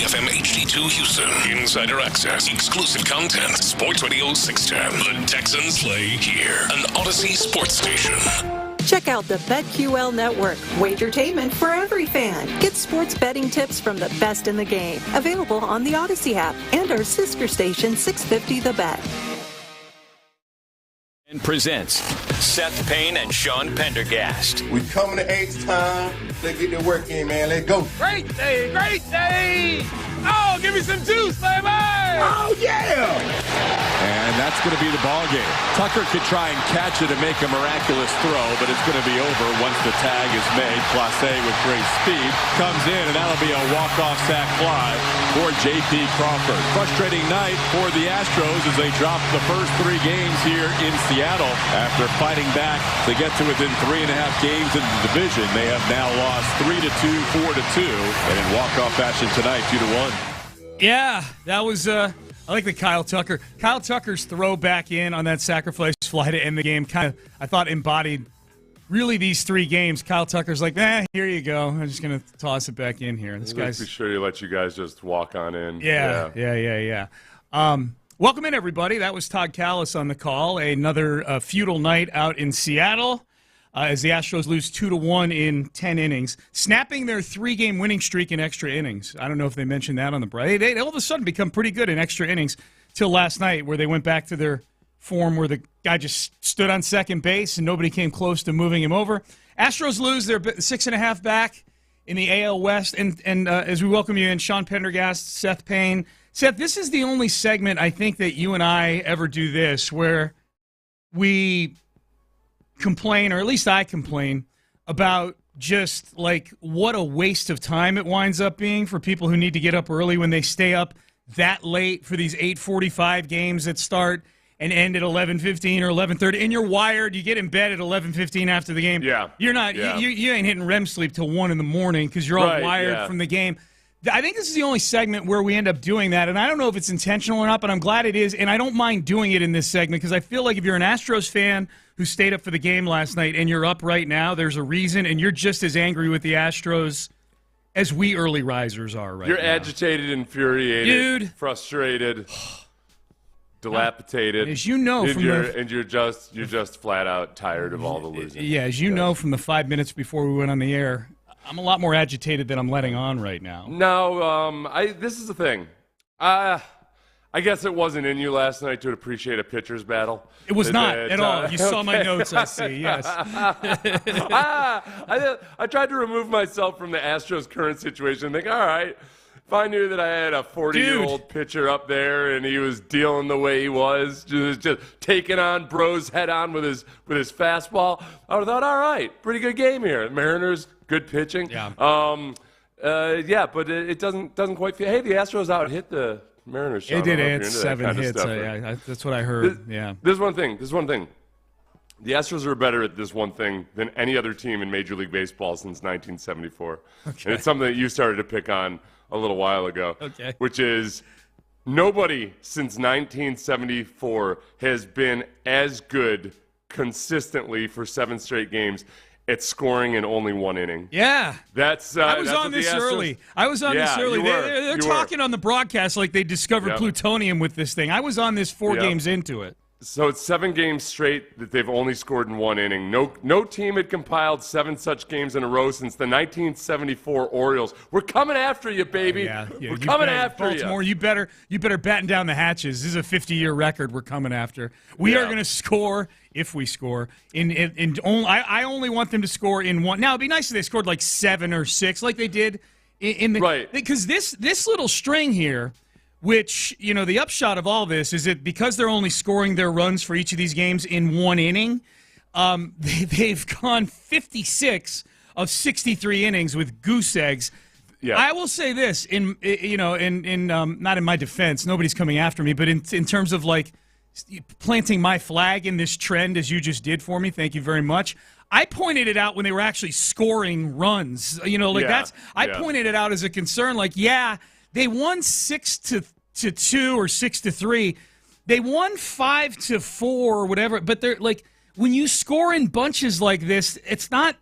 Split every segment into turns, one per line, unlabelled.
FM HD2 Houston. Insider access, exclusive content. Sports Radio 610. The Texans play here. An Odyssey sports station.
Check out the BetQL Network, wagertainment for every fan. Get sports betting tips from the best in the game. Available on the Odyssey app and our sister station 650 The Bet.
And presents Seth Payne and Sean Pendergast.
We coming to H-time. Let's get the work in, man. Let's go.
Great day, great day. Oh, give me some juice, baby.
Oh, yeah.
And that's going to be the ball game. Tucker could try and catch it and make a miraculous throw, but it's going to be over once the tag is made. Clase with great speed comes in, and that'll be a walk-off sack fly for J.P. Crawford. Frustrating night for the Astros as they drop the first 3 games here in Seattle. After fighting back to get to within 3.5 games in the division, they have now lost 3-2, 4-2, and in walk-off fashion tonight, 2-1.
Yeah, that was, I like the Kyle Tucker. Kyle Tucker's throw back in on that sacrifice fly to end the game kind of, I thought, embodied really these 3 games. Kyle Tucker's like, here you go. I'm just going to toss it back in here. This guy's
be sure to let you guys just walk on in.
Yeah. Welcome in, everybody. That was Todd Callis on the call. Another futile night out in Seattle as the Astros lose 2-1 in 10 innings, snapping their 3-game winning streak in extra innings. I don't know if they mentioned that on the break. They all of a sudden become pretty good in extra innings till last night, where they went back to their form where the guy just stood on second base and nobody came close to moving him over. Astros lose their 6.5 back in the AL West. And as we welcome you in, Sean Pendergast, Seth Payne. Seth, this is the only segment I think that you and I ever do this where we complain, or at least I complain, about just like what a waste of time it winds up being for people who need to get up early when they stay up that late for these 8:45 games that start and end at 11:15 or 11:30, and you're wired. You get in bed at 11:15 after the game.
Yeah,
you're not.
Yeah.
You ain't hitting REM sleep till 1 in the morning because you're all wired from the game. I think this is the only segment where we end up doing that, and I don't know if it's intentional or not, but I'm glad it is, and I don't mind doing it in this segment because I feel like if you're an Astros fan who stayed up for the game last night and you're up right now, there's a reason, and you're just as angry with the Astros as we early risers are right now.
You're agitated, infuriated,
dude,
frustrated, dilapidated.
As you know,
you're just flat out tired of all the losing.
Yeah, as you know from the 5 minutes before we went on the air, I'm a lot more agitated than I'm letting on right now.
No, this is the thing. I guess it wasn't in you last night to appreciate a pitcher's battle.
It was not at all. You saw my notes, I see, yes.
I tried to remove myself from the Astros' current situation. Think, all right, if I knew that I had a 40-year-old pitcher up there and he was dealing the way he was, just taking on Bro's head on with his fastball, I would have thought, all right, pretty good game here. Mariners, good pitching.
Yeah.
But it doesn't quite feel. Hey, the Astros out hit the Mariners.
It did. It had 7 hits. That's what I heard.
There's one thing. The Astros are better at this one thing than any other team in Major League Baseball since 1974. Okay. And it's something that you started to pick on a little while ago.
Okay.
Which is nobody since 1974 has been as good consistently for 7 straight games at scoring in only 1 inning.
Yeah.
I
was on this early. They're talking on the broadcast like they discovered plutonium with this thing. I was on this 4 games into it.
So it's 7 games straight that they've only scored in 1 inning. No team had compiled 7 such games in a row since the 1974 Orioles. We're coming after you, baby. We're coming after
Baltimore, you better batten down the hatches. This is a 50-year record we're coming after. We are going to score, if we score, I only want them to score in 1. Now, it'd be nice if they scored like 7 or 6 like they did in the –
right.
Because this little string here – which, the upshot of all this is that because they're only scoring their runs for each of these games in 1 inning, they've gone 56 of 63 innings with goose eggs. Yeah. I will say this, not in my defense, nobody's coming after me, but in terms of like planting my flag in this trend as you just did for me, thank you very much. I pointed it out when they were actually scoring runs. I pointed it out as a concern, they won 6-2 or 6-3. They won 5-4 or whatever. But they're like, when you score in bunches like this, it's not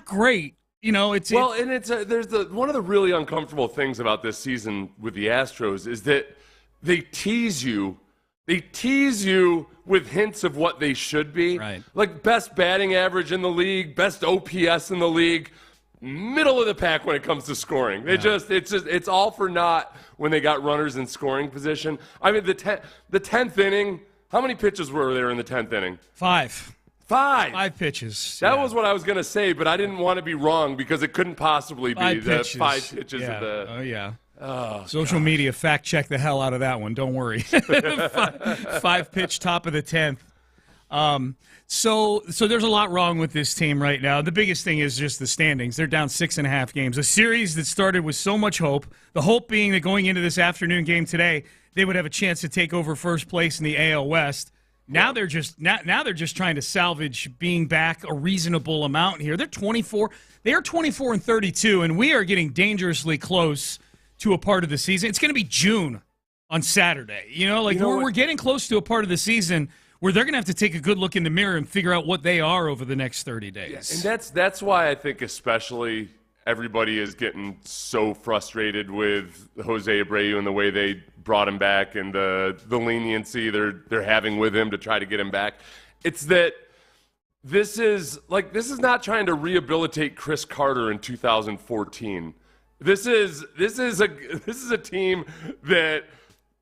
great. It's
one of the really uncomfortable things about this season with the Astros is that they tease you. They tease you with hints of what they should be.
Right.
Like best batting average in the league, best OPS in the league, middle of the pack when it comes to scoring. It's all for naught when they got runners in scoring position. I mean, the 10th inning, how many pitches were there in the 10th inning?
5.
5
pitches.
That was what I was going to say, but I didn't want to be wrong because it couldn't possibly be
5
the
pitches.
5 pitches of the.
Oh, yeah.
Oh,
Social media fact check the hell out of that one. Don't worry. 5 pitch top of the 10th. So there's a lot wrong with this team right now. The biggest thing is just the standings. They're down 6.5 games. A series that started with so much hope. The hope being that going into this afternoon game today, they would have a chance to take over first place in the AL West. Now they're just trying to salvage being back a reasonable amount here. They're 24. They are 24 and 32, and we are getting dangerously close to a part of the season. It's going to be June on Saturday. We're getting close to a part of the season where they're going to have to take a good look in the mirror and figure out what they are over the next 30 days.
Yeah, and that's why I think especially everybody is getting so frustrated with Jose Abreu and the way they brought him back and the leniency they're having with him to try to get him back. It's that this is not trying to rehabilitate Chris Carter in 2014. This is a team that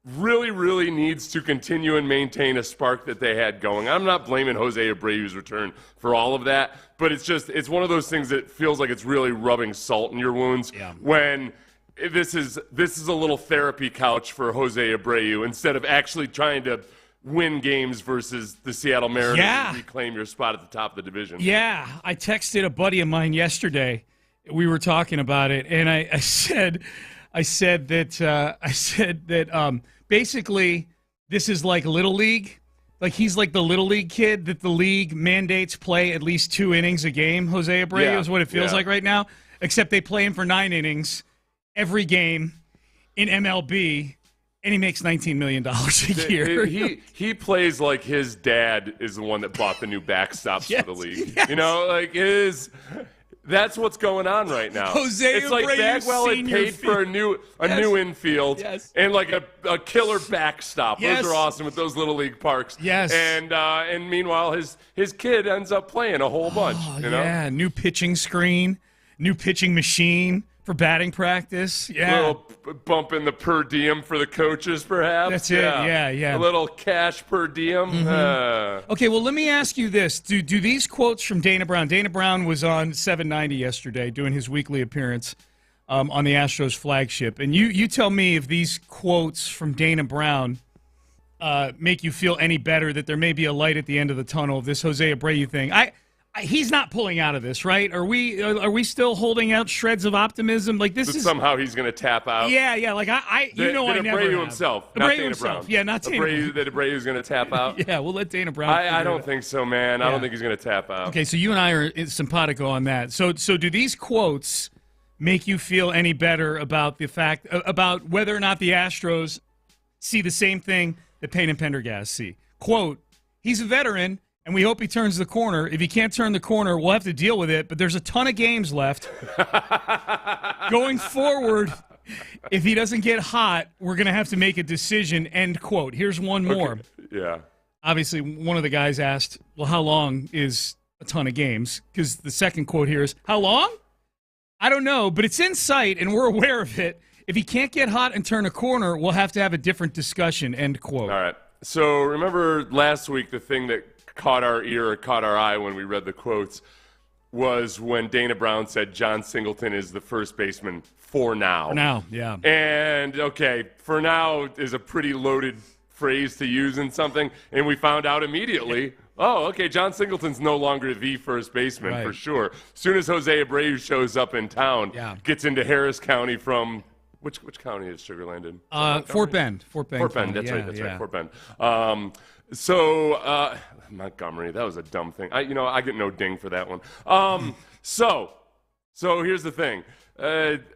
really, really needs to continue and maintain a spark that they had going. I'm not blaming Jose Abreu's return for all of that, but it's one of those things that feels like it's really rubbing salt in your wounds when this is a little therapy couch for Jose Abreu instead of actually trying to win games versus the Seattle Mariners and reclaim your spot at the top of the division. Yeah,
I texted a buddy of mine yesterday. We were talking about it, and I said that basically this is like Little League. Like he's like the Little League kid that the league mandates play at least 2 innings a game. Jose Abreu is what it feels like right now, except they play him for 9 innings every game in MLB, and he makes $19 million a year.
He plays like his dad is the one that bought the new backstops for the league.
Yes.
That's what's going on right now.
It's
like Bagwell had paid for a new infield and like a killer backstop. Those are awesome with those little league parks.
Yes.
And meanwhile his kid ends up playing a whole bunch.
Yeah, new pitching screen, new pitching machine for batting practice. Yeah.
A little bump in the per diem for the coaches, perhaps.
That's it. Yeah.
A little cash per diem.
Mm-hmm. Okay, well, let me ask you this. Do these quotes from Dana Brown? Dana Brown was on 790 yesterday doing his weekly appearance on the Astros flagship. And you tell me if these quotes from Dana Brown make you feel any better that there may be a light at the end of the tunnel of this Jose Abreu thing. He's not pulling out of this, right? Are we still holding out shreds of optimism? Like this is
somehow he's going to tap out.
Yeah. Like I never have.
Abreu himself, not Dana Brown.
Yeah, not Dana Brown.
That Abreu's going to tap out.
Yeah, we'll let Dana Brown.
I don't think so, man. I don't think he's going to tap out.
Okay, so you and I are simpatico on that. So do these quotes make you feel any better about the fact about whether or not the Astros see the same thing that Payne and Pendergast see? Quote: he's a veteran, and we hope he turns the corner. If he can't turn the corner, we'll have to deal with it, but there's a ton of games left. Going forward, if he doesn't get hot, we're going to have to make a decision, end quote. Here's one more.
Okay. Yeah.
Obviously, one of the guys asked, well, how long is a ton of games? Because the second quote here is, how long? I don't know, but it's in sight, and we're aware of it. If he can't get hot and turn a corner, we'll have to have a different discussion, end quote.
All right. So remember last week, the thing that caught our ear or caught our eye when we read the quotes was when Dana Brown said John Singleton is the first baseman for now.
For now, yeah.
And, okay, for now is a pretty loaded phrase to use in something, and we found out immediately, John Singleton's no longer the first baseman for sure. As soon as Jose Abreu shows up in town, gets into Harris County from which county is Sugar Land in?
Fort Bend. Fort Bend,
that's right, Fort Bend. Montgomery, that was a dumb thing. I get no ding for that one. So here's the thing.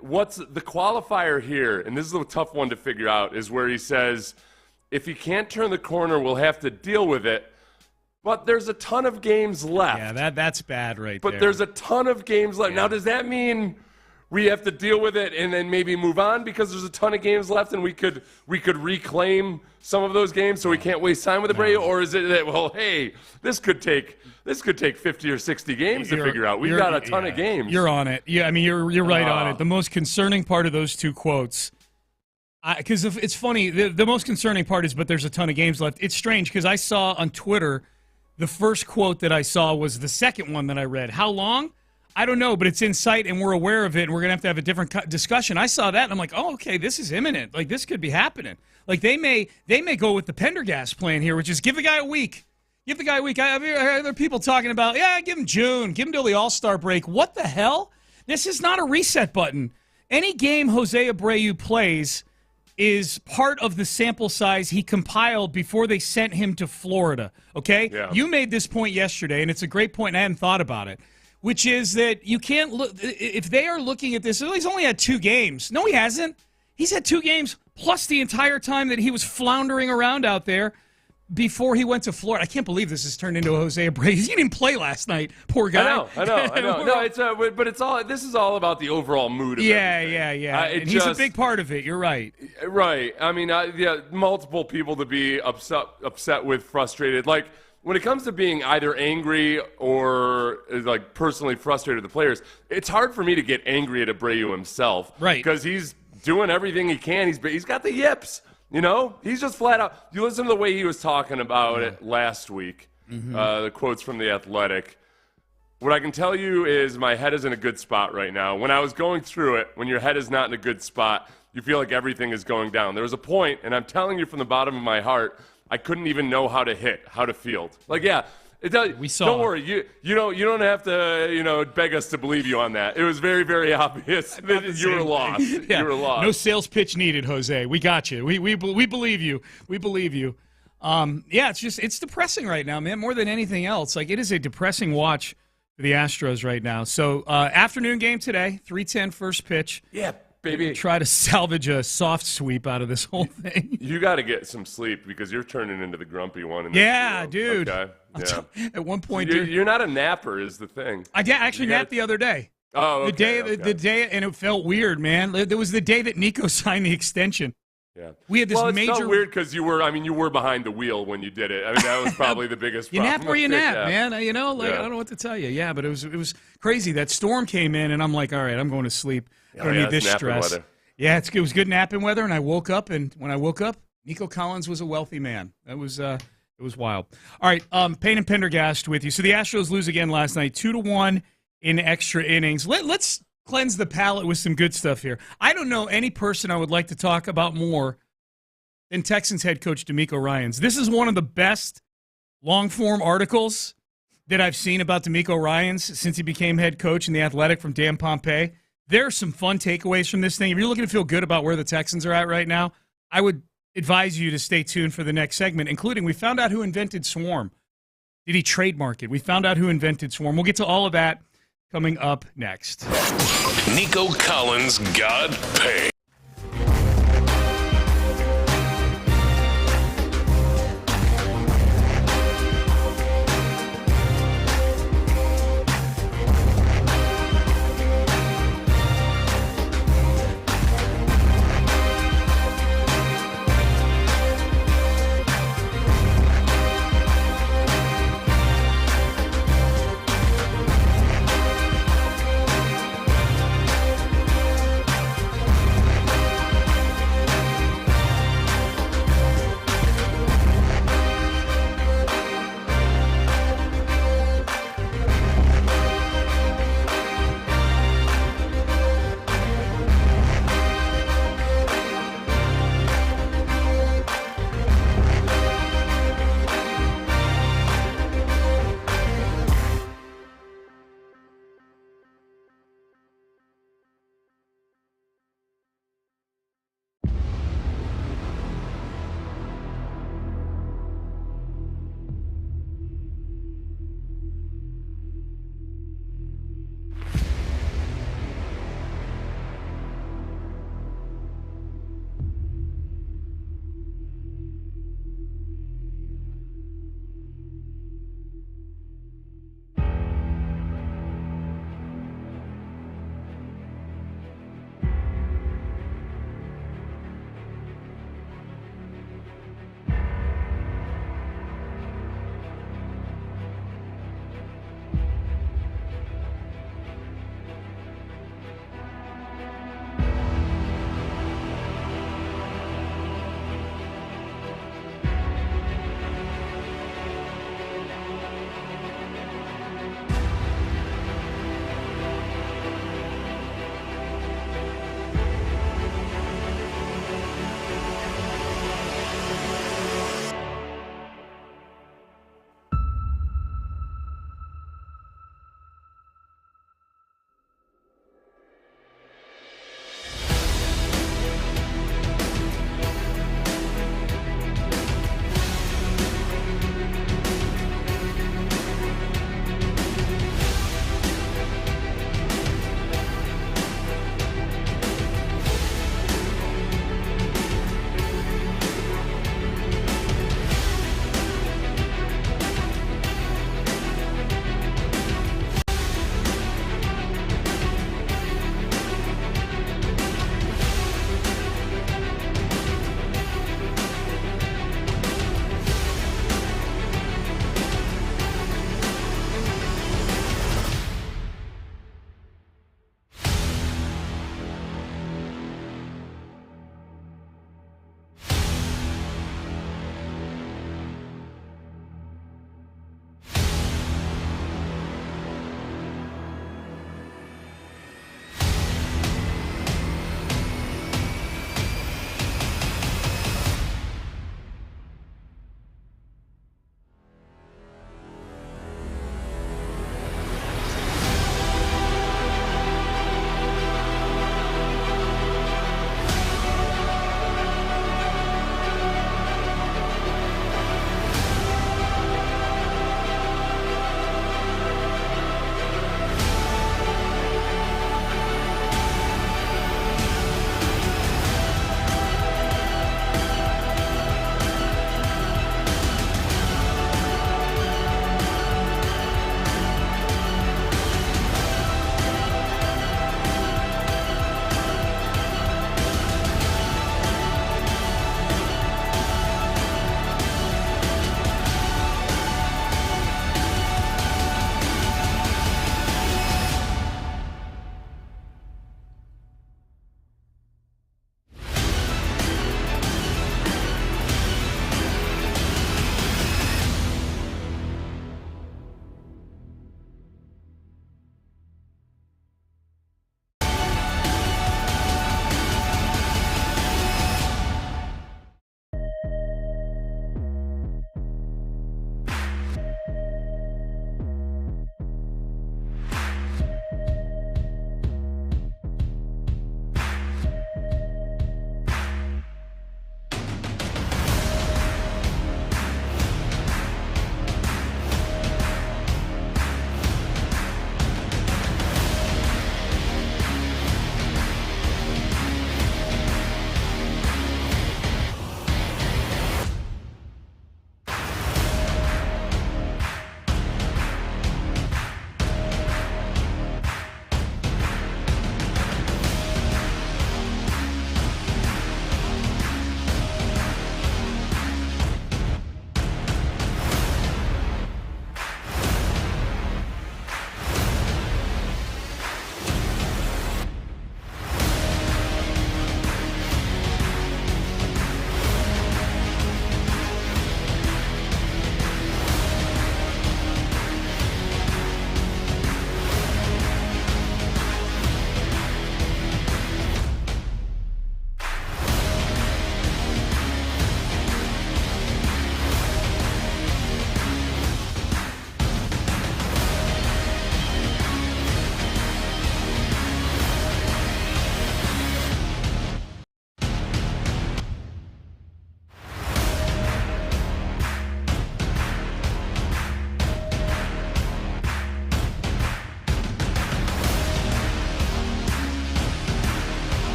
What's the qualifier here, and this is a tough one to figure out, is where he says, if he can't turn the corner, we'll have to deal with it. But there's a ton of games left.
Yeah, that's bad there.
But there's a ton of games left. Yeah. Now, does that mean we have to deal with it and then maybe move on because there's a ton of games left and we could reclaim some of those games so we can't waste time with Abreu? Or is it that, well, hey, this could take 50 or 60 games to figure out. We've got a ton of games.
You're on it. Yeah, I mean, you're right on it. The most concerning part of those two quotes, because it's funny, the most concerning part is, but there's a ton of games left. It's strange because I saw on Twitter, the first quote that I saw was the second one that I read. How long? I don't know, but it's in sight, and we're aware of it, and we're going to have a different discussion. I saw that, and I'm like, oh, okay, this is imminent. Like, this could be happening. Like, they may go with the Pendergast plan here, which is give the guy a week. Give the guy a week. I've heard other people talking about, give him June. Give him till the All-Star break. What the hell? This is not a reset button. Any game Jose Abreu plays is part of the sample size he compiled before they sent him to Florida, okay? Yeah. You made this point yesterday, and it's a great point, and I hadn't thought about it, which is that you can't look – if they are looking at this, he's only had 2 games. No, he hasn't. He's had 2 games plus the entire time that he was floundering around out there before he went to Florida. I can't believe this has turned into a Jose Abreu. He didn't play last night. Poor guy.
I know. No, it's but it's all. This is all about the overall mood of everything.
Yeah. And he's a big part of it. You're right.
Right. I mean, multiple people to be upset with, frustrated. Like, when it comes to being either angry or like personally frustrated with the players, it's hard for me to get angry at Abreu himself.
Right.
Because he's doing everything he can. He's got the yips. You know, he's just flat out. You listen to the way he was talking about it last week, the quotes from The Athletic. What I can tell you is my head is in a good spot right now. When I was going through it, when your head is not in a good spot, you feel like everything is going down. There was a point, and I'm telling you from the bottom of my heart, I couldn't even know how to hit, how to field. Like, yeah. It does.
We saw.
Don't worry. You don't have to beg us to believe you on that. It was very, very obvious that you were lost.
Yeah.
You were lost.
No sales pitch needed, Jose. We got you. We believe you. We believe you. It's depressing right now, man. More than anything else, like it is a depressing watch for the Astros right now. So afternoon game today, 3:10 first pitch.
Yeah. Baby.
Try to salvage a soft sweep out of this whole thing.
You got to get some sleep because you're turning into the grumpy one.
Dude.
Okay. Yeah.
At one point,
you're not a napper, is the thing.
I actually napped the other day.
Oh, okay.
The day, and it felt weird, man. There was the day that Nico signed the extension.
Yeah.
We had this major.
It's weird because you were behind the wheel when you did it. I mean, that was probably the biggest problem.
You nap where you nap, man. I don't know what to tell you. Yeah, but it was crazy. That storm came in, and I'm like, all right, I'm going to sleep. I don't need this stress. Weather. Yeah, it was good napping weather, and I woke up, and when I woke up, Nico Collins was a wealthy man. It was wild. All right, Payne and Pendergast with you. So the Astros lose again last night, 2-1 in extra innings. Let's cleanse the palate with some good stuff here. I don't know any person I would like to talk about more than Texans head coach DeMeco Ryans. This is one of the best long-form articles that I've seen about DeMeco Ryans since he became head coach in The Athletic from Dan Pompei. There are some fun takeaways from this thing. If you're looking to feel good about where the Texans are at right now, I would advise you to stay tuned for the next segment, including we found out who invented Swarm. Did he trademark it? We found out who invented Swarm. We'll get to all of that coming up next.
Nico Collins got paid.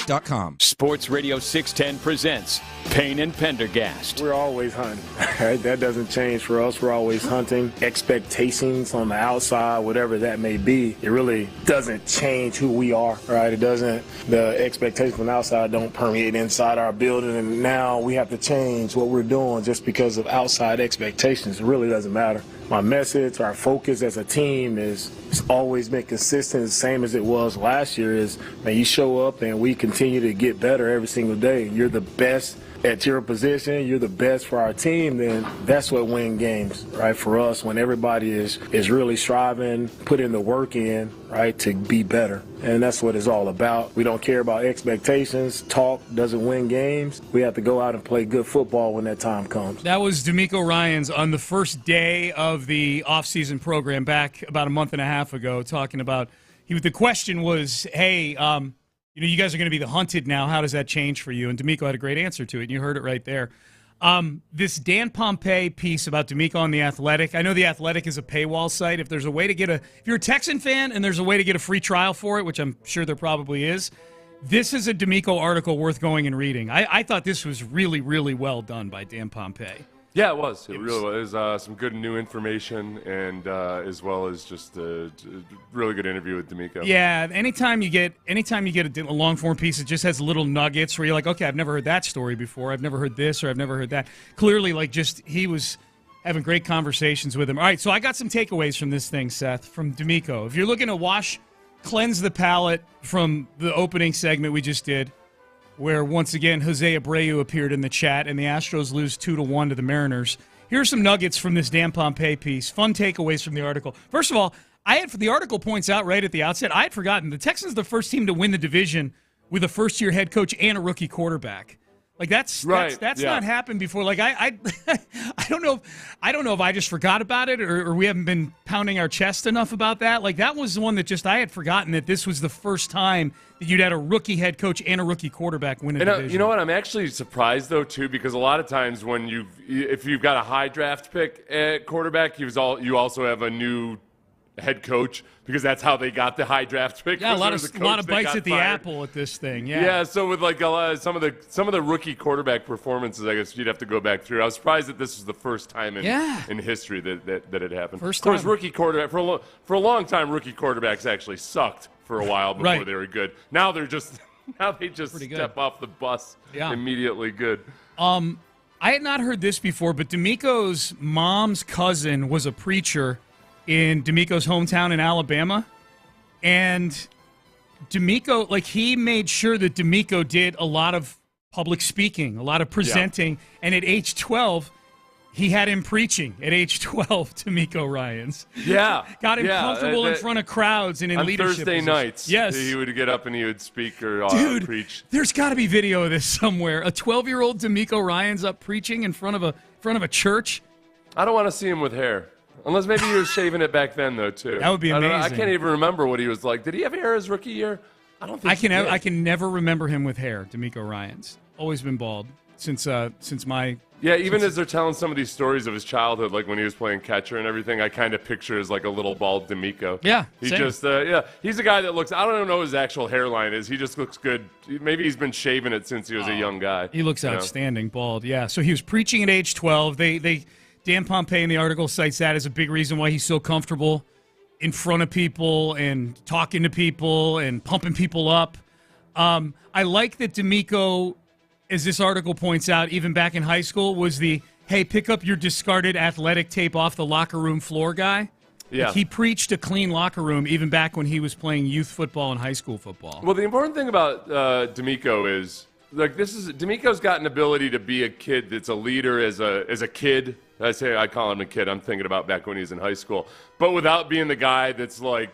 SportsRadio.com.
Sports Radio 610 presents Payne and Pendergast.
We're always hunting. Right? That doesn't change for us. We're always hunting. Expectations on the outside, whatever that may be, it really doesn't change who we are, right? It doesn't. The expectations from the outside don't permeate inside our building, and now we have to change what we're doing just because of outside expectations. It really doesn't matter. My message, our focus as a team is it's always been consistent, the same as it was last year, is, man, you show up and we continue to get better every single day. You're the best at your position, you're the best for our team, then that's what wins games, right? For us, when everybody is really striving, putting the work in, right, to be better. And that's what it's all about. We don't care about expectations. Talk doesn't win games. We have to go out and play good football when that time comes.
That was DeMeco Ryans on the first day of the offseason program back about a month and a half ago, talking about the question was, hey, you guys are going to be the hunted now. How does that change for you? And DeMeco had a great answer to it, and you heard it right there. This Dan Pompei piece about DeMeco on The Athletic, I know The Athletic is a paywall site. If there's a way to if you're a Texan fan and there's a way to get a free trial for it, which I'm sure there probably is, this is a DeMeco article worth going and reading. I thought this was really, really well done by Dan Pompei.
Yeah, it was. It really was. Some good new information, and as well as just a really good interview with DeMeco.
Yeah, anytime you get a long form piece that just has little nuggets where you're like, okay, I've never heard that story before. I've never heard this, or I've never heard that. Clearly, he was having great conversations with him. All right, so I got some takeaways from this thing, Seth, from DeMeco. If you're looking to cleanse the palate from the opening segment we just did, where once again Jose Abreu appeared in the chat and the Astros lose 2-1 to the Mariners. Here are some nuggets from this Dan Pompei piece. Fun takeaways from the article. First of all, the article points out right at the outset, I had forgotten, the Texans are the first team to win the division with a first-year head coach and a rookie quarterback. Like that's not happened before. Like I don't know if I just forgot about it or we haven't been pounding our chest enough about that. Like that was the one that I had forgotten that this was the first time that you'd had a rookie head coach and a rookie quarterback win a division.
You know what? I'm actually surprised though too, because a lot of times when if you've got a high draft pick at quarterback, you also have a new head coach, because that's how they got the high draft pick.
Yeah, a lot of bites at the apple at this thing. Yeah.
So with some of the rookie quarterback performances, I guess you'd have to go back through. I was surprised that this was the first time in history that it happened.
First time.
Of course, rookie quarterback for a long time, rookie quarterbacks actually sucked for a while before they were good. Now they just step off the bus immediately good.
I had not heard this before, but DeMeco's mom's cousin was a preacher in DeMeco's hometown in Alabama, and DeMeco, he made sure that DeMeco did a lot of public speaking, a lot of presenting, and at age 12, he had him preaching at age 12, DeMeco Ryans.
Yeah.
Got him comfortable in front of crowds and in leadership
Thursday
positions.
nights,
yes.
He would get up and he would speak or preach.
There's got to be video of this somewhere. A 12-year-old DeMeco Ryans up preaching in front of a church.
I don't want to see him with hair. Unless maybe he was shaving it back then, though, too.
That would be amazing.
I can't even remember what he was like. Did he have hair his rookie year? I don't think he did.
I can never remember him with hair, DeMeco Ryans. Always been bald since my...
Yeah, even as they're telling some of these stories of his childhood, like when he was playing catcher and everything, I kind of picture as like a little bald DeMeco.
Yeah,
he
same.
just he's a guy that looks. I don't know what his actual hairline is. He just looks good. Maybe he's been shaving it since he was a young guy.
He looks outstanding, bald. Yeah, so he was preaching at age 12. Dan Pompei in the article cites that as a big reason why he's so comfortable in front of people and talking to people and pumping people up. I like that DeMeco, as this article points out, even back in high school, was the, hey, pick up your discarded athletic tape off the locker room floor guy. Yeah. Like he preached a clean locker room even back when he was playing youth football and high school football.
Well, the important thing about DeMeco is, DeMeco's got an ability to be a kid that's a leader as a kid. I call him a kid. I'm thinking about back when he was in high school. But without being the guy that's like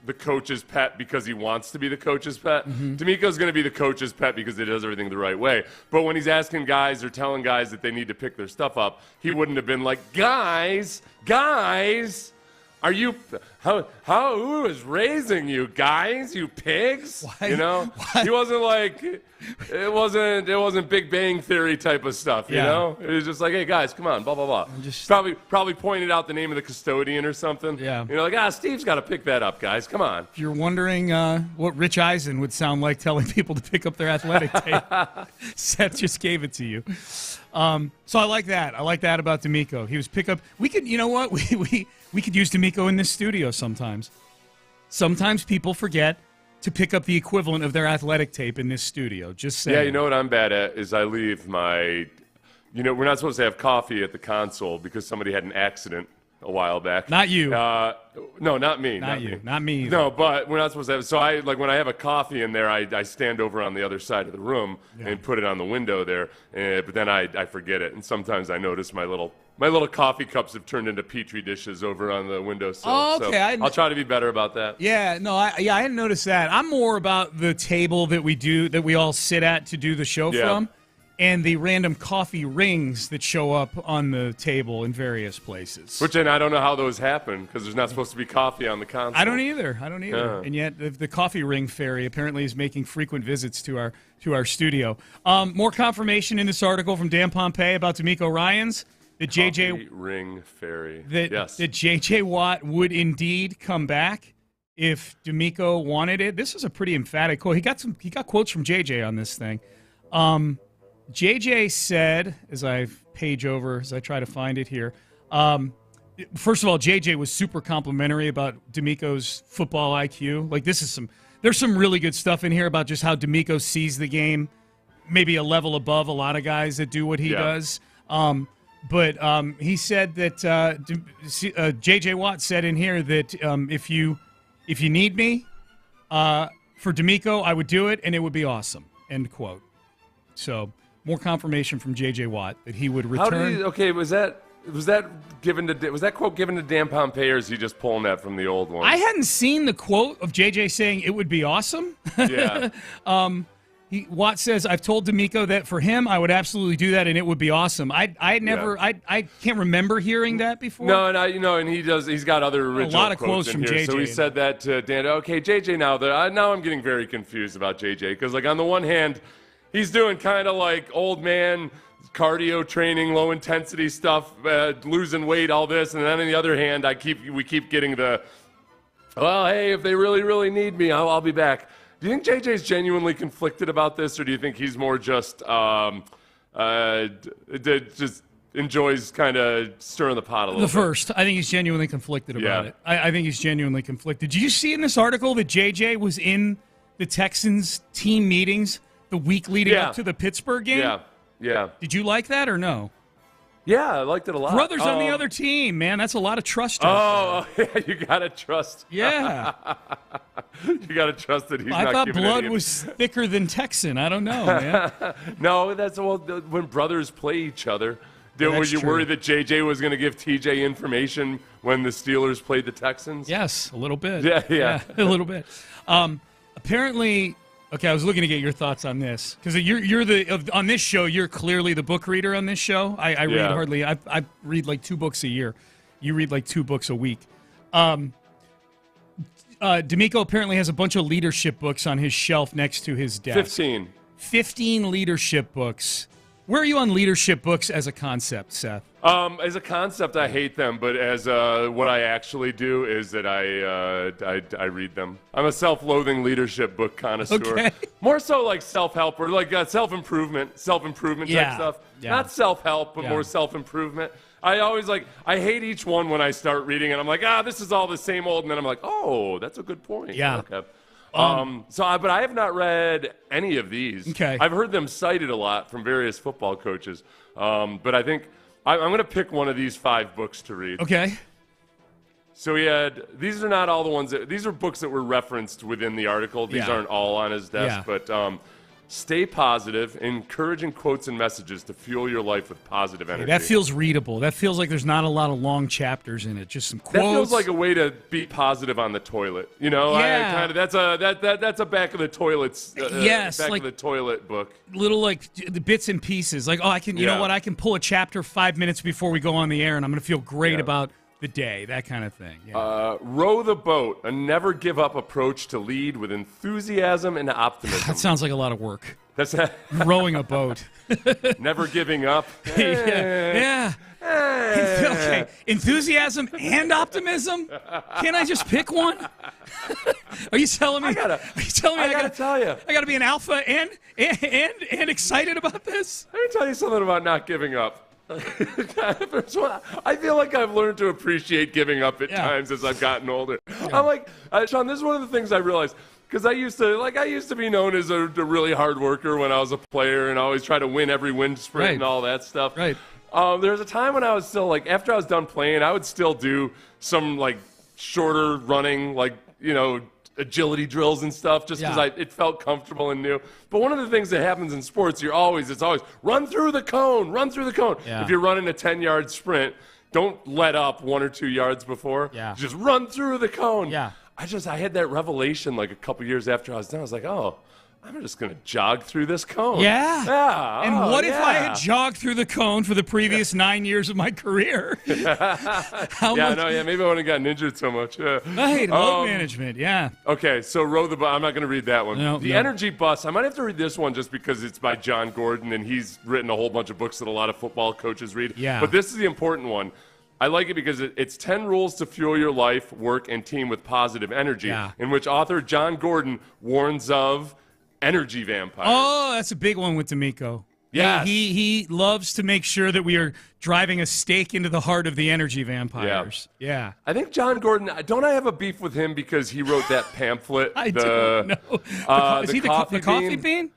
the coach's pet because he wants to be the coach's pet. Mm-hmm. DeMeco's going to be the coach's pet because he does everything the right way. But when he's asking guys or telling guys that they need to pick their stuff up, he wouldn't have been like, guys, who is raising you guys, you pigs?
Why?
You know, he wasn't like, it wasn't Big Bang Theory type of stuff. You know, it was just like, hey guys, come on, blah blah blah. Probably pointed out the name of the custodian or something.
Yeah,
you know, like Steve's got to pick that up, guys. Come on.
If you're wondering what Rich Eisen would sound like telling people to pick up their athletic tape, Seth just gave it to you. So I like that. I like that about DeMeco. He was pick up. We could, you know what? We could use DeMeco in this studio sometimes. Sometimes people forget to pick up the equivalent of their athletic tape in this studio. Just saying.
Yeah, you know what I'm bad at is I leave my, we're not supposed to have coffee at the console because somebody had an accident a while back.
Not you.
No, not me.
Not you. Not me either.
No, but we're not supposed to have. So when I have a coffee in there, I stand over on the other side of the room and put it on the window there. But then I forget it, and sometimes I notice my little coffee cups have turned into petri dishes over on the windowsill.
Oh, okay.
So I'll try to be better about that.
Yeah, no, I hadn't noticed that. I'm more about the table that we all sit at to do the show from, and the random coffee rings that show up on the table in various places.
Which, and I don't know how those happen because there's not supposed to be coffee on the console.
I don't either. Yeah. And yet the coffee ring fairy apparently is making frequent visits to our studio. More confirmation in this article from Dan Pompei about DeMeco Ryans. That
Coffee ring fairy.
That J.J. Watt would indeed come back if DeMeco wanted it. This is a pretty emphatic quote. He got quotes from J.J. on this thing. J.J. said, as I try to find it here, first of all, J.J. was super complimentary about DeMeco's football IQ. Like, there's some really good stuff in here about just how DeMeco sees the game, maybe a level above a lot of guys that do what he does. But he said that J.J. Watt said in here that if you need me for DeMeco, I would do it, and it would be awesome, end quote. So more confirmation from J.J. Watt that he would return.
Was that quote given to Dan Pompei, or is he just pulling that from the old one?
I hadn't seen the quote of J.J. saying it would be awesome.
Yeah.
Watt says, I've told DeMeco that for him, I would absolutely do that, and it would be awesome. I can't remember hearing that before.
No, and he's got other original
a lot of quotes from
in here.
JJ.
So he said that to Dan. Okay, JJ, now I'm getting very confused about JJ, because like on the one hand, he's doing kind of like old man cardio training, low intensity stuff, losing weight, all this, and then on the other hand, we keep getting the, well, hey, if they really, really need me, I'll be back. Do you think JJ's genuinely conflicted about this, or do you think he's more just enjoys kind of stirring the pot a little bit?
The first. I think he's genuinely conflicted about it. I think he's genuinely conflicted. Did you see in this article that JJ was in the Texans team meetings the week leading up to the Pittsburgh game?
Yeah.
Did you like that or no?
Yeah, I liked it a lot.
Brothers on the other team, man. That's a lot of trust.
Yeah, you got to trust.
Yeah.
You got to trust that he's
I
not
thought
giving
blood was thicker than Texan. I don't know, man.
No, when brothers play each other. Were you worried that JJ was going to give TJ information when the Steelers played the Texans?
Yes, a little bit.
Yeah,
a little bit. Apparently, okay, I was looking to get your thoughts on this because on this show, you're clearly the book reader on this show. I read hardly. I read like 2 books a year. You read like 2 books a week. DeMeco apparently has a bunch of leadership books on his shelf next to his desk. 15 leadership books. Where are you on leadership books as a concept, Seth?
As a concept, I hate them, but as what I actually do is that I read them. I'm a self-loathing leadership book connoisseur.
Okay.
More so like self-help or like self-improvement type stuff.
Yeah.
Not self-help, but more self-improvement. I hate each one when I start reading it. I'm like, this is all the same old, and then I'm like, oh, that's a good point.
Yeah.
Okay. But I have not read any of these.
Okay.
I've heard them cited a lot from various football coaches. But I think I'm going to pick one of these 5 books to read.
Okay.
So these are not all the ones these are books that were referenced within the article. These aren't all on his desk, but stay positive, encouraging quotes and messages to fuel your life with positive energy.
That feels readable. That feels like there's not a lot of long chapters in it. Just some quotes.
That feels like a way to be positive on the toilet. You know,
Yeah.
that's a back of the toilets. Back of the toilet book.
Little like the bits and pieces. Like, I can, you know what? I can pull a chapter 5 minutes before we go on the air, and I'm going to feel great about the day, that kind of thing. Yeah.
Row the boat, a never-give-up approach to lead with enthusiasm and optimism.
That sounds like a lot of work.
That's
rowing a boat.
Never giving up.
Yeah. Okay. Enthusiasm and optimism? Can't I just pick one? Are you telling me? I gotta tell you. I gotta be an alpha and excited about this?
Let me tell you something about not giving up. I feel like I've learned to appreciate giving up at times as I've gotten older. Yeah. I'm like, Sean, this is one of the things I realized. Because I used to be known as a really hard worker when I was a player and always try to win every wind sprint and all that stuff.
Right.
There was a time when I was still, after I was done playing, I would still do some, shorter running, agility drills and stuff just because it felt comfortable and new. But one of the things that happens in sports, it's always run through the cone. Yeah. If you're running a 10-yard sprint, don't let up 1 or 2 yards before.
Yeah.
Just run through the cone.
Yeah.
I had that revelation a couple years after I was done. I was like, oh, I'm just going to jog through this cone.
Yeah.
Yeah.
And what if I had jogged through the cone for the previous 9 years of my career?
Maybe I wouldn't have gotten injured so much. Yeah.
Right, load management, yeah.
Okay, so row the bus. I'm not going to read that one. The Energy Bus. I might have to read this one just because it's by John Gordon, and he's written a whole bunch of books that a lot of football coaches read.
Yeah.
But this is the important one. I like it because it's 10 rules to fuel your life, work, and team with positive energy, in which author John Gordon warns of energy vampires.
Oh, that's a big one with DeMeco.
Yeah,
he loves to make sure that we are driving a stake into the heart of the energy vampires. Yeah.
I think John Gordon, don't I have a beef with him because he wrote that pamphlet?
I don't know. Is he the coffee bean?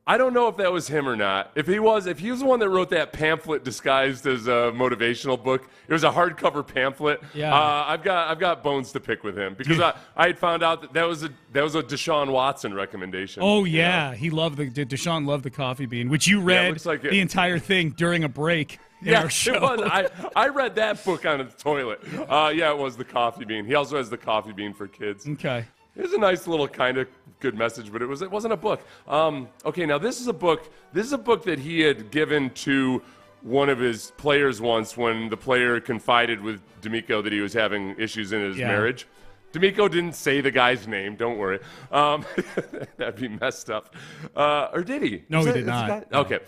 I don't know if that was him or not. If he was the one that wrote that pamphlet disguised as a motivational book, it was a hardcover pamphlet.
Yeah.
I've got bones to pick with him because I had found out that was a Deshaun Watson recommendation.
Oh yeah, he loved Deshaun loved the coffee bean, which you read the entire thing during a break. Our show.
It was. I read that book on the toilet. It was the coffee bean. He also has the coffee bean for kids.
Okay.
It was a nice little kind of good message, but it wasn't a book. Okay, now this is a book. This is a book that he had given to one of his players once when the player confided with DeMeco that he was having issues in his marriage. DeMeco didn't say the guy's name. Don't worry. That'd be messed up. Or did he?
No, he did not.
No. Okay.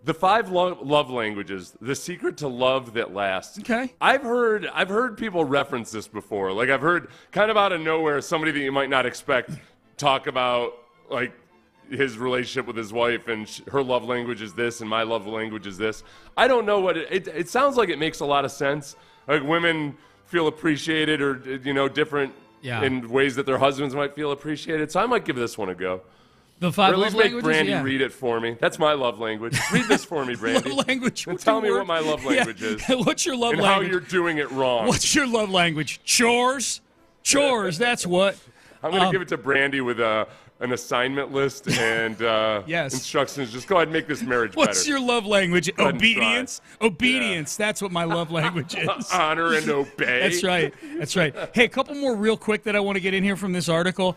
The 5 love languages, the secret to love that lasts.
Okay.
I've heard people reference this before. I've heard kind of out of nowhere somebody that you might not expect talk about his relationship with his wife and her love language is this and my love language is this. I don't know what it sounds like. It makes a lot of sense. Women feel appreciated or different in ways that their husbands might feel appreciated. So I might give this one a go.
The 5
or at least
love
make
languages?
Brandy read it for me. That's my love language. Read this for me, Brandy.
Love language.
And tell me what my love language is.
What's your love
and
language?
how you're doing it wrong.
What's your love language? Chores? Chores, that's what.
I'm going to give it to Brandy with an assignment list and instructions. Just go ahead and make this marriage better.
What's your love language? Obedience? Obedience. That's what my love language is.
Honor and obey.
That's right. Hey, a couple more real quick that I want to get in here from this article.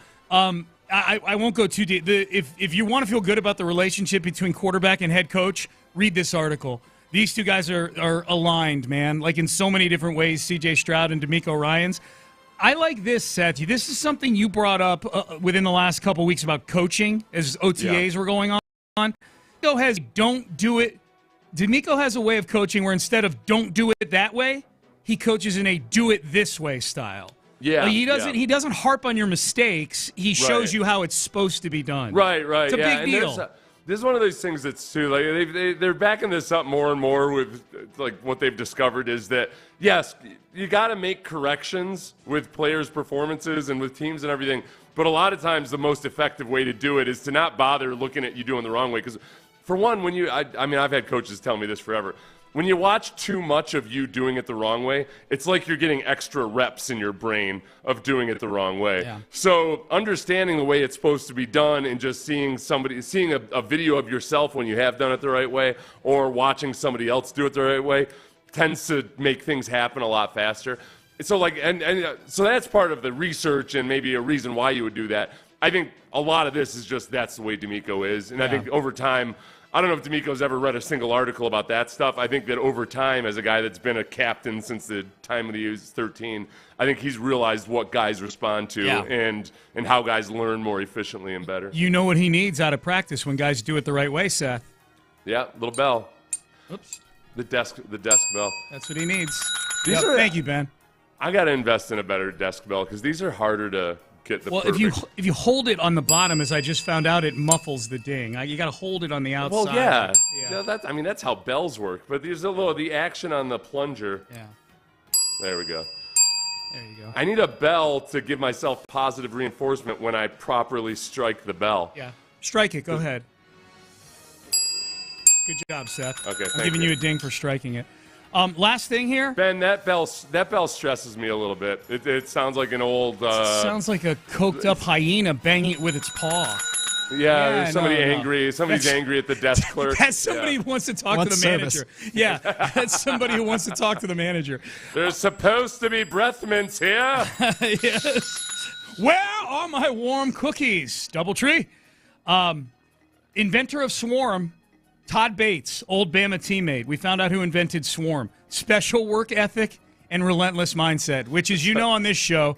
I won't go too deep. If you want to feel good about the relationship between quarterback and head coach, read this article. These two guys are aligned, man, in so many different ways, C.J. Stroud and DeMeco Ryans. I like this, Seth. This is something you brought up within the last couple weeks about coaching as OTAs were going on. DeMeco has don't do it. DeMeco has a way of coaching where instead of don't do it that way, he coaches in a do it this way style.
Yeah,
he doesn't harp on your mistakes. He shows you how it's supposed to be done.
Right.
It's a big deal.
This is one of those things that's too they're backing this up more and more with what they've discovered is that yes, you got to make corrections with players' performances and with teams and everything. But a lot of times the most effective way to do it is to not bother looking at you doing the wrong way. Because for one, I've had coaches tell me this forever. When you watch too much of you doing it the wrong way, it's like you're getting extra reps in your brain of doing it the wrong way.
Yeah.
So understanding the way it's supposed to be done and just seeing a video of yourself when you have done it the right way or watching somebody else do it the right way tends to make things happen a lot faster. So so that's part of the research and maybe a reason why you would do that. I think a lot of this is just that's the way DeMeco is. And I think over time, I don't know if DeMeco's ever read a single article about that stuff. I think that over time, as a guy that's been a captain since the time that he was 13, I think he's realized what guys respond to and how guys learn more efficiently and better.
You know what he needs out of practice when guys do it the right way, Seth.
Yeah, little bell.
Oops.
The desk bell.
That's what he needs.
Thank
you, Ben.
I got to invest in a better desk bell because these are harder to get the perfect.
If you hold it on the bottom, as I just found out, it muffles the ding. You got to hold it on the outside.
Well, yeah. That's how bells work. But there's the action on the plunger.
Yeah.
There we go.
There you go.
I need a bell to give myself positive reinforcement when I properly strike the bell.
Yeah. Strike it. Go ahead. Good job, Seth.
Okay,
I'm giving you a ding for striking it. Last thing here.
Ben, that bell stresses me a little bit. It sounds like an old...
sounds like a coked-up hyena banging it with its paw.
Yeah, there's somebody angry. Somebody's angry at the desk clerk.
That's somebody who wants to talk to the manager. Yeah, that's somebody who wants to talk to the manager.
There's supposed to be breath mints here.
Yes. Where are my warm cookies? Doubletree. Inventor of Swarm, Todd Bates, old Bama teammate. We found out who invented Swarm. Special work ethic and relentless mindset, which, as you know on this show,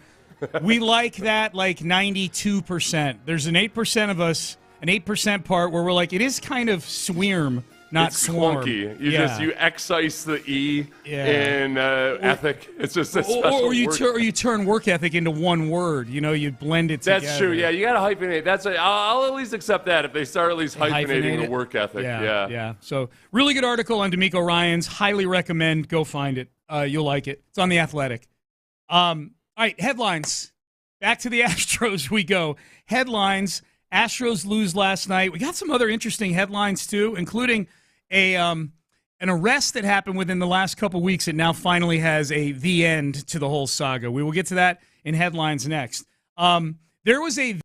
we like that like 92%. There's an 8% of us, an 8% part where we're like, it is kind of swirm, not
it's
swarm.
Clunky. You excise the E in ethic. It's just a special
or you turn work ethic into one word. You blend it together.
That's true. Yeah, you got to hyphenate. I'll at least accept that if they start at least hyphenating the work ethic.
Yeah. So really good article on DeMeco Ryans. Highly recommend. Go find it. You'll like it. It's on The Athletic. All right, headlines. Back to the Astros we go. Headlines. Astros lose last night. We got some other interesting headlines, too, including an arrest that happened within the last couple weeks that now finally has the end to the whole saga. We will get to that in headlines next. There was a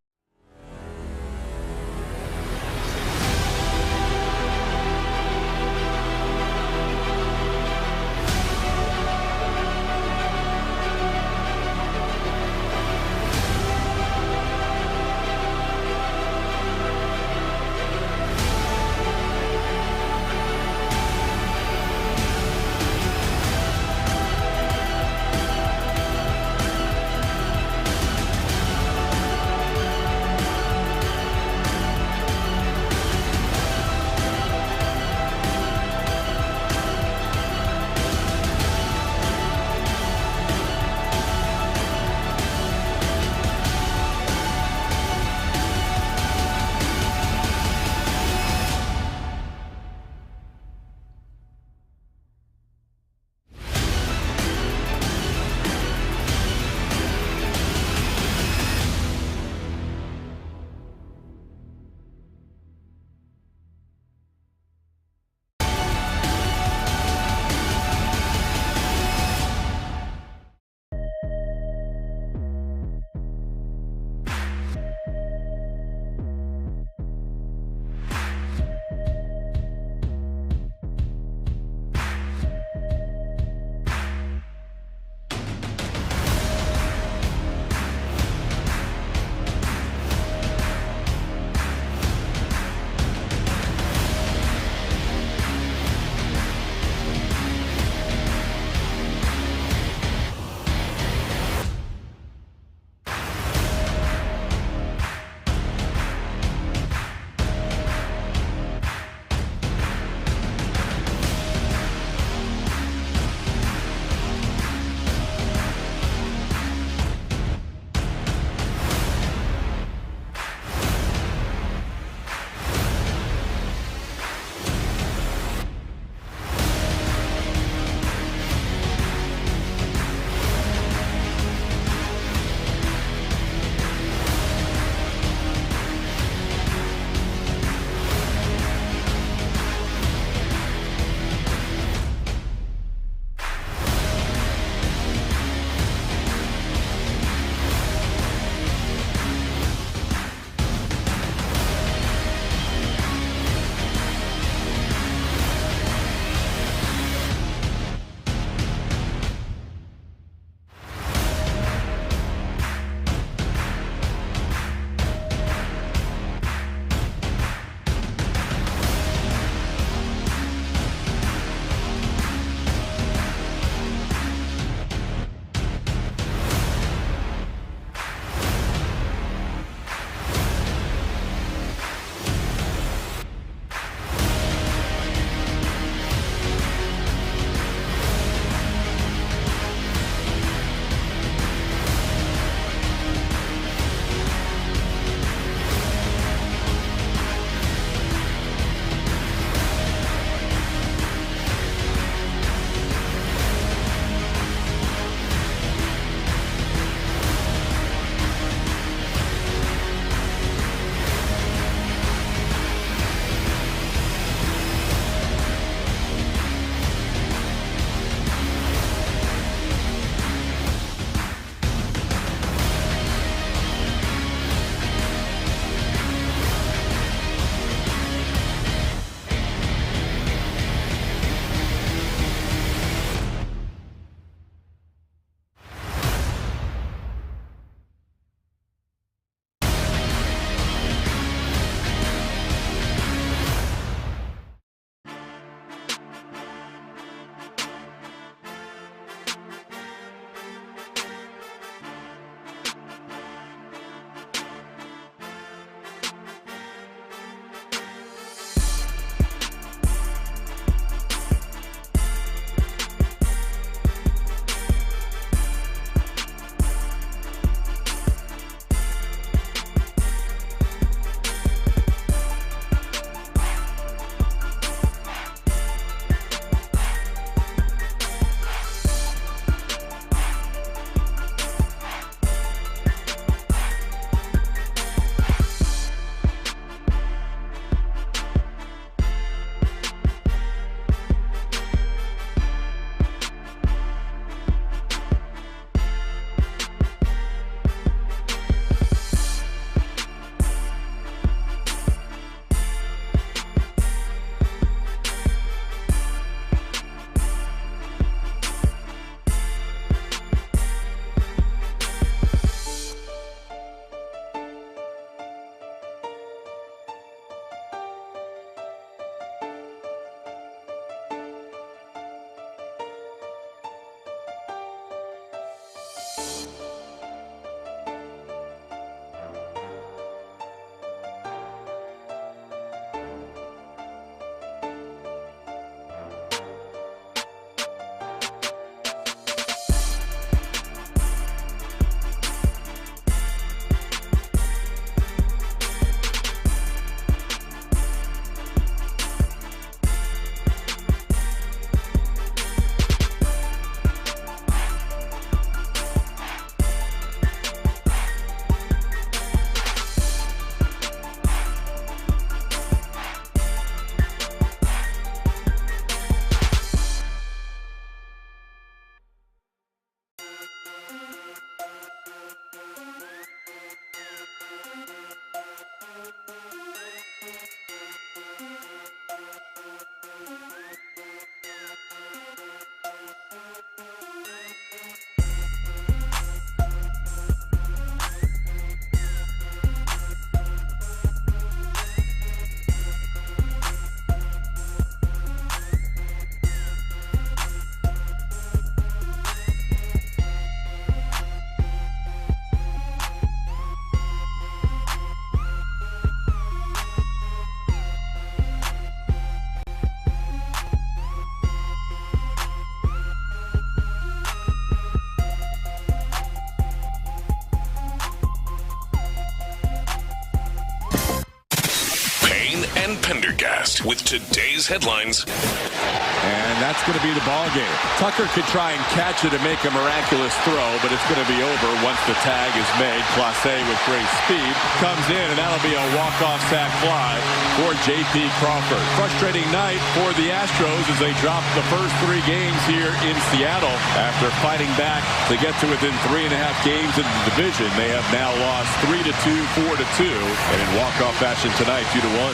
Pendergast with today's headlines.
And that's going to be the ball game. Tucker could try and catch it and make a miraculous throw, but it's going to be over once the tag is made. Clase with great speed comes in, and that'll be a walk-off sack fly for J.P. Crawford. Frustrating night for the Astros as they drop the first 3 games here in Seattle. After fighting back to get to within 3.5 games in the division, they have now lost 3-2, 4-2, and in walk-off fashion tonight, 2-1.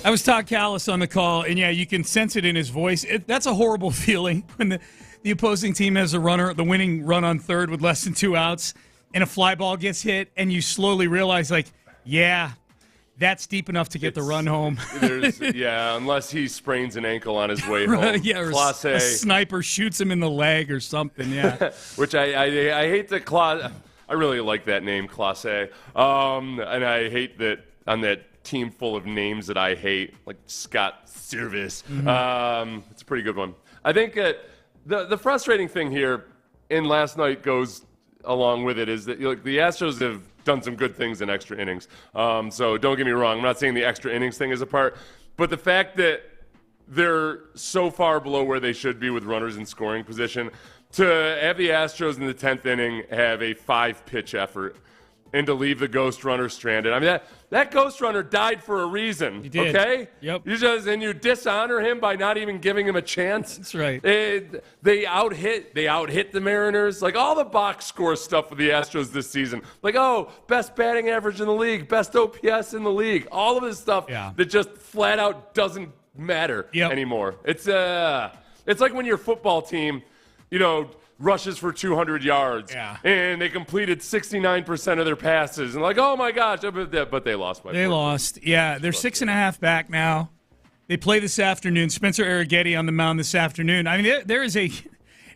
I was Todd Callis on the call, and yeah, you can sense it in his voice. That's a horrible feeling when the opposing team has a runner, the winning run on third with less than 2 outs, and a fly ball gets hit, and you slowly realize, like, yeah, that's deep enough to get the run home.
Yeah, unless he sprains an ankle on his way home.
Yeah, or a sniper shoots him in the leg or something, yeah.
Which I hate that Clase. I really like that name, Clase. And I hate that on that team full of names that I hate, like Scott Service. Mm-hmm. It's a pretty good one. I think the frustrating thing here, and last night goes along with it, is that the Astros have done some good things in extra innings. So don't get me wrong. I'm not saying the extra innings thing is a part, but the fact that they're so far below where they should be with runners in scoring position, to have the Astros in the 10th inning have a 5-pitch effort and to leave the ghost runner stranded. I mean, that ghost runner died for a reason.
He did.
Okay?
Yep.
You dishonor him by not even giving him a chance.
That's right.
They out-hit the Mariners. Like, all the box score stuff with the Astros this season. Like, best batting average in the league, best OPS in the league. All of this stuff that just flat out doesn't matter anymore. It's like when your football team, rushes for 200 yards, and they completed 69% of their passes, and like, oh my gosh, but they lost.
They lost. Yeah, they're 6.5 back now. They play this afternoon. Spencer Arrighetti on the mound this afternoon. I mean, there's a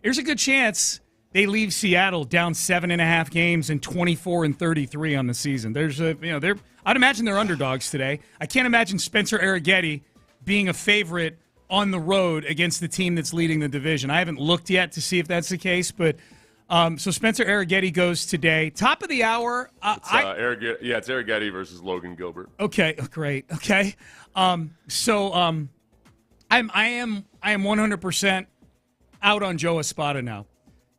good chance they leave Seattle down 7.5 games and 24-33 on the season. I'd imagine they're underdogs today. I can't imagine Spencer Arrighetti being a favorite on the road against the team that's leading the division. I haven't looked yet to see if that's the case, but so Spencer Arrighetti goes today. Top of the hour.
It's Arrighetti versus Logan Gilbert.
Okay, great. Okay, I am 100% out on Joe Espada now.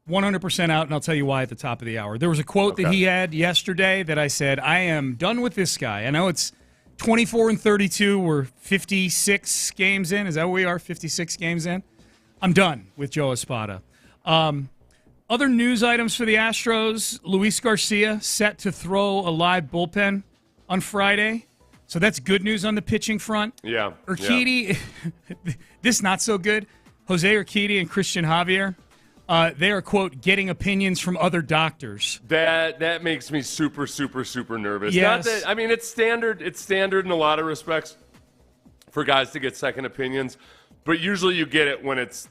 100% out, and I'll tell you why at the top of the hour. There was a quote that he had yesterday that I said, I am done with this guy. I know it's 24-32. We're 56 games in. Is that what we are? 56 games in? I'm done with Joe Espada. Other news items for the Astros. Luis Garcia set to throw a live bullpen on Friday. So that's good news on the pitching front.
Yeah.
Urquidy, this not so good. Jose Urquidy and Christian Javier. They are, quote, getting opinions from other doctors.
That makes me super, super, super nervous.
Yes.
It's standard. It's standard in a lot of respects for guys to get second opinions, but usually you get it when it's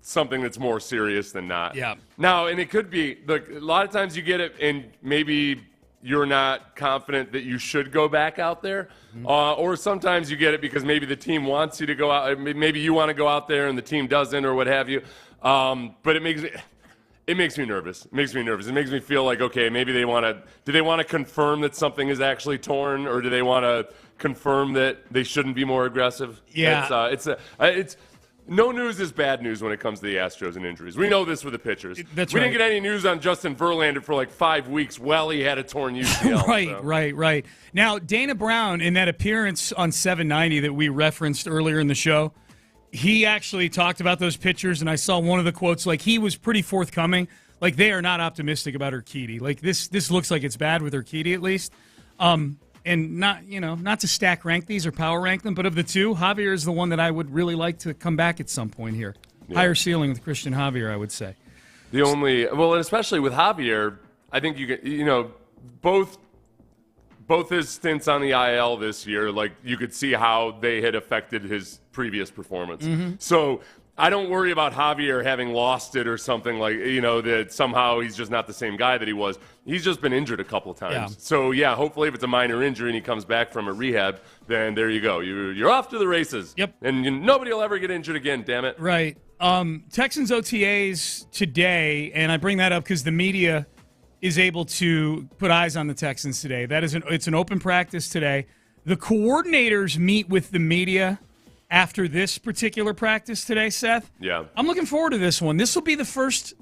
something that's more serious than not.
Yeah.
Now, and it could be, look, a lot of times you get it and maybe you're not confident that you should go back out there, or sometimes you get it because maybe the team wants you to go out, maybe you want to go out there and the team doesn't or what have you. But it makes me nervous. It makes me feel like, okay, maybe do they want to confirm that something is actually torn, or do they want to confirm that they shouldn't be more aggressive?
Yeah.
It's no news is bad news when it comes to the Astros and injuries. We know this with the pitchers.
That's
we
right.
didn't get any news on Justin Verlander for like 5 weeks. Well, he had a torn UCL.
Right. Now, Dana Brown, in that appearance on 790 that we referenced earlier in the show, he actually talked about those pitchers, and I saw one of the quotes, like, he was pretty forthcoming. Like, they are not optimistic about Urquidy. Like, this looks like it's bad with Urquidy, at least. And not to stack rank these or power rank them, but of the two, Javier is the one that I would really like to come back at some point here. Yeah. Higher ceiling with Christian Javier, I would say.
And especially with Javier, I think both his stints on the IL this year, like, you could see how they had affected his previous performance. Mm-hmm. So I don't worry about Javier having lost it or something, like, that somehow he's just not the same guy that he was. He's just been injured a couple of times. Yeah. So, hopefully if it's a minor injury and he comes back from a rehab, then there you go. You're off to the races.
Yep.
And nobody will ever get injured again, damn it.
Right. Texans OTAs today, and I bring that up because the media is able to put eyes on the Texans today. It's an open practice today. The coordinators meet with the media after this particular practice today, Seth.
Yeah.
I'm looking forward to this one. This will be the first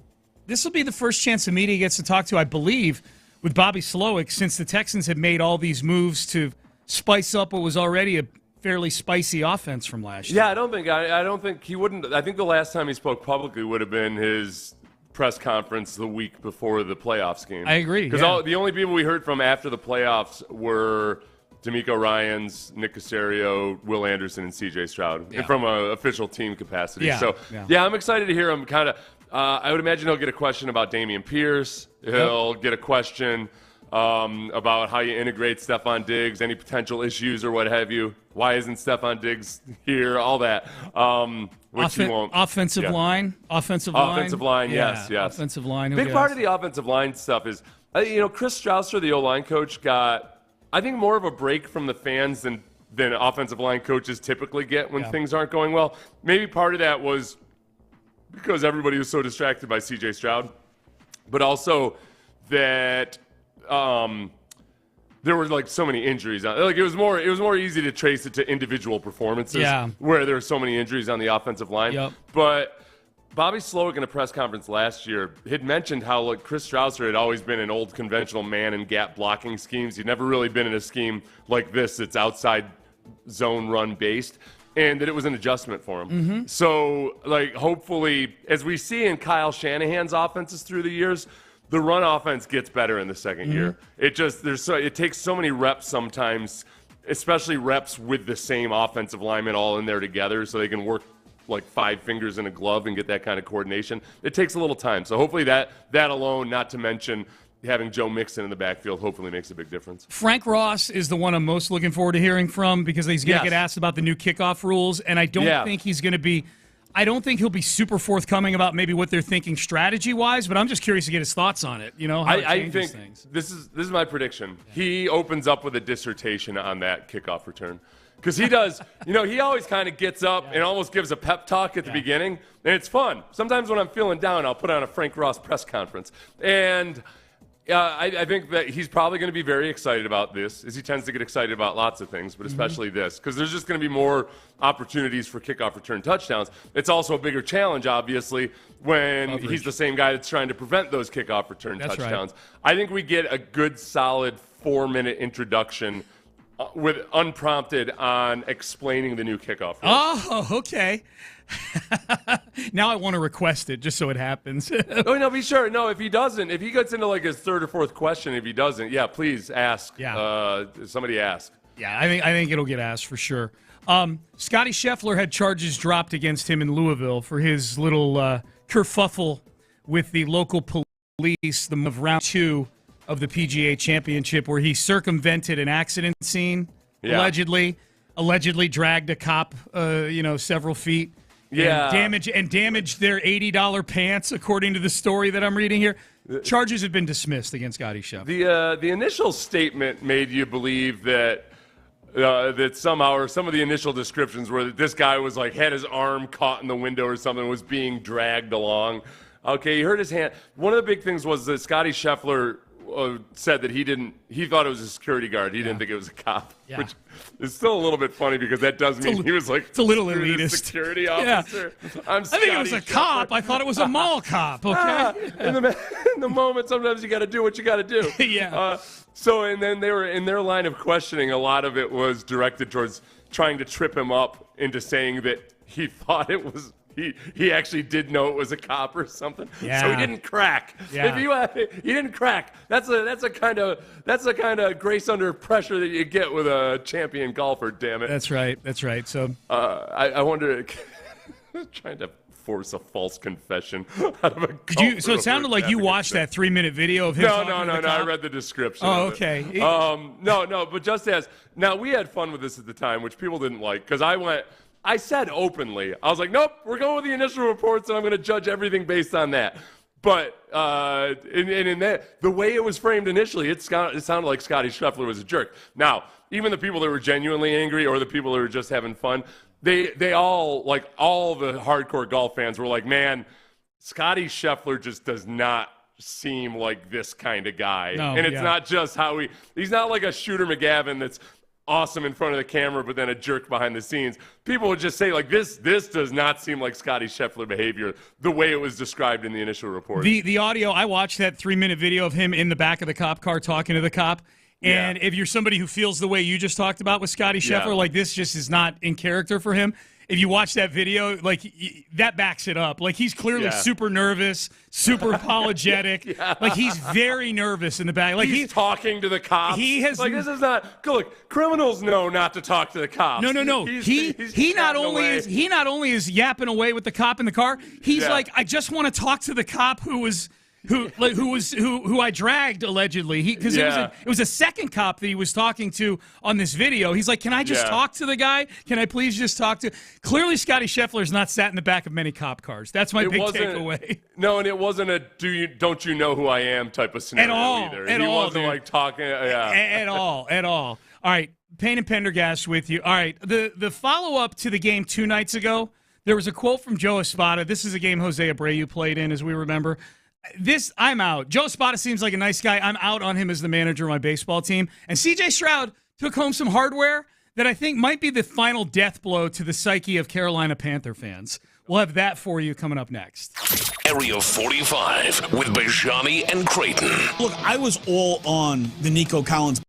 chance the media gets to talk to, I believe, with Bobby Slowick, since the Texans have made all these moves to spice up what was already a fairly spicy offense from last year.
Yeah, I don't think he wouldn't. I think the last time he spoke publicly would have been his press conference the week before the playoffs game.
I agree.
Because the only people we heard from after the playoffs were DeMeco Ryans, Nick Caserio, Will Anderson, and CJ Stroud, and from an official team capacity.
Yeah.
So, I'm excited to hear him kind of. I would imagine he'll get a question about Dameon Pierce. He'll get a question about how you integrate Stefon Diggs, any potential issues or what have you. Why isn't Stefon Diggs here? All that. Which he won't.
Offensive line.
Yes.
Offensive line.
Big part of the offensive line stuff is, Chris Strausser, the O-line coach, got, I think, more of a break from the fans than offensive line coaches typically get when things aren't going well. Maybe part of that was because everybody was so distracted by C.J. Stroud, but also that there were like so many injuries. Like it was more easy to trace it to individual performances where there were so many injuries on the offensive line.
Yep.
But Bobby Slowick in a press conference last year had mentioned how Chris Strausser had always been an old conventional man in gap blocking schemes. He'd never really been in a scheme like this that's outside zone run based, and that it was an adjustment for him.
Mm-hmm.
So, hopefully, as we see in Kyle Shanahan's offenses through the years, the run offense gets better in the second year. It just it takes so many reps sometimes, especially reps with the same offensive linemen all in there together, so they can work like 5 fingers in a glove and get that kind of coordination. It takes a little time. So hopefully that alone, not to mention having Joe Mixon in the backfield, hopefully makes a big difference.
Frank Ross is the one I'm most looking forward to hearing from, because he's going to get asked about the new kickoff rules, and I don't think he's going to be – I don't think he'll be super forthcoming about maybe what they're thinking strategy-wise, but I'm just curious to get his thoughts on it, how it changes things.
This is my prediction. He opens up with a dissertation on that kickoff return. Because he does, he always kind of gets up and almost gives a pep talk at the beginning, and it's fun. Sometimes when I'm feeling down, I'll put on a Frank Ross press conference. And I think that he's probably going to be very excited about this, as he tends to get excited about lots of things, but especially this, because there's just going to be more opportunities for kickoff return touchdowns. It's also a bigger challenge, obviously, when he's the same guy that's trying to prevent those kickoff return touchdowns. Right. I think we get a good, solid 4-minute introduction with unprompted on explaining the new kickoff rules.
Oh, okay. Now I want to request it just so it happens.
Oh, no, be sure. No, if he gets into his third or fourth question, if he doesn't, please ask. Somebody ask.
Yeah, I think it'll get asked for sure. Scotty Scheffler had charges dropped against him in Louisville for his little kerfuffle with the local police of round 2 of the PGA Championship, where he circumvented an accident scene, allegedly dragged a cop, several feet, and damaged their $80 pants, according to the story that I'm reading here. Charges have been dismissed against Scotty Scheffler.
The initial statement made you believe that somehow, or some of the initial descriptions were that this guy was had his arm caught in the window or something, was being dragged along. Okay, he hurt his hand. One of the big things was that Scotty Scheffler said that he thought it was a security guard. He didn't think it was a cop, which is still a little bit funny, because that does mean he was
it's a little elitist
security officer.
I think it was a cop. I thought it was a mall cop. Okay.
In the moment, sometimes you got to do what you got to do. And then they were in their line of questioning. A lot of it was directed towards trying to trip him up into saying that he thought it was. He actually did know it was a cop or something, so he didn't crack.
Yeah.
If he didn't crack, that's a kind of grace under pressure that you get with a champion golfer. Damn it.
That's right. So
I wonder, trying to force a false confession out of a golfer.
So it sounded like you watched that 3-minute video of him.
No. I read the description.
Oh, okay.
No. But just as now, we had fun with this at the time, which people didn't like, because I said openly, I was like, nope, we're going with the initial reports, and I'm going to judge everything based on that. But in that, the way it was framed initially, it sounded like Scotty Scheffler was a jerk. Now, even the people that were genuinely angry, or the people that were just having fun, they all, all the hardcore golf fans were like, man, Scotty Scheffler just does not seem like this kind of guy.
No,
and it's not just how he's not like a Shooter McGavin that's awesome in front of the camera, but then a jerk behind the scenes. People would just say, like, this does not seem like Scotty Scheffler behavior the way it was described in the initial report.
The audio, I watched that 3-minute video of him in the back of the cop car talking to the cop. And if you're somebody who feels the way you just talked about with Scotty Scheffler, like this just is not in character for him. If you watch that video, like that backs it up. Like he's clearly super nervous, super apologetic. Like he's very nervous in the back. Like
he's talking to the cops.
He has
like this is not look. Criminals know not to talk to the cops.
No. He not only is yapping away with the cop in the car. He's like, I just want to talk to the cop who I dragged allegedly. Because it was a second cop that he was talking to on this video. He's like, can I just talk to the guy? Can I please just talk to? Clearly, Scotty Scheffler's not sat in the back of many cop cars. That's my big takeaway.
No, and it wasn't a don't you know who I am type of scenario either. He wasn't like talking
at all. All right, Payne and Pendergast with you. All right, the follow up to the game 2 nights ago. There was a quote from Joe Espada. This is a game Jose Abreu played in, as we remember. I'm out. Joe Espada seems like a nice guy. I'm out on him as the manager of my baseball team. And C.J. Stroud took home some hardware that I think might be the final death blow to the psyche of Carolina Panther fans. We'll have that for you coming up next.
Area 45 with Bijani and Creighton.
Look, I was all on the Nico Collins.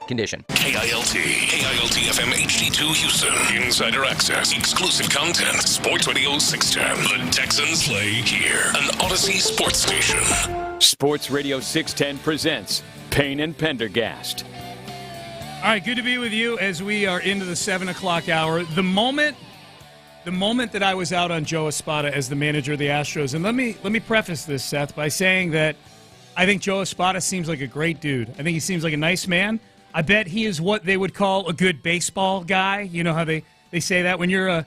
condition.
KILT FM HD2 Houston. Insider access, exclusive content. Sports Radio 610. The Texans play here. An Odyssey sports station.
Sports Radio 610 presents Payne and Pendergast.
All right, good to be with you as we are into the 7 o'clock hour. The moment that I was out on Joe Espada as the manager of the Astros, and let me preface this, Seth, by saying that I think Joe Espada seems like a great dude. I think he seems like a nice man. I bet he is what they would call a good baseball guy. You know how they say that when you're a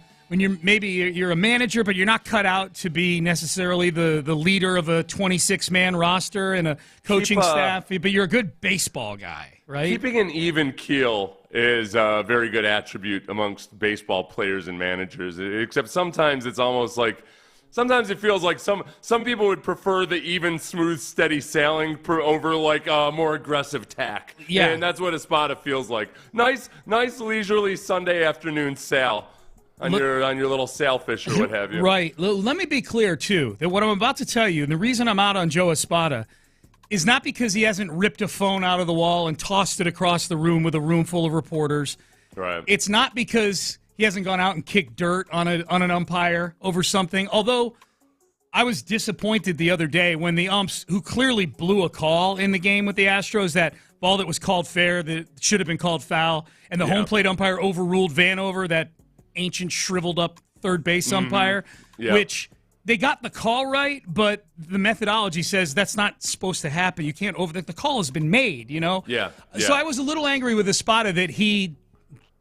manager, but you're not cut out to be necessarily the leader of a 26-man roster and a coaching staff, but you're a good baseball guy, right? Keeping
an even keel is a very good attribute amongst baseball players and managers, except sometimes it's almost like sometimes it feels like some people would prefer the even, smooth, steady sailing over like a more aggressive tack.
Yeah.
And that's what Espada feels like. Nice, leisurely Sunday afternoon sail on your little sailfish or what have you.
Right. Let me be clear, too, that what I'm about to tell you, and the reason I'm out on Joe Espada is not because he hasn't ripped a phone out of the wall and tossed it across the room with a room full of reporters.
Right.
It's not because he hasn't gone out and kicked dirt on an umpire over something, although I was disappointed the other day when the umps, who clearly blew a call in the game with the Astros, that ball that was called fair, that should have been called foul, and the home plate umpire overruled Vanover, that ancient shriveled up third base umpire, which they got the call right, but the methodology says that's not supposed to happen. You can't the call has been made, you know?
Yeah.
So I was a little angry with Espada that he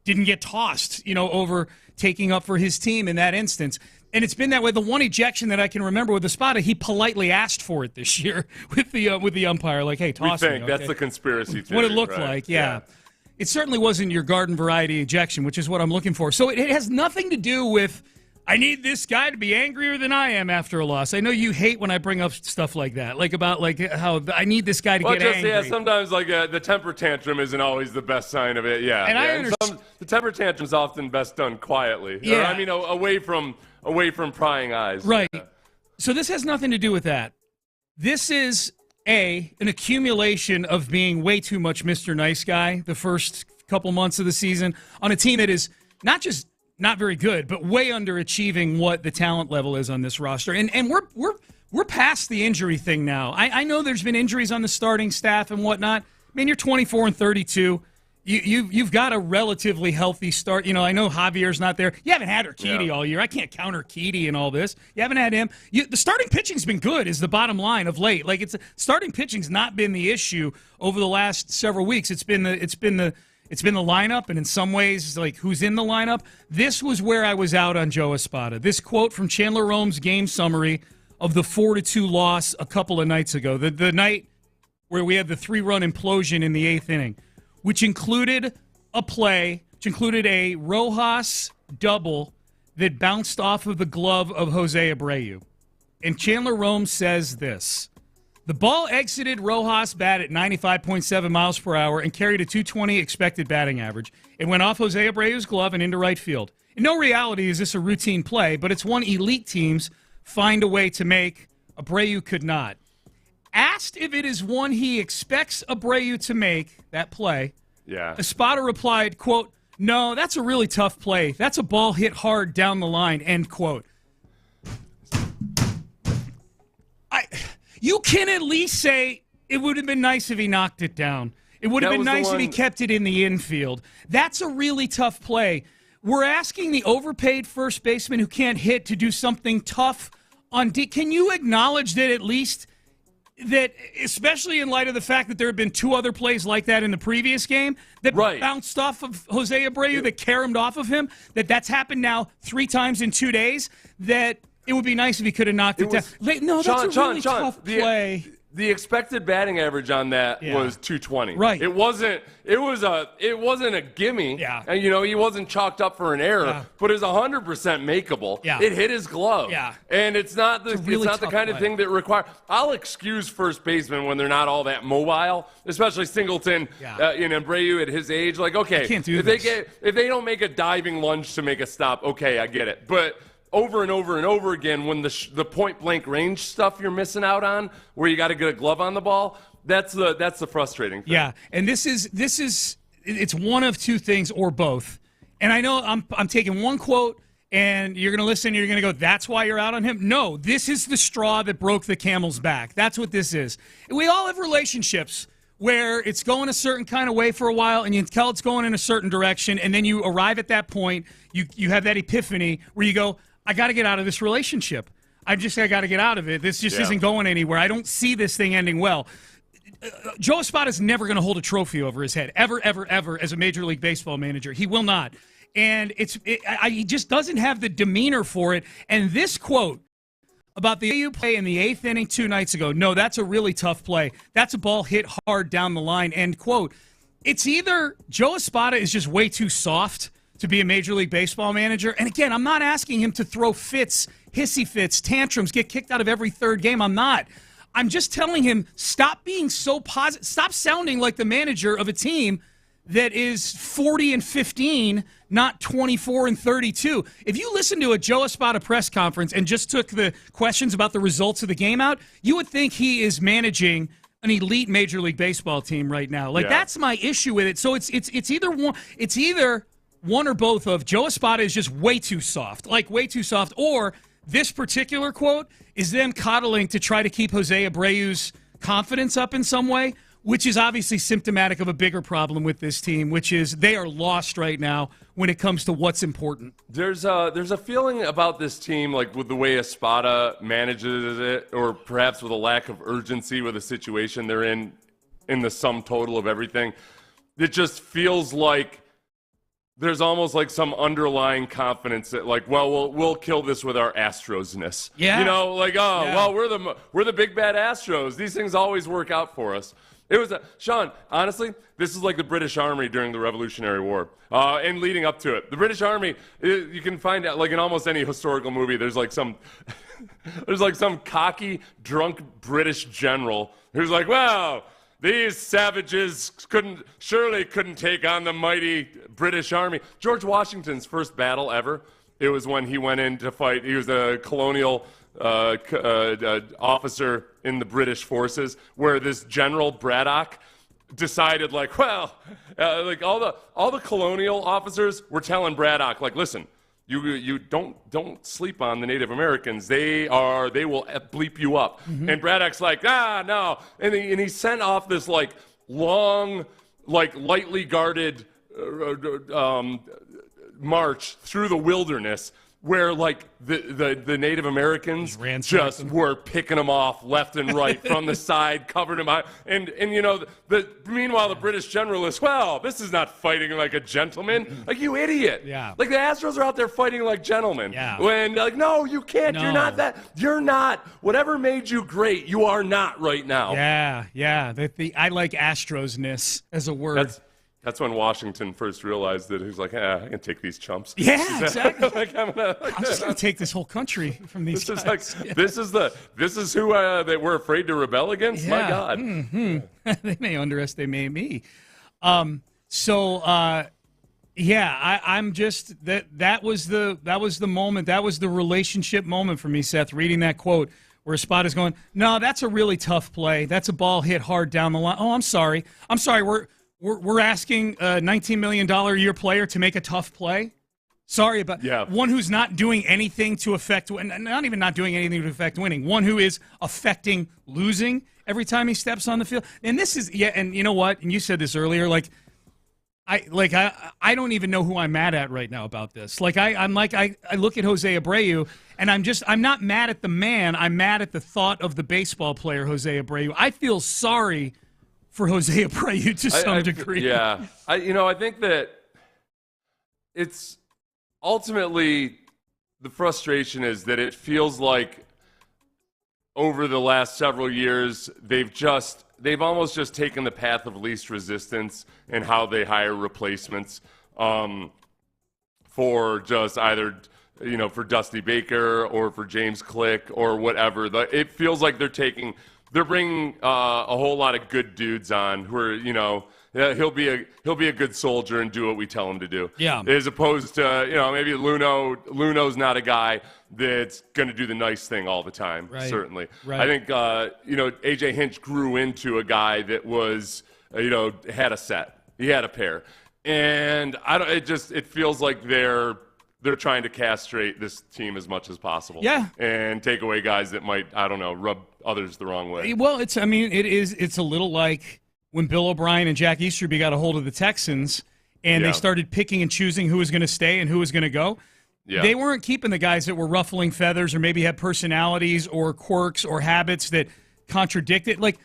didn't get tossed, over taking up for his team in that instance. And it's been that way. The one ejection that I can remember with Espada, he politely asked for it this year with the umpire, like, hey, toss me. Okay?
That's the conspiracy theory.
What it looked like, yeah. It certainly wasn't your garden variety ejection, which is what I'm looking for. So it has nothing to do with, I need this guy to be angrier than I am after a loss. I know you hate when I bring up stuff like that, like about like how I need this guy to get angry.
Yeah, sometimes like the temper tantrum isn't always the best sign of it. Yeah,
and I understand.
The temper tantrum is often best done quietly.
Yeah,
away from prying eyes.
Right. Yeah. So this has nothing to do with that. This is an accumulation of being way too much Mr. Nice Guy the first couple months of the season on a team that is not just not very good, but way underachieving what the talent level is on this roster. And we're past the injury thing now. I know there's been injuries on the starting staff and whatnot. I mean, you're 24 and 32. You've got a relatively healthy start. I know Javier's not there. You haven't had Urquidy all year. I can't count Urquidy and all this. You haven't had him. The starting pitching's been good is the bottom line of late. Like starting pitching's not been the issue over the last several weeks. It's been the lineup, and in some ways, like who's in the lineup. This was where I was out on Joe Espada. This quote from Chandler Rome's game summary of the 4-2 loss a couple of nights ago, the night where we had the 3-run implosion in the 8th inning, which included a Rojas double that bounced off of the glove of Jose Abreu. And Chandler Rome says this: the ball exited Rojas' bat at 95.7 miles per hour and carried a 220 expected batting average. It went off Jose Abreu's glove and into right field. In no reality is this a routine play, but it's one elite teams find a way to make. Abreu could not. Asked if it is one he expects Abreu to make, that play, Espada replied, quote, "No, that's a really tough play. That's a ball hit hard down the line," end quote. You can at least say it would have been nice if he knocked it down. It would have been nice if he kept it in the infield. That's a really tough play. We're asking the overpaid first baseman who can't hit to do something tough on D. Can you acknowledge that at least that, especially in light of the fact that there have been 2 other plays like that in the previous game that bounced off of Jose Abreu, that caromed off of him, that's happened now 3 times in 2 days, that it would be nice if he could have knocked it down. No, that's a really tough play.
The expected batting average on that was 220.
Right.
It wasn't a gimme.
Yeah.
And he wasn't chalked up for an error, but it's 100% makeable.
Yeah.
It hit his glove.
Yeah.
And it's not the kind of thing that requires. I'll excuse first basemen when they're not all that mobile, especially Singleton in Abreu at his age. Like, okay,
can't do
if they don't make a diving lunge to make a stop, okay, I get it. But over and over and over again, when the point-blank range stuff you're missing out on, where you got to get a glove on the ball, that's the frustrating thing.
Yeah, and this is it's one of two things or both. And I know I'm taking one quote, and you're going to listen, and you're going to go, that's why you're out on him? No, this is the straw that broke the camel's back. That's what this is. We all have relationships where it's going a certain kind of way for a while, and you can tell it's going in a certain direction, and then you arrive at that point, you have that epiphany where you go, I got to get out of this relationship. I got to get out of it. This just isn't going anywhere. I don't see this thing ending well. Joe Espada's never going to hold a trophy over his head, ever, ever, ever, as a Major League Baseball manager. He will not. And he just doesn't have the demeanor for it. And this quote about the AU play in the 8th inning 2 nights ago, no, that's a really tough play. That's a ball hit hard down the line, end quote. It's either Joe Espada is just way too soft to be a Major League Baseball manager. And again, I'm not asking him to throw fits, hissy fits, tantrums, get kicked out of every third game. I'm not. I'm just telling him, stop being so positive. Stop sounding like the manager of a team that is 40-15, not 24-32. If you listen to a Joe Espada press conference and just took the questions about the results of the game out, you would think he is managing an elite Major League Baseball team right now. That's my issue with it. So it's either one. It's either one or both of Joe Espada is just way too soft, or this particular quote is them coddling to try to keep Jose Abreu's confidence up in some way, which is obviously symptomatic of a bigger problem with this team, which is they are lost right now when it comes to what's important.
There's a feeling about this team, like with the way Espada manages it, or perhaps with a lack of urgency with the situation they're in the sum total of everything. It just feels like there's almost like some underlying confidence that, like, well, we'll kill this with our Astros-ness.
Yeah.
Well, we're the big bad Astros. These things always work out for us. It was Sean, honestly, this is like the British Army during the Revolutionary War and leading up to it. The British Army, you can find out, like in almost any historical movie, there's like some cocky, drunk British general who's like, well, these savages couldn't take on the mighty British Army. George Washington's first battle ever, it was when he went in to fight. He was a colonial officer in the British forces, where this General Braddock decided, like, all the colonial officers were telling Braddock, like, listen, you don't sleep on the Native Americans. They will bleep you up. Mm-hmm. And Braddock's like, no. And he sent off this like long, like lightly guarded march through the wilderness, where like the Native Americans just were picking them off left and right from the side, covered them out, and meanwhile the British general is, well, this is not fighting like a gentleman, like, you idiot.
Yeah.
Like the Astros are out there fighting like gentlemen.
Yeah.
When like, no, you can't. No. You're not that. You're not. Whatever made you great, you are not right now.
Yeah. I like Astros-ness as a word.
That's when Washington first realized that he was like, I can take these chumps.
Yeah, exactly. I'm just going to take this whole country from these guys.
This is who that we're afraid to rebel against? Yeah. My God.
Mm-hmm. They may underestimate me. I'm just that was the moment. That was the relationship moment for me, Seth, reading that quote where Espada's going, no, that's a really tough play. That's a ball hit hard down the line. Oh, I'm sorry. We're asking a $19 million a year player to make a tough play? Sorry about one who's not doing anything to affect, not even not doing anything to affect winning, one who is affecting losing every time he steps on the field. And this is, and you know what? And you said this earlier, I don't even know who I'm mad at right now about this. I look at Jose Abreu, and I'm not mad at the man. I'm mad at the thought of the baseball player, Jose Abreu. I feel sorry for Jose Abreu to some degree.
Yeah. I think that it's ultimately the frustration is that it feels like over the last several years they've almost just taken the path of least resistance in how they hire replacements for just either for Dusty Baker or for James Click or whatever. It feels like they're bringing a whole lot of good dudes on who are, he'll be a good soldier and do what we tell him to do.
Yeah.
As opposed to, maybe Luno's not a guy that's going to do the nice thing all the time. Right. Certainly. Right. I think, AJ Hinch grew into a guy that was, had a set. He had a pair. And it feels like they're trying to castrate this team as much as possible.
Yeah.
And take away guys that might, I don't know, rub others the wrong way.
Well, it's a little like when Bill O'Brien and Jack Easterby got a hold of the Texans and they started picking and choosing who was going to stay and who was going to go. Yeah. They weren't keeping the guys that were ruffling feathers or maybe had personalities or quirks or habits that contradicted. Like,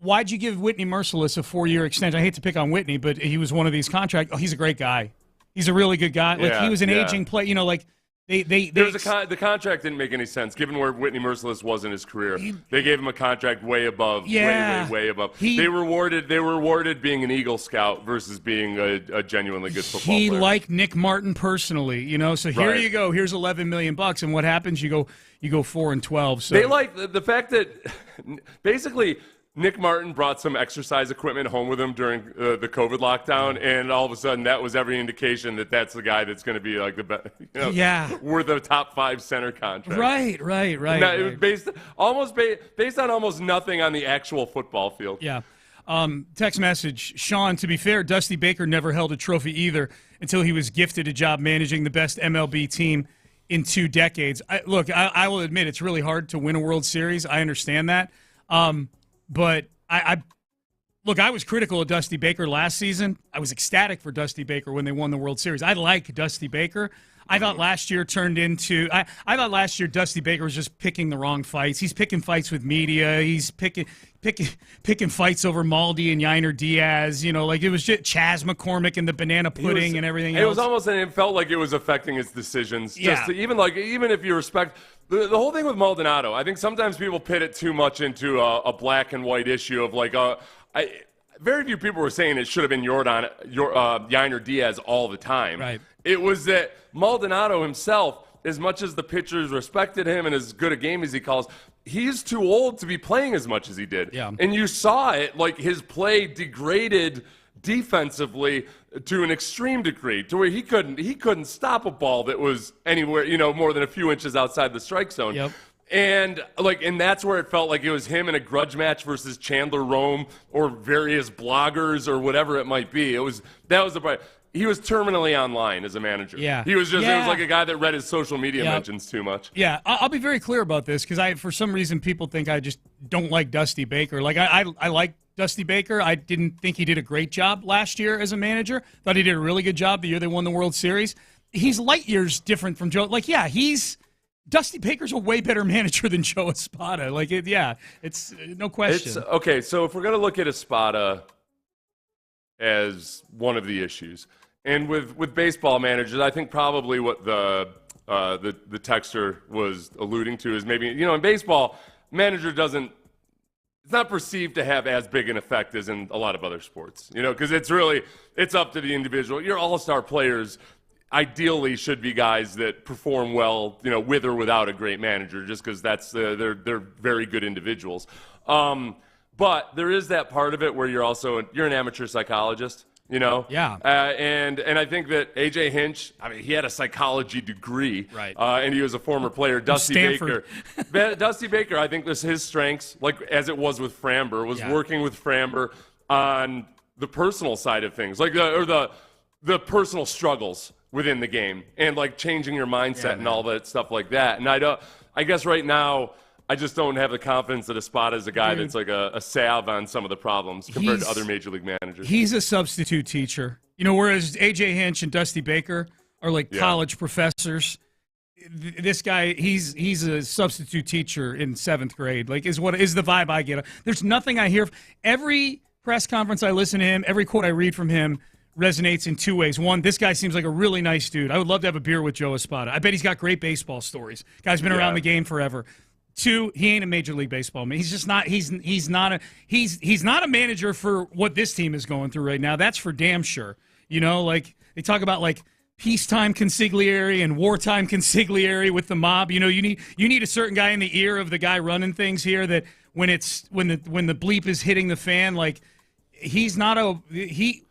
why'd you give Whitney Merciless a 4-year extension? I hate to pick on Whitney, but he was one of these contracts. Oh, he's a great guy. He's a really good guy. Like, he was an aging player. You know, like, the contract didn't make any sense given where Whitney Merciless was in his career. They gave him a contract way above, way above. They rewarded being an Eagle Scout versus being a genuinely good football player. He liked Nick Martin personally, you know. So here you go. Here's $11 million, and what happens? You go 4-12. So
they like the fact that basically Nick Martin brought some exercise equipment home with him during the COVID lockdown, and all of a sudden that was every indication that that's the guy that's going to be like the best, worth a top 5 center contract.
Right.
Now, it was based on almost nothing on the actual football field.
Yeah. Text message, Sean, to be fair, Dusty Baker never held a trophy either until he was gifted a job managing the best MLB team in 2 decades. I will admit it's really hard to win a World Series. I understand that. But I was critical of Dusty Baker last season. I was ecstatic for Dusty Baker when they won the World Series. I like Dusty Baker. I thought last year I thought last year Dusty Baker was just picking the wrong fights. He's picking fights with media. He's picking fights over Maldi and Yiner Diaz. You know, like it was just Chaz McCormick and the banana pudding and everything else.
It was almost, and it felt like it was affecting his decisions. Yeah. Even if you respect the whole thing with Maldonado, I think sometimes people pit it too much into a black and white issue of like very few people were saying it should have been Yiner Diaz all the time.
Right.
It was that Maldonado himself, as much as the pitchers respected him and as good a game as he calls, he's too old to be playing as much as he did.
Yeah.
And you saw it, like his play degraded defensively to an extreme degree, to where he couldn't stop a ball that was anywhere, more than a few inches outside the strike zone.
Yep.
And that's where it felt like it was him in a grudge match versus Chandler Rome or various bloggers or whatever it might be. He was terminally online as a manager.
Yeah.
He was just it was like a guy that read his social media mentions too much.
Yeah, I'll be very clear about this because for some reason people think I just don't like Dusty Baker. Like I like Dusty Baker. I didn't think he did a great job last year as a manager. Thought he did a really good job the year they won the World Series. He's light years different from Joe. Dusty Baker's a way better manager than Joe Espada. It's no question.
Okay, so if we're going to look at Espada as one of the issues, and with baseball managers, I think probably what the texter was alluding to is maybe, in baseball, manager it's not perceived to have as big an effect as in a lot of other sports, because it's up to the individual. Your all-star players ideally should be guys that perform well, with or without a great manager, just because they're very good individuals. But there is that part of it where you're an amateur psychologist,
Yeah.
And I think that A.J. Hinch, he had a psychology degree,
right?
And he was a former player. Dusty Baker, I think his strengths, like as it was with Framber, was working with Framber on the personal side of things, like the personal struggles within the game, and like changing your mindset and all that stuff like that. And I guess right now, I just don't have the confidence that Espada is a guy that's like a salve on some of the problems compared to other major league managers.
He's a substitute teacher, whereas A.J. Hinch and Dusty Baker are like college professors. This guy, he's a substitute teacher in 7th grade. Like is the vibe I get. There's nothing I hear. Every press conference I listen to him, every quote I read from him resonates in 2 ways. One, this guy seems like a really nice dude. I would love to have a beer with Joe Espada. I bet he's got great baseball stories. Guy's been around the game forever. 2, he ain't a Major League Baseball man. He's just not. He's not a manager for what this team is going through right now. That's for damn sure. Like they talk about like peacetime consigliere and wartime consigliere with the mob. You need a certain guy in the ear of the guy running things here. That when the bleep is hitting the fan, like he's not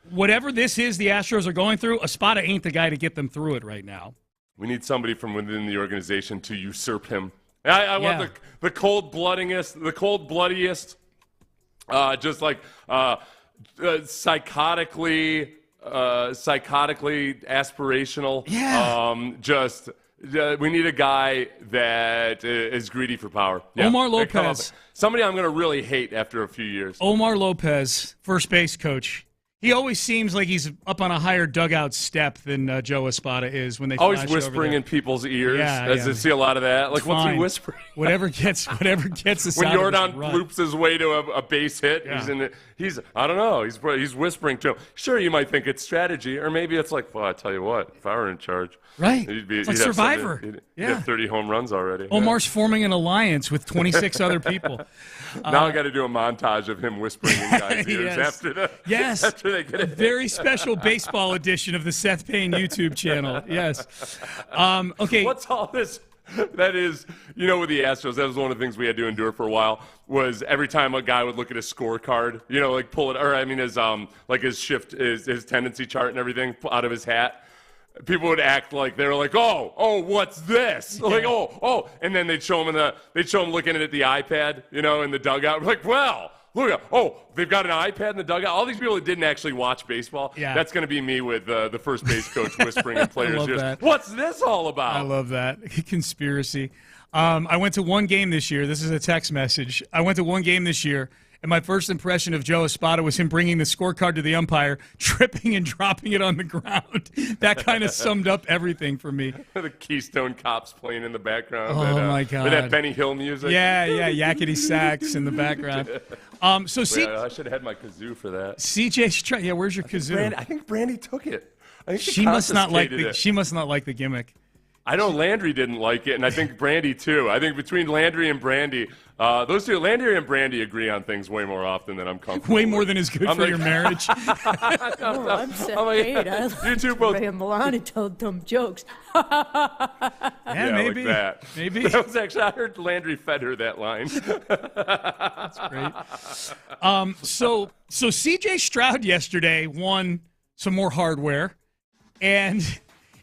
whatever this is the Astros are going through. Espada ain't the guy to get them through it right now.
We need somebody from within the organization to usurp him. I want the cold bloodiest, just like psychotically aspirational.
Yeah.
We need a guy that is greedy for power. Yeah.
Omar Lopez.
Somebody I'm going to really hate after a few years.
Omar Lopez, first base coach. He always seems like he's up on a higher dugout step than Joe Espada is when they
always whispering in people's ears. I see a lot of that. Like, what's he whispering?
Whatever gets us
when Jordan loops his way to a base hit, he's I don't know. He's whispering to him. Sure, you might think it's strategy, or maybe it's like, well, I tell you what, if I were in charge,
right?
He'd
like Survivor.
He'd have 30 home runs already.
Omar's forming an alliance with 26 other people.
Now I got to do a montage of him whispering in guys' ears after they get it.
A very special baseball edition of the Seth Payne YouTube channel. Yes. Okay.
What's all this? That is, with the Astros, that was one of the things we had to endure for a while. Was every time a guy would look at his scorecard, like pull it, or I mean his shift, his tendency chart and everything out of his hat. People would act like they were like, oh, what's this? Yeah. Like, oh, and then they'd show him looking at the iPad, in the dugout. We're like, well, look, they've got an iPad in the dugout. All these people that didn't actually watch baseball. Yeah. That's going to be me with the first base coach whispering in players' ears. That. What's this all about?
I love that conspiracy. I went to one game this year. This is a text message. I went to one game this year. And my first impression of Joe Espada was him bringing the scorecard to the umpire, tripping and dropping it on the ground. That kind of summed up everything for me.
The Keystone Cops playing in the background.
My God.
With that Benny Hill music.
Yeah, yakety sax in the background.
I should have had my kazoo for that.
CJ Stroud. Yeah, where's your kazoo?
I think Brandy took it. I think
she must not like the gimmick.
I know Landry didn't like it, and I think Brandy too. I think between Landry and Brandy, those two, Landry and Brandy agree on things way more often than I'm comfortable
Way more than is good for your marriage.
I'm Seth Payne. I like to Ray and Milani tell dumb jokes.
Maybe.
Like that.
Maybe.
That was actually, I heard Landry fed her that line.
That's great. So CJ Stroud yesterday won some more hardware, and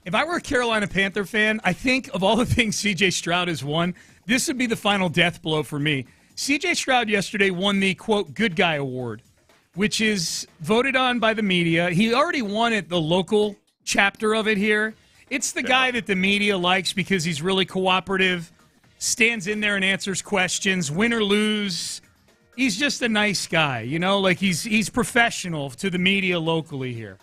if I were a Carolina Panther fan, I think of all the things C.J. Stroud has won, this would be the final death blow for me. C.J. Stroud yesterday won the, quote, Good Guy Award, which is voted on by the media. He already won at the local chapter of it here. It's the guy that the media likes because he's really cooperative, stands in there and answers questions, win or lose. He's just a nice guy, like he's professional to the media locally here.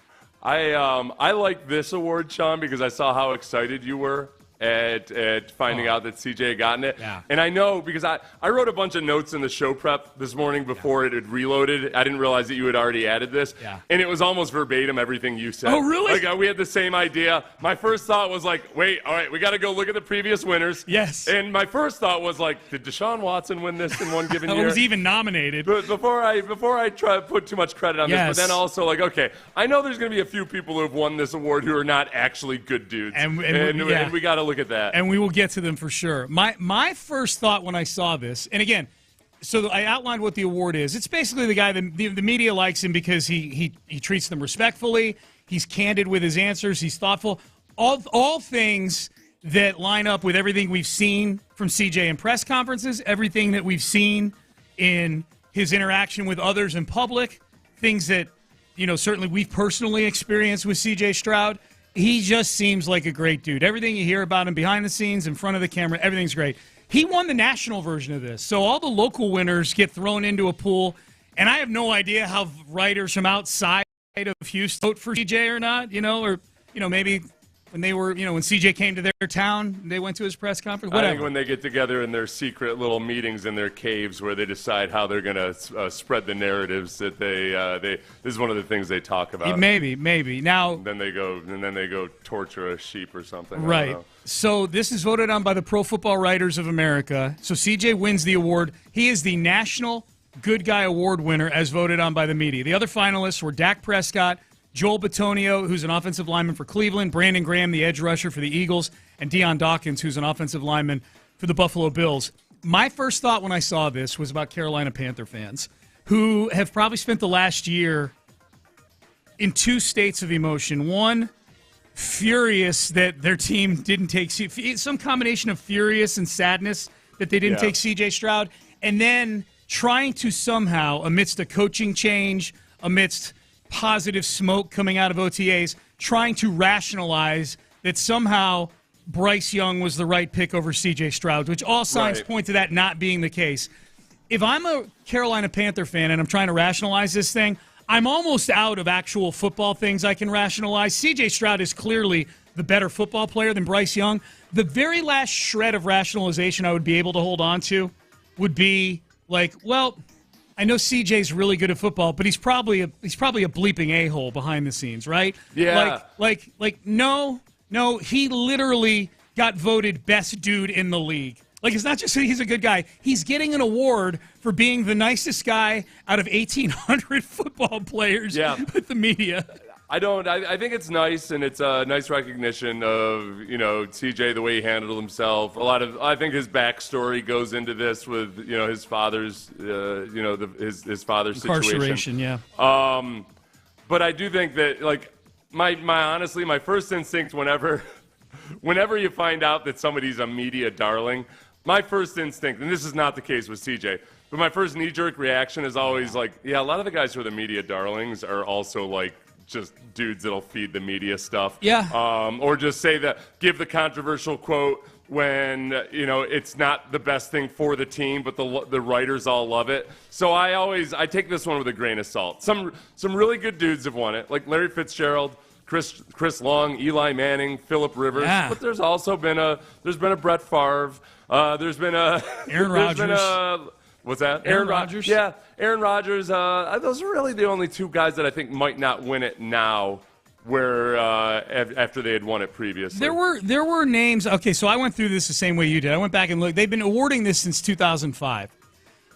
I like this award, Sean, because I saw how excited you were at finding out that CJ had gotten it.
Yeah.
And I know because I wrote a bunch of notes in the show prep this morning before it had reloaded. I didn't realize that you had already added this.
Yeah.
And it was almost verbatim everything you said.
Oh, really?
Like, we had the same idea. My first thought was like, wait, all right, we got to go look at the previous winners.
Yes.
And my first thought was like, did Deshaun Watson win this in one given year?
He was even nominated.
But before I try to put too much credit on this, but then also like, okay, I know there's going to be a few people who have won this award who are not actually good dudes. And we got to look at that.
And we will get to them for sure. My first thought when I saw this, and again, so I outlined what the award is. It's basically the guy the media likes him because he treats them respectfully. He's candid with his answers. He's thoughtful. All things that line up with everything we've seen from CJ in press conferences, everything that we've seen in his interaction with others in public, things that certainly we've personally experienced with CJ Stroud. He just seems like a great dude. Everything you hear about him behind the scenes, in front of the camera, everything's great. He won the national version of this. So all the local winners get thrown into a pool, and I have no idea how writers from outside of Houston vote for CJ or not, maybe when they were, when CJ came to their town, they went to his press conference, whatever.
I think when they get together in their secret little meetings in their caves where they decide how they're going to spread the narratives that this is one of the things they talk about.
Maybe. Now
then they go torture a sheep or something.
Right. So this is voted on by the Pro Football Writers of America. So CJ wins the award. He is the National Good Guy Award winner as voted on by the media. The other finalists were Dak Prescott, Joel Bitonio, who's an offensive lineman for Cleveland, Brandon Graham, the edge rusher for the Eagles, and Deion Dawkins, who's an offensive lineman for the Buffalo Bills. My first thought when I saw this was about Carolina Panther fans who have probably spent the last year in two states of emotion. One, furious that their team didn't take some combination of furious and sadness that they didn't take CJ Stroud, and then trying to somehow, amidst a coaching change, amidst positive smoke coming out of OTAs, trying to rationalize that somehow Bryce Young was the right pick over C.J. Stroud, which all signs point to that not being the case. If I'm a Carolina Panther fan and I'm trying to rationalize this thing, I'm almost out of actual football things I can rationalize. C.J. Stroud is clearly the better football player than Bryce Young. The very last shred of rationalization I would be able to hold on to would be like, well, I know CJ's really good at football, but he's probably a bleeping a-hole behind the scenes, right?
Yeah.
No, he literally got voted best dude in the league. Like, it's not just that he's a good guy. He's getting an award for being the nicest guy out of 1,800 football players with the media.
I think it's nice, and it's a nice recognition of, CJ, the way he handled himself. I think his backstory goes into this with, his father's, his father's
incarceration,
situation. But I do think that, like, honestly, my first instinct whenever you find out that somebody's a media darling, my first instinct, and this is not the case with CJ, but my first knee-jerk reaction is always like, yeah, a lot of the guys who are the media darlings are also like just dudes that'll feed the media stuff.
Yeah.
Or just give the controversial quote when, it's not the best thing for the team, but the writers all love it. So I take this one with a grain of salt. Some really good dudes have won it, like Larry Fitzgerald, Chris Long, Eli Manning, Phillip Rivers. Yeah. But there's also been a Brett Favre. There's been a
Aaron Rodgers.
What's that?
Aaron Rodgers.
Yeah, Aaron Rodgers. Those are really the only two guys that I think might not win it now, where after they had won it previously.
There were names. Okay, so I went through this the same way you did. I went back and looked. They've been awarding this since 2005.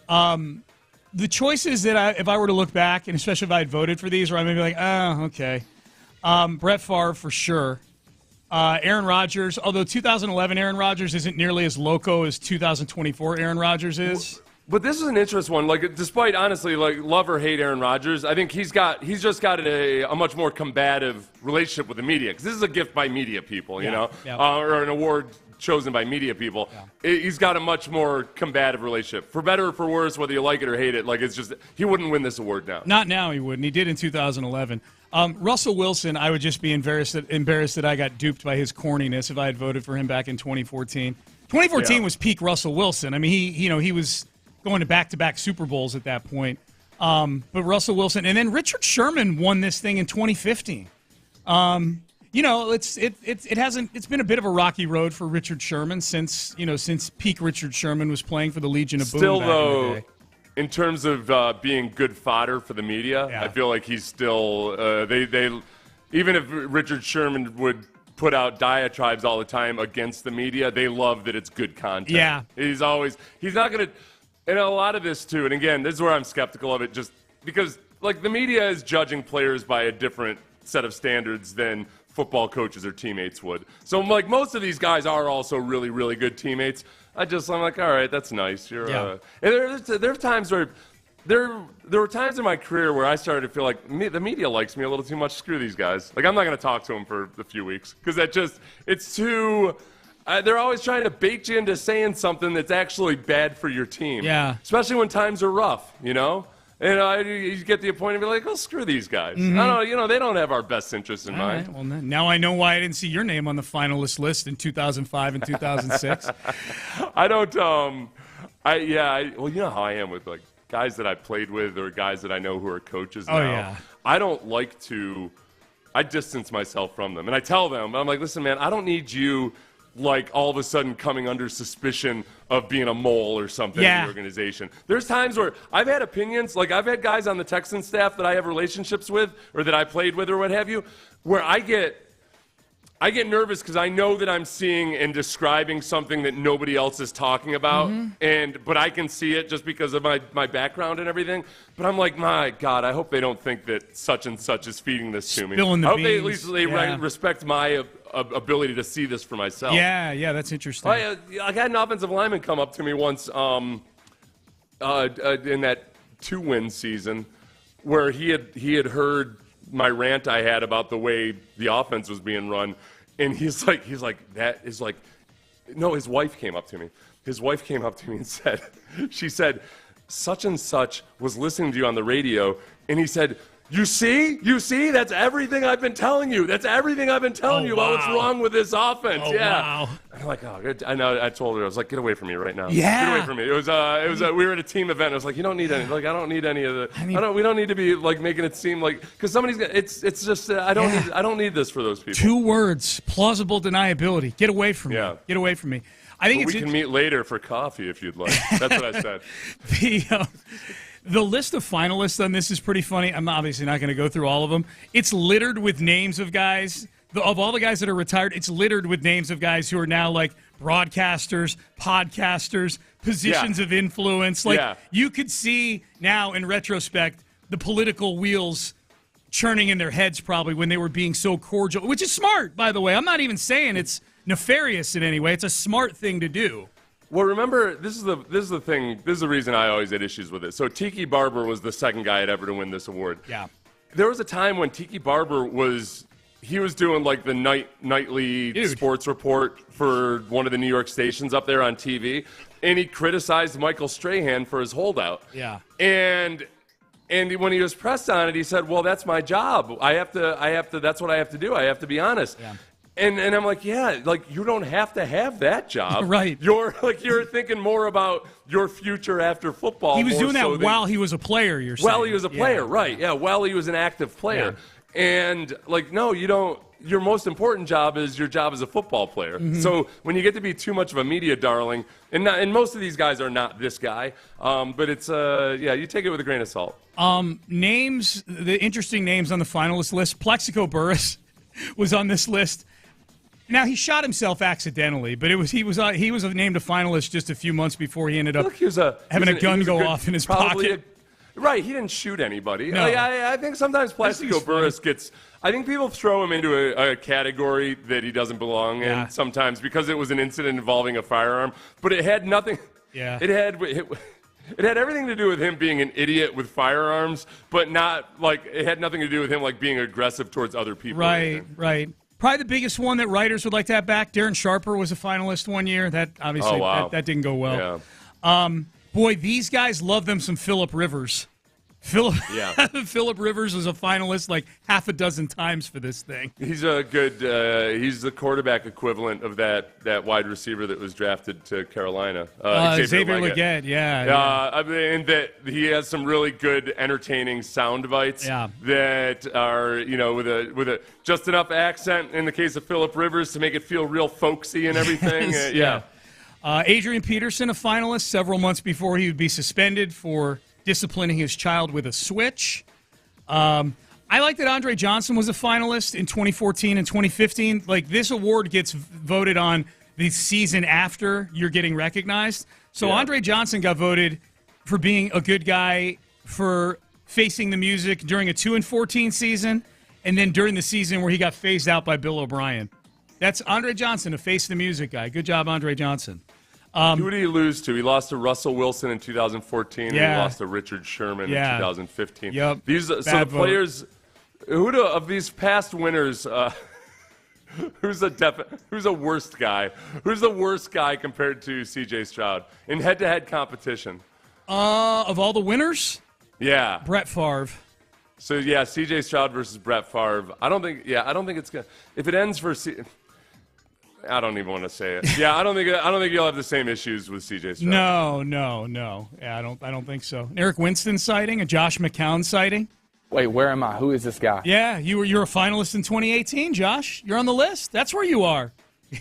The choices that if I were to look back, and especially if I had voted for these, where I'm going to be like, oh, okay. Brett Favre for sure. Aaron Rodgers, although 2011 Aaron Rodgers isn't nearly as loco as 2024 Aaron Rodgers is.
But this is an interesting one. Like, despite honestly, like, love or hate Aaron Rodgers, I think he's just got a much more combative relationship with the media, because this is a gift by media people, or an award chosen by media people. Yeah. He's got a much more combative relationship, for better or for worse, whether you like it or hate it. Like, it's just he wouldn't win this award now.
Not now, he wouldn't. He did in 2011. Russell Wilson, I would just be embarrassed that I got duped by his corniness if I had voted for him back in 2014. 2014 was peak Russell Wilson. I mean, he was going to back-to-back Super Bowls at that point. But Russell Wilson, and then Richard Sherman won this thing in 2015. It's been a bit of a rocky road for Richard Sherman since peak Richard Sherman was playing for the Legion of Boom.
Still,
back
though,
in the day.
In terms of being good fodder for the media, I feel like he's still they even if Richard Sherman would put out diatribes all the time against the media, they love that it's good content.
Yeah,
he's not going to. And a lot of this, too, and again, this is where I'm skeptical of it, just because, like, the media is judging players by a different set of standards than football coaches or teammates would. So, like, most of these guys are also really, really good teammates. I'm like, all right, that's nice. And there are times where there were times in my career where I started to feel like the media likes me a little too much. Screw these guys. Like, I'm not going to talk to them for a few weeks, because it's too... they're always trying to bait you into saying something that's actually bad for your team.
Yeah.
Especially when times are rough, And you get to the point of being like, oh, screw these guys.
Mm-hmm.
I don't know, they don't have our best interests in mind.
Right. Well, now I know why I didn't see your name on the finalist list in 2005 and 2006.
I don't, well, you know how I am with, like, guys that I played with or guys that I know who are coaches now.
Oh, yeah.
I distance myself from them. And I tell them, I'm like, listen, man, I don't need you like all of a sudden coming under suspicion of being a mole or something in the organization. There's times where I've had opinions, like I've had guys on the Texans staff that I have relationships with or that I played with or what have you, where I get nervous because I know that I'm seeing and describing something that nobody else is talking about, but I can see it just because of my background and everything. But I'm like, my God, I hope they don't think that such and such is feeding this to me.
I hope
they at least respect my ability to see this for myself.
Yeah, that's interesting.
I had an offensive lineman come up to me once in that 2-win season where he had heard my rant I had about the way the offense was being run, and he's like, that is like, no, his wife came up to me. His wife came up to me and said, she said, such and such was listening to you on the radio, and he said, You see? That's everything I've been telling you. That's everything I've been telling you about what's wrong with this offense.
Oh,
yeah.
Wow.
I'm like, oh, good. I know. I told her, I was like, get away from me right now.
Yeah.
Get away from me. It was we were at a team event. I was like, you don't need any. Like, I don't need any of the. We don't need to be like making it seem like because somebody's. It's just I don't need this for those people.
2 words: plausible deniability. Get away from me. Get away from me. I think
we can meet later for coffee if you'd like. That's what I said.
The list of finalists on this is pretty funny. I'm obviously not going to go through all of them. It's littered with names of guys. Of all the guys that are retired, it's littered with names of guys who are now like broadcasters, podcasters, positions of influence. Like you could see now in retrospect the political wheels churning in their heads probably when they were being so cordial, which is smart, by the way. I'm not even saying it's nefarious in any way. It's a smart thing to do.
Well, remember, this is the thing. This is the reason I always had issues with it. So Tiki Barber was the second guy ever to win this award.
Yeah.
There was a time when Tiki Barber was doing like the nightly sports report for one of the New York stations up there on TV, and he criticized Michael Strahan for his holdout.
Yeah.
And when he was pressed on it, he said, "Well, that's my job. I have to. That's what I have to do. I have to be honest."
Yeah.
And I'm like, yeah, like you don't have to have that job.
Right.
You're thinking more about your future after football.
He was doing that while he was a player, you're saying.
While he was a player, right. Yeah, while he was an active player. Yeah. And like, no, you don't. Your most important job is your job as a football player. Mm-hmm. So when you get to be too much of a media darling, and most of these guys are not this guy, but it's, you take it with a grain of salt.
Names, the interesting names on the finalist list, Plexico Burress was on this list. Now, he shot himself accidentally, but he was named a finalist just a few months before he ended up having a gun go off in his pocket.
Right, he didn't shoot anybody.
No.
I think sometimes Plaxico Burress gets – I think people throw him into a category that he doesn't belong in sometimes because it was an incident involving a firearm, but it had nothing – It had everything to do with him being an idiot with firearms, but not like it had nothing to do with him like being aggressive towards other people.
Right. Probably the biggest one that writers would like to have back. Darren Sharper was a finalist one year. That obviously that didn't go well.
Yeah.
Boy, these guys love them some Phillip Rivers. Phillip Rivers was a finalist like half a dozen times for this thing.
He's a good. He's the quarterback equivalent of that wide receiver that was drafted to Carolina.
Xavier Legette.
I mean that he has some really good, entertaining sound bites. That are with a just enough accent in the case of Phillip Rivers to make it feel real folksy and everything.
Adrian Peterson, a finalist several months before he would be suspended for disciplining his child with a switch. I like that Andre Johnson was a finalist in 2014 and 2015. Like, this award gets voted on the season after you're getting recognized. So Andre Johnson got voted for being a good guy for facing the music during a 2-14 season, and then during the season where he got phased out by Bill O'Brien. That's Andre Johnson, a face the music guy. Good job, Andre Johnson.
Who did he lose to? He lost to Russell Wilson in 2014, and he lost to Richard Sherman in 2015.
Yep.
Players, of these past winners, who's a worst guy? Who's the worst guy compared to C.J. Stroud in head-to-head competition?
Of all the winners?
Yeah.
Brett Favre.
So, C.J. Stroud versus Brett Favre. I don't think it's going to – if it ends for I don't even want to say it. I don't think you'll have the same issues with C.J. Stroud.
No. Yeah, I don't think so. An Eric Winston sighting, a Josh McCown sighting.
Wait, where am I? Who is this guy?
Yeah, you're a finalist in 2018, Josh. You're on the list. That's where you are.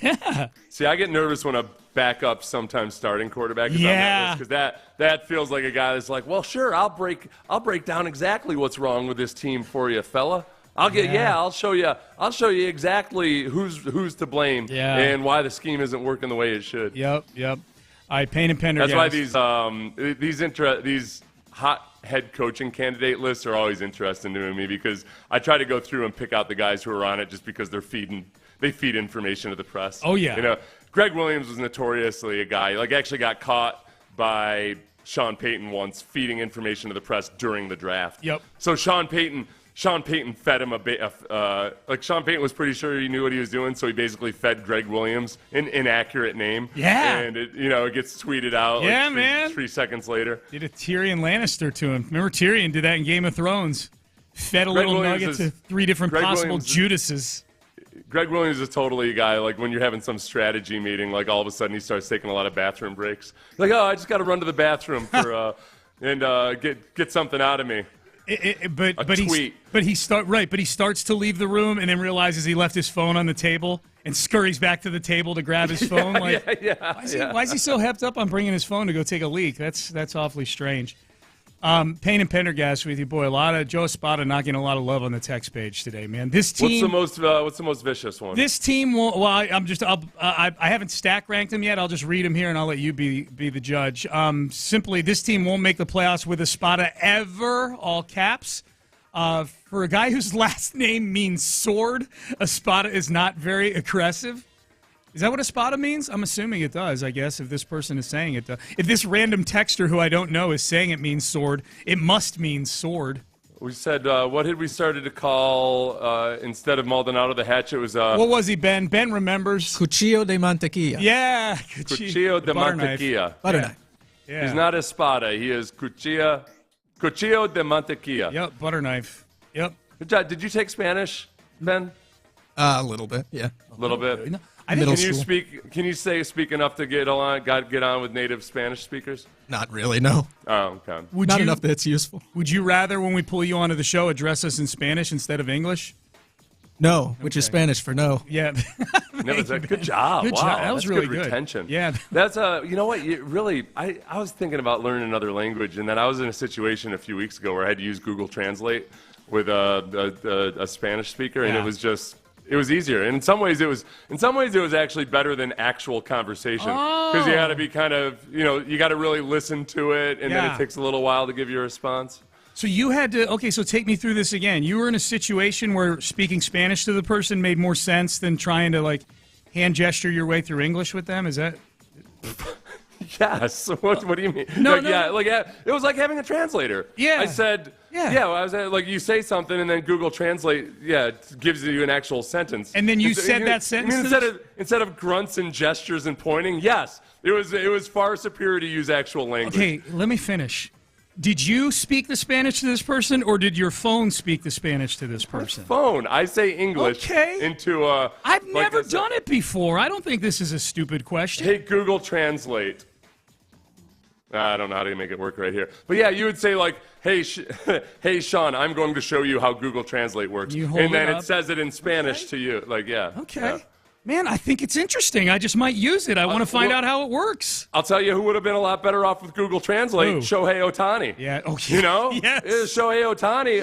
Yeah.
See, I get nervous when a backup, sometimes starting quarterback is on that list because that feels like a guy that's like, well, sure, I'll break down exactly what's wrong with this team for you, fella. I'll show you exactly who's to blame and why the scheme isn't working the way it should.
Yep. All right, Payne and Pendergast.
That's why these hot head coaching candidate lists are always interesting to me because I try to go through and pick out the guys who are on it just because they feed information to the press.
Oh yeah.
Greg Williams was notoriously a guy actually got caught by Sean Payton once feeding information to the press during the draft.
Yep.
So Sean Payton fed him a bit. Sean Payton was pretty sure he knew what he was doing, so he basically fed Greg Williams an inaccurate name.
Yeah.
And it gets tweeted out.
Man.
3 seconds later.
Did a Tyrion Lannister to him. Remember Tyrion did that in Game of Thrones. fed a little nugget to 3 different possible Judases.
Greg Williams is totally a guy, like when you're having some strategy meeting, like all of a sudden he starts taking a lot of bathroom breaks. Like, I just got to run to the bathroom for and get something out of me.
But he starts to leave the room and then realizes he left his phone on the table and scurries back to the table to grab his phone. Why is he so hepped up on bringing his phone to go take a leak? That's awfully strange. Payne and Pendergast with you, boy. A lot of Joe Espada knocking a lot of love on the text page today, man. This team.
What's the most vicious one?
This team will. Well, I haven't stack ranked them yet. I'll just read them here, and I'll let you be the judge. Simply, this team won't make the playoffs with Espada ever. All caps. For a guy whose last name means sword, Espada is not very aggressive. Is that what Espada means? I'm assuming it does, I guess, if this person is saying it does. If this random texter who I don't know is saying it means sword, it must mean sword.
We said, what had we started to call instead of Maldonado the hatchet? It was
what was he, Ben? Ben remembers.
Cuchillo de mantequilla.
Yeah.
Cuchillo de mantequilla.
Butter knife.
Yeah.
He's not Espada. He is Cuchillo de mantequilla.
Yep, butter knife. Yep.
Good job. Did you take Spanish, Ben?
A little bit, yeah.
A little bit.
No.
Can you speak enough to get on with native Spanish speakers?
Not really, no.
Oh, okay.
Not enough that it's useful.
Would you rather, when we pull you onto the show, address us in Spanish instead of English?
No, which is Spanish for no.
Yeah.
Good job.
Good
wow,
job. That was really
good
good.
retention.
Yeah.
That's you know what? I was thinking about learning another language, and then I was in a situation a few weeks ago where I had to use Google Translate with a Spanish speaker, and it was easier. And in some ways it was actually better than actual conversation, because you got to be kind of, you got to really listen to it, and then it takes a little while to give you a response.
So you had to, so take me through this again. You were in a situation where speaking Spanish to the person made more sense than trying to, hand gesture your way through English with them? Is that?
Yes. What do you mean?
No.
It was like having a translator.
Yeah.
I said, I was you say something and then Google Translate, gives you an actual sentence.
And then you said that sentence?
Instead of grunts and gestures and pointing, yes. It was far superior to use actual language.
Okay, let me finish. Did you speak the Spanish to this person, or did your phone speak the Spanish to this person?
Phone. I say English into a...
I've never done it before. I don't think this is a stupid question.
Hey, Google Translate. I don't know how to make it work right here. But yeah, you would say hey, hey, Sean, I'm going to show you how Google Translate works. And then it says it in Spanish to you.
Okay.
Yeah.
Man, I think it's interesting. I just might use it. I want to find out how it works.
I'll tell you who would have been a lot better off with Google Translate.
Who?
Shohei Ohtani.
Yeah. Okay.
Yes. Shohei Ohtani.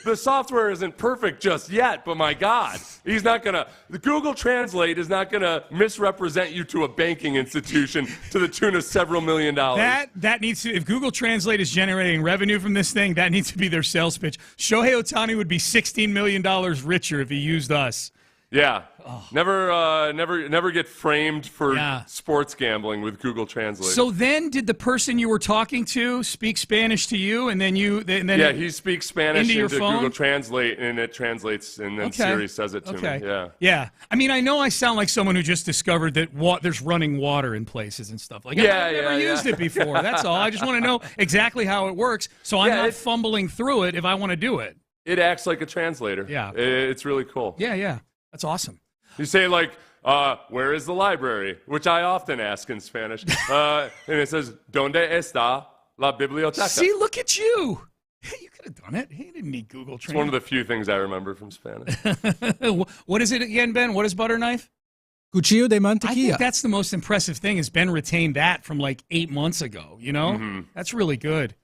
The software isn't perfect just yet, but my God, the Google Translate is not gonna misrepresent you to a banking institution to the tune of several $1 million.
That needs to. If Google Translate is generating revenue from this thing, that needs to be their sales pitch. Shohei Ohtani would be $16 million richer if he used us.
Yeah. Oh. Never get framed for sports gambling with Google Translate.
So then did the person you were talking to speak Spanish to you, and then
he speaks Spanish into Google Translate, and it translates, and then Siri says it to me. Yeah.
Yeah. I mean, I know I sound like someone who just discovered that there's running water in places and stuff. I've never used it before. That's all. I just want to know exactly how it works, so I'm not fumbling through it if I want to do it.
It acts like a translator.
Yeah.
It's really cool.
Yeah. That's awesome.
You say, where is the library? Which I often ask in Spanish. And it says, ¿Dónde está la biblioteca?
See, look at you. Hey, you could have done it. He didn't need Google Translate.
It's one of the few things I remember from Spanish.
What is it again, Ben? What is butter knife?
Cuchillo de mantequilla.
I think that's the most impressive thing is Ben retained that from 8 months ago, Mm-hmm. That's really good.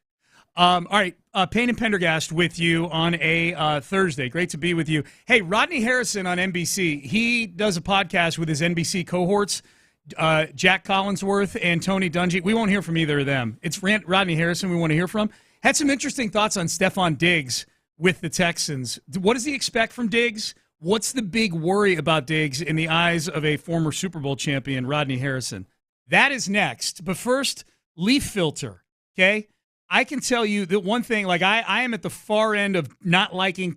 All right, Payne and Pendergast with you on a Thursday. Great to be with you. Hey, Rodney Harrison on NBC. He does a podcast with his NBC cohorts, Jack Collinsworth and Tony Dungy. We won't hear from either of them. It's Rodney Harrison we want to hear from. Had some interesting thoughts on Stefon Diggs with the Texans. What does he expect from Diggs? What's the big worry about Diggs in the eyes of a former Super Bowl champion, Rodney Harrison? That is next. But first, leaf filter, okay? I can tell you that one thing, I am at the far end of not liking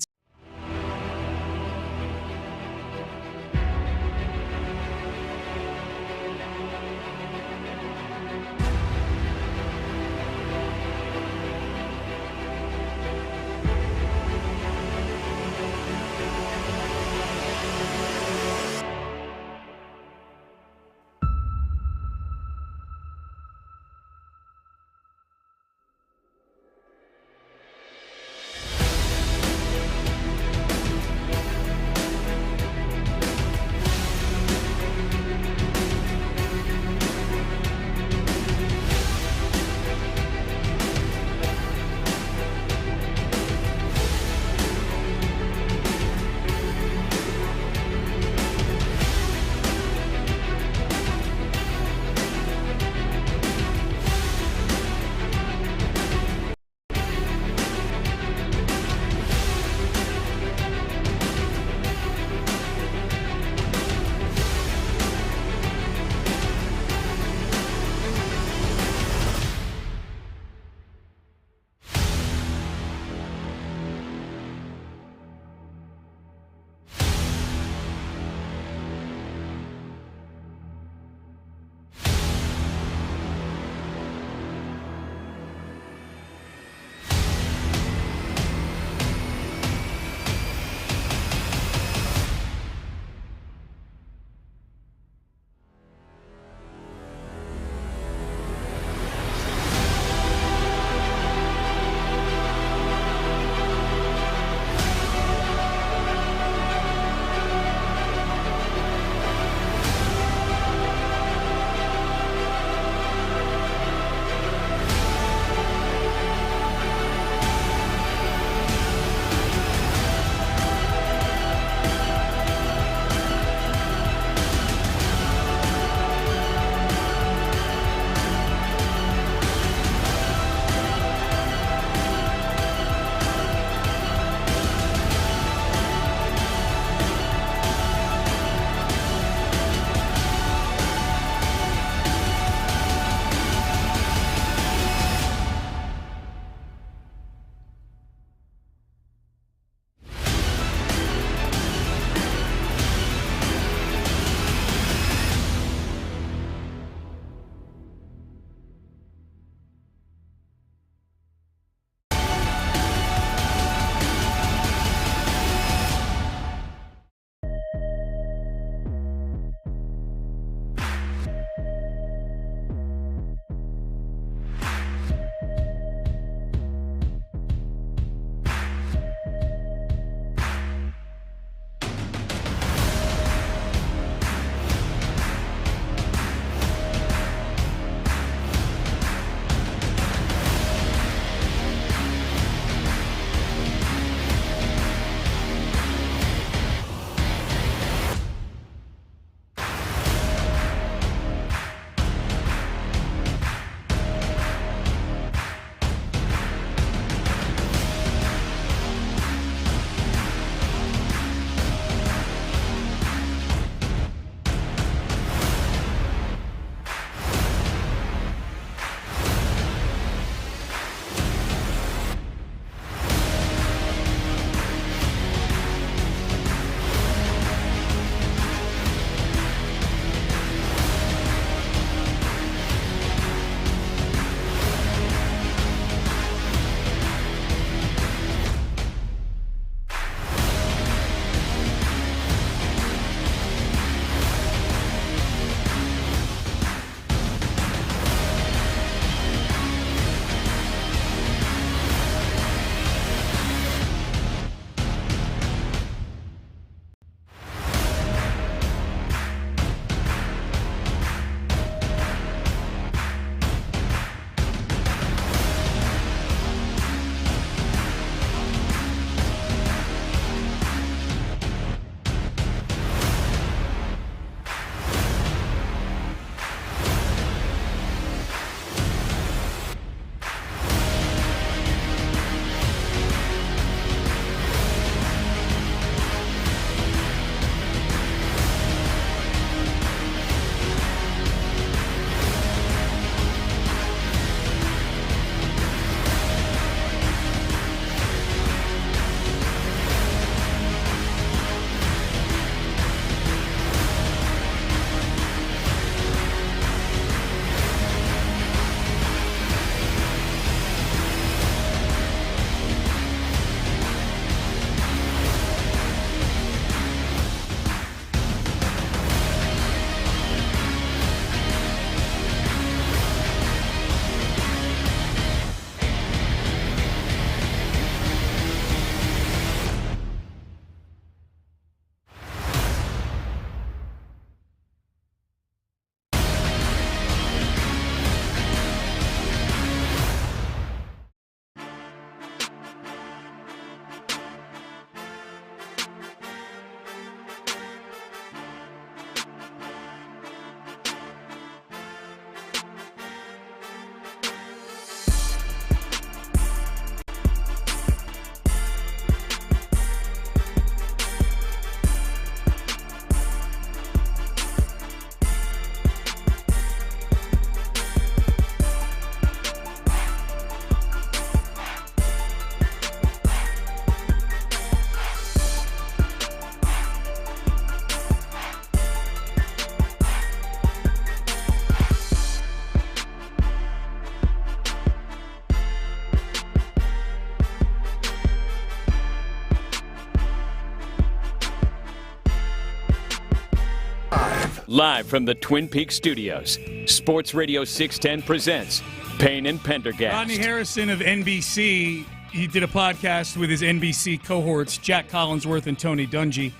Live from the Twin Peaks studios, Sports Radio 610 presents Payne and Pendergast.
Rodney Harrison of NBC, he did a podcast with his NBC cohorts, Jack Collinsworth and Tony Dungy,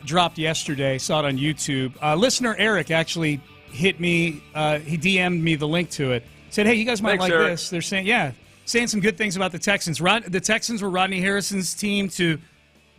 dropped yesterday, saw it on YouTube. Listener Eric actually hit me, he DM'd me the link to it, said, hey, you guys might like Eric. This. They're saying some good things about the Texans. The Texans were Rodney Harrison's team to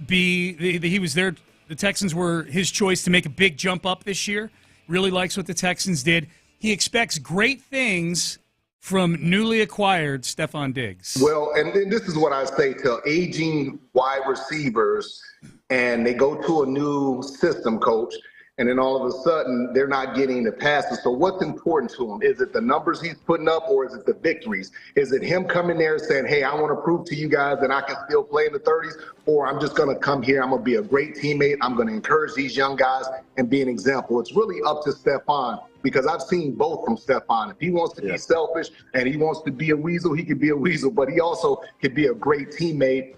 be, he was there. The Texans were his choice to make a big jump up this year. Really likes what the Texans did. He expects great things from newly acquired Stefon Diggs.
Well, and this is what I say to aging wide receivers, and they go to a new system coach, and then all of a sudden they're not getting the passes. So what's important to him? Is it the numbers he's putting up, or is it the victories? Is it him coming there saying, hey, I want to prove to you guys that I can still play in the 30s, or I'm just going to come here, I'm going to be a great teammate, I'm going to encourage these young guys and be an example? It's really up to Stefon, because I've seen both from Stefon. If he wants to be selfish and he wants to be a weasel, he can be a weasel, but he also could be a great teammate.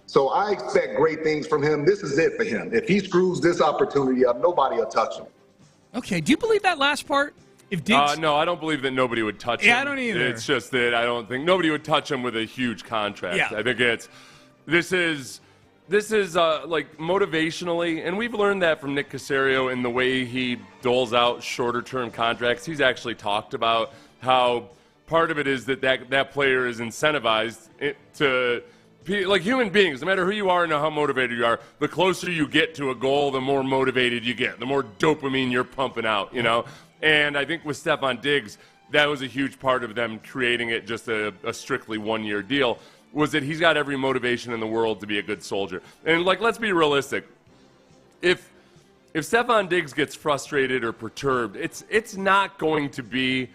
So I expect great things from him. This is it for him. If he screws this opportunity up, nobody will touch him.
Okay, do you believe that last part? If Diggs...
No, I don't believe that nobody would touch him.
Yeah, I don't either.
It's just that I don't think nobody would touch him with a huge contract.
Yeah.
I think this is like motivationally, and we've learned that from Nick Caserio in the way he doles out shorter-term contracts. He's actually talked about how part of it is that player is incentivized to, like human beings, no matter who you are and how motivated you are, the closer you get to a goal, the more motivated you get, the more dopamine you're pumping out, you know? And I think with Stefon Diggs, that was a huge part of them creating it just a strictly one-year deal, was that he's got every motivation in the world to be a good soldier. And, like, let's be realistic. If Stefon Diggs gets frustrated or perturbed, it's not going to be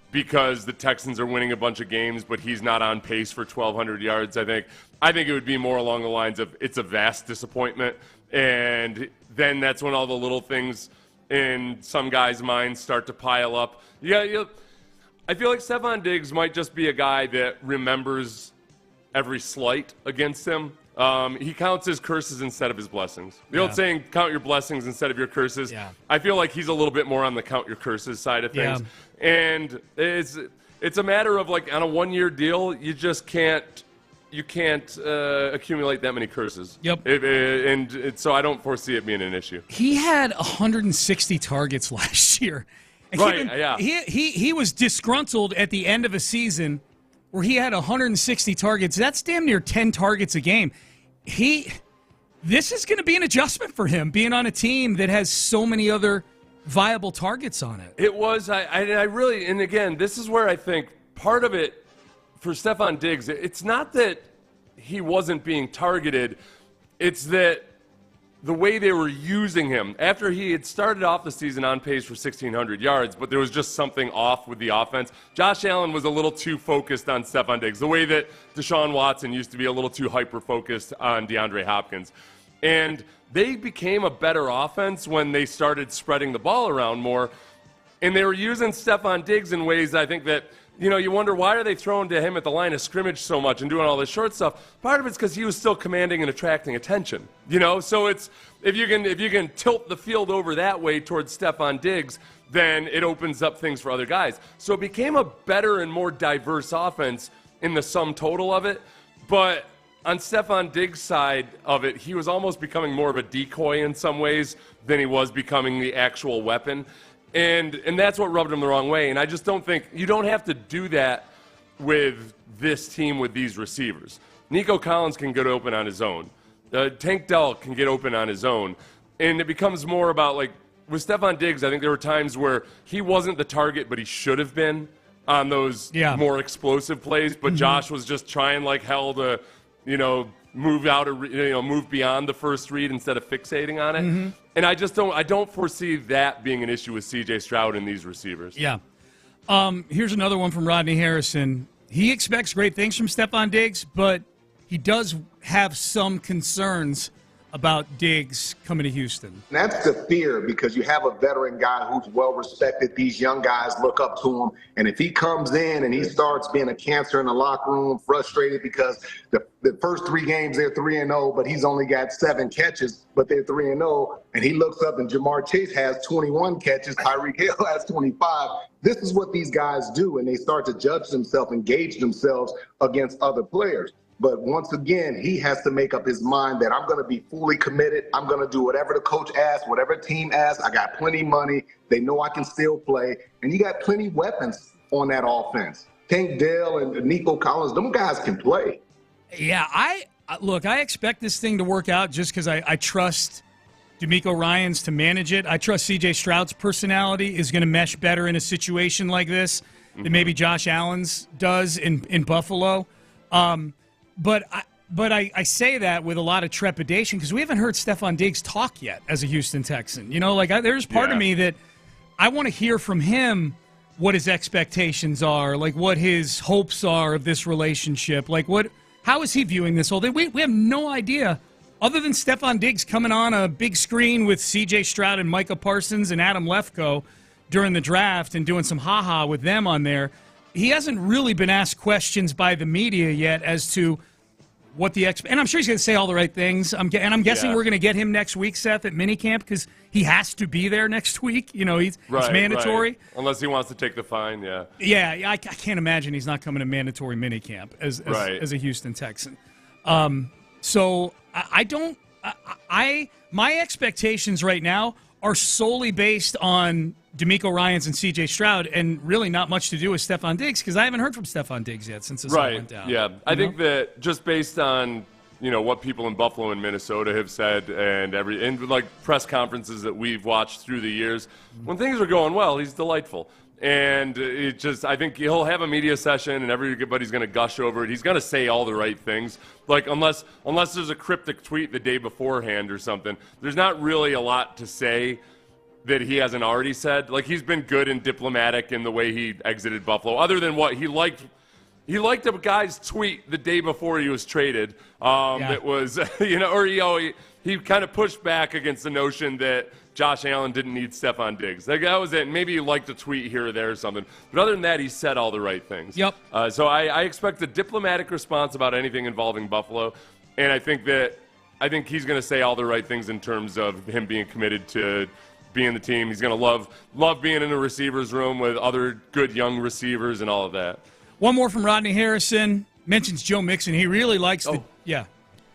because the Texans are winning a bunch of games, but he's not on pace for 1,200 yards. I think it would be more along the lines of it's a vast disappointment, and then that's when all the little things in some guys' minds start to pile up. I feel like Stefon Diggs might just be a guy that remembers every slight against him. He counts his curses instead of his blessings. The old saying, count your blessings instead of your curses. Yeah. I feel like he's a little bit more on the count your curses side of things. Yeah. And it's a matter of, like, on a one-year deal, you can't accumulate that many curses. Yep. So I don't foresee it being an issue.
He had 160 targets last year. And
right,
He was disgruntled at the end of a season where he had 160 targets. That's damn near 10 targets a game. This is going to be an adjustment for him, being on a team that has so many other viable targets on it.
It was. I really, and again, this is where I think part of it for Stefon Diggs, it's not that he wasn't being targeted. It's that the way they were using him, after he had started off the season on pace for 1,600 yards, but there was just something off with the offense. Josh Allen was a little too focused on Stefon Diggs, the way that Deshaun Watson used to be a little too hyper-focused on DeAndre Hopkins. And they became a better offense when they started spreading the ball around more, and they were using Stefon Diggs in ways I think that, you wonder, why are they throwing to him at the line of scrimmage so much and doing all this short stuff? Part of it's because he was still commanding and attracting attention, So it's if you can tilt the field over that way towards Stefon Diggs, then it opens up things for other guys. So it became a better and more diverse offense in the sum total of it. But on Stefon Diggs' side of it, he was almost becoming more of a decoy in some ways than he was becoming the actual weapon. And that's what rubbed him the wrong way. And I just don't think – you don't have to do that with this team with these receivers. Nico Collins can get open on his own. Tank Dell can get open on his own. And it becomes more about, like, with Stefon Diggs, I think there were times where he wasn't the target, but he should have been on those more explosive plays. But Josh was just trying like hell to, move beyond the first read instead of fixating on it. And I don't foresee that being an issue with C.J. Stroud and these receivers.
Yeah. Here's another one from Rodney Harrison. He expects great things from Stefon Diggs, but he does have some concerns about Diggs coming to Houston?
And that's the fear, because you have a veteran guy who's well respected. These young guys look up to him. And if he comes in and he starts being a cancer in the locker room, frustrated because the first 3 games they're 3-0, but he's only got 7 catches, but they're 3-0, and he looks up and Jamar Chase has 21 catches, Tyreek Hill has 25. This is what these guys do, and they start to judge themselves and gauge themselves against other players. But once again, he has to make up his mind that I'm going to be fully committed. I'm going to do whatever the coach asks, whatever team asks. I got plenty of money. They know I can still play. And you got plenty of weapons on that offense. Tank Dell and Nico Collins, them guys can play.
Yeah, I expect this thing to work out just because I trust DeMeco Ryans to manage it. I trust C.J. Stroud's personality is going to mesh better in a situation like this than maybe Josh Allen's does in Buffalo. But I say that with a lot of trepidation because we haven't heard Stefon Diggs talk yet as a Houston Texan. You know, like there's part of me that I want to hear from him what his expectations are, like what his hopes are of this relationship, like how is he viewing this whole thing? We have no idea, other than Stefon Diggs coming on a big screen with C.J. Stroud and Micah Parsons and Adam Lefkoe during the draft and doing some ha-ha with them on there. He hasn't really been asked questions by the media yet as to what the and I'm sure he's going to say all the right things. I'm guessing we're going to get him next week, Seth, at minicamp because he has to be there next week. You know, it's mandatory.
Right. Unless he wants to take the fine, yeah.
Yeah, I can't imagine he's not coming to mandatory minicamp as a Houston Texan. So my expectations right now are solely based on DeMeco Ryans and C.J. Stroud, and really not much to do with Stefon Diggs because I haven't heard from Stefon Diggs yet since this all went down.
Yeah, I think that just based on what people in Buffalo and Minnesota have said and like press conferences that we've watched through the years, when things are going well, he's delightful. And I think he'll have a media session and everybody's going to gush over it. He's going to say all the right things. Like, unless there's a cryptic tweet the day beforehand or something, there's not really a lot to say that he hasn't already said. Like, he's been good and diplomatic in the way he exited Buffalo, other than what he liked. He liked a guy's tweet the day before he was traded. That was, he kind of pushed back against the notion that Josh Allen didn't need Stefon Diggs. Like, that was it. Maybe he liked a tweet here or there or something. But other than that, he said all the right things.
Yep.
So I expect a diplomatic response about anything involving Buffalo. And I think he's going to say all the right things in terms of him being committed to being the team. He's going to love being in the receivers room with other good young receivers and all of that.
One more from Rodney Harrison. Mentions Joe Mixon. He really likes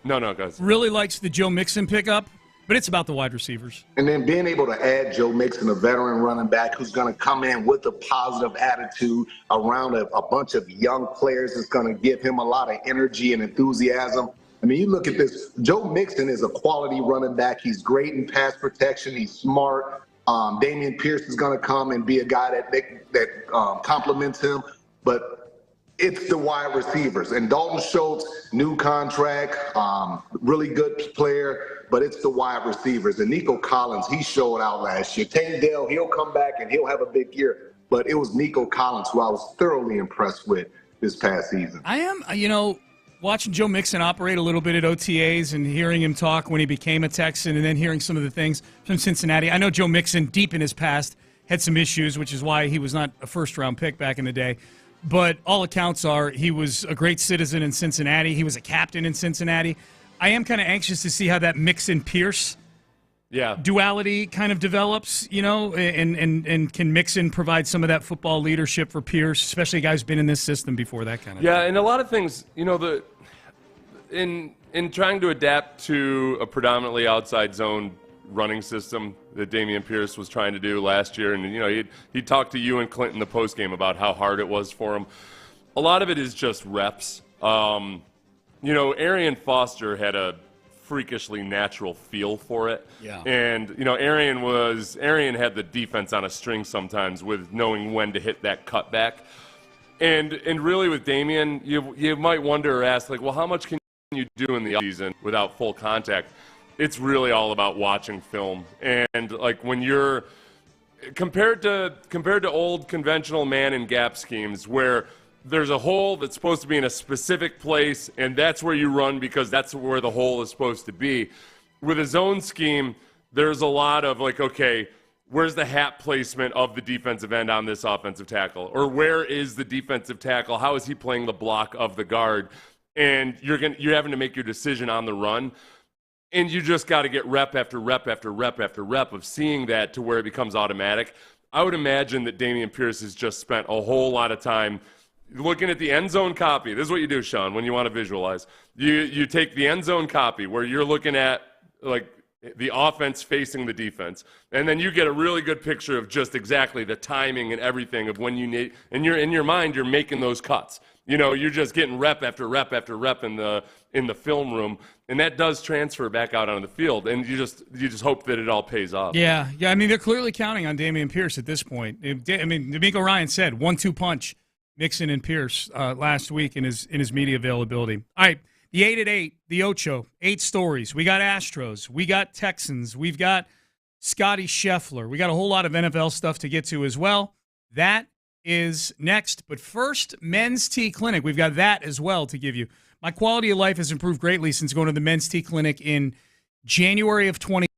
No, guys.
Really likes the Joe Mixon pickup, but it's about the wide receivers.
And then being able to add Joe Mixon, a veteran running back who's going to come in with a positive attitude around a bunch of young players is going to give him a lot of energy and enthusiasm. I mean, you look at this. Joe Mixon is a quality running back. He's great in pass protection. He's smart. Dameon Pierce is going to come and be a guy that complements him. But it's the wide receivers. And Dalton Schultz, new contract, really good player, but it's the wide receivers. And Nico Collins, he showed out last year. Tank Dell, he'll come back and he'll have a big year. But it was Nico Collins who I was thoroughly impressed with this past season.
I am, watching Joe Mixon operate a little bit at OTAs and hearing him talk when he became a Texan and then hearing some of the things from Cincinnati. I know Joe Mixon, deep in his past, had some issues, which is why he was not a first-round pick back in the day. But all accounts are he was a great citizen in Cincinnati. He was a captain in Cincinnati. I am kind of anxious to see how that Mixon-Pierce duality kind of develops, and can Mixon provide some of that football leadership for Pierce, especially a guy who's been in this system before, that kind of thing.
And a lot of things, in trying to adapt to a predominantly outside zone running system that Dameon Pierce was trying to do last year, and he talked to you and Clinton the postgame about how hard it was for him. A lot of it is just reps. Arian Foster had a freakishly natural feel for it.
Yeah.
And, Arian had the defense on a string sometimes with knowing when to hit that cutback. And really with Dameon, you might wonder or ask, like, well, how much can you do in the offseason without full contact? It's really all about watching film. And, like, when you're compared to old conventional man and gap schemes where there's a hole that's supposed to be in a specific place, and that's where you run because that's where the hole is supposed to be. with a zone scheme, there's a lot of like, okay, where's the hat placement of the defensive end on this offensive tackle? Or where is the defensive tackle? How is he playing the block of the guard? And you're having to make your decision on the run. And you just got to get rep after rep after rep after rep of seeing that to where it becomes automatic. I would imagine that Dameon Pierce has just spent a whole lot of time looking at the end zone copy. This is what you do, Sean, when you want to visualize. You take the end zone copy where you're looking at like the offense facing the defense, and then you get a really good picture of just exactly the timing and everything of when you need, and you're in your mind, you're making those cuts. You know, you're just getting rep after rep after rep in the film room, and that does transfer back out on the field, and you just hope that it all pays off.
Yeah. I mean, they're clearly counting on Dameon Pierce at this point. I mean, DeMeco Ryans said 1-2 punch, Mixon and Pierce last week in his media availability. All right, the 8 at 8, the Ocho, 8 stories. We got Astros, we got Texans, we've got Scotty Scheffler. We got a whole lot of NFL stuff to get to as well. That is next. But first, Men's Tea Clinic. We've got that as well to give you. My quality of life has improved greatly since going to the Men's Tea Clinic in January of 2020.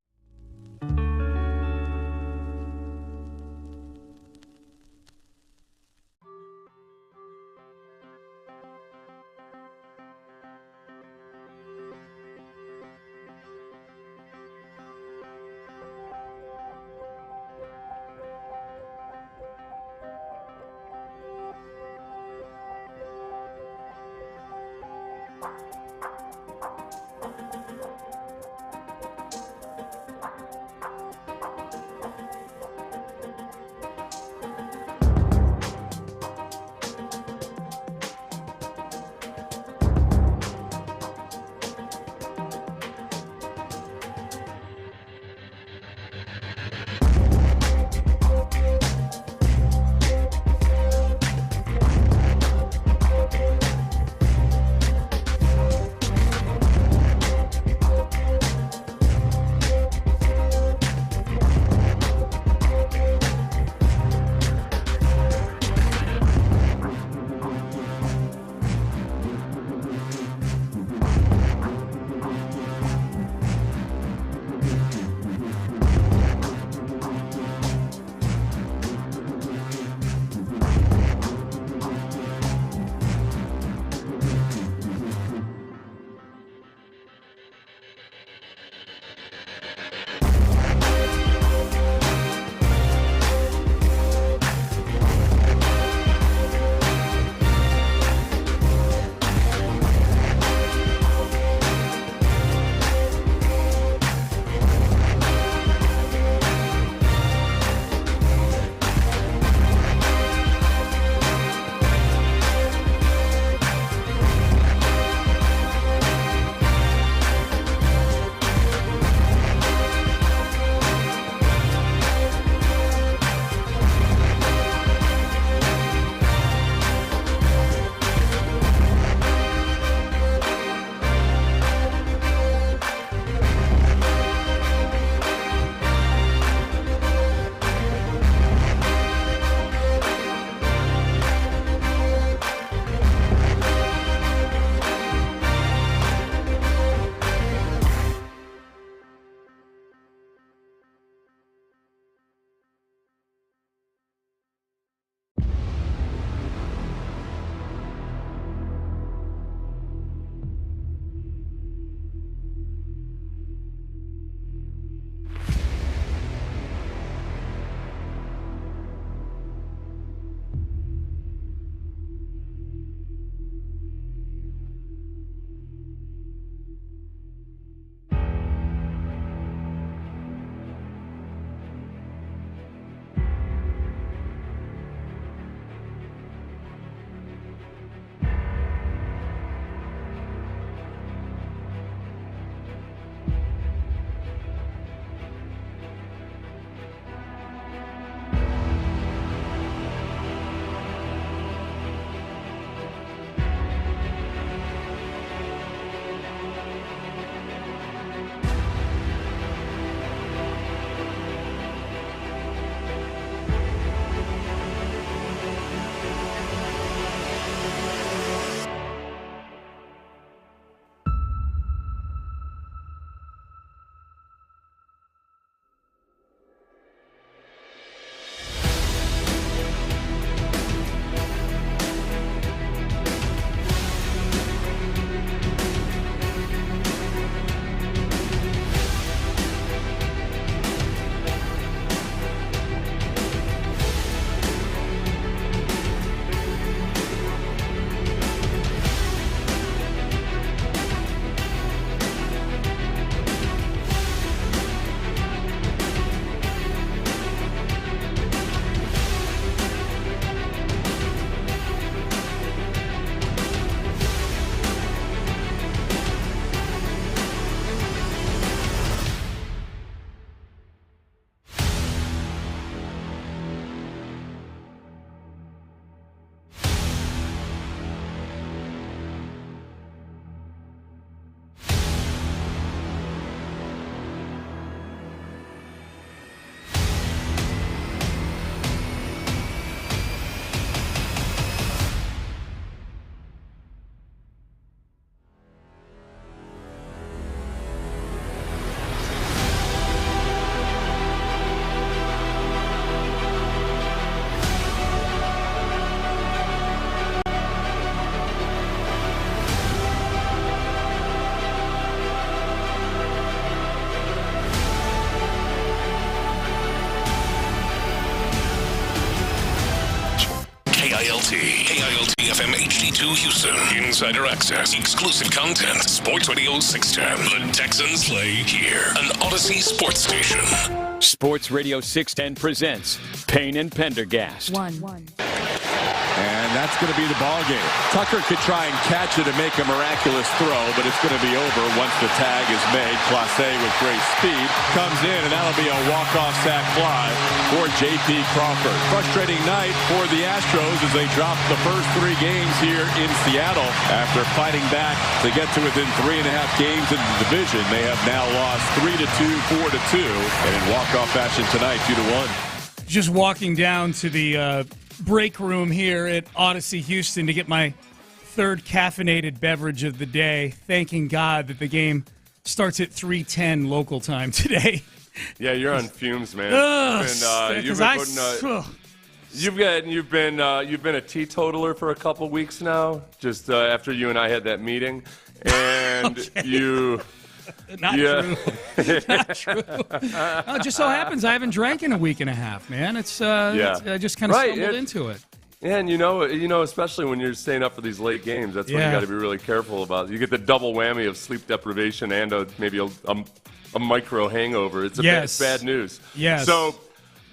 KILT FM HD2 Houston. Insider access. Exclusive content. Sports Radio 610. The Texans play here. An Odyssey sports station.
Sports Radio 610 presents Payne and Pendergast.
And that's going to be the ball game. Tucker could try and catch it and make a miraculous throw, but it's going to be over once the tag is made. Clase with great speed comes in, and that'll be a walk-off sack fly for J.P. Crawford. Frustrating night for the Astros as they drop the first 3 games here in Seattle. After fighting back to get to within 3.5 games in the division, they have now lost 3-2, 4-2, and in walk-off fashion tonight, 2-1.
Just walking down to the break room here at Odyssey Houston to get my third caffeinated beverage of the day, thanking God that the game starts at 3:10 local time today.
Yeah, you're on fumes, man. You've been a teetotaler for a couple weeks now, just after you and I had that meeting, and
okay. Not true. Not true. It just so happens I haven't drank in a week and a half, man. I just kind of stumbled into it.
Yeah, and you know, especially when you're staying up for these late games, that's what you got to be really careful about. You get the double whammy of sleep deprivation and maybe a micro hangover. It's bad news.
Yes.
So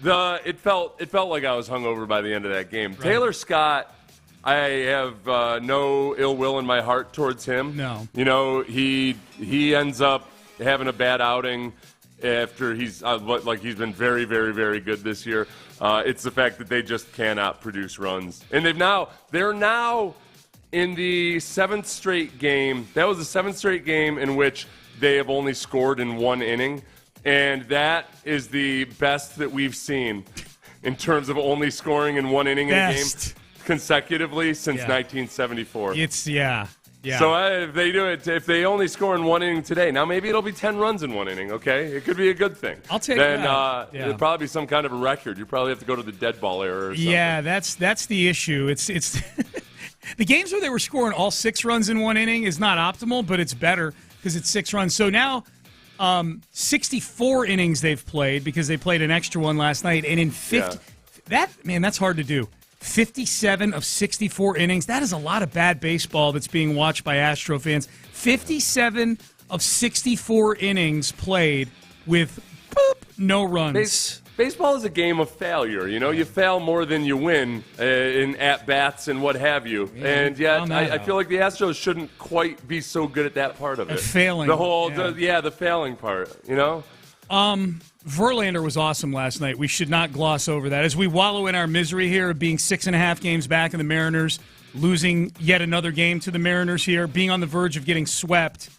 it felt like I was hungover by the end of that game. Right. Taylor Scott, I have no ill will in my heart towards him.
No.
You know, he ends up having a bad outing after he's been very, very, very good this year. It's the fact that they just cannot produce runs. And they're now in the 7th straight game. That was the 7th straight game in which they have only scored in 1 inning. And that is the best that we've seen in terms of only scoring in 1 inning in a game consecutively since 1974. So if they only score in 1 inning today, now maybe it'll be 10 runs in 1 inning, okay? It could be a good thing.
I'll take that.
It'll probably be some kind of a record. You probably have to go to the dead ball era or something.
Yeah, that's the issue. It's the games where they were scoring all 6 runs in 1 inning is not optimal, but it's better because it's 6 runs. So now 64 innings they've played because they played an extra one last night, and in 50 that's hard to do. 57 of 64 innings. That is a lot of bad baseball that's being watched by Astro fans. 57 of 64 innings played with no runs.
Baseball is a game of failure. You know, you fail more than you win in at-bats and what have you. Yeah, and yet I feel like the Astros shouldn't quite be so good at that part of it.
Failing.
The failing part, you know?
Verlander was awesome last night. We should not gloss over that. As we wallow in our misery here of being 6.5 games back in the Mariners, losing yet another game to the Mariners here, being on the verge of getting swept,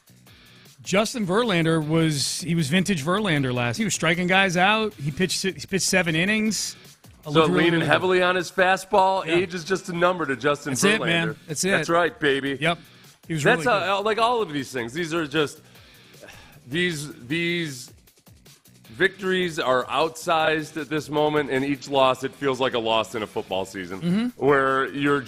Justin Verlander was vintage Verlander last. He was striking guys out. He pitched 7 innings.
So leaning heavily on his fastball. Yeah. Age is just a number to Justin Verlander.
That's it, man. That's it.
That's right, baby.
Yep. He was really good.
Like all of these things. These are just these victories are outsized at this moment, and each loss, it feels like a loss in a football season, where you're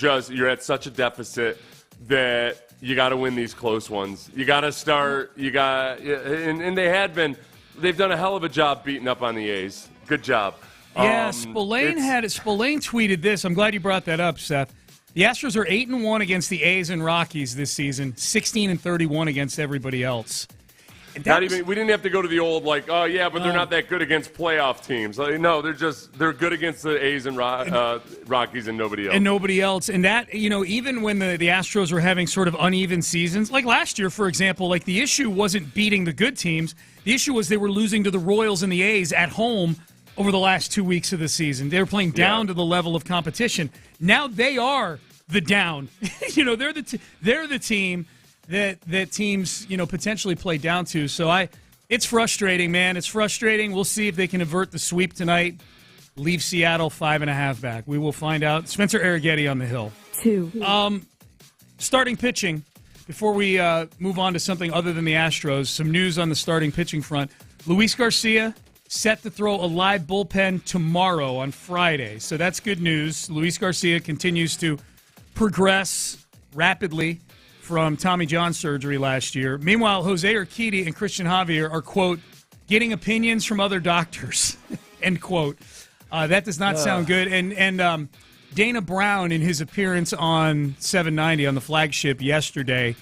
at such a deficit that you got to win these close ones. You got to start. And they've done a hell of a job beating up on the A's. Good job.
Yeah, Spillane tweeted this. I'm glad you brought that up, Seth. The Astros are 8-1 against the A's and Rockies this season, 16-31 against everybody else.
We didn't have to go to the old but they're not that good against playoff teams. No, they're good against the A's and Rockies and nobody else.
And nobody else. And that, even when the Astros were having sort of uneven seasons, like last year, for example, like the issue wasn't beating the good teams. The issue was they were losing to the Royals and the A's at home over the last 2 weeks of the season. They were playing down to the level of competition. Now they are the down. They're the team that teams, potentially play down to. So it's frustrating, man. It's frustrating. We'll see if they can avert the sweep tonight. Leave Seattle 5.5 back. We will find out. Spencer Arrighetti on the hill.
2.
Starting pitching. Before we move on to something other than the Astros, some news on the starting pitching front. Luis Garcia set to throw a live bullpen tomorrow on Friday. So that's good news. Luis Garcia continues to progress rapidly from Tommy John surgery last year. Meanwhile, Jose Urquidy and Christian Javier are, quote, getting opinions from other doctors, end quote. That does not sound good. And Dana Brown, in his appearance on 790 on the flagship yesterday,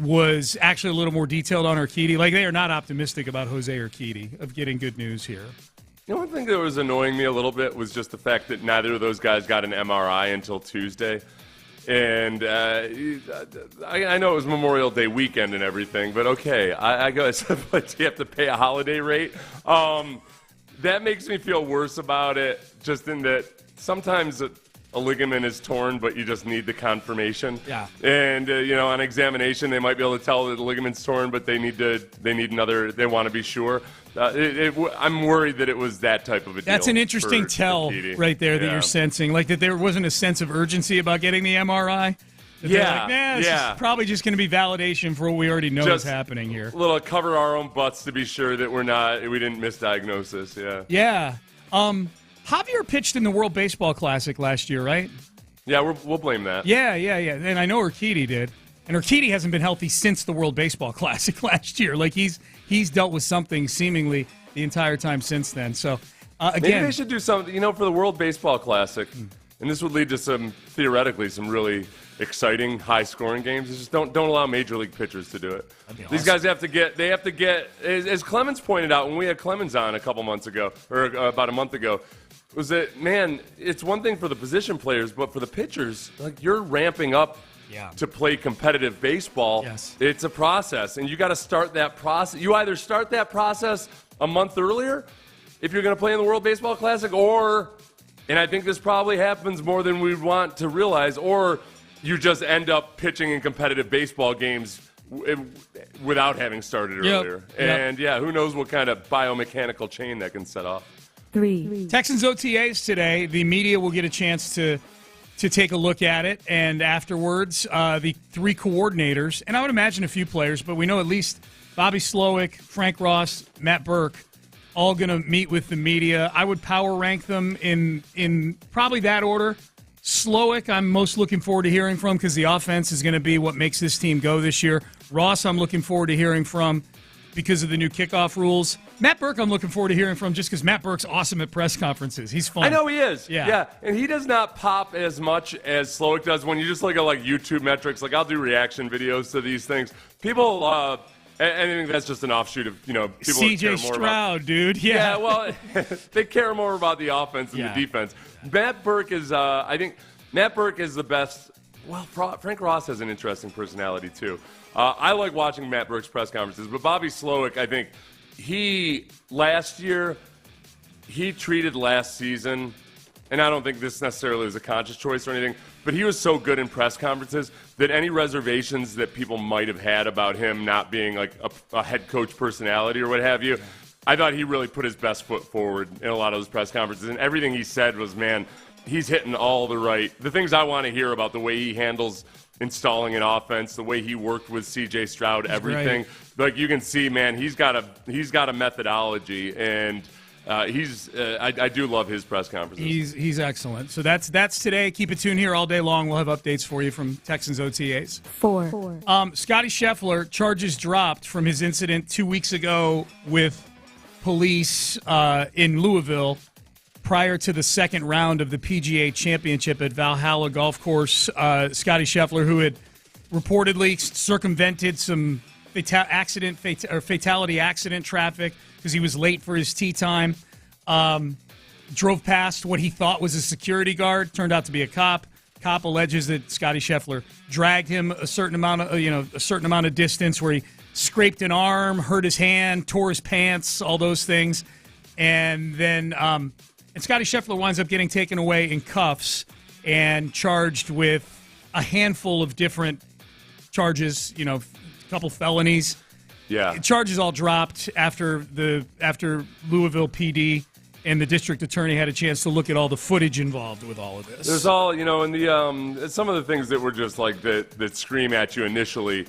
was actually a little more detailed on Urquidy. Like, they are not optimistic about Jose Urquidy of getting good news here.
The one thing that was annoying me a little bit was just the fact that neither of those guys got an MRI until Tuesday. And I know it was Memorial Day weekend and everything, but okay, I go, but you have to pay a holiday rate. That makes me feel worse about it, just in that sometimes a ligament is torn, but you just need the confirmation.
Yeah.
And on examination, they might be able to tell that the ligament's torn, but they need another. They want to be sure. I'm worried that it was that type of a deal.
That's an interesting tell right there that you're sensing, like that there wasn't a sense of urgency about getting the MRI. This is probably just going to be validation for what we already know is happening here.
A little cover our own butts to be sure that we didn't misdiagnose.
Yeah. Javier pitched in the World Baseball Classic last year, right?
Yeah, we'll blame that.
Yeah. And I know Urquidy did. And Urquidy hasn't been healthy since the World Baseball Classic last year. Like, he's dealt with something seemingly the entire time since then. So, again,
maybe they should do something, for the World Baseball Classic, and this would lead to theoretically some really exciting, high-scoring games. Just don't allow major league pitchers to do it. These guys have to get, as Clemens pointed out when we had Clemens on a couple months ago, or about a month ago, was that, man, it's one thing for the position players, but for the pitchers, like, you're ramping up to play competitive baseball.
Yes.
It's a process, and you got to start that process. You either start that process a month earlier if you're going to play in the World Baseball Classic, or, and I think this probably happens more than we want to realize, or you just end up pitching in competitive baseball games without having started earlier. And, who knows what kind of biomechanical chain that can set off.
3.
Texans OTAs today. The media will get a chance to take a look at it, and afterwards, the 3 coordinators, and I would imagine a few players, but we know at least Bobby Slowick, Frank Ross, Matt Burke, all going to meet with the media. I would power rank them in probably that order. Slowick, I'm most looking forward to hearing from because the offense is going to be what makes this team go this year. Ross, I'm looking forward to hearing from because of the new kickoff rules. Matt Burke, I'm looking forward to hearing from just because Matt Burke's awesome at press conferences. He's fun.
I know he is.
Yeah.
And he does not pop as much as Slowick does. When you just look at YouTube metrics, like I'll do reaction videos to these things. People, I think that's just an offshoot of, people
CJ Stroud, dude.
Yeah, well, they care more about the offense than the defense. Matt Burke is, I think Matt Burke is the best. Well, Frank Ross has an interesting personality, too. I like watching Matt Burke's press conferences, but Bobby Slowick, I think, last year, he treated last season, and I don't think this necessarily was a conscious choice or anything, but he was so good in press conferences that any reservations that people might have had about him not being like a head coach personality or what have you, I thought he really put his best foot forward in a lot of those press conferences, and everything he said was, man, he's hitting all the things I want to hear about the way he handles installing an offense, the way he worked with C.J. Stroud, everything. Like, you can see, man, he's got a methodology, and I do love his press conferences.
He's excellent. So that's today. Keep it tuned here all day long. We'll have updates for you from Texans OTAs.
4.
Scotty Scheffler, charges dropped from his incident 2 weeks ago with police in Louisville prior to the second round of the PGA Championship at Valhalla Golf Course. Scotty Scheffler, who had reportedly circumvented some fatality accident traffic because he was late for his tee time, drove past what he thought was a security guard, turned out to be a cop. Cop alleges that Scotty Scheffler dragged him a certain amount of distance, where he scraped an arm, hurt his hand, tore his pants, all those things, and then. And Scotty Scheffler winds up getting taken away in cuffs and charged with a handful of different charges, a couple felonies.
Yeah.
Charges all dropped after Louisville PD and the district attorney had a chance to look at all the footage involved with all of this.
There's all, and some of the things that were just like that scream at you initially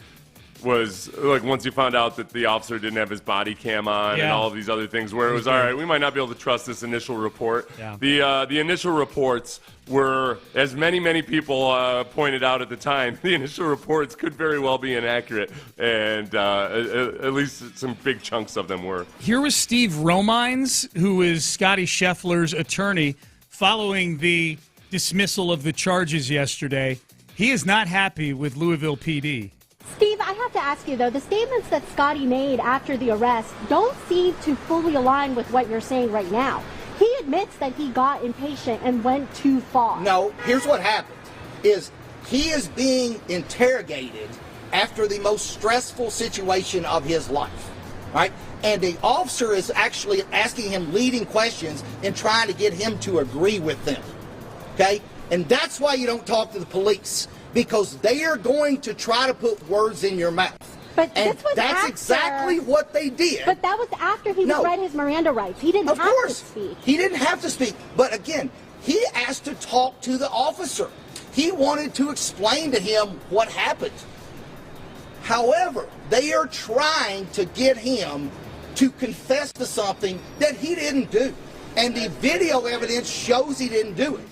was like once you found out that the officer didn't have his body cam on and all of these other things where it was all right, we might not be able to trust this initial report. The initial reports were, as many people pointed out at the time, the initial reports could very well be inaccurate, and at least some big chunks of them were.
Here was Steve Romines, who is Scotty Scheffler's attorney, following the dismissal of the charges yesterday. He is not happy with Louisville PD.
Steve, I have to ask you, though, the statements that Scotty made after the arrest don't seem to fully align with what you're saying right now. He admits that he got impatient and went too far.
No, here's what happened, is he is being interrogated after the most stressful situation of his life, right? And the officer is actually asking him leading questions and trying to get him to agree with them, okay? And that's why you don't talk to the police, because they are going to try to put words in your mouth.
But
and
this was
that's
after,
exactly what they did.
But that was after he read his Miranda rights. He didn't have to speak.
He didn't have to speak. But again, he asked to talk to the officer. He wanted to explain to him what happened. However, they are trying to get him to confess to something that he didn't do. And the video evidence shows he didn't do it.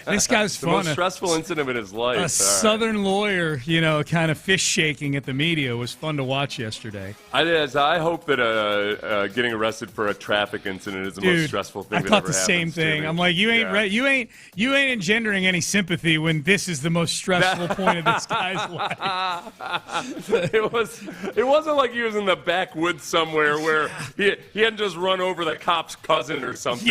This guy's fun.
The most stressful incident in his life.
A Southern lawyer, kind of fish shaking at the media was fun to watch yesterday.
I hope that getting arrested for a traffic incident is the most stressful thing.
I thought the same thing. I'm like, you ain't you ain't engendering any sympathy when this is the most stressful point of this guy's life.
It wasn't like he was in the backwoods somewhere where he hadn't just run over the cop's cousin or something.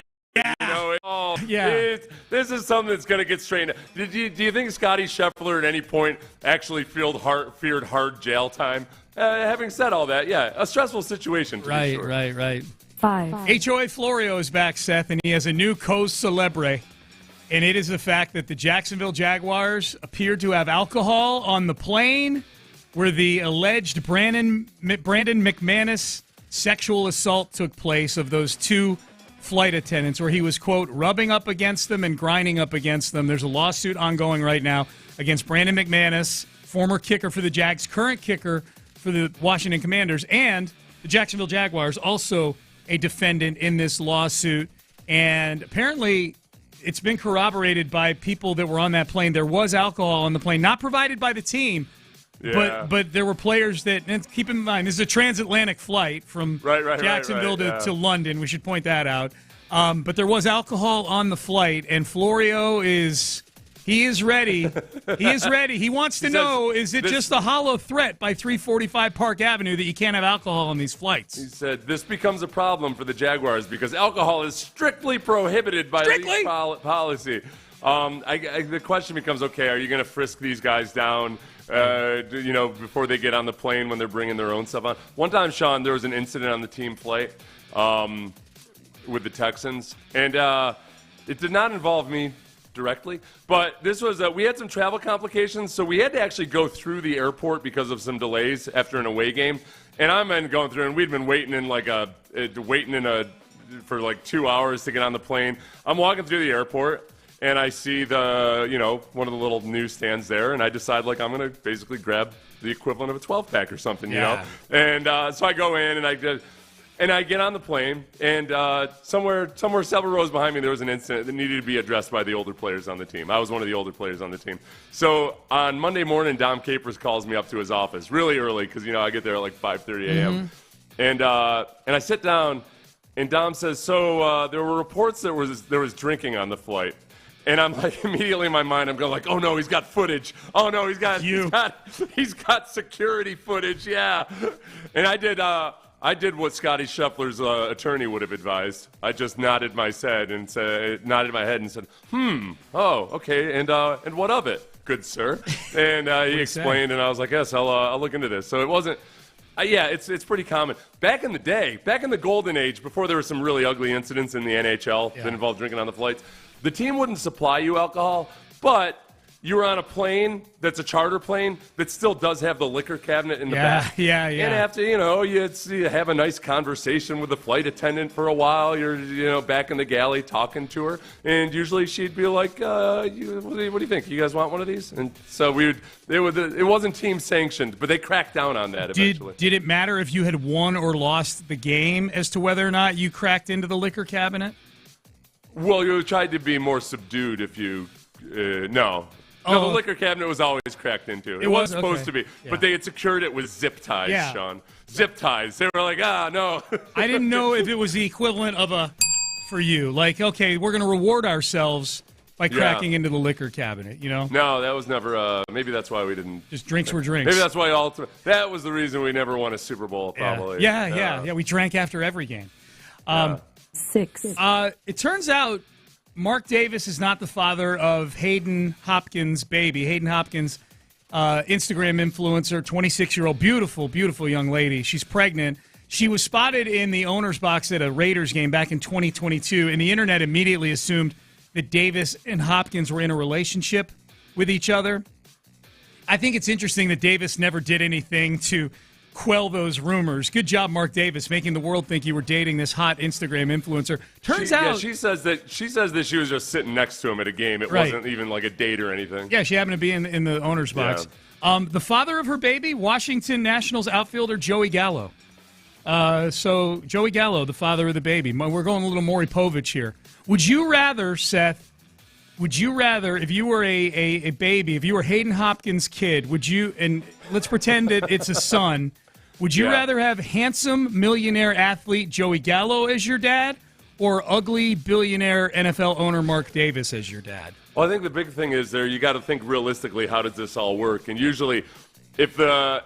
This is something that's going to get straightened. Do you think Scotty Scheffler at any point actually feared hard jail time? Having said all that, a stressful situation.
Right.
5.
HOA Florio is back, Seth, and he has a new cause celebre, and it is the fact that the Jacksonville Jaguars appeared to have alcohol on the plane where the alleged Brandon McManus sexual assault took place of those two flight attendants, where he was, quote, rubbing up against them and grinding up against them. There's a lawsuit ongoing right now against Brandon McManus, former kicker for the Jags, current kicker for the Washington Commanders, and the Jacksonville Jaguars, also a defendant in this lawsuit. And apparently it's been corroborated by people that were on that plane. There was alcohol on the plane, not provided by the team, but there were players that, and keep in mind, this is a transatlantic flight from Jacksonville to London. We should point that out. But there was alcohol on the flight, and Florio is ready. He is ready. He wants to know, is it just a hollow threat by 345 Park Avenue that you can't have alcohol on these flights?
He said, this becomes a problem for the Jaguars because alcohol is strictly prohibited by league policy. The question becomes, okay, are you going to frisk these guys down before they get on the plane when they're bringing their own stuff on? One time, Sean, there was an incident on the team flight with the Texans, and it did not involve me directly, but this was we had some travel complications, so we had to actually go through the airport because of some delays after an away game. And I'm going through, and we'd been waiting for like 2 hours to get on the plane. I'm walking through the airport, and I see one of the little newsstands there, and I decide I'm going to basically grab the equivalent of a 12-pack or something, you know. And so I go in, and I get on the plane, and somewhere several rows behind me, there was an incident that needed to be addressed by the older players on the team. I was one of the older players on the team. So on Monday morning, Dom Capers calls me up to his office really early because, I get there at 5:30 a.m. And I sit down, and Dom says, so there were reports that there was drinking on the flight. And I'm immediately in my mind, I'm going oh no, he's got footage. Oh no, he's got security footage. Yeah. And I did what Scotty Scheffler's attorney would have advised. I just nodded my head and said, oh, okay, and what of it, good sir? And he explained, and I was like, yes, I'll look into this. So it wasn't. It's pretty common. Back in the golden age, before there were some really ugly incidents in the NHL that involved drinking on the flights, the team wouldn't supply you alcohol, but you were on a plane that's a charter plane that still does have the liquor cabinet in the back.
Yeah.
And after, you have a nice conversation with the flight attendant for a while. You're, back in the galley talking to her. And usually she'd be like, what do you think? You guys want one of these? And so it wasn't team sanctioned, but they cracked down on that eventually.
Did it matter if you had won or lost the game as to whether or not you cracked into the liquor cabinet?
Well, you tried to be more subdued if you, no. No, the liquor cabinet was always cracked into. It was supposed to be. Yeah. But they had secured it with zip ties, Sean. Zip ties. They were like, no.
I didn't know if it was the equivalent of a for you? Like, okay, we're going to reward ourselves by cracking into the liquor cabinet, you know?
No, that was never. Maybe that's why we didn't.
Just drinks were drinks.
Maybe that's why that was the reason we never won a Super Bowl, probably.
Yeah. We drank after every game.
6.
It turns out Mark Davis is not the father of Hayden Hopkins' baby. Hayden Hopkins, Instagram influencer, 26-year-old, beautiful, beautiful young lady. She's pregnant. She was spotted in the owner's box at a Raiders game back in 2022, and the internet immediately assumed that Davis and Hopkins were in a relationship with each other. I think it's interesting that Davis never did anything to quell those rumors. Good job, Mark Davis, making the world think you were dating this hot Instagram influencer. Turns out,
yeah, she says that she was just sitting next to him at a game. It wasn't even like a date or anything.
Yeah, she happened to be in the owner's box. The father of her baby, Washington Nationals outfielder Joey Gallo. So Joey Gallo, the father of the baby. We're going a little Maury Povich here. Would you rather, Seth? Would you rather, if you were a baby, if you were Hayden Hopkins' kid, would you? And let's pretend that it's a son. Would you rather have handsome millionaire athlete Joey Gallo as your dad, or ugly billionaire NFL owner Mark Davis as your dad?
Well, I think the big thing is there you got to think realistically. How does this all work? And usually, if the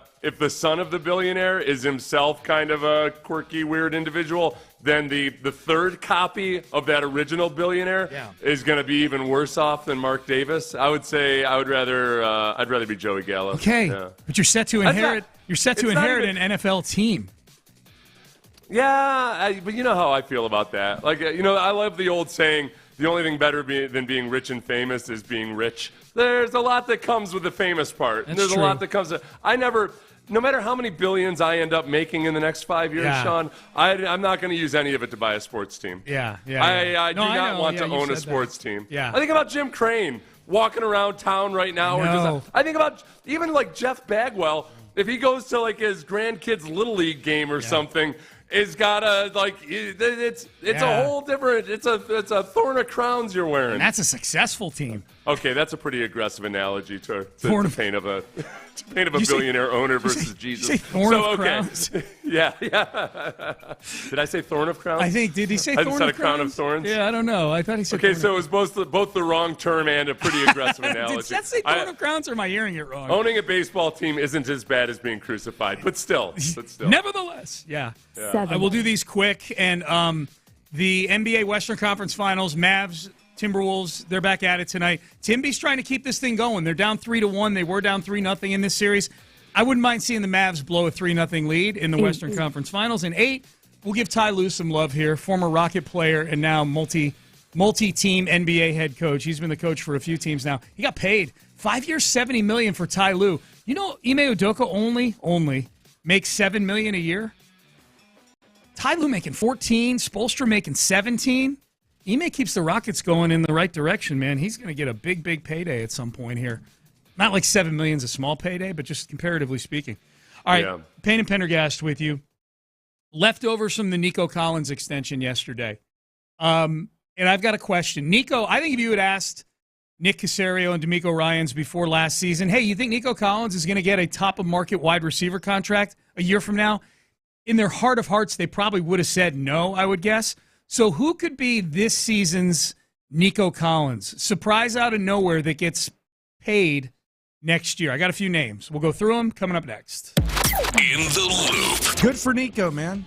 son of the billionaire is himself kind of a quirky, weird individual, then the third copy of that original billionaire is going to be even worse off than Mark Davis. I would say I'd rather be Joey Gallo.
Okay, but you're set to inherit. You're set to inherit an NFL team.
Yeah, but you know how I feel about that. Like, I love the old saying, the only thing better than being rich and famous is being rich. There's a lot that comes with the famous part. There's a lot that comes with no matter how many billions I end up making in the next 5 years, Sean, I'm not going to use any of it to buy a sports team. I do not want to own a sports team. I think about Jim Crane walking around town right now. I think about even like Jeff Bagwell, if he goes to like his grandkid's Little League game or something, it's got it's a whole different, it's a thorn of crowns you're wearing.
And that's a successful team.
Okay, that's a pretty aggressive analogy to paint of a billionaire owner versus Jesus.
Did you say thorn of crowns?
Yeah. Did I say thorn of crowns?
I think, did he say thorn of crowns?
I said a crown of thorns?
Yeah, I don't know. I thought he said
okay, so it was both the wrong term and a pretty aggressive analogy.
Did Seth say thorn of crowns, or am I hearing it wrong?
Owning a baseball team isn't as bad as being crucified, but still.
Nevertheless, I will do these quick. And the NBA Western Conference Finals, Mavs, Timberwolves, they're back at it tonight. Timby's trying to keep this thing going. They're down 3-1. They were down 3-0 in this series. I wouldn't mind seeing the Mavs blow a 3-0 lead in the Western Conference Finals. And 8, we'll give Ty Lue some love here. Former Rocket player and now multi-team NBA head coach. He's been the coach for a few teams now. He got paid 5 years, $70 million for Ty Lue. You know, Ime Udoka only makes $7 million a year. Ty Lue making 14, Spoelstra making 17. Ime keeps the Rockets going in the right direction, man. He's going to get a big payday at some point here. Not like $7 million is a small payday, but just comparatively speaking. All right, Payne and Pendergast with you. Leftovers from the Nico Collins extension yesterday. And I've got a question. Nico, I think if you had asked Nick Caserio and DeMeco Ryans before last season, hey, you think Nico Collins is going to get a top-of-market wide receiver contract a year from now? In their heart of hearts, they probably would have said no, I would guess. So who could be this season's Nico Collins? Surprise out of nowhere that gets paid next year. I got a few names. We'll go through them coming up next.
In the Loop.
Good for Nico, man.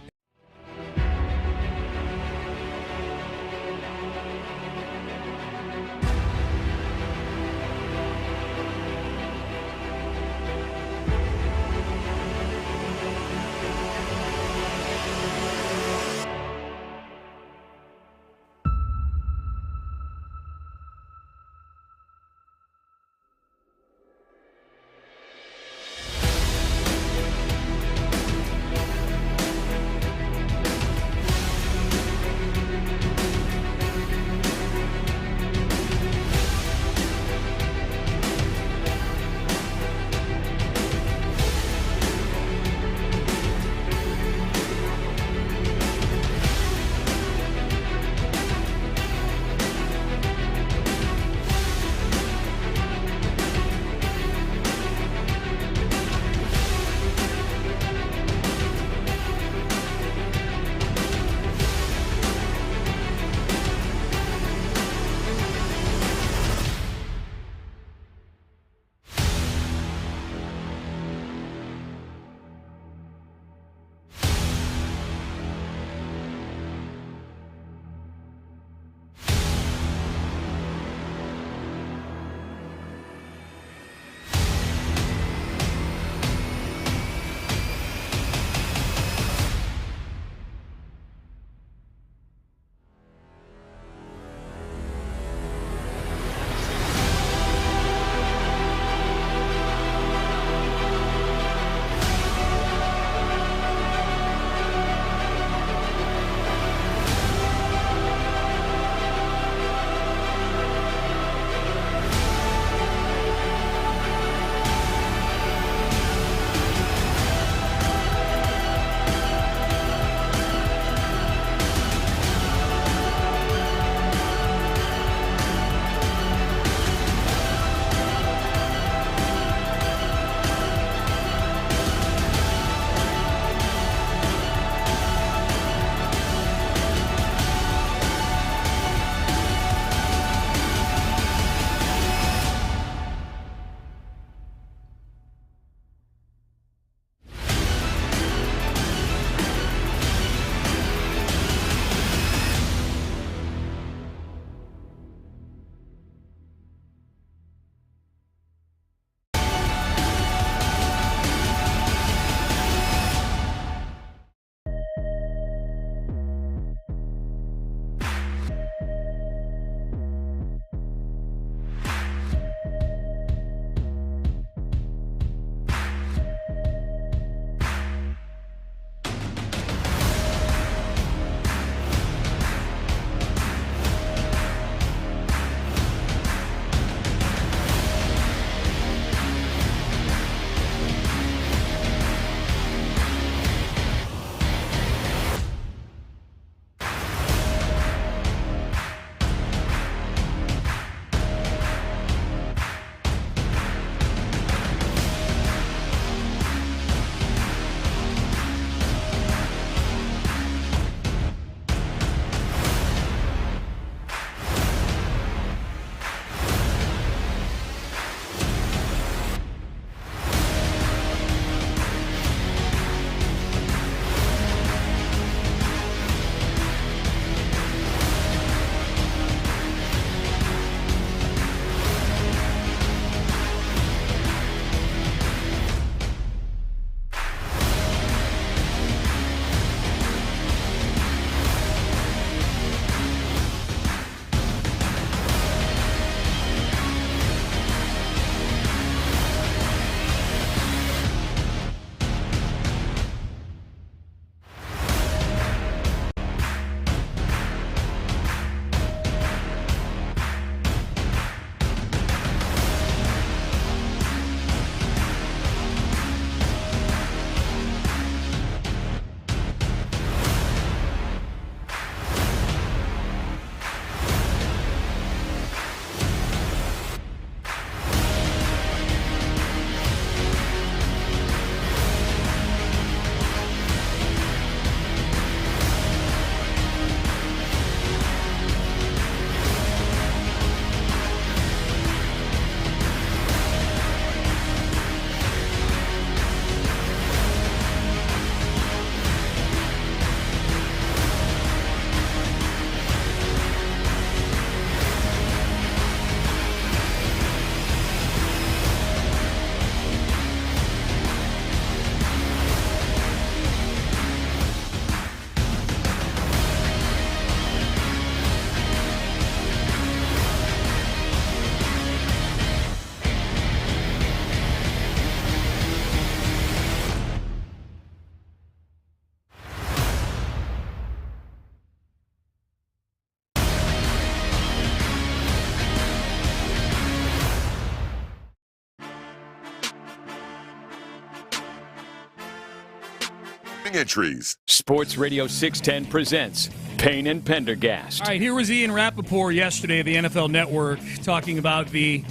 qualifying entries.
Sports Radio 610 presents Payne and Pendergast.
All right, here was Ian Rappaport yesterday at the NFL Network talking about the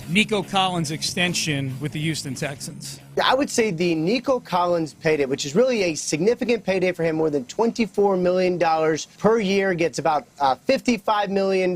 Nico Collins extension with the Houston Texans.
I would say the Nico Collins payday, which is really a significant payday for him, more than $24 million per year, gets about $55 million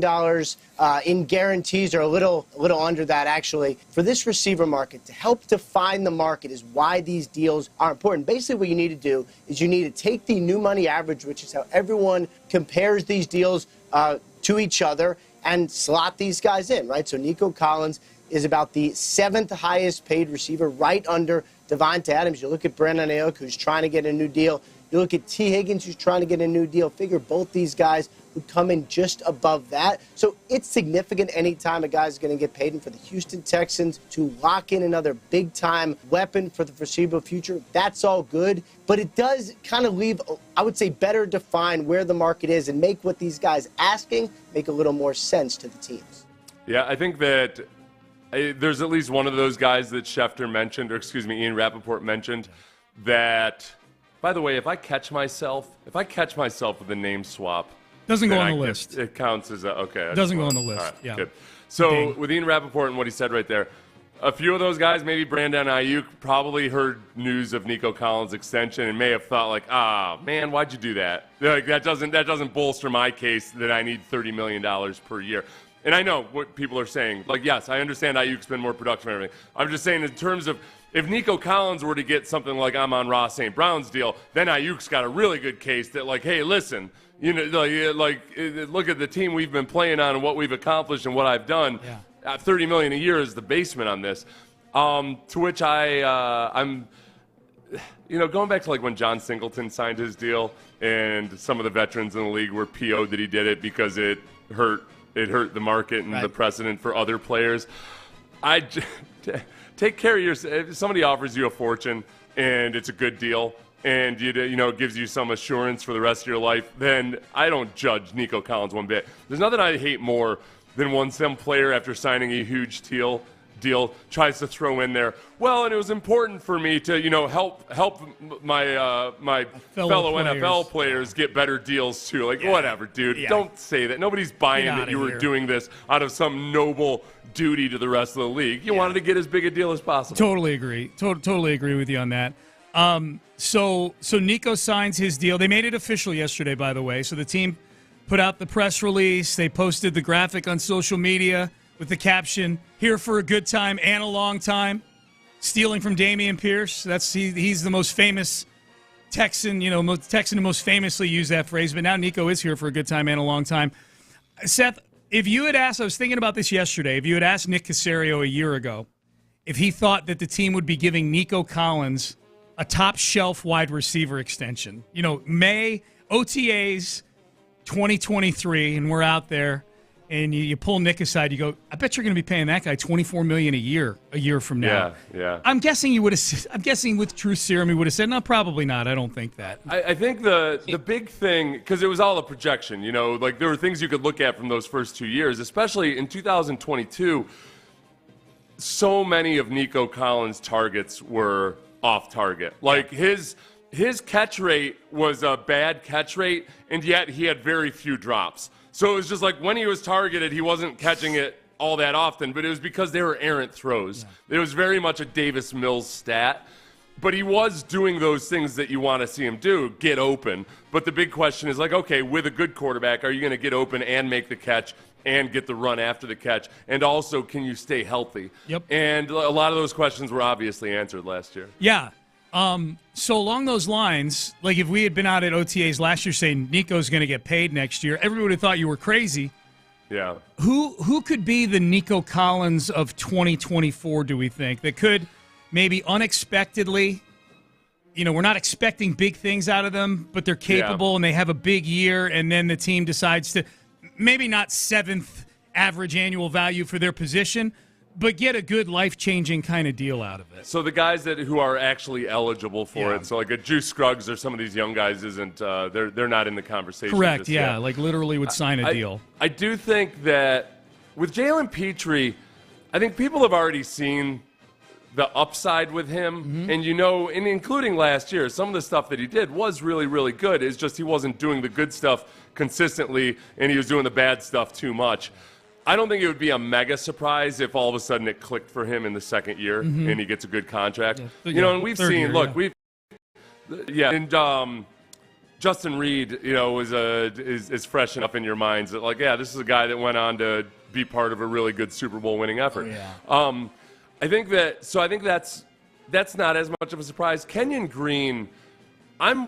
in guarantees, or a little under that, actually. For this receiver market, to help define the market is why these deals are important. Basically, what you need to do is you need to take the new money average, which is how everyone compares these deals to each other, and slot these guys in, right? So Nico Collins is about the 7th highest paid receiver, right under Devonta Adams. You look at Brandon Ayuk, who's trying to get a new deal. You look at T. Higgins, who's trying to get a new deal. Figure both these guys would come in just above that. So it's significant anytime a guy's going to get paid. And for the Houston Texans to lock in another big-time weapon for the foreseeable future, that's all good. But it does kind of leave, I would say, better define where the market is and make what these guys asking make a little more sense to the teams.
Yeah, I think that there's at least one of those guys that Ian Rappaport mentioned that, by the way, if I catch myself with a name swap,
doesn't go on the list.
It counts as okay.
Doesn't go on the list.
Right,
yeah.
Good. So with Ian Rappaport and what he said right there, a few of those guys, maybe Brandon Ayuk, probably heard news of Nico Collins' extension and may have thought like, man, why'd you do that? Like that doesn't bolster my case that I need $30 million per year. And I know what people are saying. Like, yes, I understand Ayuk's been more productive and everything. I'm just saying in terms of if Nico Collins were to get something like Amon-Ra St. Brown's deal, then Ayuk's got a really good case that, like, hey, listen, like look at the team we've been playing on and what we've accomplished and what I've done. Yeah. $30 million a year is the basement on this. To which I'm going back to like when John Singleton signed his deal and some of the veterans in the league were PO'd that he did it because it hurt the market and the precedent for other players. Take care of if somebody offers you a fortune and it's a good deal and it gives you some assurance for the rest of your life, then I don't judge Nico Collins one bit. There's nothing I hate more than when some player, after signing a huge deal, tries to throw in there, well, and it was important for me to help my fellow NFL players get better deals too. Like, whatever, dude. Yeah. Don't say that. Nobody's buying that you were doing this out of some noble duty to the rest of the league. You wanted to get as big a deal as possible.
Totally agree. Totally agree with you on that. So Nico signs his deal. They made it official yesterday, by the way. So the team put out the press release. They posted the graphic on social media with the caption, "Here for a good time and a long time," stealing from Dameon Pierce. He's the most famous Texan, Texan who most famously used that phrase. But now Nico is here for a good time and a long time. Seth, if you had asked, I was thinking about this yesterday, if you had asked Nick Caserio a year ago if he thought that the team would be giving Nico Collins a top-shelf wide receiver extension, May, OTAs, 2023, and we're out there, and you pull Nick aside, you go, I bet you're going to be paying that guy $24 million a year from now.
Yeah.
I'm guessing with truth serum he would have said, no, probably not. I don't think that.
I think the big thing, because it was all a projection, like there were things you could look at from those first 2 years, especially in 2022. So many of Nico Collins' targets were off target. Like his catch rate was a bad catch rate, and yet he had very few drops. So it was just like when he was targeted, he wasn't catching it all that often, but it was because they were errant throws. Yeah. It was very much a Davis Mills stat. But he was doing those things that you want to see him do, get open. But the big question is like, okay, with a good quarterback, are you going to get open and make the catch and get the run after the catch? And also, can you stay healthy?
Yep.
And a lot of those questions were obviously answered last year.
Yeah. So along those lines, like if we had been out at OTAs last year saying Nico's going to get paid next year, everybody would have thought you were crazy.
Yeah.
Who could be the Nico Collins of 2024, do we think, that could maybe unexpectedly, we're not expecting big things out of them, but they're capable and they have a big year, and then the team decides to maybe not 7th average annual value for their position, but get a good life-changing kind of deal out of it.
So the guys who are actually eligible for it, so like a Juice Scruggs or some of these young guys isn't, they're not in the conversation.
Correct,
yet.
Like literally would sign a deal.
I do think that with Jalen Petrie, I think people have already seen the upside with him. And and including last year, some of the stuff that he did was really, really good. It's just he wasn't doing the good stuff consistently, and he was doing the bad stuff too much. I don't think it would be a mega surprise if all of a sudden it clicked for him in the second year and he gets a good contract. And we've seen, and Justin Reed, is fresh enough in your minds that this is a guy that went on to be part of a really good Super Bowl winning effort. I think that's not as much of a surprise. Kenyon Green, I'm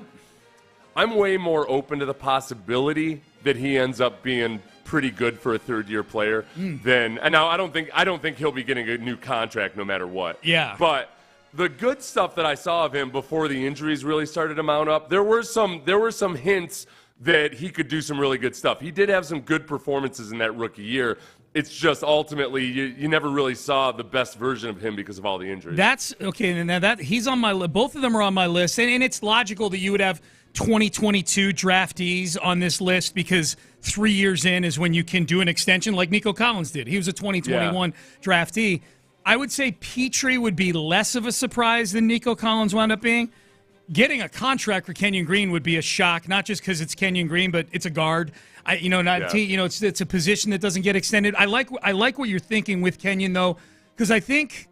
way more open to the possibility that he ends up being pretty good for a third-year player than. And now I don't think he'll be getting a new contract no matter what.
Yeah.
But the good stuff that I saw of him before the injuries really started to mount up, there were some hints that he could do some really good stuff. He did have some good performances in that rookie year. It's just ultimately you never really saw the best version of him because of all the injuries.
That's okay. And now that he's on my list, both of them are on my list, and it's logical that you would have 2022 draftees on this list because 3 years in is when you can do an extension like Nico Collins did. He was a 2021 draftee. I would say Petrie would be less of a surprise than Nico Collins wound up being. Getting a contract for Kenyon Green would be a shock, not just because it's Kenyon Green, but it's a guard. It's a position that doesn't get extended. I like what you're thinking with Kenyon though, because I think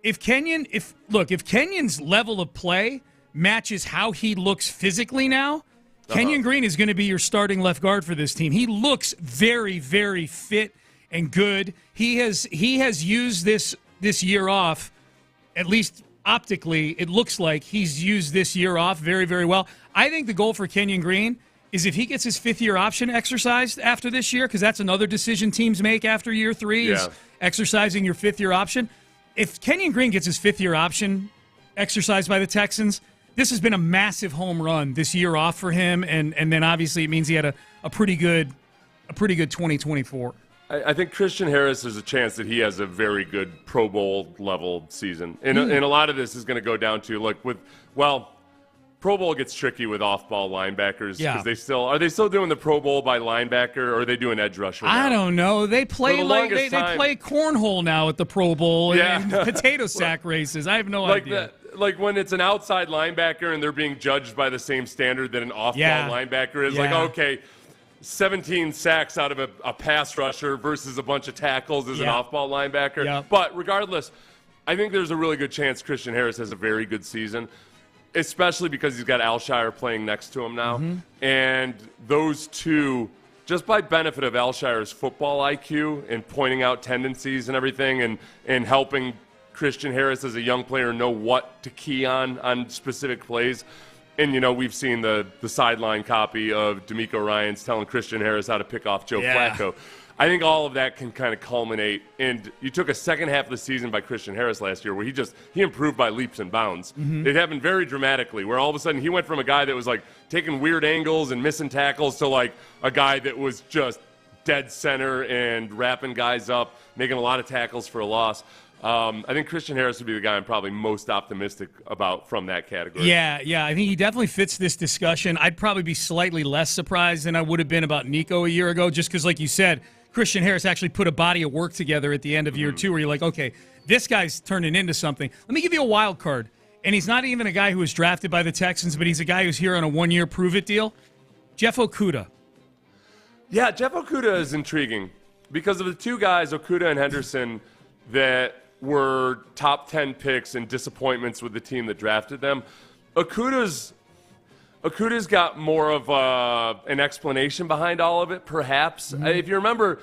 if Kenyon's level of play matches how he looks physically now, Kenyon Green is going to be your starting left guard for this team. He looks very, very fit and good. He has used this year off, at least optically, it looks like he's used this year off very, very well. I think the goal for Kenyon Green is if he gets his fifth-year option exercised after this year, because that's another decision teams make after year three is exercising your fifth-year option. If Kenyon Green gets his fifth-year option exercised by the Texans, this has been a massive home run this year off for him, and then obviously it means he had a pretty good 2024.
I think Christian Harris, there's a chance that he has a very good Pro Bowl level season. And a lot of this is going to go down to Pro Bowl gets tricky with off-ball linebackers because they still doing the Pro Bowl by linebacker, or are they doing edge rusher now?
I don't know. They play they play cornhole now at the Pro Bowl and potato sack races. I have no idea.
Like when it's an outside linebacker and they're being judged by the same standard that an off-ball linebacker is. Like, okay, 17 sacks out of a pass rusher versus a bunch of tackles as an off-ball linebacker.
Yeah.
But regardless, I think there's a really good chance Christian Harris has a very good season, especially because he's got Alshire playing next to him now. And those two, just by benefit of Alshire's football IQ and pointing out tendencies and everything and helping Christian Harris as a young player know what to key on specific plays. And, we've seen the sideline copy of DeMeco Ryans telling Christian Harris how to pick off Joe Flacco. I think all of that can kind of culminate. And you took a second half of the season by Christian Harris last year where he improved by leaps and bounds. It happened very dramatically where all of a sudden he went from a guy that was like taking weird angles and missing tackles to like a guy that was just dead center and wrapping guys up, making a lot of tackles for a loss. I think Christian Harris would be the guy I'm probably most optimistic about from that category.
Yeah, I think he definitely fits this discussion. I'd probably be slightly less surprised than I would have been about Nico a year ago, just because, like you said, Christian Harris actually put a body of work together at the end of year two where you're like, okay, this guy's turning into something. Let me give you a wild card. And he's not even a guy who was drafted by the Texans, but he's a guy who's here on a one-year prove-it deal. Jeff Okudah.
Yeah, Jeff Okudah is intriguing because of the two guys, Okudah and Henderson, that were top 10 picks and disappointments with the team that drafted them. Okudah's got more of an explanation behind all of it, perhaps. If you remember,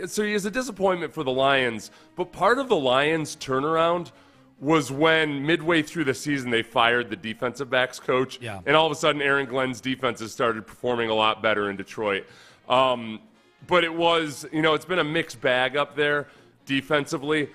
so he is a disappointment for the Lions, but part of the Lions' turnaround was when midway through the season they fired the defensive backs coach, and all of a sudden Aaron Glenn's defenses started performing a lot better in Detroit. But it was, it's been a mixed bag up there defensively.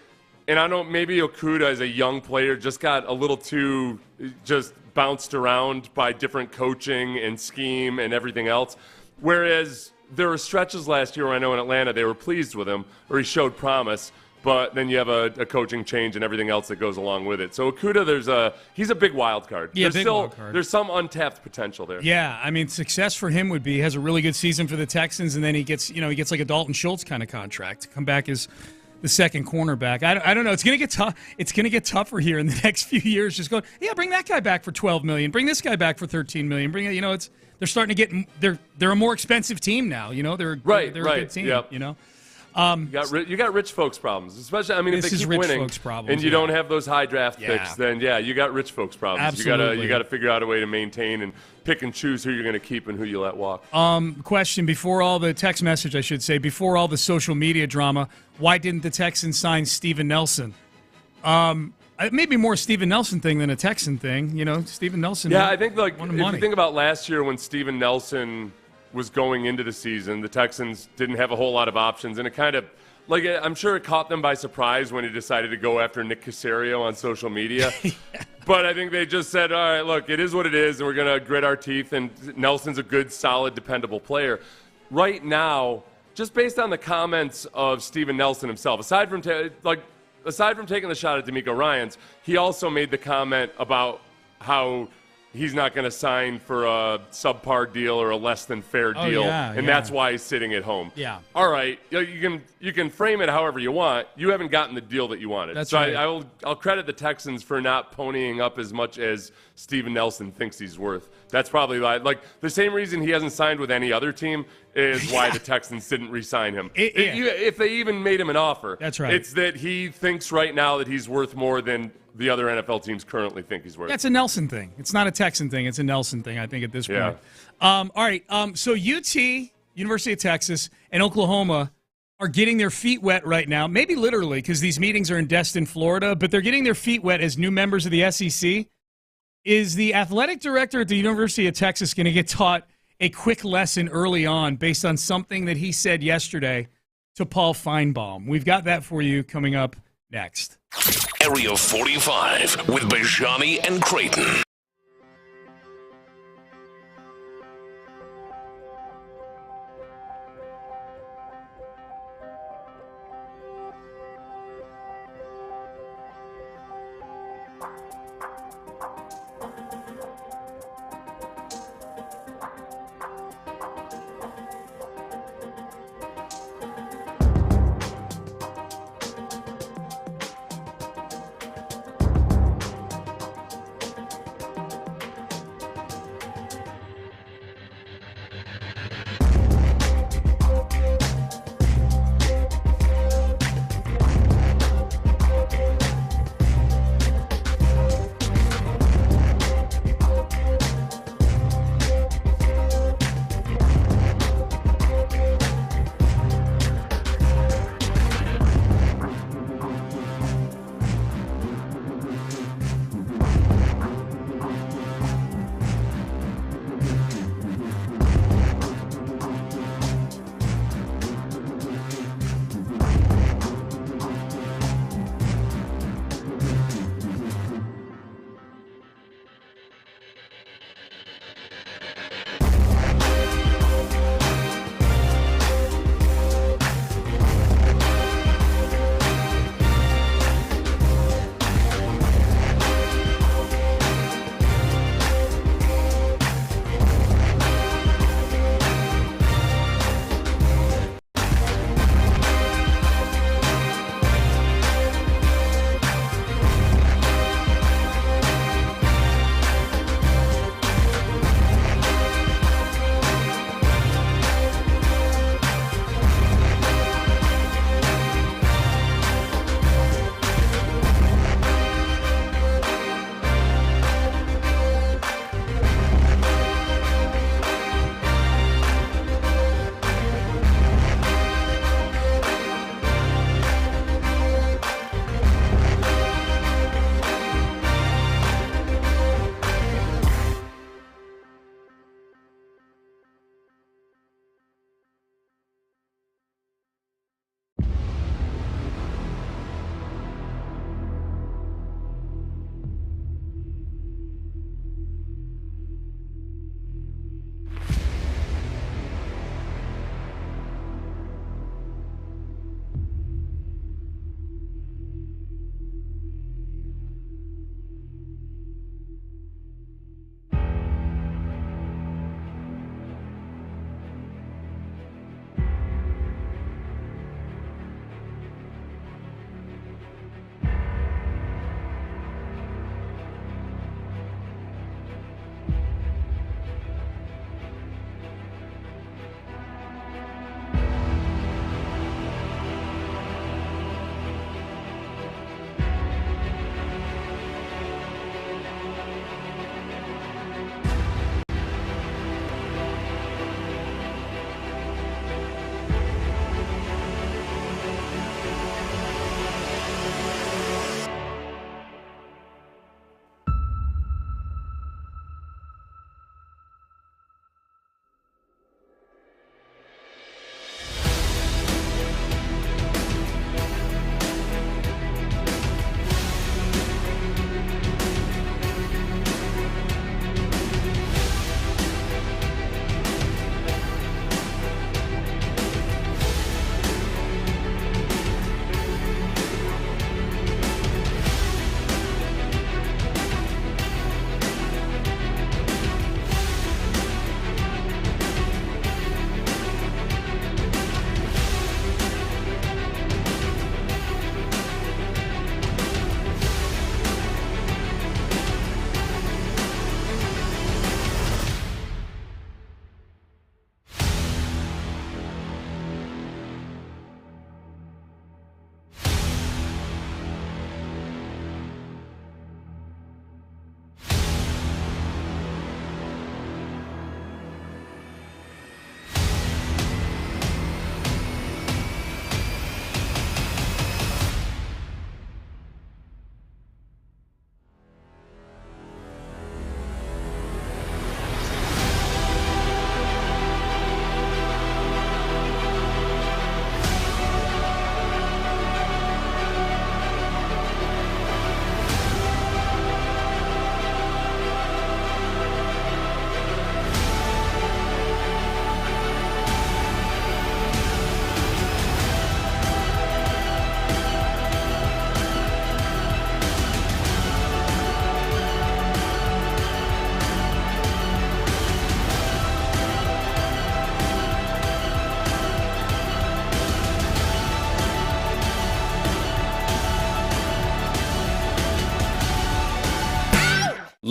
And maybe Okudah as a young player just got a little too just bounced around by different coaching and scheme and everything else. Whereas there were stretches last year where I know in Atlanta they were pleased with him or he showed promise, but then you have a coaching change and everything else that goes along with it. So Okudah, he's a big wild card.
Yeah, wild card.
There's some untapped potential there.
Yeah, I mean, success for him would be he has a really good season for the Texans, and then he gets like a Dalton Schultz kind of contract to come back as the second cornerback. I don't know. It's going to get tough. It's going to get tougher here in the next few years. Just going, yeah, bring that guy back for $12 million. Bring this guy back for $13 million. They're starting to get. They're a more expensive team now. They're a good team.
Yep. You got rich folks problems, especially. I mean, if they keep winning and you don't have those high draft picks, then you got rich folks problems.
Absolutely.
You got to figure out a way to maintain and pick and choose who you're going to keep and who you let walk.
Question before all the text message, I should say, before all the social media drama, why didn't the Texans sign Steven Nelson? Maybe more Steven Nelson thing than a Texan thing. Steven Nelson.
Yeah, I think if you think about last year when Steven Nelson was going into the season, the Texans didn't have a whole lot of options, and it kind of, I'm sure it caught them by surprise when he decided to go after Nick Caserio on social media. But I think they just said, all right, look, it is what it is, and we're going to grit our teeth, and Nelson's a good, solid, dependable player. Right now, just based on the comments of Steven Nelson himself, aside from taking the shot at DeMeco Ryans, he also made the comment about how he's not going to sign for a subpar deal or a less than fair deal, that's why he's sitting at home.
Yeah.
All right, you can frame it however you want. You haven't gotten the deal that you wanted.
That's right.
I'll credit the Texans for not ponying up as much as Steven Nelson thinks he's worth. That's probably the same reason he hasn't signed with any other team is why the Texans didn't re-sign him. If they even made him an offer,
that's right.
It's that he thinks right now that he's worth more than the other NFL teams currently think he's worth.
That's a Nelson thing. It's not a Texan thing. It's a Nelson thing, I think, at this point. All right. So UT, University of Texas, and Oklahoma are getting their feet wet right now, maybe literally because these meetings are in Destin, Florida, but they're getting their feet wet as new members of the SEC. Is the athletic director at the University of Texas going to get taught a quick lesson early on based on something that he said yesterday to Paul Feinbaum? We've got that for you coming up next.
Area 45 with Bijani and Creighton.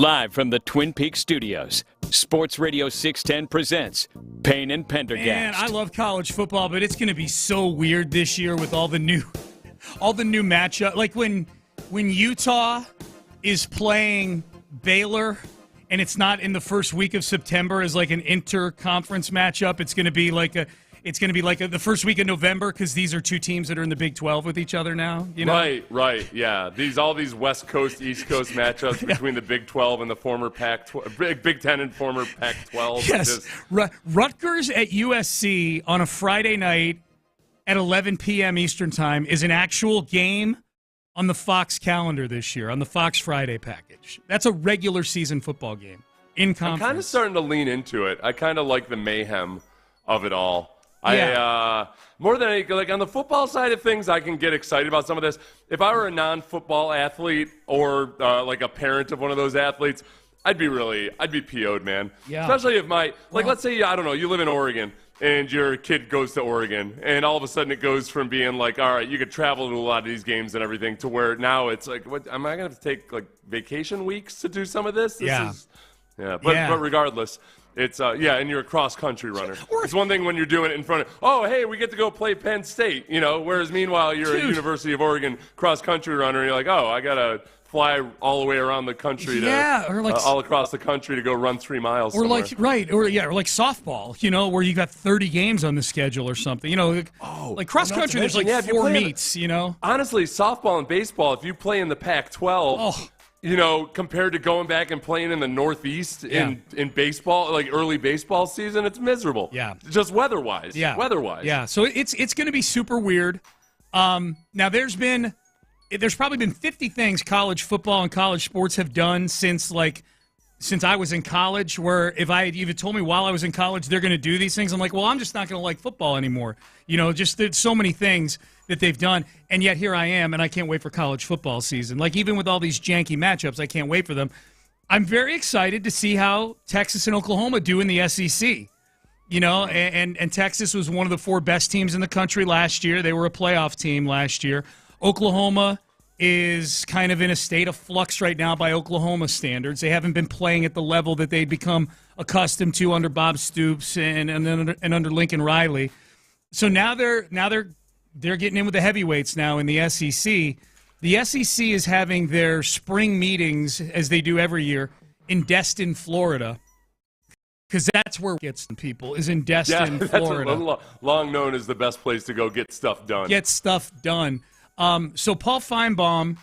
Live from the Twin Peaks studios, Sports Radio 610 presents Payne and Pendergast.
Man, I love college football, but it's going to be so weird this year with all the new matchup. Like when Utah is playing Baylor, and it's not in the first week of September as like an inter-conference matchup. It's going to be like the first week of November because these are two teams that are in the Big 12 with each other now. You know?
Right. Yeah, all these West Coast, East Coast matchups between the Big 12 and the former Big 10 and former Pac-12.
Yes, Rutgers at USC on a Friday night at 11 p.m. Eastern Time is an actual game on the Fox calendar this year, on the Fox Friday package. That's a regular season football game in conference.
I'm kind of starting to lean into it. I kind of like the mayhem of it all.
Yeah.
More than anything, like on the football side of things, I can get excited about some of this. If I were a non-football athlete or like a parent of one of those athletes, I'd be PO'd, man.
Yeah.
Especially if let's say, I don't know, you live in Oregon and your kid goes to Oregon, and all of a sudden it goes from being like, all right, you could travel to a lot of these games and everything, to where now it's like, what, am I going to take like vacation weeks to do some of this? But regardless, it's and you're a cross-country runner. It's one thing when you're doing it in front of, oh, hey, we get to go play Penn State, whereas meanwhile you're a University of Oregon cross-country runner, and you're like, oh, I got to fly all the way around the country all across the country to go run 3 miles
or
somewhere.
or like softball, where you got 30 games on the schedule or something. Like cross-country, there's like 4 meets,
Honestly, softball and baseball, if you play in the Pac-12, compared to going back and playing in the Northeast in baseball, like early baseball season, it's miserable.
Yeah.
Just weather-wise.
Yeah.
Weather-wise.
Yeah, so it's going to be super weird. Now, there's probably been 50 things college football and college sports have done since I was in college, where if I had even told me while I was in college they're going to do these things, I'm like, well, I'm just not going to like football anymore. Just there's so many things that they've done, and yet here I am, and I can't wait for college football season. Like, even with all these janky matchups, I can't wait for them. I'm very excited to see how Texas and Oklahoma do in the SEC. And Texas was one of the 4 best teams in the country last year. They were a playoff team last year. Oklahoma is kind of in a state of flux right now by Oklahoma standards. They haven't been playing at the level that they'd become accustomed to under Bob Stoops and under Lincoln Riley. So now they're getting in with the heavyweights now in the SEC. The SEC is having their spring meetings, as they do every year, in Destin, Florida. Because that's where it gets people, is in Destin, Florida.
That's long known as the best place to go get stuff done.
So Paul Feinbaum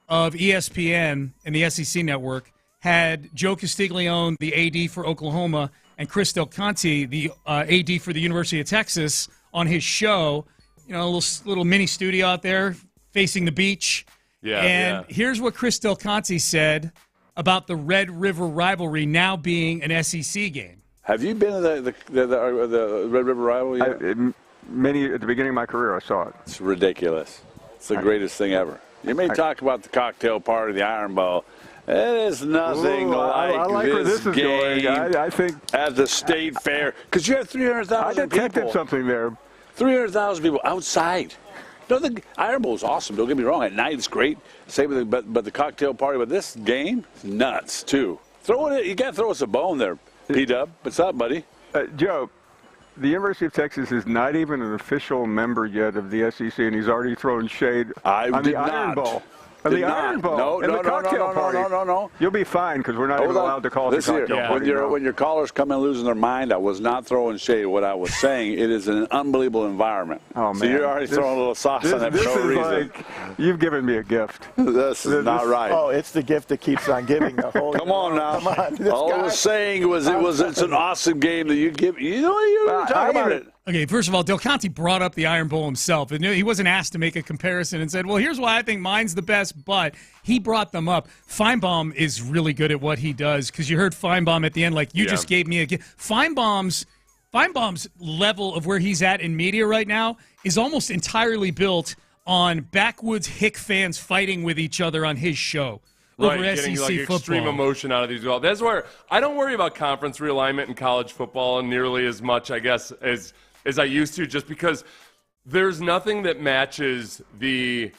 of ESPN and the SEC Network had Joe Castiglione, the AD for Oklahoma, and Chris Del Conte, the AD for the University of Texas, on his show. A little mini studio out there facing the beach. Here's what Chris Del Conte said about the Red River rivalry now being an SEC game.
Have you been to the Red River rivalry yet?
At the beginning of my career, I saw it.
It's ridiculous. It's the greatest thing ever. You may talk about the cocktail party, the Iron Bowl. It is nothing like this game
I think
at the State Fair. Because you have 300,000 people. I detected
something there.
300,000 people outside. No, the Iron Bowl is awesome. Don't get me wrong. At night, it's great. Same with but the cocktail party. But this game, nuts too. You got to throw us a bone there, P-Dub. What's up, buddy?
Joe, the University of Texas is not even an official member yet of the SEC, and he's already thrown shade on the Iron Bowl. Iron Bowl.
No.
You'll be fine because we're not even allowed to call it the cocktail party.
When your callers come in losing their mind, I was not throwing shade. What I was saying, it is an unbelievable environment.
Oh, man.
So you're already throwing a little sauce on that for no reason.
You've given me a gift.
This is not right.
Oh, it's the gift that keeps on giving.
Come on now. Come on. All I was saying was it's an awesome game that you give. You talk about it.
Okay, first of all, Del Conte brought up the Iron Bowl himself. And he wasn't asked to make a comparison and said, well, here's why I think mine's the best, but he brought them up. Feinbaum is really good at what he does, because you heard Feinbaum at the end, like you just gave me a gift. Feinbaum's level of where he's at in media right now is almost entirely built on backwoods Hick fans fighting with each other on his show.
Right, getting extreme emotion out of these. Well, that's where I don't worry about conference realignment in college football nearly as much, I guess, as I used to, just because there's nothing that matches the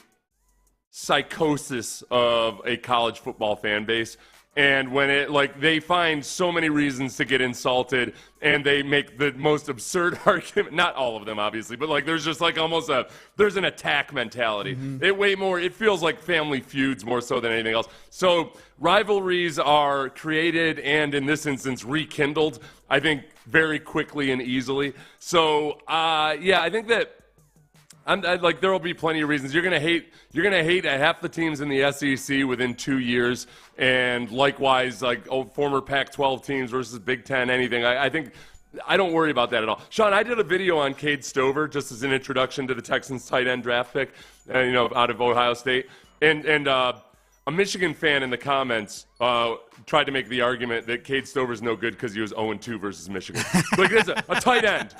psychosis of a college football fan base. And when they find so many reasons to get insulted, and they make the most absurd argument. Not all of them, obviously, but there's just almost there's an attack mentality. Mm-hmm. It feels like Family Feuds more so than anything else. So rivalries are created and in this instance rekindled, I think, very quickly and easily. So I think that there will be plenty of reasons. You're gonna hate half the teams in the SEC within 2 years, and likewise, former Pac-12 teams versus Big Ten, anything. I think I don't worry about that at all. Sean, I did a video on Cade Stover just as an introduction to the Texans tight end draft pick, out of Ohio State, and a Michigan fan in the comments tried to make the argument that Cade Stover's no good because he was 0-2 versus Michigan. There's a tight end,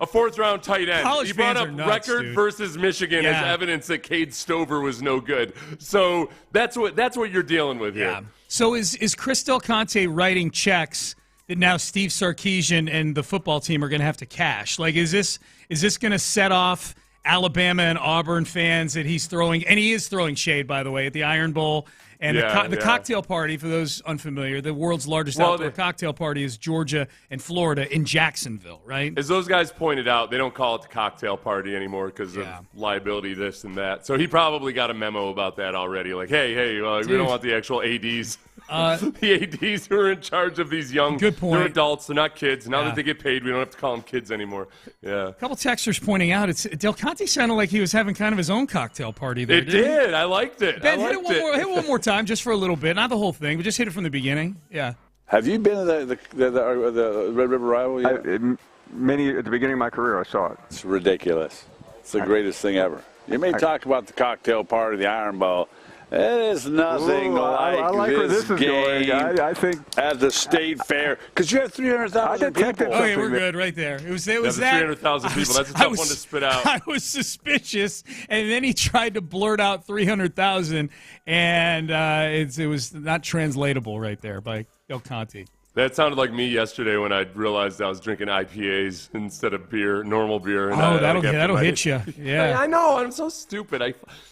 a fourth-round tight end.
College
he brought up
nuts,
record
dude.
versus Michigan as evidence that Cade Stover was no good. So that's what you're dealing with here.
Yeah. So is Chris Del Conte writing checks that now Steve Sarkisian and the football team are going to have to cash? Is this going to set off Alabama and Auburn fans that he's throwing, and he is throwing shade, by the way, at the Iron Bowl and the cocktail party, for those unfamiliar, the world's largest outdoor cocktail party is Georgia and Florida in Jacksonville, right?
As those guys pointed out, they don't call it the cocktail party anymore because of liability, this and that. So he probably got a memo about that already. Hey, we don't want the actual ADs. The ADs who are in charge of these young,
good point.
They're adults, they're not kids. Now that they get paid, we don't have to call them kids anymore. Yeah.
A couple texters pointing out, Del Conte sounded like he was having kind of his own cocktail party there.
It did. I liked it.
Ben, hit it one more time, just for a little bit. Not the whole thing, but just hit it from the beginning. Yeah.
Have you been to the Red River Rival yet?
At the beginning of my career, I saw it.
It's ridiculous. It's the greatest thing ever. You may talk about the cocktail party, the Iron Bowl. It is nothing
I like where this is
game
going. I think
at the state fair, because you have 300,000 people.
Okay, we're good right there. It was that
300,000 people. That's a tough one to spit out.
I was suspicious, and then he tried to blurt out 300,000, and it was not translatable right there by Del Conte.
That sounded like me yesterday when I realized I was drinking IPAs instead of beer, normal beer. And
that'll hit you. Yeah,
I know. I'm so stupid.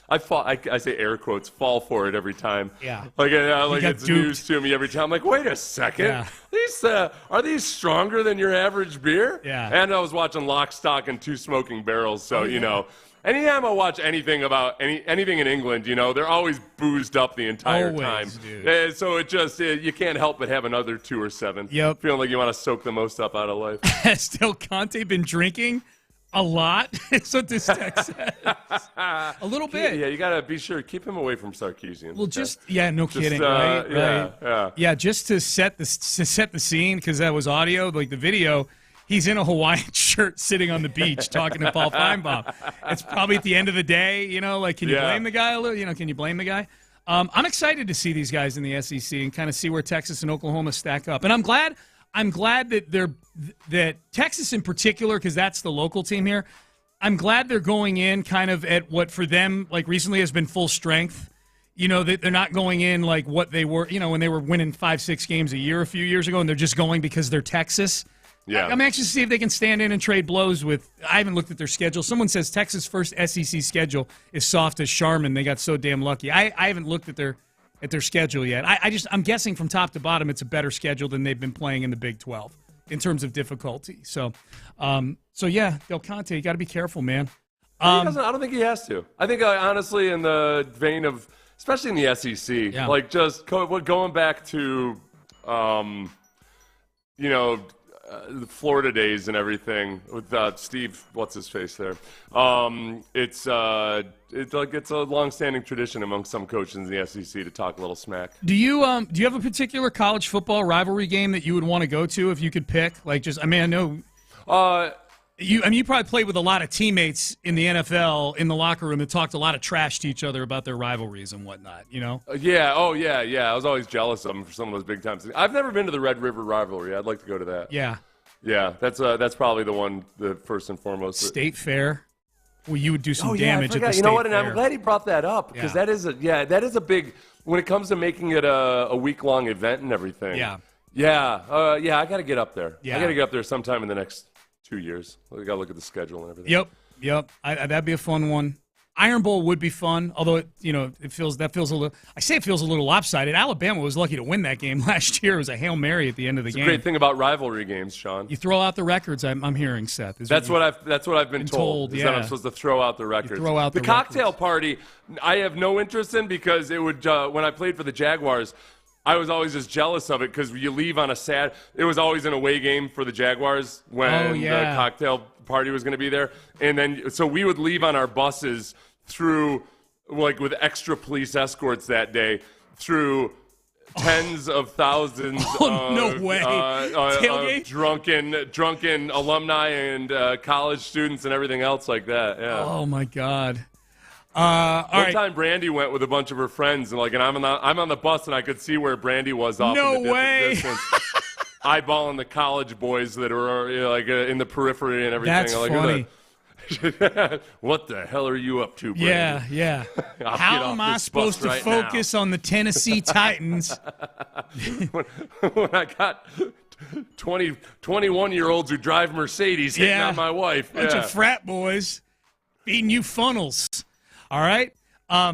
I say air quotes, fall for it every time.
Yeah.
It's news to me every time. I'm like, wait a second. Yeah. Are these stronger than your average beer?
Yeah.
And I was watching Lock, Stock, and Two Smoking Barrels, so anytime I watch anything about anything in England, they're always boozed up the entire time.
Dude.
So it just you can't help but have another 2 or 7.
Yep.
Feeling like you want to soak the most up out of life.
Has Del Conte been drinking a lot? That's what this text says. A little bit.
Yeah, you got to be sure. Keep him away from Sarkisian.
Well, kidding. Right. Yeah, just to set the scene, because that was audio, the video. He's in a Hawaiian shirt sitting on the beach talking to Paul Feinbaum. It's probably at the end of the day, can you blame the guy a little? Can you blame the guy? I'm excited to see these guys in the SEC and kind of see where Texas and Oklahoma stack up. And I'm glad that Texas in particular, because that's the local team here, I'm glad they're going in kind of at what for them, recently has been full strength. That they're not going in like what they were, when they were winning 5-6 games a year a few years ago, and they're just going because they're Texas.
Yeah.
I'm anxious to see if they can stand in and trade blows with – I haven't looked at their schedule. Someone says Texas' first SEC schedule is soft as Charmin. They got so damn lucky. I haven't looked at their schedule yet. I'm guessing from top to bottom it's a better schedule than they've been playing in the Big 12 in terms of difficulty. So Del Conte, you got to be careful, man.
I don't think he has to. I think, honestly, in the vein of – especially in the SEC, just going back to the Florida days and everything with Steve, what's his face there? It's a long-standing tradition among some coaches in the SEC to talk a little smack.
Do you have a particular college football rivalry game that you would want to go to if you could pick? I know. You probably played with a lot of teammates in the NFL in the locker room that talked a lot of trash to each other about their rivalries and whatnot,
Yeah. Oh, yeah. I was always jealous of them for some of those big times. I've never been to the Red River rivalry. I'd like to go to that.
Yeah.
Yeah, that's probably the first and foremost.
State Fair. Well, you would do some damage at the State Fair.
You know what? And I'm glad he brought that up because that is a big when it comes to making it a week-long event and everything.
Yeah.
I got to get up there.
Yeah.
I got to get up there sometime in the next 2 years. I got to look at the schedule and everything.
Yep. That'd be a fun one. Iron Bowl would be fun, although it feels a little lopsided. Alabama was lucky to win that game last year. It was a Hail Mary at the end of the game.
The great thing about rivalry games, Sean.
You throw out the records. I'm hearing, Seth.
That's what I've been told. Is that I'm supposed to throw out the records.
Throw out the
cocktail party. I have no interest in because it would when I played for the Jaguars. I was always just jealous of it because you leave on a sad. It was always an away game for the Jaguars when the cocktail party was going to be there, and then so we would leave on our buses through with extra police escorts that day through tens of thousands of drunken alumni and college students and everything else like that. Yeah.
Oh my God.
One time Brandy went with a bunch of her friends, and I'm on the bus, and I could see where Brandy was off in the distance, eyeballing the college boys that were in the periphery and everything.
That's funny.
What the hell are you up to, Brandy?
Yeah. How am I supposed to focus on the Tennessee Titans?
when I got 21-year-olds who drive Mercedes hitting on my wife.
Bunch of frat boys feeding you funnels. All right. All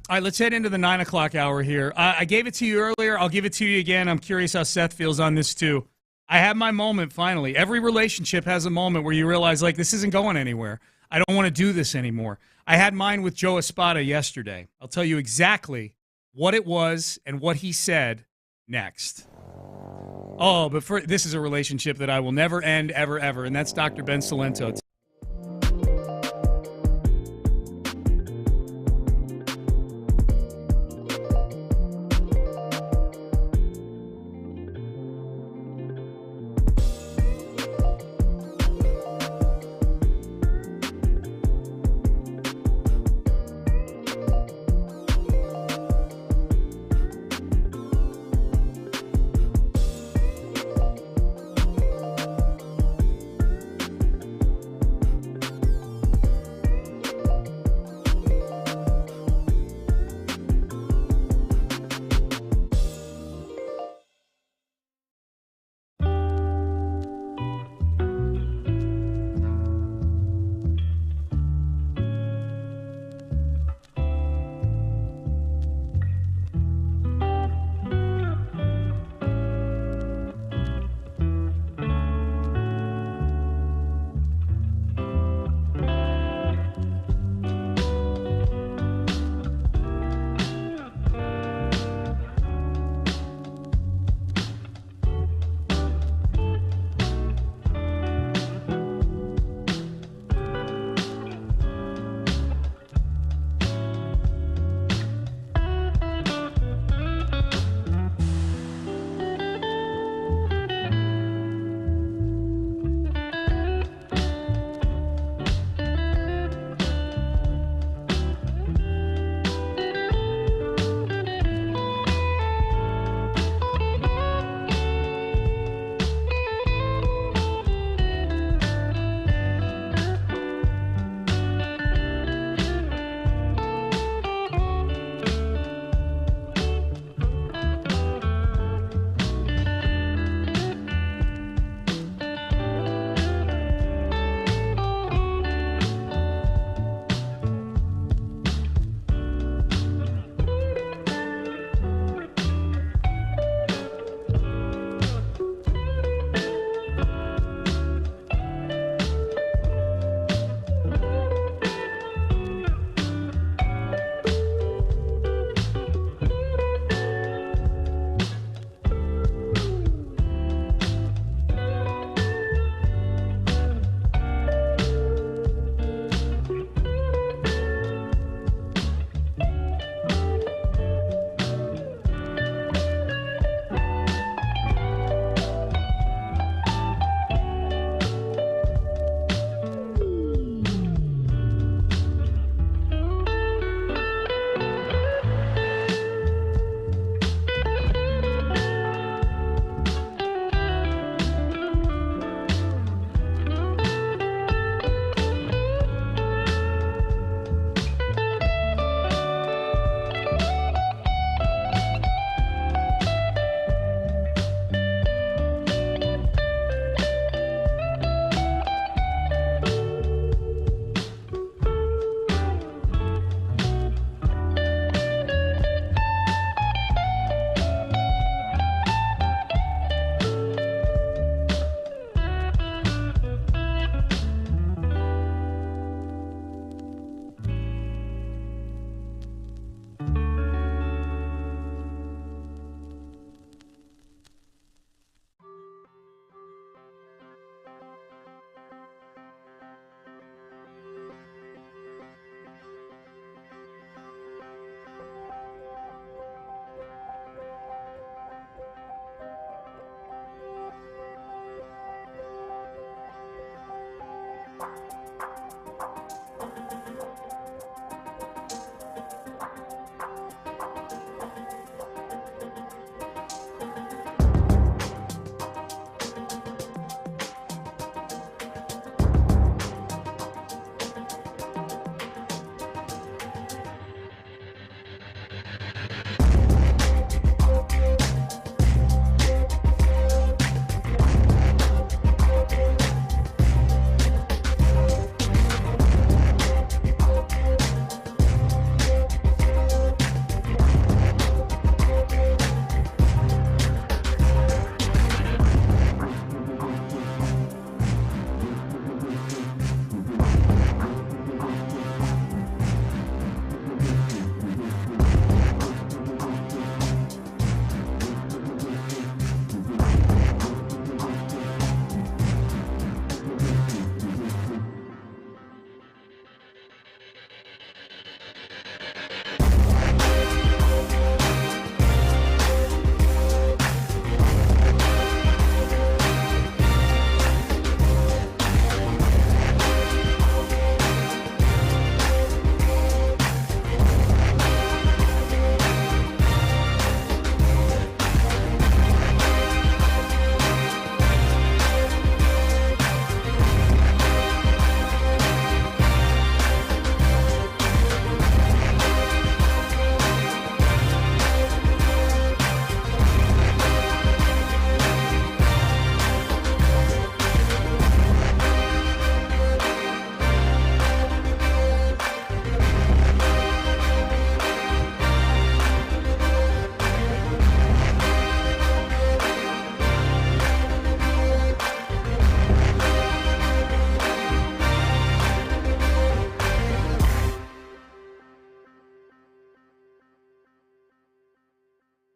right, let's head into the 9 o'clock hour here. I gave it to you earlier. I'll give it to you again. I'm curious how Seth feels on this, too. I have my moment, finally. Every relationship has a moment where you realize, this isn't going anywhere. I don't want to do this anymore. I had mine with Joe Espada yesterday. I'll tell you exactly what it was and what he said next. Oh, but this is a relationship that I will never end, ever, ever, and that's Dr. Ben Salento.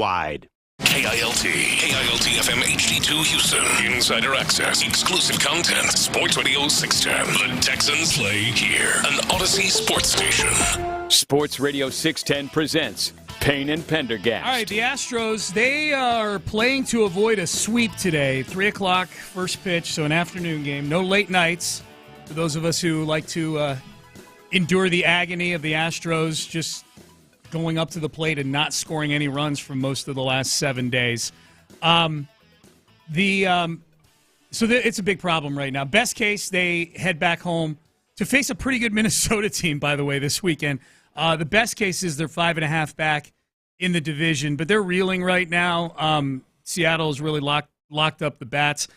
Wide. KILT FM HD2 Houston. Insider access, exclusive content. Sports Radio 610. The Texans play here. An Odyssey sports station.
Sports Radio 610 presents Payne and Pendergast.
All right, the Astros, they are playing to avoid a sweep today. 3 o'clock, first pitch, so an afternoon game. No late nights for those of us who like to endure the agony of the Astros just going up to the plate and not scoring any runs for most of the last 7 days. So it's a big problem right now. Best case, they head back home to face a pretty good Minnesota team, by the way, this weekend. The best case is they're 5.5 back in the division, but they're reeling right now. Seattle's really locked up the bats.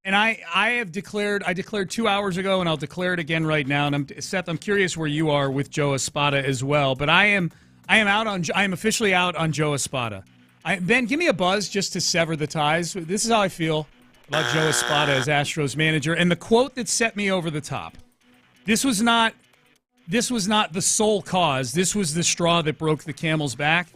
And I declared 2 hours ago, and I'll declare it again right now. And Seth, I'm curious where you are with Joe Espada as well. But I am officially out on Joe Espada. Ben, give me a buzz just to sever the ties. This is how I feel about Joe Espada as Astros manager. And the quote that set me over the top. This was not the sole cause. This was the straw that broke the camel's back.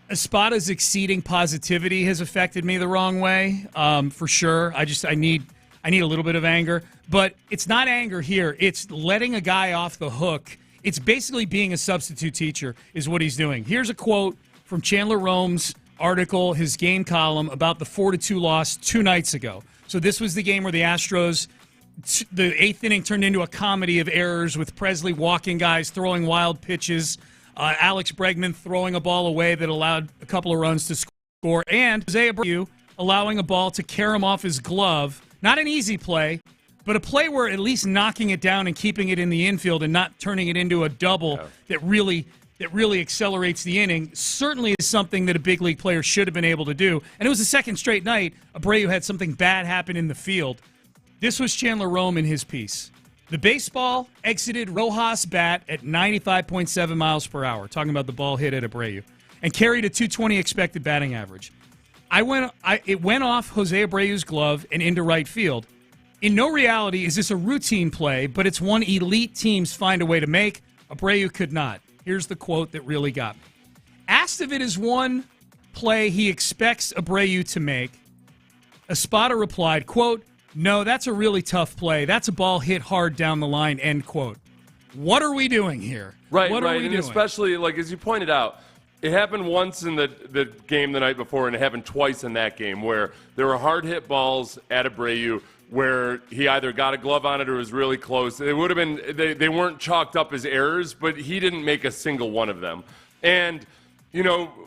Espada's exceeding positivity has affected me the wrong way, for sure. I need a little bit of anger. But it's not anger here. It's letting a guy off the hook. It's basically being a substitute teacher is what he's doing. Here's a quote from Chandler Rome's article, his game column, about the 4-2 loss 2 nights ago. So this was the game where the Astros, the 8th inning turned into a comedy of errors with Presley walking guys, throwing wild pitches, Alex Bregman throwing a ball away that allowed a couple of runs to score, and Jose Abreu allowing a ball to carry him off his glove. Not an easy play, but a play where at least knocking it down and keeping it in the infield and not turning it into a double that really accelerates the inning certainly is something that a big league player should have been able to do. And it was the second straight night Abreu had something bad happen in the field. This was Chandler Rome in his piece. The baseball exited Rojas' bat at 95.7 miles per hour, talking about the ball hit at Abreu, and carried a .220 expected batting average. It went off Jose Abreu's glove and into right field. In no reality is this a routine play, but it's one elite teams find a way to make. Abreu could not. Here's the quote that really got me. Asked if it is one play he expects Abreu to make, Espada replied, quote, "No, that's a really tough play. That's a ball hit hard down the line," end quote. What are we doing here?
Right.
What are we doing?
Especially, like, as you pointed out, it happened once in the game the night before, and it happened twice in that game where there were hard-hit balls at Abreu where he either got a glove on it or was really close. It would have been they weren't chalked up as errors, but he didn't make a single one of them. And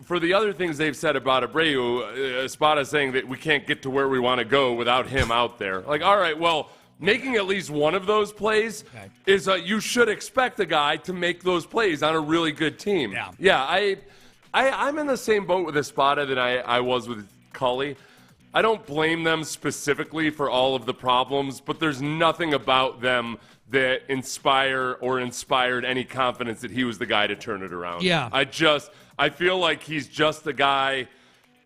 for the other things they've said about Abreu, Espada saying that we can't get to where we want to go without him out there. Like, all right, well, making at least one of those plays is you should expect a guy to make those plays on a really good team. Yeah, I'm in the same boat with Espada that I was with Culley. I don't blame them specifically for all of the problems, but there's nothing about them that inspired any confidence that he was the guy to turn it around.
Yeah.
I feel like he's just the guy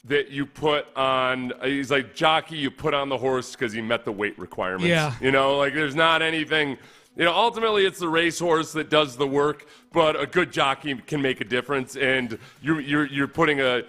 that you put on. He's like jockey you put on the horse because he met the weight requirements.
Yeah.
Like there's not anything. Ultimately it's the racehorse that does the work, but a good jockey can make a difference. And you're putting a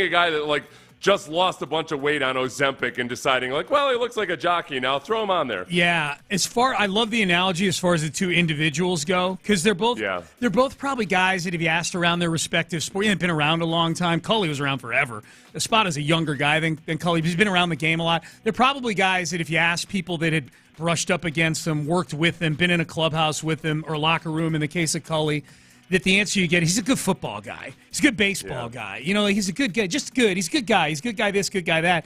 guy that like just lost a bunch of weight on Ozempic and deciding like, well, he looks like a jockey now, throw him on there.
Yeah, I love the analogy as far as the two individuals go, because they're both probably guys that if you asked around their respective sport, they've been around a long time. Culley was around forever. Espada's a younger guy than Culley. He's been around the game a lot. They're probably guys that if you asked people that had brushed up against them, worked with them, been in a clubhouse with them, or locker room in the case of Culley, that the answer you get, he's a good football guy. He's a good baseball guy. He's a good guy, just good. He's a good guy. He's a good guy this, good guy that.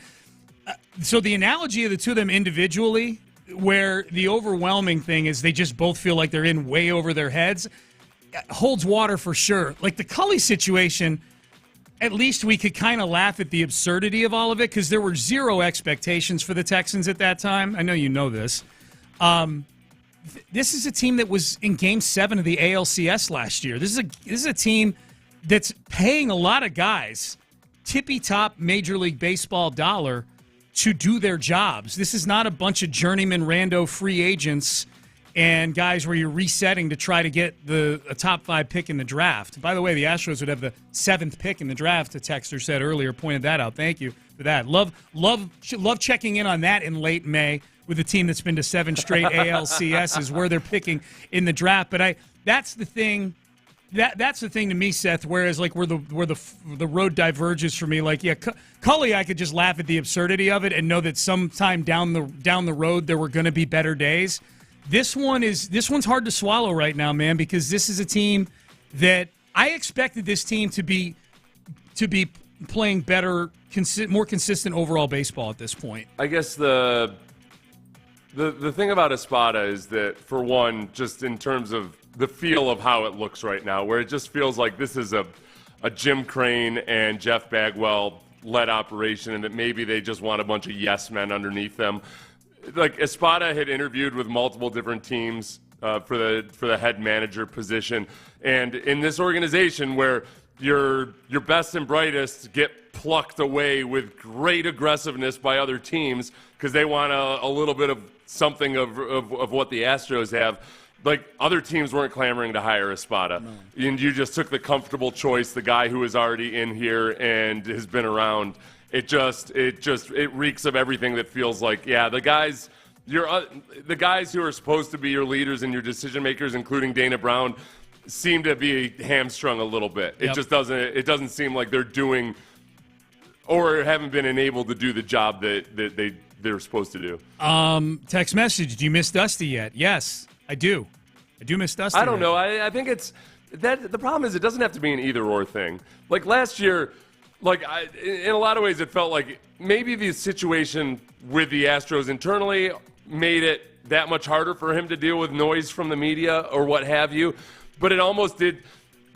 So the analogy of the two of them individually, where the overwhelming thing is they just both feel like they're in way over their heads, holds water for sure. Like the Culley situation, at least we could kind of laugh at the absurdity of all of it because there were zero expectations for the Texans at that time. I know you know this. This is a team that was in Game 7 of the ALCS last year. This is a team that's paying a lot of guys tippy-top Major League Baseball dollar to do their jobs. This is not a bunch of journeyman rando free agents and guys where you're resetting to try to get a top 5 pick in the draft. By the way, the Astros would have the 7th pick in the draft, a texter said earlier, pointed that out. Thank you for that. Love checking in on that in late May with a team that's been to 7 straight ALCSs where they're picking in the draft. But that's the thing. That's the thing to me, Seth. Whereas like where the road diverges for me, like Culley, I could just laugh at the absurdity of it and know that sometime down the road there were going to be better days. This one's hard to swallow right now, man, because this is a team that I expected this team to be playing better, more consistent overall baseball at this point. I guess the thing about Espada is that, for one, just in terms of the feel of how it looks right now, where it just feels like this is a Jim Crane and Jeff Bagwell-led operation and that maybe they just want a bunch of yes men underneath them. Like, Espada had interviewed with multiple different teams for the head manager position. And in this organization where your best and brightest get plucked away with great aggressiveness by other teams because they want a little bit of something of what the Astros have. Like, other teams weren't clamoring to hire Espada. No. And you just took the comfortable choice, the guy who is already in here and has been around. It reeks of everything that feels like, the guys who are supposed to be your leaders and your decision makers, including Dana Brown, seem to be hamstrung a little bit. Yep. It doesn't seem like they're doing or haven't been enabled to do the job that they're supposed to do. Text message, do you miss Dusty yet? Yes, I do. I do miss Dusty. I don't know. I think it's that the problem is it doesn't have to be an either or thing. Like last year, in a lot of ways, it felt like maybe the situation with the Astros internally made it that much harder for him to deal with noise from the media or what have you. But it almost did.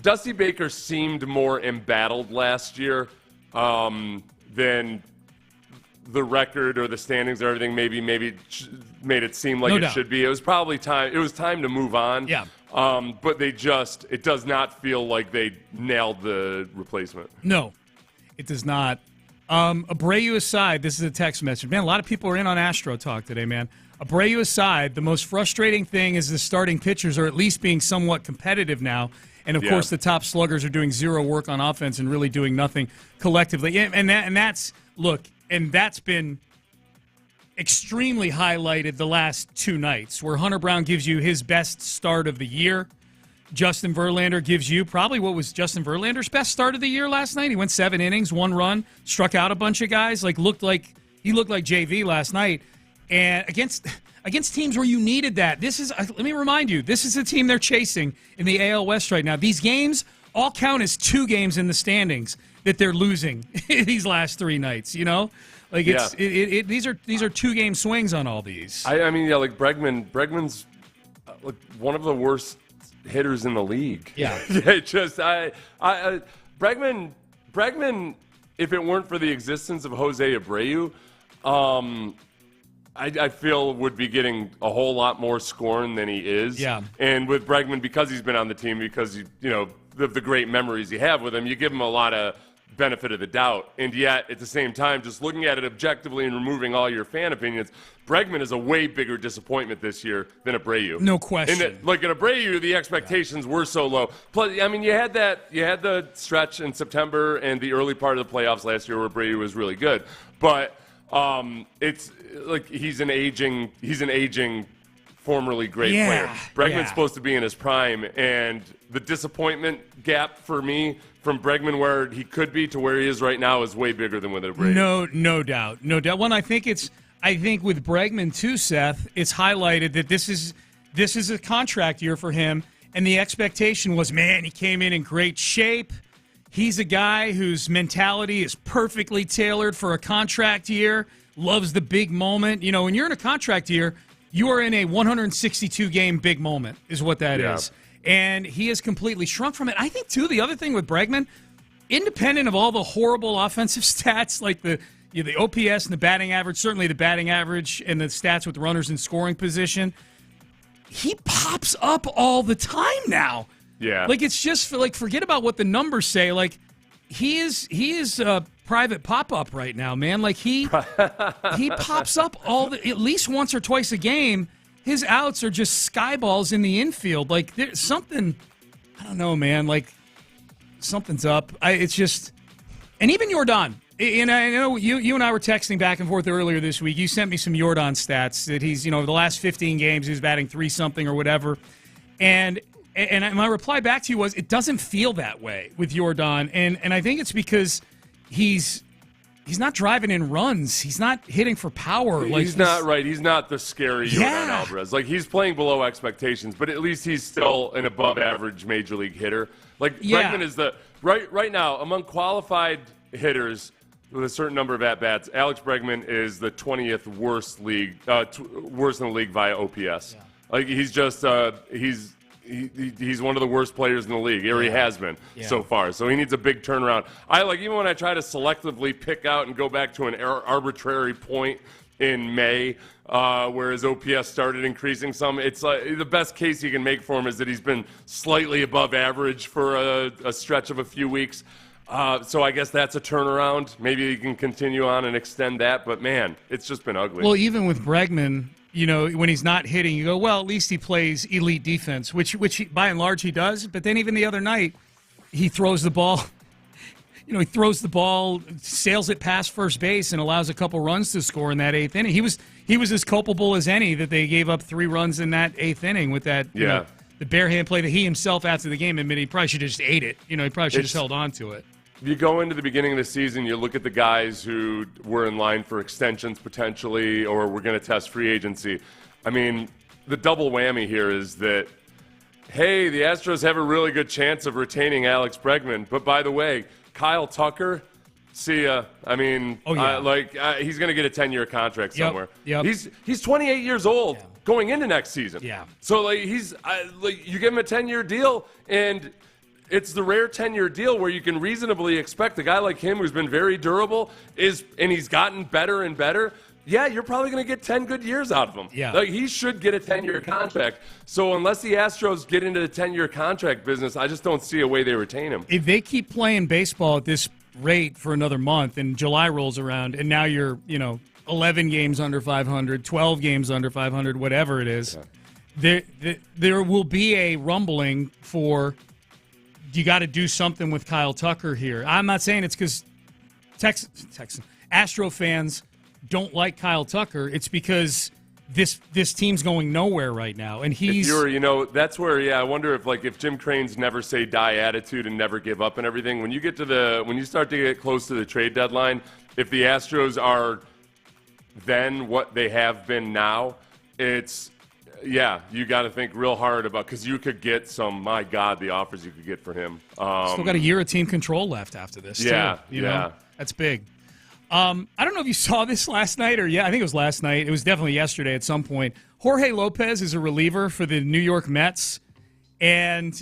Dusty Baker seemed more embattled last year than the record or the standings or everything maybe made it seem like it should be. It was probably time. It was time to move on. Yeah. But it does not feel like they nailed the replacement. No. It does not. Abreu aside, this is a text message. Man, a lot of people are in on Astro talk today, man. Abreu aside, the most frustrating thing is the starting pitchers are at least being somewhat competitive now. And, of course, the top sluggers are doing zero work on offense and really doing nothing collectively. And that's been extremely highlighted the last 2 nights, where Hunter Brown gives you his best start of the year. Justin Verlander gives you probably what was Justin Verlander's best start of the year last night. He went 7 innings, 1 run, struck out a bunch of guys. He looked like JV last night. And against teams where you needed that. Let me remind you, this is the team they're chasing in the AL West right now. These games all count as 2 games in the standings that they're losing these last 3 nights, you know? Like these are 2-game swings on all these.
I mean, yeah, like Bregman's like one of the worst hitters in the league.
Yeah.
Bregman, if it weren't for the existence of Jose Abreu, I feel would be getting a whole lot more scorn than he is.
Yeah.
And with Bregman, because he's been on the team, because the great memories you have with him, you give him a lot of benefit of the doubt. And yet, at the same time, just looking at it objectively and removing all your fan opinions, Bregman is a way bigger disappointment this year than Abreu.
No question.
And like at Abreu, the expectations were so low. Plus, I mean, you had the stretch in September and the early part of the playoffs last year where Abreu was really good. But it's like he's an aging formerly great player. Bregman's supposed to be in his prime, and the disappointment gap for me from Bregman where he could be to where he is right now is way bigger than with Abreu.
No doubt. Well, I think with Bregman too, Seth, it's highlighted that this is a contract year for him, and the expectation was, man, he came in great shape. He's a guy whose mentality is perfectly tailored for a contract year, loves the big moment. You know, when you're in a contract year, you are in a 162-game big moment is what that is. And he has completely shrunk from it. I think, too, the other thing with Bregman, independent of all the horrible offensive stats like the OPS and the batting average, certainly the batting average and the stats with runners in scoring position, he pops up all the time now.
Yeah.
Like, it's just, forget about what the numbers say. Like, he is a private pop-up right now, man. Like, he pops up at least once or twice a game. His outs are just skyballs in the infield. Like, there's something, I don't know, man. Like, something's up. It's just, and even Jordan. And I know you and I were texting back and forth earlier this week. You sent me some Jordan stats that he's, the last 15 games, he's batting 3-something or whatever. And my reply back to you was, it doesn't feel that way with Jordan. And I think it's because he's not driving in runs. He's not hitting for power.
He's not right. He's not the scary Jordan Alvarez. Like, he's playing below expectations, but at least he's still an above-average major league hitter. Like, Bregman is right now, among qualified hitters with a certain number of at-bats, Alex Bregman is the 20th worst worst in the league via OPS. Yeah. Like, he's just he's one of the worst players in the league, or he has been so far. So he needs a big turnaround. Even when I try to selectively pick out and go back to an arbitrary point in May where his OPS started increasing some, it's like the best case you can make for him is that he's been slightly above average for a stretch of a few weeks. So I guess that's a turnaround. Maybe you can continue on and extend that. But, man, it's just been ugly.
Well, even with Bregman, when he's not hitting, you go, well, at least he plays elite defense, which he, by and large he does. But then even the other night, he throws the ball. He throws the ball, sails it past first base, and allows a couple runs to score in that 8th inning. He was as culpable as any that they gave up 3 runs in that 8th inning with that, the bare hand play that he himself after the game admitted he probably should have just ate it. He probably should have just held on to it.
You go into the beginning of the season, you look at the guys who were in line for extensions potentially or were going to test free agency. I mean, the double whammy here is that, hey, the Astros have a really good chance of retaining Alex Bregman. But by the way, Kyle Tucker, see ya. I mean, he's going to get a 10-year contract somewhere.
Yep.
He's 28 years old going into next season.
Yeah.
So, you give him a 10-year deal, and it's the rare 10-year deal where you can reasonably expect a guy like him who's been very durable and he's gotten better and better. Yeah, you're probably going to get 10 good years out of him.
Yeah.
He should get a 10-year contract. So unless the Astros get into the 10-year contract business, I just don't see a way they retain him.
If they keep playing baseball at this rate for another month and July rolls around and now you're, 11 games under 500, 12 games under 500, whatever it is, there will be a rumbling for – you got to do something with Kyle Tucker here. I'm not saying it's because Astro fans don't like Kyle Tucker. It's because this team's going nowhere right now, and he's.
That's where I wonder if Jim Crane's never say die attitude and never give up and everything. When you start to get close to the trade deadline, if the Astros are than what they have been now, it's you got to think real hard about, because you could get my God, the offers you could get for him.
Still got a year of team control left after this.
Yeah,
too, you know? That's big. I don't know if you saw this last night I think it was last night. It was definitely yesterday at some point. Jorge Lopez is a reliever for the New York Mets, and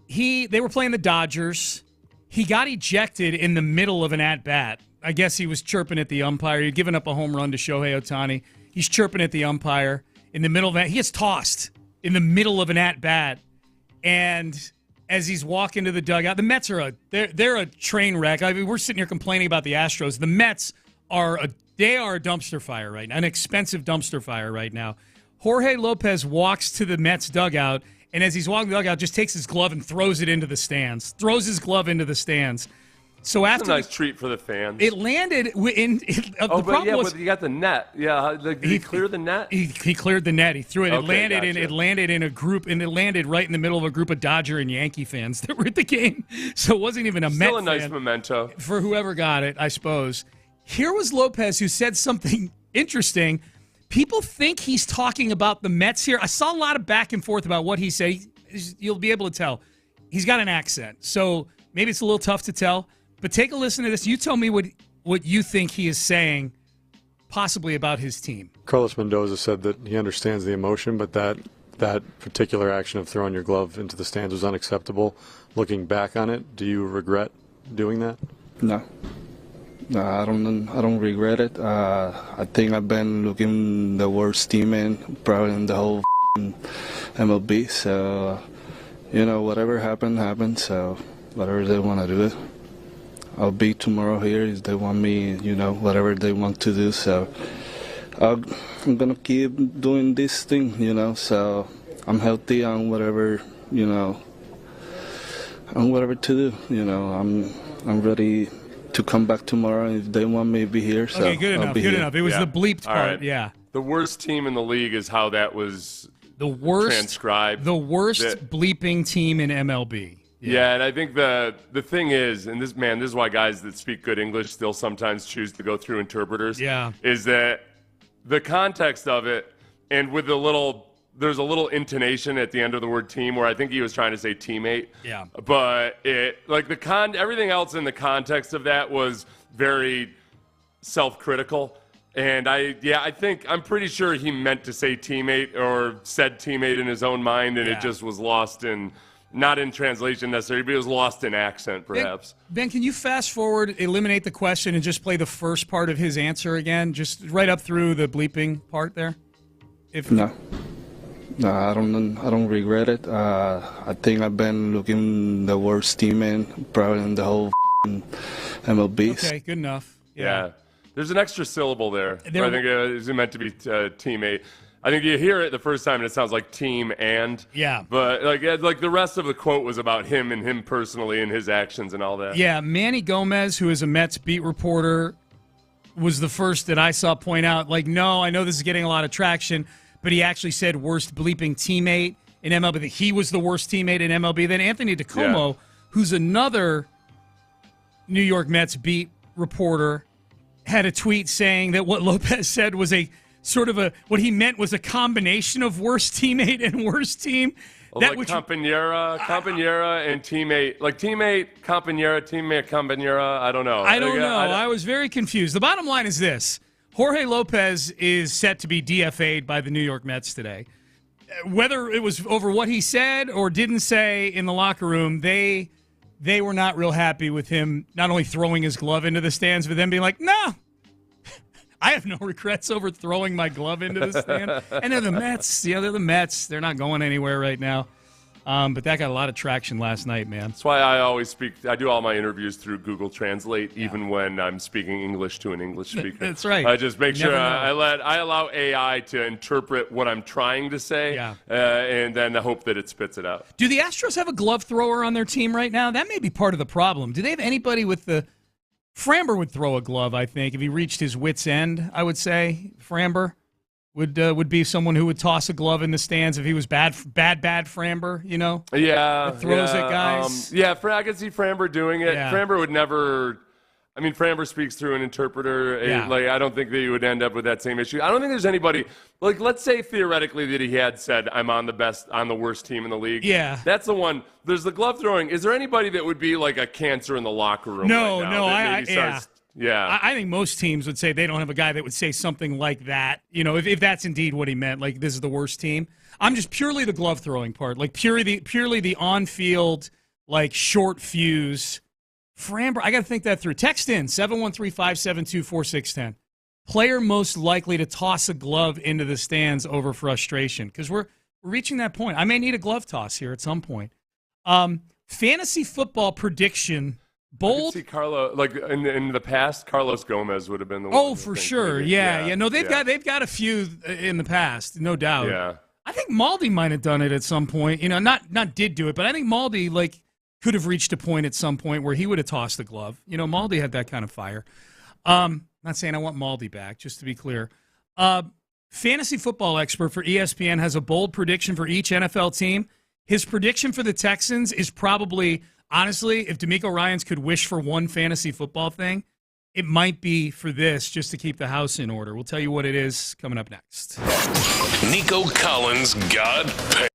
they were playing the Dodgers. He got ejected in the middle of an at-bat. I guess he was chirping at the umpire. He'd given up a home run to Shohei Ohtani. He's chirping at the umpire in the middle of that. He gets tossed in the middle of an at-bat, and as he's walking to the dugout, the Mets are they're a train wreck. I mean, we're sitting here complaining about the Astros. The Mets are a dumpster fire right now, an expensive dumpster fire right now. Jorge Lopez walks to the Mets dugout, and as he's walking the dugout, just takes his glove and throws it into the stands. Throws his glove into the stands. So
That's a nice treat for the fans.
It landed
but you got the net. Yeah, did he clear the net?
He cleared the net. He threw it.
Okay,
It landed in a group, and it landed right in the middle of a group of Dodger and Yankee fans that were at the game. So it wasn't even a Met
Still a nice memento
for whoever got it, I suppose. Here was Lopez, who said something interesting. People think he's talking about the Mets here. I saw a lot of back and forth about what he said. You'll be able to tell. He's got an accent, so maybe it's a little tough to tell. But take a listen to this. You tell me what you think he is saying, possibly about his team.
Carlos Mendoza said that he understands the emotion, but that particular action of throwing your glove into the stands was unacceptable. Looking back on it, do you regret doing that?
No, I don't regret it. I think I've been looking the worst team probably in the whole MLB. So, whatever happened. So, whatever they want to do it. I'll be tomorrow here if they want me, whatever they want to do. So I'm going to keep doing this thing, so I'm healthy on whatever, on whatever to do. I'm ready to come back tomorrow if they want me to be here. So
okay, good enough. It was the bleeped part,
right.
Yeah.
The worst team in the league is how that was transcribed.
The worst bleeping team in MLB.
Yeah, and I think the thing is, and this is why guys that speak good English still sometimes choose to go through interpreters.
Yeah.
Is that the context of it, and with there's a little intonation at the end of the word team where I think he was trying to say teammate.
Yeah.
But everything else in the context of that was very self-critical. And I'm pretty sure he meant to say teammate or said teammate in his own mind, and it just was lost not in translation necessarily, but it was lost in accent, perhaps.
Ben, can you fast forward, eliminate the question, and just play the first part of his answer again, just right up through the bleeping part there?
No, I don't regret it. I think I've been looking the worst team probably in the whole MLB.
Okay, good enough.
Yeah. There's an extra syllable there. I think it's meant to be teammate. I think you hear it the first time and it sounds like team and.
Yeah.
But like the rest of the quote was about him and him personally and his actions and all that.
Yeah, Manny Gomez, who is a Mets beat reporter, was the first that I saw point out, no, I know this is getting a lot of traction, but he actually said worst bleeping teammate in MLB, that he was the worst teammate in MLB. Then Anthony DeComo, who's another New York Mets beat reporter, had a tweet saying that what Lopez said was what he meant was a combination of worst teammate and worst team.
Campañera and teammate. Like teammate, Campañera. I don't know.
I was very confused. The bottom line is this. Jorge Lopez is set to be DFA'd by the New York Mets today. Whether it was over what he said or didn't say in the locker room, they were not real happy with him not only throwing his glove into the stands, but then being like, no. I have no regrets over throwing my glove into the stand. And they're the Mets. They're the Mets. They're not going anywhere right now. But that got a lot of traction last night, man.
That's why I do all my interviews through Google Translate, even when I'm speaking English to an English speaker.
That's right.
I just make sure I allow AI to interpret what I'm trying to say, and then I hope that it spits it out.
Do the Astros have a glove thrower on their team right now? That may be part of the problem. Do they have anybody with the... Framber would throw a glove, I think, if he reached his wit's end, I would say. Framber would be someone who would toss a glove in the stands if he was bad Framber,
Yeah.
That throws at guys.
I could see Framber doing it.
Yeah.
Framber would never... I mean, Framber speaks through an interpreter.
Yeah.
Like, I don't think that you would end up with that same issue. I don't think there's anybody, like, let's say theoretically that he had said, I'm on the worst team in the league.
Yeah.
That's the one. There's the glove throwing. Is there anybody that would be like a cancer in the locker room
No,
right now?
no,
Yeah.
I think most teams would say they don't have a guy that would say something like that. You know, if that's indeed what he meant, like this is the worst team. I'm just purely the glove throwing part, like purely the on field, like short fuse. Framber, I got to think that through. Text in 713-572-4610. Player most likely to toss a glove into the stands over frustration, because we're reaching that point. I may need a glove toss here at some point. Fantasy football prediction. Bold.
I could see Carlo, like in the past, Carlos Gomez would have been the one.
Oh, for sure. Maybe. Yeah. No, they've got a few in the past, no doubt.
Yeah.
I think Maldi might have done it at some point. You know, not did do it, but I think Maldi could have reached a point at some point where he would have tossed the glove. You know, Maldi had that kind of fire. Not saying I want Maldi back, just to be clear. Fantasy football expert for ESPN has a bold prediction for each NFL team. His prediction for the Texans is probably, honestly, if DeMeco Ryans could wish for one fantasy football thing, it might be for this, just to keep the house in order. We'll tell you what it is coming up next.
Nico Collins, God pay.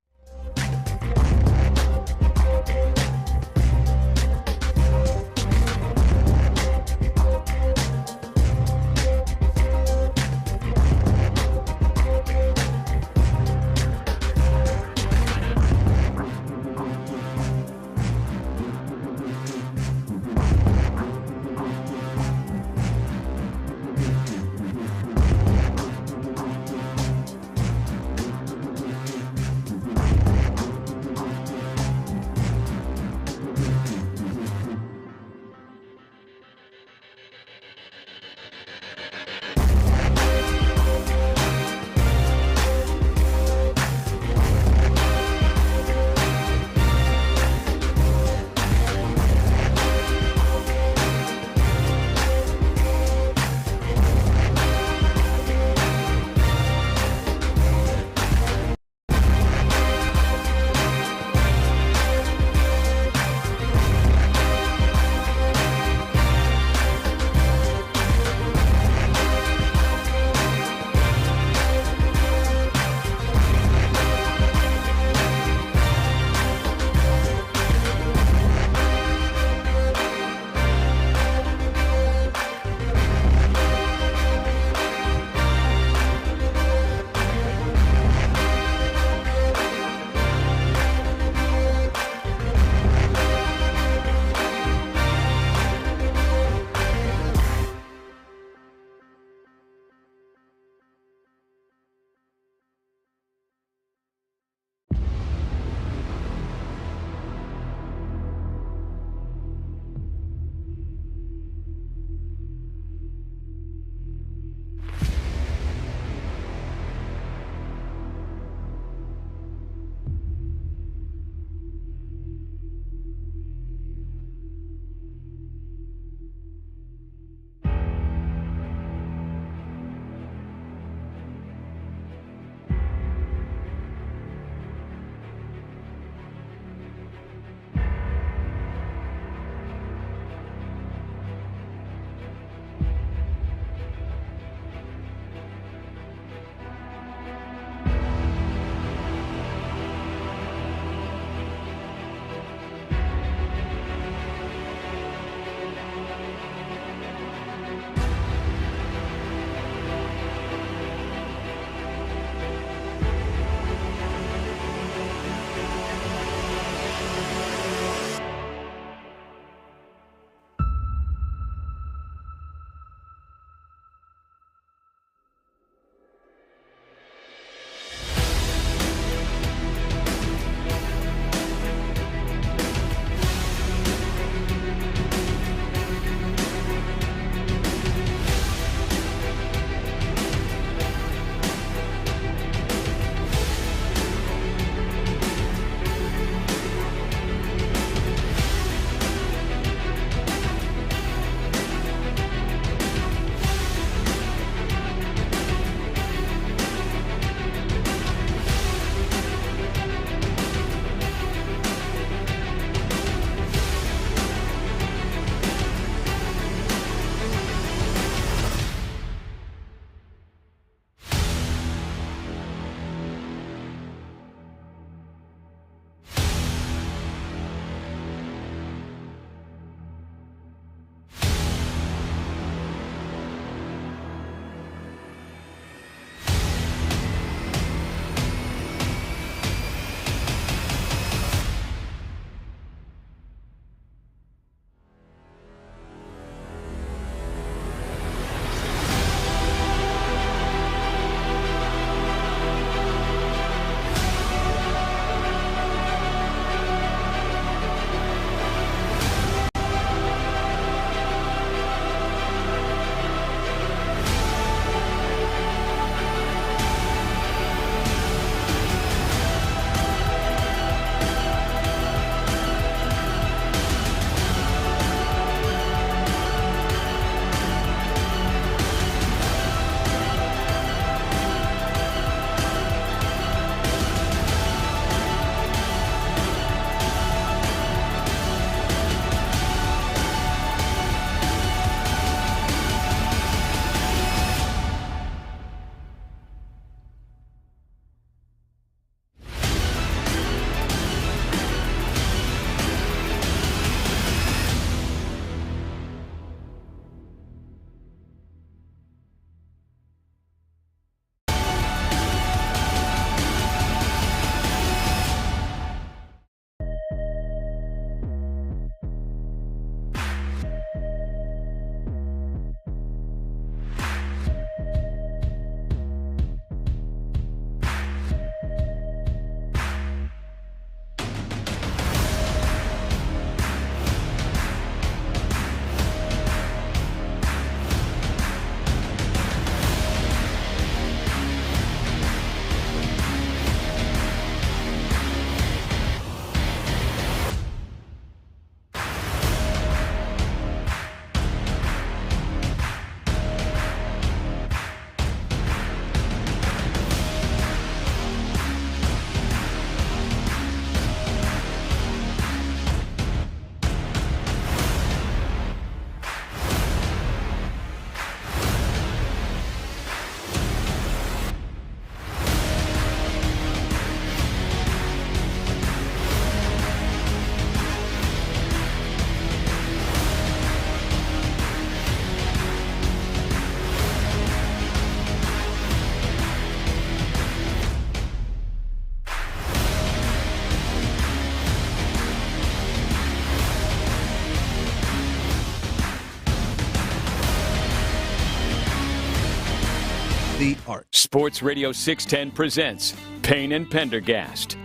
smart.
Sports Radio 610 presents Payne and Pendergast.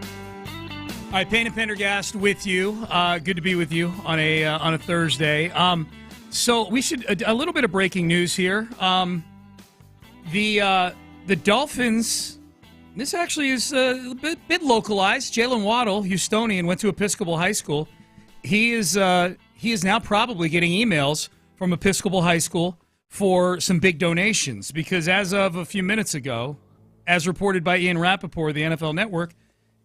All right, Payne and Pendergast with you. Good to be with you on a Thursday. So we should a little bit of breaking news here. The Dolphins. This actually is a bit localized. Jalen Waddle, Houstonian, went to Episcopal High School. He is now probably getting emails from Episcopal High School for some big donations because as of a few minutes ago, as reported by Ian Rappaport of the NFL Network,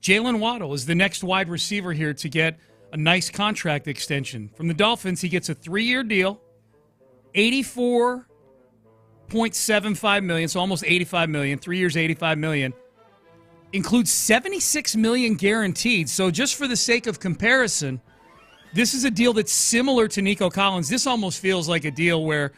Jalen Waddle is the next wide receiver here to get a nice contract extension. From the Dolphins, he gets a 3-year deal, $84.75 million, so almost $85 million, 3 years, $85 million. Includes $76 million guaranteed. So just for the sake of comparison, this is a deal that's similar to Nico Collins. This almost feels like a deal where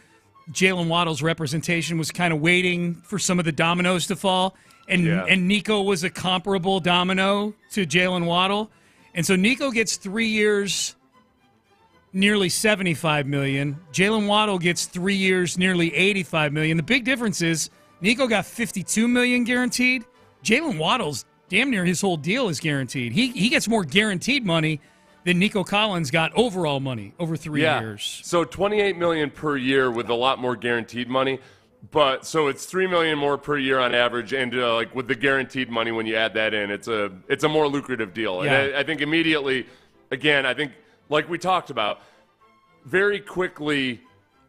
Jalen Waddle's representation was kind of waiting for some of the dominoes to fall, and Nico was a comparable domino to Jalen Waddle. And so Nico gets 3 years, nearly $75 million. Jalen Waddle gets 3 years, nearly $85 million. The big difference is Nico got $52 million guaranteed. Jalen Waddle's damn near his whole deal is guaranteed. He gets more guaranteed money than Nico Collins got overall money over 3 years.
So $28 million per year with a lot more guaranteed money. But so it's $3 million more per year on average, and like with the guaranteed money when you add that in, it's a more lucrative deal.
Yeah.
And I think immediately, again, I think like we talked about, very quickly,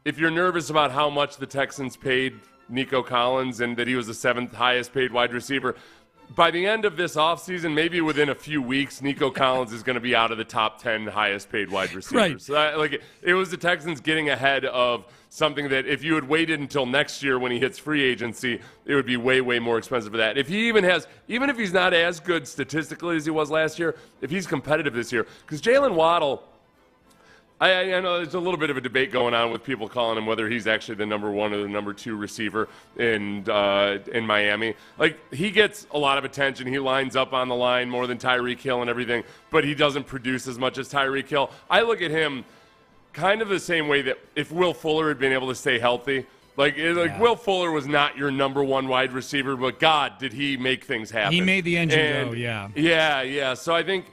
if you're nervous about how much the Texans paid Nico Collins and that he was the 7th highest paid wide receiver, by the end of this offseason, maybe within a few weeks, Nico Collins is going to be out of the top 10 highest paid wide receivers.
Right.
So it was the Texans getting ahead of something that if you had waited until next year when he hits free agency, it would be way, way more expensive for that. If he even if he's not as good statistically as he was last year, if he's competitive this year, because Jalen Waddle, I know there's a little bit of a debate going on with people calling him whether he's actually the number 1 or the number 2 receiver in Miami. Like, he gets a lot of attention. He lines up on the line more than Tyreek Hill and everything, but he doesn't produce as much as Tyreek Hill. I look at him kind of the same way that if Will Fuller had been able to stay healthy, Will Fuller was not your number 1 wide receiver, but God, did he make things happen.
He made the engine go, yeah.
Yeah. So I think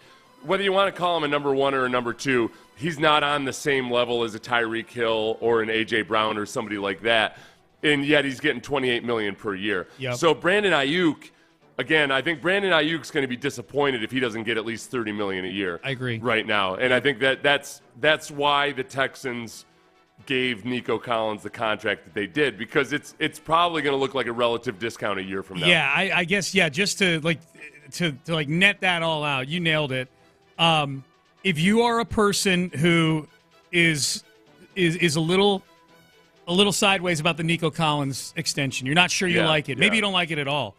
whether you want to call him a number 1 or a number 2, he's not on the same level as a Tyreek Hill or an A.J. Brown or somebody like that, and yet he's getting $28 million per year.
Yep.
So Brandon Ayuk, again, I think Brandon Ayuk's going to be disappointed if he doesn't get at least $30 million a year.
I agree.
Right now, and I think that's why the Texans gave Nico Collins the contract that they did, because it's probably going to look like a relative discount a year from now.
Yeah, I guess, just to net that all out, you nailed it. If you are a person who is a little sideways about the Nico Collins extension, you're not sure you like it. Maybe you don't like it at all.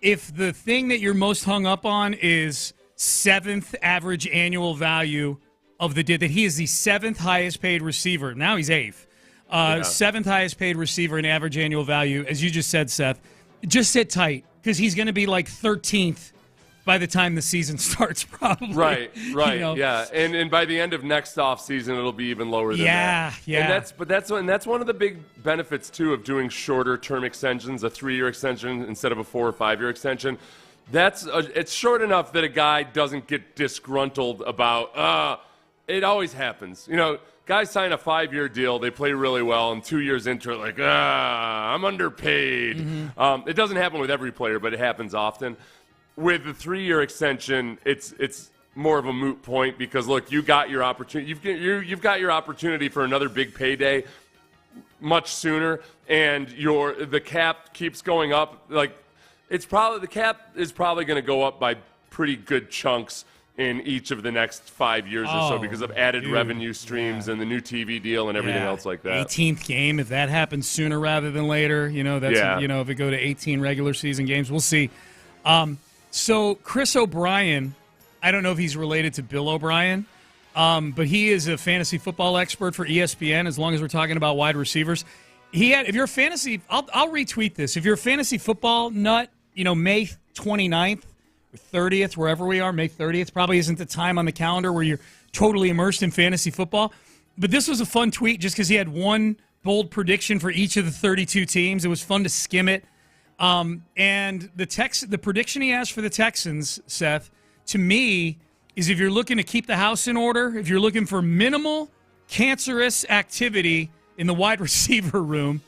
If the thing that you're most hung up on is 7th average annual value of that he is the 7th highest paid receiver. Now he's 8th. 7th highest paid receiver in average annual value, as you just said, Seth. Just sit tight, because he's going to be like 13th by the time the season starts, probably.
Right, yeah. And by the end of next offseason, it'll be even lower than that.
Yeah.
And that's one of the big benefits, too, of doing shorter term extensions, a 3-year extension instead of a 4 or 5-year extension. It's short enough that a guy doesn't get disgruntled about, it always happens. Guys sign a 5-year deal, they play really well, and 2 years into it, like, I'm underpaid. Mm-hmm. It doesn't happen with every player, but it happens often. With the 3-year extension, it's more of a moot point, because look, you got your opportunity. You've got your opportunity for another big payday much sooner, and the cap keeps going up. Like, the cap is probably going to go up by pretty good chunks in each of the next 5 years or so, because of added revenue streams and the new TV deal and everything else like that.
18th game, if that happens sooner rather than later, if it go to 18 regular season games, we'll see. So Chris O'Brien, I don't know if he's related to Bill O'Brien, but he is a fantasy football expert for ESPN, as long as we're talking about wide receivers. If you're a fantasy, I'll retweet this. If you're a fantasy football nut, May 29th or 30th, wherever we are, May 30th probably isn't the time on the calendar where you're totally immersed in fantasy football. But this was a fun tweet just because he had one bold prediction for each of the 32 teams. It was fun to skim it. And the prediction he has for the Texans, Seth, to me, is if you're looking to keep the house in order, if you're looking for minimal cancerous activity in the wide receiver room,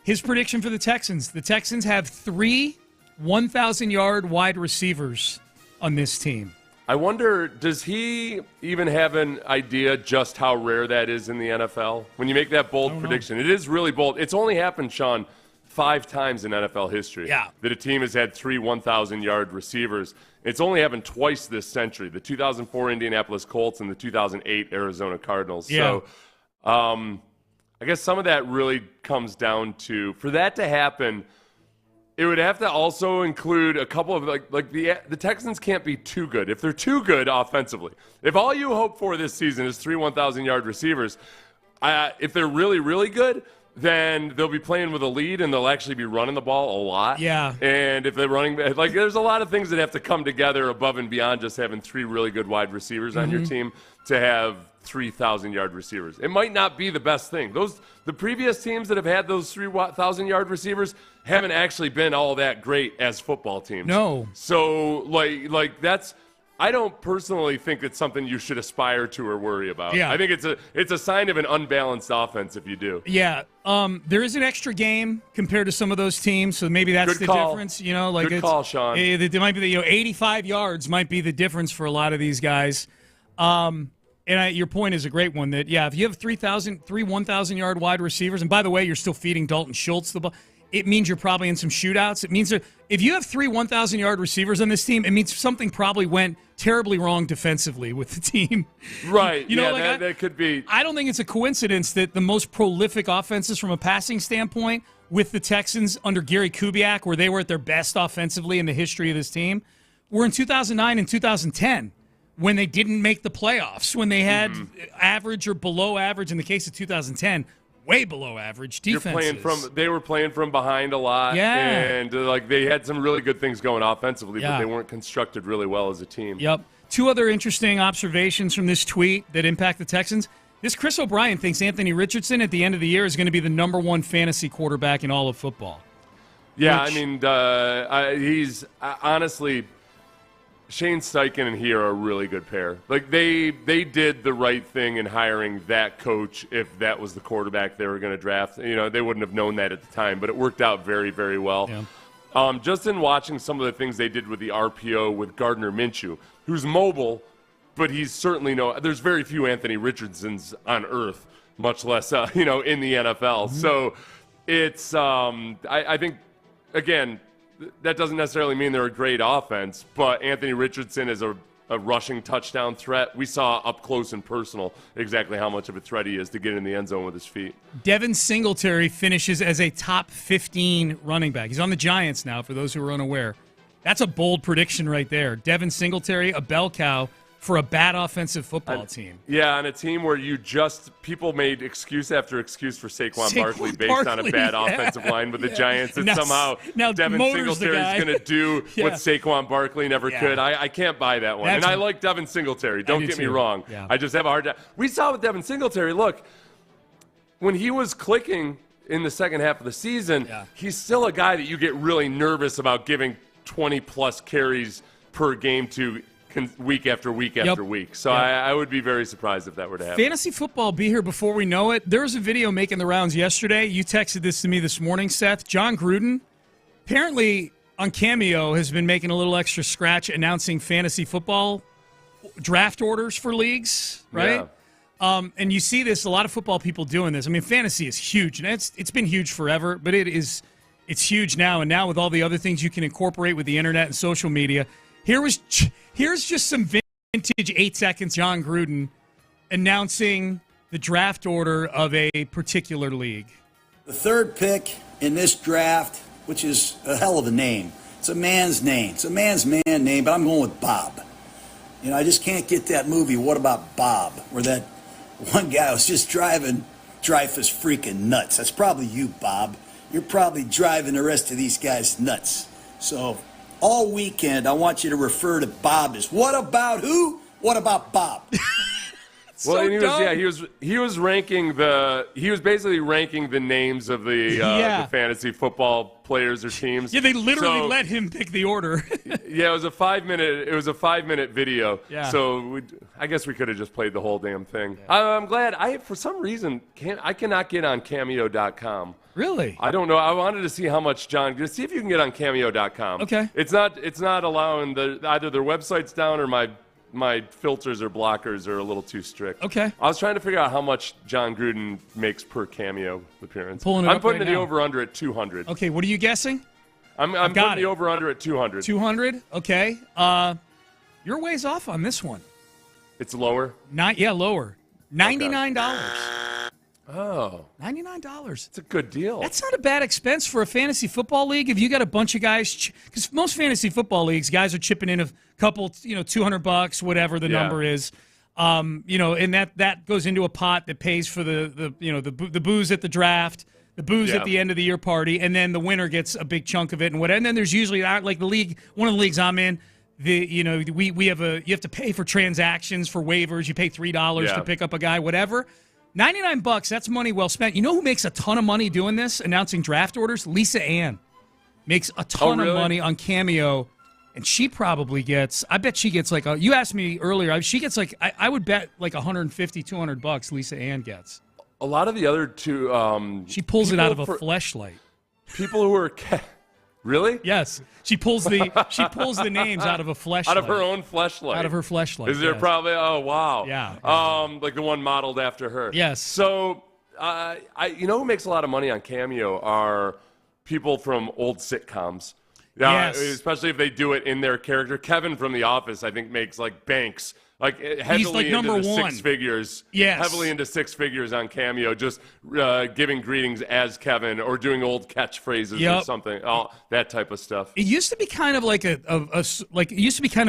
his prediction for the Texans have 3 1,000-yard wide receivers on this team.
I wonder, does he even have an idea just how rare that is in the NFL? When you make that bold prediction, it is really bold. It's only happened, Sean, 5 times in NFL history that a team has had 3 1,000-yard receivers. It's only happened twice this century, the 2004 Indianapolis Colts and the 2008 Arizona Cardinals.
Yeah.
So I guess some of that really comes down to, for that to happen, it would have to also include a couple of, like the Texans can't be too good. If they're too good offensively, if all you hope for this season is 3 1,000-yard receivers, if they're really, really good, then they'll be playing with a lead and they'll actually be running the ball a lot.
Yeah.
And if they're running, there's a lot of things that have to come together above and beyond just having 3 really good wide receivers on your team to have 3,000-yard receivers. It might not be the best thing. The previous teams that have had those 3,000-yard receivers haven't actually been all that great as football teams.
No.
So like that's, I don't personally think it's something you should aspire to or worry about.
Yeah.
I think it's a sign of an unbalanced offense if you do.
Yeah. There is an extra game compared to some of those teams, so maybe that's the difference. You know, like
good call, Sean.
It might be 85 yards might be the difference for a lot of these guys. Your point is a great one. That if you have 3 1,000-yard wide receivers, and by the way, you're still feeding Dalton Schultz the ball, it means you're probably in some shootouts. It means that if you have 3 1,000-yard receivers on this team, it means something probably went terribly wrong defensively with the team.
Right.
That
could be.
I don't think it's a coincidence that the most prolific offenses from a passing standpoint with the Texans under Gary Kubiak, where they were at their best offensively in the history of this team, were in 2009 and 2010. When they didn't make the playoffs, when they had average or below average, in the case of 2010, way below average defenses.
They were playing from behind a lot, and they had some really good things going offensively, but they weren't constructed really well as a team.
Yep. 2 other interesting observations from this tweet that impact the Texans. This Chris O'Brien thinks Anthony Richardson at the end of the year is going to be the number 1 fantasy quarterback in all of football.
Yeah, he's honestly. Shane Steichen and he are a really good pair. Like they did the right thing in hiring that coach. If that was the quarterback they were going to draft, they wouldn't have known that at the time, but it worked out very, very well. Yeah. Just in watching some of the things they did with the RPO with Gardner Minshew, who's mobile, but he's certainly there's very few Anthony Richardsons on earth, much less in the NFL. So it's I think again. That doesn't necessarily mean they're a great offense, but Anthony Richardson is a rushing touchdown threat. We saw up close and personal exactly how much of a threat he is to get in the end zone with his feet.
Devin Singletary finishes as a top 15 running back. He's on the Giants now, for those who are unaware. That's a bold prediction right there. Devin Singletary, a bell cow for a bad offensive football team.
Yeah, on a team where people made excuse after excuse for Saquon Barkley based on a bad offensive line with the Giants, and somehow Devin Singletary is going to do what Saquon Barkley never could. I can't buy that one. I like Devin Singletary. Don't get me wrong. Yeah. I just have a hard time. We saw with Devin Singletary, look, when he was clicking in the second half of the season, he's still a guy that you get really nervous about giving 20-plus carries per game to week after week after week. So I would be very surprised if that were to happen.
Fantasy football be here before we know it. There was a video making the rounds yesterday. You texted this to me this morning, Seth. John Gruden, apparently on Cameo, has been making a little extra scratch announcing fantasy football draft orders for leagues, right? Yeah. And you see this, a lot of football people doing this. I mean, fantasy is huge, and it's been huge forever, but it's huge now. And now with all the other things you can incorporate with the internet and social media, here's just some vintage 8 seconds John Gruden announcing the draft order of a particular league.
The 3rd pick in this draft, which is a hell of a name. It's a man's name. It's a man's man name, but I'm going with Bob. I just can't get that movie, What About Bob? Where that one guy was just driving Dreyfus freaking nuts. That's probably you, Bob. You're probably driving the rest of these guys nuts. So all weekend, I want you to refer to Bob as, what about who? What about Bob?
Well, and he was basically ranking the names of the fantasy football players or teams.
Yeah, they literally let him pick the order.
Yeah, it was a 5-minute video.
Yeah.
So I guess we could have just played the whole damn thing. Yeah. I'm glad. For some reason I cannot get on Cameo.com.
Really?
I don't know. I wanted to see how much John. Just see if you can get on Cameo.com.
Okay.
It's not allowing either their website's down or my filters or blockers are a little too strict.
Okay.
I was trying to figure out how much John Gruden makes per Cameo appearance.
I'm
putting the over-under at 200.
Okay, what are you guessing?
I'm putting the over-under at 200.
200? Okay. You're ways off on this one.
It's lower?
Lower. $99.
Oh.
$99.
It's a good deal.
That's not a bad expense for a fantasy football league. If you got a bunch of guys, because most fantasy football leagues, guys are chipping in a couple, $200, whatever the number is. And that goes into a pot that pays for the booze at the draft, the booze at the end of the year party, and then the winner gets a big chunk of it and whatever. And then there's usually like the league, one of the leagues I'm in. You have to pay for transactions for waivers. You pay $3 to pick up a guy, whatever. $99, that's money well spent. You know who makes a ton of money doing this, announcing draft orders? Lisa Ann makes a ton of money on Cameo, and she probably gets, I bet she gets you asked me earlier, she gets I would bet like $150, $200 Lisa Ann gets.
A lot of the other two...
she pulls it out of a fleshlight.
People who are... Really?
Yes. She pulls the names out of a fleshlight.
Out of her own fleshlight.
Out of her fleshlight.
Is there probably? Oh wow.
Yeah.
Like the one modeled after her.
Yes.
So, who makes a lot of money on Cameo are people from old sitcoms.
Yes.
Especially if they do it in their character. Kevin from The Office, I think, makes banks.
He's like number
into
one.
6 figures.
Yes.
Heavily into 6 figures on Cameo, just giving greetings as Kevin or doing old catchphrases or something. Oh, that type of stuff.
It used to be kind of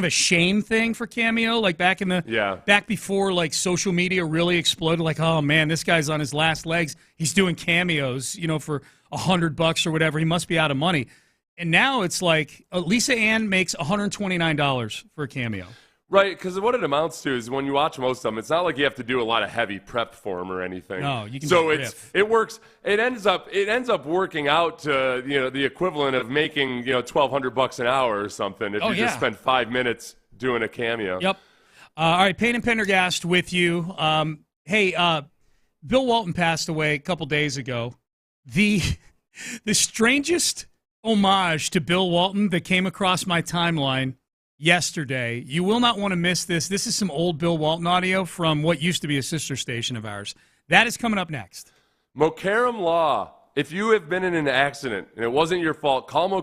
a shame thing for Cameo, back before social media really exploded. Like, oh man, this guy's on his last legs. He's doing cameos, for $100 or whatever. He must be out of money. And now it's like Lisa Ann makes $129 for a cameo.
Right, because what it amounts to is when you watch most of them, it's not like you have to do a lot of heavy prep for them or anything.
No, you can.
So it works. It ends up working out to the equivalent of making $1,200 an hour or something if you just spend 5 minutes doing a cameo.
Yep. All right, Payne and Pendergast with you. Hey, Bill Walton passed away a couple days ago. The strangest homage to Bill Walton that came across my timeline yesterday. You will not want to miss this. This is some old Bill Walton audio from what used to be a sister station of ours. That is coming up next.
Mokaram Law. If you have been in an accident and it wasn't your fault, call Mokaram.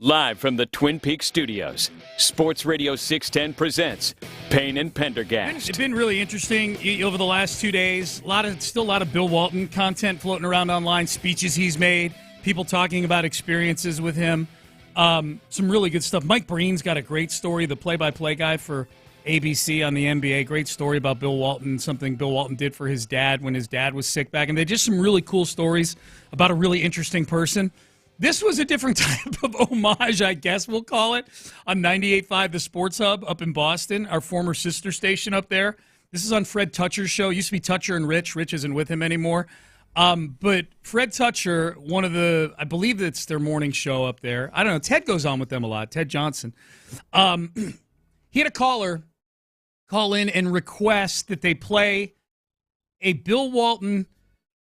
Live from the Twin Peaks studios, Sports Radio 610 presents Payne and Pendergast.
It's been really interesting over the last 2 days. Still a lot of Bill Walton content floating around online, speeches he's made, people talking about experiences with him. Some really good stuff. Mike Breen's got a great story, the play-by-play guy for ABC on the NBA. Great story about Bill Walton, something Bill Walton did for his dad when his dad was sick back. And they just some really cool stories about a really interesting person. This was a different type of homage, I guess we'll call it, on 98.5 The Sports Hub up in Boston, our former sister station up there. This is on Fred Tutcher's show. It used to be Tutcher and Rich. Rich isn't with him anymore. But Fred Tutcher, I believe it's their morning show up there. I don't know. Ted goes on with them a lot, Ted Johnson. He had a caller call in and request that they play a Bill Walton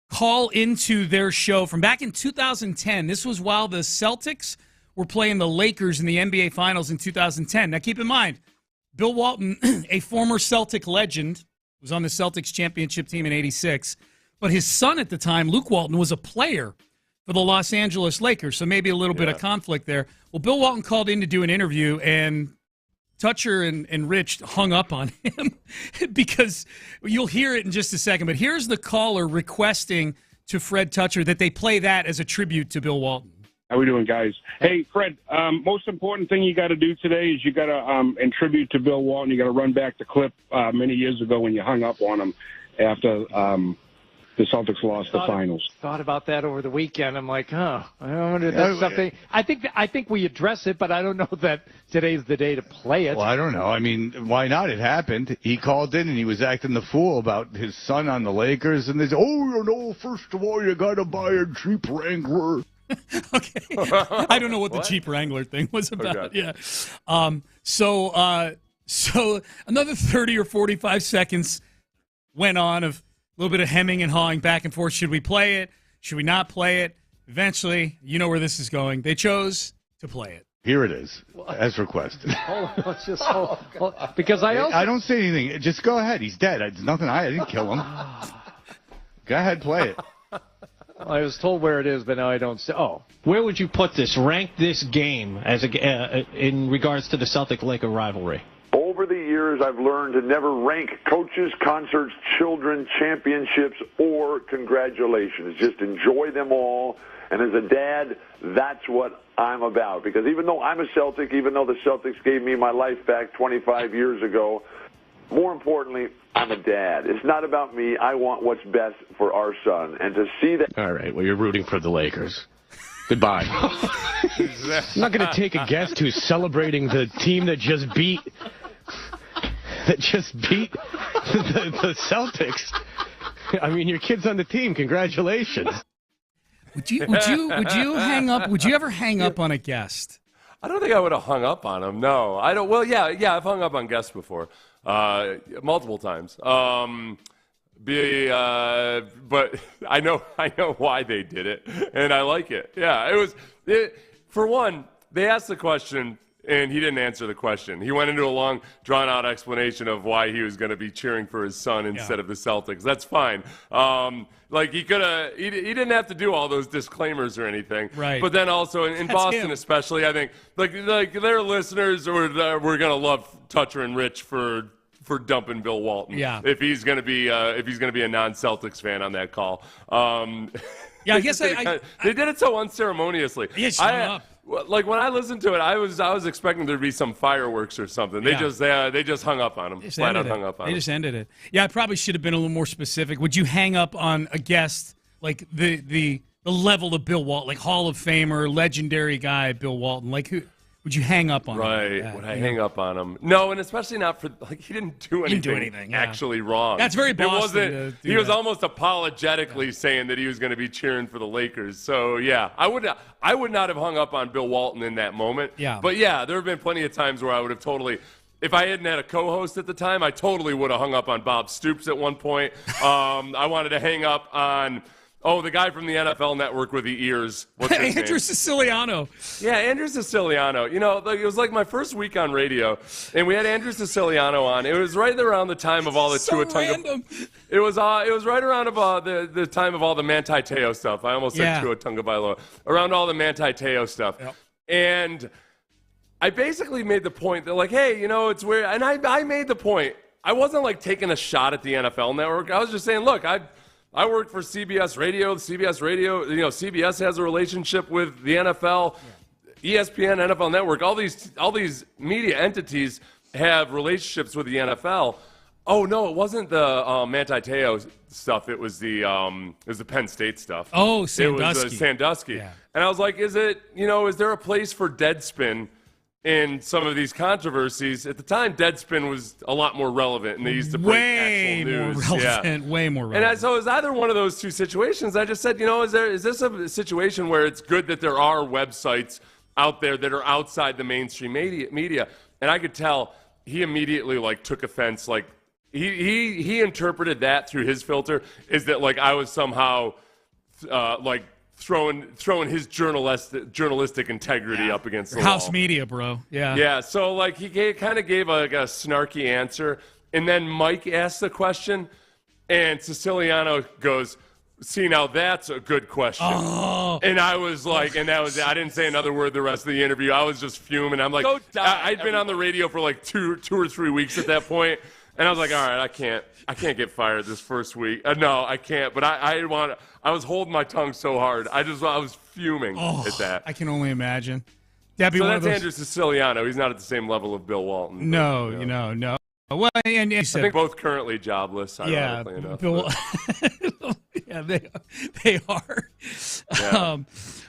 call into their show from back in 2010. This was while the Celtics were playing the Lakers in the NBA Finals in 2010. Now, keep in mind, Bill Walton, a former Celtic legend, was on the Celtics championship team in '86, but his son at the time, Luke Walton, was a player for the Los Angeles Lakers, so maybe a little bit of conflict there. Well, Bill Walton called in to do an interview, and Tutcher and Rich hung up on him because you'll hear it in just a second. But here's the caller requesting to Fred Tutcher that they play that as a tribute to Bill Walton.
How we doing, guys? Hey, Fred, most important thing you got to do today is you got to, in tribute to Bill Walton, you got to run back the clip many years ago when you hung up on him after the Celtics lost the finals.
Thought about that over the weekend. I'm like, I don't know. That's something. I think we address it, but I don't know that today's the day to play it.
Well, I don't know. I mean, why not? It happened. He called in and he was acting the fool about his son on the Lakers, and they said, first of all, you got to buy a Jeep Wrangler.
Okay. I don't know what the Jeep Wrangler thing was about. Okay. Yeah. So another 30 or 45 seconds went on of a little bit of hemming and hawing back and forth. Should we play it? Should we not play it? Eventually, you know where this is going. They chose to play it.
Here it is, as requested.
Hold on, let's just hold, because I
don't say anything. Just go ahead. He's dead. It's nothing. I didn't kill him. Go ahead, play it.
I was told where it is, but now I don't say. Oh,
where would you put this? Rank this game as in regards to the Celtic-Laker rivalry.
Over the years, I've learned to never rank coaches, concerts, children, championships, or congratulations. Just enjoy them all. And as a dad, that's what I'm about. Because even though I'm a Celtic, even though the Celtics gave me my life back 25 years ago, more importantly, I'm a dad. It's not about me. I want what's best for our son. And to see that...
All right, well, you're rooting for the Lakers. Goodbye. I'm not going to take a guest who's celebrating the team that just beat the Celtics. I mean, your kid's on the team. Congratulations.
Would you hang up? Would you ever hang up on a guest?
I don't think I would have hung up on him. No, I don't. Well, yeah, I've hung up on guests before, multiple times. But I know why they did it, and I like it. Yeah, for one, they asked the question, and he didn't answer the question. He went into a long, drawn-out explanation of why he was going to be cheering for his son instead of the Celtics. That's fine. He didn't have to do all those disclaimers or anything.
Right.
But then also in Boston, especially, I think like their listeners were going to love Tutcher and Rich for dumping Bill Walton.
Yeah.
If he's going to be a non-Celtics fan on that call.
Yeah, I guess
they did it so unceremoniously.
Yeah, shut up.
Like when I listened to it, I was expecting there to be some fireworks or something. They just hung up on him. Flat out hung up on him.
They just ended it. Yeah, I probably should have been a little more specific. Would you hang up on a guest like the level of Bill Walton, like Hall of Famer, legendary guy Bill Walton? Like who would you hang up on?
Right.
Him?
Would I hang up on him? No, and especially not for he didn't do anything actually wrong.
That's very Boston.
He was almost apologetically saying that he was going to be cheering for the Lakers. So yeah, I would not have hung up on Bill Walton in that moment.
Yeah.
But yeah, there have been plenty of times where I would have totally. If I hadn't had a co-host at the time, I totally would have hung up on Bob Stoops at one point. I wanted to hang up on. Oh, the guy from the NFL Network with the ears. What's his
Andrew
name?
Siciliano.
Yeah, Andrew Siciliano. You know, it was like my first week on radio, and we had Andrew Siciliano on. It was right around the time of all the Tua Tunga. It was right around the time of all the Manti Te'o stuff. I almost said Tua Tagovailoa. Around all the Manti Te'o stuff. Yep. And I basically made the point that, like, hey, it's weird. And I made the point. I wasn't, like, taking a shot at the NFL Network. I was just saying, look, I work for CBS Radio. CBS Radio, CBS has a relationship with the NFL. ESPN, NFL Network, all these media entities have relationships with the NFL. Oh no, it wasn't the Manti Te'o stuff. It was the Penn State stuff.
Oh, Sandusky.
It was Sandusky.
Yeah.
And I was like, is there a place for Deadspin in some of these controversies? At the time, Deadspin was a lot more relevant, and they used to break actual news.
Way more relevant.
And so it was either one of those two situations. I just said, is this a situation where it's good that there are websites out there that are outside the mainstream media? And I could tell he immediately, like, took offense. Like, he interpreted that through his filter is that, like, I was somehow like throwing his journalistic integrity up against the
House
wall.
media, bro.
Yeah. So, like, he kind of gave a snarky answer, and then Mike asked the question, and Siciliano goes, "See, now that's a good question."
Oh.
And I was like, I didn't say another word the rest of the interview. I was just fuming. I'm like, I'd been on the radio for like two or 3 weeks at that point, and I was like, all right, I can't get fired this first week. No, I can't. But I was holding my tongue so hard. I was fuming at that.
I can only imagine. That'd be
so
one
that's
of those...
Andrew Siciliano. He's not at the same level of Bill Walton.
No. Well, and
I think both currently jobless. Ironically enough.
Bill... Yeah, they are.
Yeah.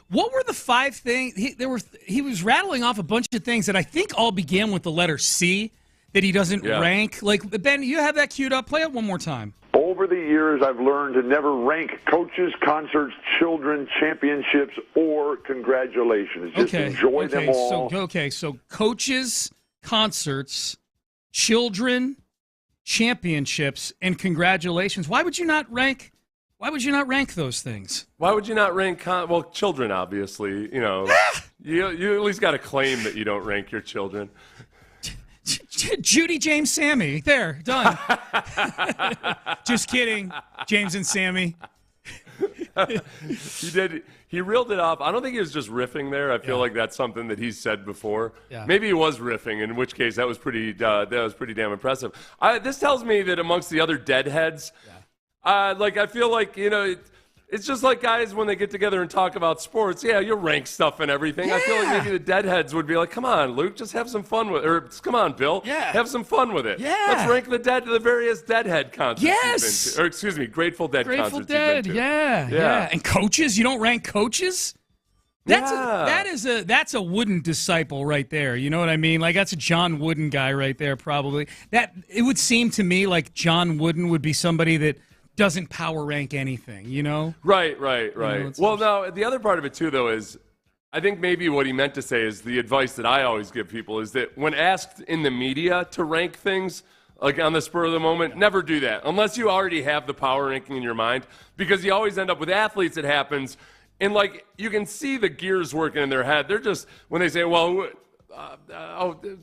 What were the 5 things? He was rattling off a bunch of things that I think all began with the letter C that he doesn't rank. Like, Ben, you have that queued up. Play it one more time.
Over the years, I've learned to never rank coaches, concerts, children, championships, or congratulations. Just enjoy them all.
So coaches, concerts, children, championships, and congratulations. Why would you not rank those things?
Why would you not rank children, obviously. You at least got to claim that you don't rank your children.
Judy, James, Sammy. There, done. Just kidding, James and Sammy.
He reeled it off. I don't think he was just riffing there. I feel like that's something that he's said before.
Yeah.
Maybe he was riffing, in which case that was pretty damn impressive. This tells me that amongst the other deadheads, I feel like, it's just like guys when they get together and talk about sports. Yeah, you'll rank stuff and everything.
Yeah.
I feel like maybe the deadheads would be like, come on, Luke, just have some fun with it. Or come on, Bill, have some fun with it.
Yeah.
Let's rank the various Deadhead concerts
Yes.
you've been to. Or excuse me, Grateful Dead concerts you've been to.
Yeah. And coaches, you don't rank coaches? That's a Wooden disciple right there. You know what I mean? Like, that's a John Wooden guy right there, probably. It would seem to me like John Wooden would be somebody that doesn't power rank anything,
Right. Well, now, the other part of it, too, though, is I think maybe what he meant to say is the advice that I always give people is that when asked in the media to rank things, like on the spur of the moment, never do that unless you already have the power ranking in your mind, because you always end up with athletes, it happens, and, like, you can see the gears working in their head. They're just, when they say, well,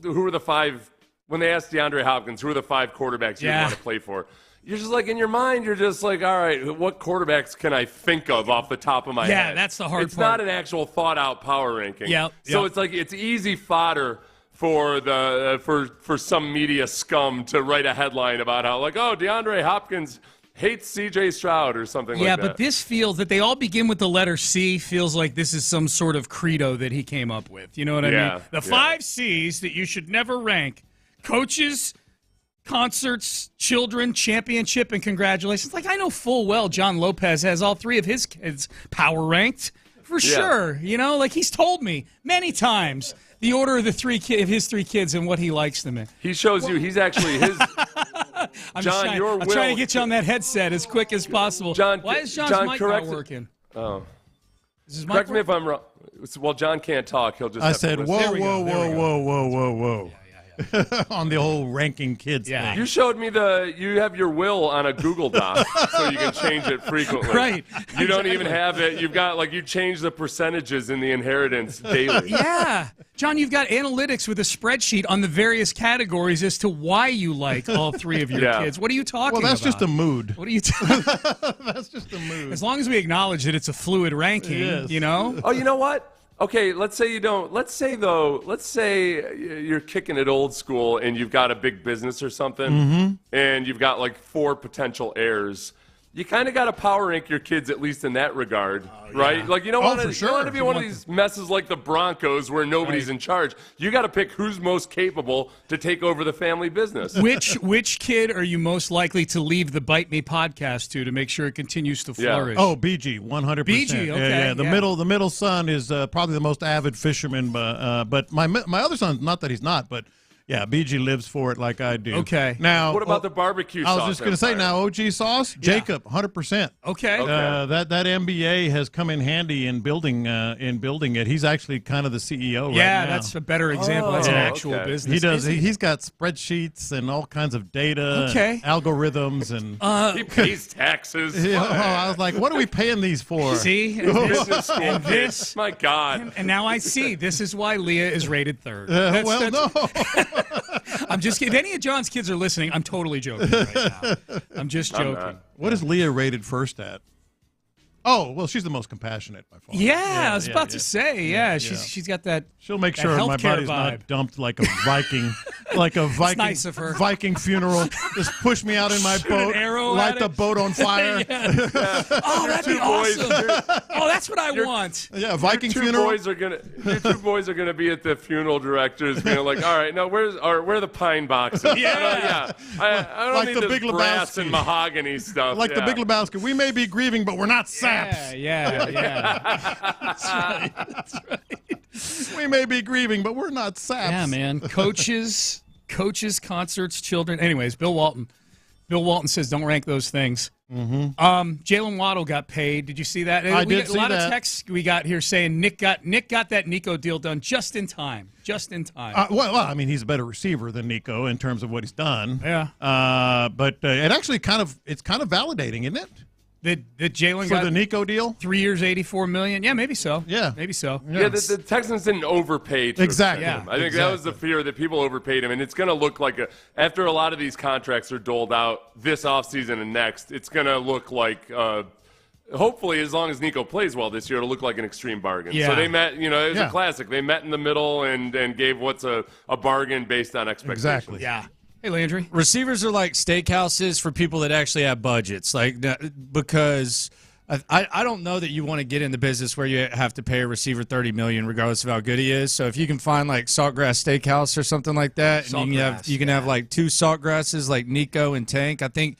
who are the 5, when they ask DeAndre Hopkins, who are the 5 quarterbacks you want to play for? You're just like, in your mind, you're just like, all right, what quarterbacks can I think of off the top of my head?
Yeah, that's the hard part.
It's not an actual thought-out power ranking. So it's like, it's easy fodder for for some media scum to write a headline about how, like, oh, DeAndre Hopkins hates C.J. Stroud or something like that.
Yeah, but this feels that they all begin with the letter C. Feels like this is some sort of credo that he came up with. You know what I mean? The 5 C's that you should never rank: coaches, concerts, children, championship, and congratulations. Like, I know full well John Lopez has all 3 of his kids power ranked for sure. Like, he's told me many times the order of his 3 kids and what he likes them in.
He shows you he's actually his.
I'm trying to get you on that headset as quick as possible. Why is John's mic not working?
Oh, correct me if I'm wrong. Well, John can't talk. He'll just.
I said, whoa. On the whole ranking kids thing.
You showed me you have your will on a Google Doc so you can change it frequently.
Right.
You don't even have it. You've got, you change the percentages in the inheritance daily.
Yeah. John, you've got analytics with a spreadsheet on the various categories as to why you like all 3 of your kids. What are you talking about?
Well, that's just a mood.
What are you
That's just a mood.
As long as we acknowledge that it's a fluid ranking,
Oh, you know what? Okay, let's say you don't. Let's say you're kicking it old school and you've got a big business or something, and you've got like 4 potential heirs. You kind of got to power rank your kids, at least in that regard, right? Like you don't want to be one of these messes like the Broncos where nobody's in charge. You got to pick who's most capable to take over the family business.
Which kid are you most likely to leave the Bite Me podcast to make sure it continues to flourish?
Oh, BG, 100%.
BG, okay.
Yeah. The middle son is probably the most avid fisherman, but my other son, not that he's not, but. Yeah, BG lives for it like I do.
Okay.
Now,
what about the barbecue sauce?
I was just going to say now, OG sauce, Jacob, 100%.
Okay.
That MBA has come in handy in building it. He's actually kind of the CEO right now.
Yeah, that's a better example. That's an actual business.
He does. He's got spreadsheets and all kinds of data, algorithms, and
he pays taxes.
I was like, what are we paying these for?
See,
business school. And this, my God.
And now I see. This is why Leah is rated 3rd.
No.
I'm just kidding. If any of John's kids are listening, I'm totally joking right now. I'm just joking.
What is Leah rated first at? Oh, well, she's the most compassionate by far.
Yeah, I was about to say, she's got that.
She'll make sure my body's not dumped like a Viking,
nice of her.
Viking funeral. Just push me out in my boat, light the boat on fire.
Oh, that'd be awesome. That's what I want.
Yeah, Viking
your
funeral.
Your 2 boys are gonna be at the funeral directors, being like, all right, now where are the pine boxes?
I
don't
like
need
the
this
Big
brass
Lebowski.
and mahogany stuff.
Like the Big Lebowski. We may be grieving, but we're not saps.
Yeah.
That's right. We may be grieving, but we're not saps.
Yeah, man. Coaches, concerts, children. Anyways, Bill Walton says don't rank those things. Jalen Waddle got paid. Did you see that?
I did see
a lot
that.
of texts we got here saying Nick got that Nico deal done just in time.
Well, I mean, he's a better receiver than Nico in terms of what he's done.
Yeah.
But it actually kind of validating, isn't it?
That Jalen
for
got
the Nico deal,
3 years, $84 million. Yeah, maybe so.
Yeah,
maybe so.
Yeah, the Texans didn't overpay.
Exactly.
Him. I think that was the fear that people overpaid him, and it's going to look like after a lot of these contracts are doled out this offseason and next, it's going to look like. Hopefully, as long as Nico plays well this year, it'll look like an extreme bargain.
Yeah.
So they met, it was a classic. They met in the middle and gave what's a bargain based on expectations.
Exactly.
Yeah. Hey, Landry.
Receivers are like steakhouses for people that actually have budgets, because I don't know that you want to get in the business where you have to pay a receiver $30 million regardless of how good he is. So if you can find like Saltgrass Steakhouse or something like that, and you can have like 2 Saltgrasses like Nico and Tank, I think.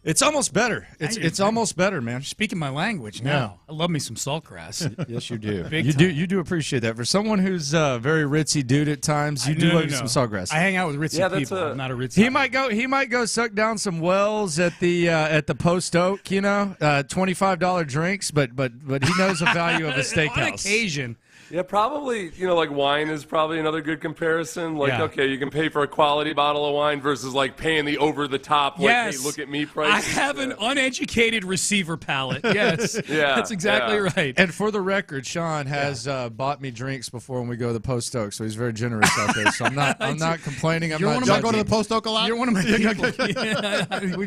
It's almost better. It's almost better, man.
Speaking my language now. I love me some saltgrass.
Yes, you do.
You
do appreciate that. For someone who's a very ritzy dude at times, you do love some saltgrass.
I hang out with ritzy people. I'm not a ritzy.
He might go suck down some wells at the Post Oak, $25 drinks, but he knows the value of a steakhouse.
On occasion.
Yeah, probably, like wine is probably another good comparison. Okay, you can pay for a quality bottle of wine versus like paying the over-the-top, hey, look at me price.
I have an uneducated receiver palate. Yes, that's exactly right.
And for the record, Sean has bought me drinks before when we go to the Post Oak, so he's very generous out there. So I'm not complaining.
Y'all go to the Post Oak a lot?
You're one of my people.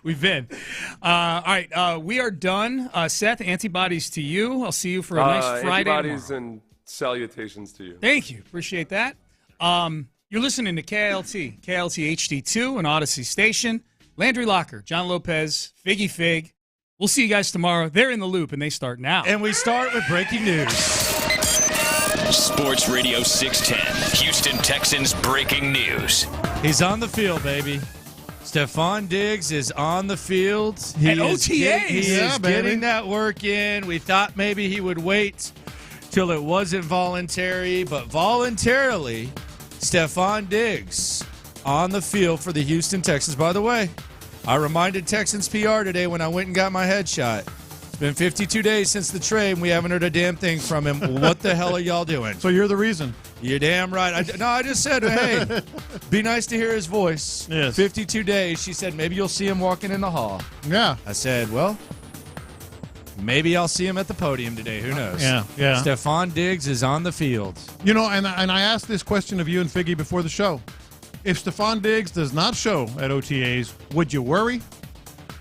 We've been. All right, we are done. Seth, antibodies to you. I'll see you for a nice Friday
antibodies
tomorrow.
And salutations to you.
Thank you. Appreciate that. You're listening to KLT HD2, an Odyssey station. Landry Locker, John Lopez, Figgy Fig. We'll see you guys tomorrow. They're in the loop, and they start now.
And we start with breaking news.
Sports Radio 610, Houston Texans breaking news.
He's on the field, baby. Stefon Diggs is on the field.
At OTAs.
He is getting that work in. We thought maybe he would wait till it wasn't voluntary, but voluntarily, Stefon Diggs on the field for the Houston Texans. By the way, I reminded Texans PR today when I went and got my headshot. It's been 52 days since the trade, and we haven't heard a damn thing from him. What the hell are y'all doing?
So you're the reason.
You're damn right. I just said, hey, be nice to hear his voice.
Yes.
52 days. She said, maybe you'll see him walking in the hall.
Yeah.
I said, well, maybe I'll see him at the podium today. Who knows?
Yeah.
Stefon Diggs is on the field.
And I asked this question of you and Figgy before the show. If Stefon Diggs does not show at OTAs, would you worry?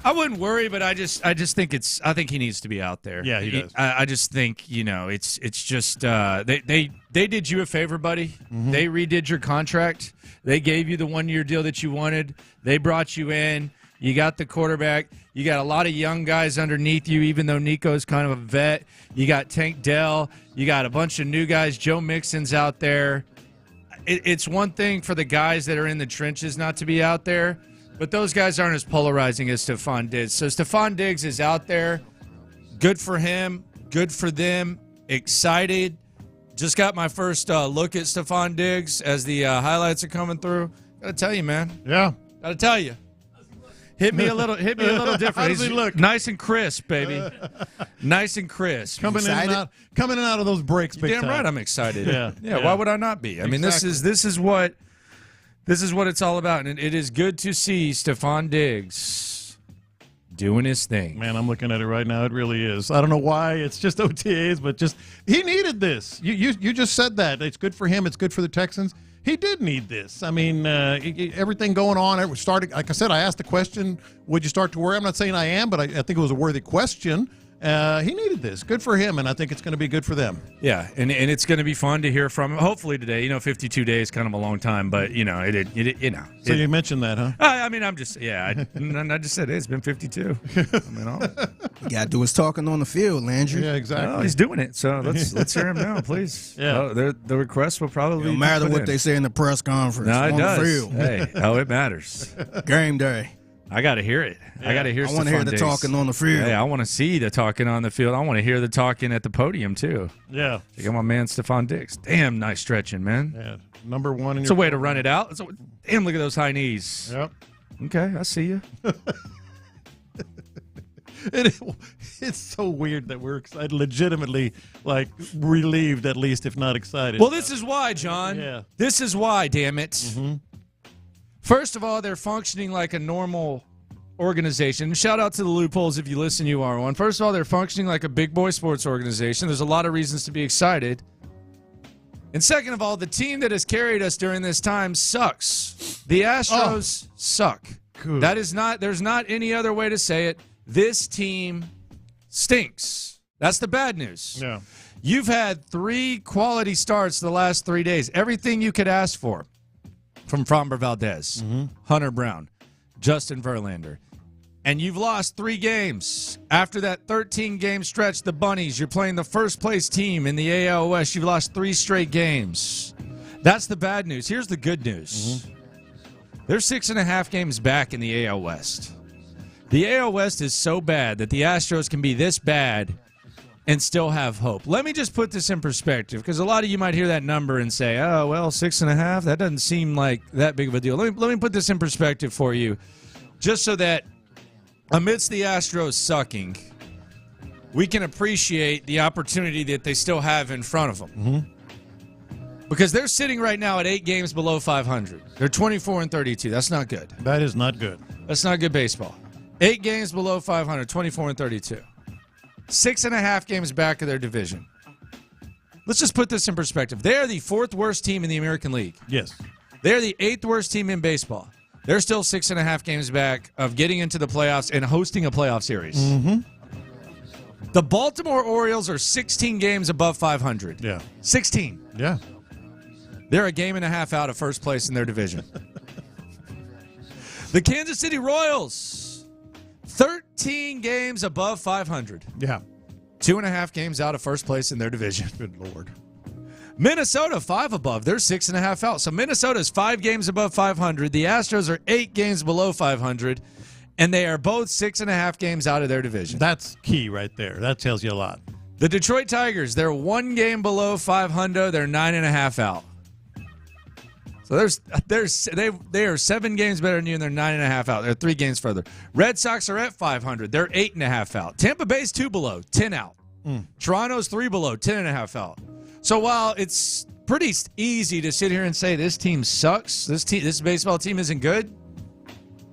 I wouldn't worry, but I just think I think he needs to be out there.
Yeah, he does.
I just think it's just they did you a favor, buddy. Mm-hmm. They redid your contract. They gave you the 1-year deal that you wanted. They brought you in. You got the quarterback. You got a lot of young guys underneath you, even though Nico's kind of a vet. You got Tank Dell. You got a bunch of new guys. Joe Mixon's out there. It's one thing for the guys that are in the trenches not to be out there, but those guys aren't as polarizing as Stefon Diggs. So Stefon Diggs is out there. Good for him. Good for them. Excited. Just got my first look at Stefon Diggs as the highlights are coming through. Gotta tell you, man.
Yeah.
Gotta tell you. Hit me a little different.
How does he look?
Nice and crisp, baby. Nice and crisp.
Coming in and out of those breaks. Big
Damn
time.
right, I'm excited.
Yeah.
Why would I not be? I mean, this is what it's all about, and it is good to see Stefon Diggs doing his thing.
Man, I'm looking at it right now. It really is. I don't know why. It's just OTAs, but just he needed this. You just said that. It's good for him. It's good for the Texans. He did need this. I mean, everything going on. It was starting. Like I said, I asked the question, would you start to worry? I'm not saying I am, but I think it was a worthy question. He needed this. Good for him, and I think it's going to be good for them.
Yeah, and it's going to be fun to hear from him. Hopefully today. 52 days, kind of a long time, but
So you mentioned that, huh?
I mean, I'm just I just said it's been 52.
You got to do his talking on the field, Landry.
Yeah, exactly.
Oh, he's doing it. So let's hear him now, please.
Yeah,
the request will probably
no matter what they say in the press conference.
No, it
on
does.
The field.
Hey, it matters.
Game day.
I got to hear it. Yeah. I got to hear.
I want to hear the talking on the field.
Hey, I want to see the talking on the field. I want to hear the talking at the podium too.
Yeah.
Check out my man Stefon Diggs. Damn, nice stretching, man.
Yeah. Number one.
It's a way to run it out. Damn, look at those high knees.
Yep.
Okay, I see you.
It's so weird that we're excited, legitimately relieved, at least, if not excited.
Well, this is why, John.
Yeah.
This is why, damn it.
Mm-hmm.
First of all, they're functioning like a normal organization. Shout out to the loopholes if you listen, you are one. First of all, they're functioning like a big boy sports organization. There's a lot of reasons to be excited. And second of all, the team that has carried us during this time sucks. The Astros suck.
Good.
There's not any other way to say it. This team stinks. That's the bad news.
Yeah.
You've had 3 quality starts the last 3 days. Everything you could ask for. From Framber Valdez, Hunter Brown, Justin Verlander. And you've lost 3 games. After that 13-game stretch, the Bunnies, you're playing the first-place team in the AL West. You've lost 3 straight games. That's the bad news. Here's the good news. They're 6.5 games back in the AL West. The AL West is so bad that the Astros can be this bad and still have hope. Let me just put this in perspective, because a lot of you might hear that number and say, oh, well, 6.5, that doesn't seem like that big of a deal. Let me put this in perspective for you, just so that amidst the Astros sucking, we can appreciate the opportunity that they still have in front of them.
Mm-hmm.
Because they're sitting right now at 8 games below 500. They're 24-32. That's not good.
That is not good.
That's not good baseball. 8 games below 500, 24-32. 6.5 games back of their division. Let's just put this in perspective. They're the 4th worst team in the American League.
Yes.
They're the 8th worst team in baseball. They're still 6.5 games back of getting into the playoffs and hosting a playoff series.
Mm-hmm.
The Baltimore Orioles are 16 games above 500.
Yeah.
16.
Yeah.
They're a game and a half out of first place in their division. The Kansas City Royals, 13 games above 500.
Yeah.
2.5 games out of first place in their division.
Good Lord.
Minnesota, 5 above. They're 6.5 out. So Minnesota's 5 games above 500. The Astros are 8 games below 500. And they are both 6.5 games out of their division.
That's key right there. That tells you a lot.
The Detroit Tigers, they're 1 game below 500. They're 9.5 out. So they are 7 games better than you, and they're 9.5 out. They're 3 games further. Red Sox are at 500. They're 8.5 out. Tampa Bay's 2 below, 10 out. Toronto's 3 below, 10.5 out. So while it's pretty easy to sit here and say this team sucks, this baseball team isn't good,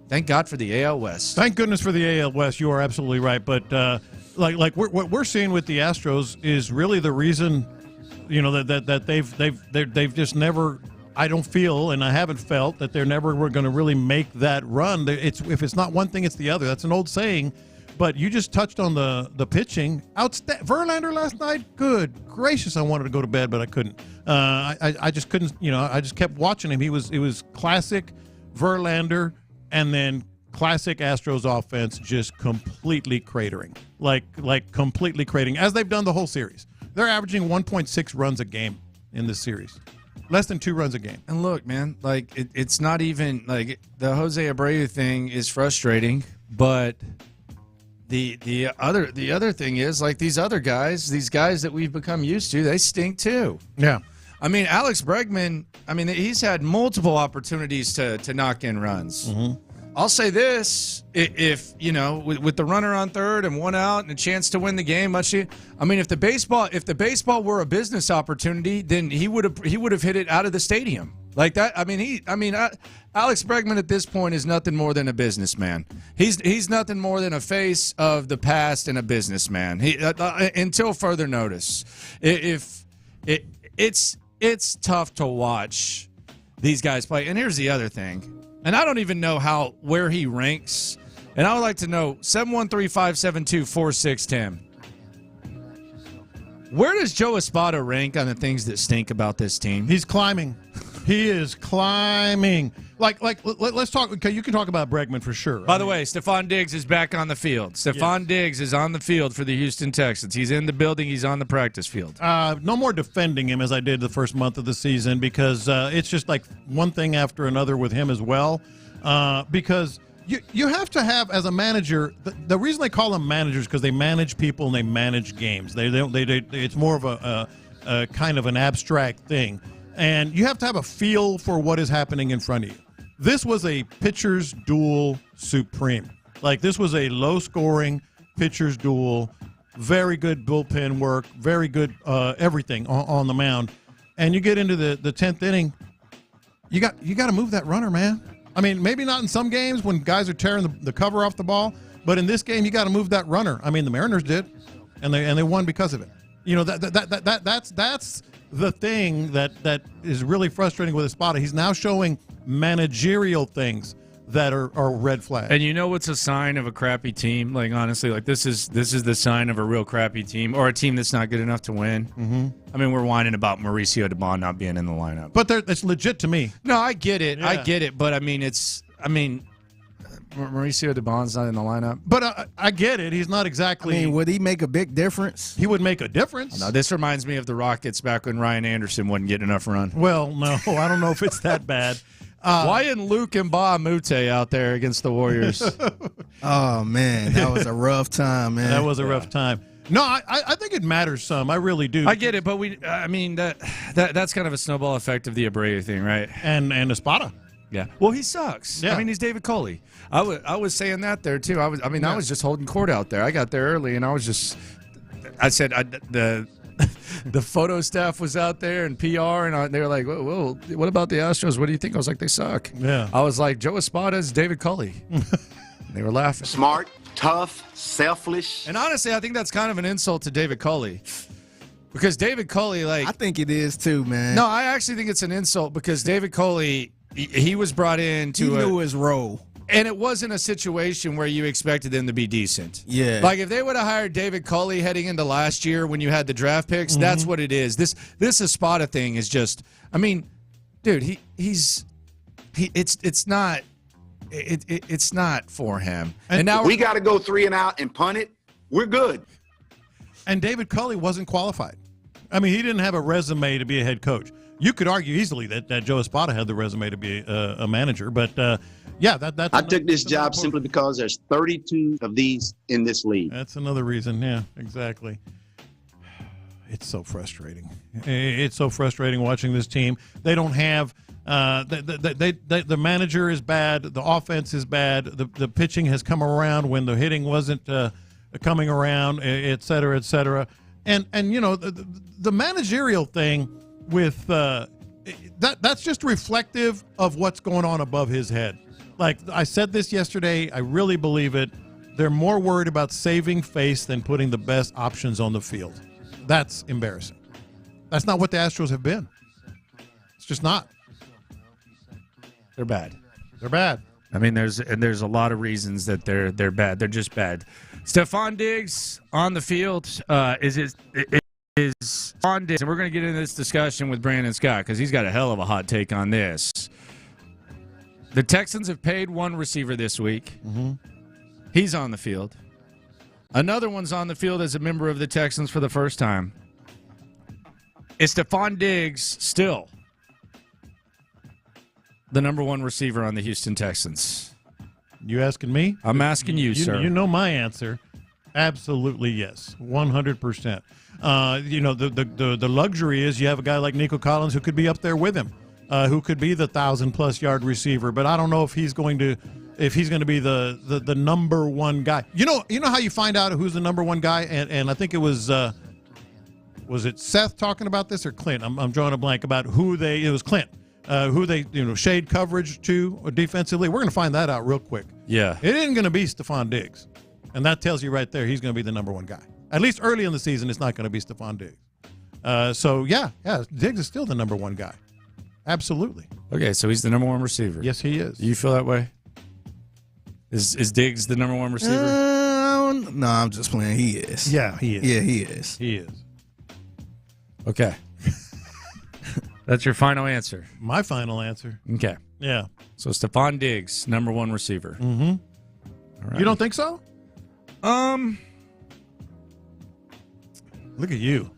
thank God for the AL West.
Thank goodness for the AL West. You are absolutely right. But what we're seeing with the Astros is really the reason, that they've just never I don't feel, and I haven't felt, that they're never going to really make that run. If it's not one thing, it's the other. That's an old saying. But you just touched on the pitching. Verlander last night, good gracious, I wanted to go to bed, but I couldn't. I just couldn't, I just kept watching him. It was classic Verlander, and then classic Astros offense just completely cratering. Like completely cratering, as they've done the whole series. They're averaging 1.6 runs a game in this series. Less than 2 runs a game.
And look, man, like it's not even like the Jose Abreu thing is frustrating, but the other thing is, like, these guys that we've become used to, they stink too.
Yeah.
I mean, Alex Bregman, he's had multiple opportunities to knock in runs. Mm-hmm. I'll say this: if with the runner on third and 1 out and a chance to win the game, if the baseball were a business opportunity, then he would have hit it out of the stadium like that. Alex Bregman at this point is nothing more than a businessman. He's nothing more than a face of the past and a businessman. Until further notice, it's tough to watch these guys play. And here's the other thing. And I don't even know where he ranks. And I would like to know, 713-572-4610. Where does Joe Espada rank on the things that stink about this team?
He's climbing. He is climbing. Let's talk. Okay, you can talk about Bregman for sure.
By the way, Stefon Diggs is back on the field. Stefon Diggs is on the field for the Houston Texans. He's in the building. He's on the practice field.
No more defending him as I did the first month of the season, because it's just like one thing after another with him as well. Because you have to have, as a manager, the reason they call them managers because they manage people and they manage games. It's more of a kind of an abstract thing. And you have to have a feel for what is happening in front of you. This was a pitcher's duel supreme. Like, this was a low-scoring pitcher's duel, very good bullpen work, very good everything on the mound. And you get into the 10th inning, you got to move that runner, man. Maybe not in some games when guys are tearing the cover off the ball, but in this game, you got to move that runner. The Mariners did, and they won because of it. That's the thing that is really frustrating with Espada. He's now showing managerial things that are red flags.
And you know what's a sign of a crappy team? Like, honestly, like this is the sign of a real crappy team, or a team that's not good enough to win. Mm-hmm. We're whining about Mauricio Dubon not being in the lineup,
but it's legit to me.
No, I get it. Yeah. I get it, but Mauricio Dubon's not in the lineup.
But I get it. He's not exactly.
Would he make a big difference?
He would make a difference.
No, this reminds me of the Rockets back when Ryan Anderson wasn't getting enough run.
Well, no, I don't know if it's that bad.
Why isn't Luke and Mute out there against the Warriors?
Oh, man, that was a rough time, man.
That was a rough time. No, I think it matters some. I really do.
I get it, but that's kind of a snowball effect of the Abreu thing, right?
And Espada.
Yeah. Well, he sucks. Yeah. He's David Coley. I was saying that there too. I was just holding court out there. I got there early, and I said the photo staff was out there and PR, and they were like, "Whoa, what about the Astros? What do you think?" I was like, "They suck."
Yeah.
I was like, "Joe Espada is David Coley." They were laughing.
Smart, tough, selfish.
And honestly, I think that's kind of an insult to David Coley. Because David Coley, I
think it is too, man.
No, I actually think it's an insult because David Coley, he was brought in to.
He knew his role.
And it wasn't a situation where you expected them to be decent.
Yeah.
Like, if they would have hired David Coley heading into last year when you had the draft picks, that's what it is. This Espada thing is just, dude, it's not for him.
And now we got to go 3 and out and punt it. We're good.
And David Coley wasn't qualified. He didn't have a resume to be a head coach. You could argue easily that Joe Espada had the resume to be a manager, but that's.
I took this job simply because there's 32 of these in this league.
That's another reason. Yeah, exactly. It's so frustrating. It's so frustrating watching this team. They don't have the manager is bad. The offense is bad. The pitching has come around when the hitting wasn't coming around, et cetera, et cetera. And the managerial thing. With that's just reflective of what's going on above his head. Like I said this yesterday, I really believe it. They're more worried about saving face than putting the best options on the field. That's embarrassing. That's not what the Astros have been. It's just not.
They're bad.
They're bad.
I mean, there's a lot of reasons that they're bad. They're just bad. Stefon Diggs on the field is on Diggs, and we're going to get into this discussion with Brandon Scott because he's got a hell of a hot take on this. The Texans have paid one receiver this week.
Mm-hmm.
He's on the field. Another one's on the field as a member of the Texans for the first time. Is Stefon Diggs still the number one receiver on the Houston Texans?
You asking me?
I'm asking you, sir.
You know my answer. Absolutely yes, 100%. The luxury is you have a guy like Nico Collins who could be up there with him, who could be the 1,000+ yard receiver. But I don't know if he's going to be the number one guy. You know how you find out who's the number one guy, and I think it was it Seth talking about this or Clint? I'm drawing a blank about it was Clint. Who they shade coverage to defensively. We're going to find that out real quick.
Yeah.
It isn't going to be Stefon Diggs. And that tells you right there he's going to be the number one guy. At least early in the season, it's not going to be Stefon Diggs. Diggs is still the number one guy. Absolutely.
Okay, so he's the number one receiver.
Yes, he is.
Do you feel that way? Is Diggs the number one receiver?
No, I'm just playing. He is.
Yeah, he is.
Yeah, he is.
He is.
Okay. That's your final answer.
My final answer.
Okay.
Yeah.
So Stefon Diggs, number one receiver.
Mm-hmm.
All right.
You don't think so? Look at you.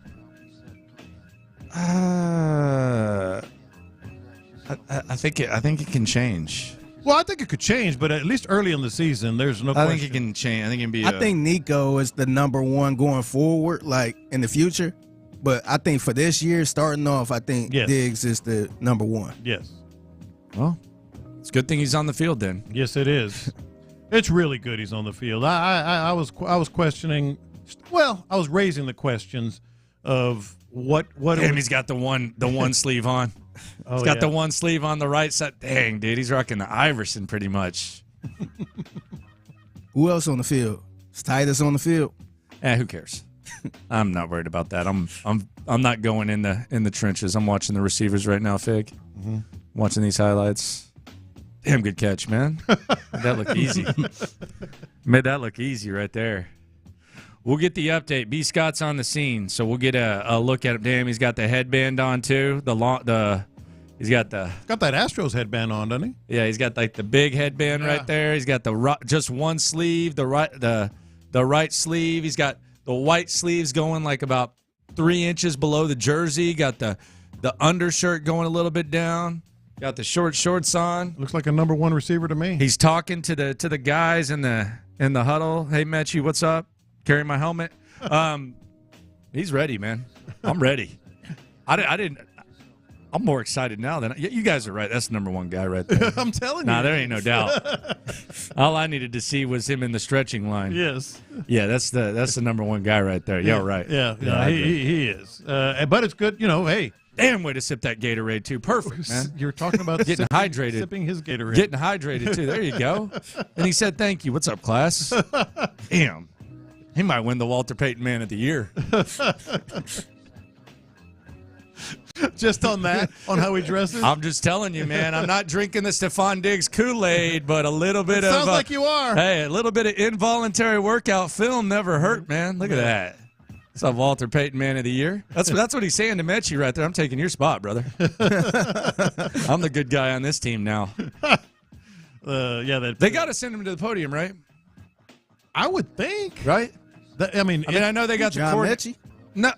I think it can change.
Well, I think it could change, but at least early in the season, there's no question.
I think it can change. I think it can be.
I think Nico is the number one going forward, like in the future. But I think for this year, starting off, I think Diggs is the number one.
Yes.
Well, it's a good thing he's on the field then.
Yes, it is. It's really good he's on the field. I was questioning. Well, I was raising the questions of what.
Damn, he's got the one sleeve on. He's got the one sleeve on the right side. Dang, dude, he's rocking the Iverson pretty much.
Who else on the field? Is Titus on the field?
Who cares? I'm not worried about that. I'm not going in the trenches. I'm watching the receivers right now, Fig.
Mm-hmm.
Watching these highlights. Damn good catch, man. Made that look easy. Made that look easy right there. We'll get the update. B. Scott's on the scene, so we'll get a look at him. Damn, he's got the headband on too. He's got that
Astros headband on, doesn't he?
Yeah, he's got like the big headband right there. He's got just one sleeve, the right sleeve. He's got the white sleeves going like about 3 inches below the jersey. Got the undershirt going a little bit down. Got the shorts on.
Looks like a number one receiver to me.
He's talking to the guys in the huddle. Hey, Mechie, what's up? Carry my helmet. He's ready, man. I'm ready. I'm more excited now than you guys are right. That's the number one guy right there.
I'm telling you.
Nah, there ain't no doubt. All I needed to see was him in the stretching line.
Yes.
Yeah, that's the number one guy right there. Yeah, right.
Yeah, he is. But it's good, hey.
Damn way to sip that Gatorade, too. Perfect, man.
You're talking about
getting hydrated.
Sipping his Gatorade.
Getting hydrated, too. There you go. And he said, thank you. What's up, class? Damn. He might win the Walter Payton Man of the Year.
Just on that, on how he dresses?
I'm just telling you, man. I'm not drinking the Stefon Diggs Kool-Aid, but a little bit
sounds like you are.
Hey, a little bit of involuntary workout film never hurt, man. Look at that. What's up, Walter Payton Man of the Year? That's what he's saying to Mechie right there. I'm taking your spot, brother. I'm the good guy on this team now. They got to send him to the podium, right?
I would think.
Right?
I mean,
I know they got
John Mechie?
No.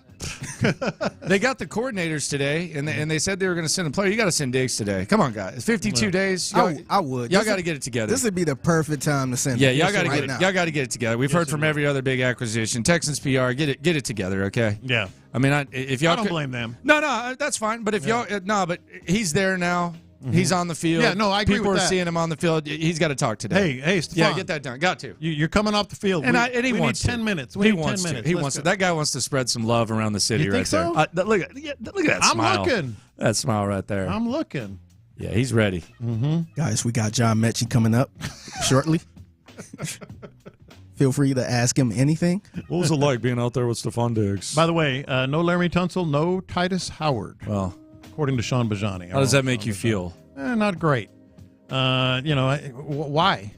They got the coordinators today, and they said they were going to send a player. You got to send Diggs today. Come on, guys. 52 days.
I would.
Y'all got to get it together.
This would be the perfect time to send.
Yeah, y'all got to get it. Y'all got to get it together. We've heard from every other big acquisition. Texans PR, get it together, okay?
Yeah.
I mean, if y'all
I don't blame them.
No, that's fine. But if but he's there now. Mm-hmm. He's on the field.
Yeah, no, I agree with that.
People are seeing him on the field. He's got to talk today.
Hey, Stefon.
Yeah, get that done. Got to.
You're coming off the field.
And
we
he wants
need 10 minutes. We
he
need
wants
10
to.
minutes.
He wants to. That guy wants to spread some love around the city
you
right
think
there.
So?
Look at that smile.
I'm looking.
That smile right there.
I'm looking.
Yeah, he's ready.
Mm-hmm.
Guys, we got John Mechie coming up shortly. Feel free to ask him anything.
What was it like being out there with Stefon Diggs?
By the way, no Laremy Tunsil, no Titus Howard.
Well,
according to Sean Bijani.
How does that make you feel?
Not great. Why?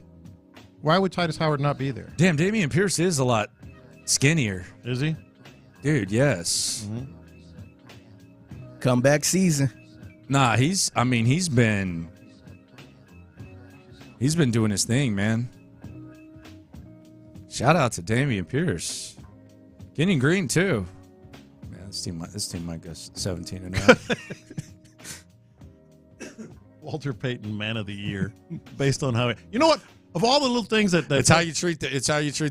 Why would Titus Howard not be there?
Damn, Dameon Pierce is a lot skinnier.
Is he?
Dude, yes.
Mm-hmm.
Comeback season.
Nah, he's been doing his thing, man. Shout out to Dameon Pierce. Getting green too. Man, this team might go 17-0.
Walter Payton, Man of the Year, based on how. You know what? Of all the little things that
it's how you treat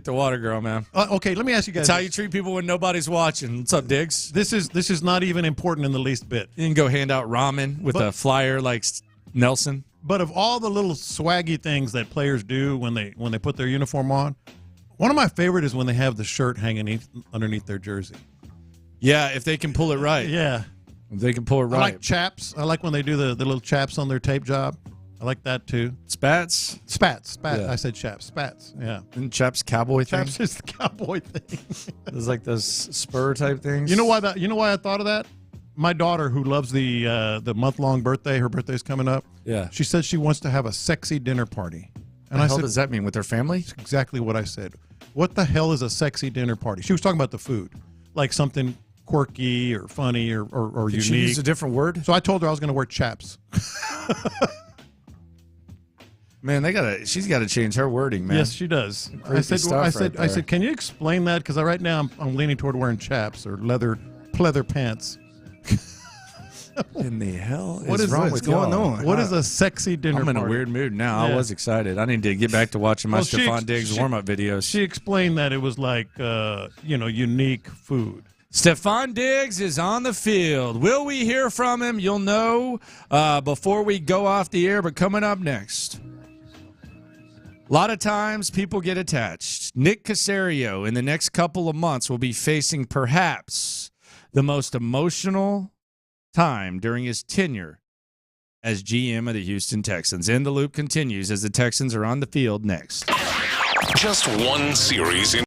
the water girl, man.
Okay, let me ask you guys.
It's how you treat people when nobody's watching. What's up, Diggs?
This is not even important in the least bit.
You can go hand out ramen with a flyer like Nelson.
But of all the little swaggy things that players do when they put their uniform on, one of my favorite is when they have the shirt hanging underneath their jersey.
Yeah, if they can pull it right.
Yeah.
If they can pull it right.
I like chaps. I like when they do the little chaps on their tape job. I like that too.
Spats?
Spats.
Yeah.
I said chaps. Spats. Yeah.
And chaps cowboy thing?
Chaps is the cowboy thing.
There's like those spur type things.
You know why I thought of that? My daughter, who loves the month-long birthday, her birthday's coming up.
Yeah.
She said she wants to have a sexy dinner party. And
what the hell does that mean, with her family?
That's exactly what I said. What the hell is a sexy dinner party? She was talking about the food, like something quirky or funny or
Did
unique.
she use a different word?
So I told her I was going to wear chaps.
Man, she's got to change her wording, man.
Yes, she does.
I
said, can you explain that? Because right now I'm leaning toward wearing chaps or pleather pants.
In the hell
what is
wrong with
going
y'all?
on?
What is a sexy dinner
I'm in
party?
a weird mood now.
Yeah.
I was excited. I need to get back to watching my Stefon Diggs warm-up videos.
She explained that it was like, unique food.
Stefon Diggs is on the field. Will we hear from him? You'll know before we go off the air, but coming up next. A lot of times people get attached. Nick Caserio in the next couple of months will be facing perhaps the most emotional time during his tenure as GM of the Houston Texans. In the Loop continues as the Texans are on the field next.
Just one series in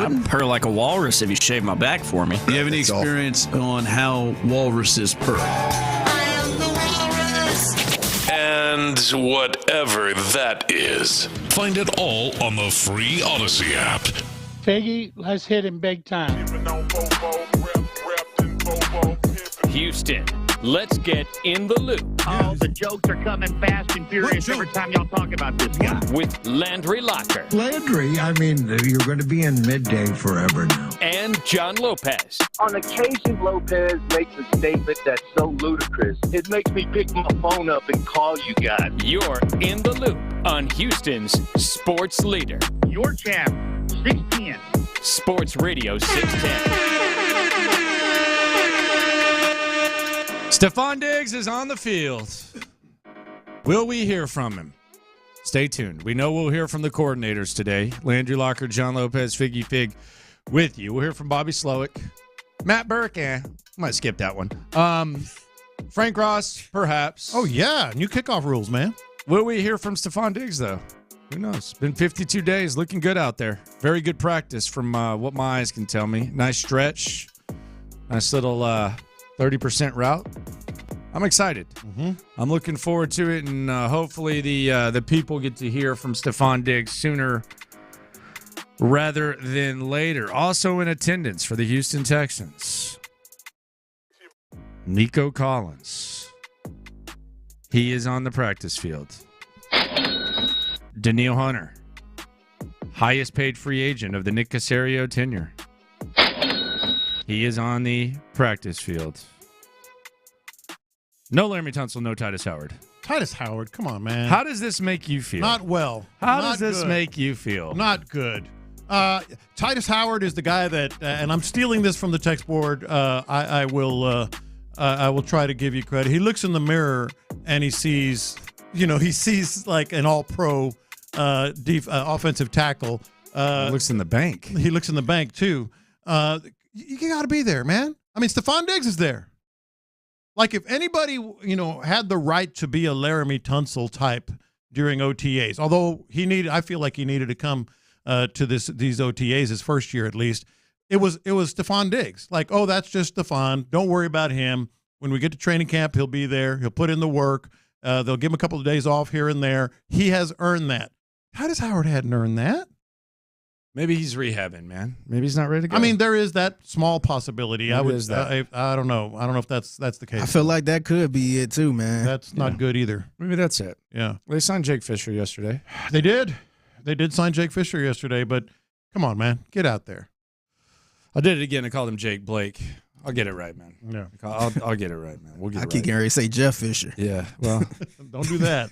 I'd purr like a walrus if you shaved my back for me.
Do you have any experience on how walruses purr?
And whatever that is. Find it all on the free Odyssey app.
Figgy, let's hit him big time.
Houston, let's get in the loop.
Oh, the jokes are coming fast and furious every time y'all talk about this guy.
With Landry Locker.
Landry, I mean, you're going to be in midday forever now.
And John Lopez.
On occasion, Lopez makes a statement that's so ludicrous, it makes me pick my phone up and call you guys.
You're in the loop on Houston's sports leader.
Your champ, 610.
Sports Radio 610.
Stefon Diggs is on the field. Will we hear from him? Stay tuned. We know we'll hear from the coordinators today. Landry Locker, John Lopez, Figgy Fig with you. We'll hear from Bobby Slowick. Matt Burke, might skip that one. Frank Ross, perhaps.
Oh, yeah. New kickoff rules, man.
Will we hear from Stefon Diggs, though? Who knows? Been 52 days. Looking good out there. Very good practice from what my eyes can tell me. Nice stretch. Nice little 30% route. I'm excited.
Mm-hmm.
I'm looking forward to it, and hopefully the people get to hear from Stefon Diggs sooner rather than later. Also in attendance for the Houston Texans, Nico Collins. He is on the practice field. Daniil Hunter, highest paid free agent of the Nick Caserio tenure. He is on the practice field. No Laramie Tunsil, no Titus Howard.
Titus Howard, come on, man.
How does this make you feel?
Not well.
How
Not
does this
good.
make you feel?
Not good. Titus Howard is the guy that, and I'm stealing this from the text board. I will try to give you credit. He looks in the mirror and he sees like an all-pro offensive tackle.
He looks in the bank.
He looks in the bank too. You got to be there, man. I mean, Stefon Diggs is there. Like if anybody, had the right to be a Laramie Tunsil type during OTAs, although I feel like he needed to come to these OTAs his first year at least. It was Stefon Diggs. Like, oh, that's just Stefon. Don't worry about him. When we get to training camp, he'll be there. He'll put in the work. They'll give him a couple of days off here and there. He has earned that. Titus Howard hadn't earned that.
Maybe he's rehabbing, man. Maybe he's not ready to go.
I mean, there is that small possibility.
Maybe is that.
I don't know. I don't know if that's the case.
I feel like that could be it too, man.
That's not good either.
Maybe that's it.
Yeah.
They signed Jake Fisher yesterday.
They did. They did sign Jake Fisher yesterday, but come on, man. Get out there.
I did it again. I called him Jake Blake. I'll get it right, man.
Yeah.
I'll get it right, man. We'll get it
I
right.
keep getting ready to say Jeff Fisher.
Yeah. Well,
don't do that.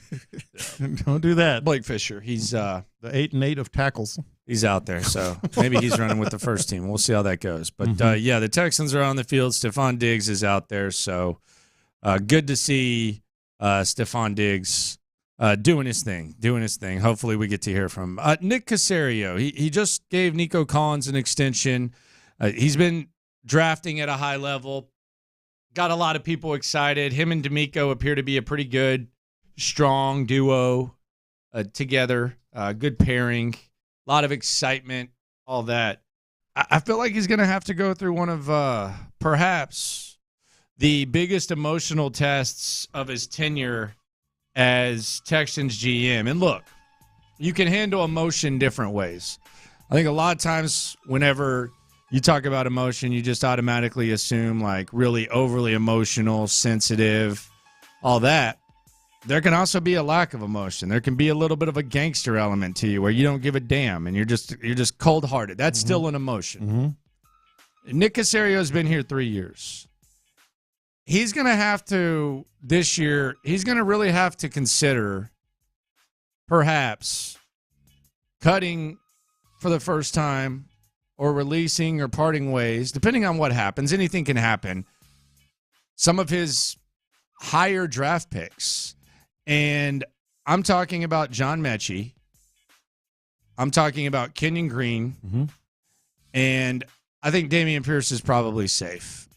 Don't do that.
Blake Fisher. He's
the 8-8 of tackles.
He's out there, so maybe he's running with the first team. We'll see how that goes. But, the Texans are on the field. Stefon Diggs is out there, so good to see Stefon Diggs doing his thing. Hopefully we get to hear from Nick Caserio. He just gave Nico Collins an extension. He's been drafting at a high level. Got a lot of people excited. Him and DeMeco appear to be a pretty good, strong duo together. Good pairing. A lot of excitement, all that. I feel like he's going to have to go through one of perhaps the biggest emotional tests of his tenure as Texans GM. And look, you can handle emotion different ways. I think a lot of times whenever you talk about emotion, you just automatically assume like really overly emotional, sensitive, all that. There can also be a lack of emotion. There can be a little bit of a gangster element to you where you don't give a damn and you're just cold-hearted. That's still an emotion.
Mm-hmm.
Nick Caserio has been here 3 years. He's going to have to, this year, he's going to really have to consider perhaps cutting for the first time or releasing or parting ways, depending on what happens. Anything can happen. Some of his higher draft picks. And I'm talking about John Mechie. I'm talking about Kenyon Green.
Mm-hmm.
And I think Dameon Pierce is probably safe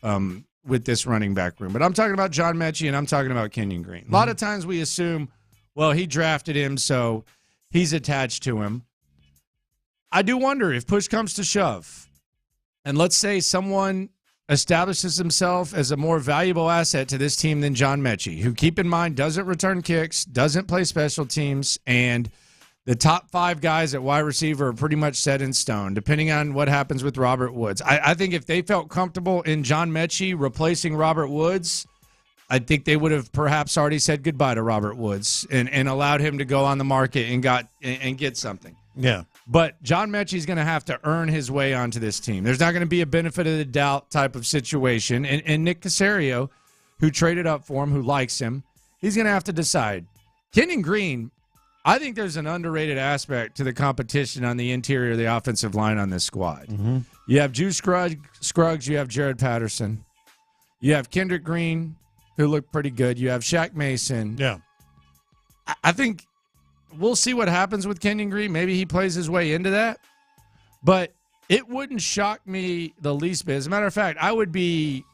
with this running back room. But I'm talking about John Mechie and I'm talking about Kenyon Green. A lot of times we assume, well, he drafted him, so he's attached to him. I do wonder if push comes to shove, and let's say someone establishes himself as a more valuable asset to this team than John Mechie, who, keep in mind, doesn't return kicks, doesn't play special teams, and the top 5 guys at wide receiver are pretty much set in stone, depending on what happens with Robert Woods. I think if they felt comfortable in John Mechie replacing Robert Woods, I think they would have perhaps already said goodbye to Robert Woods and allowed him to go on the market and get something.
Yeah.
But John Mechie's going to have to earn his way onto this team. There's not going to be a benefit of the doubt type of situation. And Nick Caserio, who traded up for him, who likes him, he's going to have to decide. Kenyon Green, I think there's an underrated aspect to the competition on the interior of the offensive line on this squad.
Mm-hmm.
You have Juice Scruggs, you have Jared Patterson. You have Kendrick Green, who looked pretty good. You have Shaq Mason.
Yeah.
I think we'll see what happens with Kenyon Green. Maybe he plays his way into that. But it wouldn't shock me the least bit. As a matter of fact, I would be,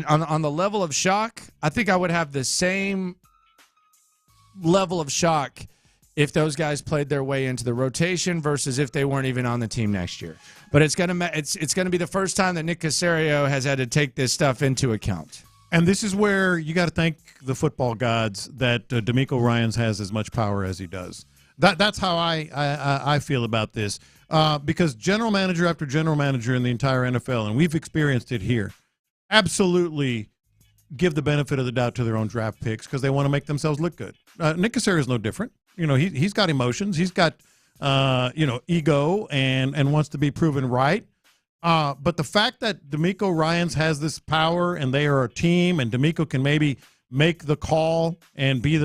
on the level of shock, I think I would have the same level of shock if those guys played their way into the rotation versus if they weren't even on the team next year. But it's gonna be the first time that Nick Caserio has had to take this stuff into account.
And this is where you got to thank the football gods that DeMeco Ryans has as much power as he does. That's how I feel about this. Because general manager after general manager in the entire NFL, and we've experienced it here, absolutely give the benefit of the doubt to their own draft picks because they want to make themselves look good. Nick Caserio is no different. You know, he's got emotions. He's got, ego and wants to be proven right. But the fact that DeMeco Ryans has this power and they are a team and DeMeco can maybe make the call and be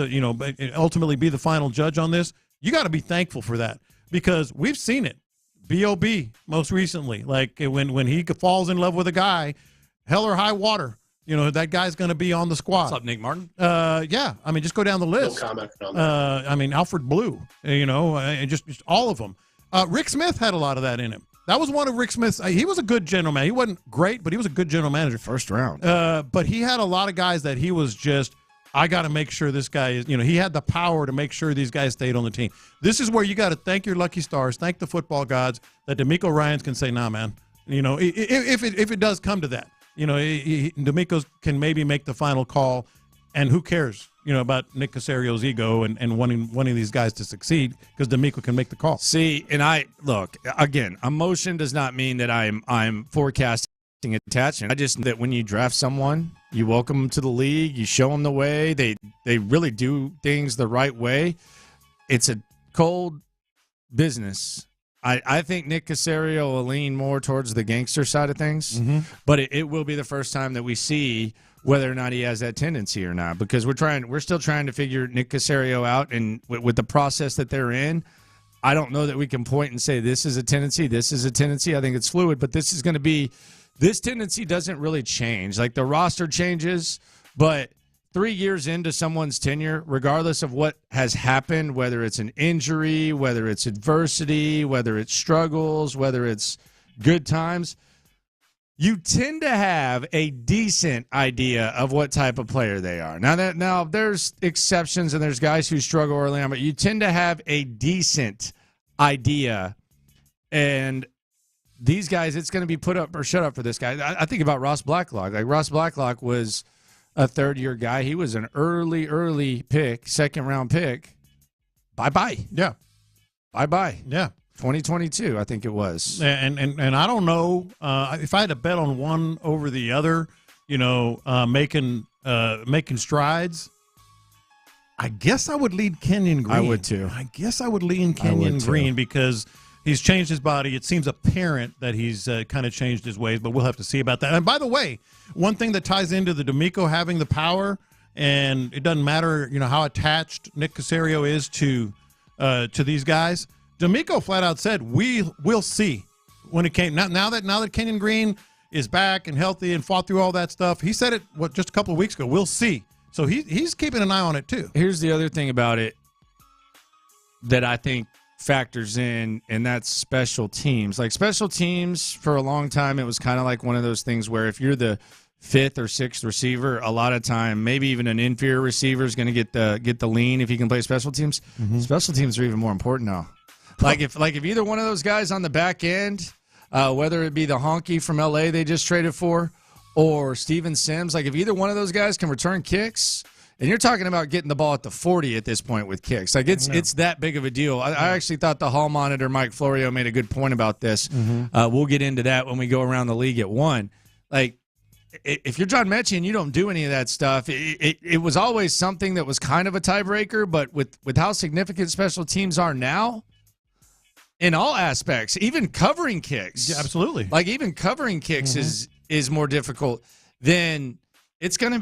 ultimately be the final judge on this, you got to be thankful for that because we've seen it. B.O.B. most recently, like when he falls in love with a guy, hell or high water, that guy's going to be on the squad.
What's up, Nick Martin?
Yeah. I mean, just go down the list.
No comment on that.
Alfred Blue, and just all of them. Rick Smith had a lot of that in him. That was one of Rick Smith's. He was a good general manager. He wasn't great, but he was a good general manager.
First round.
But he had a lot of guys that he was just, I got to make sure this guy is, he had the power to make sure these guys stayed on the team. This is where you got to thank your lucky stars, thank the football gods that DeMeco Ryans can say, nah, man. If it does come to that, DeMeco can maybe make the final call, and who cares, about Nick Caserio's ego and wanting these guys to succeed because DeMeco can make the call.
See, and look, again, emotion does not mean that I'm forecasting attachment. I just that when you draft someone, you welcome them to the league, you show them the way, they really do things the right way. It's a cold business. I think Nick Caserio will lean more towards the gangster side of things, but it will be the first time that we see whether or not he has that tendency or not, because we're still trying to figure Nick Caserio out, and with the process that they're in, I don't know that we can point and say this is a tendency, this is a tendency. I think it's fluid, but this tendency doesn't really change. Like the roster changes, but 3 years into someone's tenure, regardless of what has happened, whether it's an injury, whether it's adversity, whether it's struggles, whether it's good times, you tend to have a decent idea of what type of player they are. Now there's exceptions and there's guys who struggle early on, but you tend to have a decent idea. And these guys, it's going to be put up or shut up for this guy. I think about Ross Blacklock. Like Ross Blacklock was a third-year guy. He was an early pick, second-round pick. Bye-bye.
Yeah.
Bye-bye.
Yeah.
2022, I think it was.
And I don't know if I had to bet on one over the other, making strides. I guess I would lead Kenyon Green.
I would too.
I guess I would lean Kenyon Green because he's changed his body. It seems apparent that he's kind of changed his ways, but we'll have to see about that. And by the way, one thing that ties into the DeMeco having the power, and it doesn't matter, how attached Nick Caserio is to these guys. DeMeco flat out said, we'll see when it came. Now that Kenyon Green is back and healthy and fought through all that stuff, he said it just a couple of weeks ago. We'll see. So he's keeping an eye on it too.
Here's the other thing about it that I think factors in, and that's special teams. Like special teams, for a long time, it was kind of like one of those things where if you're the fifth or sixth receiver, a lot of time, maybe even an inferior receiver is going to get the lean if he can play special teams. Special teams are even more important now. Like if either one of those guys on the back end, whether it be the honky from LA they just traded for, or Steven Sims, like if either one of those guys can return kicks, and you're talking about getting the ball at the 40 at this point with kicks, like it's that big of a deal. I actually thought the hall monitor Mike Florio made a good point about this. We'll get into that when we go around the league at 1. Like, if you're John Mechie and you don't do any of that stuff, it was always something that was kind of a tiebreaker, but with how significant special teams are now, in all aspects, even covering kicks.
Yeah, absolutely.
Like, even covering kicks is more difficult, then it's gonna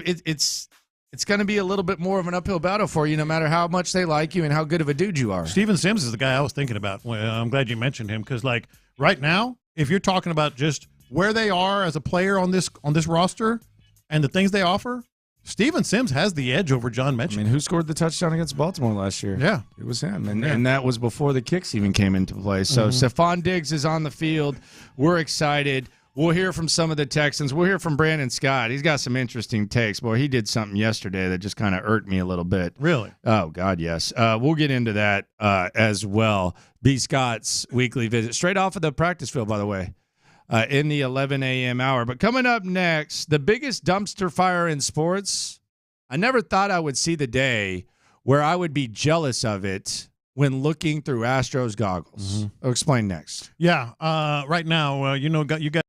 be a little bit more of an uphill battle for you, no matter how much they like you and how good of a dude you are.
Steven Sims is the guy I was thinking about. Well, I'm glad you mentioned him because, like, right now, if you're talking about just where they are as a player on this roster and the things they offer, Steven Sims has the edge over John Mechie.
I mean, who scored the touchdown against Baltimore last year?
Yeah.
It was him, and that was before the kicks even came into play. So Stefon Diggs is on the field. We're excited. We'll hear from some of the Texans. We'll hear from Brandon Scott. He's got some interesting takes. Boy, he did something yesterday that just kind of irked me a little bit.
Really?
Oh, God, yes. We'll get into that as well. B. Scott's weekly visit. Straight off of the practice field, by the way. In the 11 a.m. hour. But coming up next, the biggest dumpster fire in sports. I never thought I would see the day where I would be jealous of it when looking through Astros goggles. I'll explain next.
Yeah, right now, you got.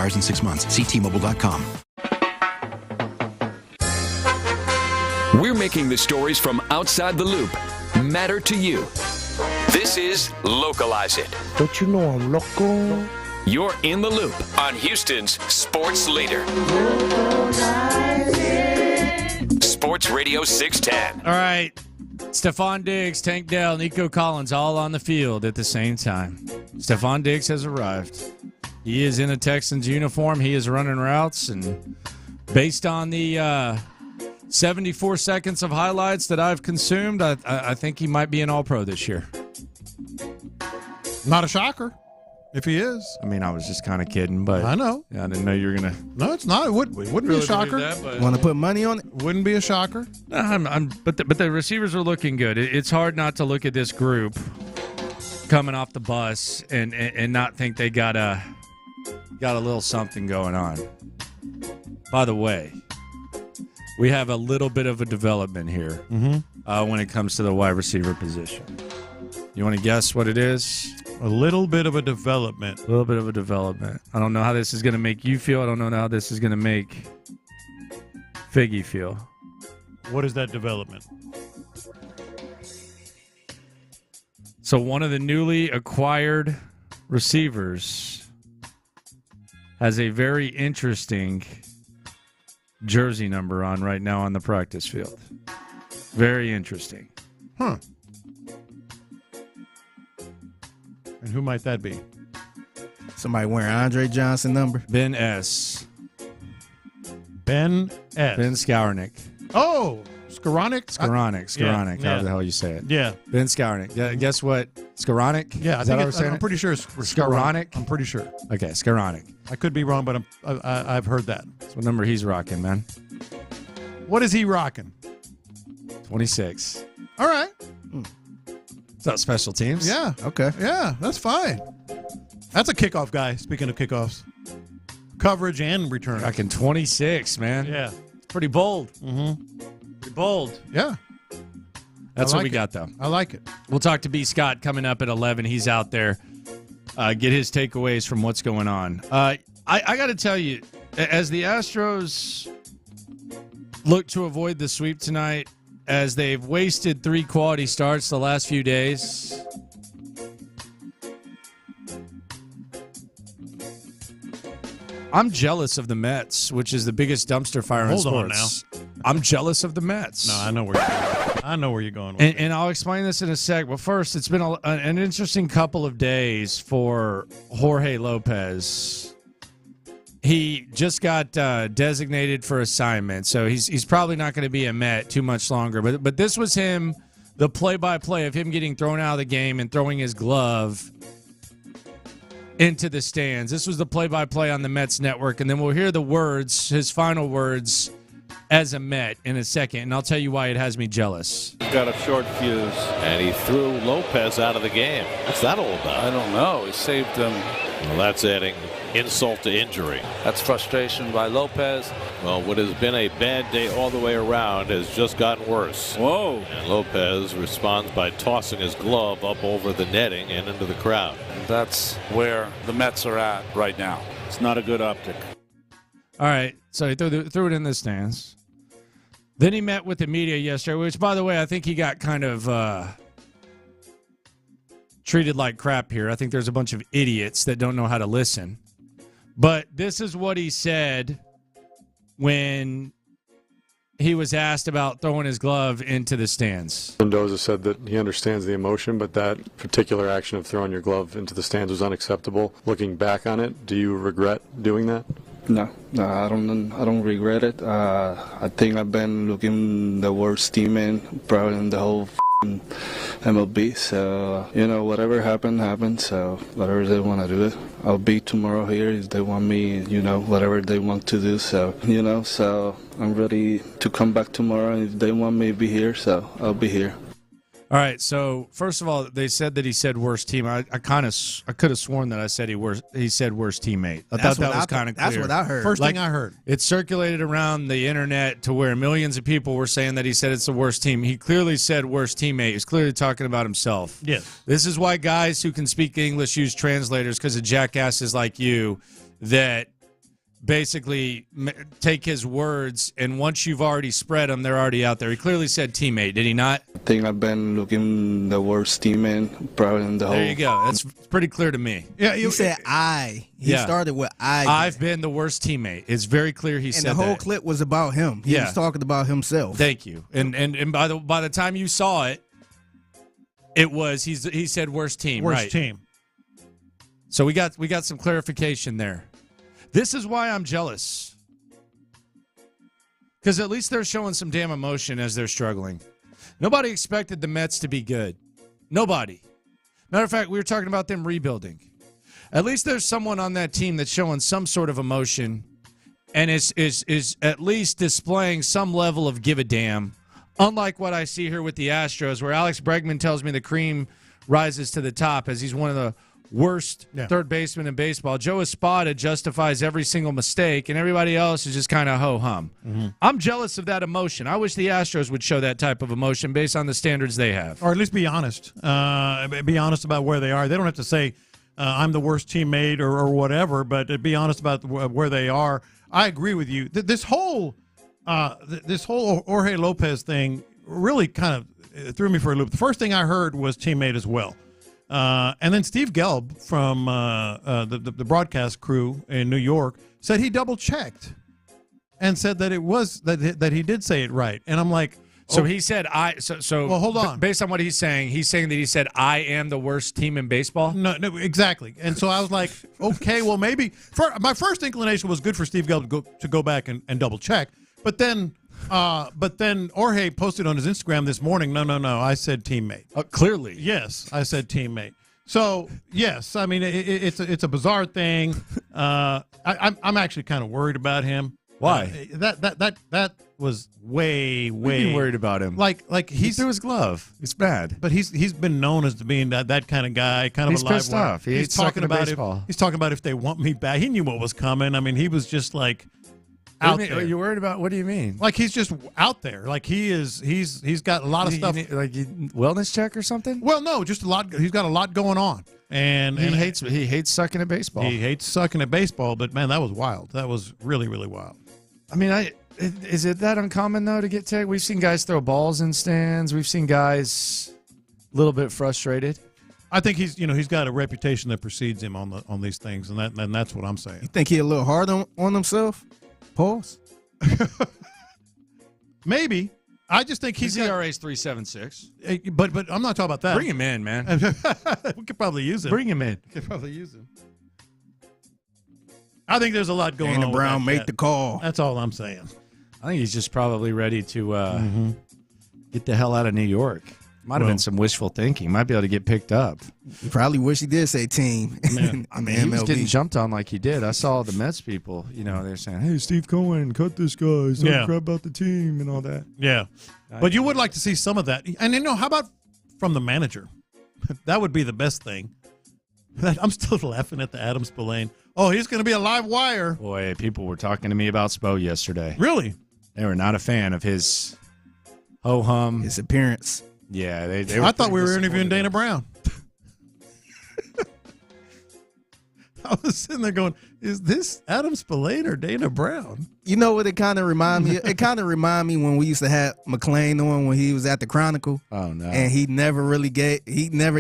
Expires in 6 months. See T-Mobile.com.
We're making the stories from outside the loop matter to you. This is Localize It.
Don't you know I'm local?
You're in the loop on Houston's sports leader. Sports Radio 610.
All right. Stefon Diggs, Tank Dell, Nico Collins all on the field at the same time. Stefon Diggs has arrived. He is in a Texans uniform. He is running routes, and based on the 74 seconds of highlights that I've consumed, I think he might be an All-Pro this year.
Not a shocker if he is.
I mean, I was just kind of kidding, but
I know.
Yeah, I didn't know you were going to.
No, it's not. It wouldn't be a shocker.
Want to put money on it?
Wouldn't be a shocker.
But the receivers are looking good. It's hard not to look at this group coming off the bus and not think they got a little something going on. By the way, we have a little bit of a development here when it comes to the wide receiver position. You want to guess what it is?
A little bit of a development.
A little bit of a development. I don't know how this is going to make you feel. I don't know how this is going to make Figgy feel.
What is that development?
So one of the newly acquired receivers has a very interesting jersey number on right now on the practice field. Very interesting.
Huh. And who might that be?
Somebody wearing Andre Johnson number?
Ben S.
Ben S.
Ben Skowronek.
Oh, Skowronek?
Skowronek.
Yeah.
However the hell you say it.
Yeah.
Ben Skowronek. Guess what? Skowronek?
Yeah, I'm pretty sure it's
Skowronek.
I'm pretty sure.
Okay, Skowronek.
I could be wrong, but I've heard that.
That's what number he's rocking, man.
What is he rocking?
26.
All right.
Is that special teams?
Yeah.
Okay.
Yeah, that's fine. That's a kickoff guy, speaking of kickoffs. Coverage and return.
Rocking 26, man.
Yeah.
It's pretty bold.
Mm-hmm.
Pretty bold.
Yeah.
That's what we got, though.
I like it.
We'll talk to B. Scott coming up at 11. He's out there. Get his takeaways from what's going on. I got to tell you, as the Astros look to avoid the sweep tonight, as they've wasted 3 quality starts the last few days, I'm jealous of the Mets, which is the biggest dumpster fire in sports.
Hold on now.
I'm jealous of the Mets.
No, I know where you're going. I know where you're going with it.
And I'll explain this in a sec. But first, it's been an interesting couple of days for Jorge Lopez. He just got designated for assignment, so he's probably not going to be a Met too much longer. But this was him, the play-by-play of him getting thrown out of the game and throwing his glove into the stands. This was the play-by-play on the Mets network, and then we'll hear the words, his final words, as a Met in a second, and I'll tell you why it has me jealous.
He's got a short fuse. And he threw Lopez out of the game. What's that all about? I don't know. He saved him. Well, that's adding insult to injury. That's frustration by Lopez. Well, what has been a bad day all the way around has just gotten worse. Whoa. And Lopez responds by tossing his glove up over the netting and into the crowd. That's where the Mets are at right now. It's not a good optic.
All right, so he threw it in the stands. Then he met with the media yesterday, which, by the way, I think he got kind of treated like crap here. I think there's a bunch of idiots that don't know how to listen. But this is what he said when he was asked about throwing his glove into the stands.
Mendoza said that he understands the emotion, but that particular action of throwing your glove into the stands was unacceptable. Looking back on it, do you regret doing that?
No, I don't regret it. I think I've been looking the worst teammate probably in the whole MLB. So, whatever happened. So, whatever they want to do it. I'll be tomorrow here if they want me, whatever they want to do. So, so I'm ready to come back tomorrow. And if they want me to be here, so I'll be here.
All right, so first of all, they said that he said worst team. I could have sworn that I said he said worst teammate. I thought that was kind of clear.
That's what I heard.
First thing I heard.
It circulated around the internet to where millions of people were saying that he said it's the worst team. He clearly said worst teammate. He's clearly talking about himself.
Yes.
This is why guys who can speak English use translators, because of jackasses like you that basically take his words, and once you've already spread them, they're already out there. He clearly said teammate, did he not?
I think I've been looking the worst teammate probably in the whole.
There you go. That's pretty clear to me.
Yeah, you said I. He started with I.
I've been the worst teammate. It's very clear he said that.
And the whole clip was about him. He was talking about himself.
Thank you. And by the time you saw it, it was he said worst team.
Worst team.
So we got some clarification there. This is why I'm jealous. Because at least they're showing some damn emotion as they're struggling. Nobody expected the Mets to be good. Nobody. Matter of fact, we were talking about them rebuilding. At least there's someone on that team that's showing some sort of emotion and is at least displaying some level of give a damn. Unlike what I see here with the Astros, where Alex Bregman tells me the cream rises to the top as he's one of the worst third baseman in baseball. Joe Espada justifies every single mistake, and everybody else is just kind of ho-hum. Mm-hmm. I'm jealous of that emotion. I wish the Astros would show that type of emotion based on the standards they have.
Or at least be honest. Be honest about where they are. They don't have to say, I'm the worst teammate or whatever, but be honest about where they are. I agree with you. This whole Jorge Lopez thing really kind of threw me for a loop. The first thing I heard was teammate as well. And then Steve Gelb from the broadcast crew in New York said he double-checked and said that it was that he did say it right. And I'm like,
so he said So
well, hold on.
Based on what he's saying that he said I am the worst team in baseball.
No, exactly. And so I was like, okay, well maybe. My first inclination was good for Steve Gelb to go back and double-check, but then Jorge posted on his Instagram this morning, no, I said teammate.
Clearly.
Yes, I said teammate. So, yes, I mean, it's a bizarre thing. I'm actually kind of worried about him.
Why?
That was way.
We've worried about him.
Like
he threw his glove. It's bad.
But he's been known as being that kind of guy, kind of
he's
a live
pissed off. He's talking about baseball.
He's talking about if they want me back. He knew what was coming. I mean, he was just like out there.
Are you worried about? What do you mean?
Like he's just out there. Like he's got a lot of stuff.
Like wellness check or something?
Well, no, just a lot. He's got a lot going on, and
he hates sucking at baseball.
He hates sucking at baseball. But man, that was wild. That was really, really wild.
I mean, is it that uncommon though to get tagged? We've seen guys throw balls in stands. We've seen guys a little bit frustrated.
I think he's got a reputation that precedes him on these things, and that's what I'm saying.
You think he a little hard on himself? Pause.
Maybe. I just think
his ERA's 3.76.
But I'm not talking about that.
Bring him in, man.
We could probably use him.
Bring him in.
Could probably use him. I think there's a lot going on.
Dana Brown made the call.
That's all I'm saying.
I think he's just probably ready to get the hell out of New York. Might have been some wishful thinking. Might be able to get picked up.
You probably wish he did say team.
I mean, he was getting jumped on like he did. I saw the Mets people, they're saying, hey, Steve Cohen, cut this guy. Don't crap about the team and all that.
Yeah. But you would like to see some of that. And, how about from the manager? That would be the best thing. I'm still laughing at the Adam Spillane. Oh, he's going to be a live wire.
Boy, people were talking to me about Spo yesterday.
Really?
They were not a fan of his ho-hum.
His appearance.
Yeah, they
I thought we were interviewing Dana Brown. I was sitting there going, is this Adam Spillane or Dana Brown?
You know what it kind of remind me of? It kind of remind me when we used to have McClain on when he was at the Chronicle.
Oh, no.
And he never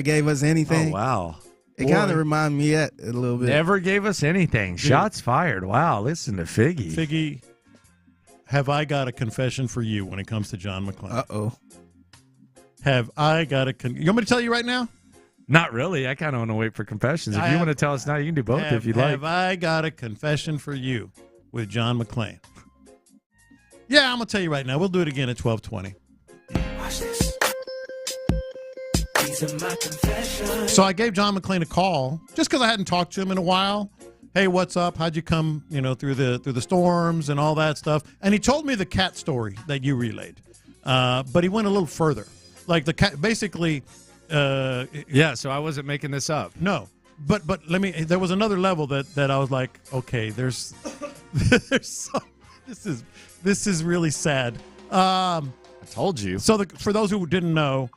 gave us anything.
Oh, wow.
It kind of reminded me of that a little bit.
Never gave us anything. Shots fired. Wow, listen to Figgy.
Figgy, have I got a confession for you when it comes to John McClain?
Uh-oh.
Have I got a you want me to tell you right now?
Not really. I kind of want to wait for confessions. If you want to tell us now, you can do both if you'd like.
Have I got a confession for you with John McClain? Yeah, I'm going to tell you right now. We'll do it again at 12:20. Watch this. These are my confessions. So I gave John McClain a call just because I hadn't talked to him in a while. Hey, what's up? How'd you come, through the storms and all that stuff? And he told me the cat story that you relayed. But he went a little further. Like the cat, basically.
So I wasn't making this up.
No, but there was another level that I was like, okay, there's this is really sad.
I told you.
So for those who didn't know,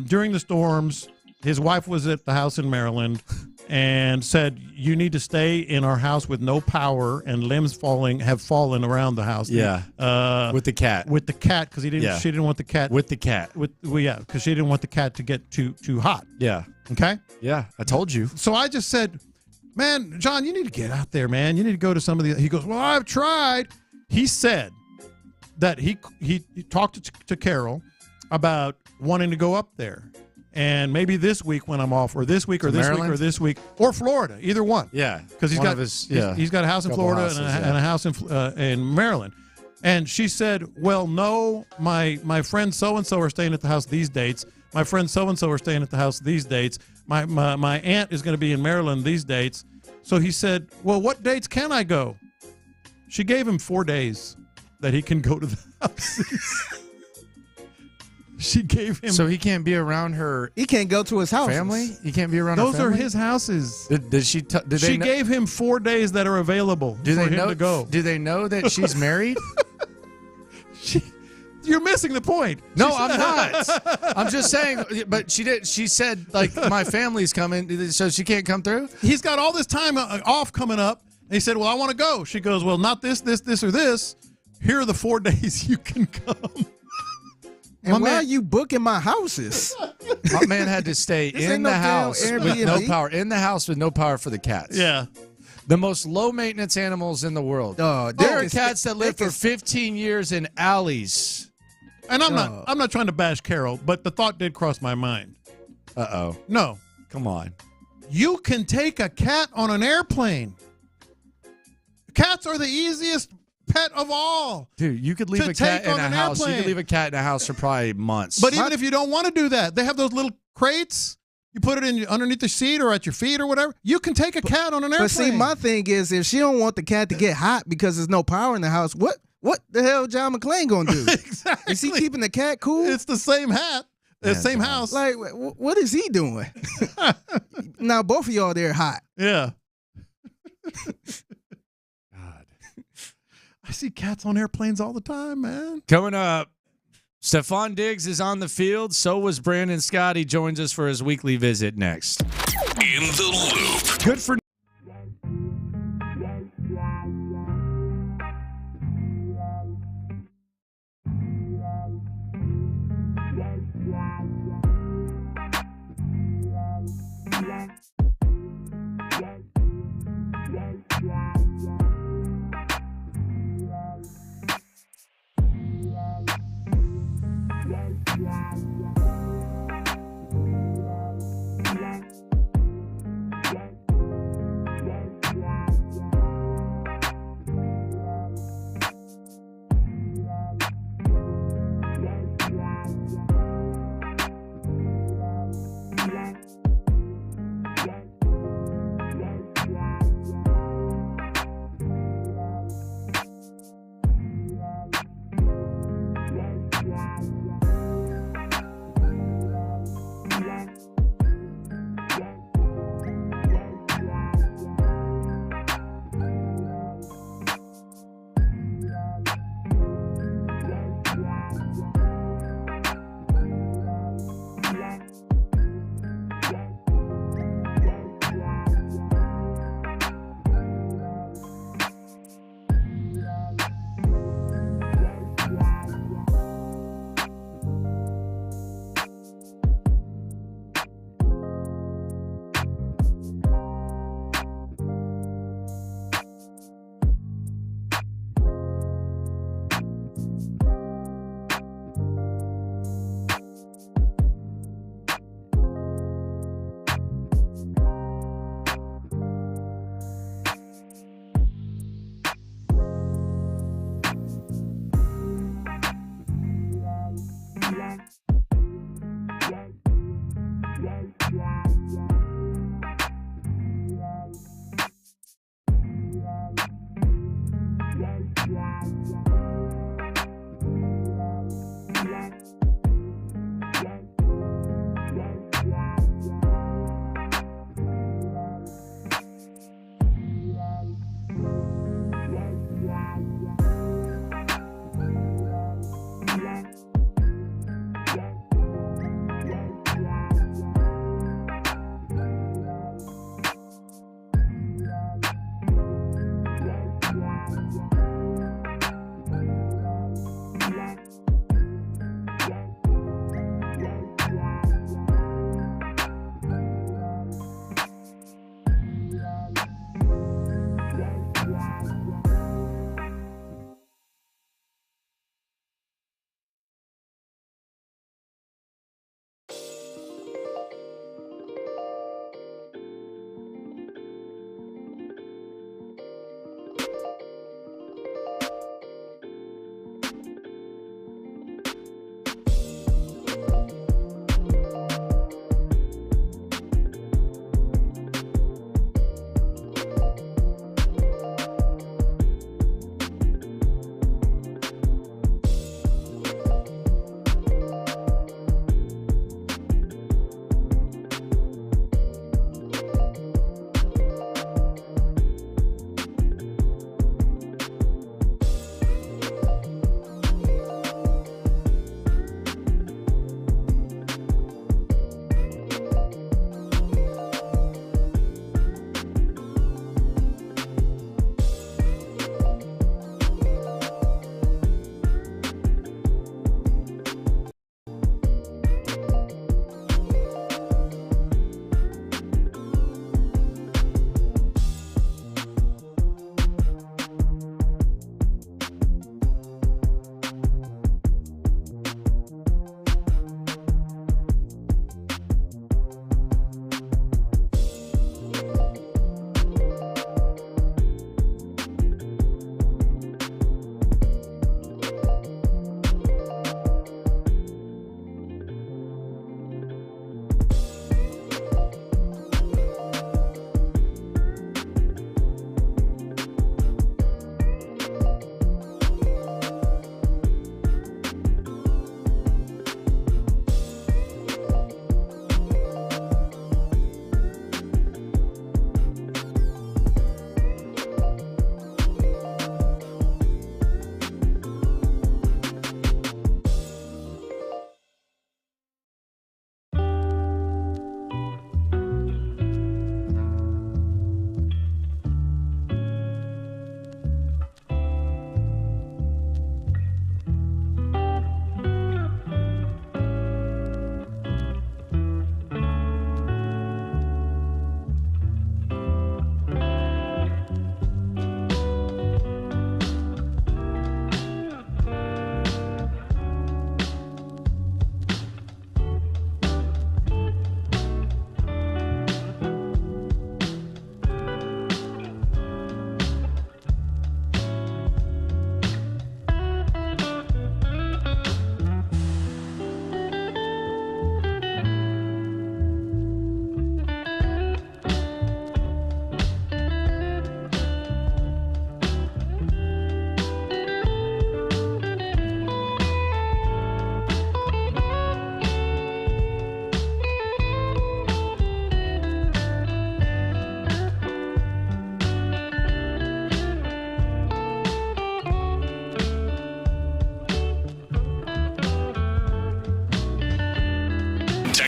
during the storms, his wife was at the house in Maryland. and said, you need to stay in our house with no power, and limbs have fallen around the house.
Yeah. With the cat.
With the cat, because she didn't want the cat.
With the cat.
Because she didn't want the cat to get too hot.
Yeah.
Okay?
Yeah, I told you.
So I just said, man, John, you need to get out there, man. You need to go to some of the. He goes, well, I've tried. He said that he talked to Carol about wanting to go up there. And maybe this week when I'm off, or this week, or this
Maryland?
week, or this week, or Florida, either one.
Yeah,
because he's got a house in Florida and a house in Maryland. And she said, "Well, no, my friends so and so are staying at the house these dates. My friends so and so are staying at the house these dates. My aunt is going to be in Maryland these dates." So he said, "Well, what dates can I go?" She gave him 4 days that he can go to the house. She gave him.
So he can't be around her.
He can't go to his house.
Family? He can't be around.
Those
her family?
are his houses.
She
gave him 4 days that are available for him to go.
Do they know that she's married?
You're missing the point.
No, I'm not. I'm just saying. But she did. She said like my family's coming, so she can't come through.
He's got all this time off coming up. And he said, "Well, I want to go." She goes, "Well, not this, or this. Here are the 4 days you can come."
And why are you booking my houses?
My man had to stay in the house with no power. In the house with no power for the cats.
Yeah.
The most low maintenance animals in the world. There are cats that live for 15 years in alleys.
And I'm not trying to bash Carol, but the thought did cross my mind.
Uh-oh.
No.
Come on.
You can take a cat on an airplane. Cats are the easiest pet of all.
Dude, you could leave a cat in a house. You could leave a cat in a house for probably months.
But even if you don't want to do that, they have those little crates. You put it in underneath the seat or at your feet or whatever. You can take a cat on an airplane.
But see, my thing is, if she don't want the cat to get hot because there's no power in the house, what the hell John McClane gonna do?
Exactly.
Is he keeping the cat cool?
It's the same hat. The same house.
Like, what is he doing? Now both of y'all there hot.
Yeah. I see cats on airplanes all the time, man.
Coming up, Stefon Diggs is on the field. So was Brandon Scott. He joins us for his weekly visit next.
In the Loop.
Good for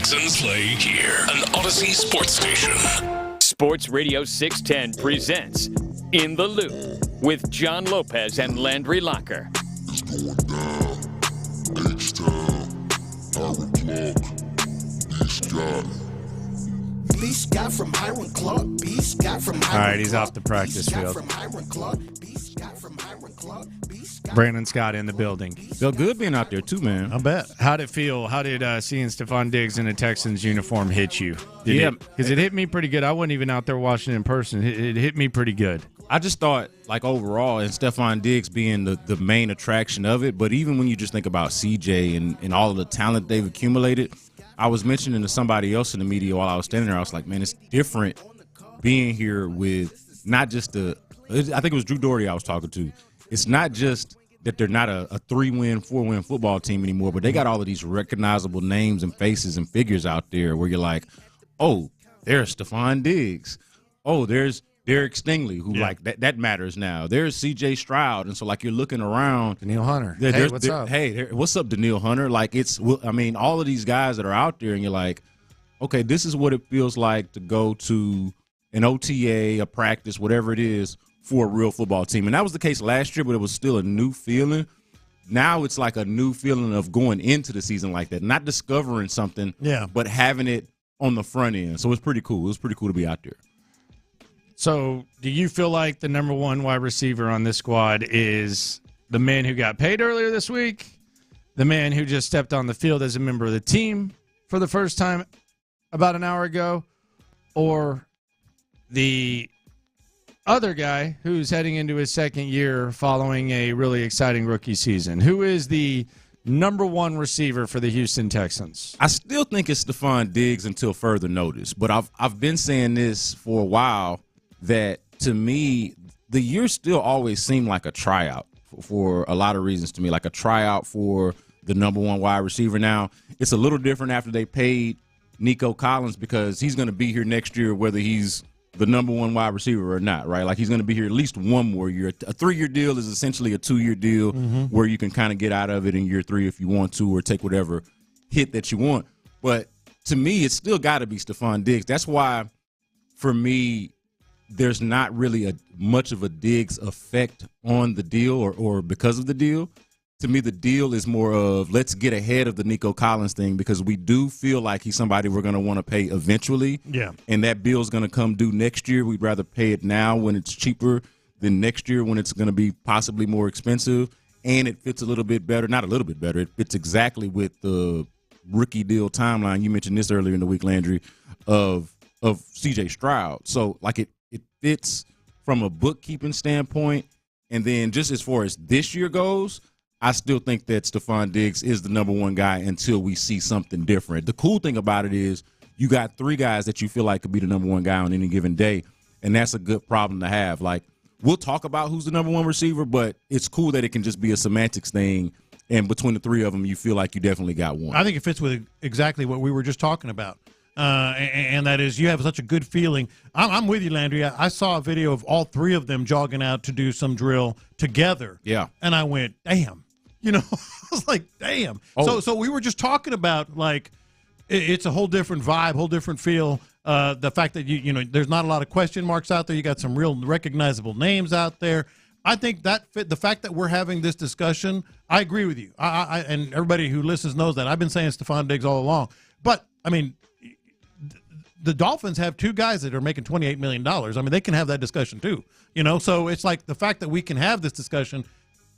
Texans play here. An Odyssey sports station.
Sports Radio 610 presents In the Loop with John Lopez and Landry Locker.
It's going down. H-Town. Hiram Clark. Beast Scott.
Beast Scott from Hiram Clark. Beast Scott from Hiram Clark.
All right, he's off the practice field. Brandon Scott in the building.
Felt good being out there too, man.
I bet.
How'd it feel? How did seeing Stefon Diggs in a Texans uniform hit you? Because it hit me pretty good. I wasn't even out there watching it in person. It hit me pretty good.
I just thought, like, overall, and Stefon Diggs being the main attraction of it, but even when you just think about CJ and all of the talent they've accumulated, I was mentioning to somebody else in the media while I was standing there, I was like, man, it's different being here with not just I think it was Drew Doherty I was talking to. It's not just that they're not a 3-win, 4-win football team anymore, but they got all of these recognizable names and faces and figures out there where you're like, oh, there's Stefon Diggs. Oh, there's Derek Stingley, who like that matters now. There's C.J. Stroud, and so like you're looking around.
Danielle Hunter.
Hey, what's up?
Hey, what's up, Danielle Hunter? Like all of these guys that are out there, and you're like, okay, this is what it feels like to go to an OTA, a practice, whatever it is, for a real football team. And that was the case last year, but it was still a new feeling. Now it's like a new feeling of going into the season like that, not discovering something, but having it on the front end. So it's pretty cool. It was pretty cool to be out there.
So do you feel like the number one wide receiver on this squad is the man who got paid earlier this week, the man who just stepped on the field as a member of the team for the first time about an hour ago, or the other guy who's heading into his second year following a really exciting rookie season? Who is the number one receiver for the Houston Texans?
I still think it's Stefon Diggs until further notice, but I've been saying this for a while that to me the year still always seemed like a tryout for a lot of reasons to me, like a tryout for the number one wide receiver. Now, it's a little different after they paid Nico Collins because he's going to be here next year whether he's the number one wide receiver or not, right? Like he's going to be here at least one more year. A 3-year deal is essentially a 2-year deal where you can kind of get out of it in year 3 if you want to, or take whatever hit that you want. But to me, it's still got to be Stefon Diggs. That's why, for me, there's not really much of a Diggs effect on the deal or because of the deal. To me, the deal is more of let's get ahead of the Nico Collins thing because we do feel like he's somebody we're going to want to pay eventually. Yeah. And that bill's going to come due next year. We'd rather pay it now when it's cheaper than next year when it's going to be possibly more expensive. And it fits a little bit better. Not a little bit better. It fits exactly with the rookie deal timeline. You mentioned this earlier in the week, Landry, of C.J. Stroud. So, like, it fits from a bookkeeping standpoint. And then just as far as this year goes, I still think that Stefon Diggs is the number one guy until we see something different. The cool thing about it is you got 3 guys that you feel like could be the number one guy on any given day, and that's a good problem to have. Like, we'll talk about who's the number one receiver, but it's cool that it can just be a semantics thing, and between the 3 of them, you feel like you definitely got one.
I think it fits with exactly what we were just talking about. And that is you have such a good feeling. I'm with you, Landry. I saw a video of all 3 of them jogging out to do some drill together.
Yeah.
And I went, damn. You know, I was like, damn. Oh. So we were just talking about, like, it's a whole different vibe, whole different feel. The fact that, you know, there's not a lot of question marks out there. You got some real recognizable names out there. I think that the fact that we're having this discussion, I agree with you. I and everybody who listens knows that. I've been saying Stefon Diggs all along. But, I mean, the Dolphins have 2 guys that are making $28 million. I mean, they can have that discussion too. You know, so it's like the fact that we can have this discussion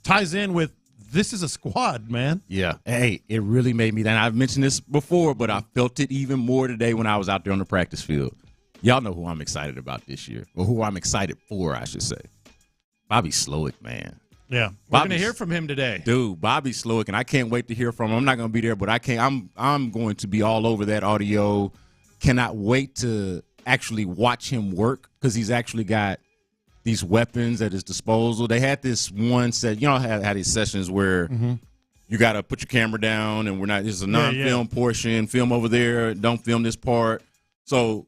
ties in with this is a squad, man.
Yeah. Hey, it really made me that. I've mentioned this before, but I felt it even more today when I was out there on the practice field. Y'all know who I'm excited about this year, or who I'm excited for, I should say. Bobby Slowick, man.
Yeah. We're going to hear from him today.
Dude, Bobby Slowick, and I can't wait to hear from him. I'm not going to be there, but I'm going to be all over that audio. Cannot wait to actually watch him work because he's actually got these weapons at his disposal. They had this one set, you know, had these sessions where you got to put your camera down and there's a non-film portion, film over there, don't film this part. So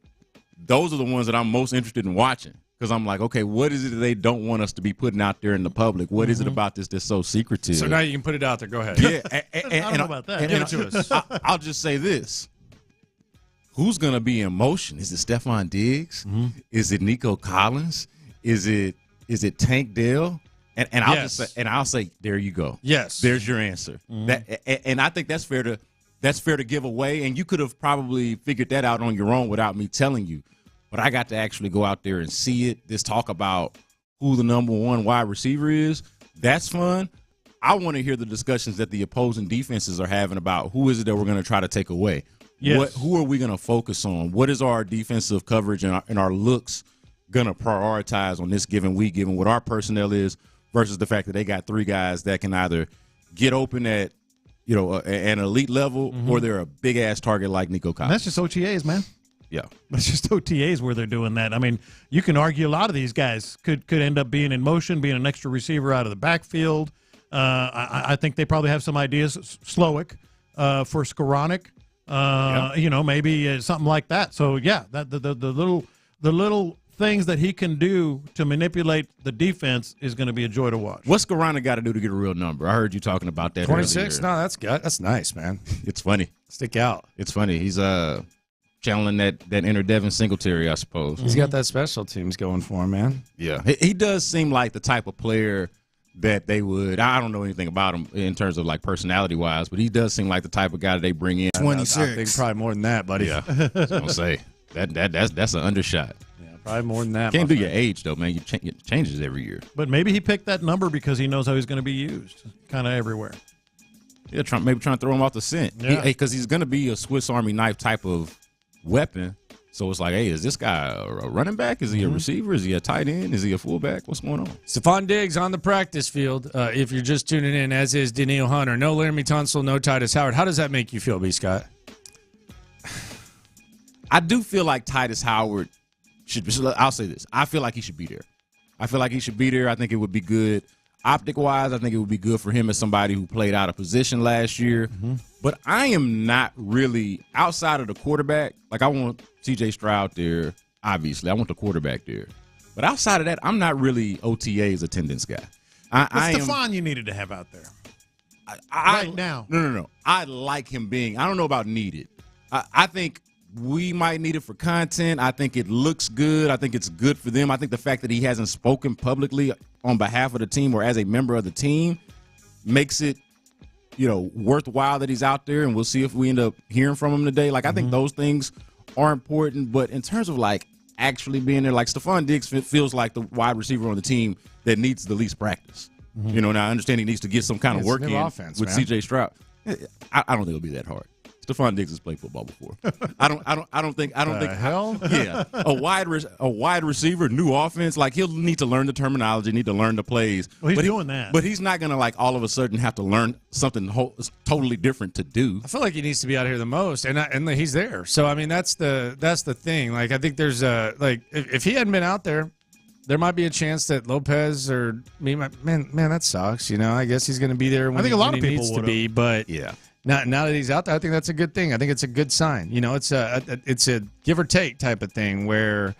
those are the ones that I'm most interested in watching because I'm like, okay, what is it that they don't want us to be putting out there in the public? What is it about this that's so secretive?
So now you can put it out there. Go ahead.
Yeah.
I don't know about that.
Give it to us.
I'll just say this. who's going to be in motion? Is it Stefon Diggs? Mm-hmm. Is it Nico Collins? Is it Tank Dell? And I'll
Yes.
just say, I'll say, there you go.
Yes.
There's your answer. Mm-hmm. And I think that's fair to give away. And you could have probably figured that out on your own without me telling you. But I got to actually go out there and see it. This talk about who the number one wide receiver is, that's fun. I want to hear the discussions that the opposing defenses are having about who is it that we're going to try to take away.
Yes.
Who are we going to focus on? What is our defensive coverage and our looks going to prioritize on this given week, given what our personnel is, versus the fact that they got 3 guys that can either get open at an elite level, or they're a big-ass target like Nico Collins.
And that's just OTAs, man.
Yeah.
That's just OTAs where they're doing that. I mean, you can argue a lot of these guys could end up being in motion, being an extra receiver out of the backfield. I think they probably have some ideas. Slowick for Skoranek, maybe something like that. So, yeah, the little things that he can do to manipulate the defense is going to be a joy to watch.
What's Skoranek got to do to get a real number? I heard you talking about that
26?
earlier.
No, that's good. That's nice, man.
It's funny.
Stick out.
It's funny. He's channeling that inner Devin Singletary, I suppose.
He's got that special teams going for him, man.
Yeah. He does seem like the type of player that they would – I don't know anything about him in terms of, like, personality-wise, but he does seem like the type of guy that they bring in.
26.
I think probably more than that, buddy.
Yeah. I was going to say, that's an undershot.
Yeah, probably more than that.
Can't do your age, though, man. It changes every year.
But maybe he picked that number because he knows how he's going to be used kind of everywhere.
Yeah, maybe trying to throw him off the scent.
Yeah.
Because he's going to be a Swiss Army knife type of weapon. So it's like, hey, is this guy a running back? Is he a receiver? Is he a tight end? Is he a fullback? What's going on?
Stefon Diggs on the practice field, if you're just tuning in, as is Daniil Hunter. No Laramie Tunsil, no Titus Howard. How does that make you feel, B. Scott?
I do feel like Titus Howard should be. I'll say this. I feel like he should be there. I think it would be good. Optic-wise, I think it would be good for him as somebody who played out of position last year. Mm-hmm. But I am not really, outside of the quarterback, like I want C.J. Stroud there, obviously. I want the quarterback there. But outside of that, I'm not really OTA's attendance guy.
Stefon you needed to have out there right now.
No. I like him being, I don't know about needed. I think we might need it for content. I think it looks good. I think it's good for them. I think the fact that he hasn't spoken publicly on behalf of the team or as a member of the team makes it, worthwhile that he's out there, and we'll see if we end up hearing from him today. Like, I think those things are important, but in terms of, like, actually being there, like, Stefon Diggs feels like the wide receiver on the team that needs the least practice. Now I understand he needs to get some kind of work in
offense,
with C.J. Stroud. I don't think it'll be that hard. Stefon Diggs has played football before. I don't think.
Hell?
Yeah, a wide receiver, new offense. Like, he'll need to learn the terminology, need to learn the plays.
Well, he's doing that,
but he's not gonna like all of a sudden have to learn something totally different to do.
I feel like he needs to be out here the most, and he's there. So I mean, that's the thing. Like, I think there's if he hadn't been out there, there might be a chance that Lopez or me, man, that sucks. I guess he's going to be there when,
I think a lot of people
needs to be. But
yeah.
Now that he's out there, I think that's a good thing. I think it's a good sign. It's a give or take type of thing where,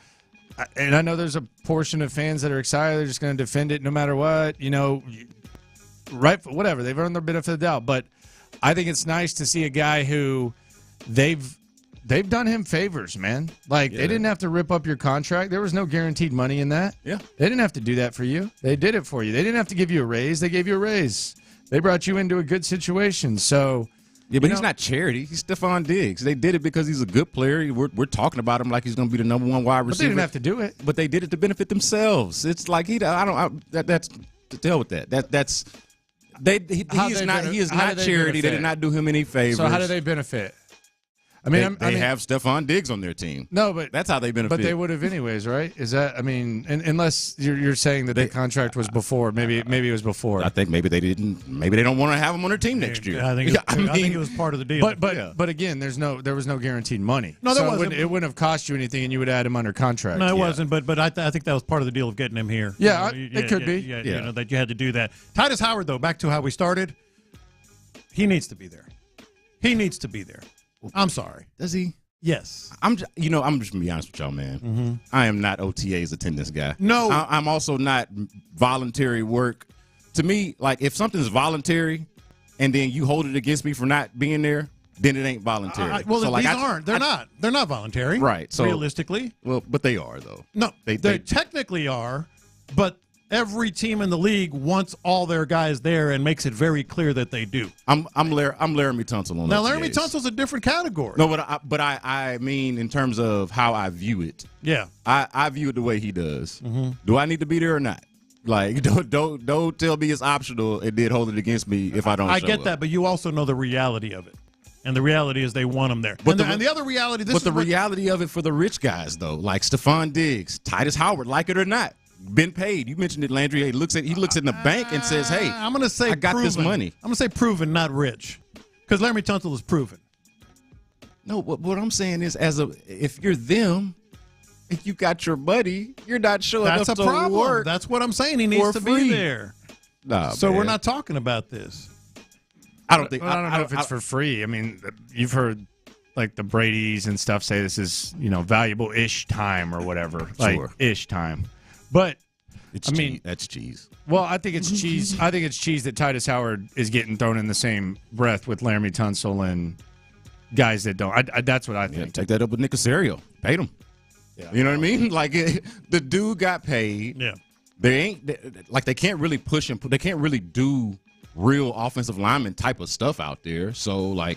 and I know there's a portion of fans that are excited. They're just going to defend it no matter what. Right? Whatever. They've earned their benefit of the doubt. But I think it's nice to see a guy who they've done him favors, man. Like, they didn't have to rip up your contract. There was no guaranteed money in that.
Yeah.
They didn't have to do that for you. They did it for you. They didn't have to give you a raise. They gave you a raise. They brought you into a good situation. So,
yeah, but he's not charity. He's Stefon Diggs. They did it because he's a good player. We're talking about him like he's going to be the number one wide receiver.
But they didn't have to do it.
But they did it to benefit themselves. It's like that's to tell with that. He is not charity. They did not do him any favors.
So how do they benefit?
They have Stefon Diggs on their team.
No, but
that's how they benefit.
But they would have anyways, right? Is that? I mean, unless you're saying that the contract was before, maybe it was before.
I think maybe they didn't. Maybe they don't want to have him on their team next year.
I think it was part of the deal.
But again, there was no guaranteed money.
No, there wasn't.
It wouldn't have cost you anything, and you would add him under contract.
No, it wasn't. But I think that was part of the deal of getting him here.
Yeah, it could be.
Yeah, that you had to do that. Titus Howard, though, back to how we started. He needs to be there. I'm sorry.
Does he?
Yes.
I'm just going to be honest with y'all, man. Mm-hmm. I am not OTA's attendance guy.
No.
I'm also not voluntary work. To me, like, if something's voluntary and then you hold it against me for not being there, then it ain't voluntary.
Well, these aren't. They're not. They're not voluntary.
Right. So
realistically.
Well, but they are though.
No, they technically are, but every team in the league wants all their guys there and makes it very clear that they do.
I'm Laramie Tunsil on
now.
OTAs.
Laramie Tunsil's a different category.
No, but I mean in terms of how I view it.
Yeah,
I view it the way he does.
Mm-hmm.
Do I need to be there or not? Like, don't tell me it's optional and then hold it against me if I don't.
I
show
get
up.
that, but you also know the reality of it, and the reality is they want them there. And the other reality,
reality of it for the rich guys though, like Stefon Diggs, Titus Howard, like it or not, been paid. You mentioned it, Landry. He looks in the bank and says, "Hey,
I'm going to say
I got
proven.
this money."
I'm going to say proven, not rich, because Laramie Tunsil is proven.
No, what I'm saying is, if you're them. If you got your money, you're not showing up to work.
That's a problem. That's what I'm saying. He needs to be there.
Nah,
so
man.
we're not talking about this.
I don't know if it's for free. I mean, you've heard like the Bradys and stuff say this is valuable-ish time or whatever, like ish time. But
that's cheese.
Well, I think it's cheese. I think it's cheese that Titus Howard is getting thrown in the same breath with Laramie Tunsil and guys that don't. That's what I think.
Yeah, take that up with Nico Collins. Paid him. Yeah. You know what I mean? Like the dude got paid.
Yeah.
They can't really push him. They can't really do real offensive lineman type of stuff out there. So I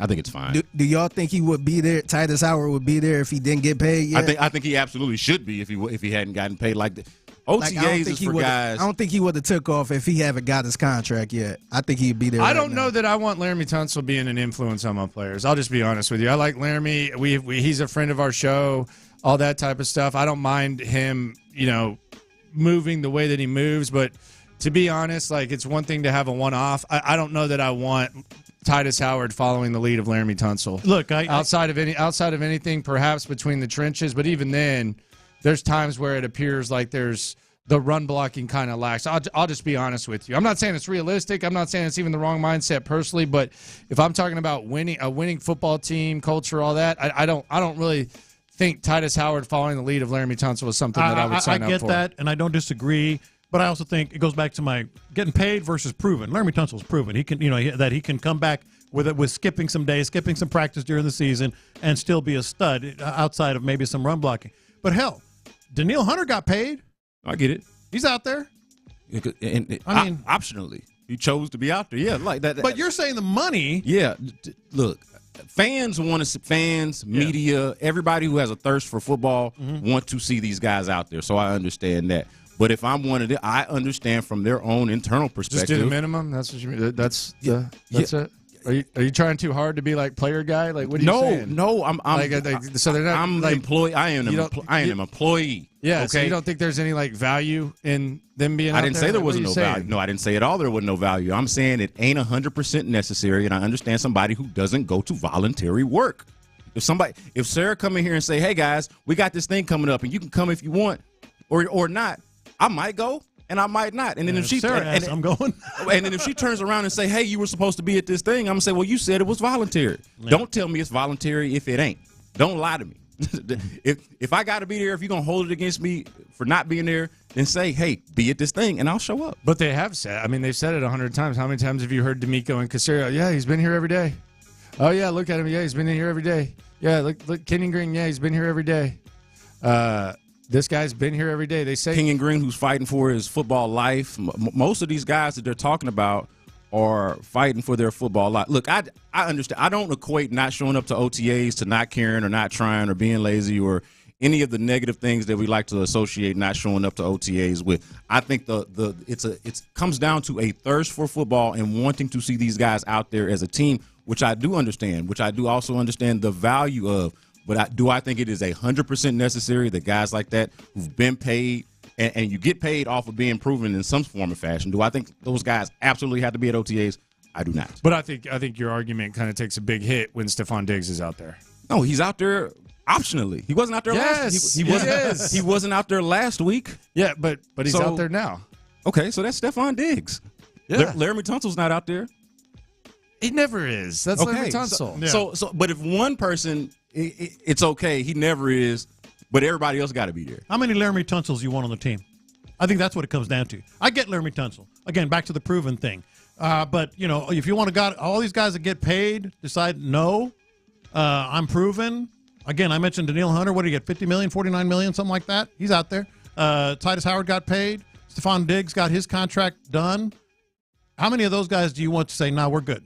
think it's fine.
Do y'all think he would be there? Titus Howard would be there if he didn't get paid yet?
I think he absolutely should be if he hadn't gotten paid. Like the OTAs is for guys.
I don't think he would have took off if he haven't got his contract yet. I think he'd be there.
I don't know that I want Laramie Tunsil being an influence on my players. I'll just be honest with you. I like Laramie. He's a friend of our show, all that type of stuff. I don't mind him, moving the way that he moves. But to be honest, it's one thing to have a one-off. I don't know that I want Titus Howard following the lead of Laramie Tunsil.
Look,
outside of anything, perhaps between the trenches, but even then, there's times where it appears like there's the run blocking kind of lacks. I'll just be honest with you. I'm not saying it's realistic. I'm not saying it's even the wrong mindset personally. But if I'm talking about a winning football team, culture, all that, I don't really think Titus Howard following the lead of Laramie Tunsil is something that I would sign up for.
I get that, and I don't disagree. But I also think it goes back to my getting paid versus proven. Laramie Tunsil's proven. He can, that he can come back with skipping some days, skipping some practice during the season, and still be a stud outside of maybe some run blocking. But hell, Daniil Hunter got paid.
I get it.
He's out there.
Optionally, he chose to be out there. Yeah, like that.
But you're saying the money.
Yeah, look, fans want to. Fans, media, everybody who has a thirst for football want to see these guys out there. So I understand that. But if I'm one of them, I understand from their own internal perspective.
Just do the minimum. That's what you mean. That's it. Are you trying too hard to be like player guy? Like what are you saying?
No, I'm
so they're not.
I'm the employee. I am an employee.
Yeah.
Okay.
So you don't think there's any value in them being?
I didn't say there wasn't no
saying?
value. No, I didn't say at all there wasn't no value. I'm saying it ain't 100% necessary, and I understand somebody who doesn't go to voluntary work. If Sarah come in here and say, "Hey guys, we got this thing coming up, and you can come if you want, or not," I might go. And I might not. And then if she
I'm going.
And then if she turns around and say, "Hey, you were supposed to be at this thing," I'm gonna say, "Well, you said it was voluntary." Yeah. Don't tell me it's voluntary if it ain't. Don't lie to me. If I got to be there, if you're gonna hold it against me for not being there, then say, "Hey, be at this thing," and I'll show up.
But they have said. I mean, they've said it 100 times. How many times have you heard DeMeco and Caserio? Yeah, he's been here every day. Oh yeah, look at him. Yeah, he's been in here every day. Yeah, look, Kenyon Green. Yeah, he's been here every day. This guy's been here every day. They say
Kenyon Green, who's fighting for his football life. Most of these guys that they're talking about are fighting for their football life. Look, I understand. I don't equate not showing up to OTAs to not caring or not trying or being lazy or any of the negative things that we like to associate not showing up to OTAs with. I think it comes down to a thirst for football and wanting to see these guys out there as a team, which I do understand, which I do also understand the value of. But do I think it is 100% necessary that guys like that who've been paid and you get paid off of being proven in some form or fashion, do I think those guys absolutely have to be at OTAs? I do not.
But I think your argument kind of takes a big hit when Stefon Diggs is out there.
No, he's out there optionally. He wasn't out there last week. He wasn't out there last week.
Yeah, but he's out there now.
Okay, so that's Stefon Diggs.
Yeah.
Laramie Tunsil's not out there.
He never is. That's
okay.
Laramie Tunsil.
So, but if one person, it's okay. He never is, but everybody else got to be there.
How many Laramie Tunsils you want on the team? I think that's what it comes down to. I get Laremy Tunsil. Again, back to the proven thing. But, if you want to all these guys that get paid decide, no, I'm proven. Again, I mentioned Daniil Hunter. What did he get, $50 million, $49 million, something like that? He's out there. Titus Howard got paid. Stefon Diggs got his contract done. How many of those guys do you want to say, we're good?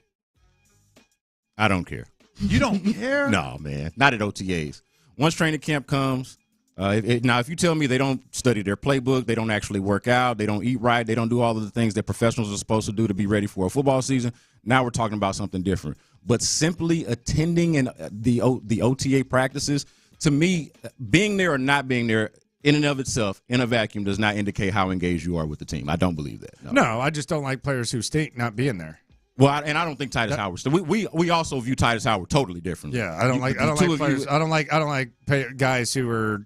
I don't care.
You don't care?
No, man. Not at OTAs. Once training camp comes, now if you tell me they don't study their playbook, they don't actually work out, they don't eat right, they don't do all of the things that professionals are supposed to do to be ready for a football season, now we're talking about something different. But simply attending the OTA practices, to me, being there or not being there in and of itself, in a vacuum, does not indicate how engaged you are with the team. I don't believe that.
No, I just don't like players who stink not being there.
Well, I don't think Titus Howard. So we also view Titus Howard totally differently.
Yeah, I don't like players. I don't like guys who are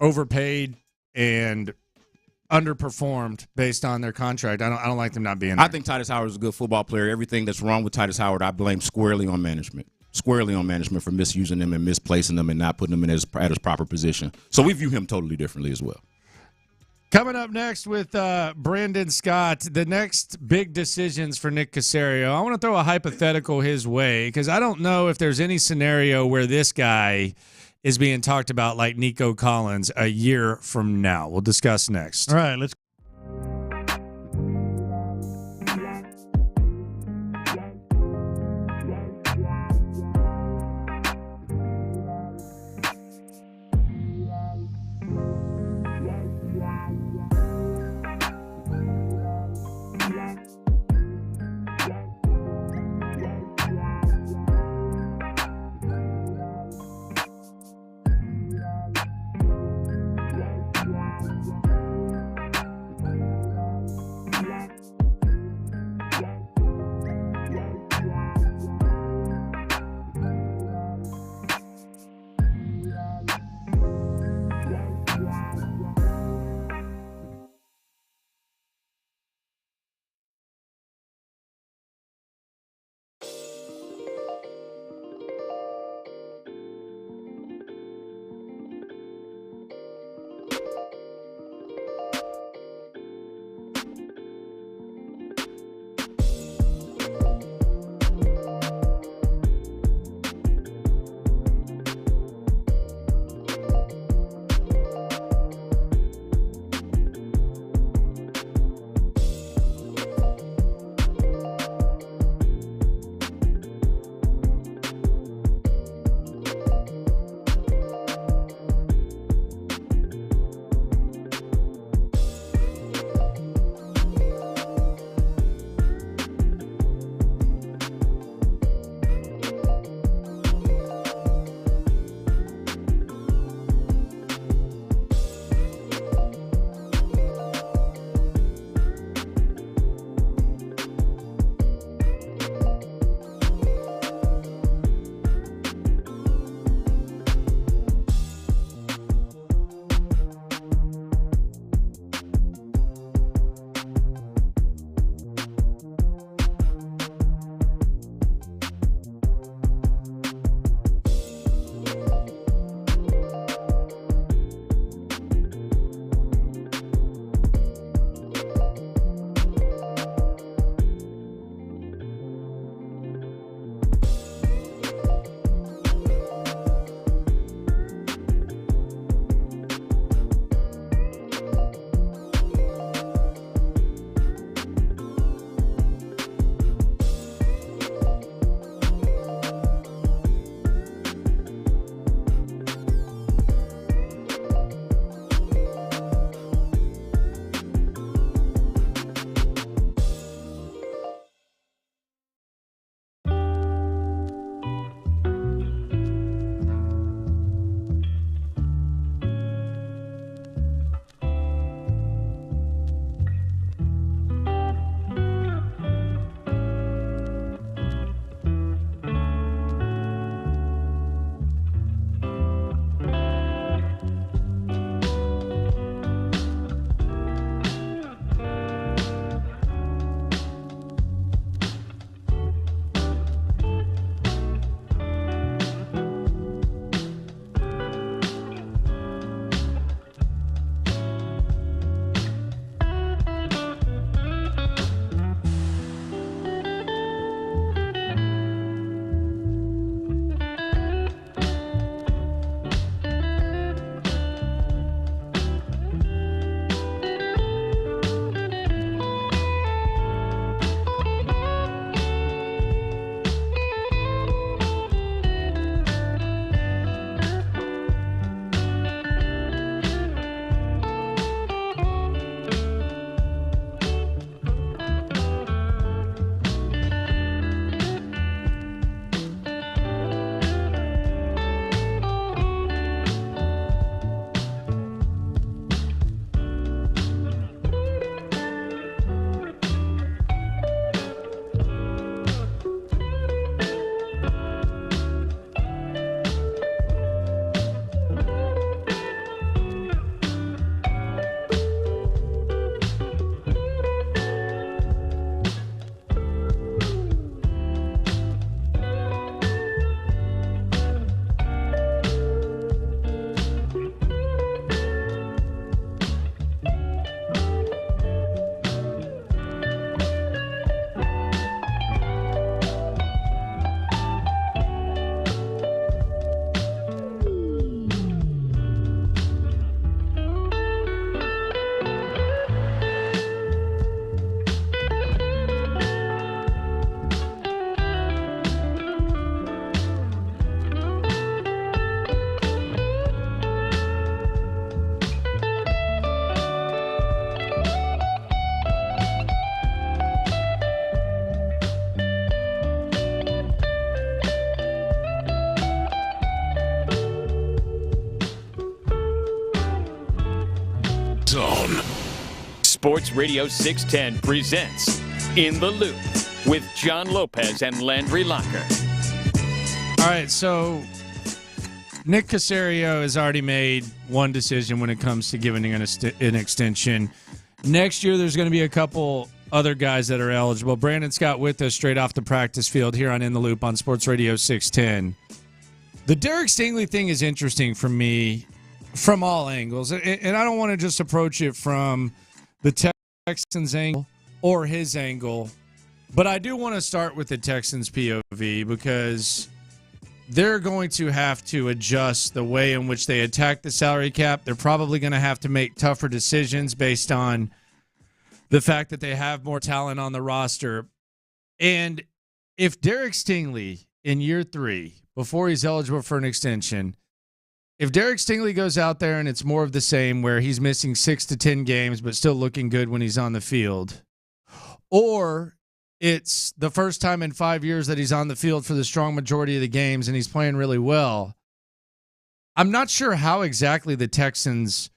overpaid and underperformed based on their contract. I don't like them not being there.
I think Titus Howard is a good football player. Everything that's wrong with Titus Howard, I blame squarely on management. Squarely on management for misusing them and misplacing them and not putting them in at his proper position. So we view him totally differently as well.
Coming up next with Brandon Scott, the next big decisions for Nick Caserio. I want to throw a hypothetical his way because I don't know if there's any scenario where this guy is being talked about like Nico Collins a year from now. We'll discuss next.
All right, let's.
Sports Radio 610 presents In the Loop with John Lopez and Landry Locker.
All right, so Nick Caserio has already made one decision when it comes to giving an extension. Next year, there's going to be a couple other guys that are eligible. Brandon Scott with us straight off the practice field here on In the Loop on Sports Radio 610. The Derek Stingley thing is interesting for me from all angles, and I don't want to just approach it from the Texans angle or his angle, but I do want to start with the Texans POV because they're going to have to adjust the way in which they attack the salary cap. They're probably going to have to make tougher decisions based on the fact that they have more talent on the roster. And if Derek Stingley in year 3, before he's eligible for an extension, if Derek Stingley goes out there and it's more of the same where he's missing 6 to 10 games but still looking good when he's on the field, or it's the first time in 5 years that he's on the field for the strong majority of the games and he's playing really well, I'm not sure how exactly the Texans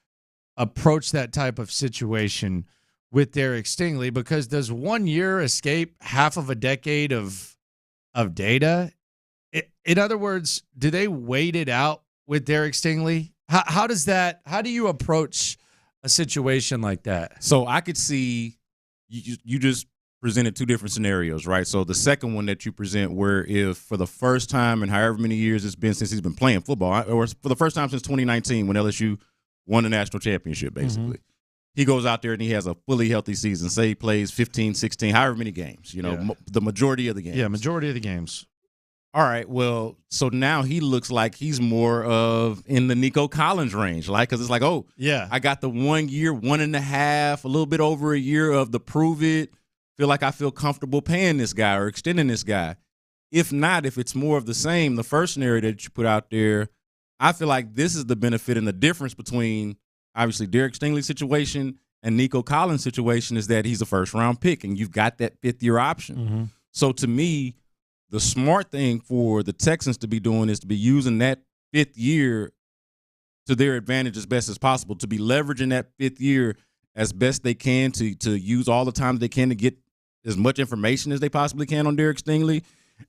approach that type of situation with Derek Stingley, because does 1 year escape half of a decade of data? In other words, do they wait it out with Derek Stingley? How do you approach a situation like that?
So I could see you just presented two different scenarios, right? So the second one that you present, where if for the first time in however many years it's been since he's been playing football, or for the first time since 2019 when LSU won the national championship, basically, he goes out there and he has a fully healthy season. Say he plays 15, 16, however many games, the majority of the games.
Yeah, majority of the games.
All right, well, so now he looks like he's more of in the Nico Collins range, like, because it's like, oh,
yeah,
I got the 1 year, 1.5, a little bit over a year of the prove it. Feel like I feel comfortable paying this guy or extending this guy. If not, if it's more of the same, the first scenario that you put out there, I feel like this is the benefit and the difference between obviously Derek Stingley's situation and Nico Collins' situation is that he's a first-round pick and you've got that fifth-year option. So to me, the smart thing for the Texans to be doing is to be using that fifth year to their advantage as best as possible, to be leveraging that fifth year as best they can to use all the time they can to get as much information as they possibly can on Derek Stingley.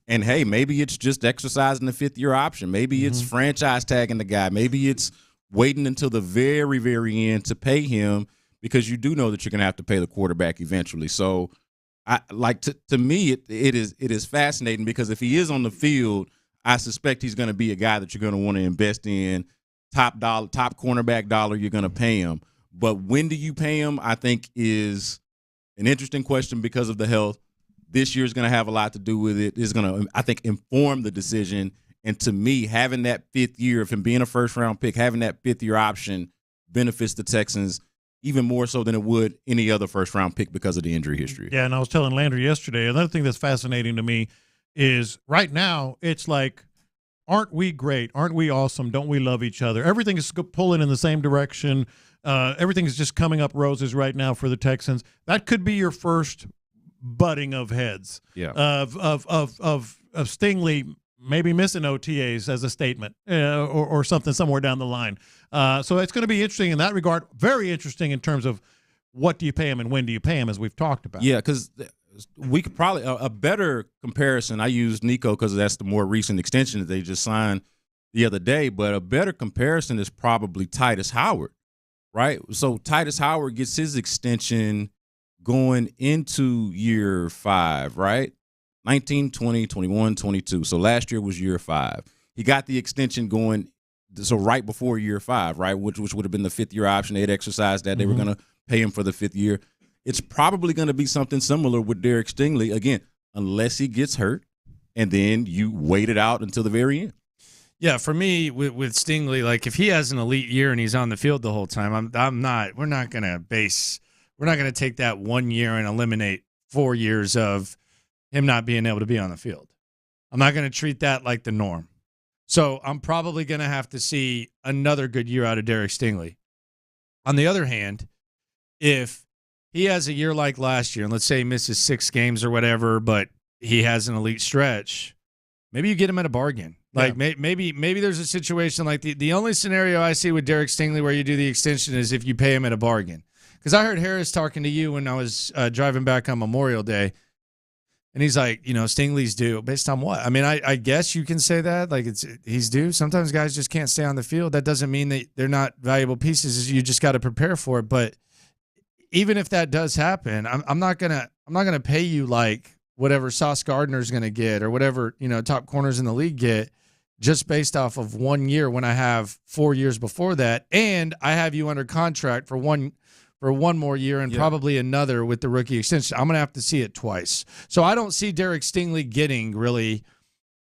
And, hey, maybe it's just exercising the fifth-year option. Maybe it's franchise tagging the guy. Maybe it's waiting until the very, very end to pay him because you do know that you're going to have to pay the quarterback eventually. So, to me, it is fascinating because if he is on the field, I suspect he's going to be a guy that you're going to want to invest in. Top cornerback dollar, you're going to pay him. But when do you pay him, I think, is an interesting question because of the health. This year is going to have a lot to do with it. It's going to, I think, inform the decision. And to me, having that fifth year of him being a first-round pick, having that fifth-year option benefits the Texans even more so than it would any other first-round pick because of the injury history.
Yeah, and I was telling Landry yesterday, another thing that's fascinating to me is right now it's like, aren't we great? Aren't we awesome? Don't we love each other? Everything is pulling in the same direction. Everything is just coming up roses right now for the Texans. That could be your first butting of heads.
Yeah.
Of Stingley maybe missing OTAs as a statement or something somewhere down the line. So it's going to be interesting in that regard. Very interesting in terms of what do you pay him and when do you pay him, as we've talked about.
Yeah, because we could probably a better comparison. I use Nico because that's the more recent extension that they just signed the other day. But a better comparison is probably Titus Howard, right? So Titus Howard gets his extension going into year 5, right? 19, 20, 21, 22. So last year was year 5. He got the extension going so right before year 5, right, which would have been the fifth-year option. They had exercised that. They were going to pay him for the fifth year. It's probably going to be something similar with Derek Stingley, again, unless he gets hurt, and then you wait it out until the very end.
Yeah, for me, with Stingley, like if he has an elite year and he's on the field the whole time, we're not going to take that 1 year and eliminate 4 years of him not being able to be on the field. I'm not going to treat that like the norm. So I'm probably going to have to see another good year out of Derek Stingley. On the other hand, if he has a year like last year, and let's say he misses 6 games or whatever, but he has an elite stretch, maybe you get him at a bargain. Like maybe there's a situation like the only scenario I see with Derek Stingley where you do the extension is if you pay him at a bargain. Because I heard Harris talking to you when I was driving back on Memorial Day, and he's like, Stingley's due. Based on what? I mean, I guess you can say that. Like, he's due. Sometimes guys just can't stay on the field. That doesn't mean that they're not valuable pieces. You just got to prepare for it. But even if that does happen, I'm not gonna pay you like whatever Sauce Gardner's gonna get or whatever top corners in the league get just based off of 1 year when I have 4 years before that, and I have you under contract for one more year and probably another with the rookie extension. I'm gonna have to see it twice. So I don't see Derek Stingley getting really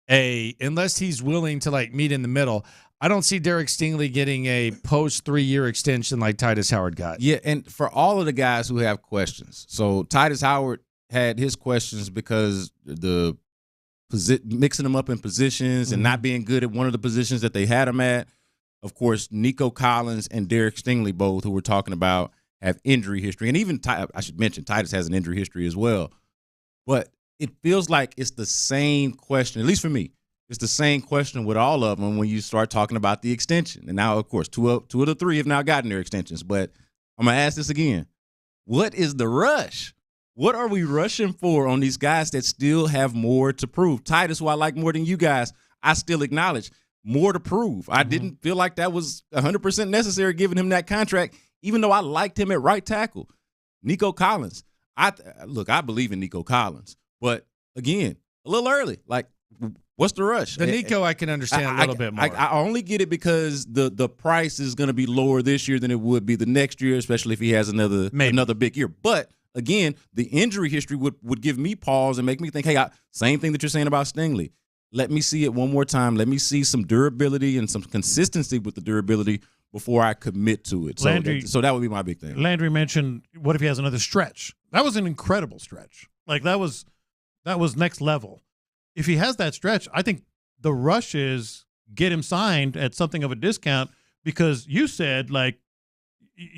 unless he's willing to like meet in the middle. I don't see Derek Stingley getting a post 3-year extension like Titus Howard got.
Yeah, and for all of the guys who have questions, so Titus Howard had his questions because the mixing them up in positions and not being good at one of the positions that they had him at. Of course, Nico Collins and Derek Stingley, both who we're talking about, have injury history. And even I should mention Titus has an injury history as well. But it feels like it's the same question, at least for me. It's the same question with all of them when you start talking about the extension. And now, of course, two of the three have now gotten their extensions. But I'm going to ask this again. What is the rush? What are we rushing for on these guys that still have more to prove? Titus, who I like more than you guys, I still acknowledge more to prove. I didn't feel like that was 100% necessary giving him that contract, even though I liked him at right tackle. Nico Collins. I believe in Nico Collins. But, again, a little early. Like, what's the rush?
The Nico I can understand a little bit more.
I only get it because the price is going to be lower this year than it would be the next year, especially if he has another big year. But, again, the injury history would give me pause and make me think, hey, same thing that you're saying about Stingley. Let me see it one more time. Let me see some durability and some consistency with the durability before I commit to it. So that would be my big thing.
Landry mentioned, what if he has another stretch? That was an incredible stretch. Like, that was next level. If he has that stretch, I think the rush is get him signed at something of a discount, because you said, like,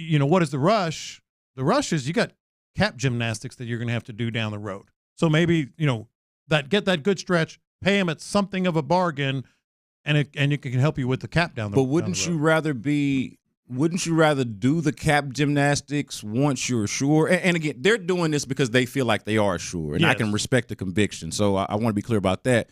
what is the rush? The rush is you got cap gymnastics that you're going to have to do down the road. So maybe, get that good stretch, pay him at something of a bargain, and it can help you with the cap down the road.
But wouldn't you rather do the cap gymnastics once you're sure? And again, they're doing this because they feel like they are sure, and I can respect the conviction. So I want to be clear about that.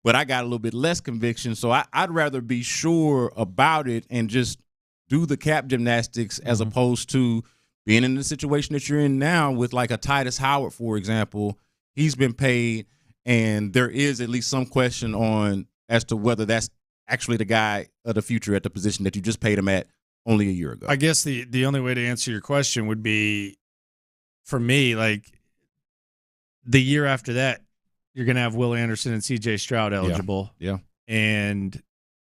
But I got a little bit less conviction, so I'd rather be sure about it and just do the cap gymnastics as opposed to being in the situation that you're in now with like a Titus Howard, for example. He's been paid, and there is at least some question as to whether that's actually the guy of the future at the position that you just paid him at only a year ago.
I guess the only way to answer your question would be, for me, like the year after that, you're going to have Will Anderson and C.J. Stroud eligible.
Yeah.
And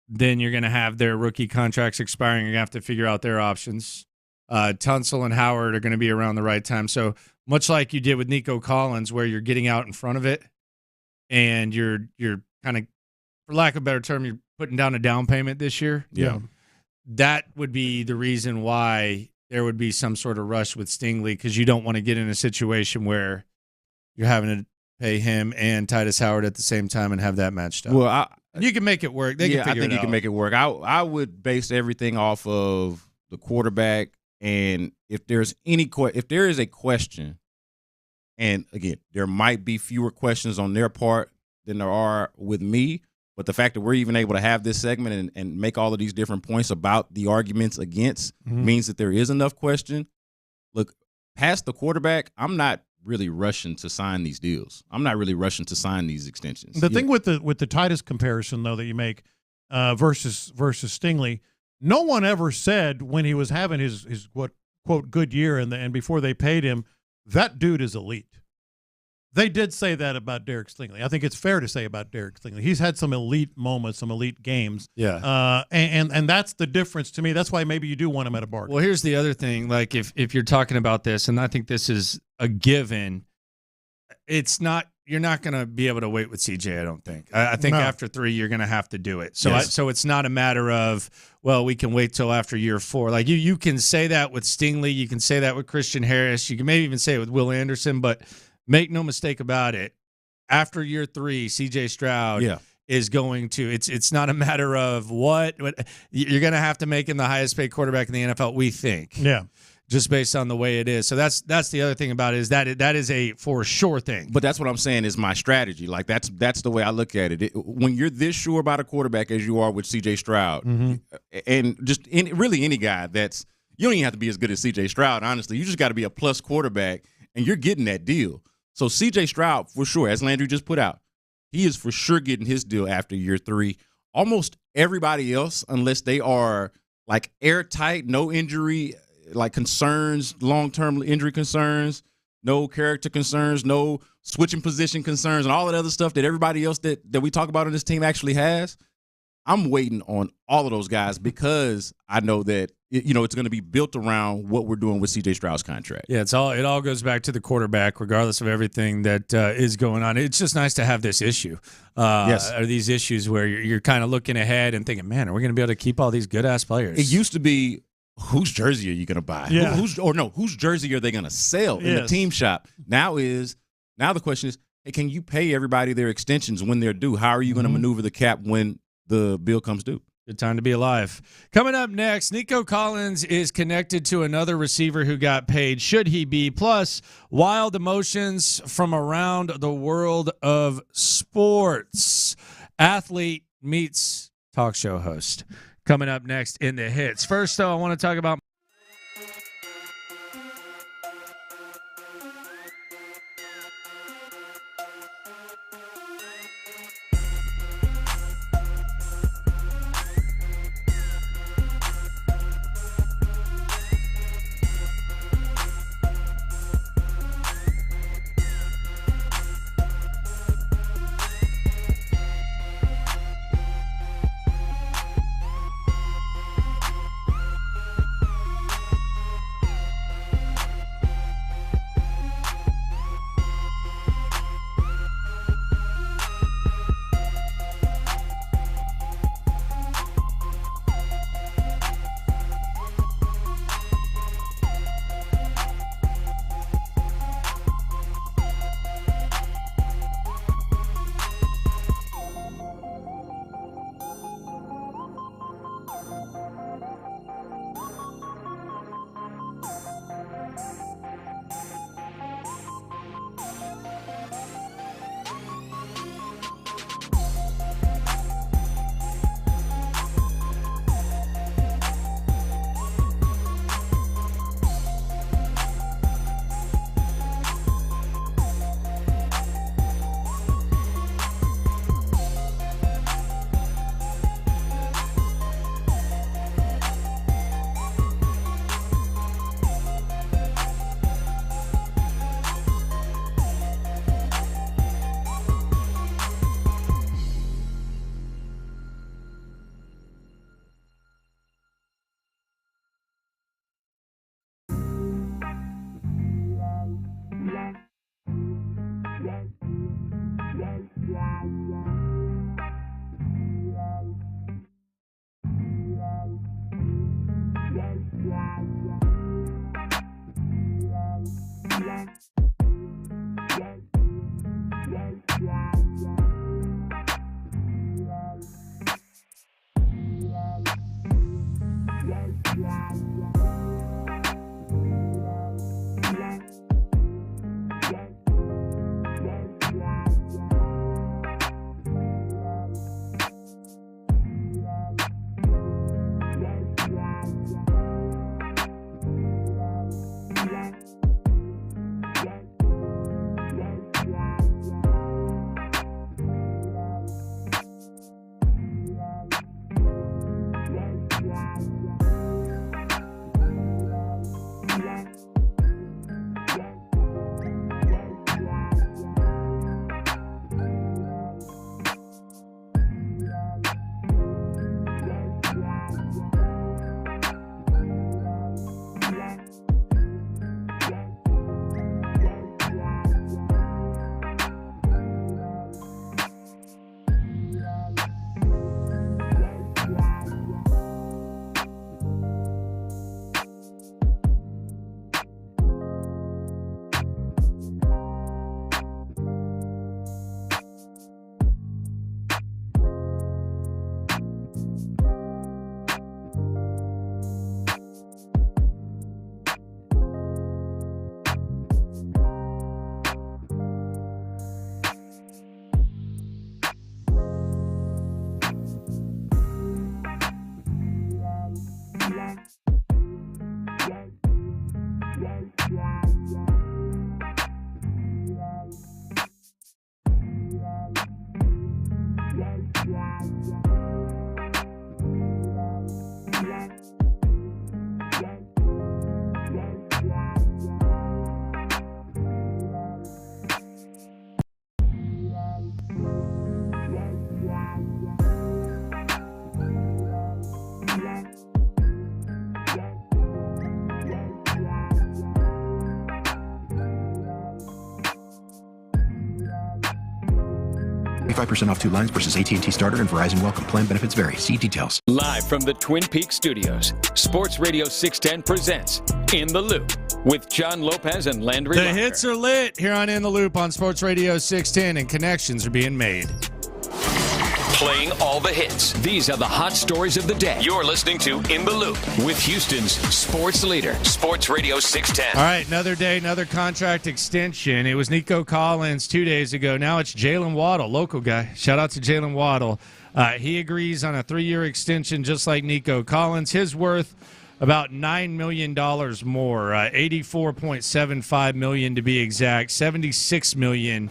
then you're going to have their rookie contracts expiring. You're going to have to figure out their options. Tunsil and Howard are going to be around the right time. So much like you did with Nico Collins, where you're getting out in front of it and you're kind of, for lack of a better term, you're putting down a down payment this year.
Yeah.
That would be the reason why there would be some sort of rush with Stingley, because you don't want to get in a situation where you're having to pay him and Titus Howard at the same time and have that matched up.
Well,
you can make it work. They can figure it out.
I think you can make it work. I would base everything off of the quarterback, and if there is a question, and again, there might be fewer questions on their part than there are with me, but the fact that we're even able to have this segment and make all of these different points about the arguments against means that there is enough question. Look, past the quarterback, I'm not really rushing to sign these deals. I'm not really rushing to sign these extensions.
The thing with the Titus comparison, though, that you make versus Stingley, no one ever said when he was having his quote good year and before they paid him, that dude is elite. They did say that about Derek Stingley. I think it's fair to say about Derek Stingley. He's had some elite moments, some elite games.
Yeah.
And that's the difference to me. That's why maybe you do want him at a bargain.
Well, here's the other thing. Like, if you're talking about this, and I think this is a given, you're not going to be able to wait with CJ, I don't think. I think after 3, you're going to have to do it. So so it's not a matter of, well, we can wait till after year 4. Like, you can say that with Stingley. You can say that with Christian Harris. You can maybe even say it with Will Anderson, but make no mistake about it. After year 3, CJ Stroud is going to. It's not a matter of what you're going to have to make him the highest paid quarterback in the NFL. We think.
Yeah.
just based on the way it is. So that's the other thing about it, is that is a for sure thing.
But that's what I'm saying is my strategy. Like that's the way I look at it. When you're this sure about a quarterback as you are with C.J. Stroud, and just really any guy that's – you don't even have to be as good as C.J. Stroud, honestly. You just got to be a plus quarterback, and you're getting that deal. So C.J. Stroud, for sure, as Landry just put out, he is for sure getting his deal after year 3. Almost everybody else, unless they are like airtight, no injury, like concerns, long-term injury concerns, no character concerns, no switching position concerns, and all that other stuff that everybody else that we talk about on this team actually has, I'm waiting on all of those guys because I know that it's going to be built around what we're doing with C.J. Stroud's contract.
Yeah, it all goes back to the quarterback, regardless of everything that is going on. It's just nice to have this issue.
Yes,
are these issues where you're kind of looking ahead and thinking, man, are we going to be able to keep all these good ass players?
It used to be, whose jersey are you going to buy?
Yeah.
Whose jersey are they going to sell in the team shop? Now the question is, hey, can you pay everybody their extensions when they're due? How are you going to maneuver the cap when the bill comes due?
Good time to be alive. Coming up next, Nico Collins is connected to another receiver who got paid. Should he be? Plus, wild emotions from around the world of sports. Athlete meets talk show host. Coming up next in the hits. First, though, I want to talk about
25% off 2 lines versus AT&T Starter and Verizon Welcome. Plan benefits vary. See details.
Live from the Twin Peaks studios, Sports Radio 610 presents In the Loop with John Lopez and Landry
The
Locker.
hits are lit here on In the Loop on Sports Radio 610, and connections are being made.
Playing all the hits. These are the hot stories of the day. You're listening to In the Loop with Houston's sports leader, Sports Radio 610.
All right, another day, another contract extension. It was Nico Collins 2 days ago. Now it's Jalen Waddle, local guy. Shout out to Jalen Waddle. He agrees on a 3-year extension just like Nico Collins. His worth about $9 million more, $84.75 million to be exact, $76 million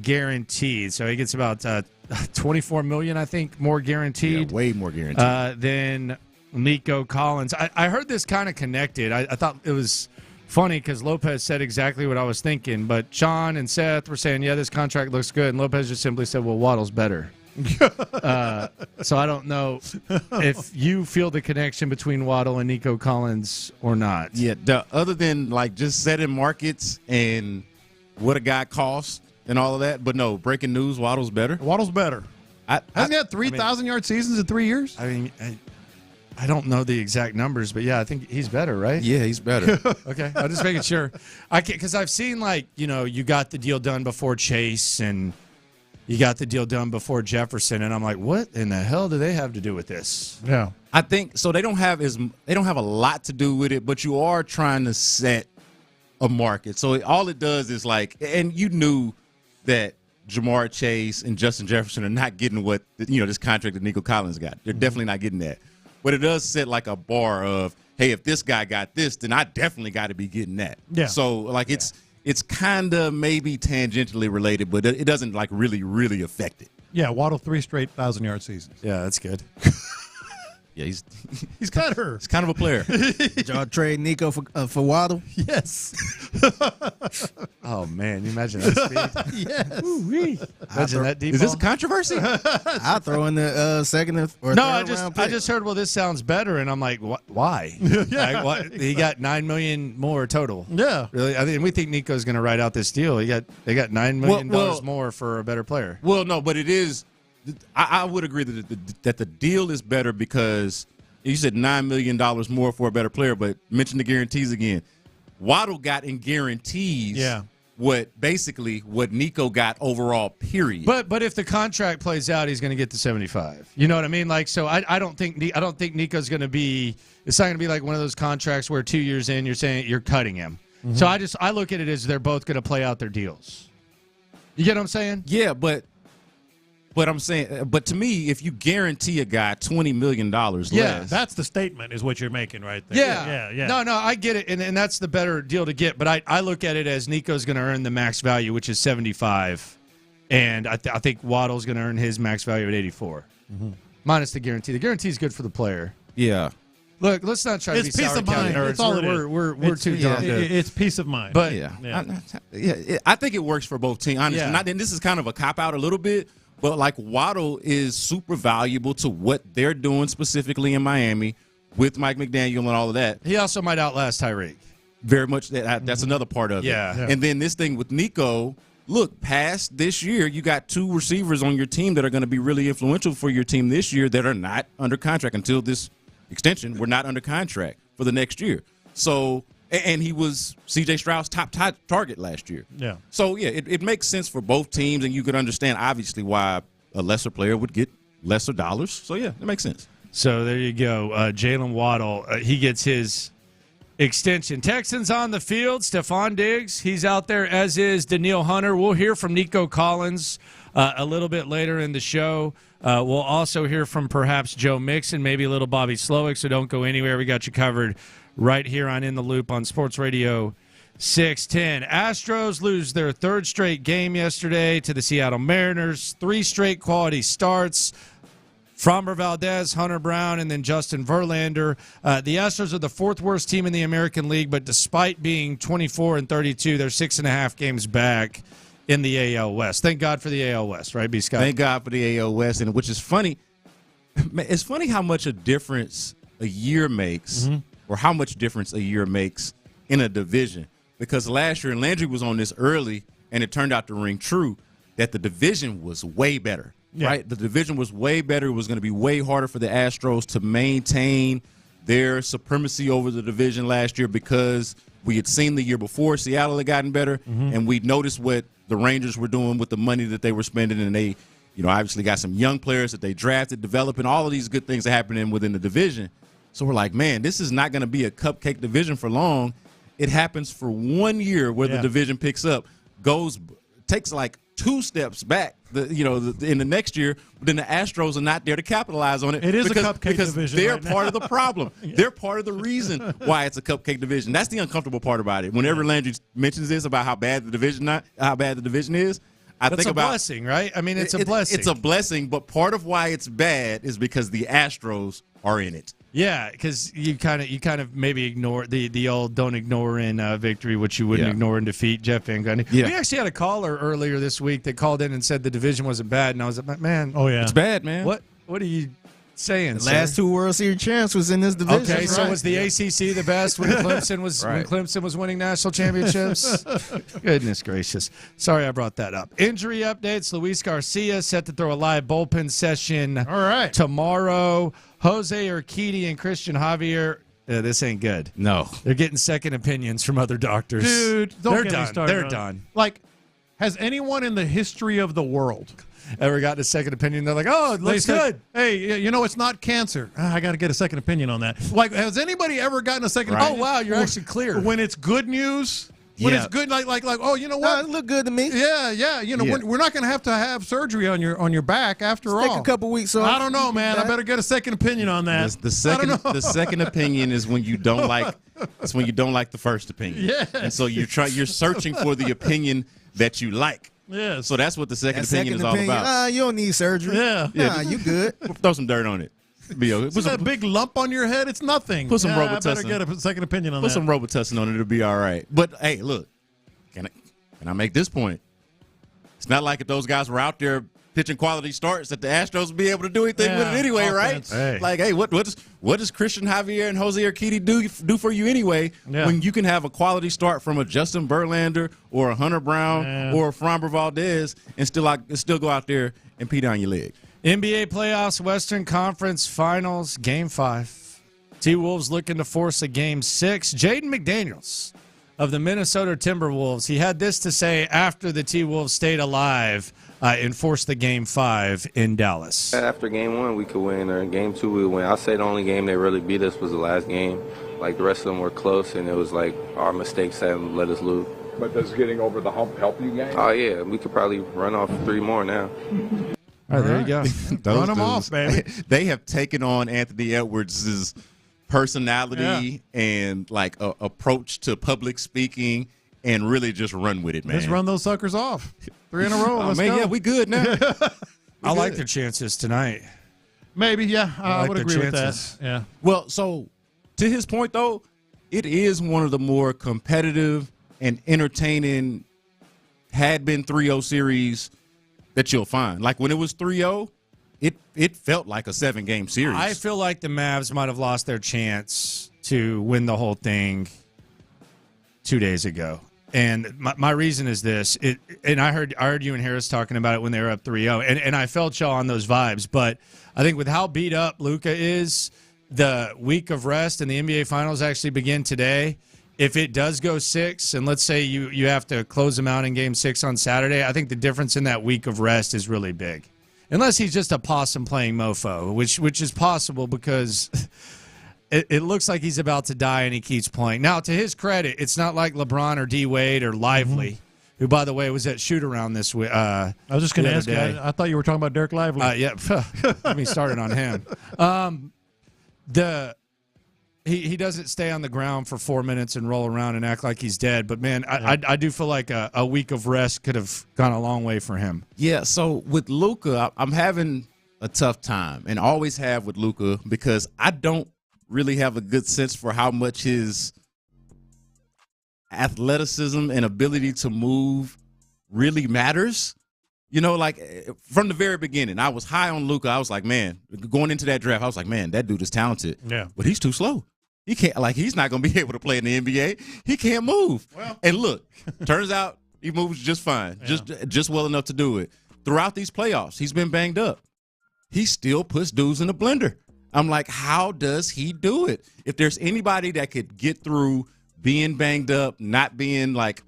guaranteed. So he gets about $24 million, I think, more guaranteed.
Yeah, way more guaranteed.
Than Nico Collins. I heard this kind of connected. I thought it was funny because Lopez said exactly what I was thinking, but Sean and Seth were saying, yeah, this contract looks good, and Lopez just simply said, well, Waddle's better. So I don't know if you feel the connection between Waddle and Nico Collins or not.
Yeah, other than like just setting markets and what a guy costs and all of that. But no, breaking news, Waddle's better.
Waddle's better. Hasn't he had 3,000-yard seasons in 3 years?
I mean, I don't know the exact numbers, but yeah, I think he's better, right?
Yeah, he's better.
Okay, I'm just making sure. Because I've seen, like, you got the deal done before Chase and you got the deal done before Jefferson, and I'm like, what in the hell do they have to do with this?
Yeah,
I think so. They don't have a lot to do with it, but you are trying to set a market. So all it does is like, and you knew that Jamar Chase and Justin Jefferson are not getting what this contract that Nico Collins got. They're definitely not getting that. But it does set like a bar of, hey, if this guy got this, then I definitely got to be getting that.
Yeah.
So like it's kind of maybe tangentially related, but it doesn't like really affect it.
Yeah, Waddle 3 straight 1,000-yard seasons.
Yeah, that's good.
Yeah, he's
better.
He's kind of a player.
Did y'all trade Nico for Waddle?
Yes.
Oh, man. You imagine that speed?
Yes.
Imagine that deep
Is this a
ball?
controversy?
I'll throw in the second or third round pick.
I just heard, well, this sounds better, and I'm like, why? Like, he got $9 million more total.
Yeah.
Really? I mean, we think Nico's going to write out this deal. They got $9 million more for a better player.
Well, no, but it is. I would agree that the deal is better because you said $9 million more for a better player, but mention the guarantees again. Waddle got in guarantees what Nico got overall, period.
But if the contract plays out, he's going to get the 75. You know what I mean? Like, so I don't think Nico's going to be. It's not going to be like one of those contracts where 2 years in you're saying you're cutting him. Mm-hmm. So I look at it as they're both going to play out their deals. You get what I'm saying?
Yeah, but I'm saying, but to me, if you guarantee a guy $20 million less,
that's the statement is what you're making right there. Yeah.
No, I get it, and that's the better deal to get. But I look at it as Nico's going to earn the max value, which is 75, and I think Waddle's going to earn his max value at 84, minus the guarantee. The guarantee is good for the player.
Yeah.
Look, let's not try to be
peace
sour
of mind.
nerds.
That's all it is.
We're too dumb.
It's peace of mind.
But
I think it works for both teams. Honestly, and this is kind of a cop out a little bit. But, like, Waddle is super valuable to what they're doing specifically in Miami with Mike McDaniel and all of that.
He also might outlast Tyreek.
Very much. That's another part of it.
Yeah.
And then this thing with Nico, look, past this year, you got 2 receivers on your team that are going to be really influential for your team this year that are not under contract until this extension. We're not under contract for the next year. So – and he was C.J. Stroud's top target last year.
Yeah.
So, yeah, it makes sense for both teams, and you could understand, obviously, why a lesser player would get lesser dollars. So, yeah, it makes sense.
So, there you go. Jalen Waddle, he gets his extension. Texans on the field. Stefon Diggs, he's out there, as is Danielle Hunter. We'll hear from Nico Collins a little bit later in the show. We'll also hear from perhaps Joe Mixon, maybe a little Bobby Slowick, so don't go anywhere. We got you covered right here on In the Loop on Sports Radio 610. Astros lose their 3rd straight game yesterday to the Seattle Mariners. 3 straight quality starts. Framber Valdez, Hunter Brown, and then Justin Verlander. The Astros are the 4th worst team in the American League, but despite being 24-32, they're 6.5 games back in the AL West. Thank God for the AL West, right, B. Scott?
Thank God for the AL West, and which is funny. It's funny how much a difference a year makes, or how much difference a year makes in a division. Because last year, Landry was on this early, and it turned out to ring true. that the division was way better, right? The division was way better. It was going to be way harder for the Astros to maintain their supremacy over the division last year because we had seen the year before Seattle had gotten better, and we noticed what the Rangers were doing with the money that they were spending, and they, obviously got some young players that they drafted, developing all of these good things that happening within the division. So we're like, man, this is not going to be a cupcake division for long. It happens for 1 year where the division picks up, takes like 2 steps back, in the next year, but then the Astros are not there to capitalize on it.
It is a cupcake division.
Because they're
right now.
part of the problem. They're part of the reason why it's a cupcake division. That's the uncomfortable part about it. Whenever Landry mentions this about how bad the division is, I think about
it's a blessing, right? I mean, it's a blessing.
It's a blessing, but part of why it's bad is because the Astros are in it.
Yeah, because you kind of maybe ignore the old don't ignore in victory, which you wouldn't ignore in defeat. Jeff Van Gundy.
Yeah.
We actually had a caller earlier this week that called in and said the division wasn't bad, and I was like, man,
it's bad, man.
What are you saying?
The last 2 World Series champs was in this division.
Okay, so was the ACC the best when Clemson was when Clemson was winning national championships? Goodness gracious! Sorry I brought that up. Injury updates: Luis Garcia set to throw a live bullpen session tomorrow. Jose Urquidy and Christian Javier. This ain't good.
No,
they're getting second opinions from other doctors.
Dude,
they're done. They're done.
Like, has anyone in the history of the world
ever gotten a second opinion? They're like, oh, it looks good.
Hey, it's not cancer. I got to get a second opinion on that. Like, has anybody ever gotten a second opinion?
Oh, wow, you're actually clear.
When it's good news? When it's good, like, oh, you know what?
It looked good to me.
Yeah. We're not going to have surgery on your back after all.
Take a couple weeks off.
I don't know, man. I better get a second opinion on that.
The second opinion is when you don't like. It's when you don't like the first opinion.
Yes.
And so you're searching for the opinion that you like.
Yeah.
So that's what the second opinion is all about.
You don't need surgery.
Yeah.
Nah, you good.
Throw some dirt on it.
Put that big lump on your head, it's nothing.
Put some Robitussin.
I better get a second opinion on that.
Put some Robitussin on it, it'll be all right. But hey, look, can I make this point? It's not like if those guys were out there pitching quality starts that the Astros would be able to do anything with it anyway,
offense.
Right?
Hey.
Like, hey, what does Christian Javier and Jose Urquidy do for you anyway?
Yeah.
When you can have a quality start from a Justin Verlander or a Hunter Brown or a Framber Valdez and still go out there and pee down your leg.
NBA playoffs, Western Conference Finals, Game 5. T-Wolves looking to force a Game 6. Jaden McDaniels of the Minnesota Timberwolves, he had this to say after the T-Wolves stayed alive and forced the Game 5 in Dallas.
After Game 1, we could win, or in Game 2, we would win. I'll say the only game they really beat us was the last game. Like, the rest of them were close, and it was like our mistakes that let us lose.
But does getting over the hump help you guys?
Oh, yeah. We could probably run off 3 more now.
All right, there you go.
Run them off, baby.
They have taken on Anthony Edwards' personality and like approach to public speaking and really just run with it, man.
Let's run those suckers off. 3 in a row. Let's go.
Yeah, we good now.
I like their chances tonight.
Maybe, yeah. I would agree
chances.
with that. Yeah.
Well, so to his point, though, it is one of the more competitive and entertaining had been 3-0 series that you'll find. Like when it was 3-0, it felt like a 7-game series.
I feel like the Mavs might have lost their chance to win the whole thing 2 days ago. And my reason is this, and I heard you and Harris talking about it when they were up 3-0, and I felt y'all on those vibes. But I think with how beat up Luka is, the week of rest and the NBA Finals actually begin today. If it does go 6, and let's say you have to close them out in Game 6 on Saturday, I think the difference in that week of rest is really big. Unless he's just a possum playing mofo, which is possible because it looks like he's about to die and he keeps playing. Now, to his credit, it's not like LeBron or D-Wade or Lively, who, by the way, was at shoot-around this week.
I was just going to ask you. I thought you were talking about Derek Lively.
Yeah, let me start it on him. He doesn't stay on the ground for 4 minutes and roll around and act like he's dead. But, man, I do feel like a week of rest could have gone a long way for him.
Yeah, so with Luka, I'm having a tough time and always have with Luka because I don't really have a good sense for how much his athleticism and ability to move really matters. You know, like from the very beginning, I was high on Luka. I was like, man, going into that draft, I was like, man, that dude is talented.
Yeah.
But he's too slow. He can't, like, he's not going to be able to play in the NBA. He can't move.
Well.
And look, turns out, He moves just fine, just well enough to do it. Throughout these playoffs, he's been banged up. He still puts dudes in the blender. I'm like, how does he do it? If there's anybody that could get through being banged up, not being like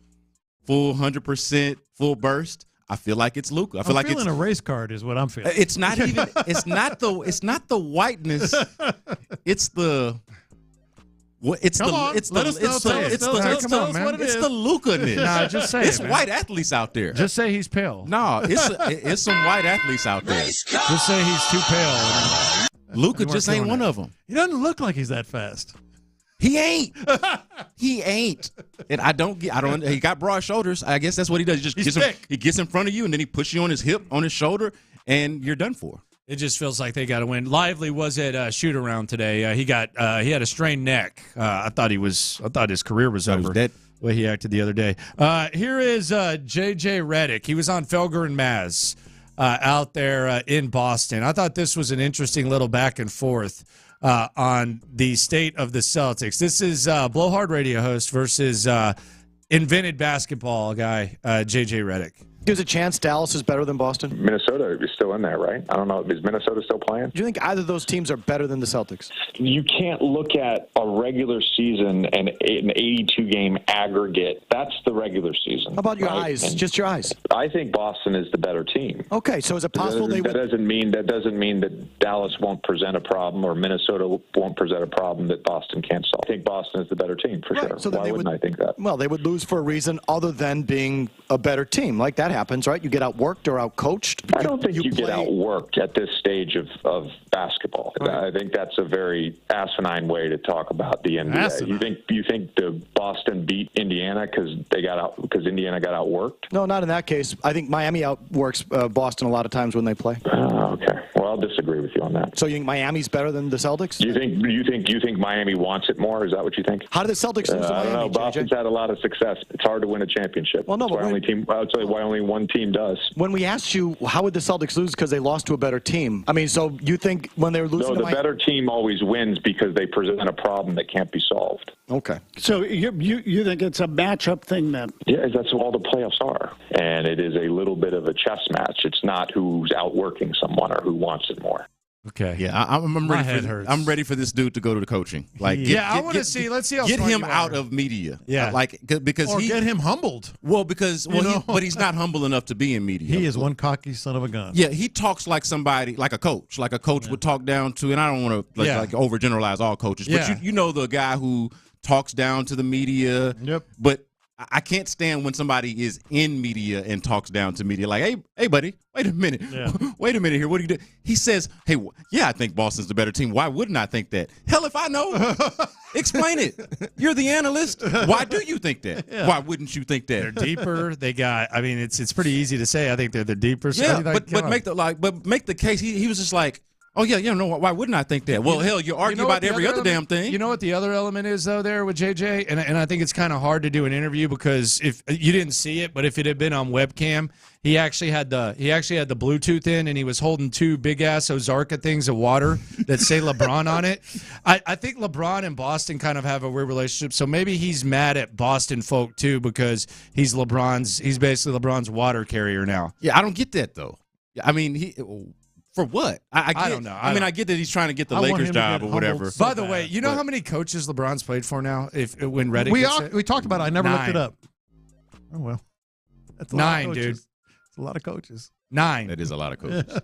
full 100%, full burst, I feel like it's Luka. I feel like it's
a race card is what I'm feeling.
It's not even. It's not the whiteness. It's the. What it's
Come
the
on,
it's
let
the
us know.
it's
Tell
the
us,
it's
tell us,
the
come on, man.
it's the Luka-ness.
Nah, just say
it's
it, man.
white athletes out there.
Just say he's pale.
No, it's some white athletes out there.
Just say he's too pale.
Luka just ain't one of them.
He doesn't look like he's that fast.
He ain't. He ain't. And I don't. He got broad shoulders. I guess that's what he does. He just gets in front of you, and then he pushes you on his hip, on his shoulder, and you're done for.
It just feels like they got to win. Lively was at shoot around today. He had a strained neck. I thought his career was over.
He was dead.
The way he acted the other day. Here is J.J. Redick. He was on Felger and Maz out there in Boston. I thought this was an interesting little back and forth on the state of the Celtics. This is Blowhard radio host versus invented basketball guy J.J. Redick.
There's a chance Dallas is better than Boston?
Minnesota is still in there, right? I don't know. Is Minnesota still playing?
Do you think either of those teams are better than the Celtics?
You can't look at a regular season and an 82-game aggregate. That's the regular season.
How about your eyes? And just your eyes.
I think Boston is the better team.
Okay, so is it possible
that doesn't mean that Dallas won't present a problem or Minnesota won't present a problem that Boston can't solve. I think Boston is the better team for sure.
So
why wouldn't I think that?
Well, they would lose for a reason other than being a better team. Like that happens, right? You get outworked or outcoached.
I don't think you get outworked at this stage of basketball. Right. I think that's a very asinine way to talk about the NBA. Asinine. You think the Boston beat Indiana because Indiana got outworked?
No, not in that case. I think Miami outworks Boston a lot of times when they play.
Okay. Well, I'll disagree with you on that.
So you think Miami's better than the Celtics?
You think Miami wants it more? Is that what you think?
How did the Celtics lose to Miami?
I don't know. Boston's had a lot of success. It's hard to win a championship.
Well, no, but
I'll tell you why only one team does.
When we asked you how would the Celtics lose because they lost to a better team, I mean, so you think when they were losing to
the better team always wins because they present a problem that can't be solved.
Okay.
So you think it's a matchup thing then?
Yeah, that's all the playoffs are. And it is a little bit of a chess match. It's not who's outworking someone or who wants it more.
Okay.
Yeah, I'm ready for this dude to go to the coaching. Like,
I want to see. Let's see how
get
smart
him
you
out
are.
of media.
Yeah,
because
get him humbled.
Well, but he's not humble enough to be in media.
He is one cocky son of a gun.
Yeah, he talks like somebody, like a coach would talk down to. And I don't want to like overgeneralize all coaches, but you know the guy who talks down to the media.
Yep.
But I can't stand when somebody is in media and talks down to media. Like, hey, buddy, wait a minute.
Yeah.
Wait a minute here. What do you do? He says, hey, I think Boston's the better team. Why wouldn't I think that? Hell, if I know. Explain it. You're the analyst. Why do you think that?
Yeah.
Why wouldn't you think that?
They're deeper. It's pretty easy to say. I think they're the deeper.
Yeah, but make the case. He was just like, oh, yeah, no, why wouldn't I think that? Well, hell, you argue about every other damn thing.
You know what the other element is, though, there with JJ? And I think it's kind of hard to do an interview because if you didn't see it, but if it had been on webcam, he actually had the Bluetooth in, and he was holding two big-ass Ozarka things of water that say LeBron on it. I think LeBron and Boston kind of have a weird relationship, so maybe he's mad at Boston folk, too, because he's basically LeBron's water carrier now.
Yeah, I don't get that, though. I mean, for what? I don't know. I get that he's trying to get the Lakers job or whatever.
By the way, you know how many coaches LeBron's played for now? When Redick
we talked about it. I never looked it up. Oh well, that's
9, dude.
It's a lot of coaches.
9.
That is a lot of coaches.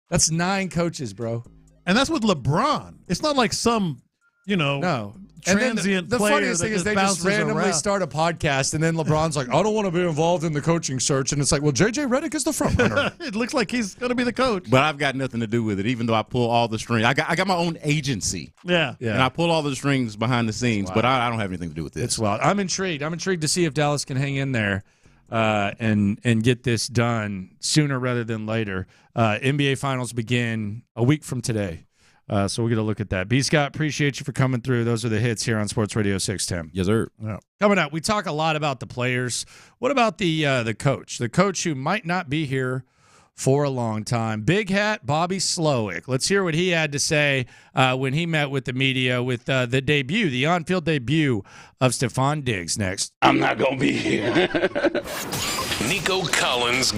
That's 9 coaches, bro.
And that's with LeBron. It's not like some, transient
the
player.
Funniest thing is they just randomly start a podcast, and then LeBron's like, I don't want to be involved in the coaching search. And it's like, well, J.J. Redick is the front runner.
It looks like he's going to be the coach.
But I've got nothing to do with it, even though I pull all the strings. I got my own agency.
Yeah.
And I pull all the strings behind the scenes, but I don't have anything to do with this.
It's wild. I'm intrigued. I'm intrigued to see if Dallas can hang in there and get this done sooner rather than later. NBA Finals begin a week from today. So we're going to look at that. B. Scott, appreciate you for coming through. Those are the hits here on Sports Radio 610.
Yes, sir.
Yeah. Coming up, we talk a lot about the players. What about the coach? The coach who might not be here for a long time. Big hat, Bobby Slowick. Let's hear what he had to say when he met with the media with the on-field debut of Stefon Diggs next.
I'm not going to be here.
Nico Collins.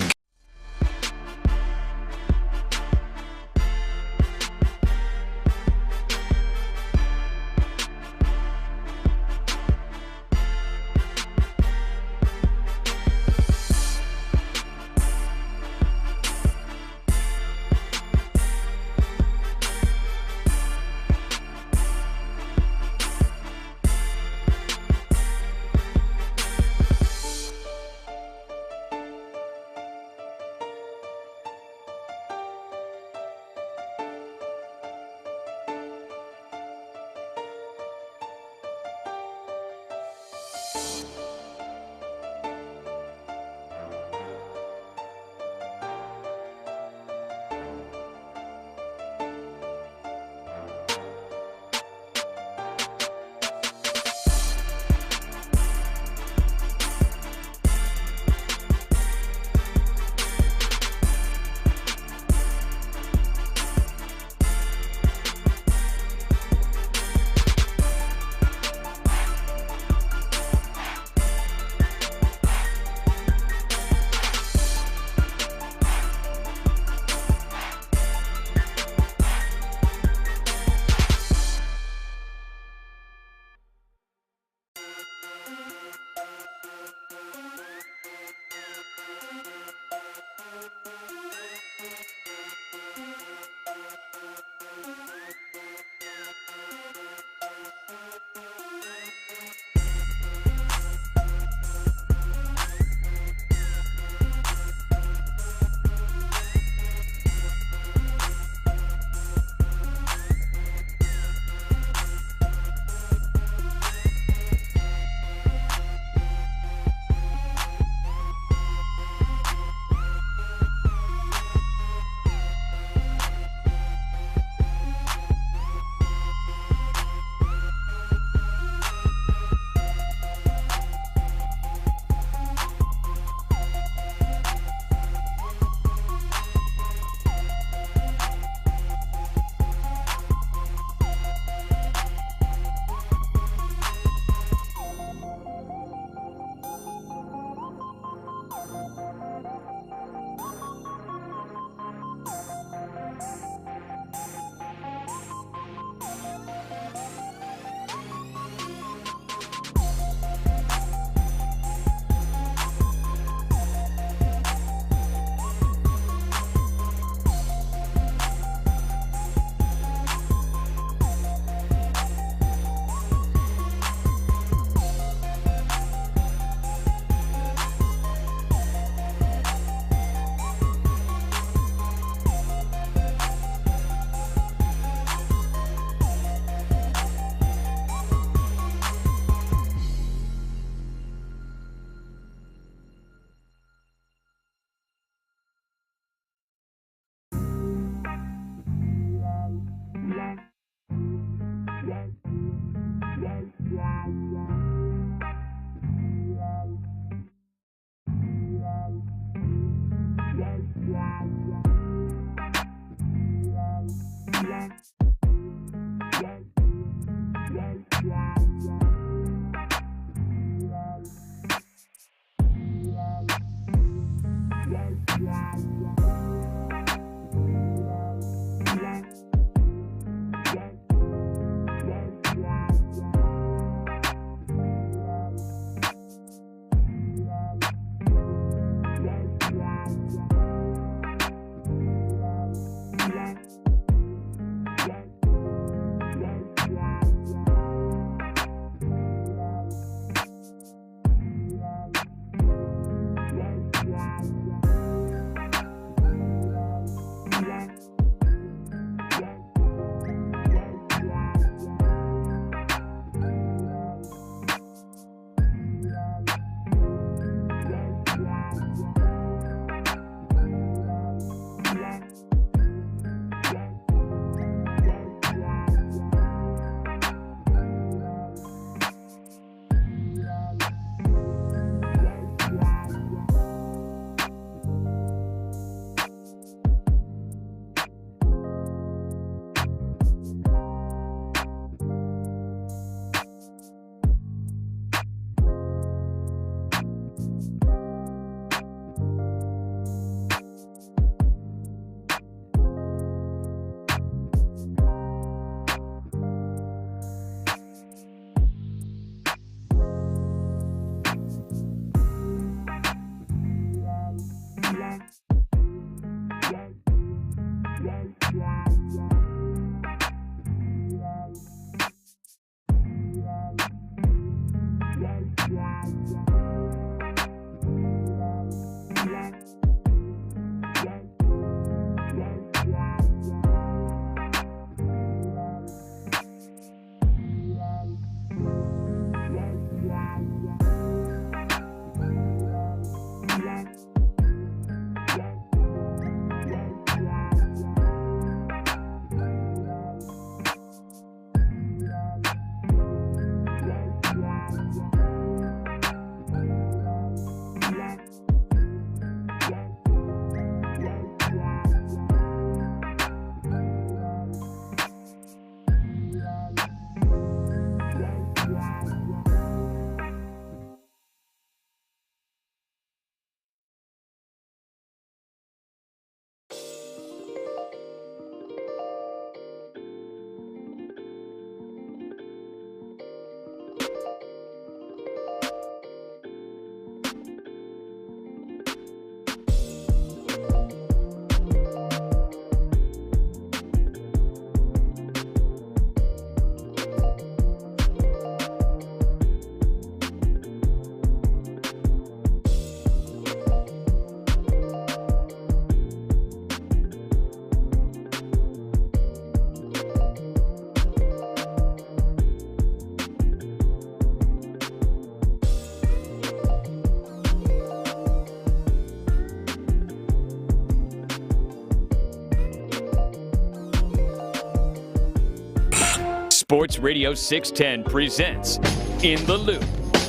Sports Radio 610 presents In the Loop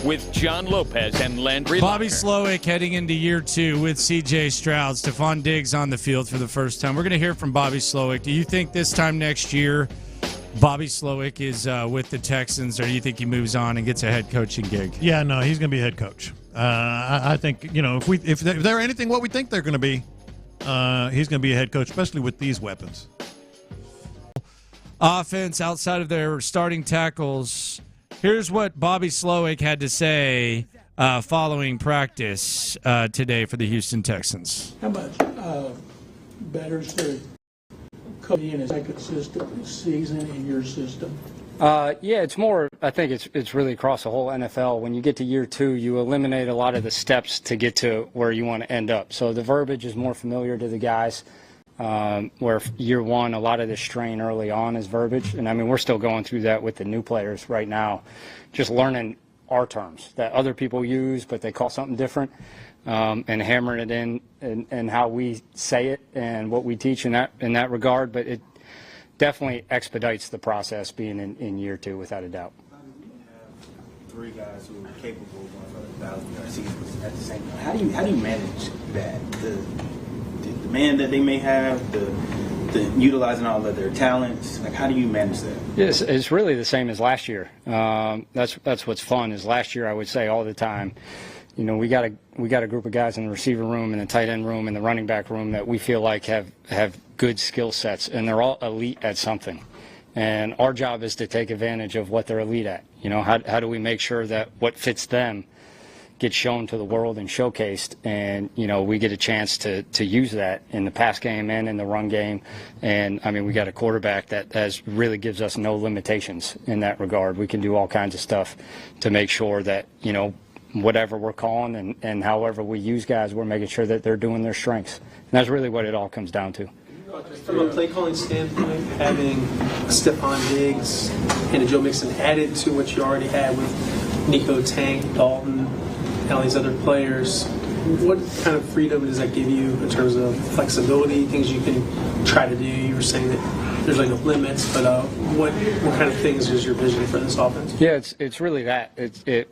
with John Lopez and Landry
Bobby
Locker.
Slowick heading into year 2 with C.J. Stroud. Stefon Diggs on the field for the first time. We're going to hear from Bobby Slowick. Do you think this time next year Bobby Slowick is with the Texans, or do you think he moves on and gets a head coaching gig?
Yeah, no, he's going to be head coach. I think, if they're anything what we think they're going to be, he's going to be a head coach, especially with these weapons.
Offense outside of their starting tackles. Here's what Bobby Slowick had to say following practice today for the Houston Texans.
How much better is their coaching in his second system season in your system?
Yeah, it's more. I think it's really across the whole NFL. When you get to year 2, you eliminate a lot of the steps to get to where you want to end up. So the verbiage is more familiar to the guys. Where year 1, a lot of the strain early on is verbiage. And, I mean, we're still going through that with the new players right now, just learning our terms that other people use, but they call something different, and hammering it in and how we say it and what we teach in that regard. But it definitely expedites the process being in year 2, without a doubt.
Three guys who are capable of 1,000-yard seasons at the same time. How do you manage that? The demand that they may have, the utilizing all of their talents. Like, how do you manage that?
Yes, it's really the same as last year. That's what's fun. Is last year I would say all the time, we got a group of guys in the receiver room and the tight end room and the running back room that we feel like have good skill sets, and they're all elite at something. And our job is to take advantage of what they're elite at. How do we make sure that what fits them gets shown to the world and showcased, and we get a chance to use that in the pass game and in the run game. And I mean, we got a quarterback that really gives us no limitations in that regard. We can do all kinds of stuff to make sure that whatever we're calling and however we use guys, we're making sure that they're doing their strengths. And that's really what it all comes down to.
From a play calling standpoint, having Stefon Diggs and Joe Mixon added to what you already had with Nico, Tank, Dalton, and all these other players, what kind of freedom does that give you in terms of flexibility, things you can try to do? You were saying that there's no limits, but what kind of things is your vision for this offense?
Yeah, it's really that. It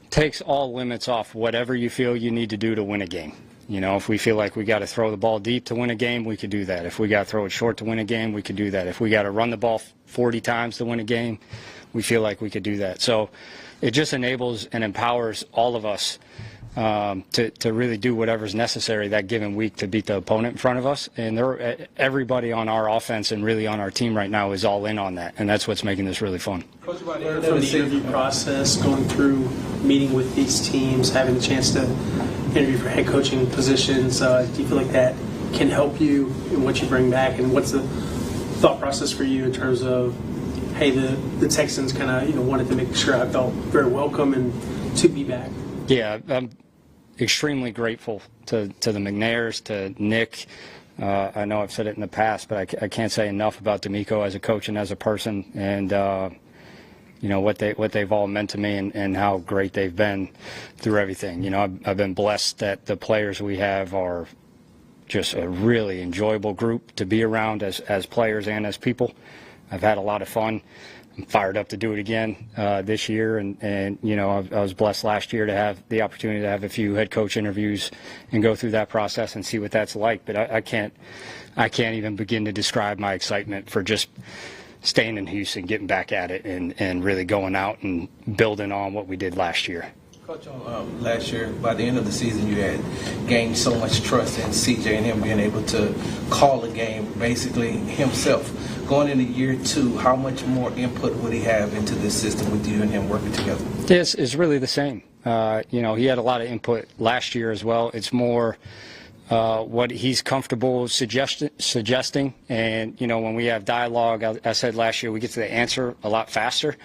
takes all limits off whatever you feel you need to do to win a game. If we feel like we got to throw the ball deep to win a game, we could do that. If we got to throw it short to win a game, we could do that. If we got to run the ball 40 times to win a game, we feel like we could do that. So it just enables and empowers all of us to really do whatever's necessary that given week to beat the opponent in front of us. And everybody on our offense and really on our team right now is all in on that, and that's what's making this really fun.
Coach, from the interview process, going through meeting with these teams, having the chance to interview for head coaching positions, do you feel like that can help you in what you bring back, and what's the thought process for you in terms of, hey, the Texans kind of wanted to make sure I felt very welcome and to be back? Yeah, I'm extremely grateful to the McNairs, to Nick. I know I've said it in the past, but I can't say enough about DeMeco as a coach and as a person, and what they've all meant to me and how great they've been through everything. I've been blessed that the players we have are just a really enjoyable group to be around as players and as people. I've had a lot of fun. I'm fired up to do it again this year, and I was blessed last year to have the opportunity to have a few head coach interviews and go through that process and see what that's like. But I can't even begin to describe my excitement for just staying in Houston, getting back at it, and really going out and building on what we did last year.
Coach, last year, by the end of the season, you had gained so much trust in CJ and him being able to call a game basically himself. Going into year 2, how much more input would he have into this system with you and him working together? Yes, it's really the same. He had a lot of input last year as well. It's more what he's comfortable suggesting. And, when we have dialogue, I said last year, we get to the answer a lot faster.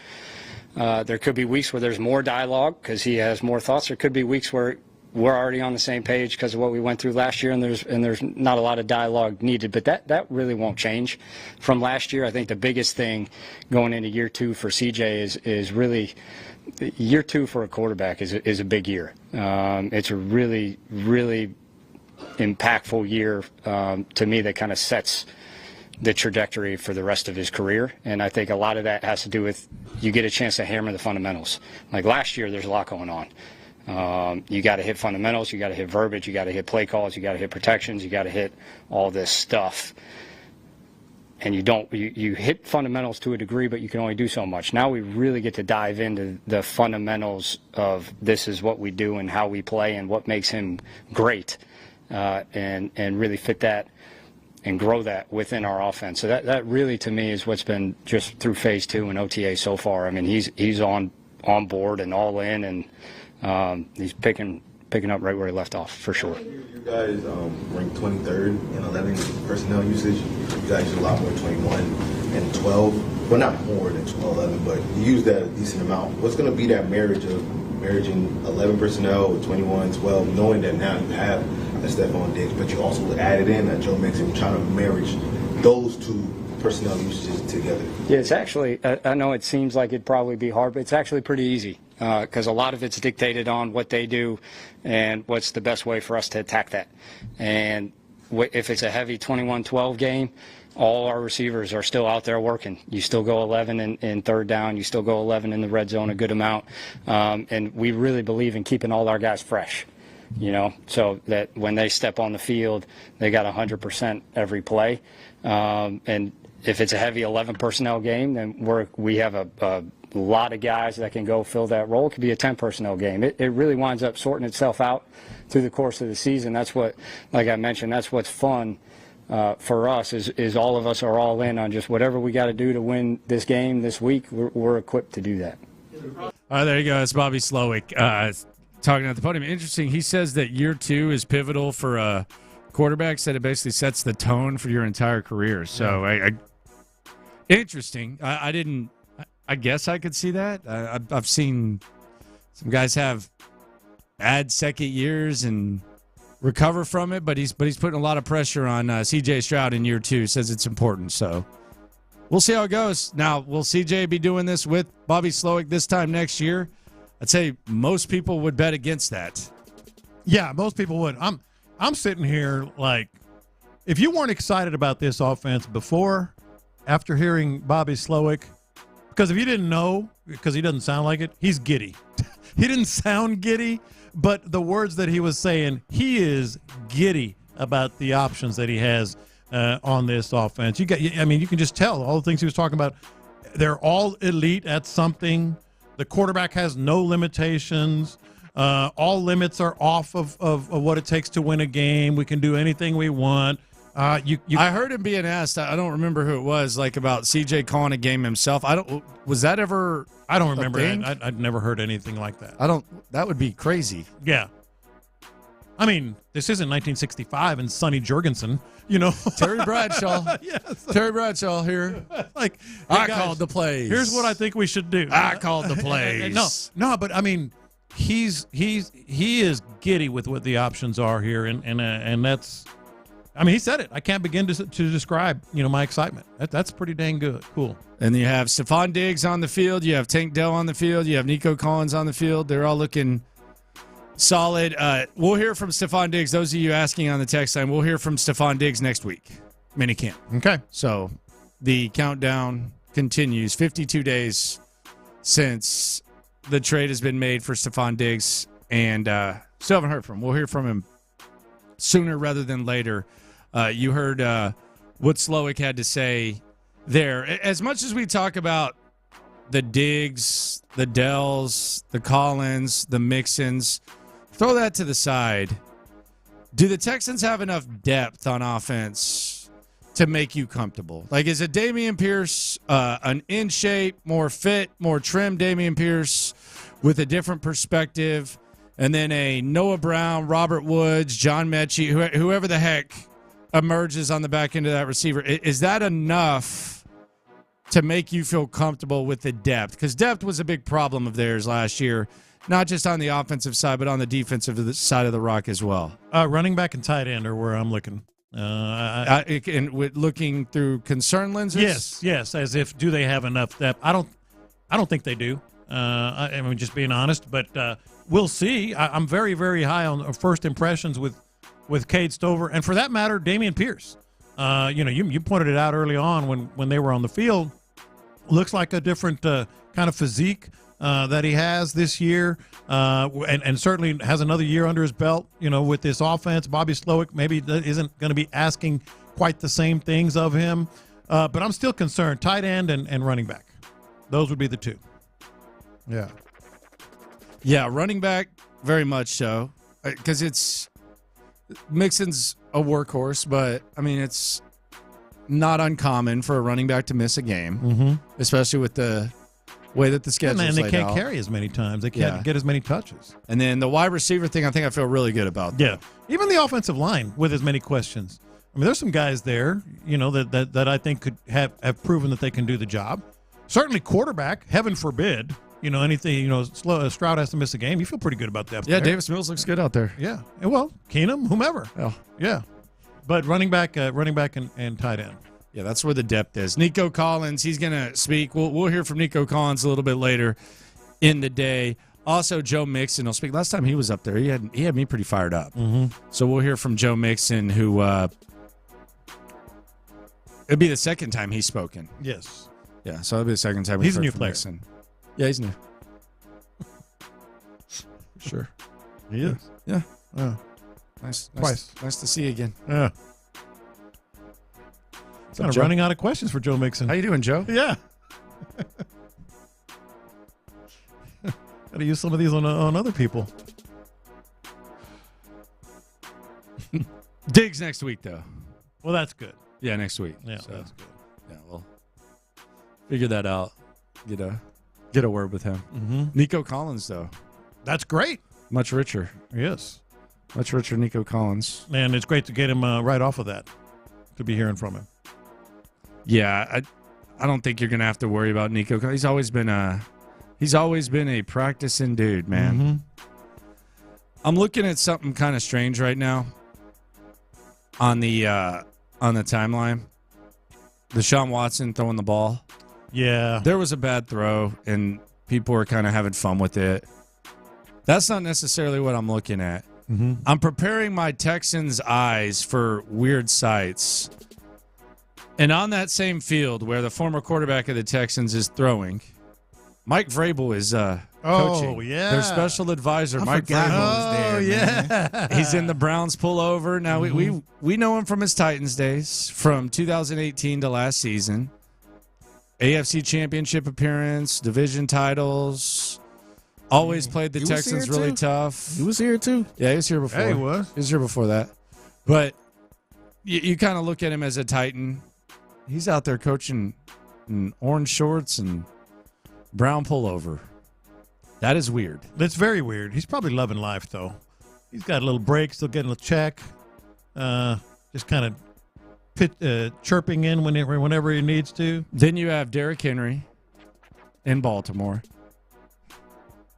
There could be weeks where there's more dialogue because he has more thoughts. There could be weeks where we're already on the same page because of what we went through last year, and there's not a lot of dialogue needed. But that really won't change from last year. I think the biggest thing going into year 2 for CJ is really year 2 for a quarterback is a big year. It's a really, really impactful year to me that kind of sets
the trajectory for the rest of his career. And I think a lot of that has to do with you get a chance to hammer the fundamentals. Like last year, there's a lot going on. You got to hit fundamentals, you got to hit verbiage, you got to hit play calls, you got to hit protections, you got to hit all this stuff. And you hit fundamentals to a degree, but you can only do so much. Now we really get to dive into the fundamentals of this is what we do and how we play and what makes him great, and really fit that and grow that within our offense. So that really, to me, is what's been just through phase 2 and OTA so far. I mean, he's on board and all in, and he's picking up right where he left off, for sure.
You guys ranked 23rd in 11 personnel usage. You guys use a lot more 21 and 12. Well, not more than 12, 11, but you use that a decent amount. What's going to be that marriaging 11 personnel with 21, 12, knowing that now you have a Stefon Diggs, but you also added in a Joe Mixon, trying to marriage those two personnel usages together?
Yeah, it's actually, I know it seems like it'd probably be hard, but it's actually pretty easy. Because a lot of it's dictated on what they do and what's the best way for us to attack that. And if it's a heavy 21-12 game, all our receivers are still out there working. You still go 11 in third down. You still go 11 in the red zone a good amount. And we really believe in keeping all our guys fresh, so that when they step on the field, they got 100% every play. And if it's a heavy 11 personnel game, then we have a lot of guys that can go fill that role. It could be a 10 personnel game. It really winds up sorting itself out through the course of the season. That's what, like I mentioned, that's what's fun for us is all of us are all in on just whatever we got to do to win this game this week. We're equipped to do that.
All right, there you go. It's Bobby Slowick talking at the podium. Interesting. He says that year 2 is pivotal for a quarterback. Said it basically sets the tone for your entire career. So interesting. I guess I could see that. I've seen some guys add second years and recover from it, but he's putting a lot of pressure on CJ Stroud in year 2. Says it's important. So we'll see how it goes. Now, will CJ be doing this with Bobby Slowick this time next year? I'd say most people would bet against that.
Yeah, most people would. I'm sitting here like, if you weren't excited about this offense before, after hearing Bobby Slowick, because if you didn't know, because he doesn't sound like it, he's giddy. He didn't sound giddy, but the words that he was saying, he is giddy about the options that he has on this offense. You can just tell all the things he was talking about. They're all elite at something. The quarterback has no limitations. All limits are off of what it takes to win a game. We can do anything we want. I
heard him being asked. I don't remember who it was. Like about CJ calling a game himself. Was that ever?
I don't remember. I'd never heard anything like that.
That would be crazy.
Yeah. I mean, this isn't 1965 and Sonny Jurgensen.
Terry Bradshaw.
Yes.
Terry Bradshaw here.
Like,
I called the plays.
Here's what I think we should do.
I called the plays.
No, but I mean, he is giddy with what the options are here, and that's. I mean, he said it. I can't begin to describe, my excitement. That's pretty dang good. Cool.
And you have Stefon Diggs on the field. You have Tank Dell on the field. You have Nico Collins on the field. They're all looking solid. We'll hear from Stefon Diggs. Those of you asking on the text line, we'll hear from Stefon Diggs next week. Minicamp.
Okay.
So the countdown continues. 52 days since the trade has been made for Stefon Diggs, and still haven't heard from him. We'll hear from him sooner rather than later. You heard what Slowick had to say there. As much as we talk about the Diggs, the Dells, the Collins, the Mixons, throw that to the side. Do the Texans have enough depth on offense to make you comfortable? Like, is it Dameon Pierce, an in shape, more fit, more trim Dameon Pierce with a different perspective, and then a Noah Brown, Robert Woods, John Mechie, whoever the heck emerges on the back end of that receiver? Is that enough to make you feel comfortable with the depth? Because depth was a big problem of theirs last year, not just on the offensive side, but on the defensive side of the rock as well.
Running back and tight end are where I'm looking.
And with looking through concern lenses?
Yes. As if, do they have enough depth? I don't think they do. I mean, just being honest, but we'll see. I'm very, very high on first impressions with Cade Stover, and for that matter, Dameon Pierce. You pointed it out early on when they were on the field. Looks like a different kind of physique that he has this year, and certainly has another year under his belt. With this offense, Bobby Slowick maybe isn't going to be asking quite the same things of him, but I'm still concerned. Tight end and running back, those would be the two.
Yeah, running back, very much so, because Mixon's a workhorse, but I mean it's not uncommon for a running back to miss a game, especially with the way that the schedule is
and they
laid
can't
out.
carry as many times. They can't get as many touches.
And then the wide receiver thing, I think I feel really good about.
Yeah, even the offensive line with as many questions. I mean, there's some guys there, that I think could have proven that they can do the job. Certainly, quarterback. Heaven forbid, anything. Stroud has to miss a game. You feel pretty good about that.
Yeah, Davis Mills looks good out there.
Yeah, well, Keenum, whomever.
Oh,
yeah. But running back and tight end.
Yeah, that's where the depth is. Nico Collins, he's going to speak. We'll hear from Nico Collins a little bit later in the day. Also, Joe Mixon will speak. Last time he was up there, he had me pretty fired up. So we'll hear from Joe Mixon, who it'd be the second time he's spoken.
Yes.
Yeah, so it'll be the second time
he's a
heard
new
from
player.
Mixon. Yeah, he's new. Sure.
He is.
Yeah.
Oh.
Nice to see you again.
Yeah. Kind of running out of questions for Joe Mixon.
How you doing, Joe?
Yeah. Got to use some of these on other people.
Diggs next week, though.
Well, that's good.
Yeah, next week.
Yeah,
so,
that's good.
Yeah, we'll figure that out. Get a word with him. Nico Collins, though.
That's great.
Much richer.
Yes.
Much richer Nico Collins.
And it's great to get him right off of that, to be hearing from him.
Yeah, I don't think you're going to have to worry about Nico. He's always been a practicing dude, man. I'm looking at something kind of strange right now on the timeline. Deshaun Watson throwing the ball.
Yeah.
There was a bad throw, and people were kind of having fun with it. That's not necessarily what I'm looking at. I'm preparing my Texans' eyes for weird sights. And on that same field where the former quarterback of the Texans is throwing, Mike Vrabel is coaching.
Oh, yeah.
Their special advisor, Mike
forgot he
Vrabel.
was there,
yeah.
He's in the Browns pullover. Now, we know him from his Titans days, from 2018 to last season. AFC Championship appearance, division titles. Always played the
He was
Texans
here,
really
too?
tough.
He was here too.
Yeah, he was here before.
Yeah, he was.
He was here before that. But you kind of look at him as a Titan. He's out there coaching in orange shorts and brown pullover. That is weird.
That's very weird. He's probably loving life, though. He's got a little break, still getting a check. Just kind of chirping in whenever he needs to.
Then you have Derrick Henry in Baltimore.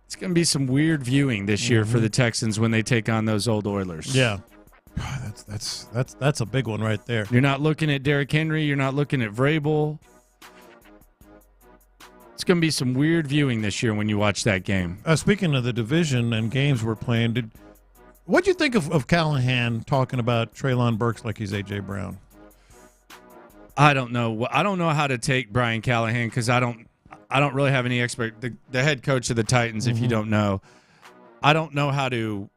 It's going to be some weird viewing this year for the Texans when they take on those old Oilers.
Yeah. That's a big one right there.
You're not looking at Derrick Henry. You're not looking at Vrabel. It's going to be some weird viewing this year when you watch that game.
Speaking of the division and games we're playing, what'd you think of Callahan talking about Treylon Burks like he's A.J. Brown?
I don't know. I don't know how to take Brian Callahan because I don't really have any expert. The head coach of the Titans, if you don't know, I don't know how to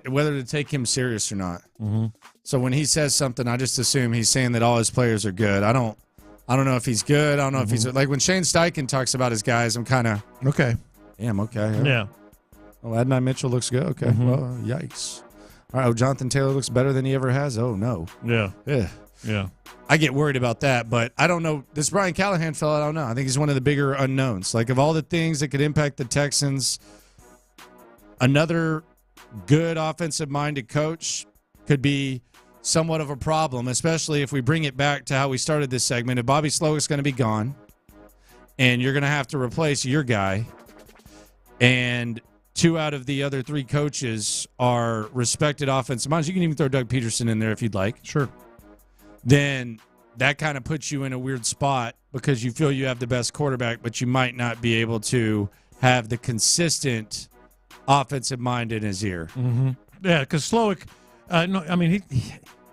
whether to take him serious or not. So when he says something, I just assume he's saying that all his players are good. I don't know if he's good. I don't know if he's like when Shane Steichen talks about his guys. I'm kind of
okay.
Yeah, I'm okay.
Yeah.
Oh, Adonai Mitchell looks good. Okay. Well, yikes. All right. Oh, Jonathan Taylor looks better than he ever has. Oh no.
Yeah.
Yeah.
Yeah.
I get worried about that, but I don't know. This Brian Callahan fella, I don't know. I think he's one of the bigger unknowns. Like, of all the things that could impact the Texans, another good offensive-minded coach could be somewhat of a problem, especially if we bring it back to how we started this segment. If Bobby Slowick's going to be gone, and you're going to have to replace your guy, and 2 out of the other 3 coaches are respected offensive minds. You can even throw Doug Peterson in there if you'd like.
Sure.
Then that kind of puts you in a weird spot because you feel you have the best quarterback, but you might not be able to have the consistent offensive mind in his ear.
Yeah, because Slowick, no, I mean,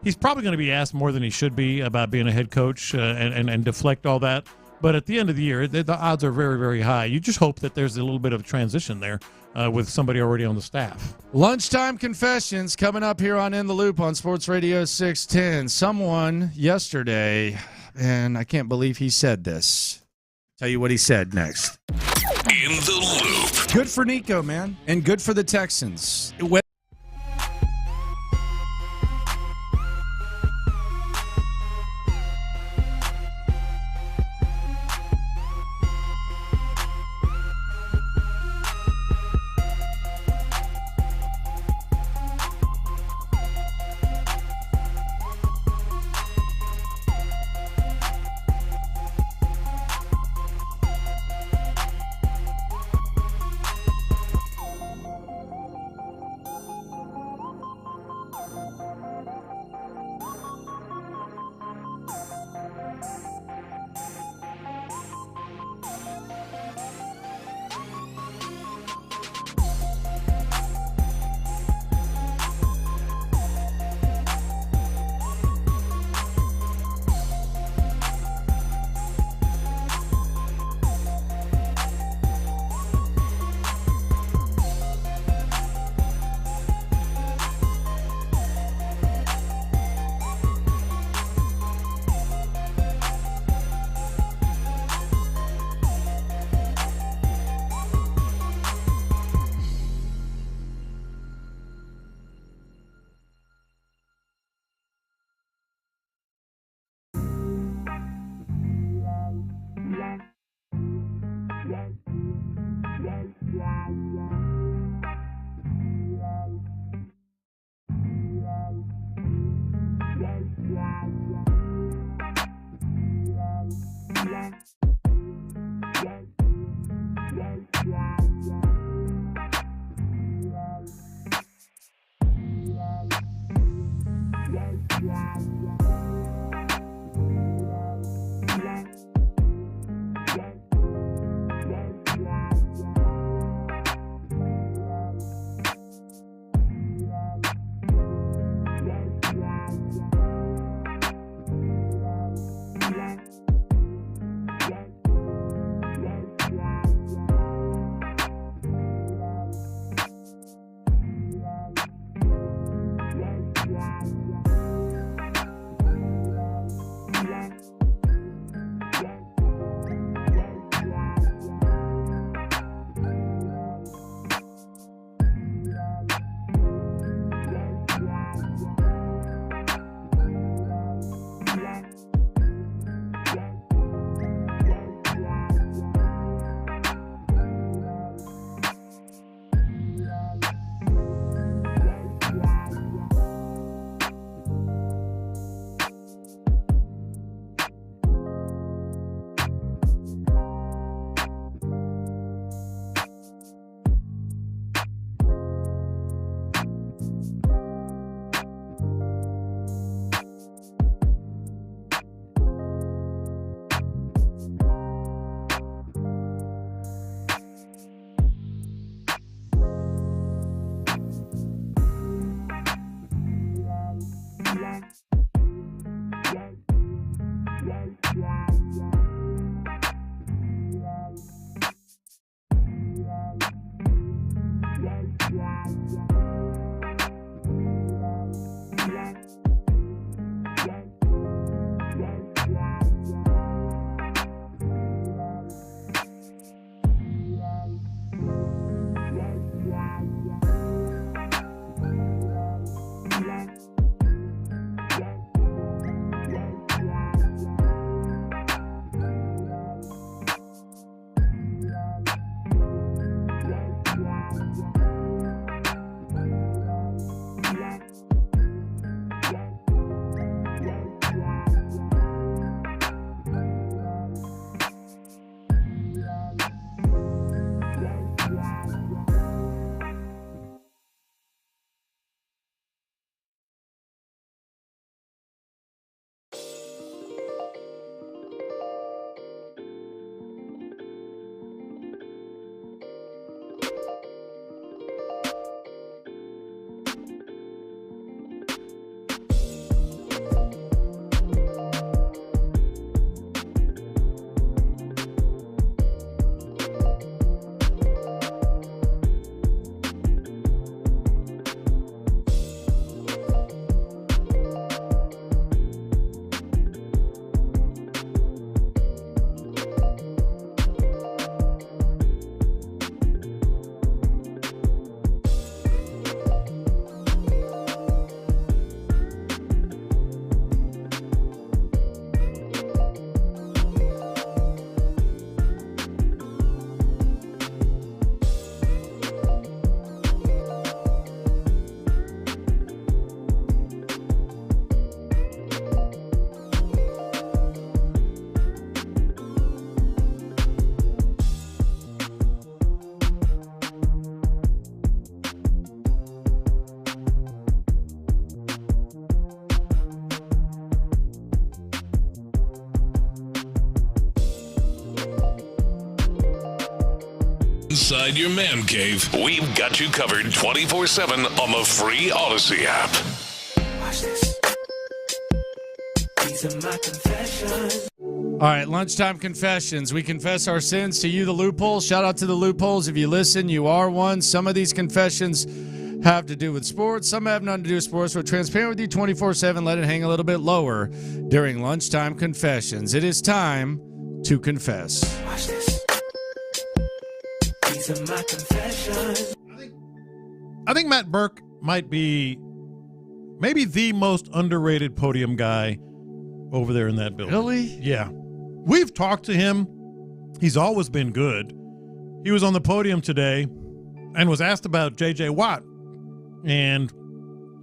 he's probably going to be asked more than he should be about being a head coach and deflect all that. But at the end of the year, the odds are very, very high. You just hope that there's a little bit of transition there with somebody already on the staff.
Lunchtime confessions coming up here on In the Loop on Sports Radio 610. Someone yesterday, and I can't believe he said this. Tell you what he said next.
In the Loop.
Good for Nico, man, and good for the Texans.
inside your man cave, we've got you covered 24/7 on the free Odyssey app.
Watch this. These are my confessions.
All right, lunchtime confessions. We confess our sins to you, the loopholes. Shout out to the loopholes. If you listen, you are one. Some of these confessions have to do with sports. Some have nothing to do with sports. We're transparent with you 24/7. Let it hang a little bit lower during lunchtime confessions. It is time to confess.
Watch this. These are my confessions.
I think Matt Burke might be maybe the most underrated podium guy over there in that building.
Really?
Yeah. We've talked to him. He's always been good. He was on the podium today and was asked about J.J. Watt. And,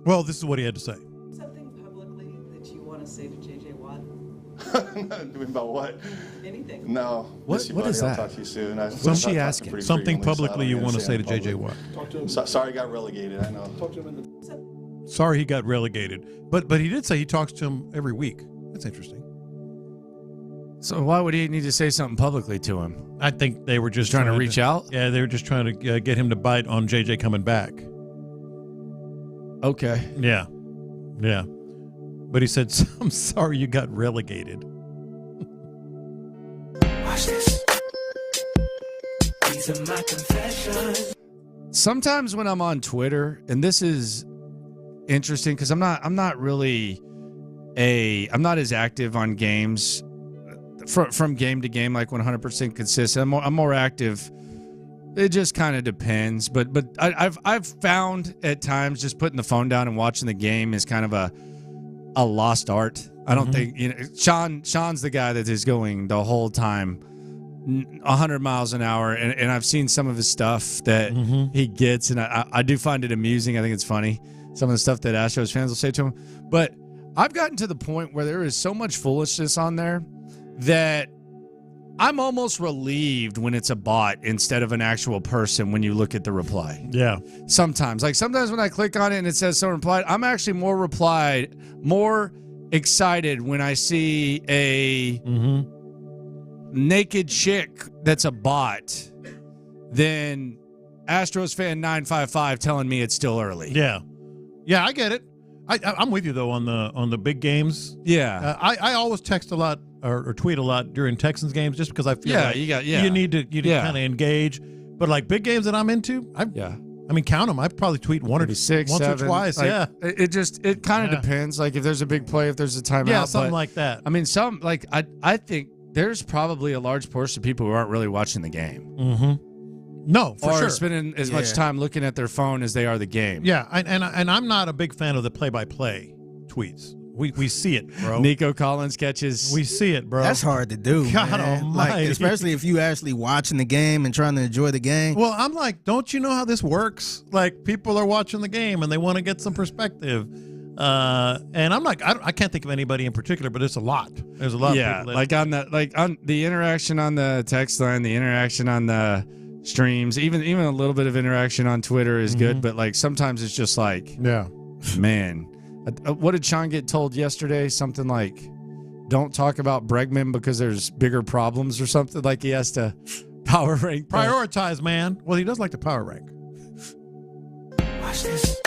well, this is what he had to say.
Something publicly that you want to say to J.J. Watt?
About what?
Anything.
No.
What
Miss you,
what
buddy.
is that?
I'll talk to you soon.
What's she asking?
Something publicly you want to say to J.J. Watt.
Sorry he got relegated, I know. Talk to him in the...
Sorry he got relegated. But he did say he talks to him every week. That's interesting.
So why would he need to say something publicly to him?
I think they were just
trying to reach out?
Yeah, they were just trying to get him to bite on JJ coming back.
Okay.
Yeah. Yeah. But he said, I'm sorry you got relegated.
Watch this. These are my confessions.
Sometimes when I'm on Twitter, and this is interesting because I'm not as active on games from game to game, like 100% consistent. I'm more active. It just kind of depends, but I've found at times just putting the phone down and watching the game is kind of a lost art. I don't think Sean's the guy that is going the whole time 100 miles an hour, and I've seen some of his stuff that he gets, and I do find it amusing. I think it's funny, some of the stuff that Astros fans will say to him. But I've gotten to the point where there is so much foolishness on there that I'm almost relieved when it's a bot instead of an actual person when you look at the reply.
Yeah.
Sometimes when I click on it and it says someone replied, I'm actually more excited when I see a naked chick that's a bot than Astros fan 955 telling me it's still early.
Yeah. Yeah, I get it. I'm with you though on the big games.
Yeah.
I always text a lot or tweet a lot during Texans games just because I feel like you need to kind of engage. But like big games that I'm into, I mean, count them. I probably tweet once or twice.
Like, it kind of depends. Like if there's a big play, if there's a timeout,
yeah, something like that.
I mean, I think there's probably a large portion of people who aren't really watching the game.
No, for sure.
Or spending as much time looking at their phone as they are the game.
Yeah, and I'm not a big fan of the play-by-play tweets. We see it, bro.
Nico Collins catches.
We see it, bro.
That's hard to do.
God
man.
almighty.
Like, especially if you actually watching the game and trying to enjoy the game.
Well, I'm like, don't you know how this works? Like, people are watching the game and they want to get some perspective. And I'm like, I can't think of anybody in particular, but it's a lot. There's a lot of people.
On the interaction on the text line, the interaction on the streams, even a little bit of interaction on Twitter is good, but like sometimes it's just like, man. What did Sean get told yesterday? Something like, don't talk about Bregman because there's bigger problems or something. Like he has to power rank.
Prioritize, man. Well, he does like to power rank.
Watch this.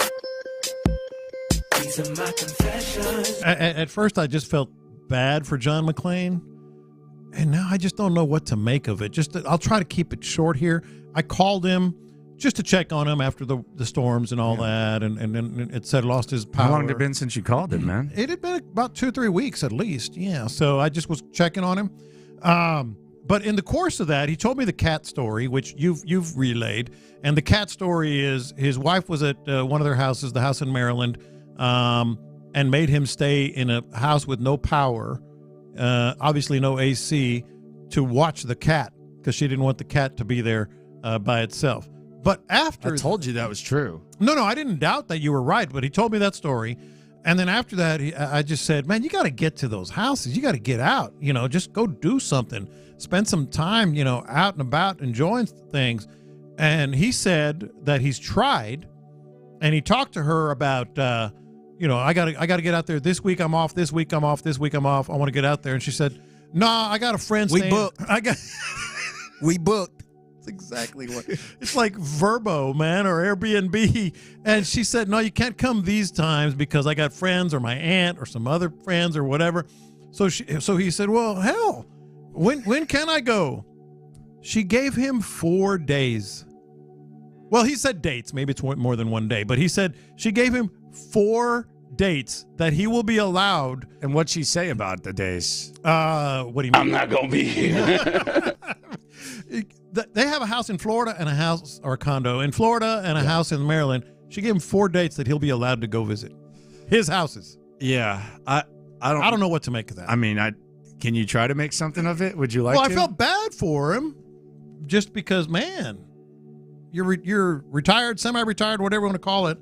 These are my confessions.
At first, I just felt bad for John McClain. And now I just don't know what to make of it. I'll try to keep it short here. I called him just to check on him after the storms and all that, and then it said lost his power.
How long had it been since you called him, man?
It had been about 2 or 3 weeks at least, yeah. So I just was checking on him. But in the course of that, he told me the cat story, which you've relayed. And the cat story is his wife was at one of their houses, the house in Maryland, and made him stay in a house with no power, obviously no AC, to watch the cat because she didn't want the cat to be there by itself. But after...
I told you that was true.
No, I didn't doubt that you were right, but he told me that story. And then after that, I just said, man, you got to get to those houses. You got to get out, just go do something. Spend some time, out and about enjoying things. And he said that he's tried, and he talked to her about, I got to get out there. This week I'm off, this week I'm off, this week I'm off. I want to get out there. And she said, nah, I got a friend
We
staying.
booked. We booked.
That's exactly what. It's like Verbo, man, or Airbnb. And she said, no, you can't come these times because I got friends or my aunt or some other friends or whatever. So he said, well, hell, when can I go? She gave him 4 days. Well, he said dates. Maybe it's more than 1 day. But he said she gave him 4 dates that he will be allowed.
And what'd she say about the days?
What do you mean?
I'm not going to be here.
They have a house in Florida and a house or a condo in Florida and a house in Maryland. She gave him 4 dates that he'll be allowed to go visit his houses.
Yeah, I
don't know what to make of that.
I mean, can you try to make something of it? Would you like to?
Well, I felt bad for him just because, man, you're retired, semi-retired, whatever you want to call it.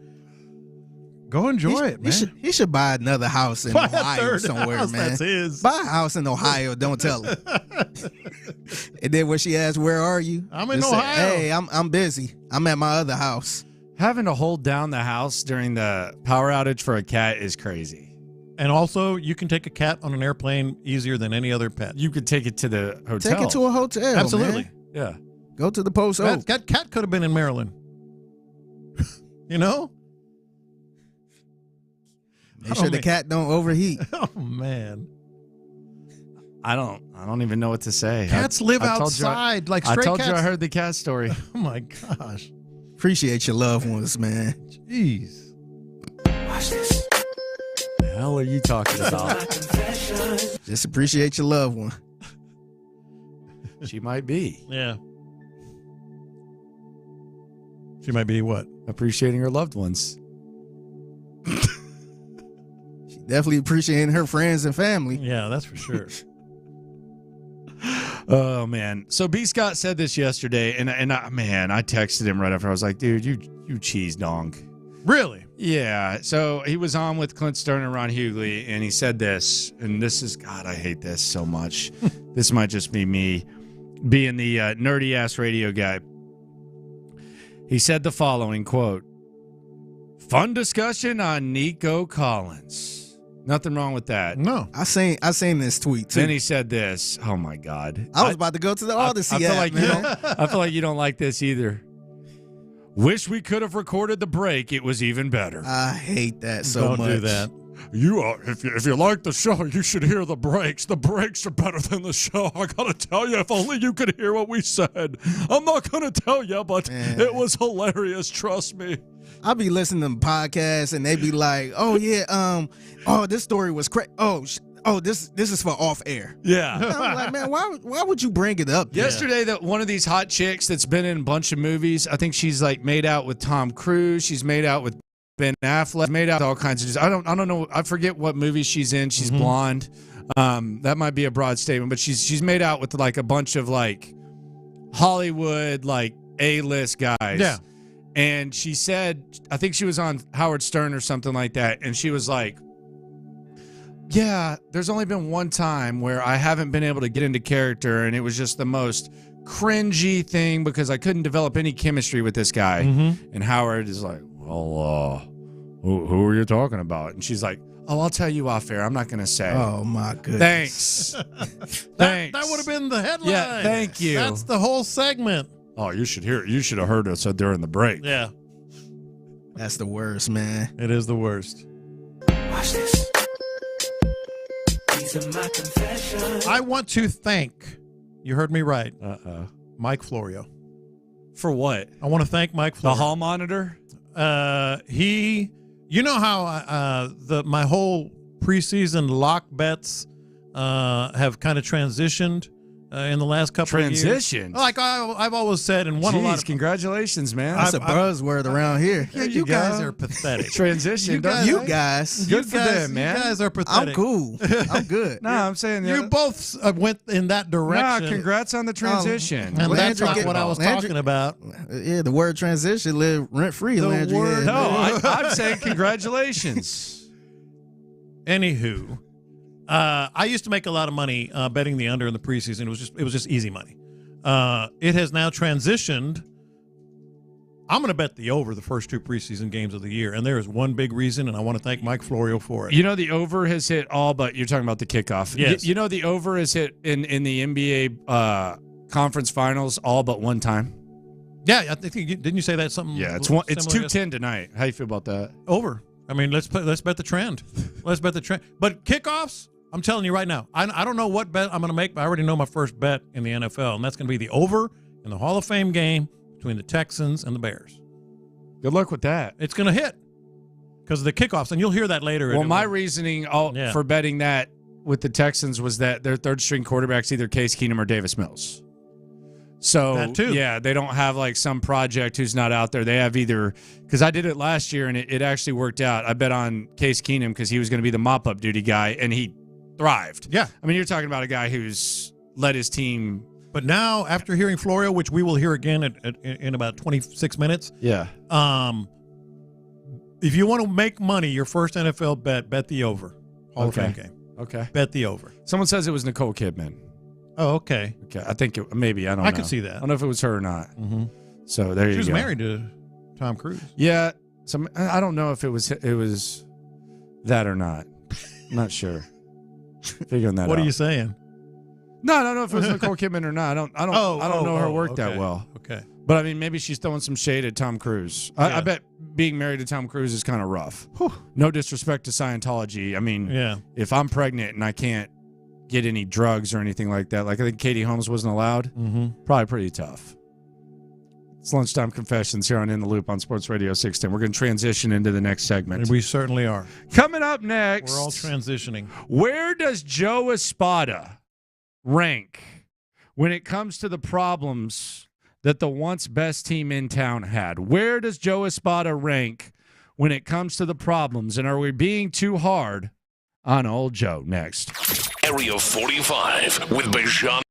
Go enjoy it, man.
He should buy another house in Ohio somewhere,
house,
man.
That's his.
Buy a house in Ohio. Don't tell her. And then when she asks, "Where are you?"
I'm in
just
Ohio.
Say, hey, I'm busy. I'm at my other house.
Having to hold down the house during the power outage for a cat is crazy.
And also, you can take a cat on an airplane easier than any other pet.
You could take it to the hotel.
Take it to a hotel.
Absolutely.
Man.
Yeah.
Go to the post.
That cat could have been in Maryland. You know?
Make sure the cat don't overheat.
Oh man,
I don't even know what to say.
Cats live outside like stray cats.
I told you I heard the cat story.
Oh my gosh.
Appreciate your loved ones, man.
Jeez.
Watch this.
The hell are you talking about?
Just appreciate your loved one.
She might be.
Yeah. She might be what?
Appreciating her loved ones.
Definitely appreciating her friends and family.
Yeah, that's for sure.
Oh man! So B. Scott said this yesterday, and I texted him right after. I was like, "Dude, you cheese donk."
Really?
Yeah. So he was on with Clint Stoerner and Ron Hughley, and he said this, and this is God. I hate this so much. This might just be me being the nerdy ass radio guy. He said the following quote: "Fun discussion on Nico Collins." Nothing wrong with that.
No.
I seen this tweet too.
Then he said this. Oh my God.
I was about to go to the Odyssey.
I feel like you don't like this either. Wish we could have recorded the break. It was even better.
I hate that so much.
Don't do that.
If you like the show, you should hear the breaks. The breaks are better than the show. I gotta tell you, if only you could hear what we said. I'm not gonna tell you, but it was hilarious. Trust me.
I'll be listening to podcasts and they be like, "Oh yeah, this story was crazy. This is for off air."
Yeah.
I'm like, man, why would you bring it up?
Yesterday, that one of these hot chicks that's been in a bunch of movies. I think she's like made out with Tom Cruise. She's made out with Ben Affleck. Made out with all kinds of. I don't know. I forget what movie she's in. She's blonde. That might be a broad statement, but she's made out with like a bunch of like Hollywood like A-list guys.
Yeah.
And she said, I think she was on Howard Stern or something like that, and she was like, yeah, there's only been one time where I haven't been able to get into character, and it was just the most cringy thing because I couldn't develop any chemistry with this guy. And Howard is like, well, who are you talking about? And she's like, oh, I'll tell you off air. I'm not going to say.
Oh, my goodness.
Thanks.
That would have been the headline.
Yeah, thank you.
That's the whole segment.
Oh, you should hear it. You should have heard us during the break.
Yeah.
That's the worst, man.
It is the worst.
Watch this. These are my confessions.
I want to thank, you heard me right, Mike Florio.
For what?
I want to thank Mike Florio.
The hall monitor?
You know how my whole preseason lock bets have kind of transitioned in the last couple of years.
Transitioned?
Like I've always said and won a lot of.
Congratulations, man.
That's a buzzword around here.
Yeah, you guys are pathetic.
Transition.
You guys.
Good for them, man.
You guys are pathetic.
I'm cool. I'm good.
No, I'm saying
you both went in that direction.
Nah, congrats on the transition.
And that's not what I was talking about.
Yeah, the word transition live rent free.
No, I'm saying congratulations.
Anywho, I used to make a lot of money betting the under in the preseason. It was just easy money. It has now transitioned. I'm going to bet the over the first 2 preseason games of the year, and there is one big reason, and I want to thank Mike Florio for it.
You know the over has hit all but you're talking about the kickoff.
Yes.
You know the over has hit in the NBA conference finals all but one time.
Yeah, I think didn't you say that something?
Yeah, it's 2-10 tonight. How you feel about that?
Over. I mean, let's bet the trend. Let's bet the trend. But kickoffs, I'm telling you right now, I don't know what bet I'm going to make, but I already know my first bet in the NFL, and that's going to be the over in the Hall of Fame game between the Texans and the Bears.
Good luck with that.
It's going to hit because of the kickoffs, and you'll hear that later.
Well, my reasoning for betting that with the Texans was that their third-string quarterback's either Case Keenum or Davis Mills. So,
that too.
Yeah, they don't have like some project who's not out there. They have either – because I did it last year, and it actually worked out. I bet on Case Keenum because he was going to be the mop-up duty guy, and he thrived.
Yeah.
I mean, you're talking about a guy who's led his team.
But now, after hearing Florio, which we will hear again in about 26 minutes.
Yeah.
If you want to make money, your first NFL bet the over. Hall of Fame game.
Okay.
Bet the over.
Someone says it was Nicole Kidman.
Oh, okay.
Okay. I think maybe. I don't know.
I could see that.
I don't know if it was her or not.
Mm-hmm.
So there you go.
She was married to Tom Cruise.
Yeah. I don't know if it was that or not. I'm not sure. Figuring that out.
What are you saying?
No, I don't know if it was Nicole Kidman or not. I don't know her work that well.
Okay.
But I mean, maybe she's throwing some shade at Tom Cruise. I bet being married to Tom Cruise is kind of rough.
Whew.
No disrespect to Scientology. I mean, if I'm pregnant and I can't get any drugs or anything like that, like I think Katie Holmes wasn't allowed, probably pretty tough. It's Lunchtime Confessions here on In the Loop on Sports Radio 610. We're going to transition into the next segment.
And we certainly are.
Coming up next.
We're all transitioning.
Where does Joe Espada rank when it comes to the problems that the once best team in town had? Where does Joe Espada rank when it comes to the problems? And are we being too hard on old Joe? Next.
Area 45 with Bijani.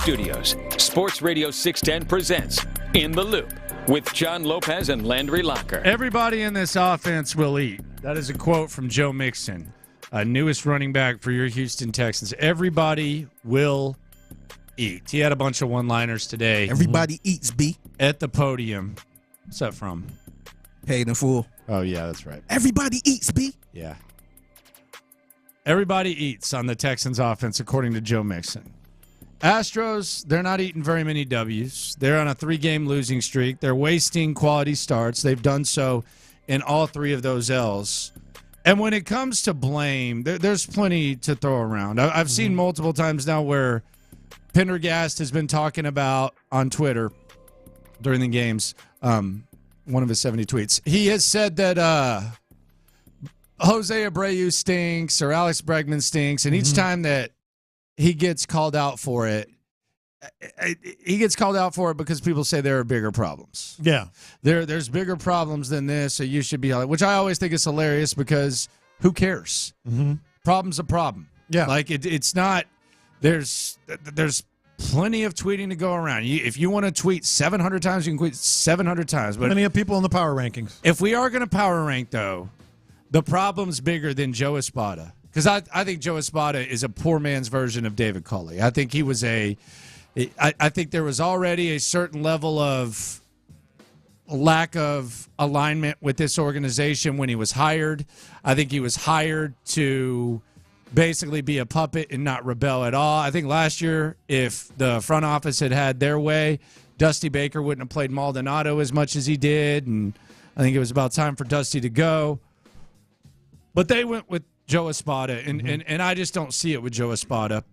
studios, Sports Radio 610 presents In the Loop with John Lopez and Landry Locker.
Everybody in this offense will eat. That is a quote from Joe Mixon, newest running back for your Houston Texans. Everybody will eat. He had a bunch of one-liners today.
Everybody eats, B.
At the podium. What's that from?
Paid in full.
Oh, yeah, that's right.
Everybody eats, B.
Yeah. Everybody eats on the Texans offense, according to Joe Mixon. Astros, they're not eating very many W's. They're on a 3-game losing streak. They're wasting quality starts. They've done so in all 3 of those L's. And when it comes to blame, there's plenty to throw around. I've seen multiple times now where Pendergast has been talking about on Twitter during the games, one of his 70 tweets. He has said that Jose Abreu stinks or Alex Bregman stinks, and each time that he gets called out for it, he gets called out for it because people say there are bigger problems.
Yeah.
There's bigger problems than this, so you should be, which I always think is hilarious because who cares? Problem's a problem.
Yeah.
Like it's not, there's plenty of tweeting to go around. If you want to tweet 700 times, you can tweet 700 times. But
plenty of people in the power rankings.
If we are going to power rank, though, the problem's bigger than Joe Espada. Because I think Joe Espada is a poor man's version of David Culley. I think he was I think there was already a certain level of lack of alignment with this organization when he was hired. I think he was hired to basically be a puppet and not rebel at all. I think last year, if the front office had had their way, Dusty Baker wouldn't have played Maldonado as much as he did, and I think it was about time for Dusty to go. But they went with Joe Espada, and I just don't see it with Joe Espada.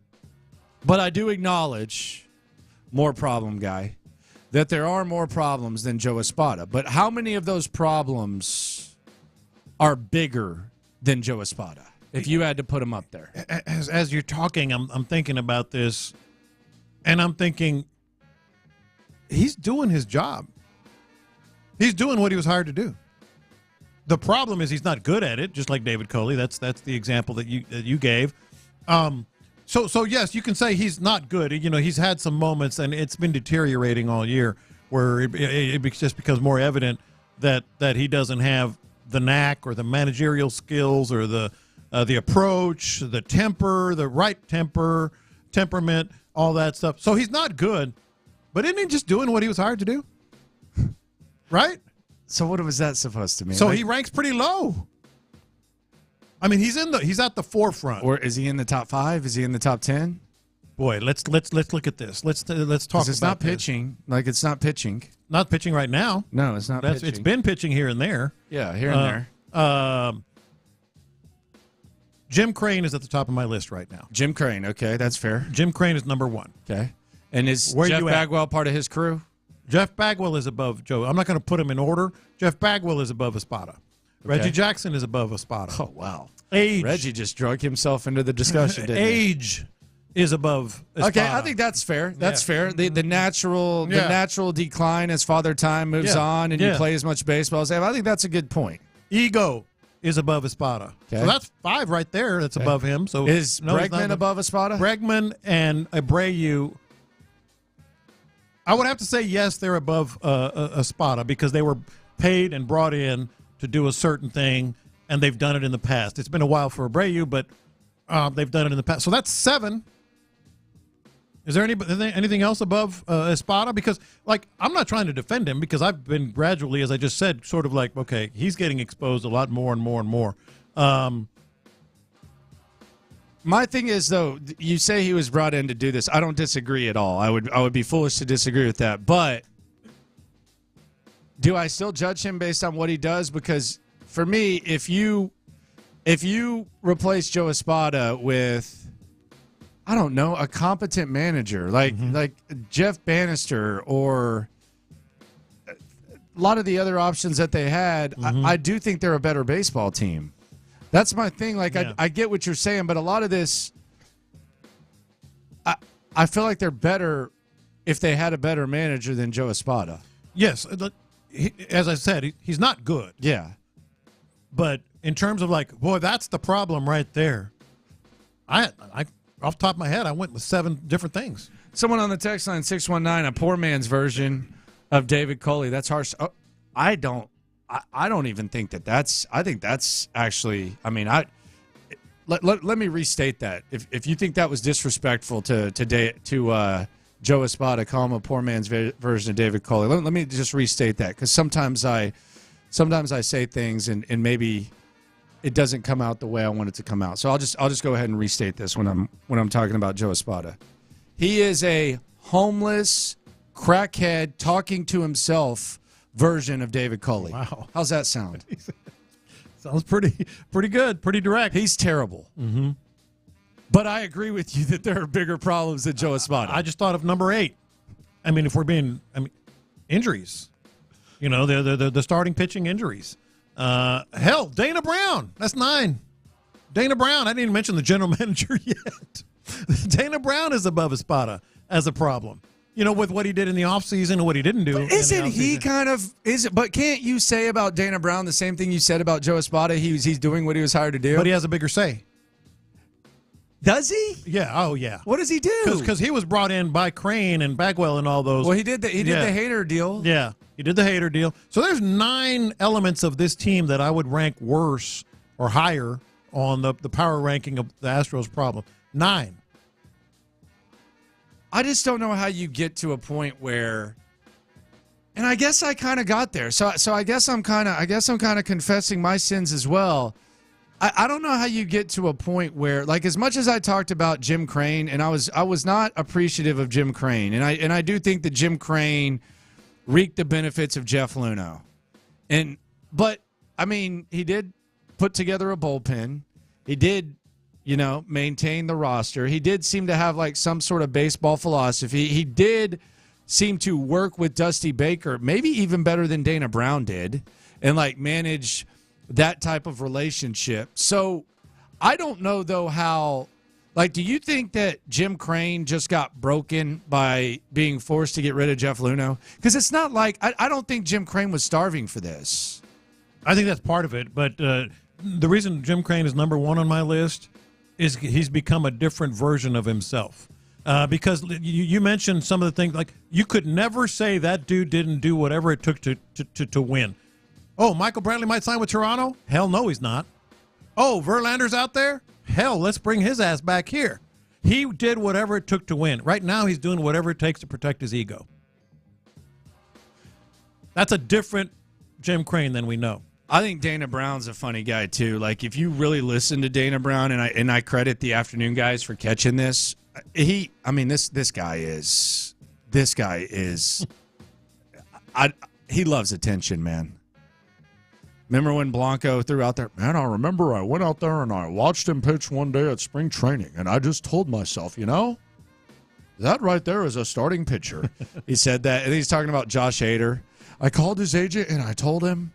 But I do acknowledge, more problem guy, that there are more problems than Joe Espada. But how many of those problems are bigger than Joe Espada, if you had to put them up there?
As you're talking, I'm thinking about this, and I'm thinking, he's doing his job. He's doing what he was hired to do. The problem is he's not good at it, just like David Culley. That's the example that you gave. So yes, you can say he's not good. You know, he's had some moments, and it's been deteriorating all year, where it just becomes more evident that he doesn't have the knack or the managerial skills or the approach, the temper, the right temperament, all that stuff. So he's not good, but isn't he just doing what he was hired to do? Right?
So what was that supposed to mean?
So he ranks pretty low. I mean, he's at the forefront.
Or is he in the top 5? Is he in the top 10?
Boy, let's look at this. Let's talk about
it's not pitching.
This.
Like, it's not pitching.
Not pitching right now.
No, it's not pitching.
It's been pitching here and there.
Yeah, here and there.
Jim Creighton is at the top of my list right now.
Jim Creighton, okay, that's fair.
Jim Creighton is number 1.
Okay. And is Jeff Bagwell part of his crew?
Jeff Bagwell is above Joe. I'm not going to put him in order. Jeff Bagwell is above Espada. Okay. Reggie Jackson is above Espada.
Oh, wow.
Age.
Reggie just drug himself into the discussion, didn't he?
Age is above Espada.
Okay, I think that's fair. That's fair. The natural decline as Father Time moves on and you play as much baseball as I think that's a good point.
Ego is above Espada. Okay. So that's 5 right there that's above him. So
is Bregman above Espada?
Bregman and Abreu, I would have to say yes, they're above Espada because they were paid and brought in to do a certain thing, and they've done it in the past. It's been a while for Abreu, but they've done it in the past. So that's 7. Is there anything else above Espada? Because, like, I'm not trying to defend him because I've been gradually, as I just said, sort of like, okay, he's getting exposed a lot more and more and more.
My thing is, though, you say he was brought in to do this. I don't disagree at all. I would be foolish to disagree with that. But do I still judge him based on what he does? Because for me, if you replace Joe Espada with, I don't know, a competent manager like Jeff Bannister or a lot of the other options that they had, I do think they're a better baseball team. That's my thing. Like, I get what you're saying, but a lot of this, I feel like they're better if they had a better manager than Joe Espada.
Yes. As I said, he's not good.
Yeah.
But in terms of, like, boy, that's the problem right there. I off the top of my head, I went with 7 different things.
Someone on the text line 619, a poor man's version of David Culley. That's harsh. Oh, I don't even think that's. I think that's actually. I mean, let me restate that. If you think that was disrespectful to Joe Espada, call him a poor man's version of David Culley. Let me just restate that, because sometimes I say things and maybe it doesn't come out the way I want it to come out. So I'll just go ahead and restate this when I'm talking about Joe Espada. He is a homeless crackhead talking to himself version of David Culley.
Wow.
How's that sound?
Sounds pretty good, pretty direct.
He's terrible. Mm-hmm. But I agree with you that there are bigger problems than Joe Espada.
I just thought of number 8. I mean, injuries. You know, the starting pitching injuries. Hell, Dana Brown. That's 9. Dana Brown. I didn't even mention the general manager yet. Dana Brown is above Espada as a problem. You know, with what he did in the offseason and what he didn't do.
But isn't he kind of – but can't you say about Dana Brown the same thing you said about Joe Espada? He's doing what he was hired to do.
But he has a bigger say.
Does he?
Yeah. Oh, yeah.
What does he do?
Because he was brought in by Crane and Bagwell and all those.
Well, he did the Hader deal.
Yeah, he did the Hader deal. So there's 9 elements of this team that I would rank worse or higher on the power ranking of the Astros problem. 9.
I just don't know how you get to a point where, and I guess I kind of got there. So I guess I'm kind of confessing my sins as well. I don't know how you get to a point where, like, as much as I talked about Jim Crane, and I was not appreciative of Jim Crane, and I do think that Jim Crane reaped the benefits of Jeff Luhnow, but I mean, he did put together a bullpen. He did, maintain the roster. He did seem to have like some sort of baseball philosophy. He did seem to work with Dusty Baker, maybe even better than Dana Brown did, and like manage that type of relationship. So I don't know, though, how, like, do you think that Jim Crane just got broken by being forced to get rid of Jeff Luhnow? Because it's not like, I don't think Jim Crane was starving for this.
I think that's part of it. But the reason Jim Crane is number 1 on my list is he's become a different version of himself. Because you mentioned some of the things, like, you could never say that dude didn't do whatever it took to win. Oh, Michael Brantley might sign with Toronto? Hell no, he's not. Oh, Verlander's out there? Hell, let's bring his ass back here. He did whatever it took to win. Right now, he's doing whatever it takes to protect his ego. That's a different Jim Crane than we know.
I think Dana Brown's a funny guy, too. Like, if you really listen to Dana Brown, and I credit the afternoon guys for catching this, this guy is he loves attention, man. Remember when Blanco threw out there? Man, I remember I went out there and I watched him pitch one day at spring training, and I just told myself, that right there is a starting pitcher. He said that, and he's talking about Josh Hader. I called his agent, and I told him,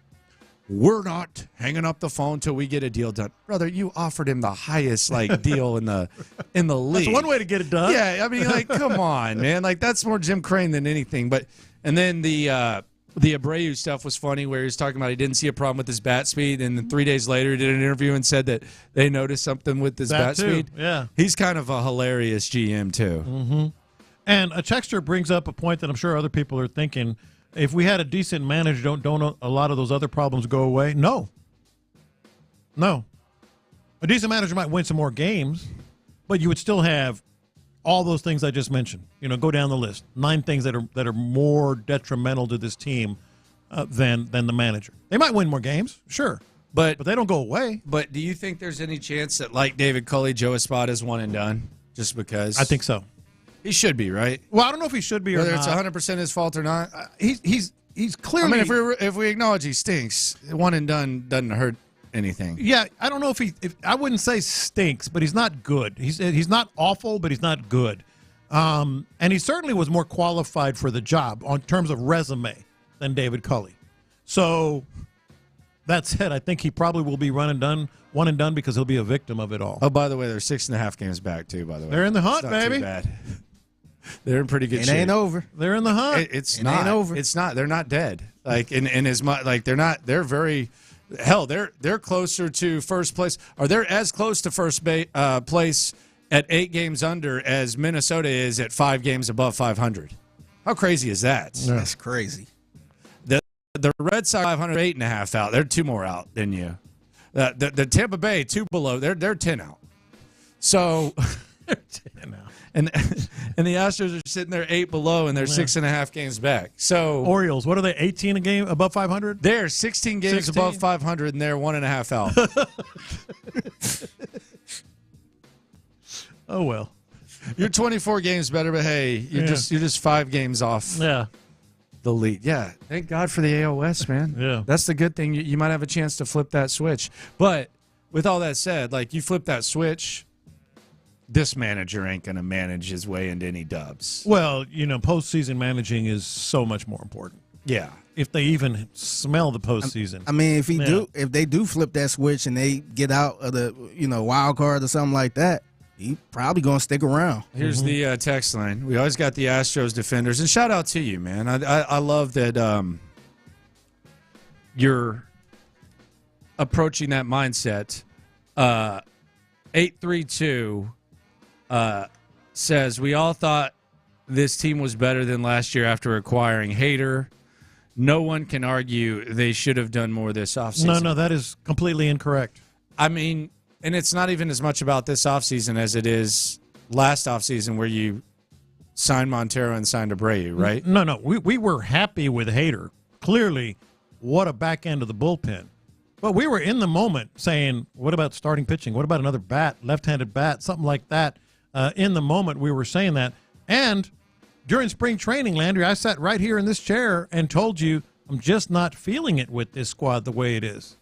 we're not hanging up the phone till we get a deal done. Brother, you offered him the highest deal in the league.
That's one way to get it done.
Yeah, I mean, come on, man. Like, that's more Jim Crane than anything. But and then the Abreu stuff was funny, where he was talking about he didn't see a problem with his bat speed, and then 3 days later he did an interview and said that they noticed something with his bat speed.
Yeah, he's
kind of a hilarious GM too.
Mm-hmm. And a texter brings up a point that I'm sure other people are thinking. If we had a decent manager, don't a lot of those other problems go away? No. A decent manager might win some more games, but you would still have all those things I just mentioned. Go down the list. 9 things that are more detrimental to this team than the manager. They might win more games, sure, but they don't go away.
But do you think there's any chance that, like David Culley, Joe Espada is one and done? Just because?
I think so.
He should be, right?
Well, I don't know if he should be or
whether
not.
It's 100% his fault or not.
He's clearly.
I mean, if we acknowledge he stinks, one and done doesn't hurt anything.
Yeah, I don't know if I wouldn't say stinks, but he's not good. He's not awful, but he's not good. And he certainly was more qualified for the job on terms of resume than David Culley. So that said, I think he probably will be one and done because he'll be a victim of it all.
Oh, by the way, they're 6.5 games back too. By the way,
they're in the hunt,
it's not
baby.
Too bad. They're in pretty good shape.
It ain't over.
They're in the hunt.
It's not over. It's not. They're not dead. Like in as much like they're not. They're very. Hell, they're closer to first place, or they're as close to first place at 8 games under as Minnesota is at 5 games above 500. How crazy is that?
That's crazy.
The Red Sox 500, 8.5 out. They're 2 more out than you. The Tampa Bay 2 below. They're 10 out. So they're 10 out. And the Astros are sitting there 8 below, and they're 6.5 games back. So
Orioles, what are they? 18 a game above 500?
They're 16 games above 500, and they're 1.5 out.
Oh well.
You're 24 games better, but hey, you're just 5 games off.
Yeah.
The lead. Yeah. Thank God for the AOS, man.
Yeah.
That's the good thing. You might have a chance to flip that switch. But with all that said, like, you flip that switch, this manager ain't going to manage his way into any dubs.
Well, postseason managing is so much more important.
Yeah.
If they even smell the postseason.
I mean, if they do flip that switch and they get out of the wild card or something like that, he probably gonna stick around.
Here's the text line. We always got the Astros defenders, and shout out to you, man. I love that you're approaching that mindset. 832 says we all thought this team was better than last year after acquiring Hader. No one can argue they should have done more this offseason.
No, that is completely incorrect.
I mean. And it's not even as much about this offseason as it is last offseason where you signed Montero and signed Abreu, right?
No. We were happy with Hader. Clearly, what a back end of the bullpen. But we were in the moment saying, what about starting pitching? What about another bat, left-handed bat, something like that? In the moment, we were saying that. And during spring training, Landry, I sat right here in this chair and told you I'm just not feeling it with this squad the way it is.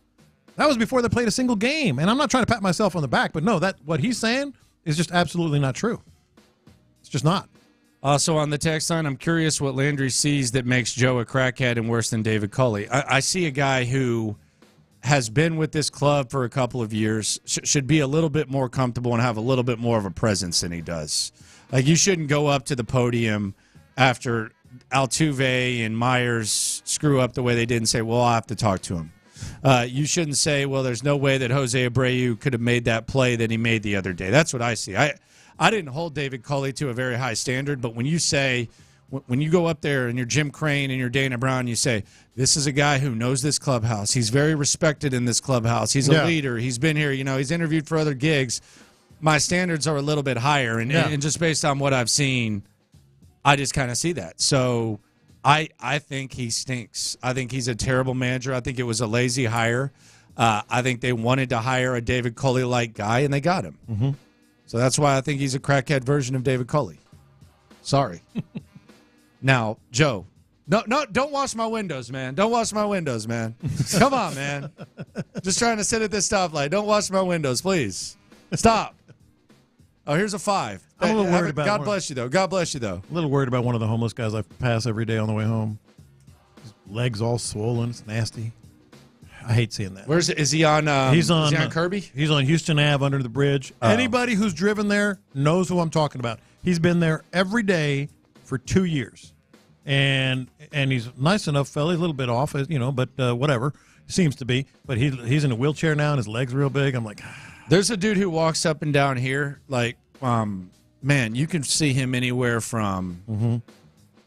That was before they played a single game. And I'm not trying to pat myself on the back, but no, what he's saying is just absolutely not true. It's just not.
Also on the text line, I'm curious what Landry sees that makes Joe a crackhead and worse than David Culley. I see a guy who has been with this club for a couple of years, should be a little bit more comfortable and have a little bit more of a presence than he does. Like, you shouldn't go up to the podium after Altuve and Myers screw up the way they did and say, well, I'll have to talk to him. You shouldn't say, well, there's no way that Jose Abreu could have made that play that he made the other day. That's what I see. I didn't hold David Culley to a very high standard, but when you say, when you go up there and you're Jim Crane and you're Dana Brown, you say, this is a guy who knows this clubhouse. He's very respected in this clubhouse. He's a leader. He's been here. He's interviewed for other gigs. My standards are a little bit higher, and just based on what I've seen, I just kind of see that. So I think he stinks. I think he's a terrible manager. I think it was a lazy hire. I think they wanted to hire a David Culley-like guy, and they got him.
Mm-hmm.
So that's why I think he's a crackhead version of David Culley. Sorry. Now, Joe, no, don't wash my windows, man. Don't wash my windows, man. Come on, man. Just trying to sit at this stoplight. Don't wash my windows, please. Stop. Oh, here's a 5.
I'm a little worried about
God bless you, though. God bless you, though.
A little worried about one of the homeless guys I pass every day on the way home. His legs all swollen. It's nasty. I hate seeing that.
Is he on? Is he on Kirby?
He's on Houston Ave under the bridge. Oh. Anybody who's driven there knows who I'm talking about. He's been there every day for 2 years, and he's nice enough fella. He's a little bit off, but whatever. Seems to be. But he's in a wheelchair now, and his legs real big. I'm like,
there's a dude who walks up and down here, like, man, you can see him anywhere from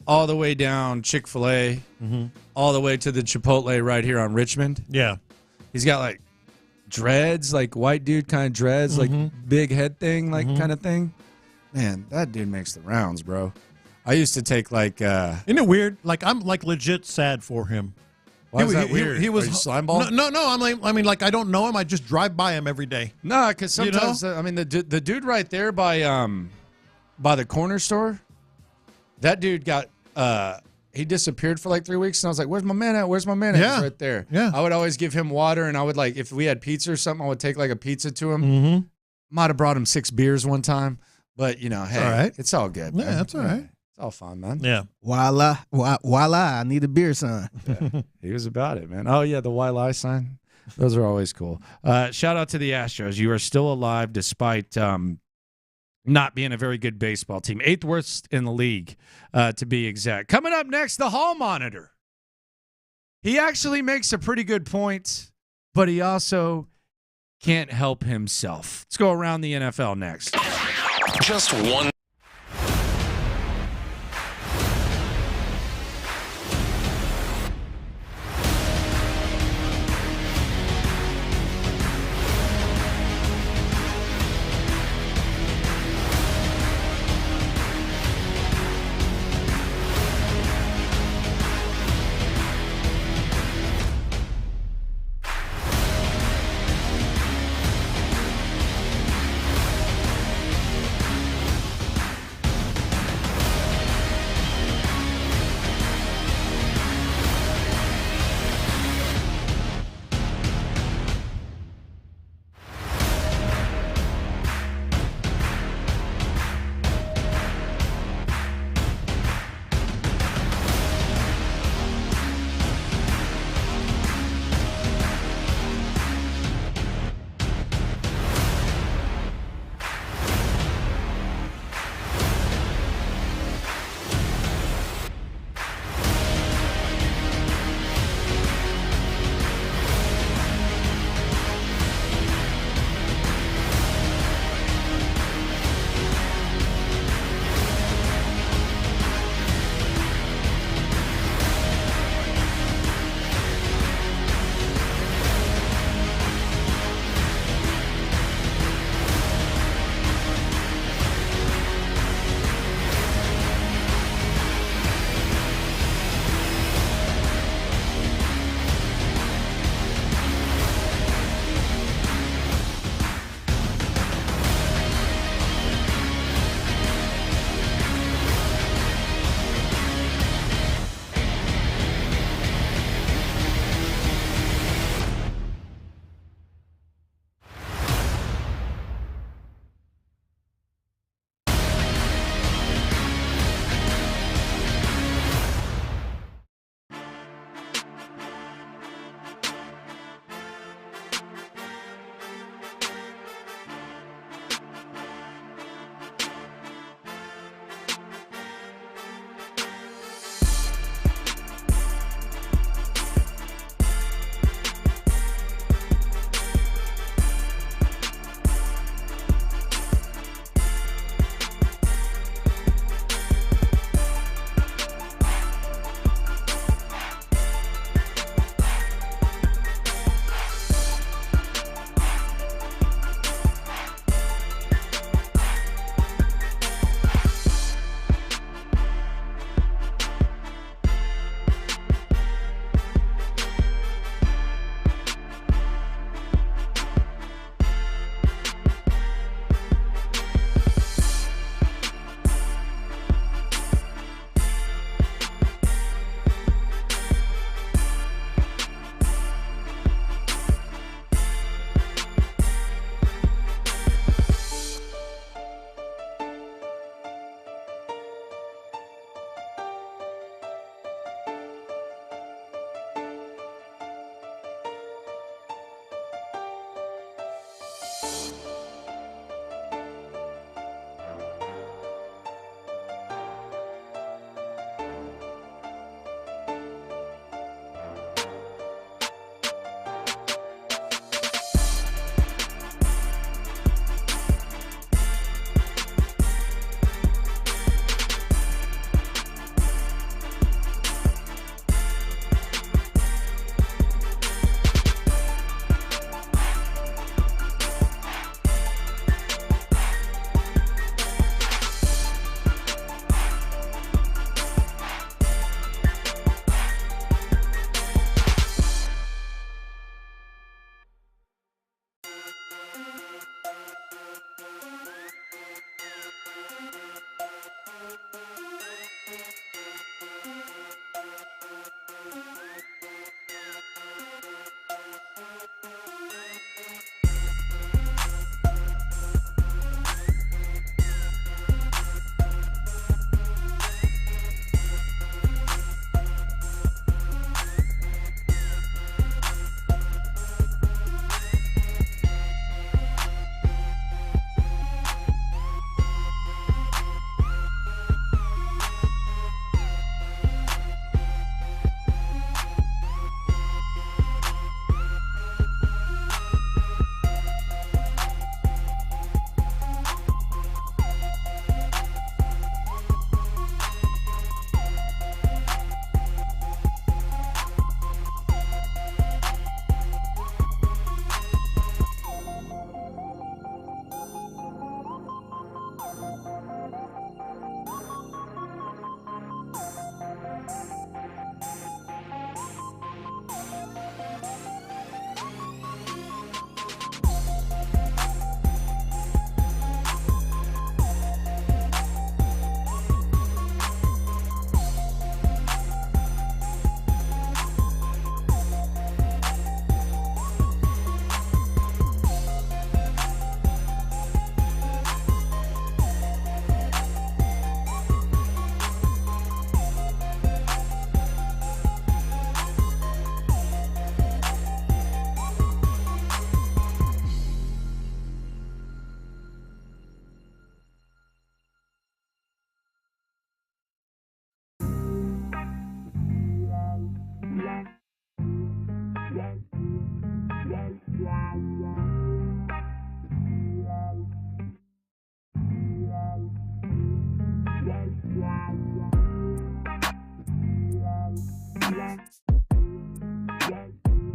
all the way down Chick-fil-A, all the way to the Chipotle right here on Richmond.
Yeah.
He's got, like, dreads, like white dude kind of dreads, like big head thing, like kind of thing. Man, that dude makes the rounds, bro. I used to take, like...
Isn't it weird? Like, I'm, like, legit sad for him.
Why is that weird?
He was
slime ball?
No. I mean, I don't know him. I just drive by him every day.
No, because sometimes I mean the dude right there by the corner store, that dude got he disappeared for like 3 weeks, and I was like, "Where's my man at? Where's my man at?"
Yeah.
He's right there.
Yeah.
I would always give him water, and I would like if we had pizza or something, I would take like a pizza to him. Might have brought him 6 beers one time, but hey,
all right.
It's all good.
Yeah,
Man.
that's all right.
All fun, man.
Yeah.
Voila, I need a beer sign.
Yeah, he was about it, man. Oh, yeah, the YLI sign. Those are always cool. Shout out to the Astros. You are still alive despite not being a very good baseball team. 8th worst in the league, to be exact. Coming up next, the Hall Monitor. He actually makes a pretty good point, but he also can't help himself. Let's go around the NFL next.
just one.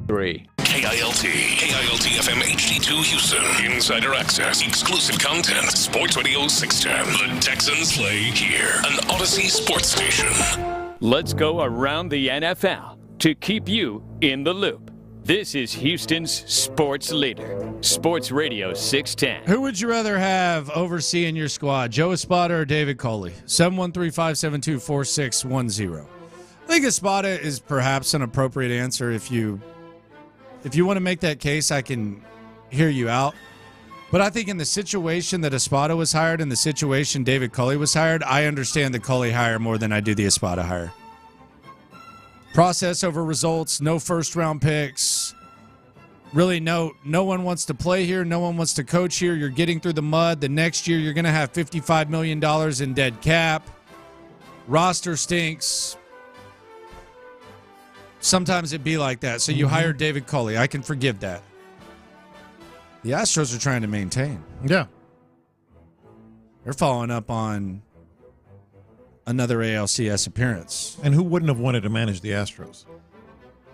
3.
KILT FM HD2 Houston. Insider access, exclusive content. Sports Radio 610. The Texans play here. An Odyssey sports station.
Let's go around the NFL to keep you in the loop. This is Houston's sports leader, Sports Radio 610.
Who would you rather have overseeing your squad, Joe Espada or David Coley? 713-572-4610. I think Espada is perhaps an appropriate answer. If you want to make that case, I can hear you out. But I think in the situation that Espada was hired and the situation David Coley was hired, I understand the Coley hire more than I do the Espada hire. Process over results, no first-round picks. Really, no one wants to play here. No one wants to coach here. You're getting through the mud. The next year, you're going to have $55 million in dead cap. Roster stinks. Sometimes it'd be like that. So you hired David Coley. I can forgive that. The Astros are trying to maintain.
Yeah.
They're following up on another ALCS appearance.
And who wouldn't have wanted to manage the Astros?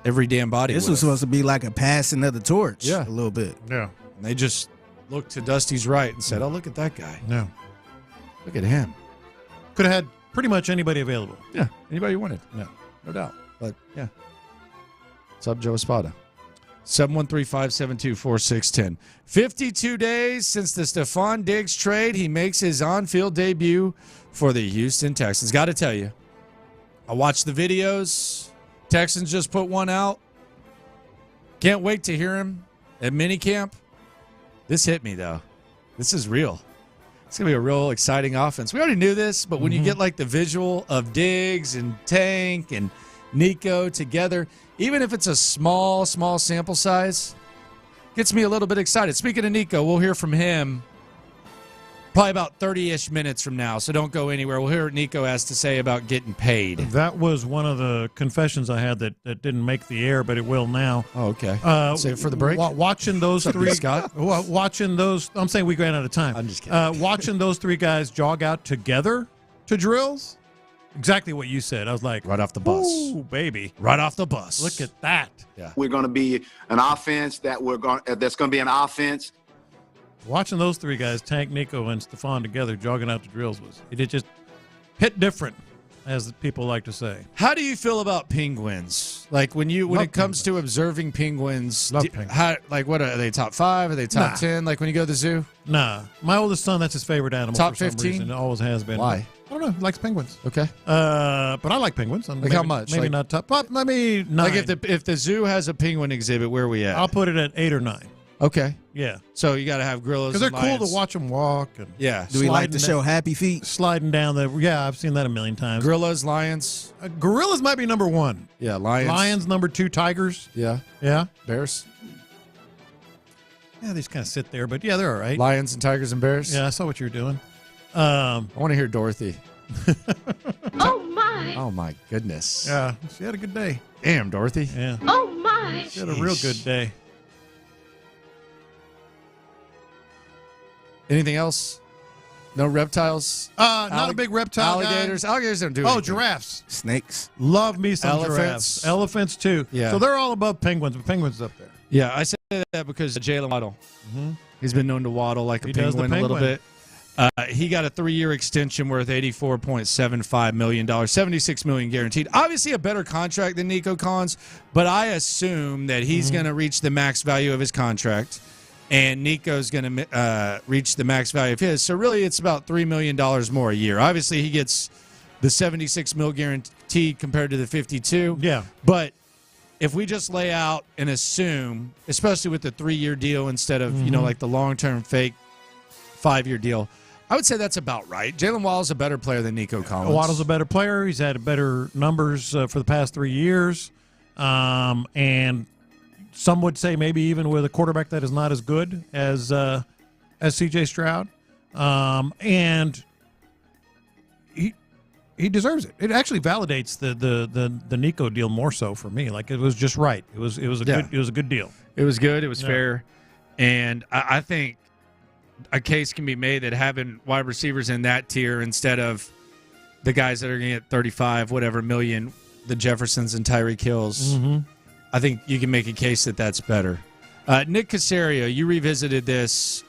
Every damn body.
This was supposed to be like a passing of the torch.
Yeah.
A little bit.
Yeah.
And they just looked to Dusty's right and said, oh, look at that guy.
Yeah.
Look at him.
Could have had pretty much anybody available.
Yeah. Anybody you wanted.
Yeah.
No doubt. But, yeah. What's up, Joe Espada? 713-572-4610. 52 days since the Stefon Diggs trade. He makes his on-field debut for the Houston Texans. Got to tell you, I watched the videos. Texans just put one out. Can't wait to hear him at minicamp. This hit me, though. This is real. It's going to be a real exciting offense. We already knew this, but when you get like the visual of Diggs and Tank and Nico together, even if it's a small sample size, gets me a little bit excited. Speaking of Nico, we'll hear from him probably about 30-ish minutes from now, so don't go anywhere. We'll hear what Nico has to say about getting paid.
That was one of the confessions I had that didn't make the air, but it will now.
Oh, okay. Save it for the break?
Watching those three,
Scott?
Watching those, I'm saying we ran out of time.
I'm just kidding.
Watching those three guys jog out together to drills, exactly what you said. I was like,
right off the bus.
Ooh, baby.
Right off the bus.
Look at that.
Yeah.
We're going to be an offense that's going to be an offense.
Watching those three guys, Tank, Nico, and Stefon together jogging out to drills, it just hit different, as people like to say.
How do you feel about penguins? Like when it comes to observing penguins, what are they, top 5? Are they top 10? Like when you go to the zoo?
Nah. My oldest son, that's his favorite animal.
Top
for some
15?
reason. It always has been.
Why?
I don't know. He likes penguins.
Okay.
But I like penguins.
Like how much?
Maybe not top. But maybe 9.
Like if the zoo has a penguin exhibit, where are we at?
I'll put it at 8 or 9.
Okay.
Yeah.
So you got to have gorillas.
Because they're cool to watch them walk. And
yeah.
Do we like to show happy feet?
Sliding down the. Yeah, I've seen that a million times.
Gorillas, lions.
Gorillas might be number 1.
Yeah, lions.
Lions number 2. Tigers.
Yeah.
Yeah.
Bears.
Yeah, they just kind of sit there, but yeah, they're all right.
Lions and tigers and bears.
Yeah, I saw what you were doing.
I want to hear Dorothy.
Oh my!
Oh my goodness.
Yeah, she had a good day.
Damn, Dorothy.
Yeah.
Oh my!
She had a real good day.
Anything else? No reptiles?
Not a big reptile
Alligators?
guy.
Alligators don't do
Oh,
anything.
Giraffes.
Snakes.
Love me some
Elephants.
giraffes. Elephants, too.
Yeah.
So they're all above penguins, but penguins up there.
Yeah, I say that because of Jalen Waddle. He's been known to waddle like a
does the
penguin a little bit. He got a 3-year extension worth $84.75 million, $76 million guaranteed. Obviously a better contract than Nico Collins, but I assume that he's going to reach the max value of his contract, and Nico's going to reach the max value of his. So really it's about $3 million more a year. Obviously he gets the $76 million guaranteed compared to the 52.
Yeah.
But if we just lay out and assume, especially with the 3-year deal instead of, like the long-term fake 5-year deal, I would say that's about right. Jalen Waddle's a better player than Nico Collins.
Waddle's a better player. He's had better numbers for the past 3 years. And some would say maybe even with a quarterback that is not as good as C.J. Stroud. And he deserves it. It actually validates the Nico deal more so for me. Like it was just right. It was a good deal.
It was good. It was fair. And I think a case can be made that having wide receivers in that tier instead of the guys that are going to get 35 million, the Jeffersons and Tyreek Hills, I think you can make a case that that's better. Nick Caserio, you revisited this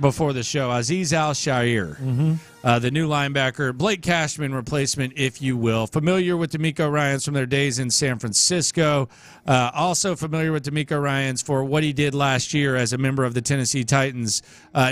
before the show. Azeez Al-Shaair, the new linebacker, Blake Cashman replacement, if you will. Familiar with DeMeco Ryans from their days in San Francisco. Also familiar with DeMeco Ryans for what he did last year as a member of the Tennessee Titans.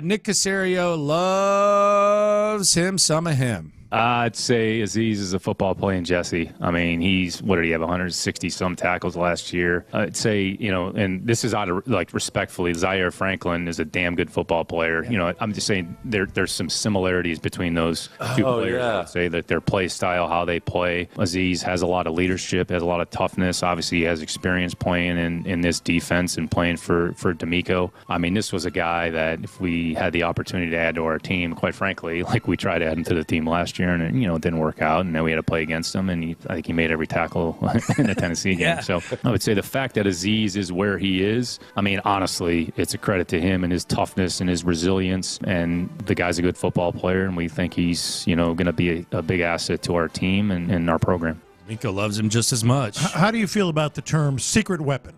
Nick Caserio loves him, some of him.
I'd say Azeez is a football playing Jesse. I mean, what did he have, 160-some tackles last year? I'd say, and this is out of, respectfully, Zaire Franklin is a damn good football player. Yeah. I'm just saying there's some similarities between those two players. Yeah. I'd say that their play style, how they play. Azeez has a lot of leadership, has a lot of toughness. Obviously, he has experience playing in this defense and playing for DeMeco. I mean, this was a guy that if we had the opportunity to add to our team, quite frankly, like we tried to add him to the team last year, and it didn't work out, and then we had to play against him, and I think he made every tackle in the Tennessee game. Yeah. So I would say the fact that Azeez is where he is, I mean, honestly, it's a credit to him and his toughness and his resilience, and the guy's a good football player, and we think he's going to be a big asset to our team and our program.
Nico loves him just as much.
How do you feel about the term secret weapon?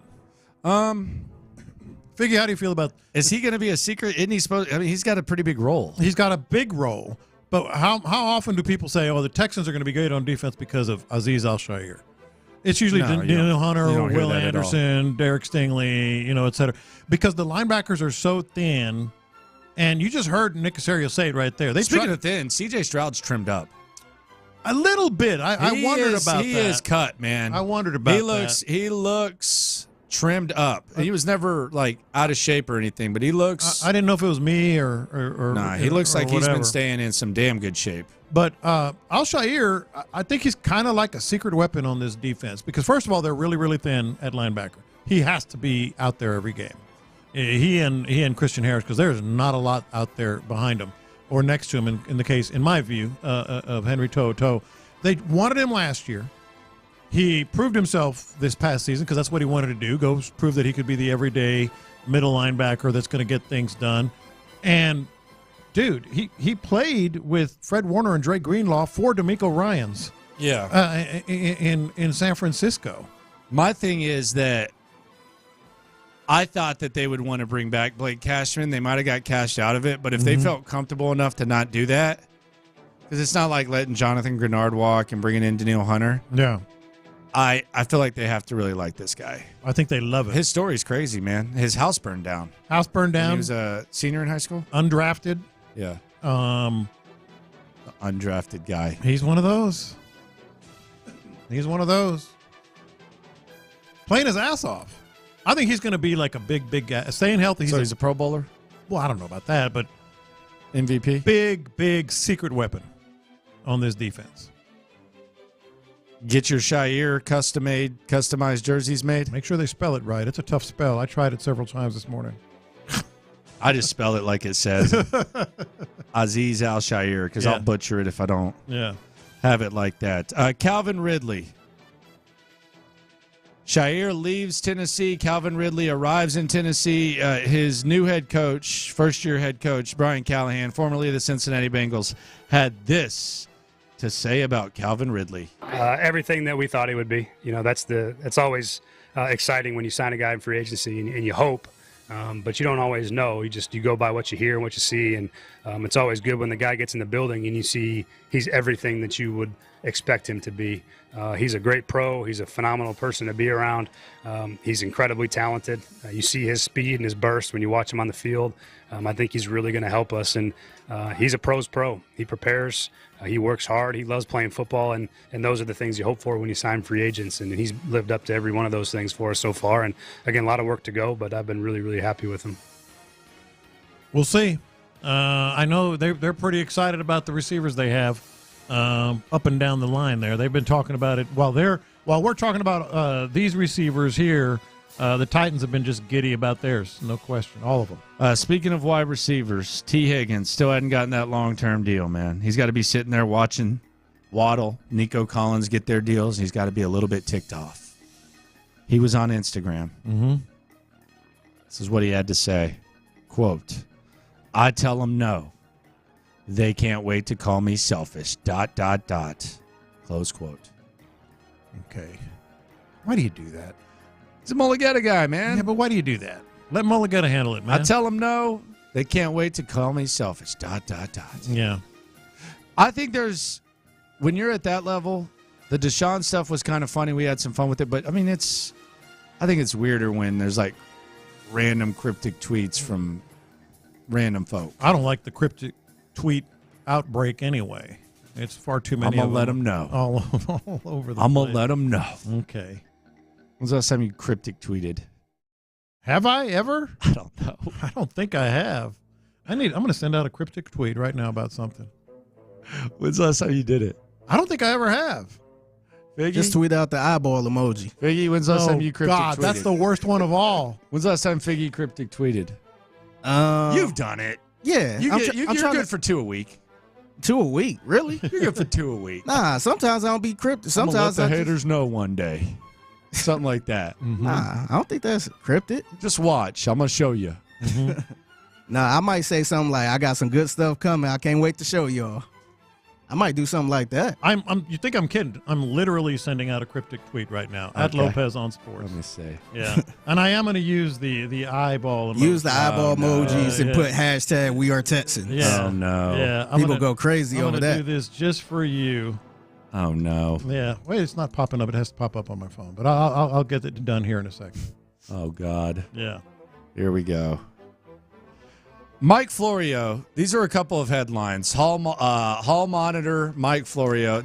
Figgy, how do you feel about?
Is he going to be a secret? Isn't he supposed? I mean, he's got a pretty big role.
He's got a big role. But how often do people say, the Texans are going to be great on defense because of Azeez Al-Shaair? It's usually Daniel Hunter, Will Anderson, Derek Stingley, et cetera. Because the linebackers are so thin, and you just heard Nick Caserio say it right there.
Speaking of thin, C.J. Stroud's trimmed up.
A little bit. I wondered about that.
He is cut, man.
I wondered about that.
He looks trimmed up. He was never out of shape or anything, but he looks.
I didn't know if it was me or
nah. He looks like he's been staying in some damn good shape.
But Al-Shaair, I think he's kind of like a secret weapon on this defense because first of all, they're really, really thin at linebacker. He has to be out there every game. He and Christian Harris, because there's not a lot out there behind him or next to him. In the case, in my view, of Henry To'oTo'o, they wanted him last year. He proved himself this past season because that's what he wanted to do, go prove that he could be the everyday middle linebacker that's going to get things done. And, dude, he played with Fred Warner and Dre Greenlaw for DeMeco Ryans in San Francisco.
My thing is that I thought that they would want to bring back Blake Cashman. They might have got cashed out of it, but if they felt comfortable enough to not do that, because it's not like letting Jonathan Grenard walk and bringing in Daniil Hunter.
Yeah.
I feel like they have to really like this guy.
I think they love it.
His story's crazy, man. His house burned down.
House burned down.
He was a senior in high school.
Undrafted.
Yeah. The undrafted guy.
He's one of those. Playing his ass off. I think he's going to be like a big guy. Staying healthy.
He's a Pro Bowler?
Well, I don't know about that, but
MVP?
Big secret weapon on this defense.
Get your Shaair customized jerseys made.
Make sure they spell it right. It's a tough spell. I tried it several times this morning.
I just spell it like it says. Azeez Al-Shaair, because I'll butcher it if I don't have it like that. Calvin Ridley. Shaair leaves Tennessee. Calvin Ridley arrives in Tennessee. His new head coach, first-year head coach, Brian Callahan, formerly of the Cincinnati Bengals, had this to say about Calvin Ridley.
Everything that we thought he would be. That's always exciting when you sign a guy in free agency and you hope, but you don't always know. You go by what you hear and what you see, and it's always good when the guy gets in the building and you see he's everything that you would expect him to be. He's a great pro. He's a phenomenal person to be around. He's incredibly talented. You see his speed and his burst when you watch him on the field. I think he's really going to help us, and he's a pro's pro. He prepares. He works hard. He loves playing football, and those are the things you hope for when you sign free agents, and he's lived up to every one of those things for us so far. And, again, a lot of work to go, but I've been really, really happy with him.
We'll see. I know they're pretty excited about the receivers they have up and down the line there. They've been talking about it while we're talking about these receivers here. The Titans have been just giddy about theirs, no question, all of them.
Speaking of wide receivers, T. Higgins still hadn't gotten that long-term deal, man. He's got to be sitting there watching Waddle, Nico Collins get their deals, and he's got to be a little bit ticked off. He was on Instagram.
Mm-hmm.
This is what he had to say. Quote, I tell them no. They can't wait to call me selfish. ... Close quote.
Okay. Why do you do that?
He's a Mulligetta guy, man.
Yeah, but why do you do that? Let Mulligetta handle it, man.
I tell him no. They can't wait to call me selfish. ...
Yeah.
I think when you're at that level, the Deshaun stuff was kind of funny. We had some fun with it, but I mean, I think it's weirder when there's like random cryptic tweets from random folk.
I don't like the cryptic tweet outbreak anyway. It's far too many.
I'm gonna let them know
all over the.
I'm
place.
gonna let them know.
Okay.
When's the last time you cryptic tweeted?
Have I ever?
I don't know.
I don't think I have. I'm going to send out a cryptic tweet right now about something.
When's the last time you did it?
I don't think I ever have.
Figgy?
Just tweet out the eyeball emoji.
Figgy, when's the last time you cryptic
God,
tweeted?
that's the worst one of all.
When's the last time Figgy cryptic tweeted? You've done it.
Yeah.
You're good for 2 a week.
2 a week? Really?
You're good for 2 a week.
Nah, sometimes I don't be cryptic. Sometimes
let the haters know one day. Something like that.
Mm-hmm.
Nah, I don't think that's cryptic.
Just watch. I'm going to show you.
Mm-hmm.
Nah, I might say something like, I got some good stuff coming. I can't wait to show y'all. I might do something like that.
You think I'm kidding? I'm literally sending out a cryptic tweet right now at Lopez on Sports.
Let me see.
Yeah, and I am going to use the eyeball emoji.
Use the eyeball emojis and put hashtag We Are Texans.
Yeah.
Oh, no.
Yeah,
People go crazy over that.
I'm going to do this just for you.
Oh, no.
Yeah. Wait, it's not popping up. It has to pop up on my phone. But I'll get it done here in a second.
Oh, God.
Yeah.
Here we go. Mike Florio. These are a couple of headlines. Hall monitor, Mike Florio.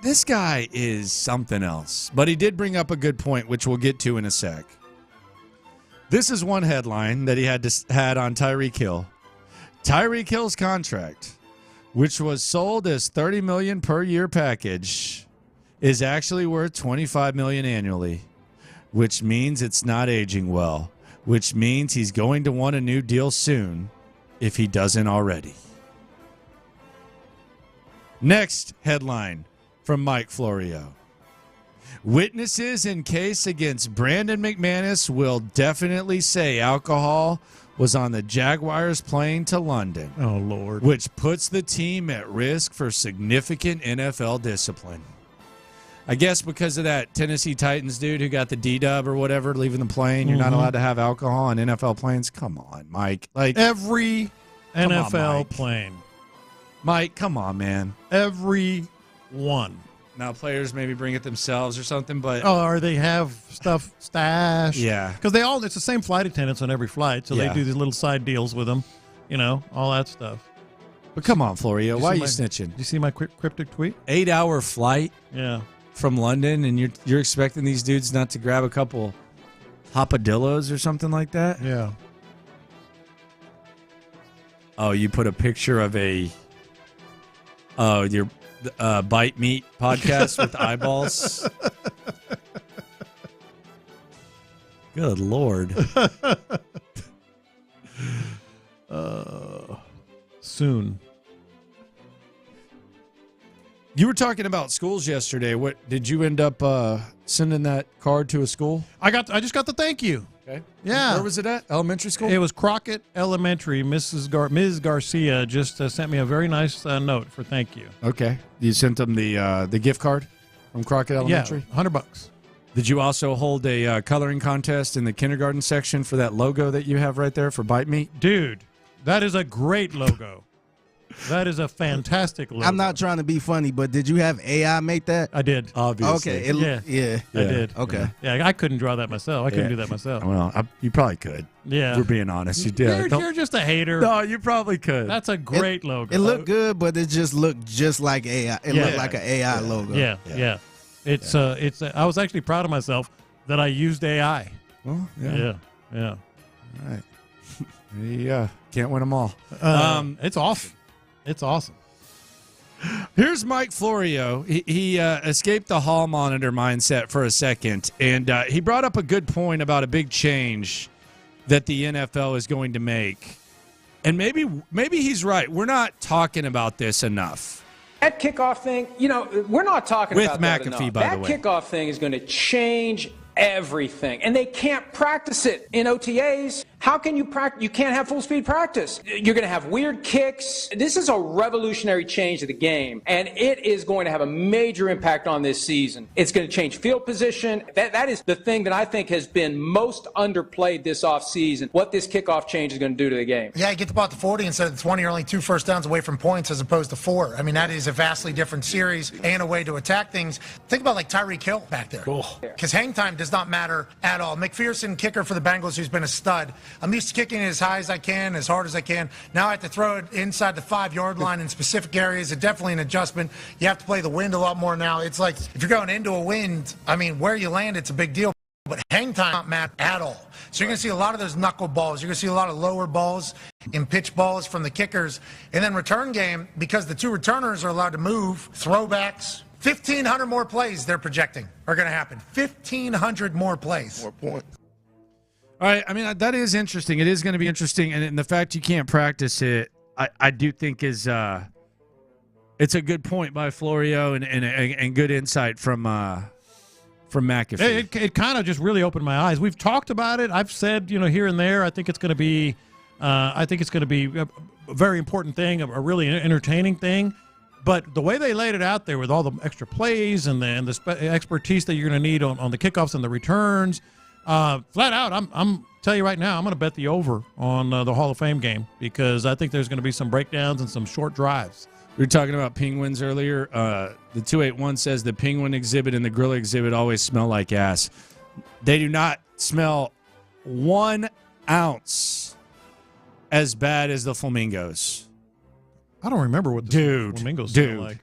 This guy is something else. But he did bring up a good point, which we'll get to in a sec. This is one headline that he had on Tyreek Hill. Tyreek Hill's contract, which was sold as $30 million per year package, is actually worth $25 million annually, which means it's not aging well, which means he's going to want a new deal soon if he doesn't already. Next headline from Mike Florio. Witnesses in case against Brandon McManus will definitely say alcohol was on the Jaguars' plane to London.
Oh, Lord.
Which puts the team at risk for significant NFL discipline. I guess because of that Tennessee Titans dude who got the D-dub or whatever leaving the plane, you're not allowed to have alcohol on NFL planes. Come on, Mike. Like
every NFL plane.
Mike, come on, man.
Every one.
Now, players maybe bring it themselves or something, but...
Oh, or they have stuff stashed.
Yeah.
Because it's the same flight attendants on every flight, so they do these little side deals with them, all that stuff.
But come on, Florio, why are you snitching?
Did you see my cryptic tweet?
8-hour flight from London, and you're expecting these dudes not to grab a couple hopadillos or something like that?
Yeah.
Oh, you put a picture of your Bite Meat podcast with eyeballs. Good Lord.
Soon.
You were talking about schools yesterday. What did you end up sending that card to a school?
I just got the thank you.
Okay.
Yeah.
Where was it at? Elementary school?
It was Crockett Elementary. Ms. Garcia just sent me a very nice note for thank you.
Okay. You sent them the gift card from Crockett Elementary?
Yeah, $100.
Did you also hold a coloring contest in the kindergarten section for that logo that you have right there for Bite Meat?
Dude, that is a great logo. That is a fantastic logo.
I'm not trying to be funny, but did you have AI make that?
I did.
Obviously.
Okay. I
did.
Okay.
Yeah, I couldn't draw that myself. I couldn't do that myself.
Well, you probably could.
Yeah.
If we're being honest. You did.
You're just a hater.
No, you probably could.
That's a great logo.
It looked good, but it just looked just like AI. It looked like an AI logo.
Yeah. It's I was actually proud of myself that I used AI.
Well,
Yeah.
All right. Yeah. Can't win them all.
It's awesome. It's awesome.
Here's Mike Florio. He escaped the hall monitor mindset for a second, and he brought up a good point about a big change that the NFL is going to make. And maybe he's right. We're not talking about this enough.
That kickoff thing, we're not talking
With
about that
McAfee,
enough.
by the way.
That kickoff thing is going to change everything, and they can't practice it in OTAs. How can you practice? You can't have full speed practice. You're going to have weird kicks. This is a revolutionary change to the game, and it is going to have a major impact on this season. It's going to change field position. That is the thing that I think has been most underplayed this offseason, what this kickoff change is going to do to the game.
Yeah, you get the ball at the 40 instead of the 20, you're only 2 first downs away from points as opposed to 4. I mean, that is a vastly different series and a way to attack things. Think about like Tyreek Hill back there. Because hang time does not matter at all. McPherson, kicker for the Bengals, who's been a stud. I'm used to kicking it as high as I can, as hard as I can. Now I have to throw it inside the 5-yard line in specific areas. It's definitely an adjustment. You have to play the wind a lot more now. It's like if you're going into a wind, I mean, where you land, it's a big deal. But hang time not matter at all. So you're going to see a lot of those knuckle balls. You're going to see a lot of lower balls and pitch balls from the kickers. And then return game, because the 2 returners are allowed to move, throwbacks, 1,500 more plays they're projecting are going to happen. 1,500 more plays.
More points.
All right, I mean, that is interesting. It is going to be interesting, and the fact you can't practice it, I do think is it's a good point by Florio and good insight from McAfee.
It kind of just really opened my eyes. We've talked about it. I've said, here and there, I think it's going to be a very important thing, a really entertaining thing. But the way they laid it out there with all the extra plays and the expertise that you're going to need on the kickoffs and the returns, flat out, I'm tell you right now, I'm going to bet the over on the Hall of Fame game because I think there's going to be some breakdowns and some short drives.
We were talking about penguins earlier. The 281 says the penguin exhibit and the gorilla exhibit always smell like ass. They do not smell 1 ounce as bad as the flamingos.
I don't remember what the flamingos smell like.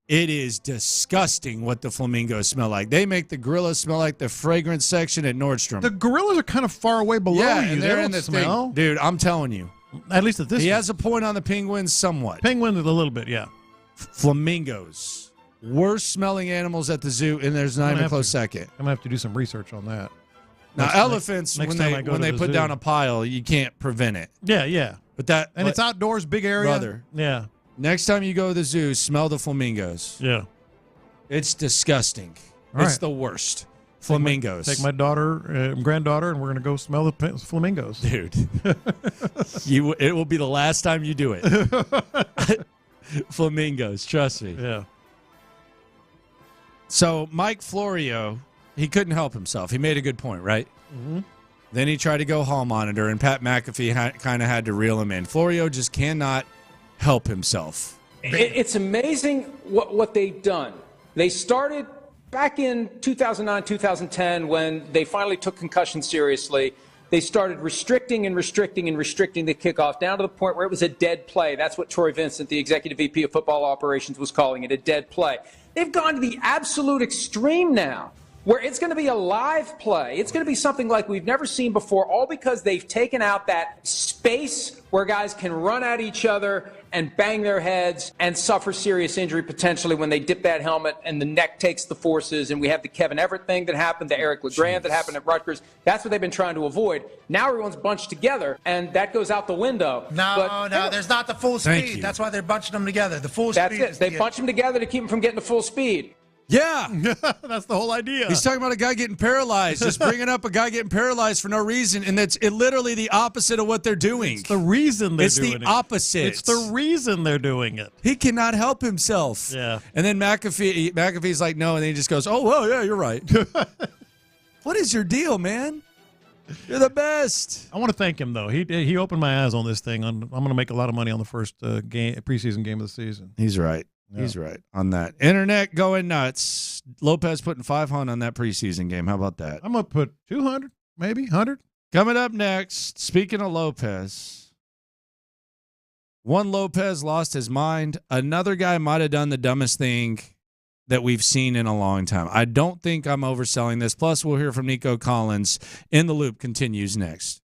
It is disgusting what the flamingos smell like. They make the gorillas smell like the fragrance section at Nordstrom.
The gorillas are kind of far away below you.
And they're
they
in
don't
the
smell.
thing. Dude, I'm telling you.
At least at this.
He has a point on the penguins somewhat.
Penguins a little bit, yeah.
Flamingos. Worst smelling animals at the zoo, and there's not even a close second.
I'm going to have to do some research on that.
Now, elephants, when they put down a pile, you can't prevent it.
Yeah.
But
it's outdoors, big area.
Brother.
Yeah.
Next time you go to the zoo, smell the flamingos.
Yeah.
It's disgusting.
All
it's
right.
the worst. Flamingos.
Take my daughter, granddaughter, and we're going to go smell the flamingos.
Dude. It will be the last time you do it. Flamingos, trust me.
Yeah.
So Mike Florio, he couldn't help himself. He made a good point, right?
Mm-hmm.
Then he tried to go hall monitor, and Pat McAfee kind of had to reel him in. Florio just cannot help himself.
It's amazing what they've done. They started back in 2009, 2010 when they finally took concussion seriously. They started restricting the kickoff down to the point where it was a dead play. That's what Troy Vincent, the executive VP of football operations, was calling it, a dead play. They've gone to the absolute extreme now, where it's going to be a live play. It's going to be something like we've never seen before, all because they've taken out that space where guys can run at each other and bang their heads and suffer serious injury potentially when they dip that helmet and the neck takes the forces. And we have the Kevin Everett thing that happened, the Eric LeGrand that happened at Rutgers. That's what they've been trying to avoid. Now everyone's bunched together, and that goes out the window.
No, there's not the full speed. That's why they're bunching them together. The full speed.
That's it. They bunch them together to keep them from getting to full speed.
Yeah.
That's the whole idea.
He's talking about a guy getting paralyzed, just bringing up a guy getting paralyzed for no reason, and that's literally the opposite of what they're doing.
It's the reason they're doing it.
It's the opposite.
It's the reason they're doing it.
He cannot help himself.
Yeah.
And then McAfee's like, no, and then he just goes, oh, well, yeah, you're right. What is your deal, man? You're the best.
I want to thank him, though. He opened my eyes on this thing. I'm going to make a lot of money on the first preseason game of the season.
He's right. Yeah. He's right on that. Internet going nuts. Lopez putting 500 on that preseason game. How about that?
I'm going to put 200, maybe 100.
Coming up next, speaking of Lopez, one Lopez lost his mind. Another guy might have done the dumbest thing that we've seen in a long time. I don't think I'm overselling this. Plus, we'll hear from Nico Collins. In the Loop continues next.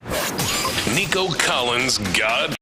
Nico Collins, God.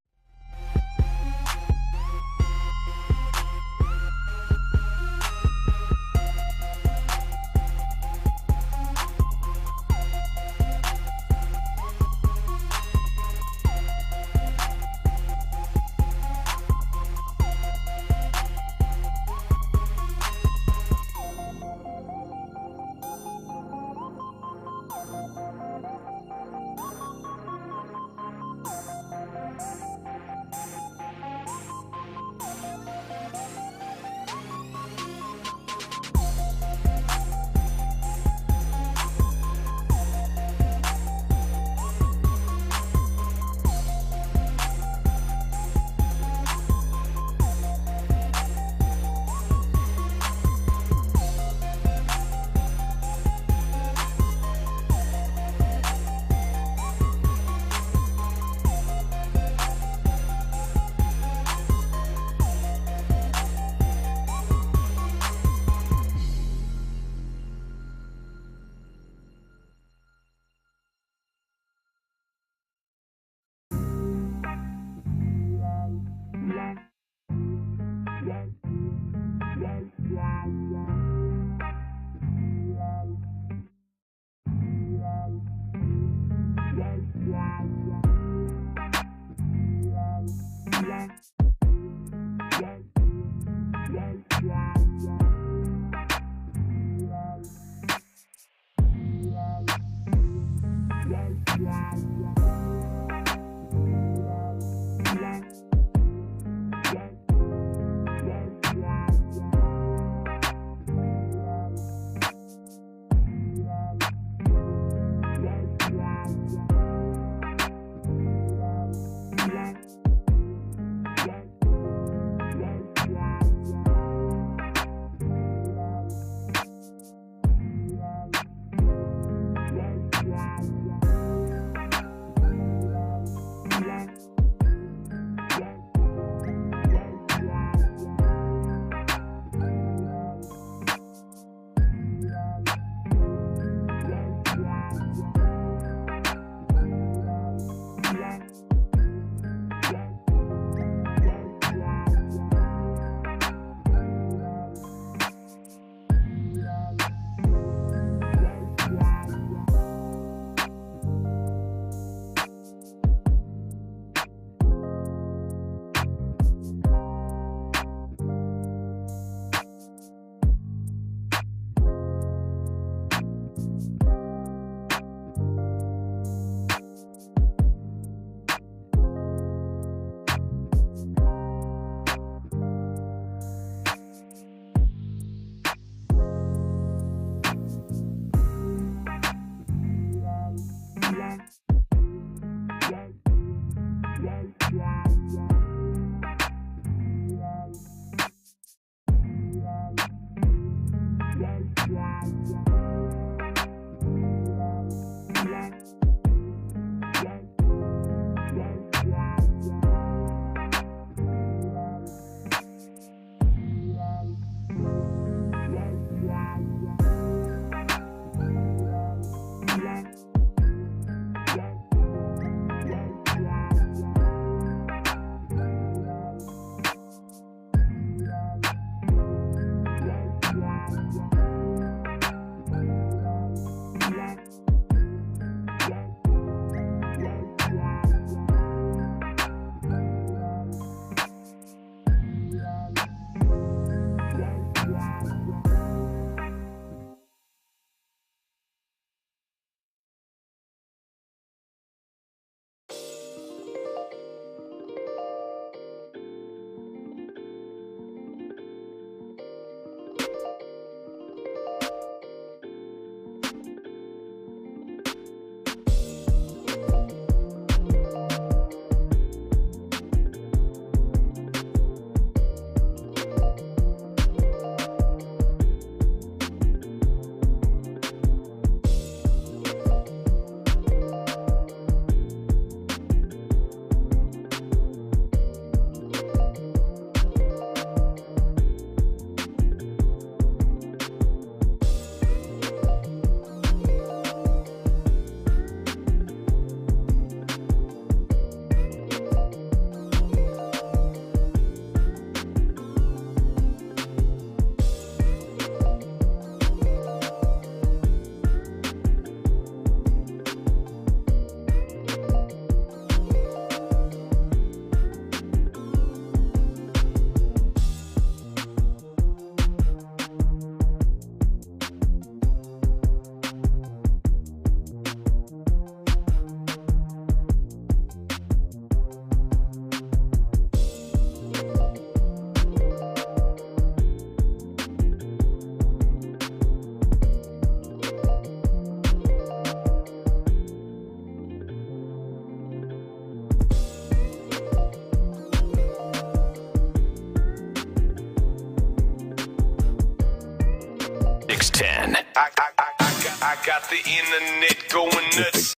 I got the internet going nuts.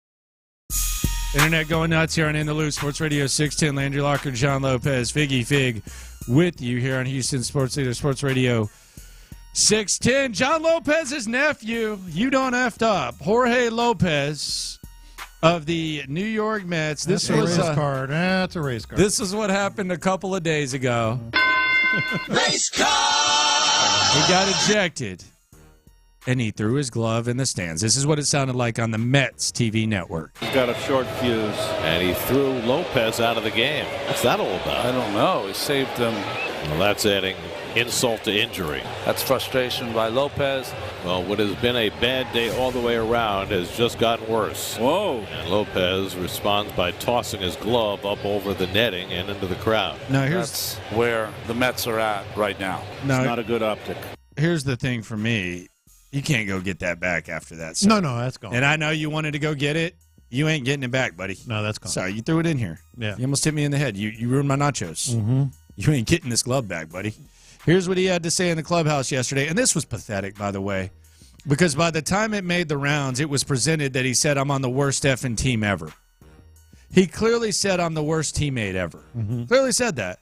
Internet going nuts here on In the Loop, Sports Radio 610. Landry Locker, John Lopez, Figgy Fig with you here on Houston Sports Leader, Sports Radio 610. John Lopez's nephew, you don't effed up, Jorge Lopez of the New York Mets.
That's a race card. That's a race card.
This is what happened a couple of days ago.
Race car!
He got ejected and he threw his glove in the stands. This is what it sounded like on the Mets TV network.
He's got a short fuse, and he threw Lopez out of the game. What's that all about?
I don't know. He saved him.
Well, that's adding insult to injury.
That's frustration by Lopez.
Well, what has been a bad day all the way around has just gotten worse.
Whoa.
And Lopez responds by tossing his glove up over the netting and into the crowd.
Now,
That's where the Mets are at right now.
It's not a good optic.
Here's the thing for me. You can't go get that back after that.
No, that's gone.
And I know you wanted to go get it. You ain't getting it back, buddy.
No, that's gone.
Sorry, you threw it in here.
Yeah.
You almost hit me in the head. You ruined my nachos.
Mm-hmm.
You ain't getting this glove back, buddy. Here's what he had to say in the clubhouse yesterday. And this was pathetic, by the way, because by the time it made the rounds, it was presented that he said, I'm on the worst effing team ever. He clearly said, I'm the worst teammate ever.
Mm-hmm.
Clearly said that.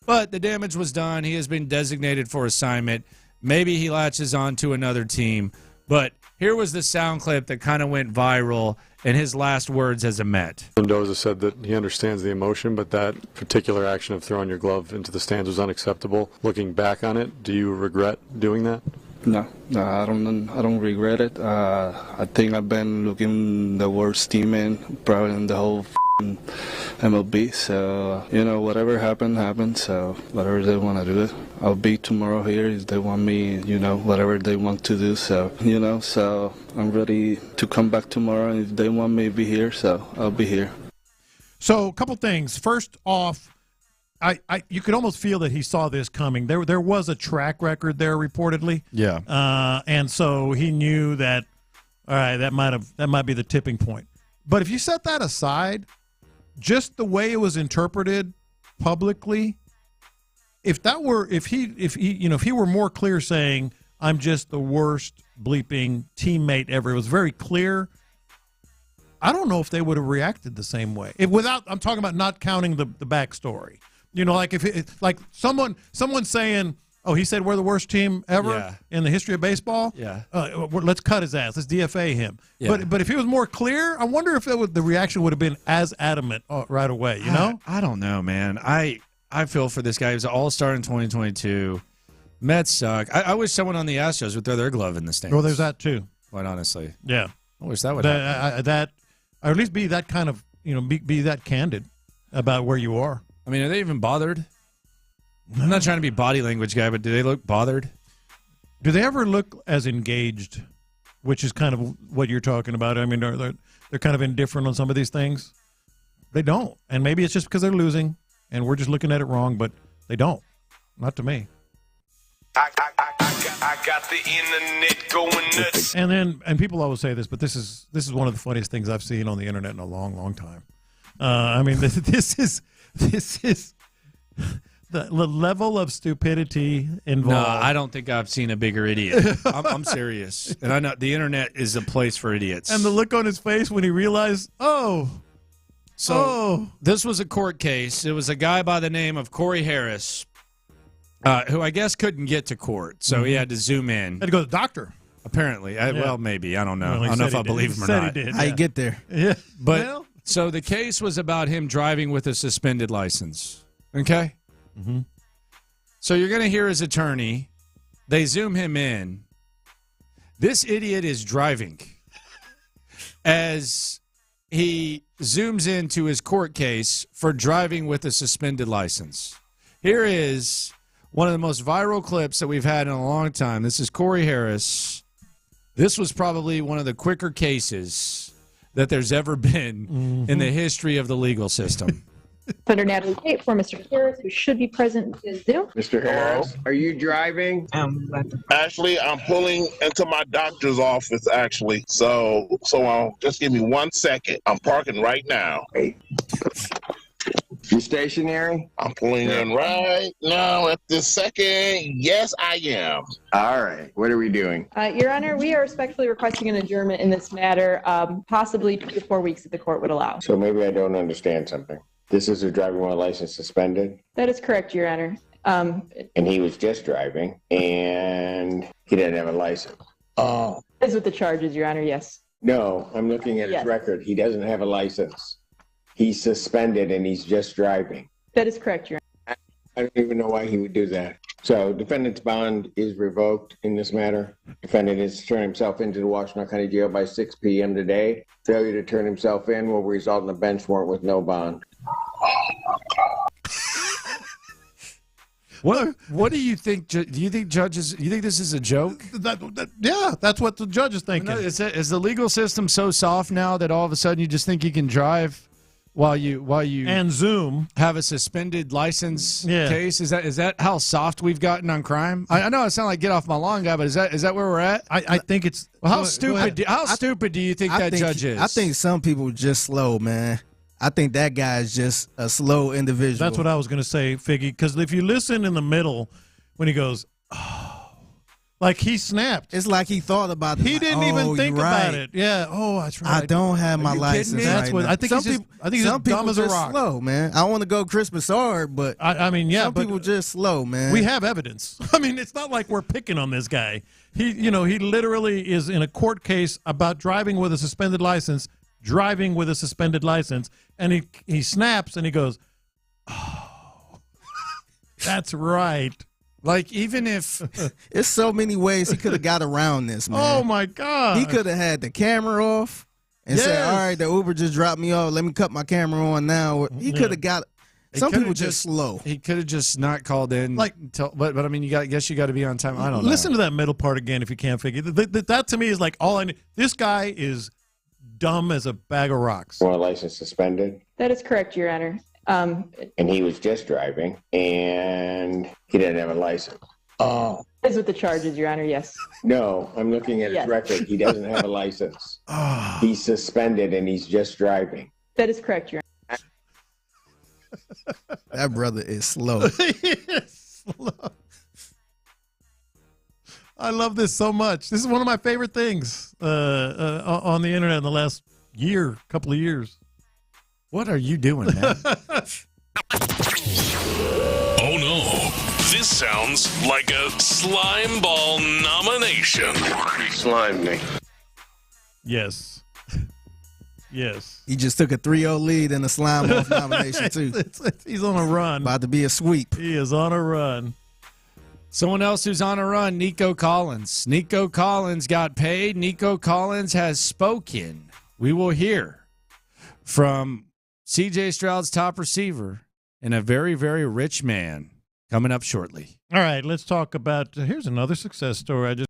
But the damage was done. He has been designated for assignment. Maybe he latches on to another team. But here was the sound clip that kind of went viral and his last words as a Met.
Mendoza said that he understands the emotion, but that particular action of throwing your glove into the stands was unacceptable. Looking back on it, do you regret doing that?
No, I don't regret it. I think I've been looking the worst teammate probably in the whole MLB. So, whatever happened. So, whatever they want to do, I'll be tomorrow here if they want me, whatever they want to do. So, so I'm ready to come back tomorrow. And if they want me to be here, so I'll be here.
So, a couple things. First off, you could almost feel that he saw this coming. There was a track record there reportedly.
Yeah.
And so he knew that, all right, that might be the tipping point. But if you set that aside, just the way it was interpreted publicly, if he were more clear saying, I'm just the worst bleeping teammate ever, it was very clear, I don't know if they would have reacted the same way. I'm talking about not counting the backstory. Like like someone saying, oh, he said we're the worst team ever in the history of baseball.
Yeah.
Let's cut his ass. Let's DFA him.
Yeah.
But if he was more clear, I wonder if the reaction would have been as adamant right away.
I don't know, man. I feel for this guy. He was an all-star in 2022. Mets suck. I wish someone on the Astros would throw their glove in the stands.
Well, there's that too.
Quite honestly.
Yeah.
I wish that would happen.
Or at least be that kind of, be that candid about where you are.
I mean, are they even bothered? I'm not trying to be body language guy, but do they look bothered?
Do they ever look as engaged, which is kind of what you're talking about? I mean, they're kind of indifferent on some of these things? They don't. And maybe it's just because they're losing, and we're just looking at it wrong, but they don't. Not to me.
I got the internet going nuts.
And people always say this, but this is one of the funniest things I've seen on the internet in a long, long time. I mean, this is the level of stupidity involved.
No, I don't think I've seen a bigger idiot. I'm serious, and I know the internet is a place for idiots.
And the look on his face when he realized,
this was a court case. It was a guy by the name of Corey Harris, who I guess couldn't get to court, so he had to zoom in.
Had to go to the doctor.
Apparently. Well, maybe. I don't know.
Well,
I don't know if I believe him or not.
He did,
How you get there?
Yeah.
But so the case was about him driving with a suspended license. Okay?
Mm-hmm.
So you're going to hear his attorney. They zoom him in. This idiot is driving as he zooms into his court case for driving with a suspended license. Here is one of the most viral clips that we've had in a long time. This is Corey Harris. This was probably one of the quicker cases that there's ever been in the history of the legal system.
Senator Natalie Tate for Mr. Harris, who should be present via Zoom.
Mr. Harris, are you driving? Actually, I'm pulling into my doctor's office, actually. So just give me 1 second. I'm parking right now. You stationary? I'm pulling in right now at this second. Yes, I am. All right. What are we doing?
Your Honor, we are respectfully requesting an adjournment in this matter, possibly 2 to 4 weeks if the court would allow.
So maybe I don't understand something. This is a driving while license suspended?
That is correct, Your Honor.
And he was just driving, and he didn't have a license. Oh.
That is with the charges, Your Honor, yes.
No, I'm looking at his record. He doesn't have a license. He's suspended, and he's just driving.
That is correct, Your Honor.
I don't even know why he would do that.
So defendant's bond is revoked in this matter. Defendant has turned himself into the Washington County Jail by 6 p.m. today. Failure to turn himself in will result in a bench warrant with no bond.
What do you think? Do you think judges? Do you think this is a joke?
Yeah, that's what the judge is thinking.
Is the legal system so soft now that all of a sudden you just think you can drive while you
and Zoom
have a suspended license case? Is that how soft we've gotten on crime? I know I sound like get off my lawn guy, but is that where we're at?
I think it's.
Well, how stupid do you think that judge is?
I think some people just slow, man. I think that guy is just a slow individual.
That's what I was going to say, Figgy, because if you listen in the middle when he goes, oh, like he snapped.
It's like he thought about it.
He didn't even think about it. Yeah. Oh, that's right.
I don't have my license.
That's what I think. He's just dumb as a rock.
Slow, man. I want to go Christmas hard, but
I mean, yeah,
some people just slow, man.
We have evidence. I mean, it's not like we're picking on this guy. He literally is in a court case about driving with a suspended license. And he snaps and he goes, oh, that's right.
Like, even if
there's so many ways he could have got around this, man.
Oh my God.
He could have had the camera off and said, all right, the Uber just dropped me off. Let me cut my camera on now. He could have got some people just slow.
He could have just not called in. But I mean, I guess you got to be on time. I don't know.
Listen to that middle part again if you can't figure it. That to me is like all I need. This guy is dumb as a bag of rocks.
One license suspended.
That is correct, Your Honor.
And he was just driving, and he didn't have a license. Oh.
That is what the charge is, Your Honor, yes.
No, I'm looking at his record. He doesn't have a license. He's suspended, and he's just driving.
That is correct, Your Honor.
That brother is slow.
He is slow. I love this so much. This is one of my favorite things on the internet in the last couple of years.
What are you doing, man?
Oh, no. This sounds like a slime ball nomination.
Slime me.
Yes. Yes.
He just took a 3-0 lead in the slime off nomination, too.
He's on a run.
About to be a sweep.
He is on a run.
Someone else who's on a run, Nico Collins. Nico Collins got paid. Nico Collins has spoken. We will hear from C.J. Stroud's top receiver and a very, very rich man coming up shortly.
All right, let's talk about here's another success story.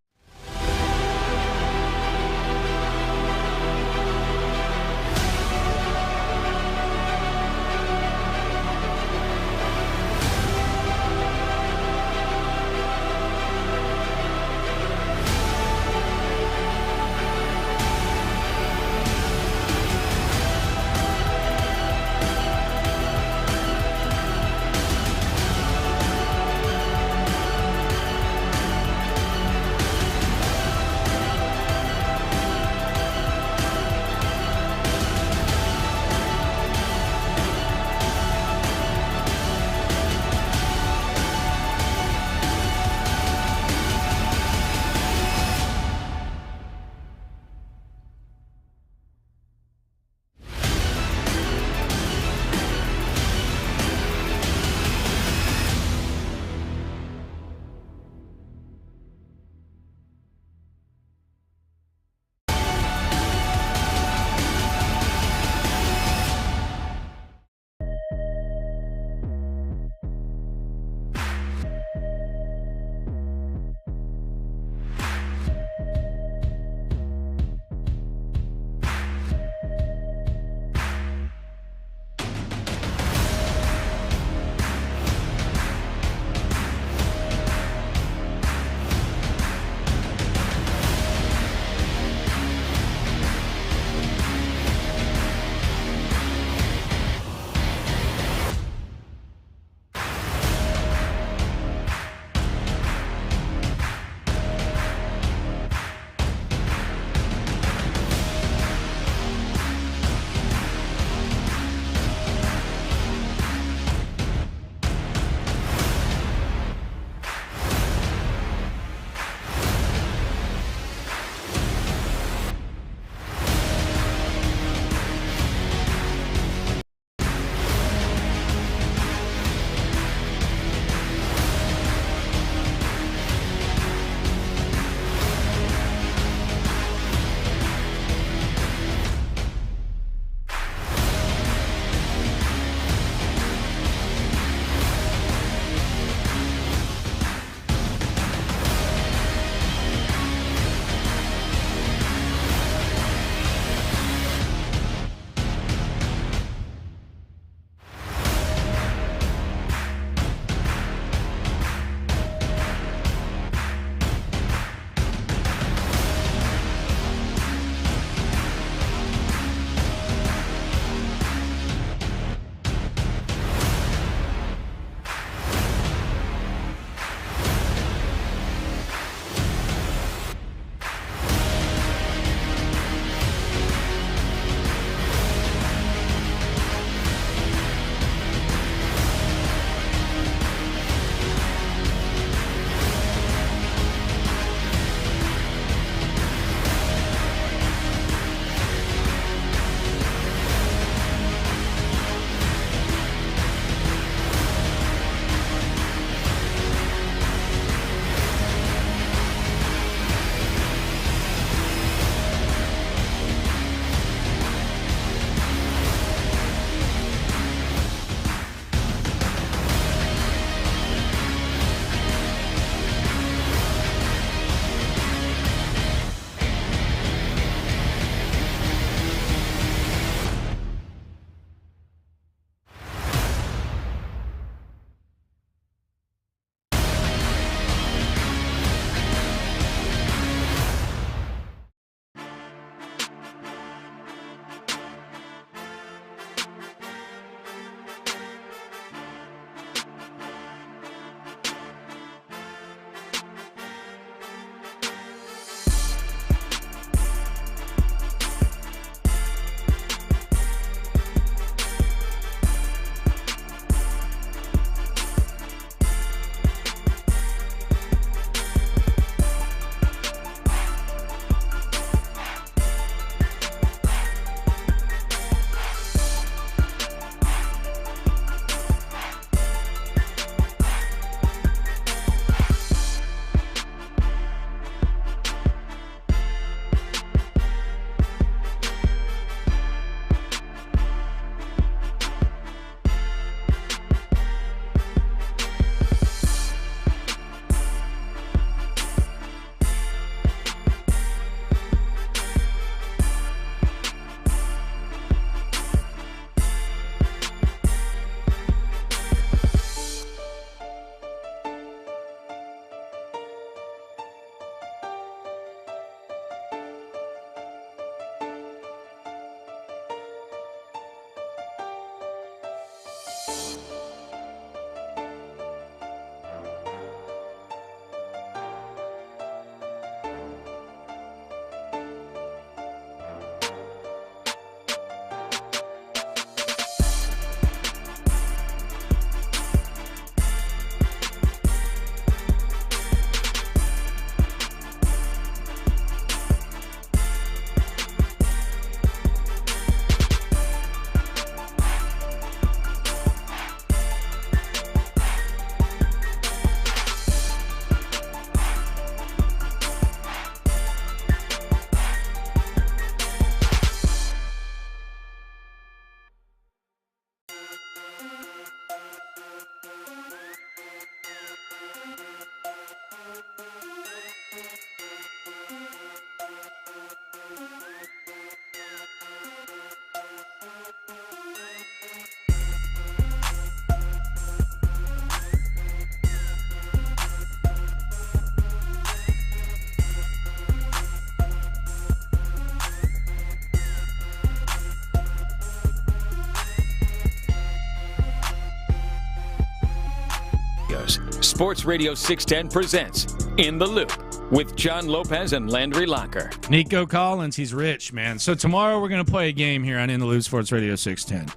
Sports Radio 610 presents In the Loop with John Lopez and Landry Locker.
Nico Collins, he's rich, man. So tomorrow we're going to play a game here on In the Loop Sports Radio 610.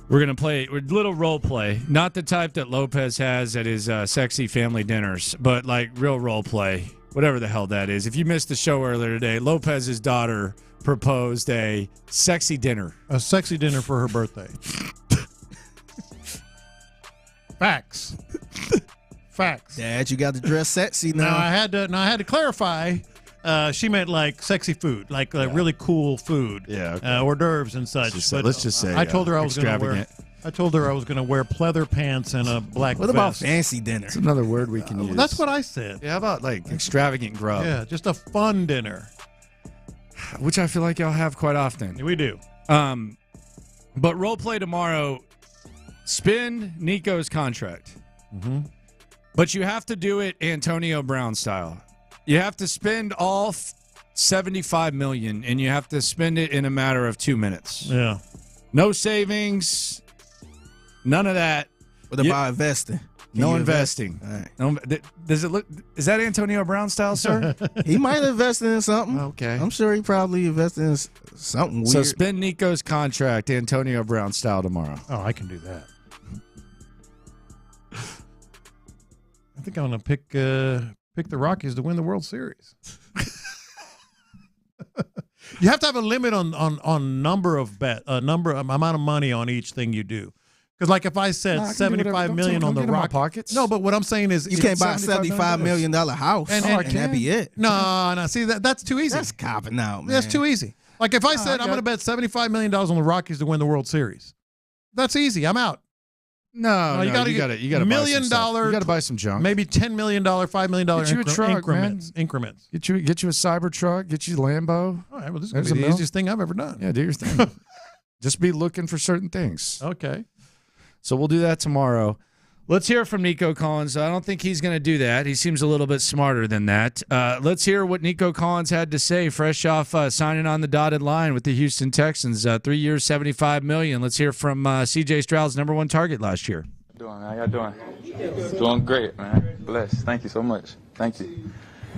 We're going to play a little role play, not the type that Lopez has at his sexy family dinners, but like real role play, whatever the hell that is. If you missed the show earlier today, Lopez's daughter proposed a sexy dinner.
A sexy dinner for her birthday. Facts. Facts.
Dad, you got to dress sexy now.
I had to clarify. She meant like sexy food, like really cool food.
Yeah, okay.
Hors d'oeuvres and such.
Let's just say
I told her I was going
extravagant.
to wear pleather pants and a black
What
vest.
about fancy dinner?
It's another word we can use.
That's what I said.
Yeah, how about like extravagant grub?
Yeah, just a fun dinner.
Which I feel like y'all have quite often.
We do.
But role play tomorrow, spin Nico's contract.
Mm-hmm.
But you have to do it Antonio Brown style. You have to spend all $75 million, and you have to spend it in a matter of 2 minutes.
Yeah.
No savings, none of that.
What about investing?
No investing.
All right.
No, does it look? Is that Antonio Brown style, sir?
He might invest in something.
Okay.
I'm sure he probably invested in something weird.
So spend Nico's contract Antonio Brown style tomorrow.
Oh, I can do that. I think I'm going to pick the Rockies to win the World Series. You have to have a limit on number of amount of money on each thing you do. Because, like, if I said $75 million on the Rockies,
pockets.
No, but what I'm saying is
you can't buy a $75 million house and that be it.
No. See, that's too easy.
That's copping out, man.
That's too easy. Like, if I said I'm going to bet $75 million on the Rockies to win the World Series, that's easy. I'm out.
No,
you got to
$1 million. You got to buy some junk.
Maybe $10 million, $5 million
get you a truck,
increments.
Man.
Increments.
Get you a Cybertruck. Get you a Lambo.
All right. Well, this is the easiest thing I've ever done.
Yeah, do your thing. Just be looking for certain things.
Okay.
So we'll do that tomorrow. Let's hear from Nico Collins. I don't think he's going to do that. He seems a little bit smarter than that. Let's hear what Nico Collins had to say fresh off signing on the dotted line with the Houston Texans. 3 years, $75 million. Let's hear from C.J. Stroud's #1 target last year.
How y'all doing? Doing great, man. Blessed. Thank you so much. Thank you.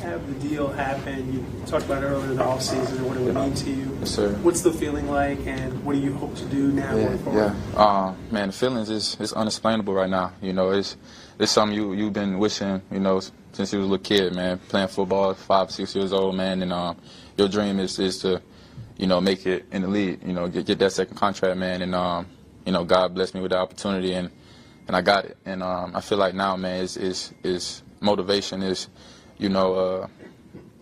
Have the deal happen? You talked about earlier the offseason and what it would mean to you.
Yes, sir.
What's the feeling like, and what do you hope to do now going forward?
Man, the feelings is unexplainable right now. You know, it's something you've been wishing, you know, since you was a little kid, man, playing football, 5, 6 years old, man, and your dream is to, you know, make it in the league, you know, get that second contract, man, and you know, God blessed me with the opportunity, and I got it, and I feel like now, man, is motivation is, you know,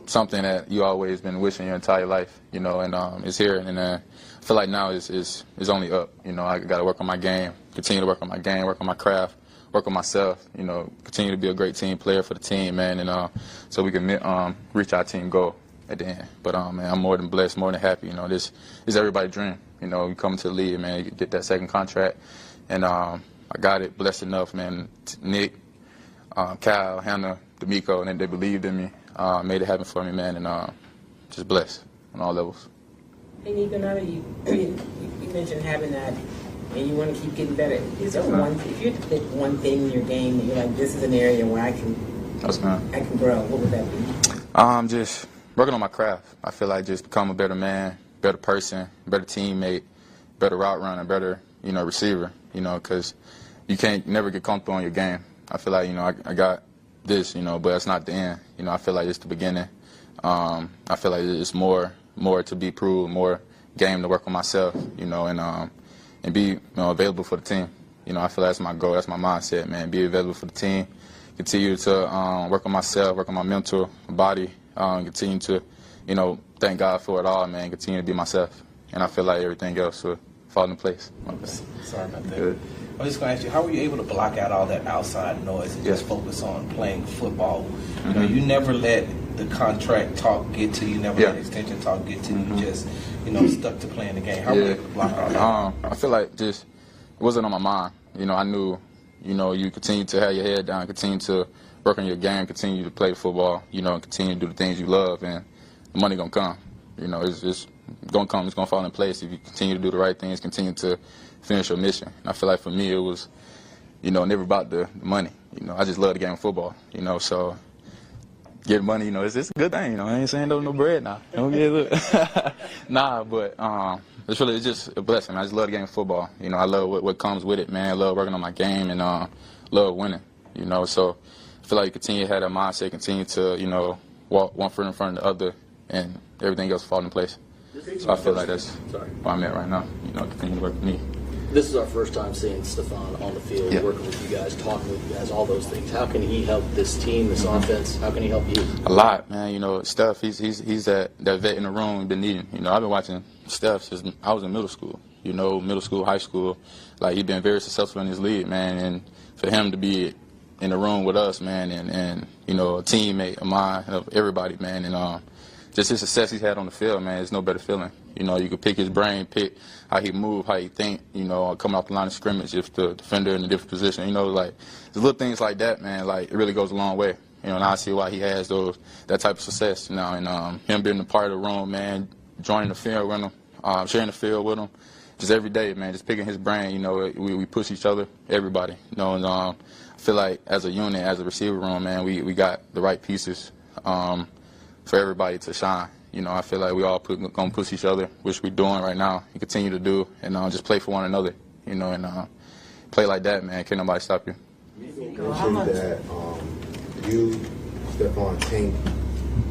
something that you always been wishing your entire life, you know, and it's here, and I feel like now is only up. You know, I got to work on my game, continue to work on my game, work on my craft, work on myself, you know, continue to be a great team player for the team, man, and so we can reach our team goal at the end. But man, I'm more than blessed, more than happy. You know, this is everybody's dream. You know, you come to the league, man, you get that second contract, and I got it, blessed enough, man. Nick, Kyle, Hannah, DeMeco, and they believed in me, made it happen for me, man, and just blessed on all levels.
Hey, Nico, now that you mentioned having that, and you want to keep getting better, is there if you had to pick one thing in your game that you're like, this is an area where I can grow, what would that be?
Just working on my craft. I feel like just become a better man, better person, better teammate, better route runner, better, you know, receiver, you know, because you can't never get comfortable on your game. I feel like, you know, I got this, you know, but it's not the end. You know, I feel like it's the beginning. I feel like it's more to be proved, more game to work on myself, you know, and be, you know, available for the team. You know, I feel like that's my goal, that's my mindset, man. Be available for the team, continue to work on myself, work on my mental, body, continue to, you know, thank God for it all, man. Continue to be myself, and I feel like everything else will fall into place.
Sorry about that.
Good.
I was just going to ask you, how were you able to block out all that outside noise and just focus on playing football? You know, you never let the contract talk get to you, never let extension talk get to you. You just, you know, stuck to playing the game. How were you able to block out that?
I feel like just it wasn't on my mind. You know, I knew, you know, you continue to have your head down, continue to work on your game, continue to play football, you know, and continue to do the things you love, and the money going to come. You know, it's going to come. It's going to fall in place if you continue to do the right things, continue to finish your mission. And I feel like for me, it was, you know, never about the money. You know, I just love the game of football, you know, so getting money, you know, it's a good thing, you know. I ain't saying no bread now. Don't get it. Nah, but it's just a blessing. I just love the game of football. You know, I love what comes with it, man. I love working on my game and love winning, you know. So I feel like you continue to have that mindset, continue to, you know, walk one foot in front of the other, and everything else fall in place. So I feel like that's where I'm at right now, you know, continue to work with me.
This is our first time seeing Stefon on the field, working with you guys, talking with you guys, all those things. How can he help this team, this offense? How can he help you?
A lot, man. You know, Steph, he's that vet in the room we've been needing. You know, I've been watching Steph since I was in middle school. You know, middle school, high school. Like, he's been very successful in his league, man. And for him to be in the room with us, man, and you know, a teammate of mine, of everybody, man, and just his success he's had on the field, man, it's no better feeling. You know, you could pick his brain, pick how he move, how he think, you know, coming off the line of scrimmage, if the defender in a different position, you know, like, the little things like that, man, like, it really goes a long way. You know, and I see why he has that type of success, you know, and him being a part of the room, man, joining the field with him, sharing the field with him, just every day, man, just picking his brain, you know, we push each other, everybody, you know, and I feel like as a unit, as a receiver room, man, we got the right pieces for everybody to shine. You know, I feel like we all gonna push each other, which we're doing right now, and continue to do, and just play for one another, you know, and play like that, man. Can't nobody stop you.
You mentioned that you, Stefon, Tank,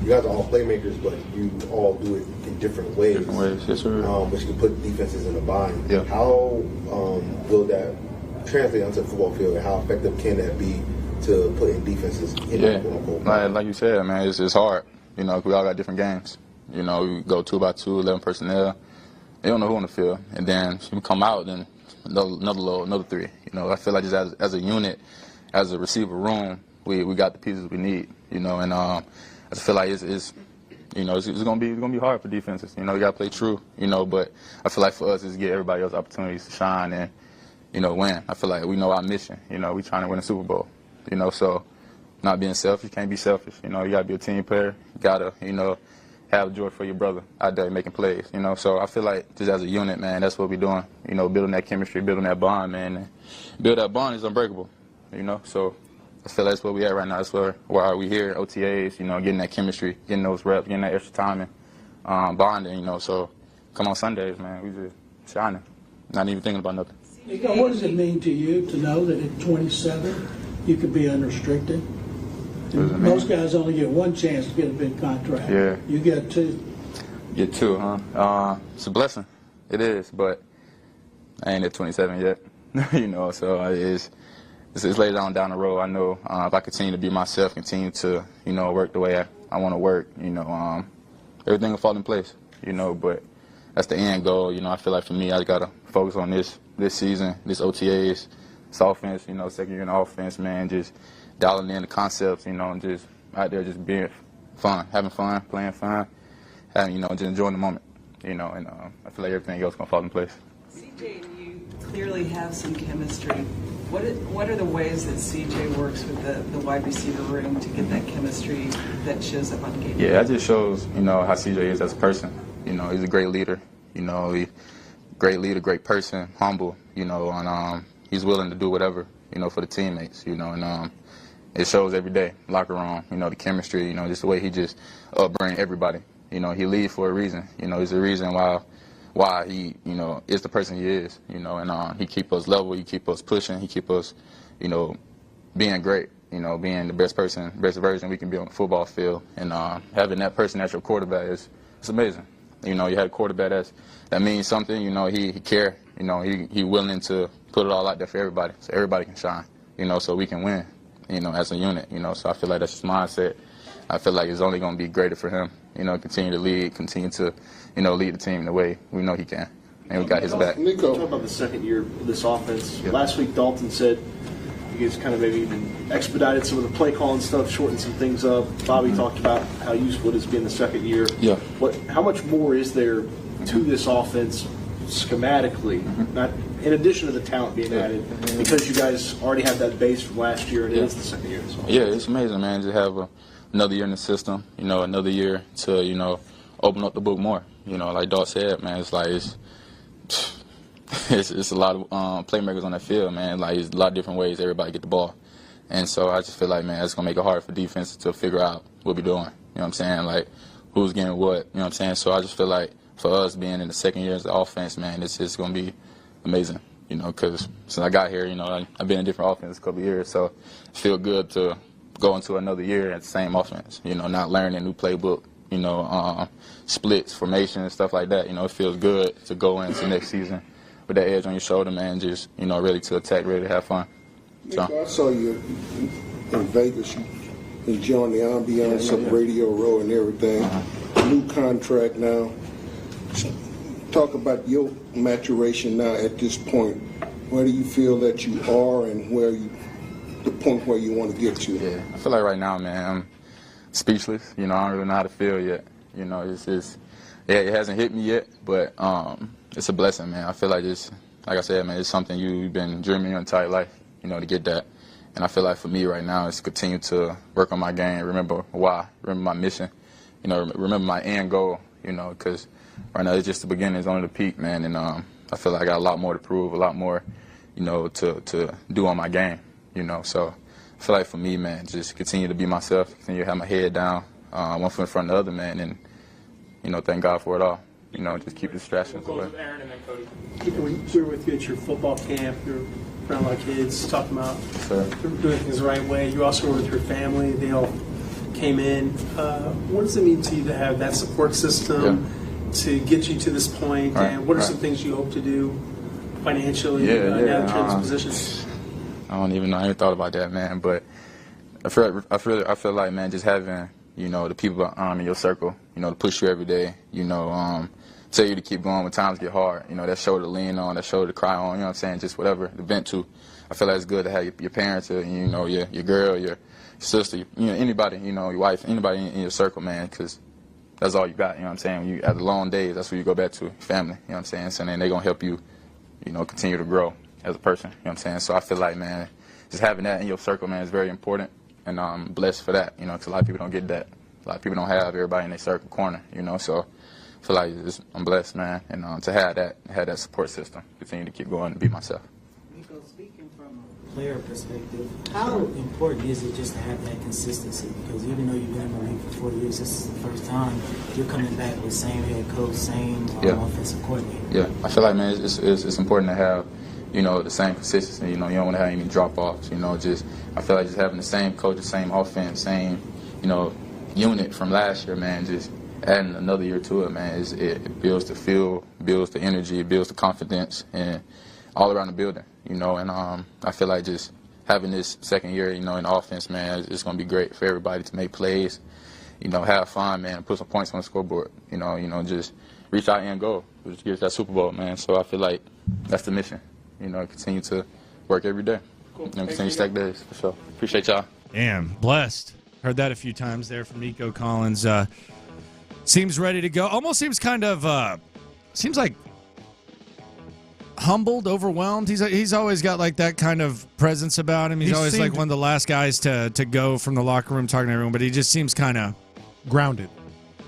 you guys are all playmakers, but you all do it in different ways.
Different ways, yes, sir.
Which can put defenses in a bind.
Yeah.
How will that translate onto the football field, and how effective can that be to put in defenses in the quote-unquote bind?
Like you said, man, it's hard. You know, we all got different games. You know, we go 2x2, 11 personnel. They don't know who on the field. And then we come out, then another three. You know, I feel like just as a unit, as a receiver room, we got the pieces we need. You know, and I just feel like it's gonna be hard for defenses. You know, you gotta play true. You know, but I feel like for us is get everybody else opportunities to shine and, you know, win. I feel like we know our mission. You know, we trying to win a Super Bowl. You know, so not being selfish, can't be selfish. You know, you gotta be a team player. You gotta, you know, have joy for your brother out there making plays, you know. So I feel like just as a unit, man, that's what we're doing. You know, building that chemistry, building that bond, man. And build that bond is unbreakable, you know. So I feel that's where we at right now. That's where we here at OTAs, you know, getting that chemistry, getting those reps, getting that extra time and bonding, you know. So come on Sundays, man, we just shining, not even thinking about nothing.
Nico, what does it mean to you to know that at 27 you could be unrestricted? Most guys only get one chance to get a big contract.
Yeah.
You get two.
Get two, huh? It's a blessing. It is, but I ain't at 27 yet. You know, so it's later on down the road. I know if I continue to be myself, continue to, you know, work the way I want to work, you know, everything will fall in place, you know, but that's the end goal. You know, I feel like for me, I got to focus on this season, this OTAs, this offense, you know, second year in the offense, man, just dialing in the concepts, you know, and just out there just being fun, having fun, playing fun, having, you know, just enjoying the moment, you know, and I feel like everything else going to fall in place.
CJ and you clearly have some chemistry. What are the ways that CJ works with the wide receiver room to get that chemistry that shows up on game?
Yeah, that just shows, you know, how CJ is as a person. You know, he's a great leader, you know, great leader, great person, humble, you know, and he's willing to do whatever, you know, for the teammates, you know, and it shows every day, locker room, you know, the chemistry, you know, just the way he just upbring everybody. You know, he leads for a reason. You know, there's a reason why he, you know, is the person he is, you know, and he keep us level, he keep us pushing, he keep us, you know, being great, you know, being the best person, best version we can be on the football field. And having that person as your quarterback it's amazing. You know, you have a quarterback that means something, you know, he care, you know, he willing to put it all out there for everybody, so everybody can shine, you know, so we can win, you know, as a unit, you know. So I feel like that's his mindset. I feel like it's only going to be greater for him, you know, continue to lead, continue to, you know, lead the team in the way we know he can. And we got his back.
Nico, talk about the second year of this offense. Yep. Last week, Dalton said you guys kind of maybe even expedited some of the play calling stuff, shortened some things up. Bobby talked about how useful it has been the second year.
Yeah.
How much more is there to this offense schematically, not in addition to the talent being added, because you guys already have that base from last year and it is the second year. So.
Yeah, it's amazing, man, to have another year in the system, you know, another year to, you know, open up the book more. You know, like Dalt said, man, it's like it's a lot of playmakers on that field, man. Like, it's a lot of different ways everybody get the ball. And so I just feel like, man, it's going to make it hard for defense to figure out what we're doing. You know what I'm saying? Like, who's getting what. You know what I'm saying? So I just feel like for us being in the second year as the offense, man, it's going to be amazing. You know, because since I got here, you know, I've been in different offenses a couple of years. So it feels good to go into another year at the same offense, you know, not learning a new playbook, you know, splits, formation, and stuff like that. You know, it feels good to go into next season with that edge on your shoulder, man, just, you know, ready to attack, ready to have fun. So.
Nico, I saw you in Vegas. You enjoying the ambiance of Radio Row and everything. New contract now. Talk about your maturation now at this point. Where do you feel that you are and the point where you want to get to?
Yeah, I feel like right now, man, I'm speechless. You know, I don't really know how to feel yet. You know, it hasn't hit me yet, but it's a blessing, man. I feel like like I said, man, it's something you've been dreaming your entire life, you know, to get that. And I feel like for me right now, it's continue to work on my game, remember why, remember my mission, you know, remember my end goal, you know, because right now it's just the beginning, it's only the peak, man. And I feel like I got a lot more to prove, a lot more, you know, to do on my game, you know. So I feel like for me, man, just continue to be myself, continue to have my head down, one foot in front of the other, man, and, you know, thank God for it all. You know, just keep distractions away.
We were with you at your football camp. You're around a lot of kids talking about doing things the right way. You also were with your family. They all came in. What does it mean to you to have that support system to get you to this point? And what are some things you hope to do financially now that you're in this position?
I don't even know. I haven't thought about that, man. But I feel like, man, just having, you know, the people in your circle, you know, to push you every day, you know, tell you to keep going when times get hard, you know, that shoulder to lean on, that shoulder to cry on, you know what I'm saying, just whatever to vent to. I feel like it's good to have your parents, you know, your girl, your sister, you know, anybody, you know, your wife, anybody in your circle, man, because that's all you got, you know what I'm saying. When you, after long days, that's what you go back to, family, you know what I'm saying. So then they're going to help you, you know, continue to grow as a person, you know what I'm saying. So I feel like, man, just having that in your circle, man, is very important, and I'm blessed for that, you know, because a lot of people don't get that. A lot of people don't have everybody in their circle corner, you know, so I feel like I'm blessed, man, and to have that support system, continue to keep going and be myself.
Nico, speaking from a player perspective, how important is it just to have that consistency? Because even though you've been in the league for 4 years, this is the first time you're coming back with same head coach, same offensive coordinator. Yeah, I feel like, man, it's important to have, you know, the same consistency. You know, you don't want to have any drop-offs. You know, I feel like just having the same coach, the same offense, same, you know, unit from last year, man, just adding another year to it, man, it builds the feel, builds the energy, it builds the confidence, and all around the building, you know. And I feel like just having this second year, you know, in offense, man, it's going to be great for everybody to make plays, you know, have fun, man, put some points on the scoreboard, you know, just reach out and go, just get that Super Bowl, man. So I feel like that's the mission, you know, continue to work every day, cool. And continue to stack days, for sure. Appreciate y'all.
Damn, blessed. Heard that a few times there from Nico Collins. Seems ready to go. Almost seems kind of, seems like humbled, overwhelmed. He's always got like that kind of presence about him. He's always like one of the last guys to go from the locker room talking to everyone, but he just seems kind of
grounded,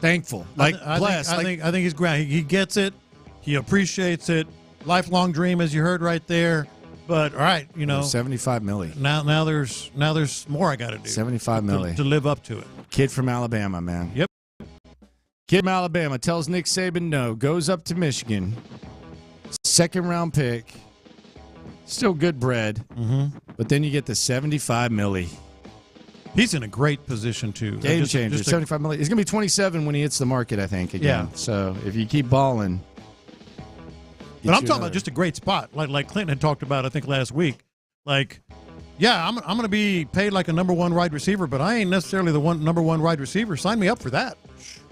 thankful, like blessed.
I think he's grounded. He gets it. He appreciates it. Lifelong dream, as you heard right there. But all right, you know,
$75 million.
Now there's more I got to do.
$75 million
to live up to it.
Kid from Alabama, man.
Yep.
Kid from Alabama tells Nick Saban no, goes up to Michigan, second-round pick, still good bread, but then you get the $75 million.
He's in a great position, too.
Game changer, $75 million. He's going to be 27 when he hits the market, I think, again. Yeah. So if you keep balling.
But I'm talking about just a great spot, like Clinton had talked about, I think, last week. Like, yeah, I'm going to be paid like a number one wide receiver, but I ain't necessarily the number one wide receiver. Sign me up for that.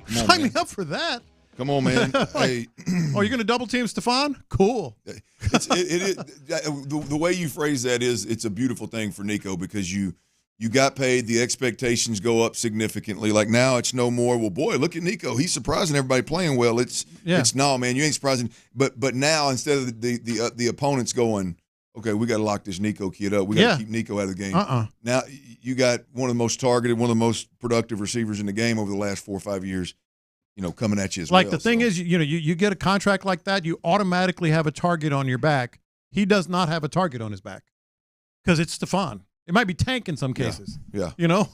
Sign me up for that.
Come on, man. Hey.
Oh, you're going to double team Stefon? Cool.
The way you phrase that it's a beautiful thing for Nico, because you got paid, the expectations go up significantly. Like now it's no more, well, boy, look at Nico. He's surprising everybody playing well. It's no, man, you ain't surprising. But now instead of the opponents going, okay, we got to lock this Nico kid up. We got to keep Nico out of the game. Now you got one of the most targeted, one of the most productive receivers in the game over the last 4 or 5 years. coming at you as
like
well.
The thing is, you get a contract like that, you automatically have a target on your back. He does not have a target on his back because it's Stefon. It might be Tank in some cases.
Yeah.
Yeah.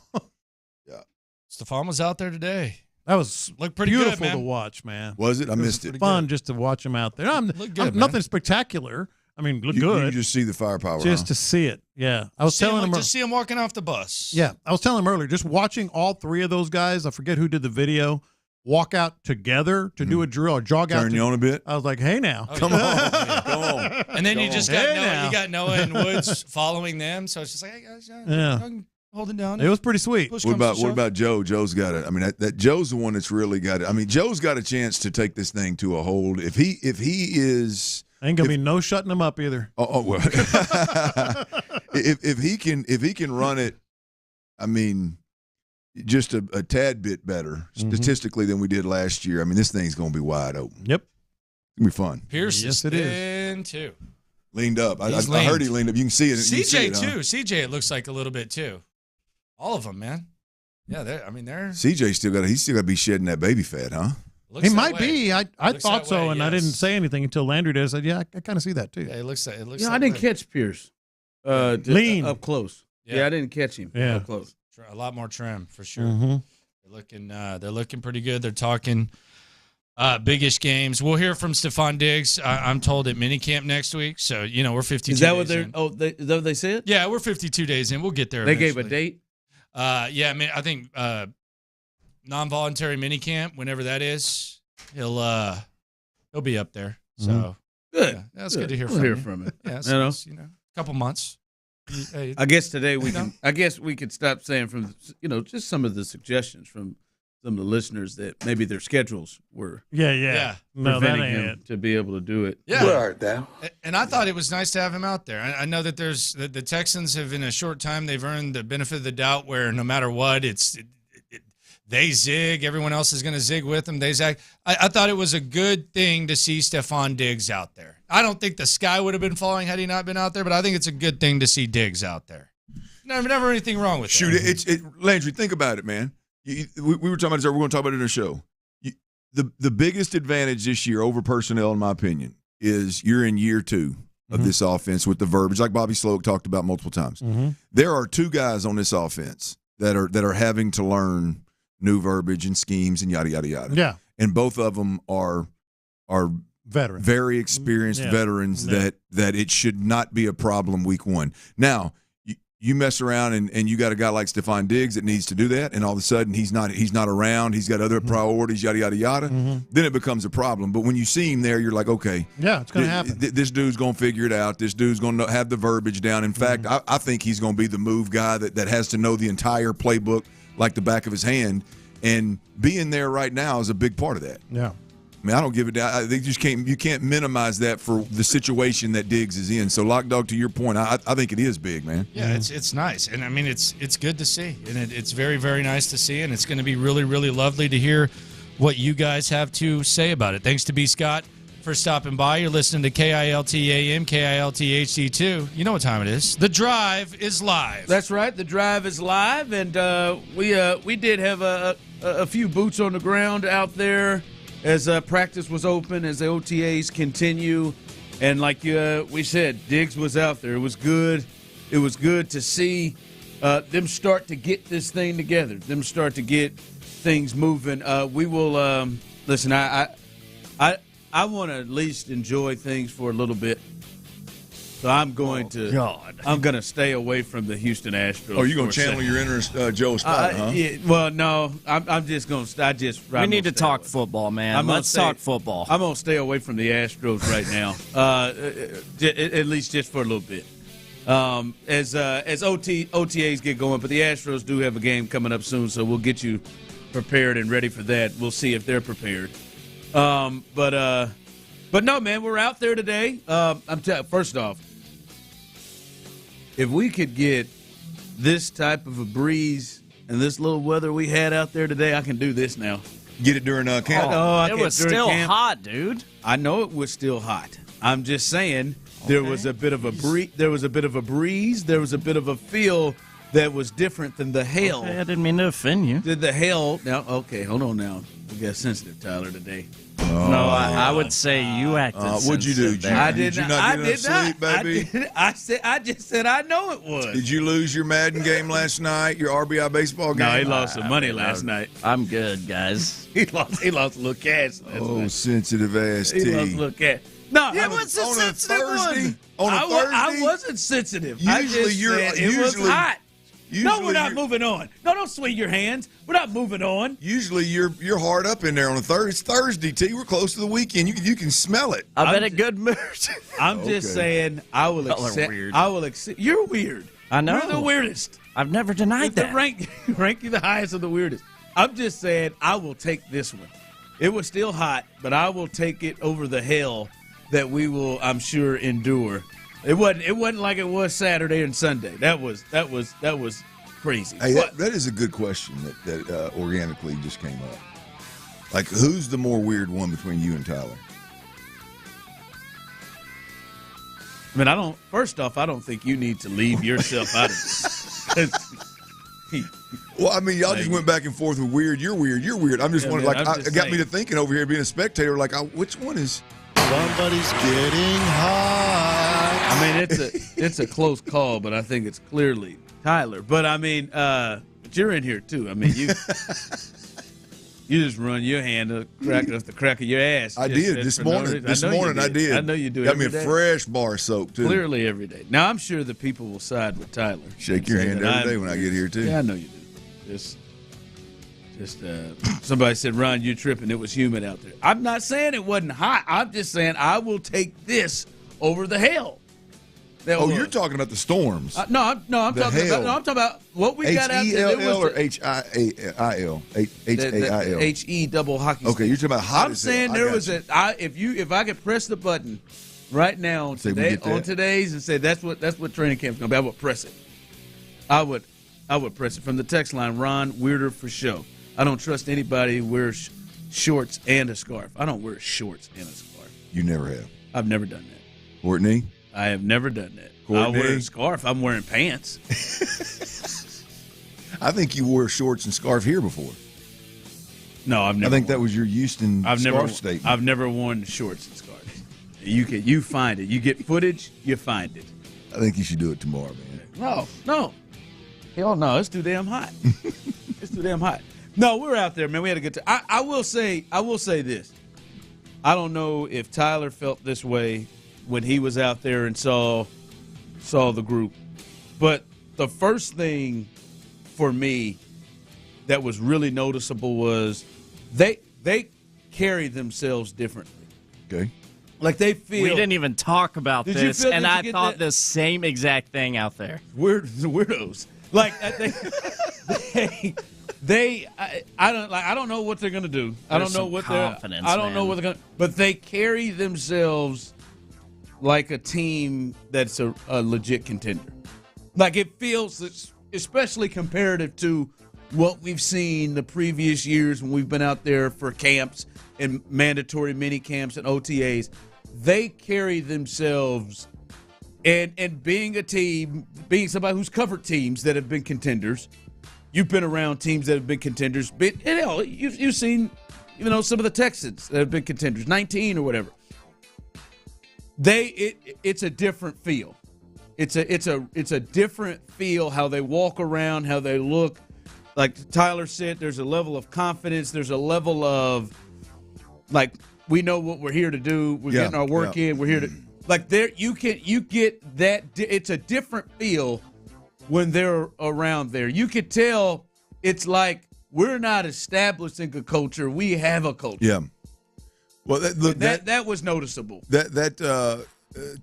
Stefon was out there today.
That was
looked pretty
beautiful
good, man.
to watch, man.
Was it? I missed it.
Fun just to watch him out there.
Looked good,
Nothing spectacular. I mean, look
You
good.
just see the firepower.
Just to see it. Yeah. I was telling him.
Just see him walking off the bus.
Yeah. I was telling him earlier, just watching all three of those guys, I forget who did the video, walk out together to do a drill or jog out.
Turn you on a bit.
I was like, hey now.
Come on. Come on.
And then you just got
Hey
Noah.
now.
You got Noah and Woods following them. So it's just like, hey guys,
Yeah.
holding down.
It was pretty sweet.
What about Joe? Joe's got it. I mean, that Joe's the one that's really got it. I mean, Joe's got a chance to take this thing to a hold. If he is,
ain't gonna be no shutting him up either.
Oh well. if he can run it, I mean, just a tad bit better statistically than we did last year. I mean, this thing's gonna be wide open.
Yep,
it's gonna be fun.
Pierce
yes,
is
it is.
thin too.
Leaned up. I
He's
heard he leaned up. You can see it.
CJ too. CJ, it looks like a little bit too. All of them, man. Yeah, they're.
CJ still got to be shedding that baby fat, huh?
He might be. I thought so, and I didn't say anything until Landry did. I said, "Yeah, I kind of see that too."
Yeah, it looks.
I didn't catch Pierce.
Lean
up close. Yeah, I didn't catch him.
Yeah,
up close.
A lot more trim for sure.
Mm-hmm.
They're looking pretty good. They're talking biggish games. We'll hear from Stefon Diggs. I'm told at minicamp next week. So we're 52.
Is that what
days
they're?
in.
Oh, is that what they said?
Yeah, we're 52 days in. We'll get there.
They
eventually.
gave a date.
Yeah, I mean, I think non-voluntary minicamp, whenever that is, he'll be up there. So
good.
Yeah, that's good to hear
we'll
from
hear
you.
from it.
Yeah, so it's, a couple months. Hey,
I guess today we can. I guess we could stop saying from just some of the suggestions from some of the listeners that maybe their schedules were
yeah. No, that
preventing
ain't
him
it.
to be able to do it.
Yeah. And I thought it was nice to have him out there. I know that the Texans have, in a short time, they've earned the benefit of the doubt where no matter what, they zig. Everyone else is going to zig with them. They zag. I thought it was a good thing to see Stefon Diggs out there. I don't think the sky would have been falling had he not been out there, but I think it's a good thing to see Diggs out there. Never anything wrong with that.
Landry, think about it, man. We were talking about this. We're going to talk about it in the show. The biggest advantage this year over personnel, in my opinion, is you're in year 2 of this offense with the verbiage, like Bobby Sloak talked about multiple times. There are 2 guys on this offense that are having to learn new verbiage and schemes and yada yada yada.
Yeah,
and both of them are
veterans,
very experienced veterans that it should not be a problem week 1. Now, you mess around and you got a guy like Stefon Diggs that needs to do that, and all of a sudden he's not around. He's got other priorities, yada yada yada. Then it becomes a problem. But when you see him there, you're like, okay,
yeah, it's going to happen.
This dude's going to figure it out. This dude's going to have the verbiage down. In fact, I think he's going to be the move guy that has to know the entire playbook like the back of his hand. And being there right now is a big part of that.
Yeah.
I mean, I don't give a damn. I think you can't minimize that for the situation that Diggs is in. So, Lock Dog, to your point, I think it is big, man.
Yeah, it's nice, and I mean it's good to see, and it's very, very nice to see, and it's going to be really, really lovely to hear what you guys have to say about it. Thanks to B. Scott for stopping by. You're listening to KILT AM, KILT HD2. You know what time it is. The Drive is live.
That's right. The Drive is live, and we did have a few boots on the ground out there as practice was open, as the OTAs continue. And like we said, Diggs was out there. It was good. It was good to see them start to get this thing together, them start to get things moving. We will listen, I want to at least enjoy things for a little bit. So I'm going to stay away from the Houston Astros.
Oh, you're going to channel your inner Joe Spot, huh?
Yeah, well, no, I'm just going to.
We need to talk football, man. Let's talk football.
I'm going to stay away from the Astros right now, at least just for a little bit. As OTAs get going, but the Astros do have a game coming up soon, so we'll get you prepared and ready for that. We'll see if they're prepared. But no, man, we're out there today. First off, if we could get this type of a breeze and this little weather we had out there today, I can do this now.
Get it during camp.
It was still hot, dude.
I know it was still hot. I'm just saying there was a bit of a breeze. There was a bit of a breeze. There was a bit of a feel that was different than the hail.
Okay, I didn't mean to offend you.
Did the hail now? Okay, hold on now. We got sensitive, Tyler, today.
No, I would say you acted.
What'd you do?
Did
you not get enough sleep, baby?
I just said I know it was.
Did you lose your Madden game last night? Your RBI baseball game?
No, he lost some money last night.
I'm good, guys.
He lost a little cash last night.
Sensitive ass
He
T.
lost a little cash. No,
Yeah, what's the
on a
sensitive
Thursday.
one?
On a Thursday,
I wasn't sensitive.
Usually
it was hot. No, we're not
you're-
moving on. No, don't swing your hands. We're not moving on.
Usually you're hard up in there on a Thursday. It's Thursday, T. We're close to the weekend. You can smell it.
I'm in a good mood.
I'm just saying I will
Y'all are
accept.
weird.
I will accept. You're weird.
I know.
You're the weirdest.
I've never denied that.
Rank you the highest of the weirdest. I'm just saying I will take this one. It was still hot, but I will take it over the hell that we will, I'm sure, endure. It wasn't like it was Saturday and Sunday. That was crazy.
Hey, that is a good question that organically just came up. Like, who's the more weird one between you and Tyler?
I mean, first off, I don't think you need to leave yourself out of this.
Well, I mean, y'all just went back and forth with weird. You're weird. You're weird. I'm just wondering, it got me to thinking over here, being a spectator, like, which one is?
Somebody's getting hot.
I mean, it's a close call, but I think it's clearly Tyler. But I mean, but you're in here too. I mean, you just run your hand off the crack of your ass.
I did this morning. This morning I did.
I know you do.
Got me a fresh bar soap too.
Clearly every day. Now I'm sure the people will side with Tyler.
Shake your hand every day when I get here too.
Yeah, I know you do. Just somebody said, Ron, you're tripping. It was humid out there. I'm not saying it wasn't hot. I'm just saying I will take this over the hell.
You're talking about the storms.
I'm talking about what we got out there.
H-E-L-L or H-I-A-I-L? H-A-I-L.
H-E double hockey
stick. Okay, you're talking about hot.
I'm saying there was if I could press the button right now on today's and say that's what training camp's going to be, I would press it. I would press it from the text line. Ron, weirder for show. I don't trust anybody who wears shorts and a scarf. I don't wear shorts and a scarf.
You never have.
I've never done that.
Courtney?
I have never done that.
Courtney?
I wear a scarf. I'm wearing pants.
I think you wore shorts and scarf here before.
No, I've never.
I think that was your Houston scarf statement.
I've never worn shorts and scarves. You find it. You get footage, you find it.
I think you should do it tomorrow, man.
No. Hell no, it's too damn hot. It's too damn hot. No, we're out there, man. We had a good time. I will say this. I don't know if Tyler felt this way when he was out there and saw the group. But the first thing for me that was really noticeable was they carry themselves differently.
Okay.
Like they feel.
We didn't even talk about this, and I thought the same exact thing out there.
Weirdos. Like I don't know what they're going to do. I don't know what
confidence,
I don't know what they're going to. But they carry themselves like a team that's a legit contender. Like it feels, especially comparative to what we've seen the previous years when we've been out there for camps and mandatory mini camps and OTAs. They carry themselves, and being a team, being somebody who's covered teams that have been contenders. You've been around teams that have been contenders. But hell, you've seen, some of the Texans that have been contenders, 19 or whatever. It's a different feel. It's a different feel how they walk around, how they look. Like Tyler said, there's a level of confidence. There's a level of like we know what we're here to do. We're getting our work in. We're here to like there. You get that. It's a different feel when they're around there. You could tell it's like we're not establishing a culture. We have a culture.
Yeah. Well,
that was noticeable.
That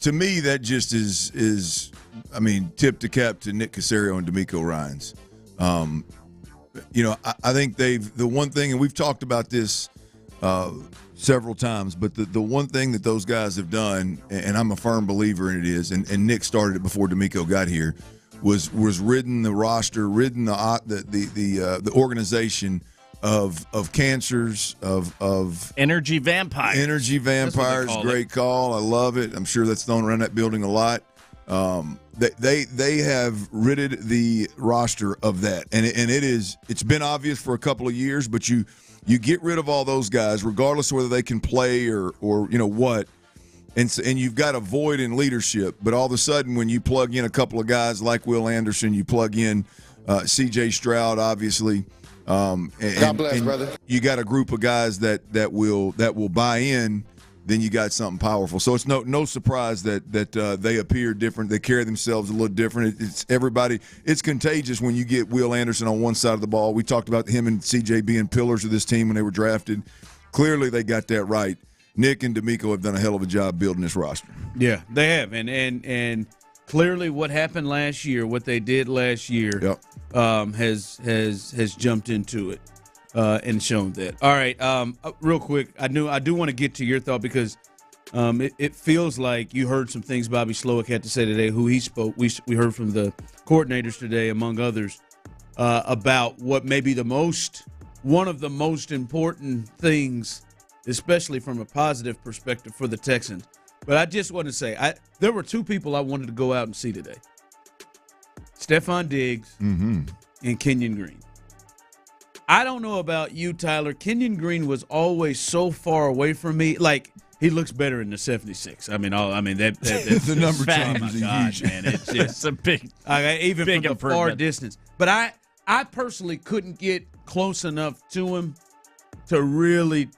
to me, that just is I mean, tip to cap to Nick Caserio and DeMeco Ryans. I think the one thing, and we've talked about this several times, but the one thing that those guys have done, and I'm a firm believer in it is, and Nick started it before DeMeco got here, was ridden the roster, ridden the organization of cancers, of
energy vampires.
Energy vampires, great call. I love it. I'm sure that's thrown around that building a lot. They have ridded the roster of that, and it's been obvious for a couple of years. But you get rid of all those guys, regardless of whether they can play or what, and you've got a void in leadership. But all of a sudden, when you plug in a couple of guys like Will Anderson, you plug in C.J. Stroud, obviously. God bless, brother. You got a group of guys that will buy in. Then you got something powerful. So it's no surprise that they appear different. They carry themselves a little different. It's everybody. It's contagious when you get Will Anderson on one side of the ball. We talked about him and CJ being pillars of this team when they were drafted. Clearly, they got that right. Nick and DeMeco have done a hell of a job building this roster.
Yeah, they have, and clearly, what happened last year, what they did last year, has jumped into it. And shown that. All right, real quick, I do want to get to your thought because it feels like you heard some things Bobby Slowick had to say today, who he spoke. We heard from the coordinators today, among others, about what may be one of the most important things, especially from a positive perspective for the Texans. But I just want to say, there were two people I wanted to go out and see today. Stefon Diggs and Kenyon Green. I don't know about you, Tyler. Kenyon Green was always so far away from me. Like, he looks better in the 76. I mean, that's
the number change is huge,
man. It's just a big, even big from the far distance. But I personally couldn't get close enough to him to really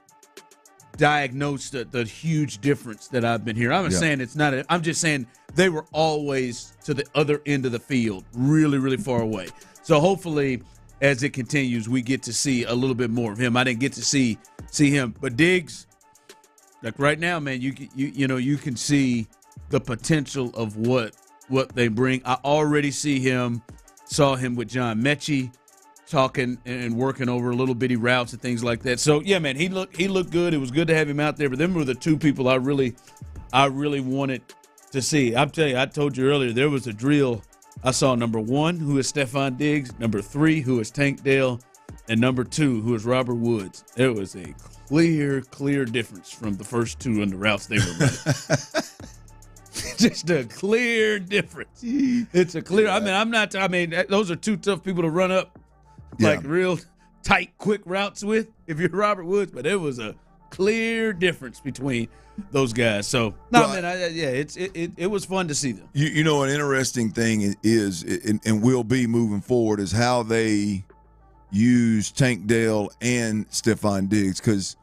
diagnose the huge difference that I've been hearing. I'm not saying it's not. I'm just saying they were always to the other end of the field, really, really far away. So hopefully, as it continues, we get to see a little bit more of him. I didn't get to see him, but Diggs, like right now, man, you can see the potential of what they bring. I already saw him with John Mechie, talking and working over little bitty routes and things like that. So yeah, man, he looked good. It was good to have him out there. But them were the two people I really wanted to see. I'm telling you, I told you earlier there was a drill. I saw number 1, who is Stefon Diggs, number 3, who is Tank Dell, and number 2, who is Robert Woods. It was a clear difference from the first two on the routes they were running. Just a clear difference. It's a clear. Those are two tough people to run up like real tight, quick routes with if you're Robert Woods, but it was a clear difference between those guys. So it was fun to see them.
You know, an interesting thing is and will be moving forward is how they use Tank Dell and Stefon Diggs, because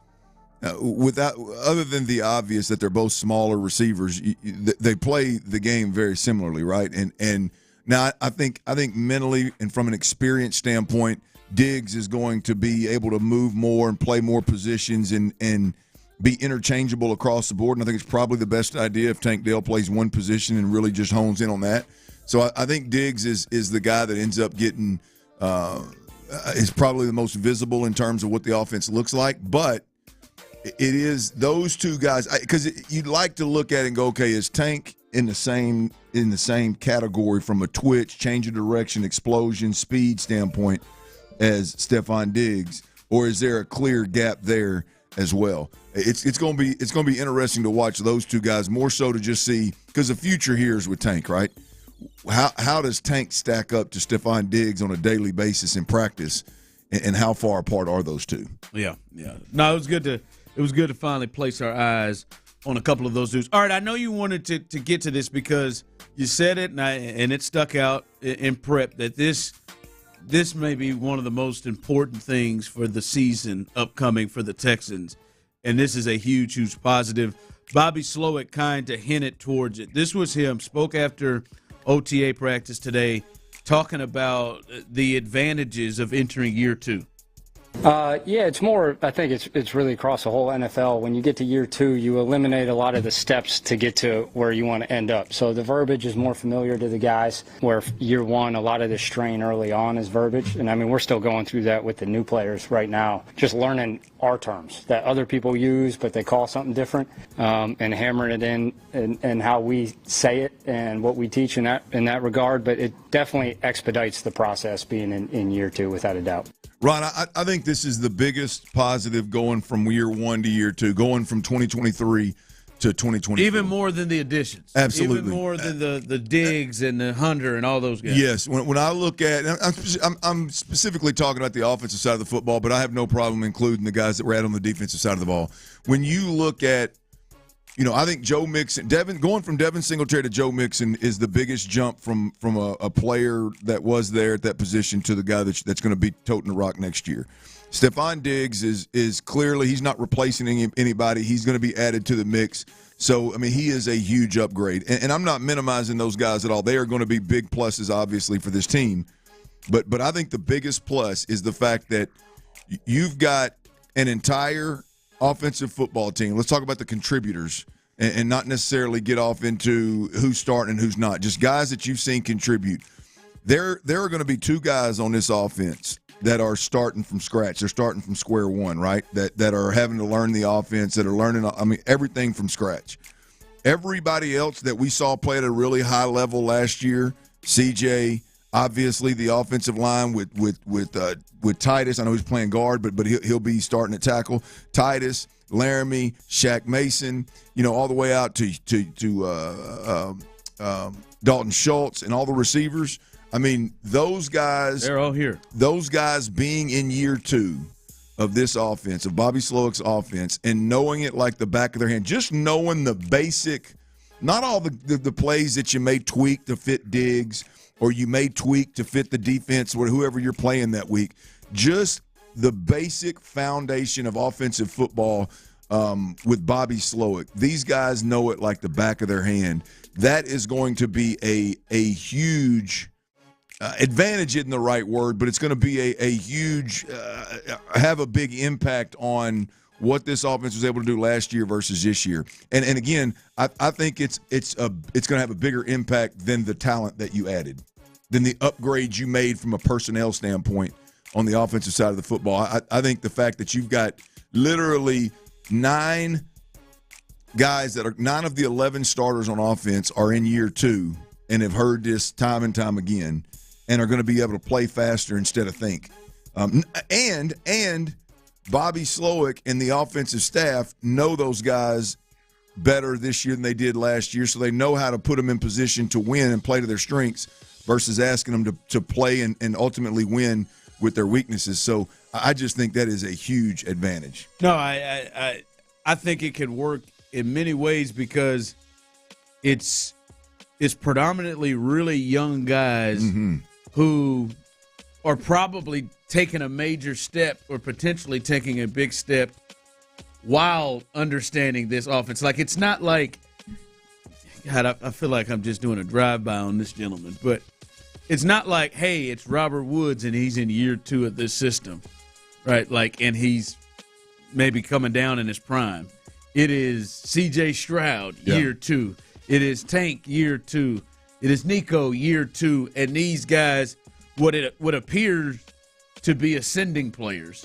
other than the obvious that they're both smaller receivers, they play the game very similarly, right? And now I think mentally and from an experience standpoint, Diggs is going to be able to move more and play more positions and be interchangeable across the board. And I think it's probably the best idea if Tank Dell plays one position and really just hones in on that. So I think Diggs is the guy that ends up getting is probably the most visible in terms of what the offense looks like. But it is those two guys, because you'd like to look at it and go, okay, is Tank in the same category from a twitch, change of direction, explosion, speed standpoint as Stefon Diggs, or is there a clear gap there as well? It's going to be interesting to watch those two guys, more so to just see, because the future here is with Tank, right? How does Tank stack up to Stefon Diggs on a daily basis in practice, and how far apart are those two?
Yeah. No, it was good to finally place our eyes on a couple of those dudes. All right, I know you wanted to get to this because you said it, and it stuck out in prep that this may be one of the most important things for the season upcoming for the Texans, and this is a huge positive. Bobby Slowick kind of hinted towards it. This was him, spoke after OTA practice today, talking about the advantages of entering year 2.
It's more, I think it's really across the whole NFL. When you get to year 2, you eliminate a lot of the steps to get to where you want to end up. So the verbiage is more familiar to the guys, where year 1, a lot of the strain early on is verbiage. And I mean, we're still going through that with the new players right now, just learning our terms that other people use, but they call something different, and hammering it in and how we say it and what we teach in that regard. But it definitely expedites the process being in year 2, without a doubt.
Ron, I think this is the biggest positive going from year 1 to year 2, going from 2023 to 2020.
Even more than the additions.
Absolutely.
Even more than the Diggs and the Hunter and all those guys.
Yes. When I look at – I'm specifically talking about the offensive side of the football, but I have no problem including the guys that were on the defensive side of the ball. When you look at – I think Joe Mixon – going from Devin Singletary to Joe Mixon is the biggest jump from a player that was there at that position to the guy that's going to be toting the rock next year. Stefon Diggs is clearly – he's not replacing anybody. He's going to be added to the mix. So, he is a huge upgrade. And I'm not minimizing those guys at all. They are going to be big pluses, obviously, for this team. But I think the biggest plus is the fact that you've got an entire offensive football team. Let's talk about the contributors and not necessarily get off into who's starting and who's not. Just guys that you've seen contribute. There are going to be 2 guys on this offense that are starting from scratch. They're starting from square one, right? That are having to learn the offense, that are learning, everything from scratch. Everybody else that we saw play at a really high level last year, CJ, obviously the offensive line with Titus. I know he's playing guard, but he'll be starting at tackle. Titus, Laramie, Shaq Mason, all the way out to Dalton Schultz and all the receivers. Those guys –
they're all here.
Those guys being in year 2 of this offense, of Bobby Slowick's offense, and knowing it like the back of their hand, just knowing the basic – not all the plays that you may tweak to fit Diggs or you may tweak to fit the defense or whoever you're playing that week, just the basic foundation of offensive football with Bobby Slowick. These guys know it like the back of their hand. That is going to be a huge – advantage isn't the right word, but it's going to be a huge have a big impact on what this offense was able to do last year versus this year. And again, I think it's going to have a bigger impact than the talent that you added, than the upgrades you made from a personnel standpoint on the offensive side of the football. I think the fact that you've got literally 9 guys that are 9 of the 11 starters on offense are in year 2 and have heard this time and time again, and are going to be able to play faster instead of think. And Bobby Slowick and the offensive staff know those guys better this year than they did last year, so they know how to put them in position to win and play to their strengths versus asking them to play and ultimately win with their weaknesses. So I just think that is a huge advantage.
No, I think it can work in many ways because it's predominantly really young guys who are probably taking a major step or potentially taking a big step while understanding this offense. Like, it's not like, God, I feel like I'm just doing a drive-by on this gentleman, but it's not like, hey, it's Robert Woods and he's in year 2 of this system, right? Like, and he's maybe coming down in his prime. It is C.J. Stroud, year 2. It is Tank, year 2. It is Nico, year 2. And these guys, what appears to be ascending players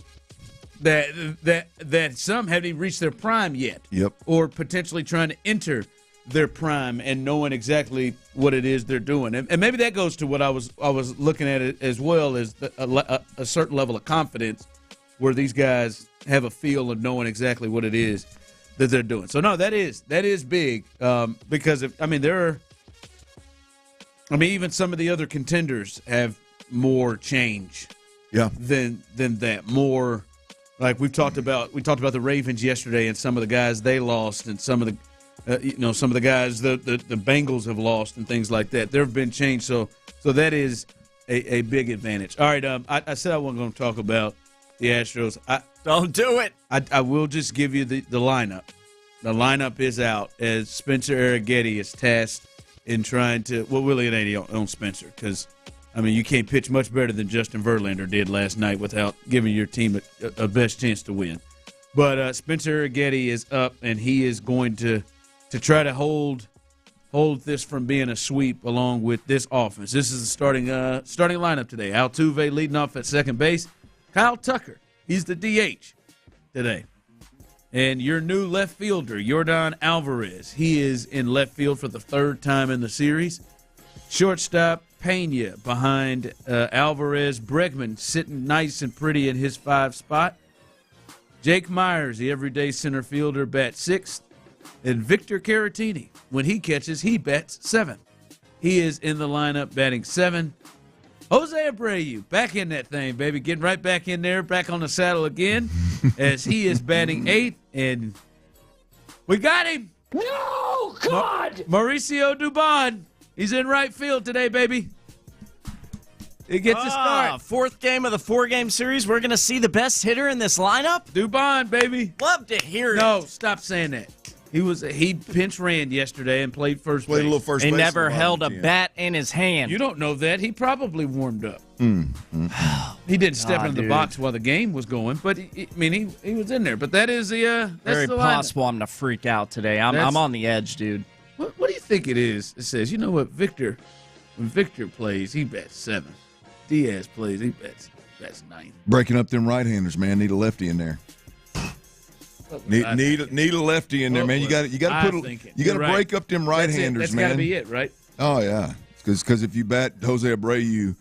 that some haven't even reached their prime yet.
Yep.
Or potentially trying to enter their prime and knowing exactly what it is they're doing. And maybe that goes to what I was looking at it as well as a certain level of confidence where these guys have a feel of knowing exactly what it is that they're doing. So no, that is big because even some of the other contenders have more change.
Yeah.
Than that. More like we talked about the Ravens yesterday and some of the guys they lost and some of the some of the guys the Bengals have lost and things like that. There have been change, so that is a big advantage. All right, I said I wasn't going to talk about the Astros.
Don't do it.
I will just give you the lineup. The lineup is out as Spencer Arrighetti is tasked in trying to – well, really it ain't on Spencer because, you can't pitch much better than Justin Verlander did last night without giving your team a best chance to win. But Spencer Arrighetti is up, and he is going to try to hold this from being a sweep along with this offense. This is the starting lineup today. Altuve leading off at second base. Kyle Tucker, he's the DH today. And your new left fielder, Yordan Alvarez, he is in left field for the 3rd time in the series. Shortstop, Pena behind Alvarez. Bregman sitting nice and pretty in his 5 spot. Jake Myers, the everyday center fielder, bats 6th. And Victor Caratini, when he catches, he bats 7. He is in the lineup batting 7. Jose Abreu, back in that thing, baby. Getting right back in there, back on the saddle again, as he is batting 8. And we got him.
No, God!
Mauricio Dubon. He's in right field today, baby. It gets a start.
4th game of the 4-game series. We're going to see the best hitter in this lineup?
Dubon, baby.
Love to hear it.
No, stop saying that. He pinch ran yesterday and played first base.
Played a little first base.
He never held a bat in his hand.
You don't know that. He probably warmed up. He didn't step into the box while the game was going, but he was in there. But that is the that's
very
the
possible. I'm gonna freak out today. I'm on the edge, dude.
What do you think it is? It says, you know what, Victor? When Victor plays, he bats 7. Diaz plays, he bats 9.
Breaking up them right-handers, man. Need a lefty in there. Need a lefty in there, man. You got to break up them right-handers,
That's
man.
got to be it, right?
Oh yeah, because if you bat Jose Abreu,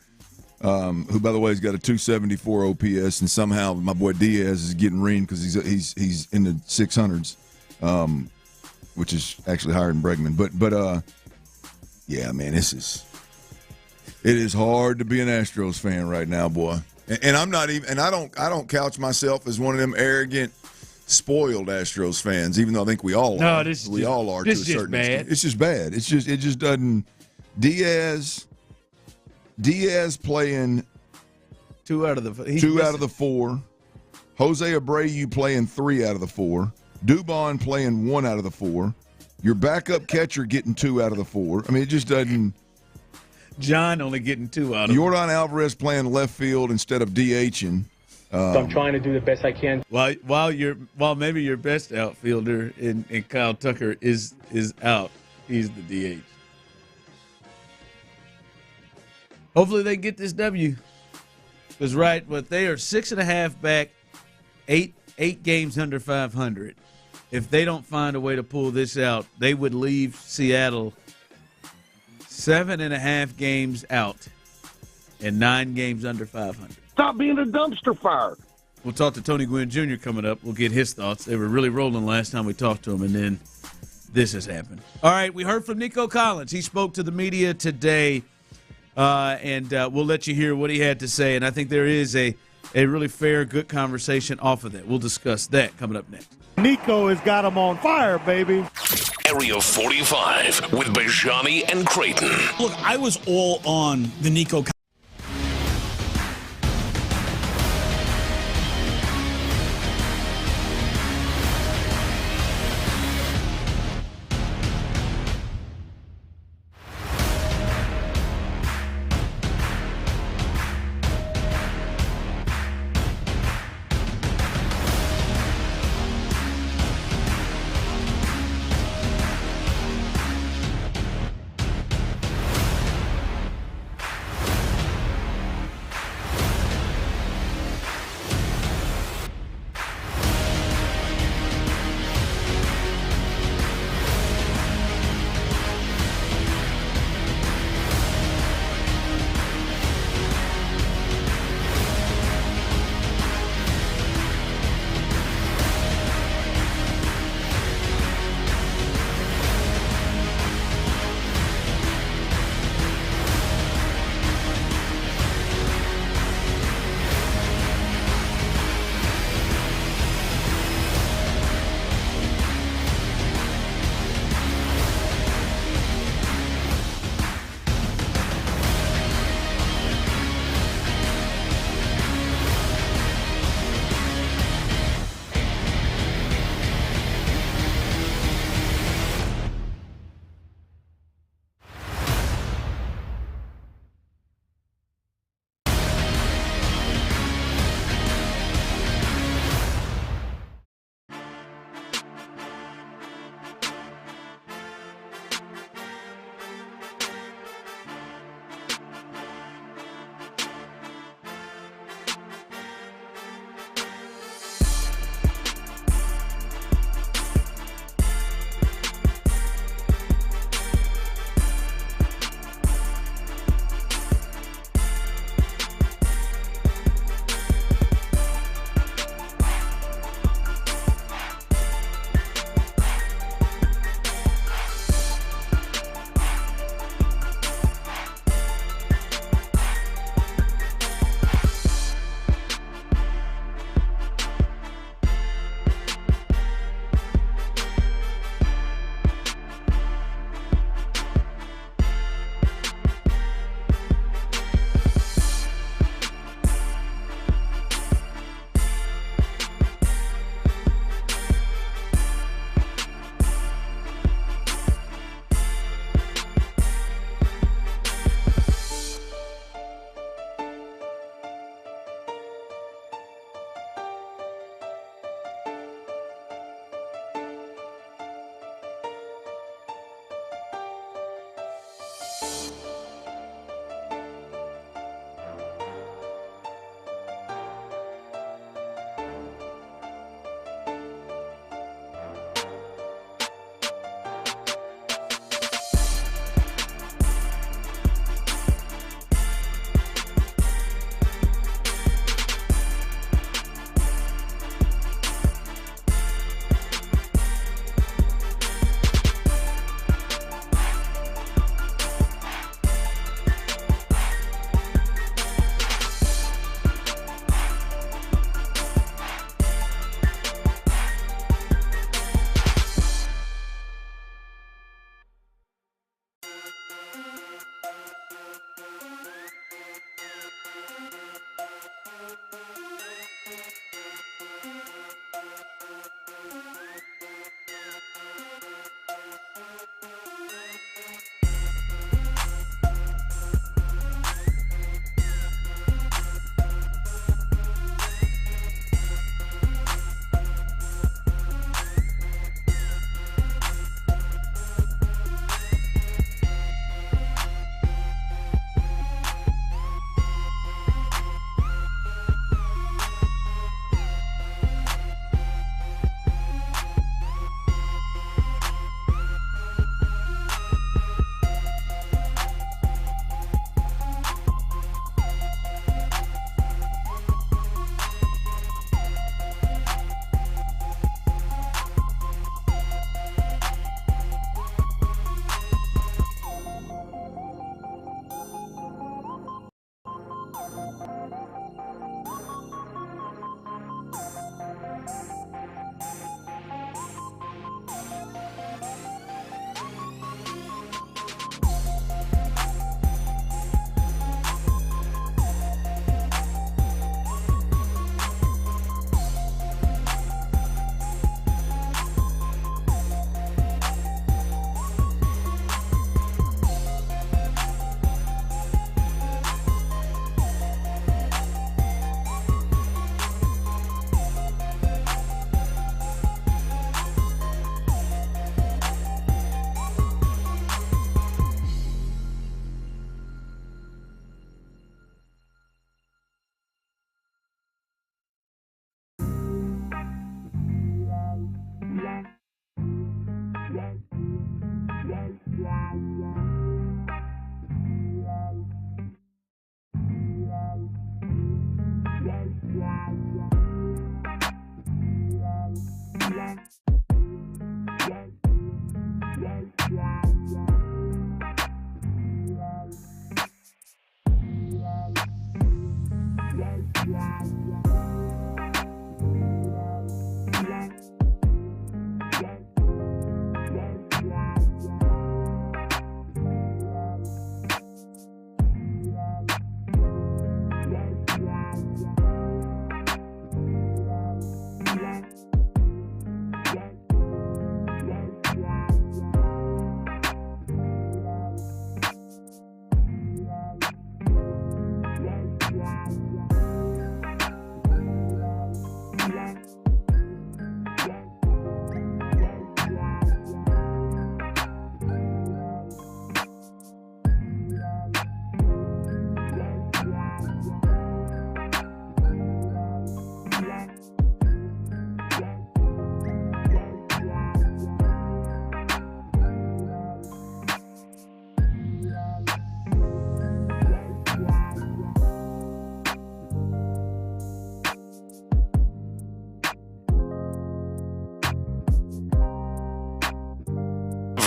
who by the way has got a 274 OPS, and somehow my boy Diaz is getting reamed because he's in the 600s, which is actually higher than Bregman. But yeah, man, it is hard to be an Astros fan right now, boy. And I'm not even, and I don't couch myself as one of them arrogant, spoiled Astros fans, even though I think we all are. We all are to a certain extent. It's just bad. It just doesn't. Diaz playing
2 out of the
4. Jose Abreu playing 3 out of the 4. Dubon playing 1 out of the 4. Your backup catcher getting 2 out of the 4. I mean, it just doesn't.
John only getting 2 out of
Yordan Alvarez playing left field instead of DHing.
So I'm trying to do the best I can.
While maybe your best outfielder in Kyle Tucker is out, he's the DH. Hopefully they get this W. Because they are 6.5 back, 8 games under 500. If they don't find a way to pull this out, they would leave Seattle 7.5 games out and 9 games under 500.
Stop being a dumpster fire.
We'll talk to Tony Gwynn Jr. coming up. We'll get his thoughts. They were really rolling last time we talked to him, and then this has happened. All right, we heard from Nico Collins. He spoke to the media today, and we'll let you hear what he had to say. And I think there is a really fair, good conversation off of that. We'll discuss that coming up next.
Nico has got him on fire, baby.
Area 45 with Bijani and Creighton.
Look, I was all on the Nico.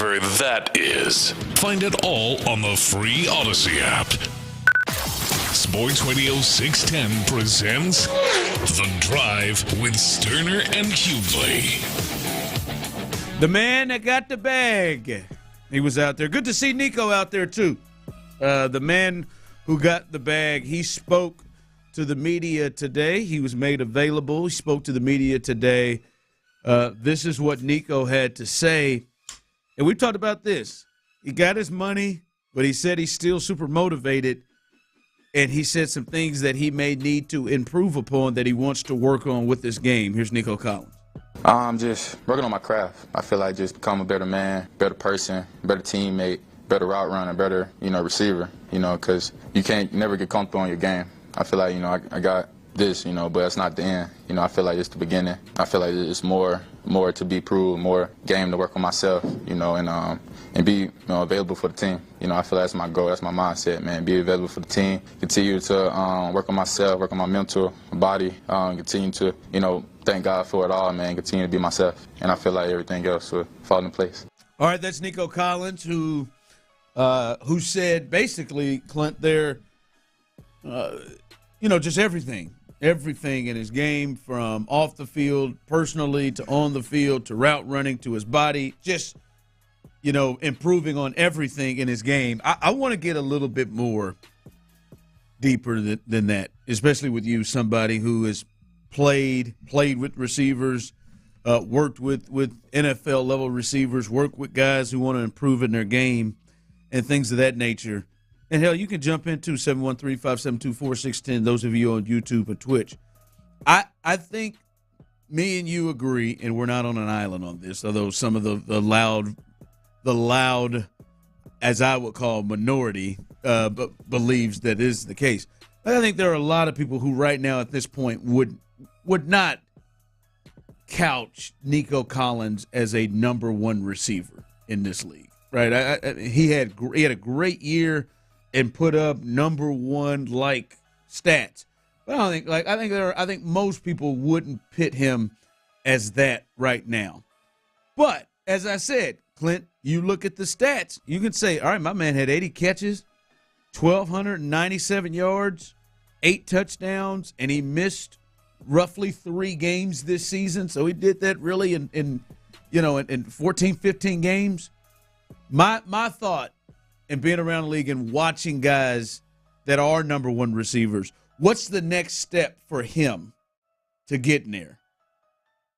whatever that is. Find it all on the free Odyssey app. Sports Radio 610 presents The Drive with Stoerner and Hughley.
The man that got the bag. He was out there. Good to see Nico out there, too. The man who got the bag, he spoke to the media today. He was made available. He spoke to the media today. This is what Nico had to say. And we talked about this. He got his money, but he said he's still super motivated. And he said some things that he may need to improve upon that he wants to work on with this game. Here's Nico Collins.
I'm just working on my craft. I feel like just become a better man, better person, better teammate, better route runner, better, receiver, because you can't never get comfortable in your game. I feel like, I got this, but that's not the end. I feel like it's the beginning. I feel like it's more to be proved, more game to work on myself, and be available for the team. I feel like that's my goal, that's my mindset, man. Be available for the team, continue to work on myself, work on my mental, my body, continue to, thank God for it all, man, continue to be myself. And I feel like everything else will fall in place.
All right, that's Nico Collins, who said basically, Clint, there, just everything in his game, from off the field, personally, to on the field, to route running, to his body, just, improving on everything in his game. I want to get a little bit more deeper than that, especially with you, somebody who has played with receivers, worked with NFL-level receivers, worked with guys who want to improve in their game and things of that nature. And, hell, you can jump into 713-572-4610, those of you on YouTube and Twitch. I think me and you agree, and we're not on an island on this, although some of the loud, as I would call minority, believes that is the case. I think there are a lot of people who right now at this point would not couch Nico Collins as a number one receiver in this league, right? He had a great year and put up number one like stats, but I think most people wouldn't pit him as that right now. But as I said, Clint, you look at the stats, you can say, all right, my man had 80 catches, 1,297 yards, 8 touchdowns, and he missed roughly 3 games this season. So he did that really in 14, 15 games. My thought in being around the league and watching guys that are number one receivers, what's the next step for him to get in there?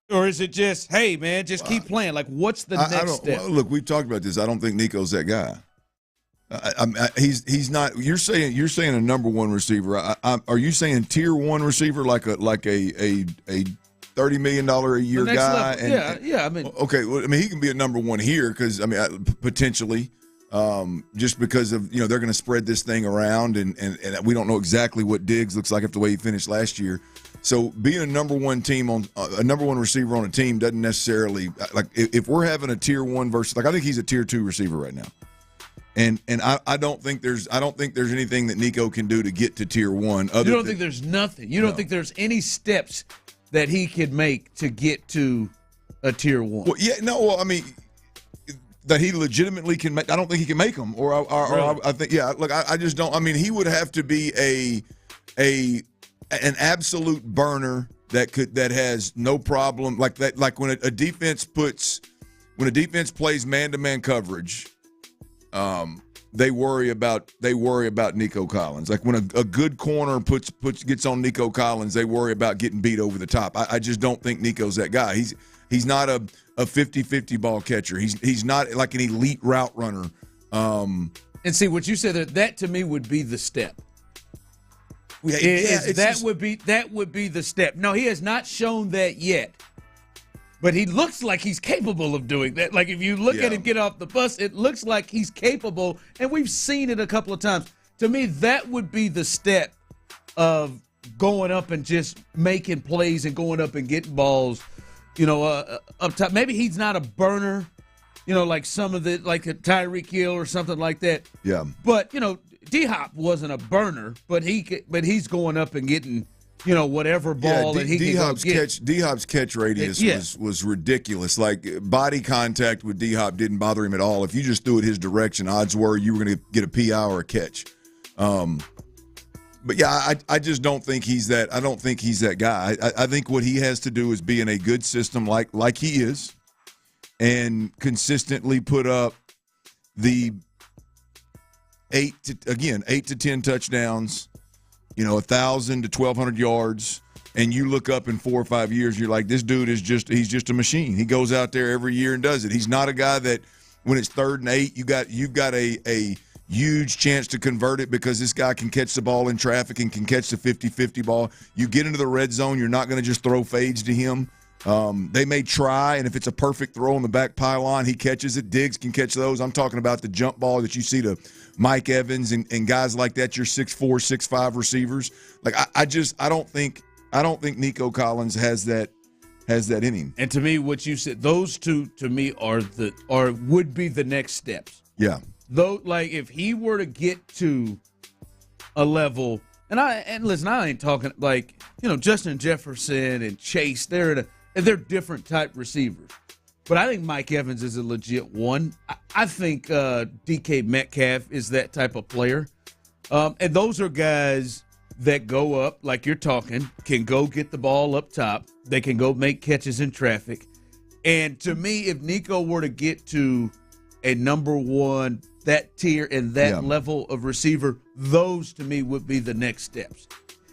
Or is it just, hey, man, just keep playing? Like, what's the next step?
Well, look, we've talked about this. I don't think Nico's that guy. He's not. You're saying a number one receiver. Are you saying tier one receiver like a $30 million a year guy?
Yeah. I mean,
okay. Well, I mean, he can be a number one here because potentially, just because of they're going to spread this thing around and we don't know exactly what Diggs looks like after the way he finished last year. So being a number one receiver on a team doesn't necessarily like if we're having a tier one versus I think he's a tier two receiver right now. And I don't think there's anything that Nico can do to get to tier one.
You don't think there's nothing. You don't think there's any steps that he could make to get to a tier one.
Well, yeah, no. Well, I mean, that he legitimately can make. I don't think he can make them. Or I think, yeah. Look, I just don't. I mean, he would have to be an absolute burner that has no problem like that. Like when a defense plays man-to-man coverage. They worry about Nico Collins. Like when a good corner gets on Nico Collins, they worry about getting beat over the top. I just don't think Nico's that guy. He's not a 50-50 ball catcher. He's not like an elite route runner.
And see what you said there, that to me would be the step. That would be the step. No, he has not shown that yet. But he looks like he's capable of doing that. Like, if you look at him get off the bus, it looks like he's capable, and we've seen it a couple of times. To me, that would be the step of going up and just making plays and going up and getting balls, up top. Maybe he's not a burner, like some of the, like a Tyreek Hill or something like that.
Yeah.
But, D-Hop wasn't a burner, but he's going up and getting whatever ball, and he can go get.
D-Hop's catch radius was ridiculous. Like, body contact with D-Hop didn't bother him at all. If you just threw it his direction, odds were you were going to get a PI or a catch. But yeah, I just don't think he's that. I don't think he's that guy. I think what he has to do is be in a good system like he is, and consistently put up the 8 to 10 touchdowns, 1,000 to 1,200 yards, and you look up in 4 or 5 years, you're like, this dude he's just a machine. He goes out there every year and does it. He's not a guy that when it's 3rd and 8, you've got a huge chance to convert it because this guy can catch the ball in traffic and can catch the 50-50 ball. You get into the red zone, you're not going to just throw fades to him. They may try, and if it's a perfect throw on the back pylon, he catches it. Diggs can catch those. I'm talking about the jump ball that you see to Mike Evans and guys like that, your 6'4", 6'5" receivers. Like I don't think Nico Collins has that in him.
And to me, what you said, those two to me would be the next steps.
Yeah.
Though, like, if he were to get to a level, and listen, I ain't talking like, Justin Jefferson and Chase, they're different type receivers. But I think Mike Evans is a legit one. I think DK Metcalf is that type of player. And those are guys that go up, like you're talking, can go get the ball up top. They can go make catches in traffic. And to me, if Nico were to get to a number one, that tier and that level of receiver, those to me would be the next steps.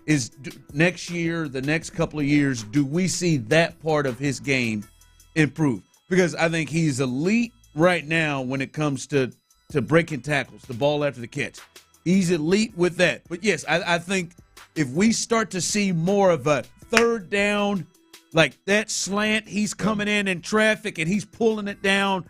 Is next year, the next couple of years, do we see that part of his game improve? Because I think he's elite right now when it comes to breaking tackles, the ball after the catch. He's elite with that. But, yes, I think if we start to see more of a third down, like that slant, he's coming in traffic and he's pulling it down,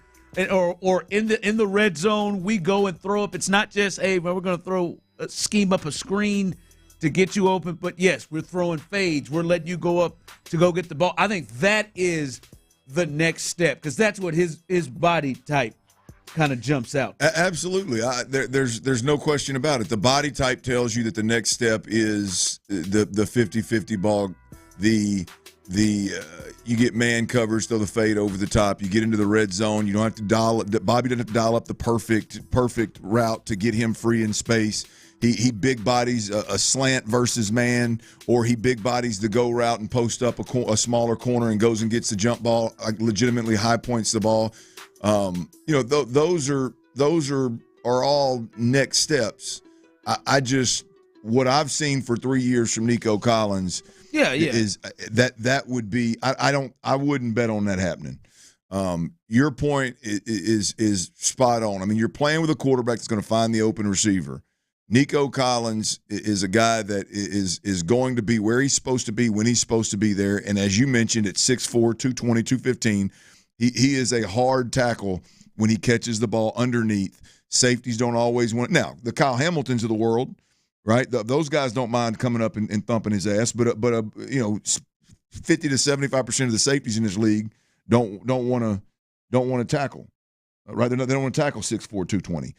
or in the red zone, we go and throw up. It's not just, hey, we're going to scheme up a screen to get you open. But, yes, we're throwing fades. We're letting you go up to go get the ball. I think that is the next step because that's what his body type kind of jumps out.
Absolutely. There's no question about it. The body type tells you that the next step is the 50-50 ball. You get man coverage, throw the fade over the top. You get into the red zone. You don't have to Bobby doesn't have to dial up the perfect route to get him free in space. He big bodies a slant versus man, or he big bodies the go route and post up a smaller corner and goes and gets the jump ball, legitimately high points the ball. Those are all next steps. What I've seen for 3 years from Nico Collins is that would be I wouldn't bet on that happening. Your point is spot on. I mean, you're playing with a quarterback that's going to find the open receiver. Nico Collins is a guy that is going to be where he's supposed to be when he's supposed to be there. And as you mentioned, at 6'4", 220, 215, he is a hard tackle when he catches the ball underneath. Safeties don't always want it. Now, the Kyle Hamiltons of the world, right? Those guys don't mind coming up and thumping his ass, but 50 to 75% of the safeties in this league don't want to tackle, right? They don't want to tackle 6'4", 220.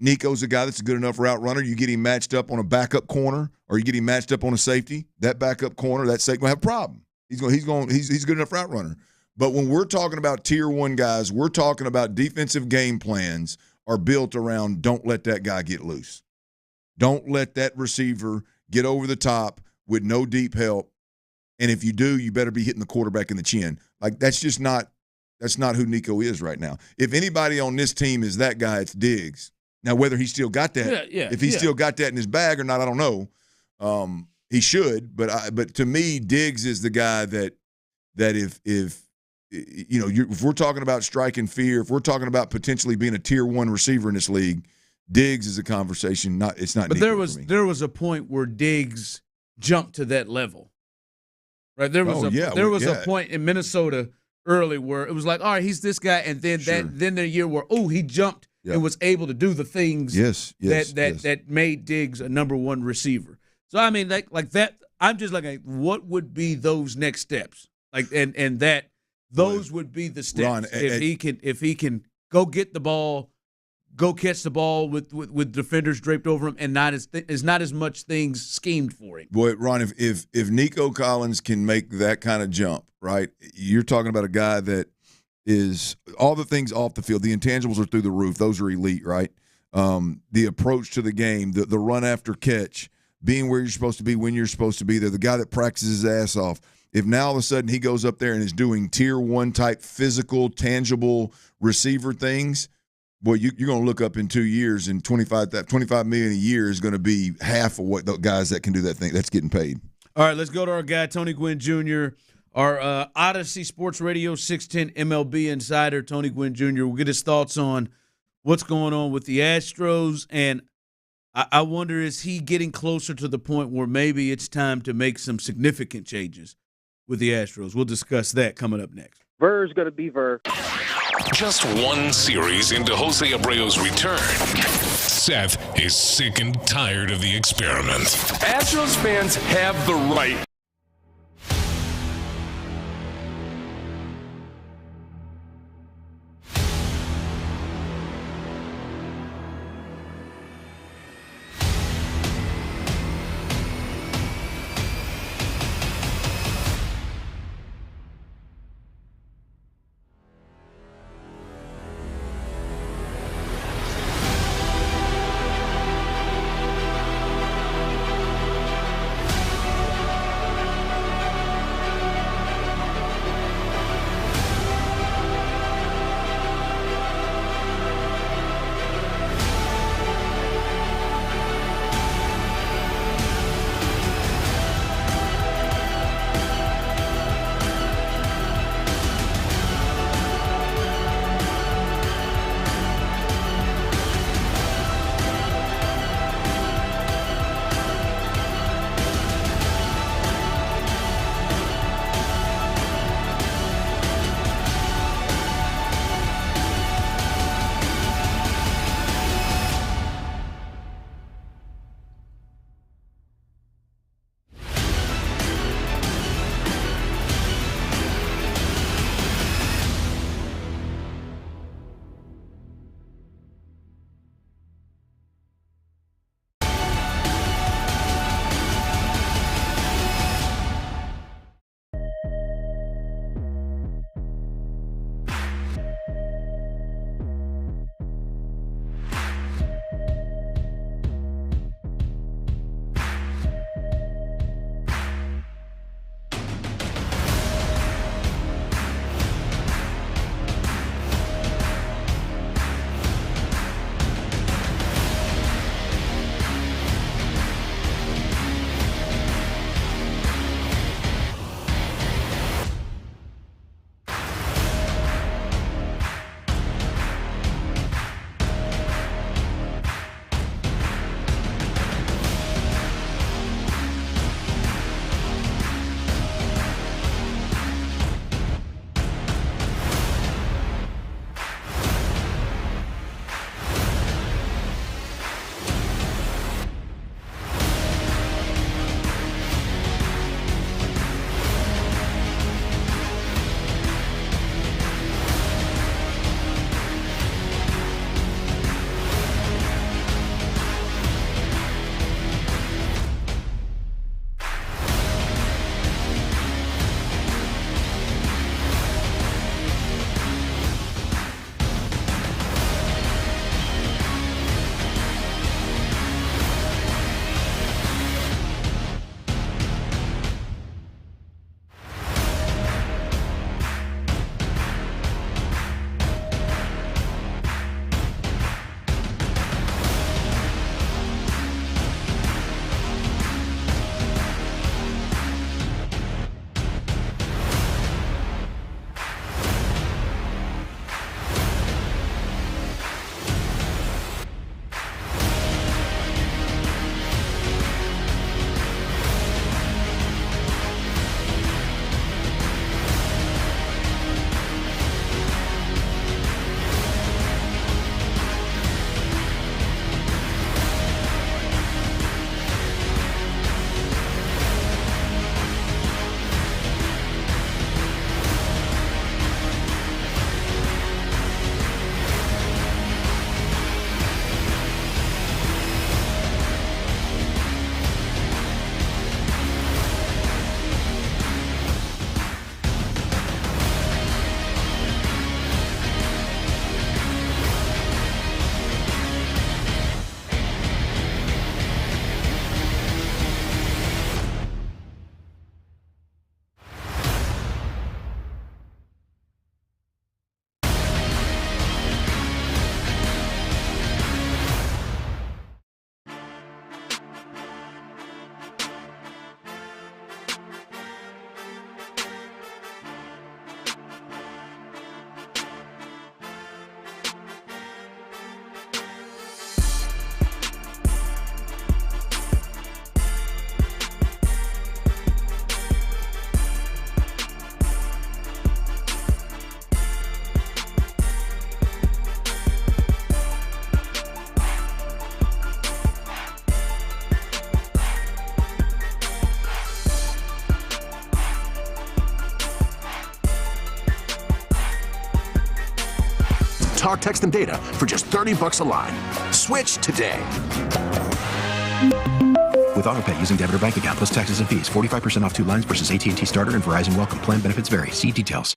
Nico's a guy that's a good enough route runner. You get him matched up on a backup corner, or you get him matched up on a safety. That backup corner, that safety will have a problem. He's a good enough route runner. But when we're talking about tier one guys, we're talking about defensive game plans are built around don't let that guy get loose. Don't let that receiver get over the top with no deep help. And if you do, you better be hitting the quarterback in the chin. Like that's not who Nico is right now. If anybody on this team is that guy, it's Diggs. Now, whether he still got that, if he still got that in his bag or not, I don't know. He should, but to me, Diggs is the guy that if we're talking about striking fear, if we're talking about potentially being a tier one receiver in this league, Diggs is a conversation. It's not.
But there was a point where Diggs jumped to that level, right? There was a point in Minnesota early where it was like, all right, he's this guy, and then then the year where he jumped. Yep. And was able to do the things that made Diggs a number one receiver. So I mean, like that. I'm just like, what would be those next steps? Like, and that those would be the steps. Ron, if he can go get the ball, go catch the ball with defenders draped over him, and not as much things schemed for him.
Boy, Ron, if Nico Collins can make that kind of jump, right? You're talking about a guy that is all the things off the field. The intangibles are through the roof. Those are elite, right? The approach to the game, the run after catch, being where you're supposed to be when you're supposed to be there, the guy that practices his ass off. If now all of a sudden he goes up there and is doing tier 1 type physical, tangible receiver things, boy, you're going to look up in 2 years and $25 million a year is going to be half of what the guys that can do that thing that's getting paid.
All right, let's go to our guy Tony Gwynn Jr., our Odyssey Sports Radio 610 MLB insider, Tony Gwynn Jr. We'll get his thoughts on what's going on with the Astros, and I wonder, is he getting closer to the point where maybe it's time to make some significant changes with the Astros? We'll discuss that coming up next.
Ver's going to be Ver.
Just one series into Jose Abreu's return, Seth is sick and tired of the experiment.
Astros fans have the right.
talk, text, and data for just $30 a line. Switch today. With AutoPay using debit or bank account plus taxes and fees, 45% off 2 lines versus AT&T Starter and Verizon Welcome. Plan benefits vary. See details.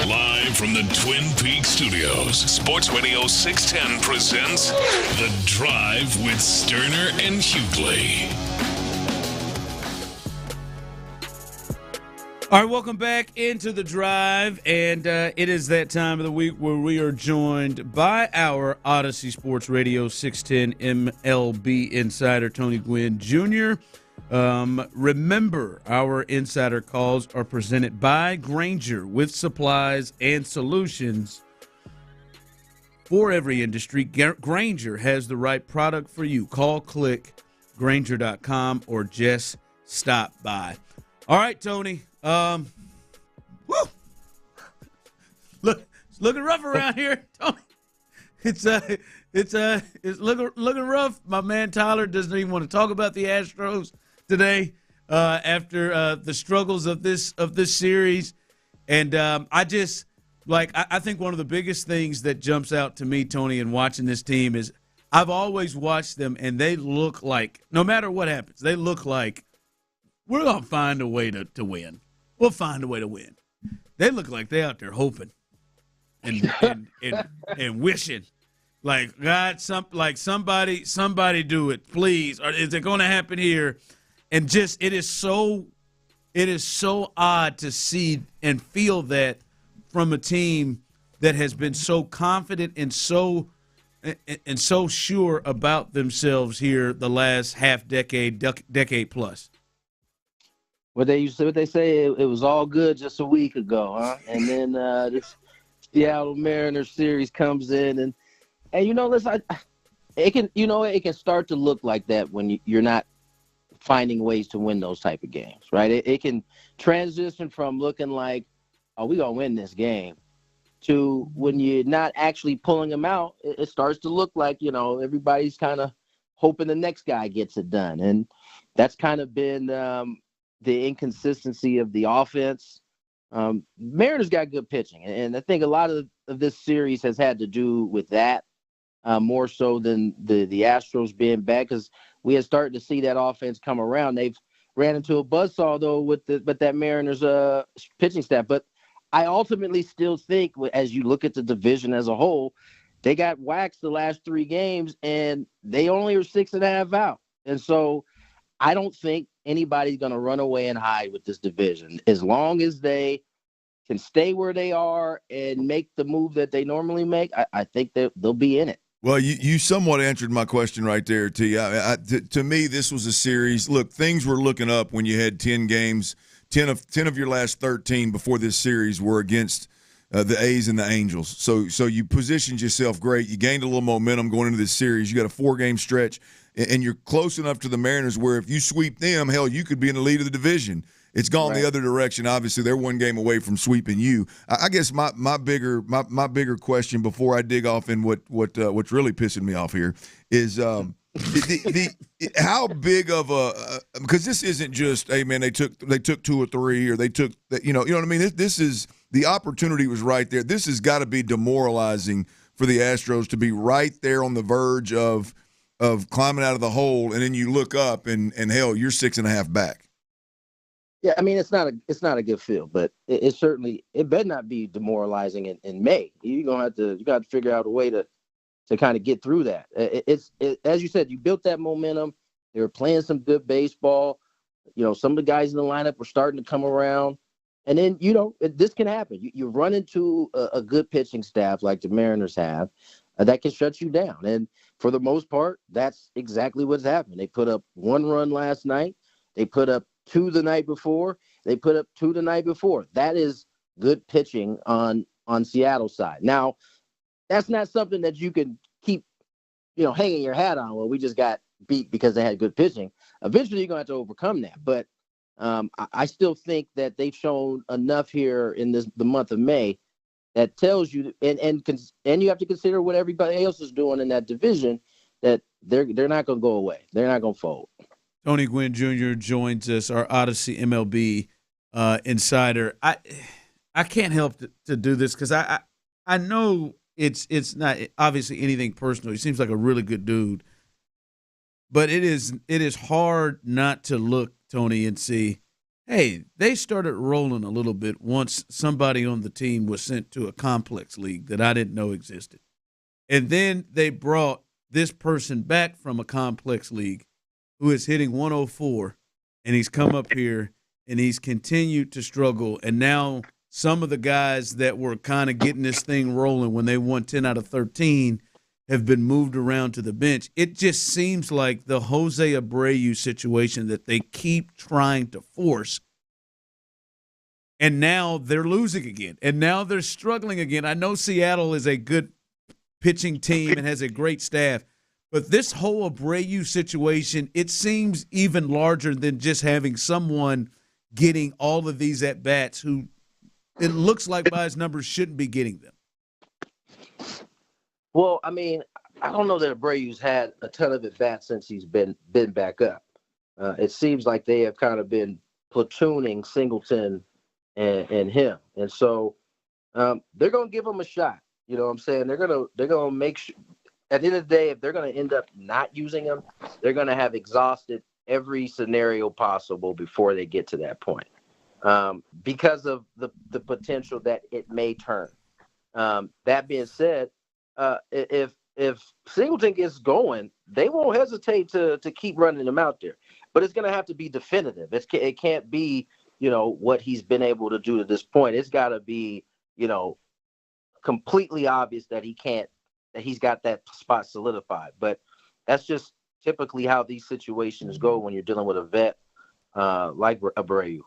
Live from the Twin Peaks studios, Sports Radio 610 presents The Drive with Stoerner and Hughley.
All right, welcome back into The Drive, and it is that time of the week where we are joined by our Odyssey Sports Radio 610 MLB insider, Tony Gwynn Jr. Remember, our insider calls are presented by Grainger with supplies and solutions for every industry. Grainger has the right product for you. Call, click, Grainger.com, or just stop by. All right, Tony. Woo! Look, it's looking rough around here, Tony. It's looking rough. My man Tyler doesn't even want to talk about the Astros today after the struggles of this series, and I think one of the biggest things that jumps out to me, Tony, in watching this team is I've always watched them, and they look like, no matter what happens, they look like we're gonna find a way to win. We'll find a way to win. They look like they out there hoping and wishing, like God, somebody do it, please. Or is it going to happen here? And just it is so odd to see and feel that from a team that has been so confident and so sure about themselves here the last decade plus.
What they say, it was all good just a week ago, huh? And then this Seattle Mariners series comes in, and listen, it can start to look like that when you're not finding ways to win those type of games, right? It can transition from looking like, oh, we're gonna win this game, to when you're not actually pulling them out, it starts to look like everybody's kind of hoping the next guy gets it done, and that's kind of been the inconsistency of the offense. Mariners got good pitching, and I think a lot of this series has had to do with that, more so than the Astros being bad, because we had started to see that offense come around. They've ran into a buzzsaw, though, with that Mariners pitching staff. But I ultimately still think, as you look at the division as a whole, they got waxed the last 3 games, and they only are 6.5 out. And so I don't think anybody's going to run away and hide with this division. As long as they can stay where they are and make the move that they normally make, I think they'll be in it.
Well, you somewhat answered my question right there, T. To me, this was a series. Look, things were looking up when you had 10 games. 10 of your last 13 before this series were against the A's and the Angels. So you positioned yourself great. You gained a little momentum going into this series. You got a 4-game stretch, and you're close enough to the Mariners where if you sweep them, hell, you could be in the lead of the division. It's gone the other direction. Obviously, they're 1 game away from sweeping you. I guess my bigger question before I dig off in what's really pissing me off here is how big of a because this isn't just, hey man, they took 2 or 3 or they took you know what I mean. This is, the opportunity was right there. This has got to be demoralizing for the Astros to be right there on the verge of climbing out of the hole, and then you look up and hell, you're 6.5 back.
Yeah, I mean, it's not a good feel, but it certainly, it better not be demoralizing in May. You got to figure out a way to kind of get through that. As you said, you built that momentum. They were playing some good baseball. Some of the guys in the lineup were starting to come around, and then this can happen. You run into a good pitching staff like the Mariners have that can shut you down, and for the most part, that's exactly what's happened. They put up 1 run last night. They put up 2 the night before. They put up 2 the night before. That is good pitching on Seattle's side. Now, that's not something that you can keep, hanging your hat on. Well, we just got beat because they had good pitching. Eventually, you're going to have to overcome that. But I still think that they've shown enough here in the month of May that tells you, and you have to consider what everybody else is doing in that division, that they're not going to go away. They're not going to fold.
Tony Gwynn Jr. joins us, our Odyssey MLB insider. I can't help to do this because I know it's not obviously anything personal. He seems like a really good dude. But it is hard not to look, Tony, and see, hey, they started rolling a little bit once somebody on the team was sent to a complex league that I didn't know existed. And then they brought this person back from a complex league who is hitting 104, and he's come up here and he's continued to struggle. And now some of the guys that were kind of getting this thing rolling when they won 10 out of 13 have been moved around to the bench. It just seems like the Jose Abreu situation that they keep trying to force, and now they're losing again, and now they're struggling again. I know Seattle is a good pitching team and has a great staff, but this whole Abreu situation, it seems even larger than just having someone getting all of these at-bats who it looks like by his numbers shouldn't be getting them.
Well, I mean, I don't know that Abreu's had a ton of at-bats since he's been back up. It seems like they have kind of been platooning Singleton and him. And so they're going to give him a shot. You know what I'm saying? They're going to make sure at the end of the day, if they're going to end up not using him, they're going to have exhausted every scenario possible before they get to that point. Because of the potential that it may turn. That being said, if Singleton gets going, they won't hesitate to keep running him out there. But it's going to have to be definitive. It can't be, what he's been able to do to this point. It's got to be, completely obvious that he's got that spot solidified. But that's just typically how these situations go when you're dealing with a vet like Abreu.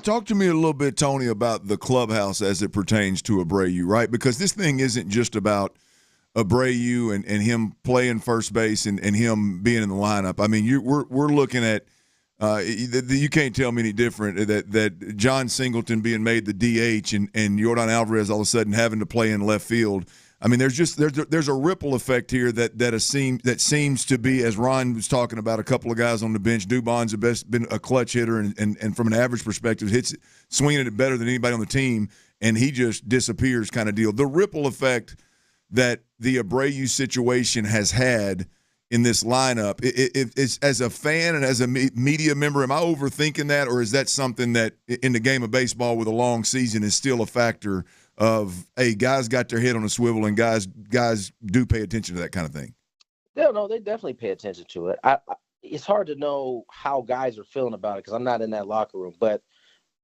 Talk to me a little bit, Tony, about the clubhouse as it pertains to Abreu, right? Because this thing isn't just about Abreu and him playing first base and him being in the lineup. I mean, we're looking at you can't tell me any different that John Singleton being made the DH and Yordan Alvarez all of a sudden having to play in left field. I mean, there's a ripple effect here that seems to be, as Ron was talking about, a couple of guys on the bench. Dubon's been a clutch hitter and from an average perspective hits swinging it better than anybody on the team, and he just disappears kind of deal. The ripple effect that the Abreu situation has had in this lineup, it's as a fan and as a media member, am I overthinking that, or is that something that in the game of baseball with a long season is still a factor of, hey, guys got their head on a swivel and guys do pay attention to that kind of thing?
No, they definitely pay attention to it. It's hard to know how guys are feeling about it because I'm not in that locker room, but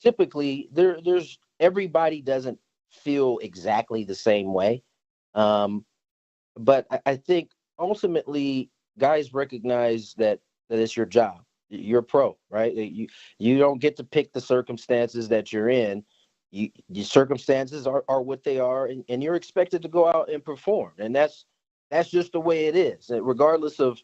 typically there's everybody doesn't feel exactly the same way. But I think ultimately guys recognize that it's your job. You're a pro, right? You don't get to pick the circumstances that you're in. Your circumstances are what they are, and you're expected to go out and perform. And that's just the way it is. And regardless of,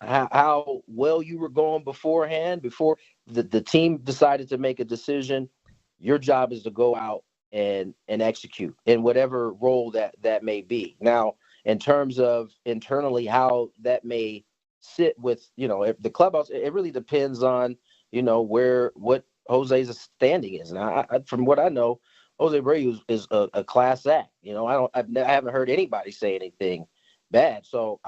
how well you were going beforehand, before the team decided to make a decision, your job is to go out and execute in whatever role that may be. Now, in terms of internally how that may sit with, the clubhouse, it really depends on, what Jose's standing is. And I from what I know, Jose Abreu is a class act. I haven't heard anybody say anything bad. So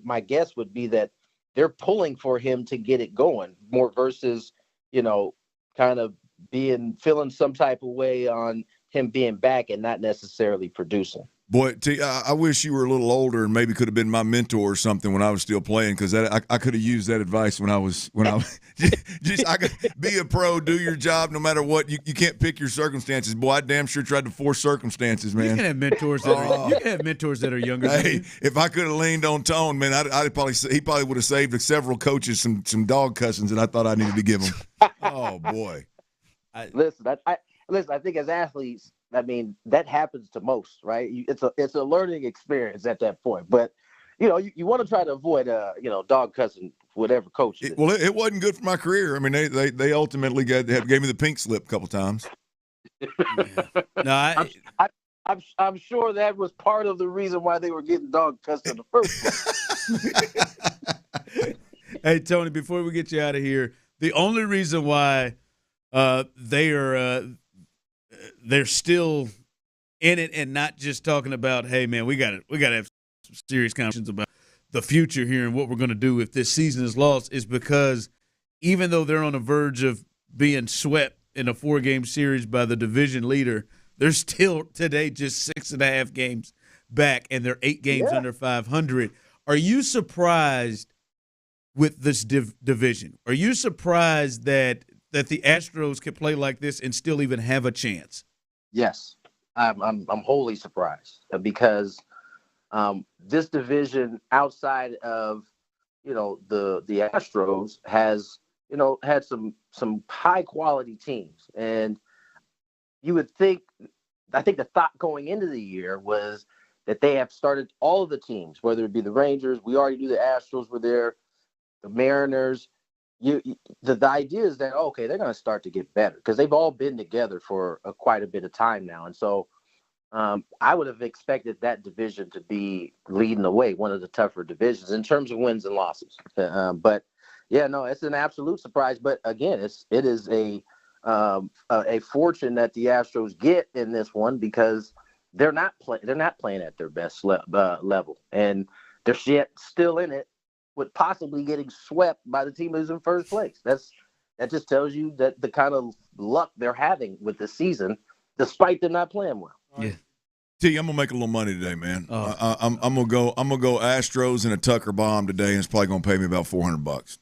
my guess would be that they're pulling for him to get it going more versus, kind of feeling some type of way on him being back and not necessarily producing.
Boy, I wish you were a little older and maybe could have been my mentor or something when I was still playing, because I could have used that advice when I was I could be a pro, do your job no matter what. You can't pick your circumstances. Boy, I damn sure tried to force circumstances, man.
You can have mentors that are younger than you.
If I could have leaned on Tone, man, he probably would have saved several coaches some dog cussings that I thought I needed to give them. Oh boy.
Listen, I think as athletes, I mean, that happens to most, right? It's a learning experience at that point. But, you want to try to avoid, dog cussing, whatever coach.
Well, it wasn't good for my career. I mean, they ultimately gave me the pink slip a couple times.
No,
I'm sure that was part of the reason why they were getting dog cussed in the first place.
Hey, Tony, before we get you out of here, the only reason why they're still in it and not just talking about, hey, man, we got to have some serious conversations about the future here and what we're going to do if this season is lost, is because even though they're on the verge of being swept in a 4-game series by the division leader, they're still today just 6.5 games back, and they're 8 games under 500. Are you surprised with this division? Are you surprised that the Astros can play like this and still even have a chance?
Yes, I'm wholly surprised because this division outside of the Astros has had some high quality teams, and you would think, I think the thought going into the year was that they have started all of the teams, whether it be the Rangers, we already knew the Astros were there, the Mariners. The idea is that, okay, they're going to start to get better because they've all been together for quite a bit of time now. And so I would have expected that division to be leading the way, one of the tougher divisions in terms of wins and losses. But yeah, no, it's an absolute surprise. But again, it is a fortune that the Astros get in this one because they're not playing at their best level, and they're still in it with possibly getting swept by the team who's in first place. That just tells you that the kind of luck they're having with the season, despite them not playing well.
Yeah.
T, I'm gonna make a little money today, man. I'm gonna go Astros and a Tucker bomb today, and it's probably gonna pay me about $400.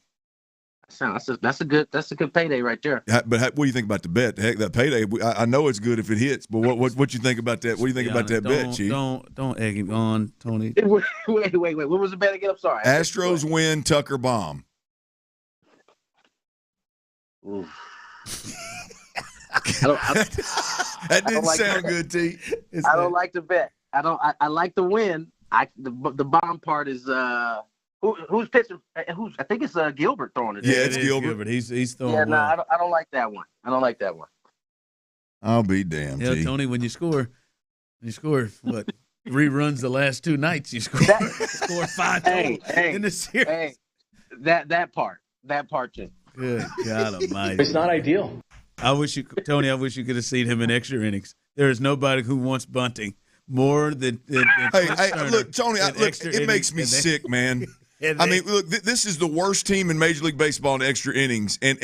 That's a good payday right there.
But what do you think about the bet? Heck, that payday, I know it's good if it hits. But what you think about that? What do you think about that bet, Chief?
Don't egg him on, Tony.
Wait. What was the bet again? I'm sorry.
Astros win, Tucker bomb. That didn't sound good, T.
I don't like the bet. I like the win. The bomb part is who's pitching? I think it's Gilbert throwing it.
Yeah, it's Gilbert.
He's throwing.
Yeah, no, I don't like that one.
I'll be damned.
Yeah,
T.
Tony, when you score what? 3 runs the last 2 nights. You score 5 in the series.
Hey, that part too.
Good God Almighty!
It's not ideal.
Tony, I wish you could have seen him in extra innings. There is nobody who wants bunting more than
Hey, look, Tony, it makes me sick, man. I mean, look, this is the worst team in Major League Baseball in extra innings, and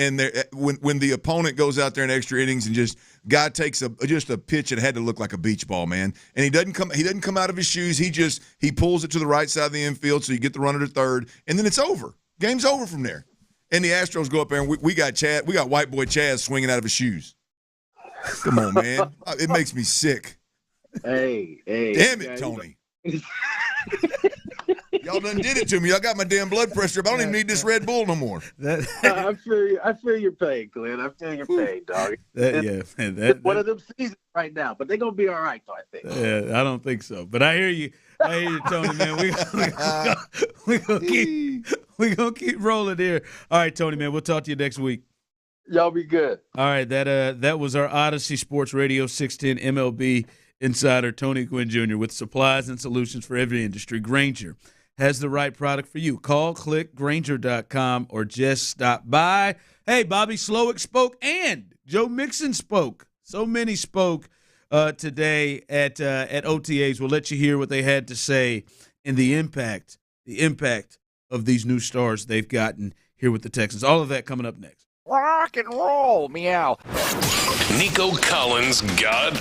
when the opponent goes out there in extra innings and just guy takes just a pitch that had to look like a beach ball, man, and he doesn't come out of his shoes. He pulls it to the right side of the infield, so you get the runner to third, and then it's over. Game's over from there. And the Astros go up there, and we got white boy Chaz swinging out of his shoes. Come on, man, it makes me sick.
Hey,
damn it, Tony. Y'all done did it to me. Y'all got my damn blood pressure up. I don't even need this Red Bull no more.
I feel your pain, Glenn. I feel your pain, dog. It's one of them seasons right now, but they're gonna be all right, though, I think.
Yeah, I don't think so. But I hear you, Tony, man. We gonna keep rolling here. All right, Tony, man. We'll talk to you next week.
Y'all be good.
All right, that was our Odyssey Sports Radio 610 MLB insider Tony Gwynn Jr. with supplies and solutions for every industry. Grainger has the right product for you. Call, click, Grainger.com, or just stop by. Hey, Bobby Slowick spoke and Joe Mixon spoke. So many spoke today at OTAs. We'll let you hear what they had to say and the impact of these new stars they've gotten here with the Texans. All of that coming up next.
Rock and roll, meow. Nico Collins, God.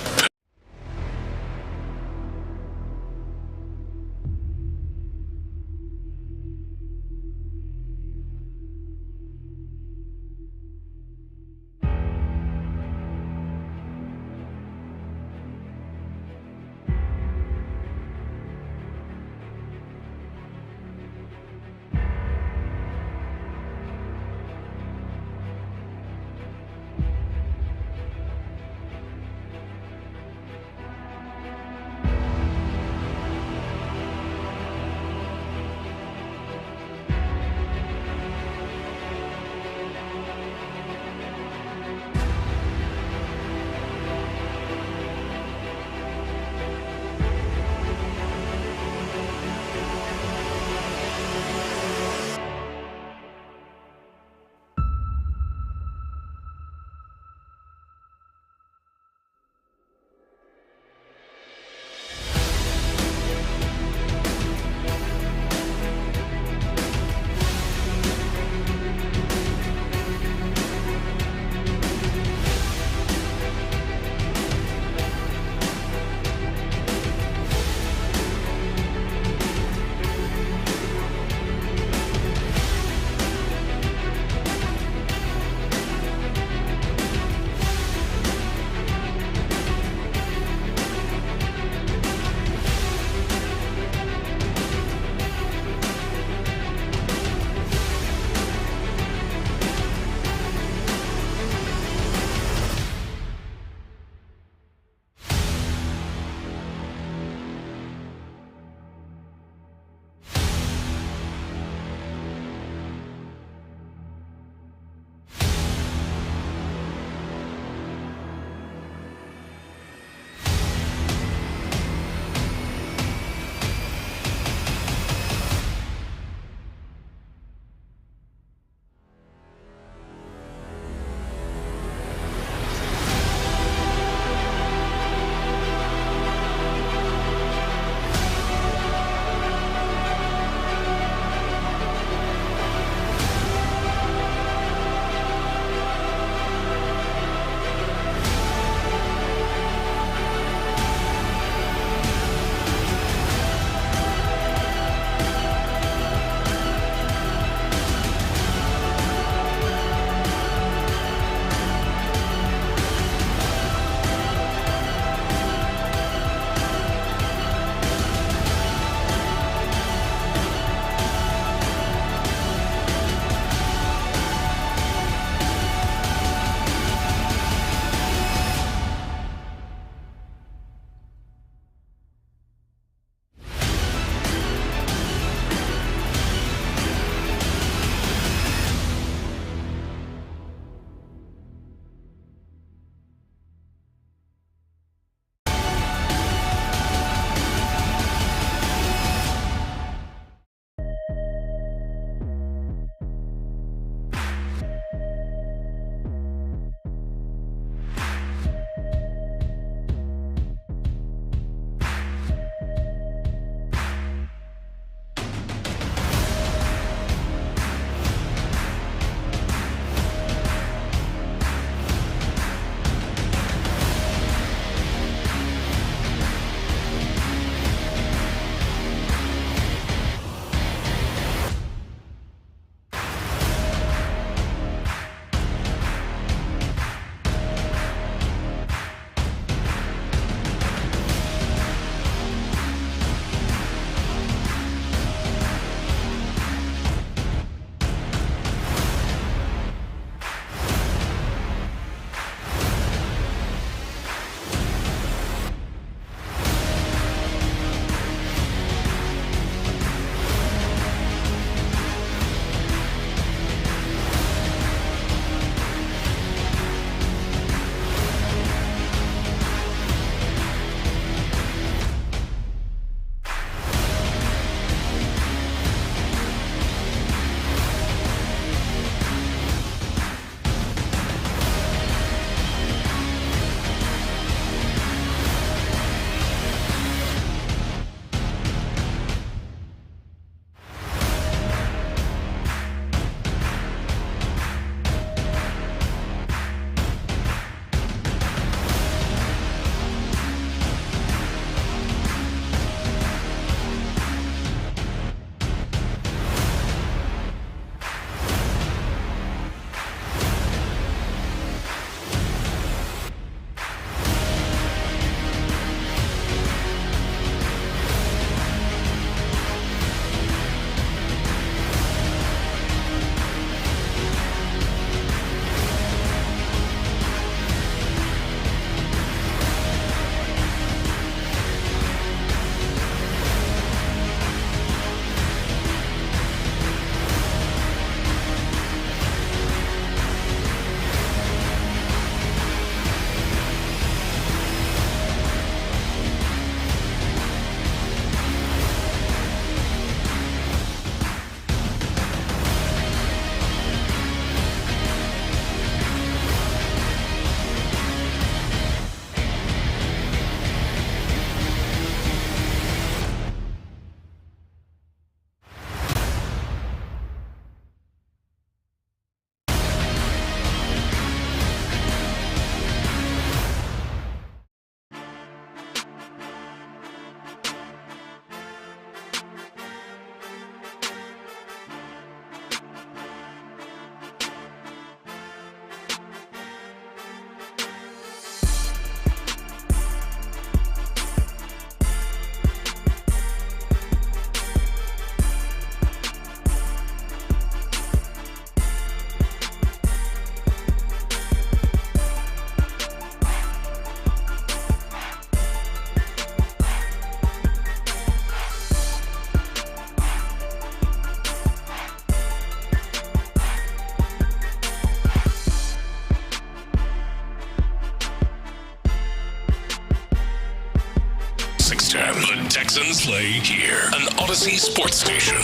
The Texans play here, an Odyssey sports station.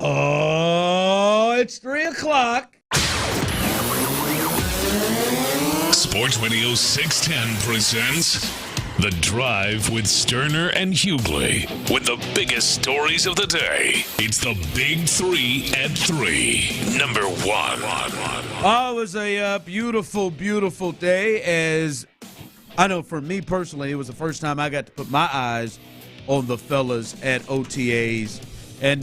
Oh, it's 3 o'clock.
Sports Radio 610 presents The Drive with Stoerner and Hughley. With the biggest stories of the day, it's the Big 3 at 3. Number 1.
Oh, it was a beautiful, beautiful day. As I know, for me personally, it was the first time I got to put my eyes on the fellas at OTAs. And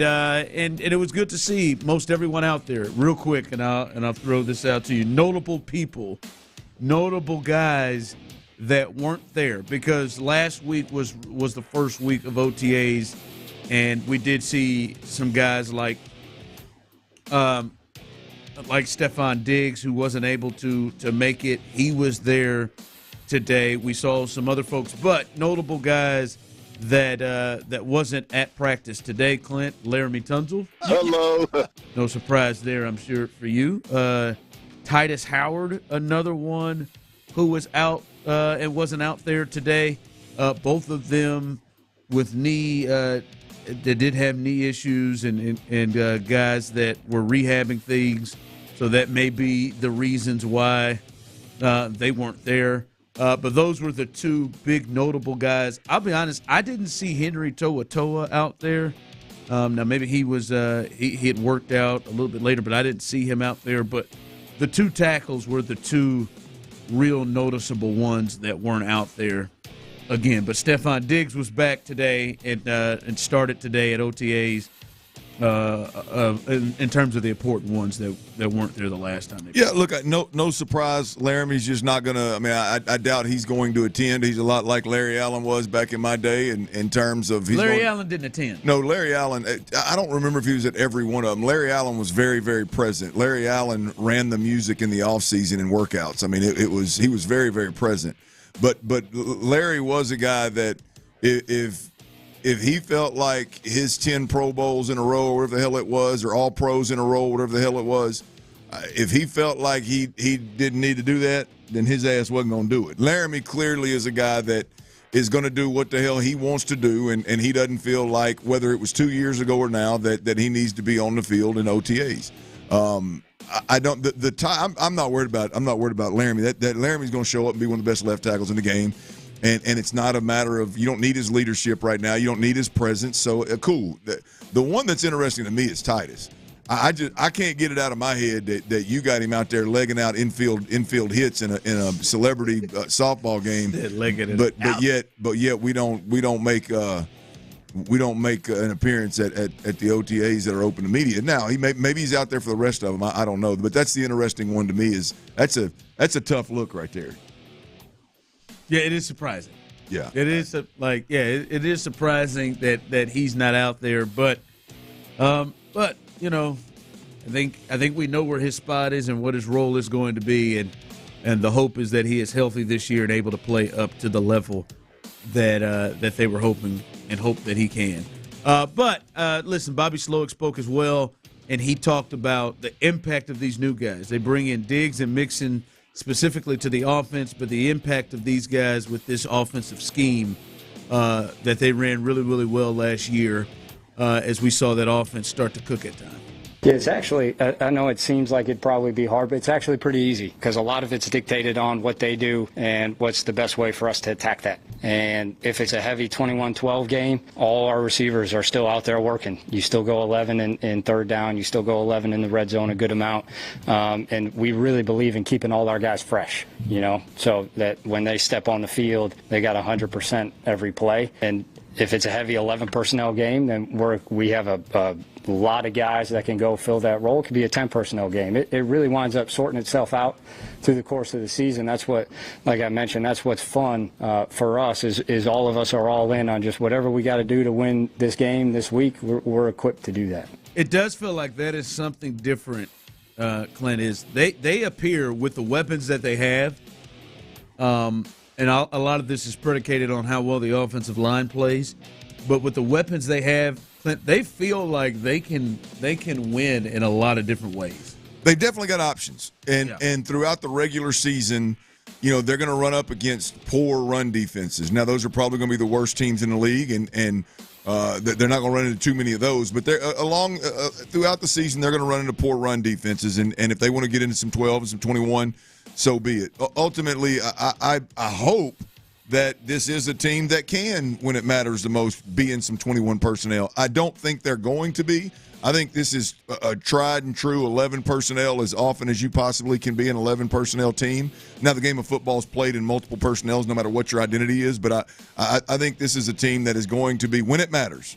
it was good to see most everyone out there. Real quick, and I'll throw this out to you. Notable people, notable guys that weren't there, because last week was the first week of OTAs, and we did see some guys like Stefon Diggs, who wasn't able to make it. He was there today. We saw some other folks, but notable guys that wasn't at practice today. Clint, Laramie Tunzel.
Hello.
No surprise there, I'm sure, for you. Titus Howard, another one who was out and wasn't out there today. Both of them with knee, they did have knee issues, and guys that were rehabbing things. So that may be the reasons why they weren't there. But those were the two big notable guys. I'll be honest, I didn't see Henry Toa out there. Now maybe he was he had worked out a little bit later, but I didn't see him out there. But the two tackles were the two real noticeable ones that weren't out there again. But Stefon Diggs was back today and started today at OTAs. In terms of the important ones that weren't there the last time.
Yeah, look, no surprise. Laramie's just not going to – I mean, I doubt he's going to attend. He's a lot like Larry Allen was back in my day in terms of –
Larry Allen didn't attend.
No, Larry Allen – I don't remember if he was at every one of them. Larry Allen was very, very present. Larry Allen ran the music in the offseason and workouts. I mean, he was very, very present. But Larry was a guy that if he felt like his 10 Pro Bowls in a row, or whatever the hell it was, or all pros in a row, whatever the hell it was, if he felt like he didn't need to do that, then his ass wasn't going to do it. Laramie clearly is a guy that is going to do what the hell he wants to do, and he doesn't feel like, whether it was 2 years ago or now, that he needs to be on the field in OTAs. I don't. I'm not worried about. I'm not worried about Laramie. That Laramie's going to show up and be one of the best left tackles in the game. And it's not a matter of, you don't need his leadership right now. You don't need his presence. So cool. The one that's interesting to me is Titus. I can't get it out of my head that you got him out there legging out infield hits in a celebrity softball game. But yet we don't make an appearance at the OTAs that are open to media. Now maybe he's out there for the rest of them. I don't know. But that's the interesting one to me. Is that's a tough look right there.
Yeah, it is surprising.
Yeah,
it is it is surprising that he's not out there. But you know, I think we know where his spot is and what his role is going to be, and the hope is that he is healthy this year and able to play up to the level that they were hoping and hope that he can. But listen, Bobby Slowick spoke as well, and he talked about the impact of these new guys. They bring in Diggs and Mixon specifically to the offense, but the impact of these guys with this offensive scheme that they ran really, really well last year as we saw that offense start to cook at times.
Yeah, it's actually, I know it seems like it'd probably be hard, but it's actually pretty easy because a lot of it's dictated on what they do and what's the best way for us to attack that. And if it's a heavy 21-12 game, all our receivers are still out there working. You still go 11 in third down. You still go 11 in the red zone a good amount. And we really believe in keeping all our guys fresh, you know, so that when they step on the field, they got 100% every play. And if it's a heavy 11 personnel game, then we have a lot of guys that can go fill that role. It could be a 10 personnel game. It really winds up sorting itself out through the course of the season. That's what, like I mentioned, that's what's fun for us is all of us are all in on just whatever we got to do to win this game this week. We're equipped to do that.
It does feel like that is something different, Clint, is they appear with the weapons that they have. And a lot of this is predicated on how well the offensive line plays. But with the weapons they have, Clint, they feel like they can win in a lot of different ways.
They definitely got options. And throughout the regular season, they're going to run up against poor run defenses. Now, those are probably going to be the worst teams in the league, and they're not going to run into too many of those. But they're throughout the season, they're going to run into poor run defenses, and if they want to get into some 12 and some 21, so be it. Ultimately, I hope that this is a team that can, when it matters the most, be in some 21 personnel. I don't think they're going to be. I think this is a tried and true 11 personnel as often as you possibly can be an 11 personnel team. Now, the game of football is played in multiple personnels no matter what your identity is, but I think this is a team that is going to be, when it matters.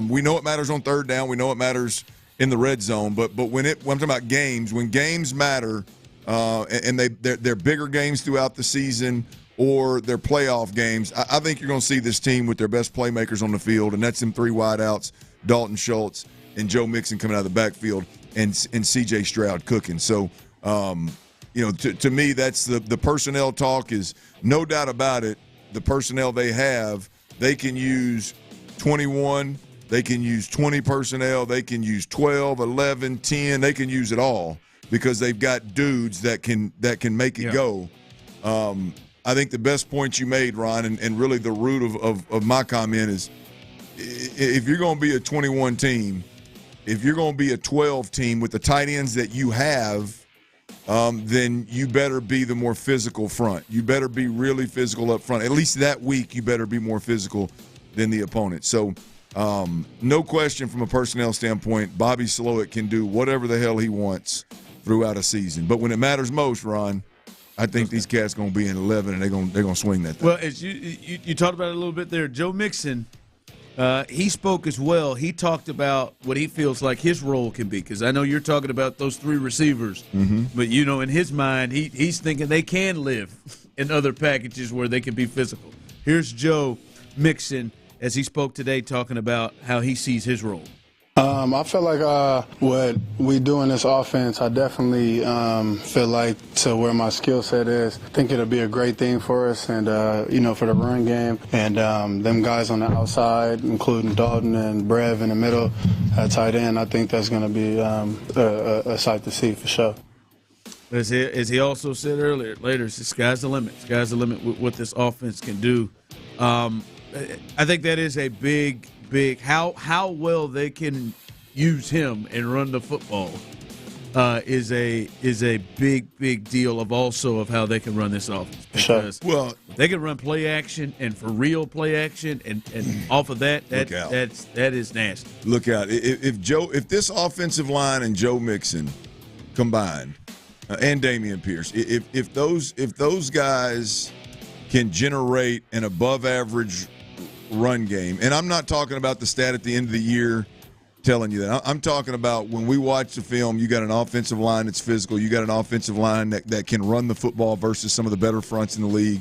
We know it matters on third down. We know it matters in the red zone, but when I'm talking about games, when games matter and they're bigger games throughout the season or their playoff games, I think you're going to see this team with their best playmakers on the field, and that's them 3 wideouts, Dalton Schultz and Joe Mixon coming out of the backfield, and C.J. Stroud cooking. So, to me, that's the personnel talk is no doubt about it. The personnel they have, they can use 21, they can use 20 personnel, they can use 12, 11, 10, they can use it all because they've got dudes that can make it go. I think the best point you made, Ron, and really the root of my comment is if you're going to be a 21 team, if you're going to be a 12 team with the tight ends that you have, then you better be the more physical front. You better be really physical up front. At least that week, you better be more physical than the opponent. So, no question from a personnel standpoint, Bobby Slowick can do whatever the hell he wants throughout a season. But when it matters most, Ron, I think these cats going to be in 11, and they're going to swing that thing.
Well, as you talked about it a little bit there, Joe Mixon, he spoke as well. He talked about what he feels like his role can be, because I know you're talking about those 3 receivers, but in his mind, he's thinking they can live in other packages where they can be physical. Here's Joe Mixon as he spoke today, talking about how he sees his role.
I feel like what we do in this offense, I definitely feel like to where my skill set is, I think it'll be a great thing for us and, for the run game. And them guys on the outside, including Dalton and Brev in the middle at tight end, I think that's going to be a sight to see for sure.
As he also said later, sky's the limit. Sky's the limit with what this offense can do. I think that is a big how well they can use him and run the football is a big deal of how they can run this offense. Because they can run play action and for real play action and off of that is nasty.
Look out. If this offensive line and Joe Mixon combined and Dameon Pierce, if those guys can generate an above average run game, and I'm not talking about the stat at the end of the year telling you that. I'm talking about when we watch the film, you got an offensive line that's physical, you got an offensive line that can run the football versus some of the better fronts in the league,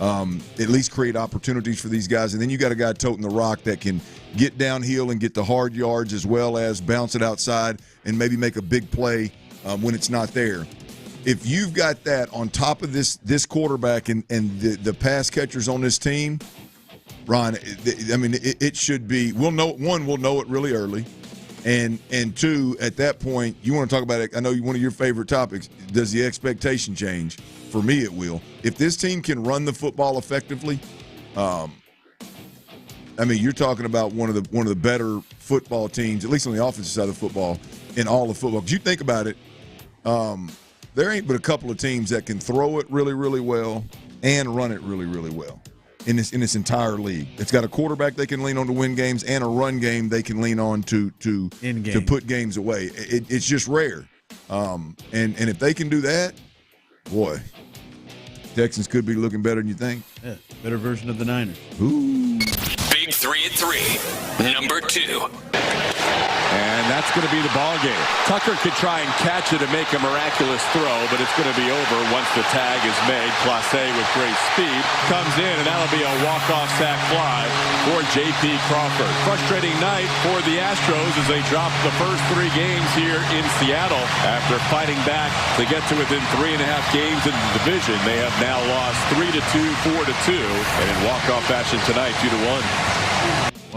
at least create opportunities for these guys, and then you got a guy toting the rock that can get downhill and get the hard yards as well as bounce it outside and maybe make a big play when it's not there. If you've got that on top of this quarterback and the pass catchers on this team, Ron, it should be. We'll know it really early, and 2, at that point, you want to talk about it. I know one of your favorite topics. Does the expectation change? For me, it will. If this team can run the football effectively, you're talking about one of the better football teams, at least on the offensive side of the football, in all of football. Because you think about it, there ain't but a couple of teams that can throw it really, really well and run it really, really well. In this entire league, it's got a quarterback they can lean on to win games and a run game they can lean on to put games away. It's just rare, and if they can do that, boy, Texans could be looking better than you think.
Yeah, better version of the Niners.
Ooh.
Big 3 at 3, number 2.
And that's going to be the ball game. Tucker could try and catch it and make a miraculous throw, but it's going to be over once the tag is made. Clase with great speed comes in, and that'll be a walk-off sack fly for J.P. Crawford. Frustrating night for the Astros as they drop the first 3 games here in Seattle. After fighting back to get to within 3.5 games in the division, they have now lost 3-2, 4-2, and in walk-off fashion tonight, 2-1.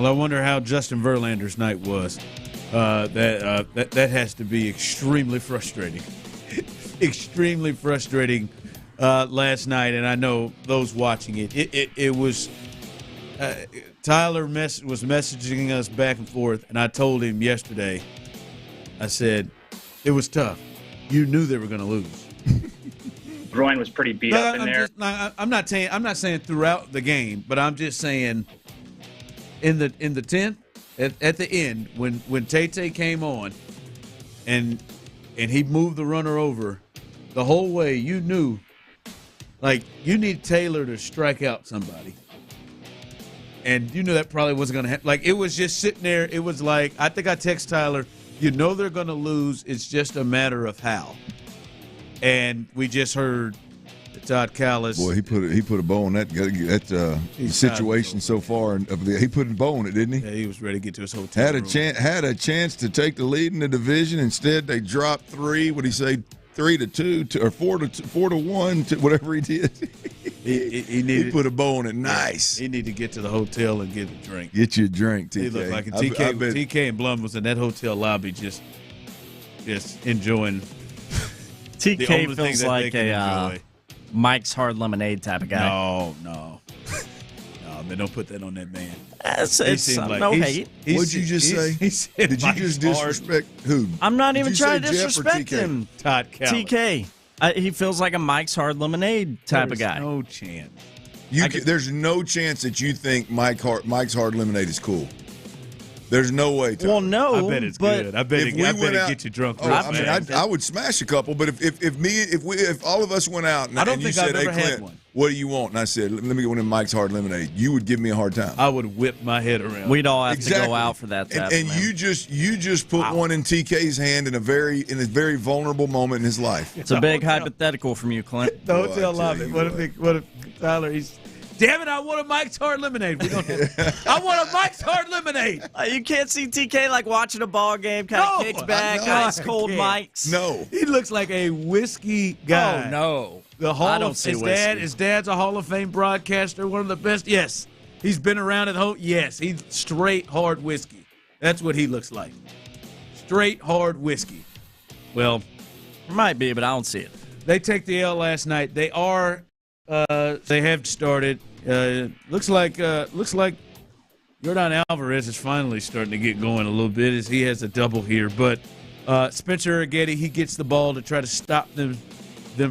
Well, I wonder how Justin Verlander's night was. That has to be extremely frustrating. Extremely frustrating last night, and I know those watching it was Tyler was messaging us back and forth, and I told him yesterday, I said, it was tough. You knew they were going to lose.
Groin was pretty beat up in there.
I'm not saying throughout the game, but I'm just saying in the 10th at the end when Tate came on and he moved the runner over the whole way, you knew like you need Taylor to strike out somebody. And you knew that probably wasn't going to happen. Like it was just sitting there. It was like I think I text Tyler, you know they're going to lose. It's just a matter of how. And we just heard Todd Callis.
Boy, he put a bow on that situation so far. He put a bow on it, didn't he?
Yeah, he was ready to get to his hotel room.
Had a chance to take the lead in the division. Instead, they dropped 3. What did he say? 3-2 or 4-1 whatever he did. He put a bow on it. Nice.
He need to get to the hotel and get a drink.
Get you a drink, TK.
He looked like a TK and Blum was in that hotel lobby just enjoying.
TK feels like a Mike's Hard Lemonade type of guy.
No, man, don't put that on that man.
It's no hate.
What'd you just say? Did you just disrespect who?
I'm not even trying to disrespect him.
Todd Callis.
TK. He feels like a Mike's Hard Lemonade type of guy.
No chance.
There's no chance that you think Mike's Hard Lemonade is cool. There's no way. Tyler.
Well, no,
I bet it's good. I bet it get you drunk.
I would smash a couple, but if all of us went out and you said, "Hey, Clint, what do you want?" and I said, "Let me get one of Mike's Hard Lemonade," you would give me a hard time.
I would whip my head around.
We'd all have to go out for that.
And you just put one in TK's hand in a very vulnerable moment in his life.
It's a big hypothetical from you, Clint.
The hotel lobby. What if Tyler? Damn it! I want a Mike's Hard Lemonade. I want a Mike's Hard Lemonade.
You can't see TK like watching a ball game, kind of kicks back, ice cold Mike's.
No,
he looks like a whiskey guy.
Oh no,
His dad's a Hall of Fame broadcaster, one of the best. Yes, he's been around at home. Yes, he's straight hard whiskey. That's what he looks like. Straight hard whiskey. Well,
it might be, but I don't see it.
They take the L last night. They have started. Looks like Yordan Alvarez is finally starting to get going a little bit as he has a double here. But Spencer Aggetti, he gets the ball to try to stop them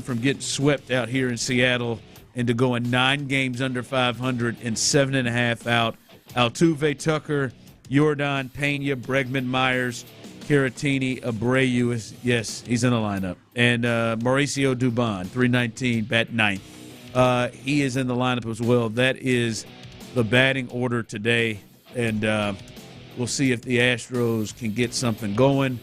from getting swept out here in Seattle and to going 9 games under 500 and 7.5 out. Altuve, Tucker, Yordan, Pena, Bregman, Myers, Caratini, Abreu, he's in the lineup. And Mauricio Dubon, 319, bat 9th. He is in the lineup as well. That is the batting order today, and we'll see if the Astros can get something going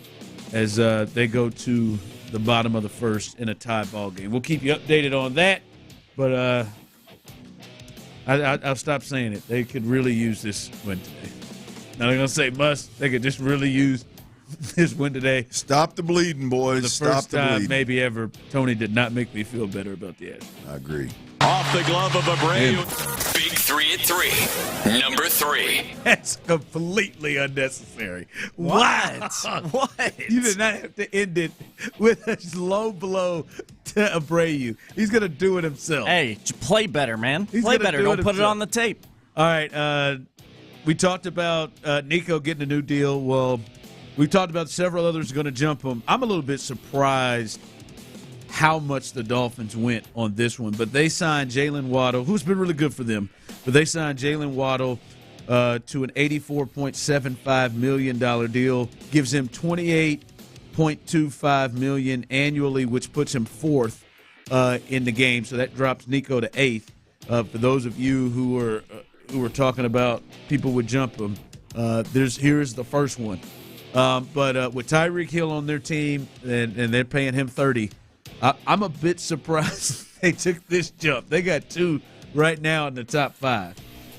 as they go to the bottom of the first in a tie ball game. We'll keep you updated on that, but I'll stop saying it. They could really use this win today. Not going to say must. They could just really use this win today.
Stop the bleeding, boys.
The
Stop
first
the
time
bleeding.
maybe ever, Tony did not make me feel better about the Astros.
I agree.
Off the glove of Abreu.
Big 3 at 3. Number 3.
That's completely unnecessary.
What? What?
You did not have to end it with a low blow to Abreu. He's going to do it himself.
Hey, play better, man.
He's
play
gonna
better.
do
Don't
it
put it
himself.
on the tape.
All right. We talked about Nico getting a new deal. Well, we've talked about several others going to jump him. I'm a little bit surprised how much the Dolphins went on this one. But they signed Jalen Waddle, who's been really good for them. But they signed Jalen Waddle to an $84.75 million deal. Gives him $28.25 million annually, which puts him 4th in the game. So that drops Nico to 8th. For those of you who were talking about people would jump him, here's the first one. But with Tyreek Hill on their team and they're paying him $30, I'm a bit surprised they took this jump. They got 2 right now in the top 5.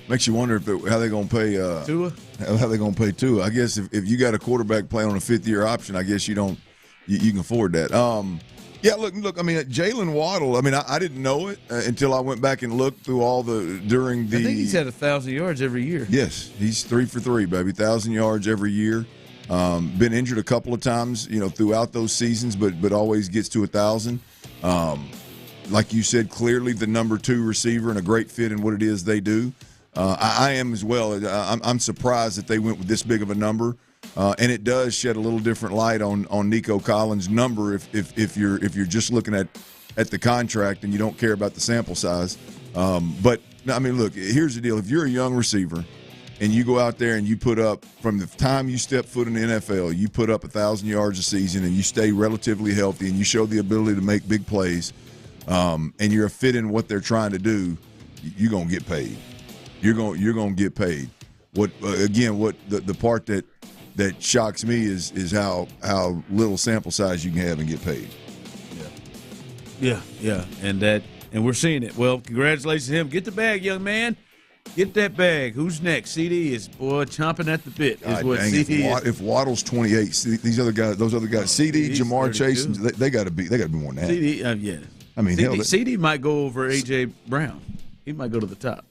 Makes you wonder how they're going to pay
Tua.
How they're going to pay Tua. I guess if you got a quarterback playing on a 5th-year option, I guess you can afford that. Yeah, look. I mean, Jalen Waddle. I mean, I didn't know it until I went back and looked through all during the.
I think he's had 1,000 yards every year.
Yes, he's 3 for 3, baby. 1,000 yards every year. Been injured a couple of times, throughout those seasons, but always gets to 1,000. like you said, clearly the number 2 receiver and a great fit in what it is they do. I am as well. I'm surprised that they went with this big of a number, and it does shed a little different light on Nico Collins' number if you're just looking at the contract and you don't care about the sample size. But I mean, look, here's the deal: if you're a young receiver and you go out there and you put up, from the time you step foot in the NFL, you put up 1,000 yards a season and you stay relatively healthy and you show the ability to make big plays, and you're a fit in what they're trying to do, you're gonna get paid. You're gonna get paid. What the part that shocks me is how little sample size you can have and get paid.
Yeah, and we're seeing it. Well, congratulations to him. Get the bag, young man. Get that bag. Who's next? CD is chomping at the bit. Is what CD is. If
Waddle's 28, those other guys, CD, Jamar Chase, they got to be more than that.
CD, yeah.
I mean,
CD might go over AJ Brown. He might go to the top.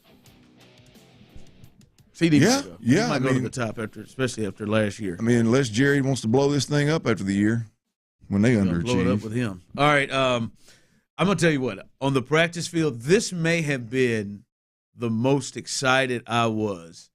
CD might go to the top especially after last year.
I mean, unless Jerry wants to blow this thing up after the year when they underachieve.
Blow it up with him. All right, I'm gonna tell you what. On the practice field, this may have been the most excited I was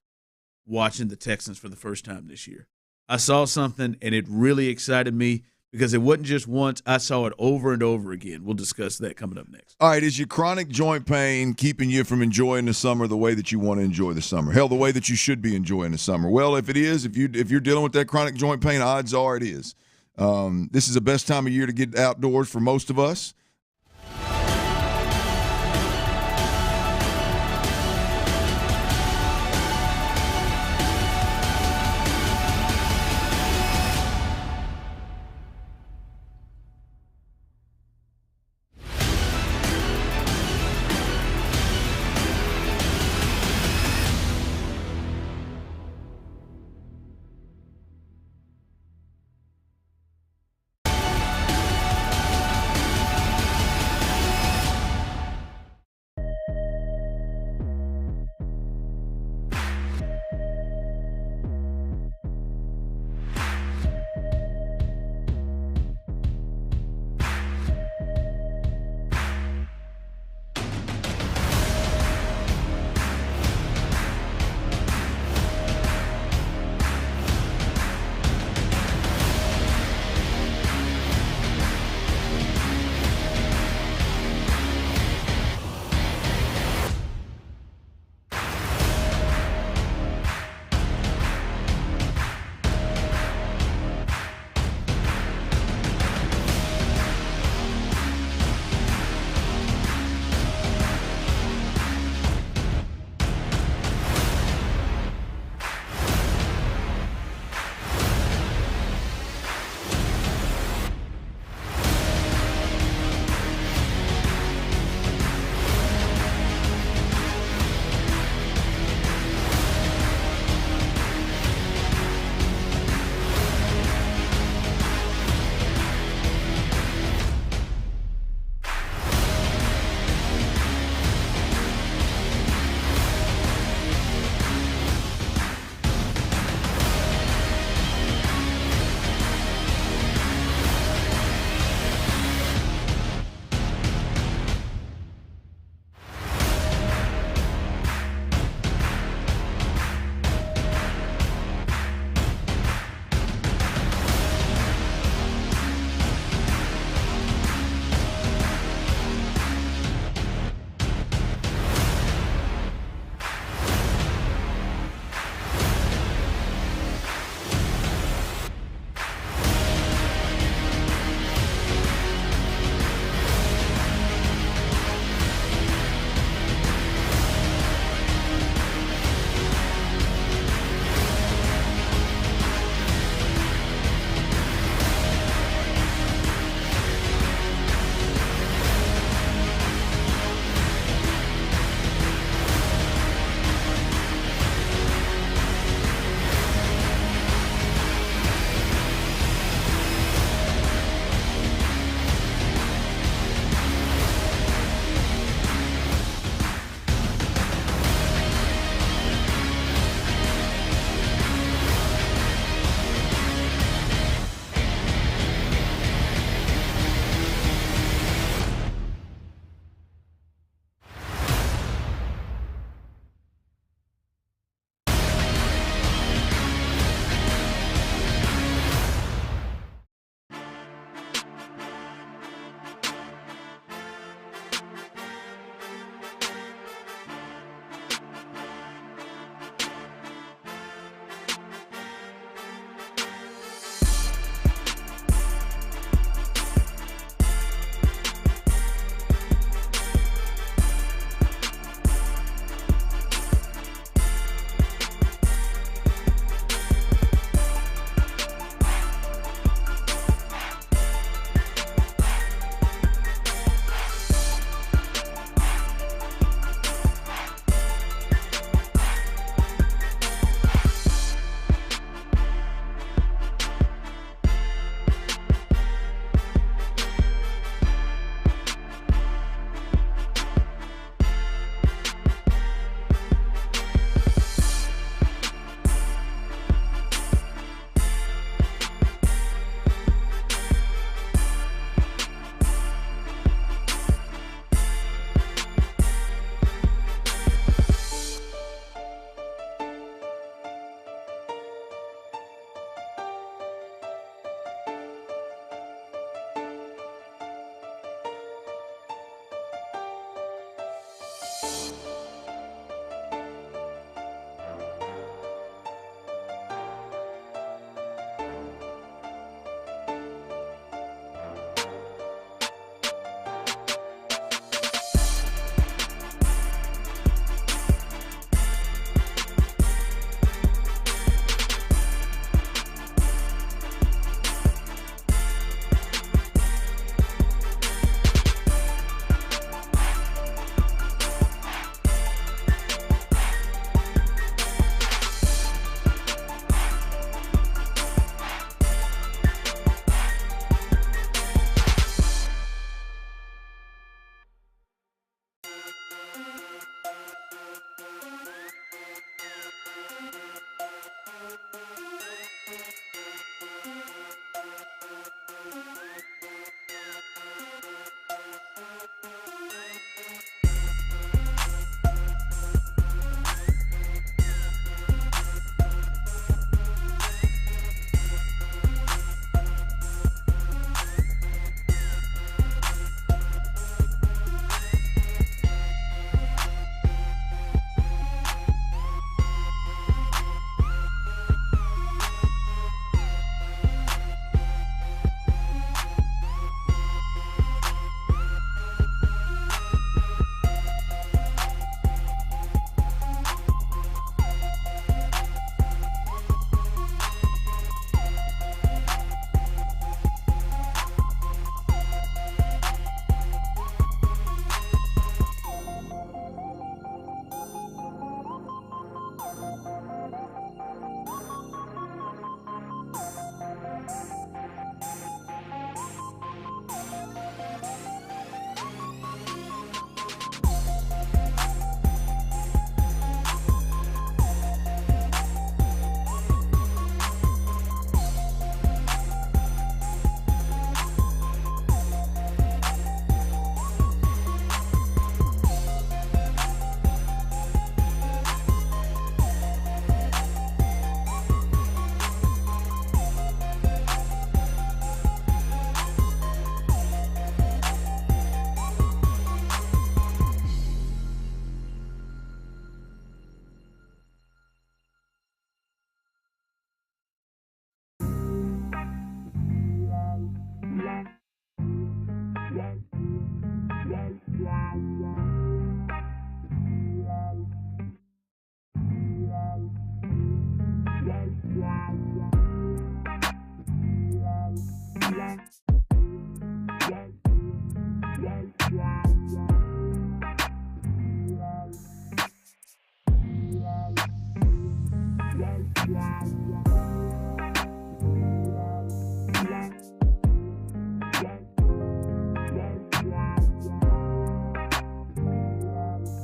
watching the Texans for the first time this year. I saw something, and it really excited me because it wasn't just once. I saw it over and over again. We'll discuss that coming up next.
All right, is your chronic joint pain keeping you from enjoying the summer the way that you want to enjoy the summer? Hell, the way that you should be enjoying the summer. Well, if it is, if you're dealing with that chronic joint pain, odds are it is. This is the best time of year to get outdoors for most of us.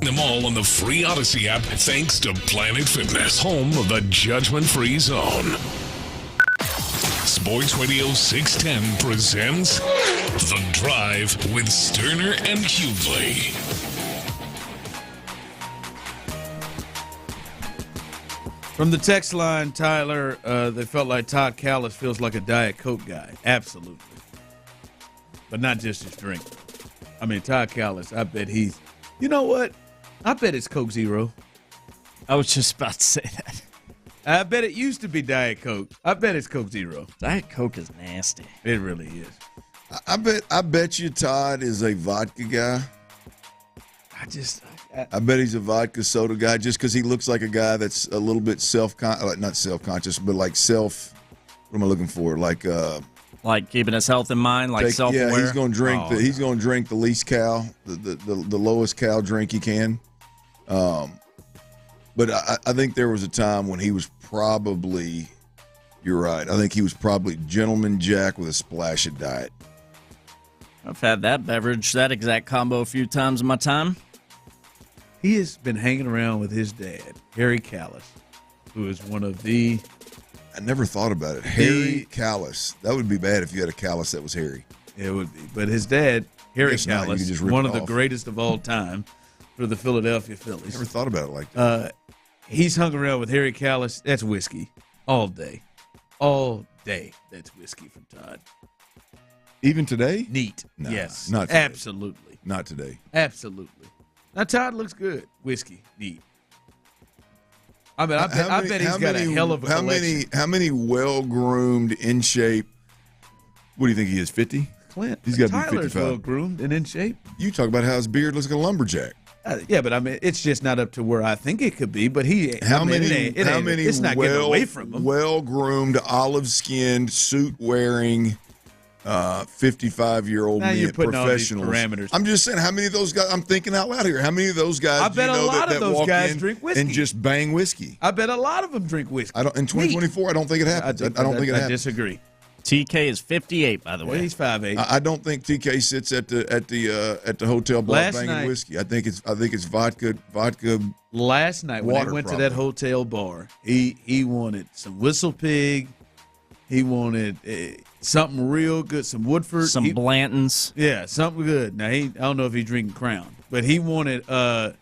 them all on the free Odyssey app thanks to Planet Fitness, home of the judgment-free zone. Sports Radio 610 presents The Drive with Stoerner and Hughley.
From the text line, Tyler, they felt like Todd Callis feels like a Diet Coke guy. Absolutely. But not just his drink. I mean, Todd Callis, I bet he's... You know what? I bet it's Coke Zero.
I was just about to say that.
I bet it used to be Diet Coke. I bet it's Coke Zero.
Diet Coke is nasty.
It really is.
I bet you Todd is a vodka guy. I bet he's a vodka soda guy just because he looks like a guy that's a little bit not self-conscious, but like what am I looking for? Like
keeping his health in mind, like self-aware.
Yeah, he's going to drink he's going to drink the least cal, the lowest cal drink he can. But I think there was a time when he was probably, you're right, I think he was probably Gentleman Jack with a splash of diet.
I've had that beverage, that exact combo a few times in my time.
He has been hanging around with his dad, Harry Callis, who is one of the...
I never thought about it. Harry Callis. That would be bad if you had a Callis that was hairy.
It would be. But his dad, Harry Callis, one of the greatest of all time for the Philadelphia Phillies.
Never thought about it like that.
He's hung around with Harry Callis. That's whiskey all day. All day, that's whiskey from Todd.
Even today?
Neat.
No,
yes.
Not today.
Absolutely.
Not today.
Absolutely. Now, Todd looks good. Whiskey. Neat. I mean, I bet he's got a hell of a collection.
How many well-groomed, in shape, what do you think he is, 50?
Clint.
He's got to be
Tyler's
55.
well-groomed and in shape.
You talk about how his beard looks like a lumberjack.
Yeah, but I mean, it's just not up to where I think it could be. But it's not getting away from him.
Well-groomed, olive-skinned, suit-wearing, 55-year-old professionals.
Parameters.
I'm just saying, how many of those guys? I'm thinking out loud here. How many of those guys?
I bet a lot of those guys drink whiskey
and just bang whiskey.
I bet a lot of them drink whiskey.
In 2024, I don't think it happens. I don't think it happens.
I disagree.
TK is 58, by the way.
Yeah, he's 5'8".
I don't think TK sits at the hotel bar banging whiskey. I think it's vodka.
Last night when I went to that hotel bar, he wanted some Whistle Pig. He wanted something real good, some Woodford,
some Blantons.
Yeah, something good. Now I don't know if he's drinking Crown, but he wanted some.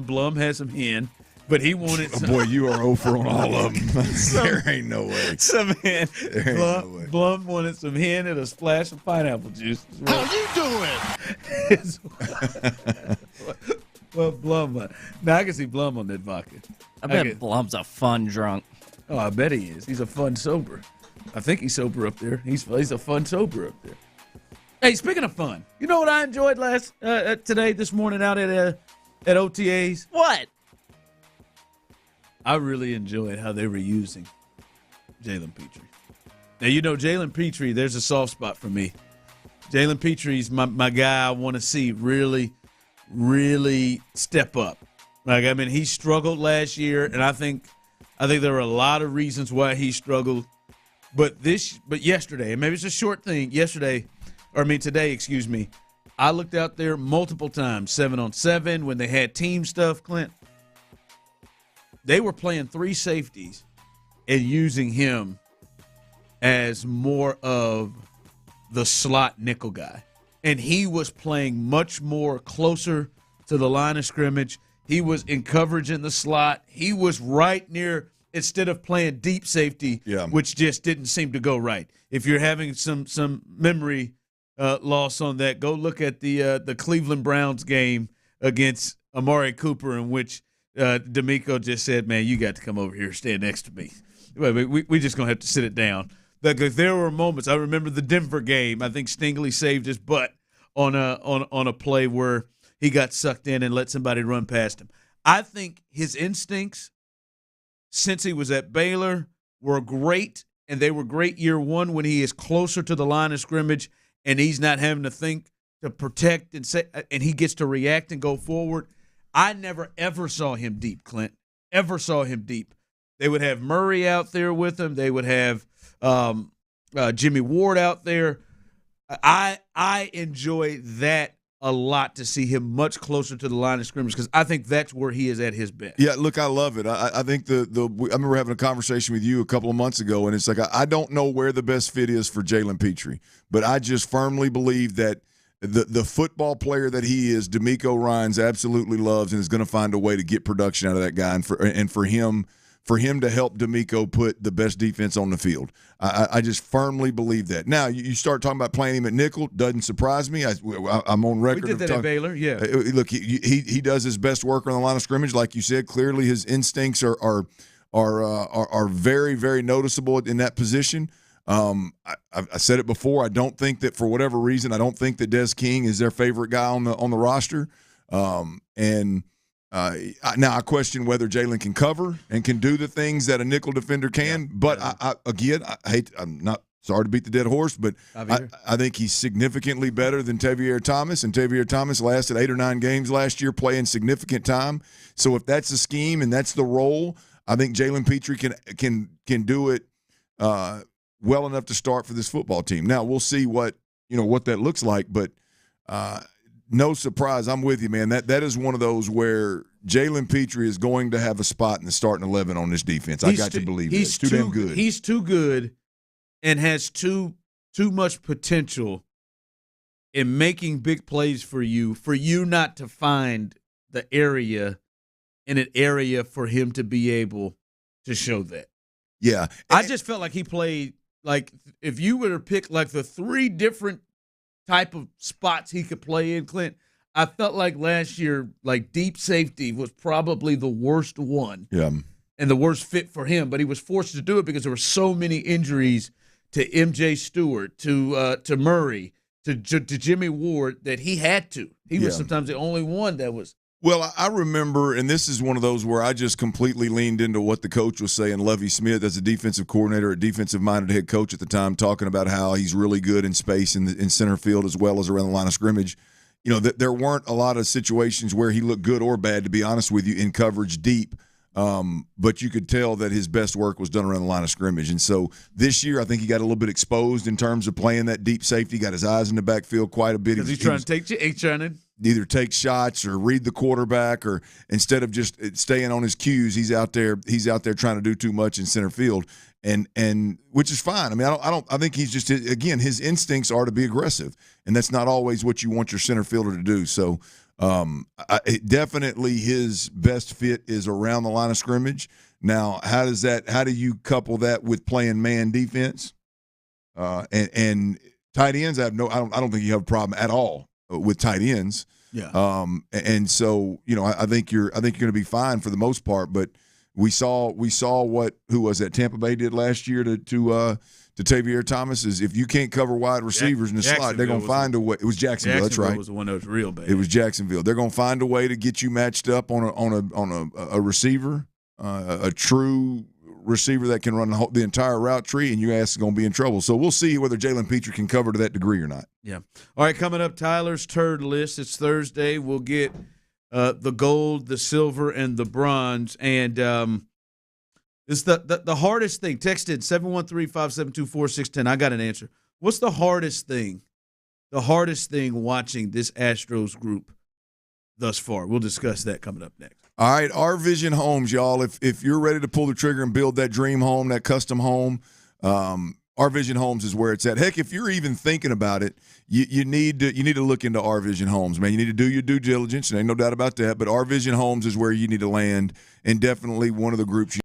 Blum has some hen. But he wanted some.
Boy, you are over on all of them. There ain't no way.
Some hen. Blum wanted some hen and a splash of pineapple juice.
How you
doing? Well, Blum. Now I can see Blum on that vodka.
I bet Blum's a fun drunk.
Oh, I bet he is. He's a fun sober. I think he's sober up there. He's a fun sober up there. Hey, speaking of fun, you know what I enjoyed this morning out at OTAs?
What?
I really enjoyed how they were using Jalen Petrie. Now, you know, Jalen Petrie, there's a soft spot for me. Jalen Petrie's my guy I want to see really, really step up. Like, I mean, he struggled last year, and I think there were a lot of reasons why he struggled. But yesterday, and maybe it's a short thing, today, I looked out there multiple times, 7-on-7, when they had team stuff, Clint. They were playing three safeties and using him as more of the slot nickel guy. And he was playing much more closer to the line of scrimmage. He was in coverage in the slot. He was right near, instead of playing deep safety, which just didn't seem to go right. If you're having some memory loss on that, go look at the Cleveland Browns game against Amari Cooper, in which DeMeco just said, "Man, you got to come over here and stand next to me. We just going to have to sit it down." There were moments. I remember the Denver game. I think Stingley saved his butt on a play where he got sucked in and let somebody run past him. I think his instincts, since he was at Baylor, were great, and they were great year one when he is closer to the line of scrimmage and he's not having to think to protect and he gets to react and go forward. I never, ever saw him deep, Clint. Ever saw him deep. They would have Murray out there with him. They would have Jimmy Ward out there. I enjoy that a lot to see him much closer to the line of scrimmage because I think that's where he is at his best.
Yeah, look, I love it. I think I remember having a conversation with you a couple of months ago, and it's like I don't know where the best fit is for Jalen Petrie, but I just firmly believe that the football player that he is, DeMeco Ryans absolutely loves and is going to find a way to get production out of that guy, and for him to help DeMeco put the best defense on the field. I just firmly believe that. Now, you start talking about playing him at nickel, doesn't surprise me. I'm on record.
We did that at Baylor, yeah.
Look, he does his best work on the line of scrimmage. Like you said, clearly his instincts are very, very noticeable in that position. I said it before. I don't think that for whatever reason, I don't think that Des King is their favorite guy on the roster. Now I question whether Jalen can cover and can do the things that a nickel defender can. But I'm not sorry to beat the dead horse, but I think he's significantly better than Tavier Thomas. And Tavier Thomas lasted 8 or 9 games last year playing significant time. So if that's the scheme and that's the role, I think Jalen Petrie can do it well enough to start for this football team. Now we'll see what that looks like, but no surprise, I'm with you, man. That is one of those where Jalen Petrie is going to have a spot in the starting 11 on this defense. I got to believe that. He's too damn good.
He's too good and has too much potential in making big plays for you not to find the area in an area for him to be able to show that.
Yeah.
I just felt like he played like if you were to pick like the 3 different type of spots he could play in, Clint, I felt like last year, like deep safety was probably the worst one.
Yeah.
And the worst fit for him, but he was forced to do it because there were so many injuries to MJ Stewart, to Murray, to Jimmy Ward that he had to. He was sometimes the only one that was.
Well, I remember, and this is one of those where I just completely leaned into what the coach was saying. Lovie Smith, as a defensive coordinator, a defensive-minded head coach at the time, talking about how he's really good in space in center field as well as around the line of scrimmage. There weren't a lot of situations where he looked good or bad, to be honest with you, in coverage deep. But you could tell that his best work was done around the line of scrimmage. And so this year, I think he got a little bit exposed in terms of playing that deep safety, got his eyes in the backfield quite a bit.
Because he's trying to
either take shots or read the quarterback, or instead of just staying on his cues, he's out there trying to do too much in center field, and which is fine. I mean, I think he's just, again, his instincts are to be aggressive, and that's not always what you want your center fielder to do. So definitely his best fit is around the line of scrimmage. Now, how do you couple that with playing man defense? And tight ends, I don't think you have a problem at all with tight ends.
Yeah.
And so, I think you're going to be fine for the most part, but we saw who was that Tampa Bay did last year to Tavier Thomas is if you can't cover wide receivers in the slot, they're going to find a way. It was Jacksonville. That's right.
Was the one that was real bad.
It was Jacksonville. They're going to find a way to get you matched up on a receiver, a true receiver that can run the entire route tree, and your ass is going to be in trouble. So we'll see whether Jalen Petrie can cover to that degree or not.
Yeah. All right, coming up, Tyler's turd list. It's Thursday. We'll get the gold, the silver, and the bronze. And it's the hardest thing. Text in 713-572-4610. I got an answer. What's the hardest thing watching this Astros group thus far? We'll discuss that coming up next.
All right, Our Vision Homes, y'all. If you're ready to pull the trigger and build that dream home, that custom home, Our Vision Homes is where it's at. Heck, if you're even thinking about it, you need to look into Our Vision Homes, man. You need to do your due diligence, and ain't no doubt about that. But Our Vision Homes is where you need to land, and definitely one of the groups.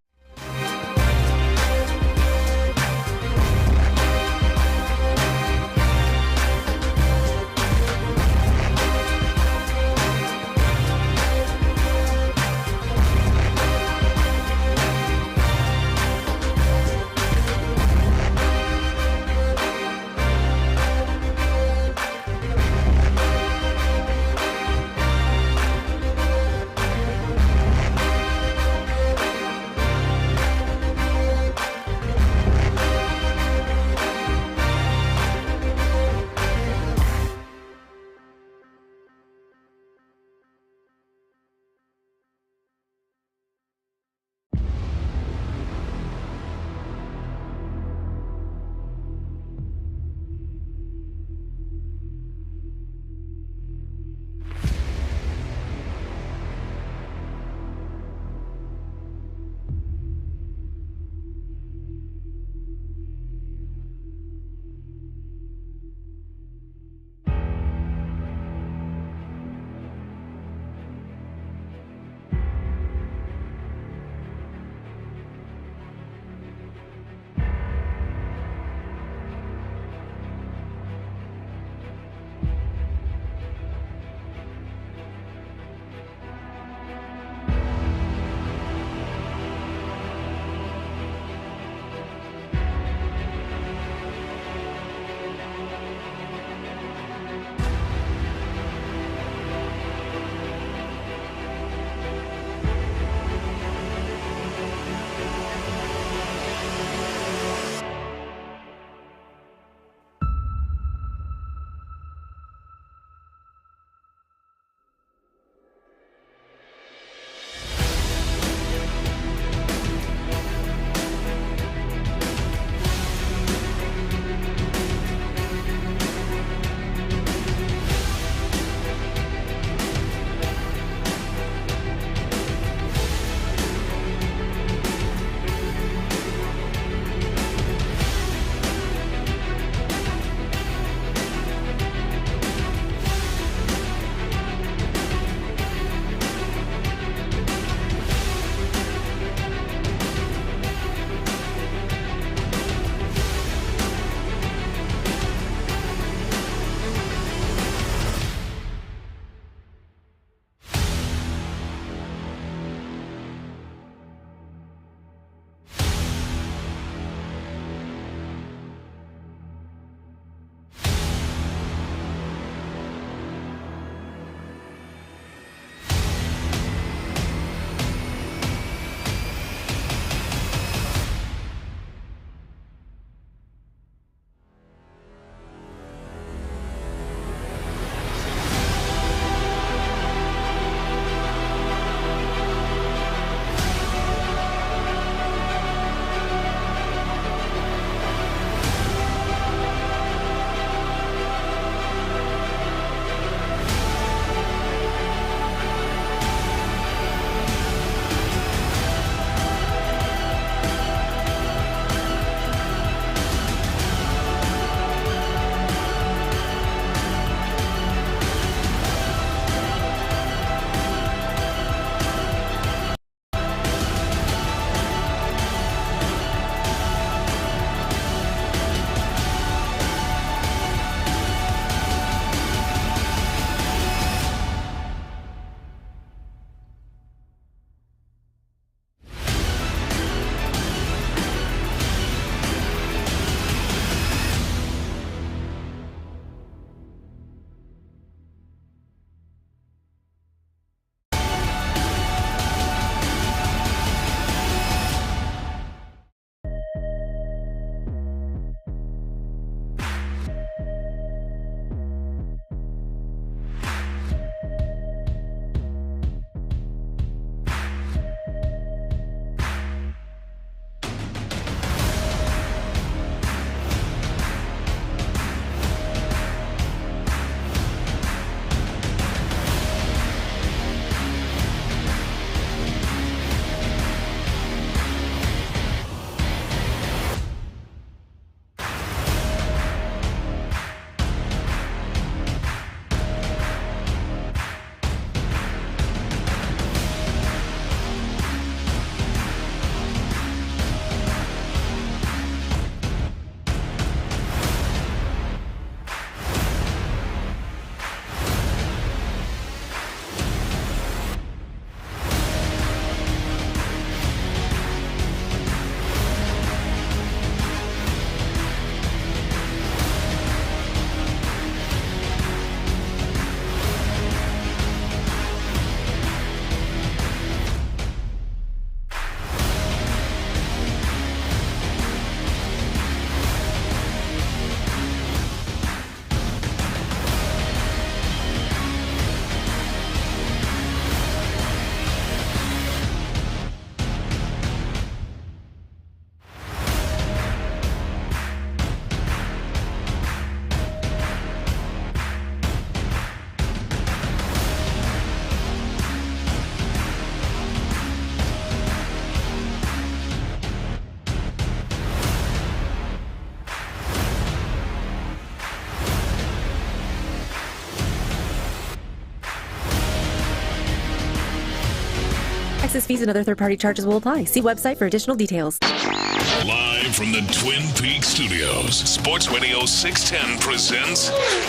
Taxes, fees, and other third-party charges will apply. See website for additional details.
Live from the Twin Peaks studios, Sports Radio 610 presents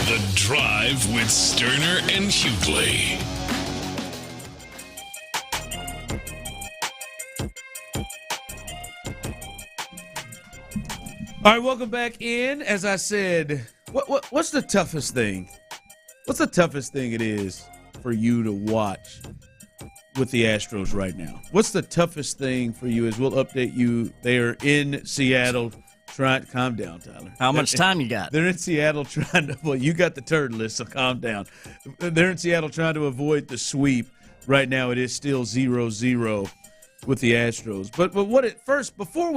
The Drive with Stoerner and Hughley.
All right, welcome back in. As I said, what's the toughest thing? What's the toughest thing it is for you to watch with the Astros right now? What's the toughest thing for you? As we'll update you, they are in Seattle trying to calm down, Tyler.
How much time you got?
They're in Seattle trying to. Well, you got the turd list, so calm down. They're in Seattle trying to avoid the sweep. Right now, it is still 0-0 with the Astros. But what it first before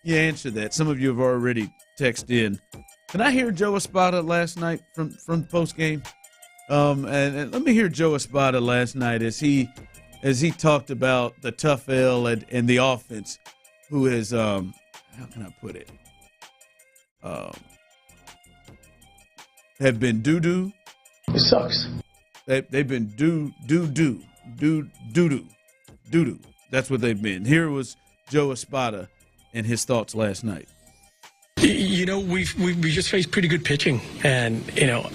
you answer that, some of you have already texted in. Can I hear Joe Espada last night from the post game? And let me hear Joe Espada last night as he talked about the tough L and the offense, who is how can I put it? Have been doo-doo.
It sucks.
They've been doo-doo. That's what they've been. Here was Joe Espada and his thoughts last night.
You know, we just faced pretty good pitching, and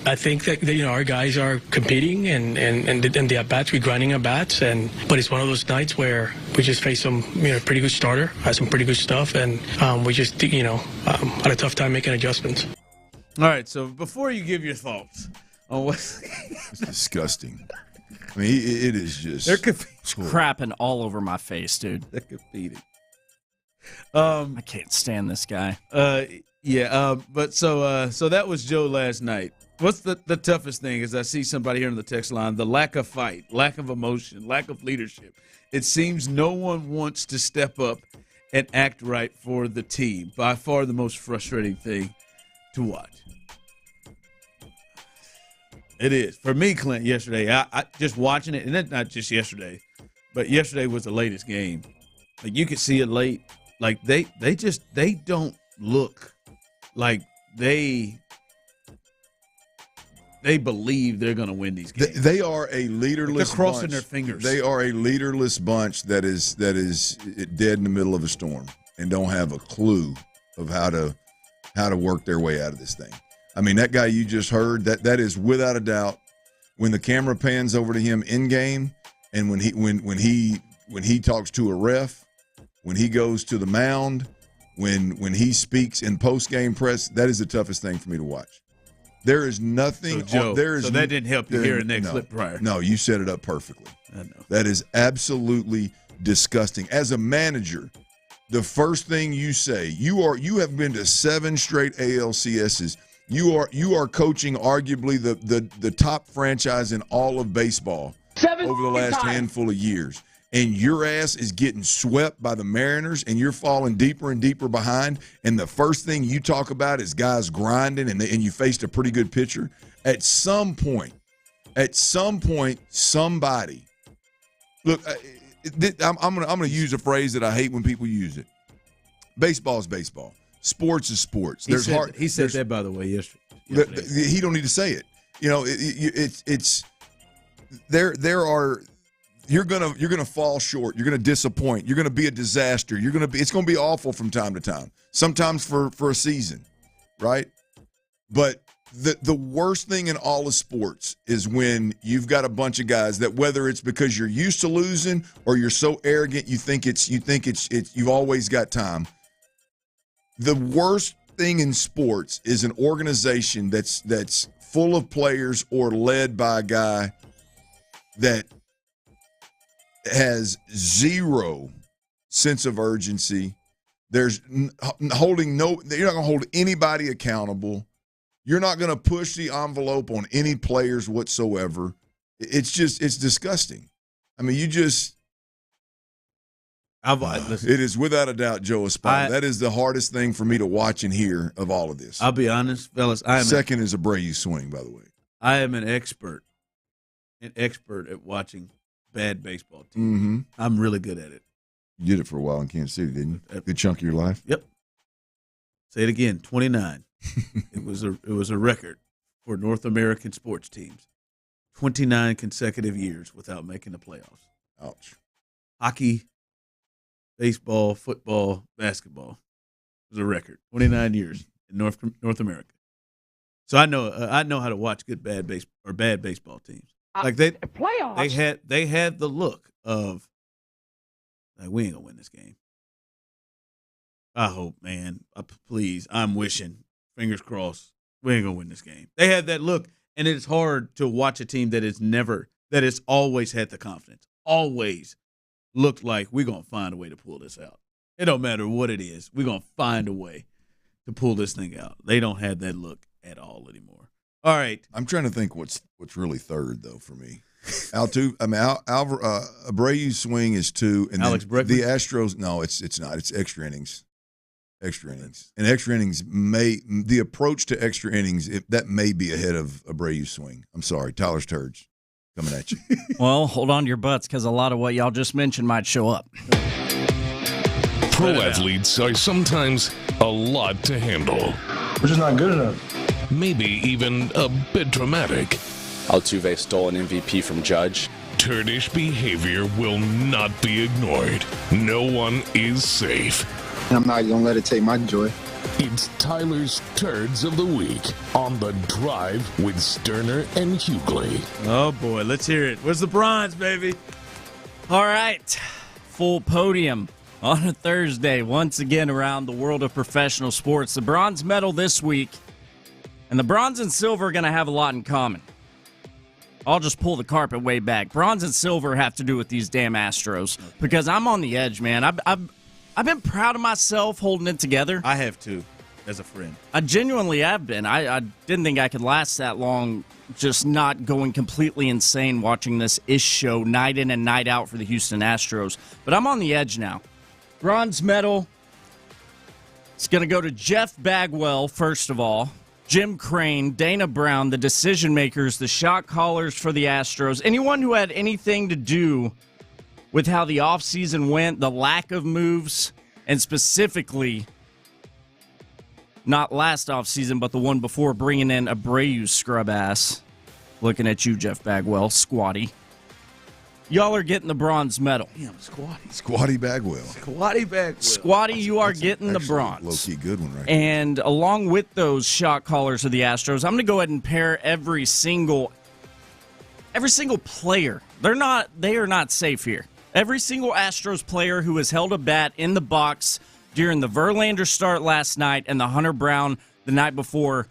I think that our guys are competing and the at bats, we're grinding at bats, but it's one of those nights where we just faced some pretty good starter, had some pretty good stuff, and we just had a tough time making adjustments.
All right, so before you give your thoughts on what's
it's disgusting. I mean, it is just
they're crapping all over my face, dude.
They're competing.
I can't stand this guy.
But so that was Joe last night. What's the toughest thing? As I see somebody here on the text line, the lack of fight, lack of emotion, lack of leadership. It seems no one wants to step up and act right for the team. By far the most frustrating thing to watch. It is. For me, Clint, yesterday, I just watching it, and that's not just yesterday, but yesterday was the latest game. Like, you could see it late. Like, they don't look like they believe they're going to win these games.
They are a leaderless
they're crossing
bunch.
Their fingers.
They are a leaderless bunch that is dead in the middle of a storm and don't have a clue of how to work their way out of this thing. I mean, that guy you just heard, that is without a doubt, when the camera pans over to him in game, and when he talks to a ref, when he goes to the mound, when he speaks in post-game press, that is the toughest thing for me to watch. There is nothing.
So, Joe, so that didn't help you hearing that clip prior.
No, you set it up perfectly.
I know.
That is absolutely disgusting. As a manager, the first thing you say, you have been to 7 straight ALCSs. You are coaching arguably the top franchise in all of baseball over the last handful of years. And your ass is getting swept by the Mariners, and you're falling deeper and deeper behind, and the first thing you talk about is guys grinding, and you faced a pretty good pitcher. At some point, somebody – look, I'm gonna use a phrase that I hate when people use it. Baseball is baseball. Sports is sports.
He said that, by the way, yesterday.
He don't need to say it. It's there are – You're gonna fall short. You're gonna disappoint. You're gonna be a disaster. It's gonna be awful from time to time. Sometimes for a season, right? But the worst thing in all of sports is when you've got a bunch of guys that, whether it's because you're used to losing or you're so arrogant you think you've always got time. The worst thing in sports is an organization that's full of players or led by a guy that has zero sense of urgency. There's holding you're not going to hold anybody accountable. You're not going to push the envelope on any players whatsoever. It's disgusting. I mean, it is without a doubt Joe Espada. That is the hardest thing for me to watch and hear of all of this.
I'll be honest, fellas.
Second is Abreu swing, by the way.
I am an expert at watching bad baseball teams.
Mm-hmm.
I'm really good at it.
You did it for a while in Kansas City, didn't you? A good chunk of your life.
Yep. Say it again. 29. It was a record for North American sports teams. 29 consecutive years without making the playoffs.
Ouch.
hockey, baseball, football, basketball. It was a record. 29 years in North America. So I know how to watch good bad baseball teams. Like playoffs. They had the look of like, we ain't gonna win this game. I hope, man. Please, I'm wishing. Fingers crossed. We ain't gonna win this game. They had that look, and it's hard to watch a team that has always had the confidence, always looked like we're gonna find a way to pull this out. It don't matter what it is, we're gonna find a way to pull this thing out. They don't have that look at all anymore. All right,
I'm trying to think what's really third though for me. Abreu's swing is 2, and
Alex
then the Astros. No, it's not. It's extra innings. Extra innings. And extra innings the approach to extra innings, that may be ahead of Abreu's swing. I'm sorry. Tyler's turds coming at you.
Well, hold on to your butts because a lot of what y'all just mentioned might show up.
Pro athletes are sometimes a lot to handle.
Which is not good enough.
Maybe even a bit dramatic.
Altuve stole an MVP from Judge.
Turdish behavior will not be ignored. No one is safe.
I'm not going to let it take my joy.
It's Tyler's Turds of the Week on The Drive with Stoerner and Hughley.
Oh, boy. Let's hear it. Where's the bronze, baby?
All right. Full podium on a Thursday. Once again around the world of professional sports. The bronze medal this week. And the bronze and silver are going to have a lot in common. I'll just pull the carpet way back. Bronze and silver have to do with these damn Astros. Because I'm on the edge, man. I've been proud of myself holding it together.
I have too, as a friend.
I genuinely have been. I didn't think I could last that long just not going completely insane watching this ish show night in and night out for the Houston Astros. But I'm on the edge now. Bronze medal. It's going to go to Jeff Bagwell, first of all. Jim Crane, Dana Brown, the decision makers, the shot callers for the Astros. Anyone who had anything to do with how the offseason went, the lack of moves, and specifically, not last offseason, but the one before, bringing in Abreu's scrub ass. Looking at you, Jeff Bagwell, squatty. Y'all are getting the bronze medal.
Damn, squatty.
Squatty Bagwell.
Squatty Bagwell.
Squatty, you are getting the bronze.
Low-key good one, right?
And along with those shot callers of the Astros, I'm going to go ahead and pair every single player. They are not safe here. Every single Astros player who has held a bat in the box during the Verlander start last night and the Hunter Brown the night before,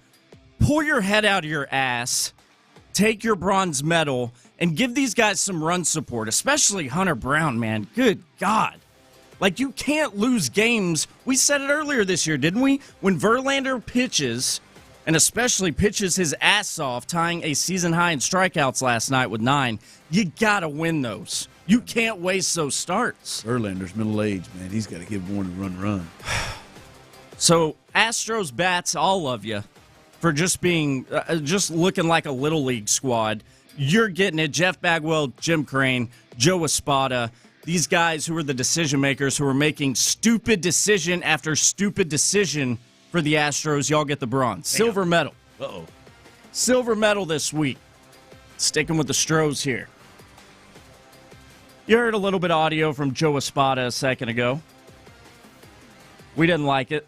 pull your head out of your ass, take your bronze medal, and give these guys some run support, especially Hunter Brown, man. Good God. Like, you can't lose games. We said it earlier this year, didn't we? When Verlander pitches, and especially pitches his ass off, tying a season high in strikeouts last night with 9, you got to win those. You can't waste those starts.
Verlander's middle-aged, man. He's got to give one and run.
So, Astros bats, all love you for just being, just looking like a Little League squad. You're getting it. Jeff Bagwell, Jim Crane, Joe Espada, these guys who are the decision makers who are making stupid decision after stupid decision for the Astros. Y'all get the bronze.
Damn.
Silver medal.
Uh-oh.
Silver medal this week. Sticking with the Stros here. You heard a little bit of audio from Joe Espada a second ago. We didn't like it.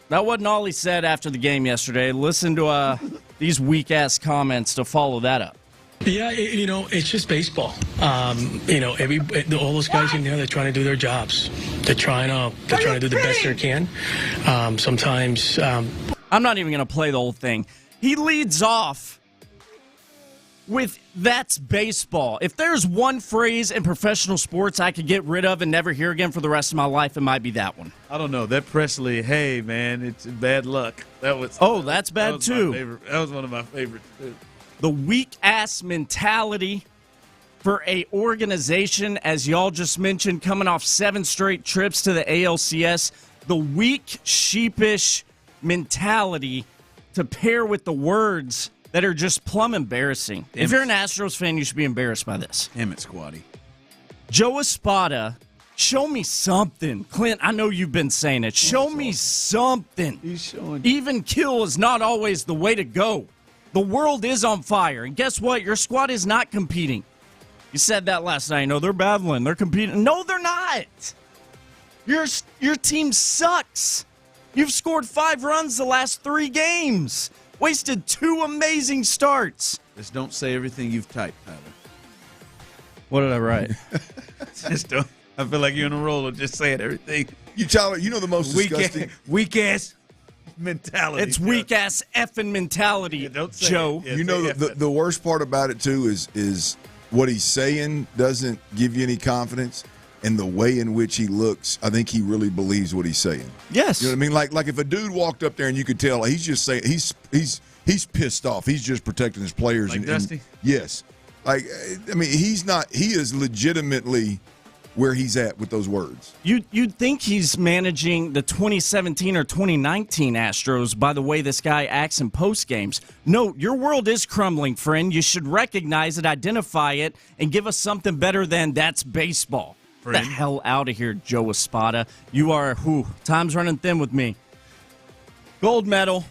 That wasn't all he said after the game yesterday. Listen to these weak-ass comments to follow that up.
Yeah, it's just baseball. All those guys in there, they're trying to do their jobs. They're trying to do the best they can. Sometimes...
I'm not even going to play the whole thing. He leads off with, that's baseball. If there's one phrase in professional sports I could get rid of and never hear again for the rest of my life, it might be that one.
I don't know. That Presley, hey, man, it's bad luck.
That's bad, too.
That was one of my favorites, too.
The weak-ass mentality for a organization, as y'all just mentioned, coming off 7 straight trips to the ALCS. The weak, sheepish mentality to pair with the words that are just plumb embarrassing. If you're an Astros fan, you should be embarrassed by this.
Damn it, Squatty.
Joe Espada, show me something. Clint, I know you've been saying it. Show me something.
He's showing.
Even kill is not always the way to go. The world is on fire. And guess what? Your squad is not competing. You said that last night. No, they're battling. They're competing. No, they're not. Your team sucks. You've scored 5 runs the last 3 games. Wasted 2 amazing starts.
Just don't say everything you've typed, Tyler.
What did I write?
Just don't. I feel like you're on a roll of just saying everything.
Tyler, you know the most disgusting.
Weak-ass mentality.
It's weak-ass effing mentality,
don't say
Joe.
it. Yeah,
You know the worst part about it, too, is what he's saying doesn't give you any confidence, and the way in which he looks, I think he really believes what he's saying.
Yes.
You know what I mean? Like if a dude walked up there and you could tell he's just saying he's pissed off. He's just protecting his players.
Like Dusty?
Yes. Like, I mean, he's not – he is legitimately where he's at with those words.
You'd think he's managing the 2017 or 2019 Astros by the way this guy acts in post games. No, your world is crumbling, friend. You should recognize it, identify it, and give us something better than that's baseball. Friend. Get the hell out of here, Joe Espada. You are time's running thin with me. Gold medal.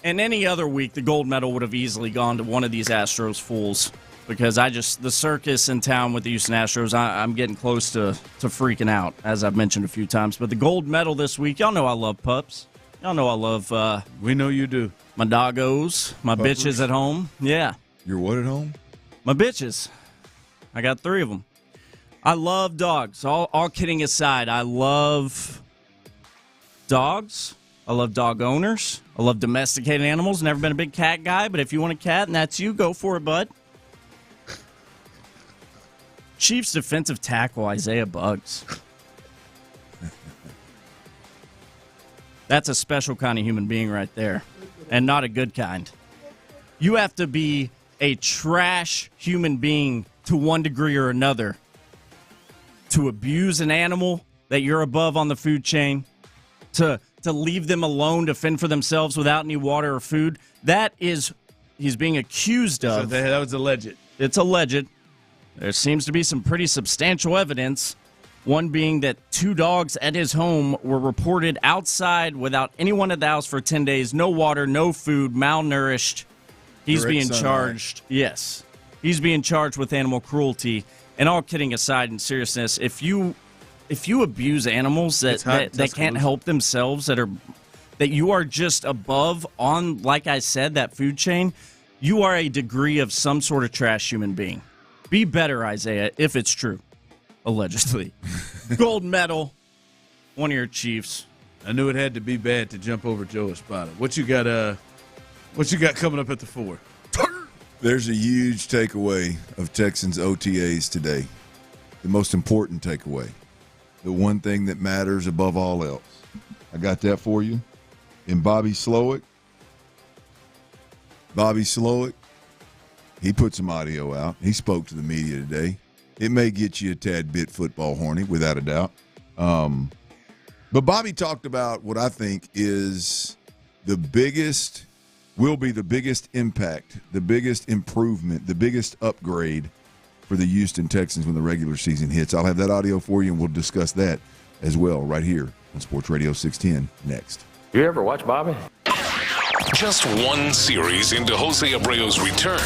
And any other week, the gold medal would have easily gone to one of these Astros fools because the circus in town with the Houston Astros, I'm getting close to freaking out, as I've mentioned a few times. But the gold medal this week, y'all know I love pups. Y'all know I love
we know you do.
My doggos, my
Puppers?
bitches at home. Yeah.
Your what at home?
My bitches. I got 3 of them. I love dogs. All kidding aside, I love dogs. I love dog owners. I love domesticated animals. Never been a big cat guy, but if you want a cat and that's you, go for it, bud. Chiefs defensive tackle Isaiah Buggs. That's a special kind of human being right there, and not a good kind. You have to be a trash human being to one degree or another to abuse an animal that you're above on the food chain, to leave them alone to fend for themselves without any water or food. That is, he's being accused of.
So that was alleged.
It's alleged. There seems to be some pretty substantial evidence. One being that 2 dogs at his home were reported outside without anyone at the house for 10 days. No water, no food, malnourished. He's
Direct
being
sunlight.
charged. Yes. He's being charged with animal cruelty. And all kidding aside, in seriousness, if you abuse animals that can't help themselves, that you are just above on, like I said, that food chain, you are a degree of some sort of trash human being. Be better, Isaiah, if it's true. Allegedly. Gold medal, one of your Chiefs.
I knew it had to be bad to jump over Joe Espada. What you got coming up at the 4?
There's a huge takeaway of Texans OTAs today. The most important takeaway. The one thing that matters above all else. I got that for you. And Bobby Slowick, he put some audio out. He spoke to the media today. It may get you a tad bit football horny, without a doubt. But Bobby talked about what I think is will be the biggest impact, the biggest improvement, the biggest upgrade for the Houston Texans when the regular season hits. I'll have that audio for you, and we'll discuss that as well right here on Sports Radio 610 next.
You ever watch Bobby? Just one series into Jose Abreu's return.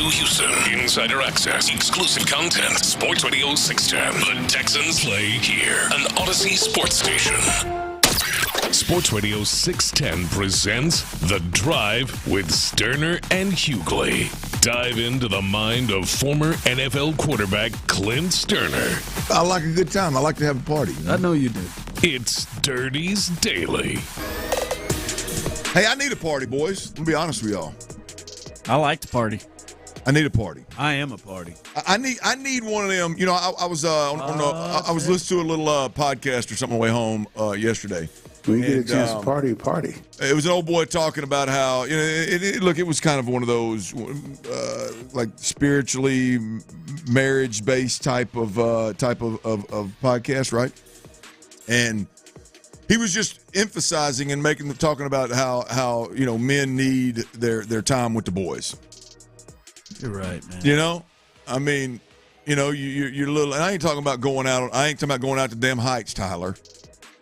to Houston. Insider access, exclusive content. Sports Radio 610. The Texans play here. An Odyssey sports station. Sports Radio 610 presents The Drive with Stoerner and Hughley. Dive into the mind of former NFL quarterback Clint Stoerner.
I like a good time. I like to have a party.
I know you do.
It's Dirty's Daily.
Hey, I need a party, boys. I'm going to be honest with y'all.
I like to party.
I need a party.
I am a party.
I need one of them. You know, I was I was listening to a little podcast or something on the way home yesterday.
When you get a chance to party.
It was an old boy talking about how, you know, it was kind of one of those like spiritually marriage-based type of podcast, right? And he was just emphasizing and talking about how you know, men need their time with the boys.
You're right, man.
You know, I mean, you know, you're little, and I ain't talking about going out. I ain't talking about going out to them heights, Tyler.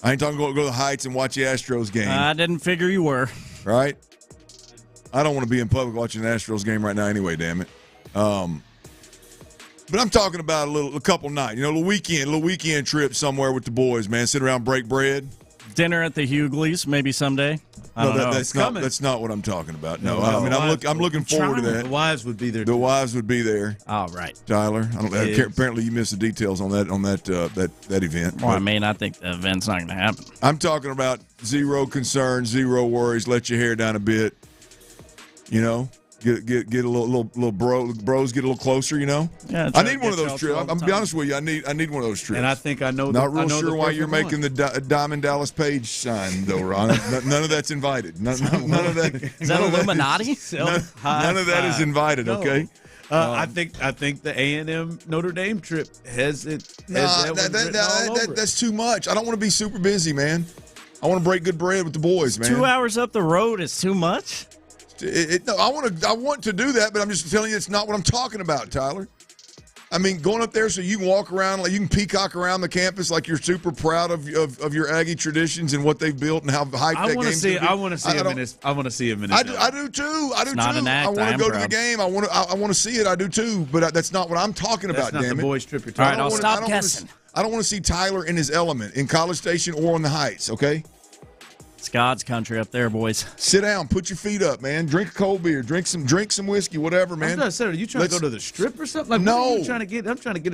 I ain't talking about go to the heights and watch the Astros game.
I didn't figure you were.
Right? I don't want to be in public watching an Astros game right now anyway, damn it. But I'm talking about a couple nights, you know, a little weekend trip somewhere with the boys, man. Sit around, break bread.
Dinner at the Hughleys, maybe someday. I don't know.
That's not what I'm talking about. No, I mean, I'm looking forward to that.
The wives would be there.
The wives would be there.
All right,
Tyler. Apparently, you missed the details on that event.
Well, I mean, I think the event's not going to happen.
I'm talking about zero concern, zero worries. Let your hair down a bit. You know, get a little bros get a little closer. You know.
Yeah,
I need one of those trips. I'm gonna be honest with you. I need one of those trips.
And I think I know.
Not real sure why you're making the Diamond Dallas Page sign, though, Ron. None of that's invited. None of that.
Is that Illuminati?
None of that is invited.
No.
Okay.
I think the A&M Notre Dame trip has it.
That's too much. I don't want to be super busy, man. I want to break good bread with the boys, man.
2 hours up the road is too much.
No, I want to do that, but I'm just telling you, it's not what I'm talking about, Tyler. I mean, going up there so you can walk around, like you can peacock around the campus like you're super proud of your Aggie traditions and what they've built and how hyped that game's going to be.
I want to see him in his
I do too. I want to go to the game. I want to see it. I do too. But that's not what I'm talking about.
That's not the boys' trip you're talking about.
All right, I'll stop guessing.
I don't want to see Tyler in his element in College Station or on the Heights. Okay.
It's God's country up there, boys.
Sit down, put your feet up, man. Drink a cold beer, drink some whiskey, whatever, man.
I was gonna say, are you trying to go to the strip or something? Like,
no,
I'm trying to get.
I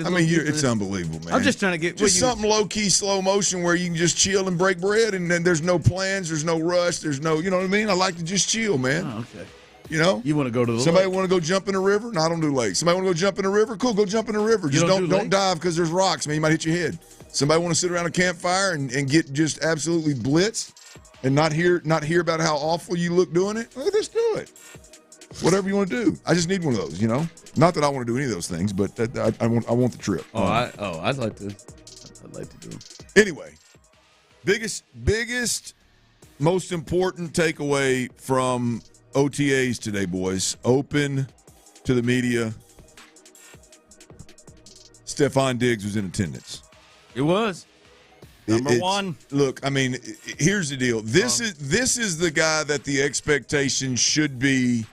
mean, it's unbelievable, man.
I'm just trying to get
something low key, slow motion where you can just chill and break bread, and then there's no plans, there's no rush, there's no, you know what I mean. I like to just chill, man.
Oh, okay.
You know,
you want to go to the
somebody
lake?
Want to go jump in a river? No, I don't do lakes. Somebody want to go jump in a river? Cool, go jump in a river. Just don't dive because there's rocks, man. You might hit your head. Somebody want to sit around a campfire and get just absolutely blitzed and not hear about how awful you look doing it? Well, just do it. Whatever you want to do. I just need one of those, you know? Not that I want to do any of those things, but I want the trip.
I'd like to do them.
Anyway, biggest, most important takeaway from OTAs today, boys. Open to the media. Stefon Diggs was in attendance.
It was.
Number one.
Look, I mean, here's the deal. This is the guy that the expectation should be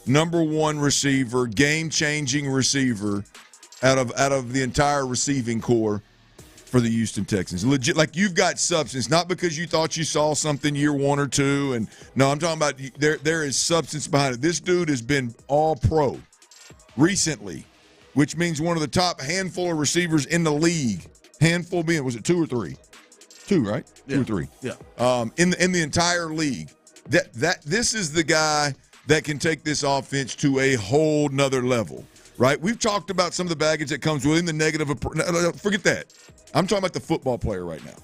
number one receiver, game-changing receiver out of the entire receiving core for the Houston Texans. Legit, like you've got substance, not because you thought you saw something year one or two. And no, I'm talking about there is substance behind it. This dude has been all pro recently, which means one of the top handful of receivers in the league. Handful being, was it 2 or 3? 2, right?
Yeah.
2 or 3.
Yeah.
In the entire league. This is the guy that can take this offense to a whole nother level. Right? We've talked about some of the baggage that comes with him, the negative. No, forget that. I'm talking about the football player right now.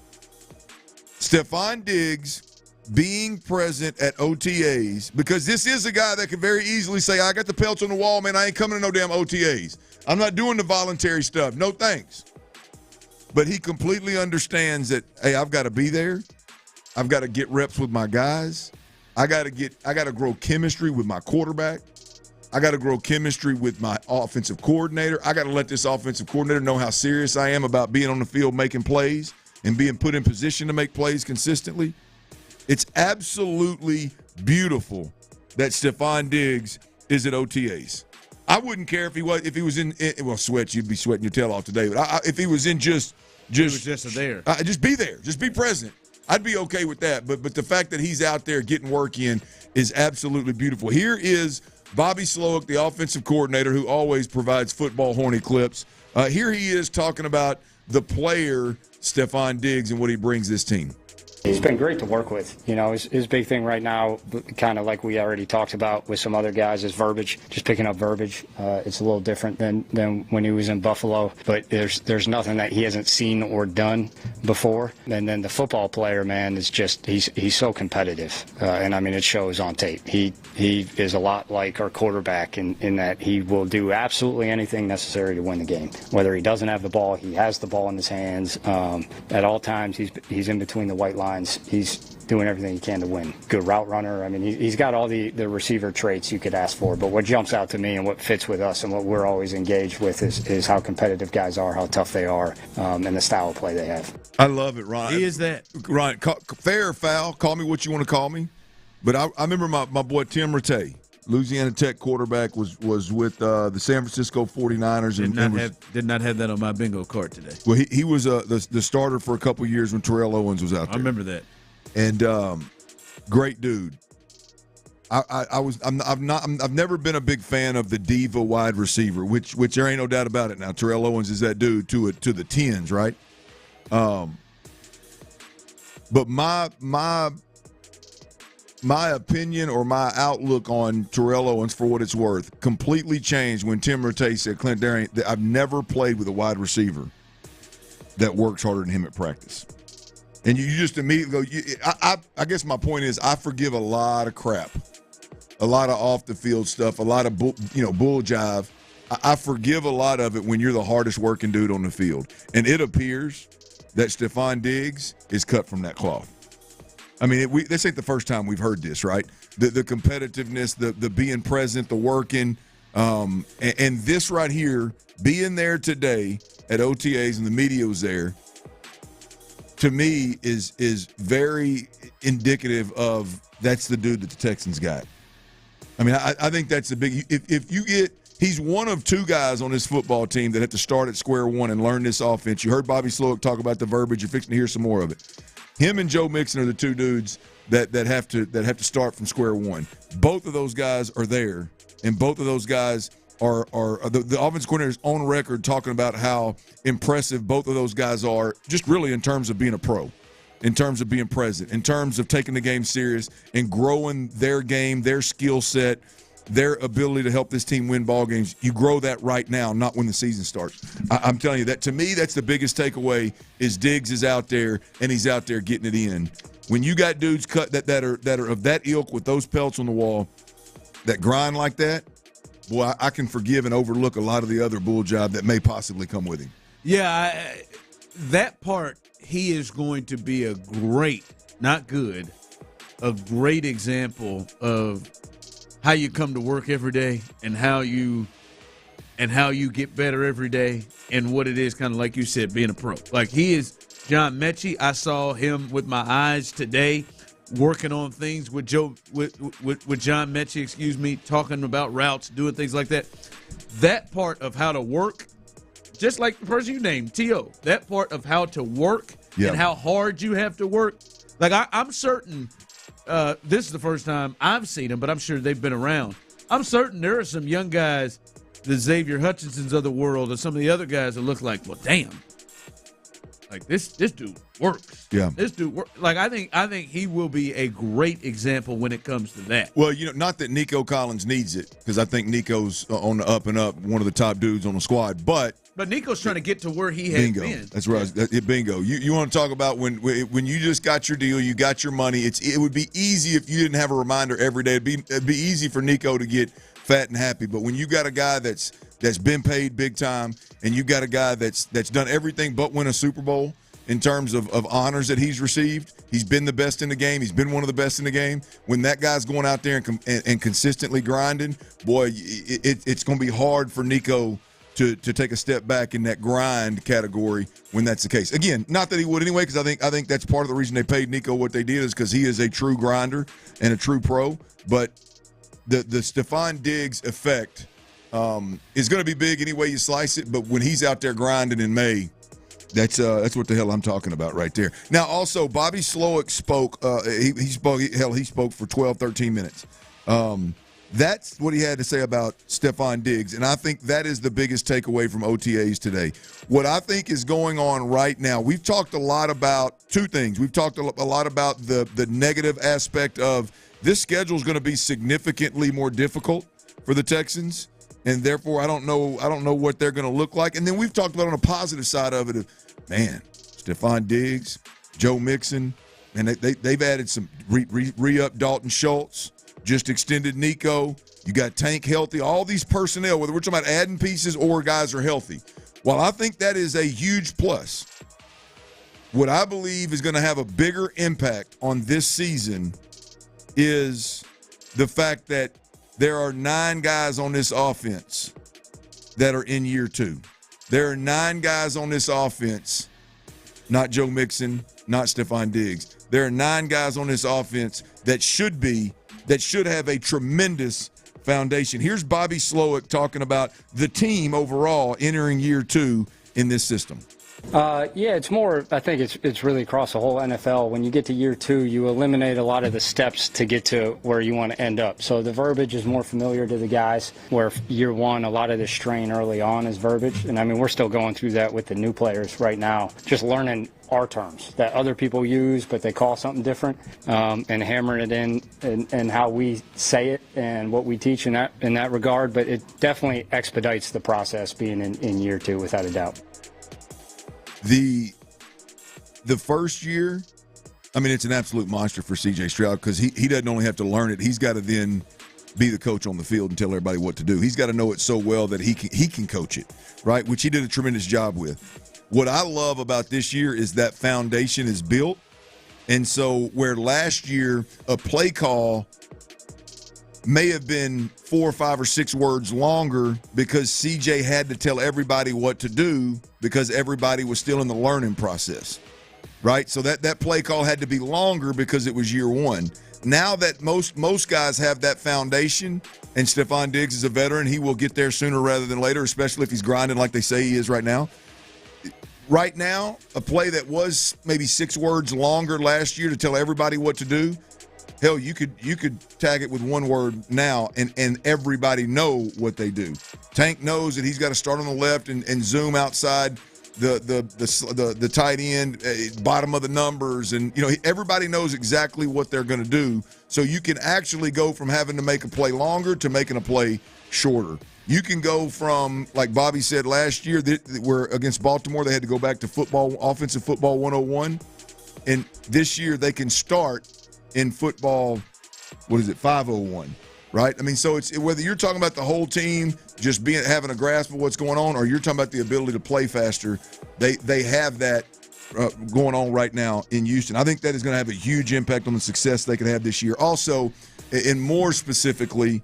Stefon Diggs being present at OTAs, because this is a guy that could very easily say, I got the pelts on the wall, man. I ain't coming to no damn OTAs. I'm not doing the voluntary stuff. No thanks. But he completely understands that, hey, I've got to be there. I've got to get reps with my guys. I got to grow chemistry with my quarterback. I got to grow chemistry with my offensive coordinator. I got to let this offensive coordinator know how serious I am about being on the field making plays and being put in position to make plays consistently. It's absolutely beautiful that Stefon Diggs is at OTAs. I wouldn't care if he was in sweats. You'd be sweating your tail off today. But if he was in just
there,
just be there, just be present. I'd be okay with that. But the fact that he's out there getting work in is absolutely beautiful. Here is Bobby Slowick, the offensive coordinator, who always provides football horny clips. Here he is talking about the player Stefon Diggs and what he brings this team.
He's been great to work with. You know, his big thing right now, kind of like we already talked about with some other guys, is verbiage, just picking up verbiage. It's a little different than when he was in Buffalo, but there's nothing that he hasn't seen or done before. And then the football player, man, is just, he's so competitive. And I mean, it shows on tape. He is a lot like our quarterback in that he will do absolutely anything necessary to win the game. Whether he doesn't have the ball, he has the ball in his hands. At all times, he's in between the white lines. He's doing everything he can to win. Good route runner. I mean, he's got all the receiver traits you could ask for. But what jumps out to me and what fits with us and what we're always engaged with is how competitive guys are, how tough they are, and the style of play they have.
I love it, Ryan.
He is that.
Ryan, fair or foul, call me what you want to call me. But I remember my boy Tim Rattay, Louisiana Tech quarterback, was with the San Francisco 49ers.
Did not have that on my bingo card today.
Well, he was the starter for a couple of years when Terrell Owens was out there.
I remember that.
And great dude. I've never been a big fan of the diva wide receiver, which there ain't no doubt about it. Now Terrell Owens is that dude to the tens, right? But my opinion or my outlook on Terrell Owens, for what it's worth, completely changed when Tim Rattay said, Clint, I've never played with a wide receiver that works harder than him at practice. And you just immediately go, I guess my point is I forgive a lot of crap, a lot of off-the-field stuff, a lot of bull jive. I forgive a lot of it when you're the hardest working dude on the field. And it appears that Stefon Diggs is cut from that cloth. I mean, this ain't the first time we've heard this, right? The competitiveness, the being present, the working, and this right here, being there today at OTAs and the media was there, to me is very indicative of that's the dude that the Texans got. I mean, I think that's the big – if you get – he's one of two guys on this football team that have to start at square one and learn this offense. You heard Bobby Slowick talk about the verbiage. You're fixing to hear some more of it. Him and Joe Mixon are the two dudes that have to start from square one. Both of those guys are there, and both of those guys are the offensive coordinators on record talking about how impressive both of those guys are, just really in terms of being a pro, in terms of being present, in terms of taking the game serious and growing their game, their skill set, their ability to help this team win ball games. You grow that right now, not when the season starts. I'm telling you that, to me, that's the biggest takeaway is Diggs is out there and he's out there getting it in. When you got dudes cut that are of that ilk with those pelts on the wall that grind like that, boy, I can forgive and overlook a lot of the other bull job that may possibly come with him.
Yeah, that part, he is going to be a great, not good, a great example of how you come to work every day and how you get better every day and what it is, kind of like you said, being a pro. Like he is John Mechie. I saw him with my eyes today working on things with John Mechie, talking about routes, doing things like that. That part of how to work, just like the person you named, T.O., that part of how to work and how hard you have to work. Like I'm certain this is the first time I've seen them, but I'm sure they've been around. I'm certain there are some young guys, the Xavier Hutchinsons of the world, or some of the other guys that look like, well, damn, like this dude works.
Yeah,
this dude works. Like I think he will be a great example when it comes to that.
Well, not that Nico Collins needs it, because I think Nico's on the up and up, one of the top dudes on the squad, but
Nico's trying to get to where he has been.
That's right. Bingo. You want to talk about when you just got your deal, you got your money. It would be easy if you didn't have a reminder every day. It'd be easy for Nico to get fat and happy. But when you got a guy that's been paid big time, and you got a guy that's done everything but win a Super Bowl in terms of honors that he's received, he's been the best in the game. He's been one of the best in the game. When that guy's going out there and consistently grinding, boy, it's going to be hard for Nico to take a step back in that grind category when that's the case. Again, not that he would anyway, because I think that's part of the reason they paid Nico what they did is because he is a true grinder and a true pro. But the Stefon Diggs effect is going to be big any way you slice it. But when he's out there grinding in May, that's what the hell I'm talking about right there. Now, also, Bobby Slowick spoke. He spoke for 12, 13 minutes. That's what he had to say about Stefon Diggs, and I think that is the biggest takeaway from OTAs today. What I think is going on right now, we've talked a lot about two things. We've talked a lot about the negative aspect of this schedule is going to be significantly more difficult for the Texans, and therefore I don't know what they're going to look like. And then we've talked about on a positive side of it, man, Stefon Diggs, Joe Mixon, and they've added some re-up Dalton Schultz. Just extended Nico. You got Tank healthy. All these personnel, whether we're talking about adding pieces or guys are healthy. While I think that is a huge plus, what I believe is going to have a bigger impact on this season is the fact that there are 9 guys on this offense that are in year 2. There are 9 guys on this offense, not Joe Mixon, not Stefon Diggs. There are 9 guys on this offense that should have a tremendous foundation. Here's Bobby Slowick talking about the team overall entering year 2 in this system.
It's more, I think it's really across the whole NFL. When you get to year 2, you eliminate a lot of the steps to get to where you want to end up. So the verbiage is more familiar to the guys, where year 1, a lot of the strain early on is verbiage. And I mean, we're still going through that with the new players right now, just learning our terms that other people use, but they call something different, and hammering it in and how we say it and what we teach in that regard. But it definitely expedites the process being in year 2, without a doubt.
The first year, I mean, it's an absolute monster for C.J. Stroud because he doesn't only have to learn it. He's got to then be the coach on the field and tell everybody what to do. He's got to know it so well that he can coach it, right, which he did a tremendous job with. What I love about this year is that foundation is built. And so where last year a play call may have been 4 or 5 or 6 words longer because CJ had to tell everybody what to do because everybody was still in the learning process, right? So that play call had to be longer because it was year 1. Now that most guys have that foundation, and Stefon Diggs is a veteran, he will get there sooner rather than later, especially if he's grinding like they say he is right now. Right now, a play that was maybe 6 words longer last year to tell everybody what to do, hell, you could tag it with 1 word now, and everybody know what they do. Tank knows that he's got to start on the left and zoom outside the tight end, bottom of the numbers, and everybody knows exactly what they're going to do. So you can actually go from having to make a play longer to making a play shorter. You can go from, like Bobby said last year, where against Baltimore they had to go back to offensive football 101, and this year they can start in football, 501, right? I mean, so it's whether you're talking about the whole team just having a grasp of what's going on, or you're talking about the ability to play faster, they have that going on right now in Houston. I think that is going to have a huge impact on the success they could have this year. Also, and more specifically,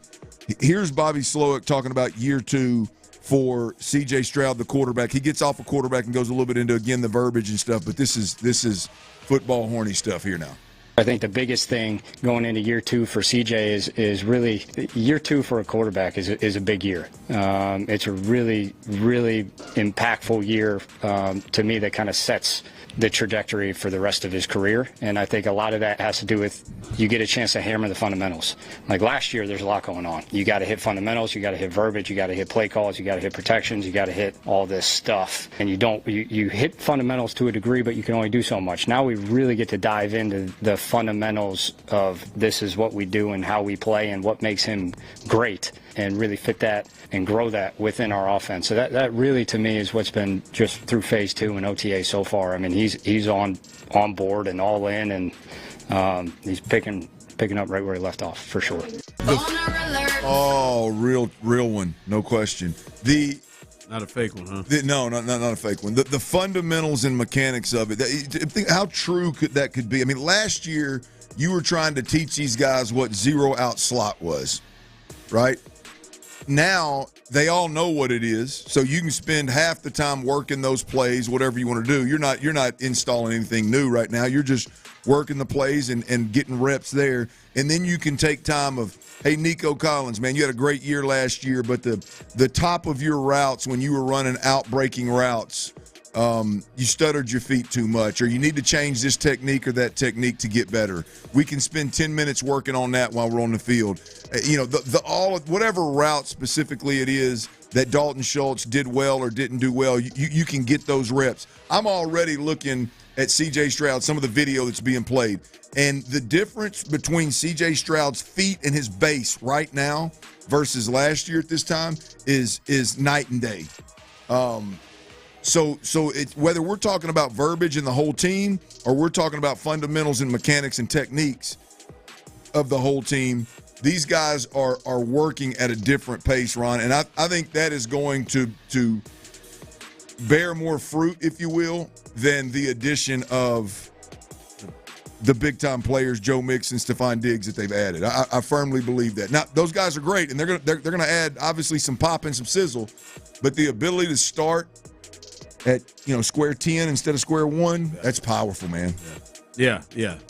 here's Bobby Slowick talking about year 2 for C.J. Stroud, the quarterback. He gets off a quarterback and goes a little bit into, again, the verbiage and stuff, but this is football horny stuff here now.
I think the biggest thing going into year 2 for CJ is really year 2 for a quarterback is a big year. It's a really, really impactful year to me that kind of sets the trajectory for the rest of his career. And I think a lot of that has to do with you get a chance to hammer the fundamentals. Like last year, there's a lot going on. You got to hit fundamentals, you got to hit verbiage, you got to hit play calls, you got to hit protections, you got to hit all this stuff. And you hit fundamentals to a degree, but you can only do so much. Now we really get to dive into the fundamentals of this is what we do and how we play and what makes him great, and really fit that and grow that within our offense. So that really, to me, is what's been just through phase 2 and OTA so far. I mean, he's on board and all in, and he's picking up right where he left off, for sure.
Real one, no question.
Not a fake one, huh?
No, not a fake one. The fundamentals and mechanics of it. Think how true that could be. I mean, last year you were trying to teach these guys what zero out slot was, right? now they all know what it is, so you can spend half the time working those plays, whatever you want to do. You're not installing anything new right now. You're just working the plays and getting reps there. And then you can take time of, hey, Nico Collins, man, you had a great year last year, but the top of your routes when you were running out-breaking routes, you stuttered your feet too much, or you need to change this technique or that technique to get better. We can spend 10 minutes working on that while we're on the field. Whatever route specifically it is that Dalton Schultz did well or didn't do well, you can get those reps. I'm already looking at C.J. Stroud, some of the video that's being played, and the difference between C.J. Stroud's feet and his base right now versus last year at this time is night and day. So it's, whether we're talking about verbiage in the whole team or we're talking about fundamentals and mechanics and techniques of the whole team, these guys are working at a different pace, Ron, and I think that is going to bear more fruit, if you will, than the addition of the big-time players, Joe Mixon, Stefon Diggs, that they've added. I firmly believe that. Now, those guys are great, and they're gonna add, obviously, some pop and some sizzle, but the ability to start at square 10 instead of square 1, that's powerful, man.
Yeah.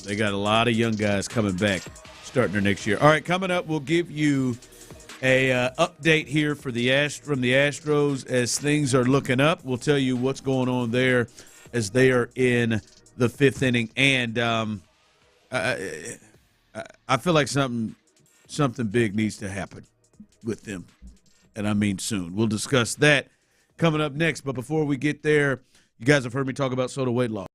They got a lot of young guys coming back starting their next year. All right, coming up, we'll give you a update here from the Astros as things are looking up. We'll tell you what's going on there as they are in the 5th inning. And I feel like something big needs to happen with them, and I mean soon. We'll discuss that coming up next. But before we get there, you guys have heard me talk about soda weight loss.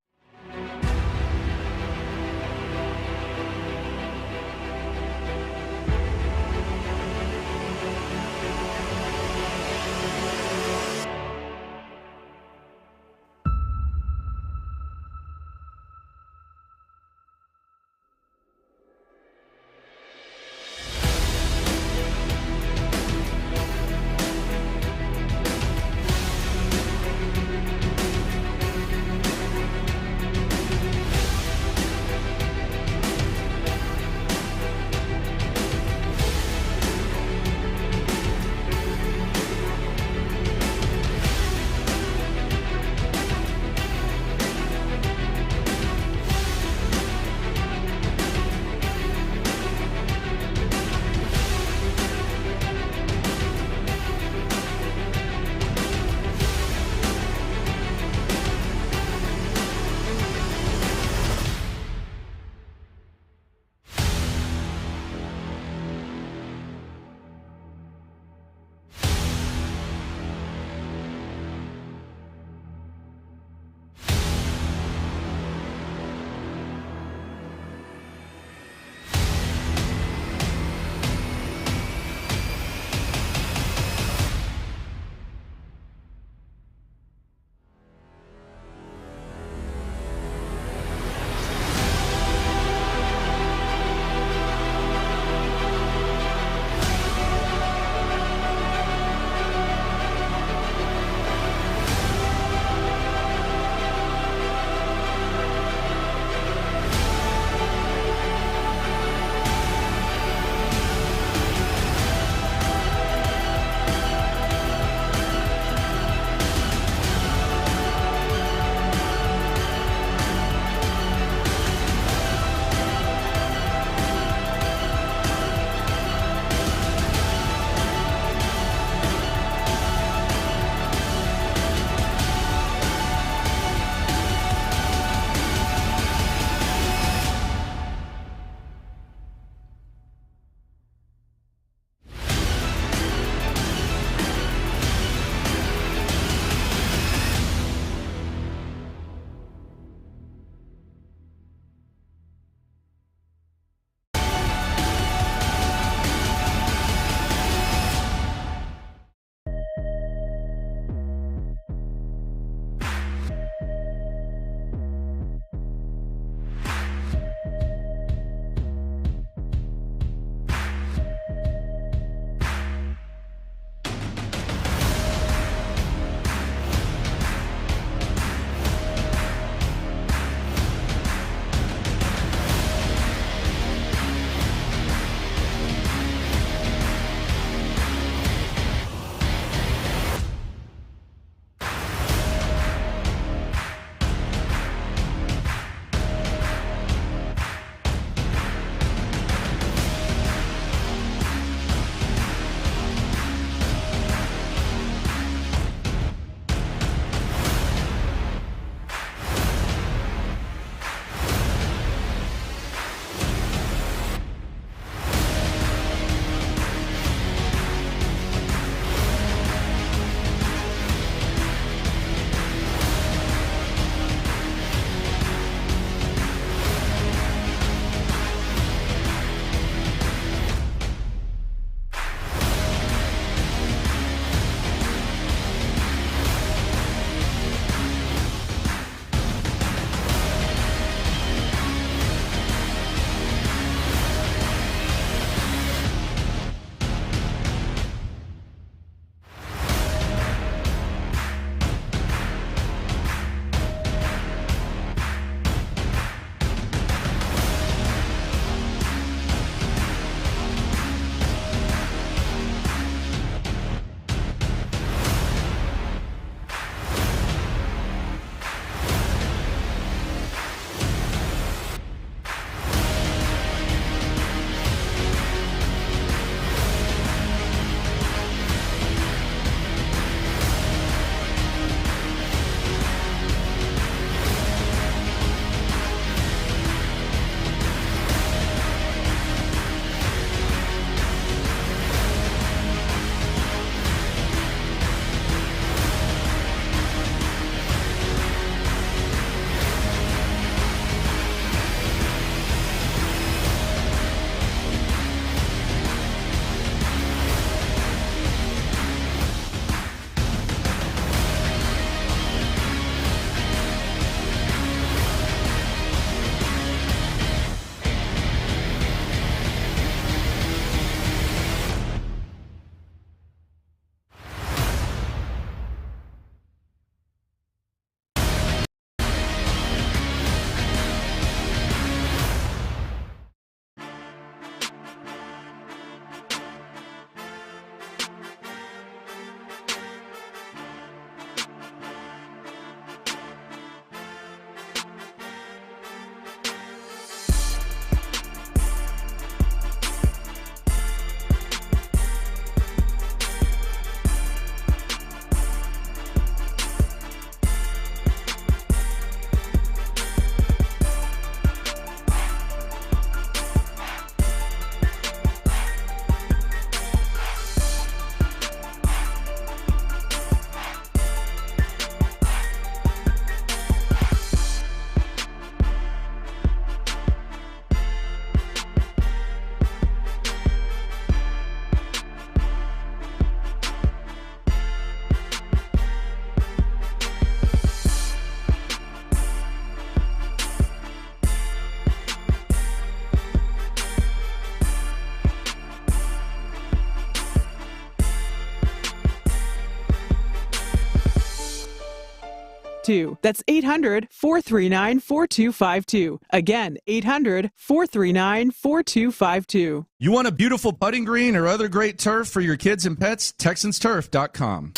4252. That's 800-439-4252. Again, 800-439-4252.
You want a beautiful putting green or other great turf for your kids and pets? TexansTurf.com.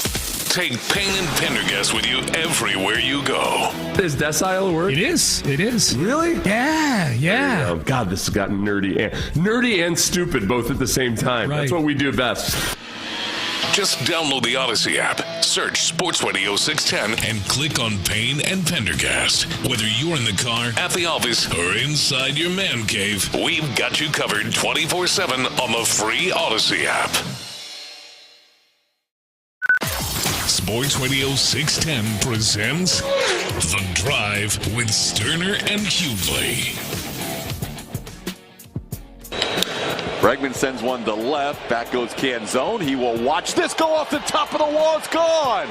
Take Payne and Pendergast with you everywhere you go.
Is decile a word?
It is. It is.
Really?
Yeah.
Oh, God, this has gotten nerdy and stupid both at the same time.
Right.
That's what we do best.
Just download the Odyssey app, search Sports Radio 610, and click on Payne and Pendergast. Whether you're in the car, at the office, or inside your man cave, we've got you covered 24/7 on the free Odyssey app. Sports Radio 610 presents The Drive with Stoerner and Hughley.
Bregman sends one to left. Back goes Canzone. He will watch this go off the top of the wall. It's gone.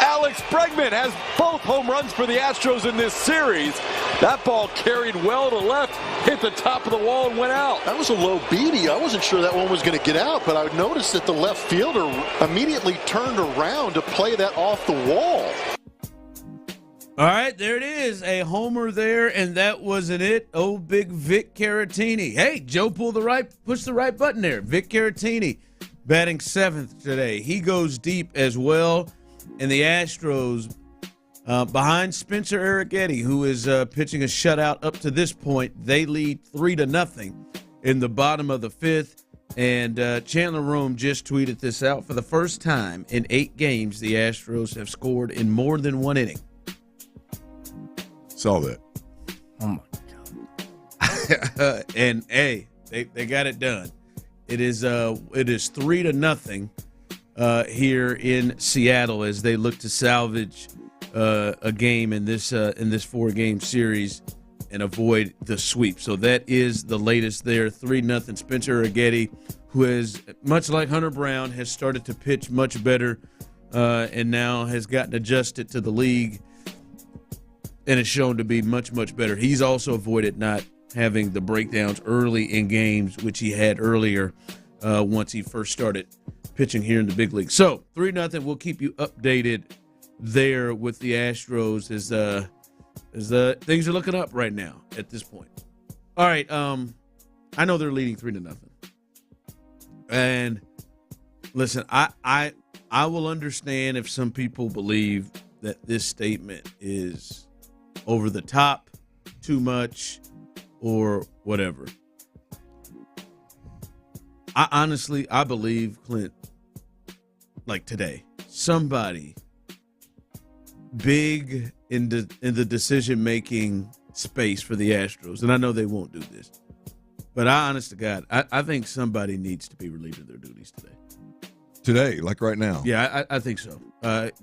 Alex Bregman has both home runs for the Astros in this series. That ball carried well to left, hit the top of the wall and went out.
That was a low beatie. I wasn't sure that one was going to get out, but I noticed that the left fielder immediately turned around to play that off the wall.
All right, there it is. A homer there, and that wasn't it. Oh, big Vic Caratini. Hey, Joe pushed the right button there. Vic Caratini batting 7th today. He goes deep as well. And the Astros, behind Spencer Arrighetti, who is pitching a shutout up to this point, they lead 3-0 in the bottom of the 5th. And Chandler Rome just tweeted this out. For the first time in 8 games, the Astros have scored in more than 1 inning.
Saw that.
Oh, my God. And, hey, they got it done. It is 3-0 here in Seattle as they look to salvage a game in this 4-game series and avoid the sweep. So that is the latest there, 3-0. Spencer Arrighetti, who is, much like Hunter Brown, has started to pitch much better and now has gotten adjusted to the league and is shown to be much, much better. He's also avoided not having the breakdowns early in games, which he had earlier once he first started pitching here in the big league. So 3-0. We'll keep you updated there with the Astros as things are looking up right now at this point. All right, I know they're leading 3-0, and listen, I will understand if some people believe that this statement is over the top, too much, or whatever. I believe, Clint, like today, somebody big in the decision-making space for the Astros, and I know they won't do this, but honest to God, I think somebody needs to be relieved of their duties today.
Today, like right now?
Yeah, I think so.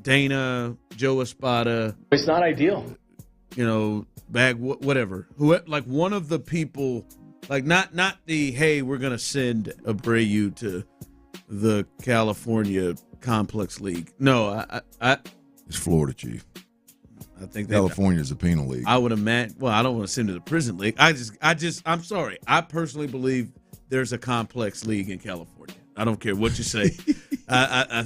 Dana, Joe Espada.
It's not ideal.
Whatever. Like one of the people, like not the, hey, we're going to send Abreu to the California Complex League. No,
It's Florida, Chief.
I think
California's a penal league.
I would imagine. Well, I don't want to send him to the prison league. I'm sorry. I personally believe there's a complex league in California. I don't care what you say. I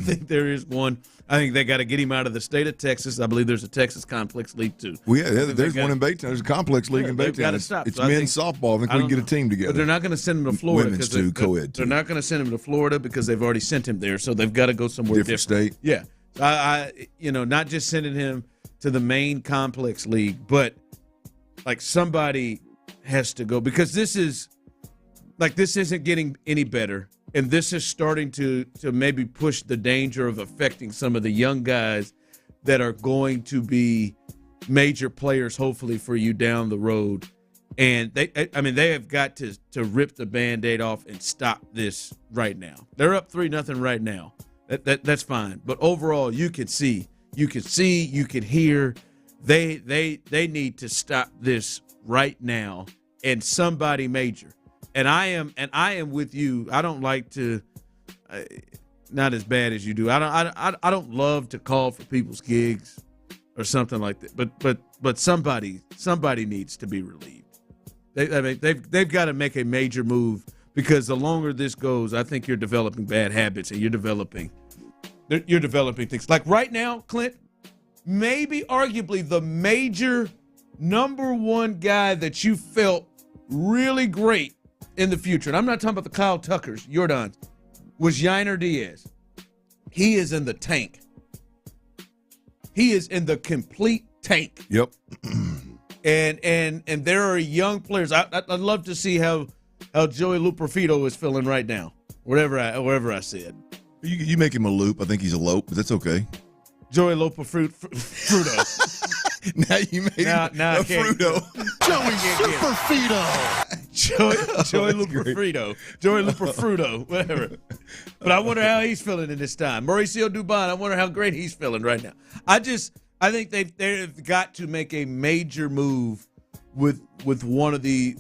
think there is one. I think they got to get him out of the state of Texas. I believe there's a Texas complex league too.
Well, yeah, there's one in Baytown. There's a complex league in Baytown.
Got to stop.
It's men's softball. I think we can get a team together.
But they're not going to send him to Florida.
Women's too, co-ed too.
They're not going to send him to Florida because they've already sent him there. So they've got to go somewhere different.
State.
Yeah, not just sending him to the main complex league, but like somebody has to go because this isn't getting any better. And this is starting to maybe push the danger of affecting some of the young guys that are going to be major players, hopefully, for you down the road. And they have got to rip the Band-Aid off and stop this right now. They're up 3-0 right now. That's fine. But overall, you can hear. They need to stop this right now. And somebody major. And I am with you. I don't like to, not as bad as you do. I don't love to call for people's gigs or something like that. But somebody needs to be relieved. They've got to make a major move because the longer this goes, I think you're developing bad habits and you're developing things like right now, Clint. maybe arguably the major number one guy that you felt really great in the future, and I'm not talking about the Kyle Tuckers, Jordans, was Yainer Diaz. He is in the tank. He is in the complete tank.
Yep.
And there are young players. I'd love to see how Joey Luperfido is feeling right now. Wherever I said.
You make him a loop. I think he's a lope, but that's okay.
Joey Luperfido.
Now you made him a Fruto.
Joey Superfido.
Joey Luperfido. Joey Luperfrudo, whatever. But I wonder how he's feeling in this time. Mauricio Dubon, I wonder how great he's feeling right now. I think they've got to make a major move with one of the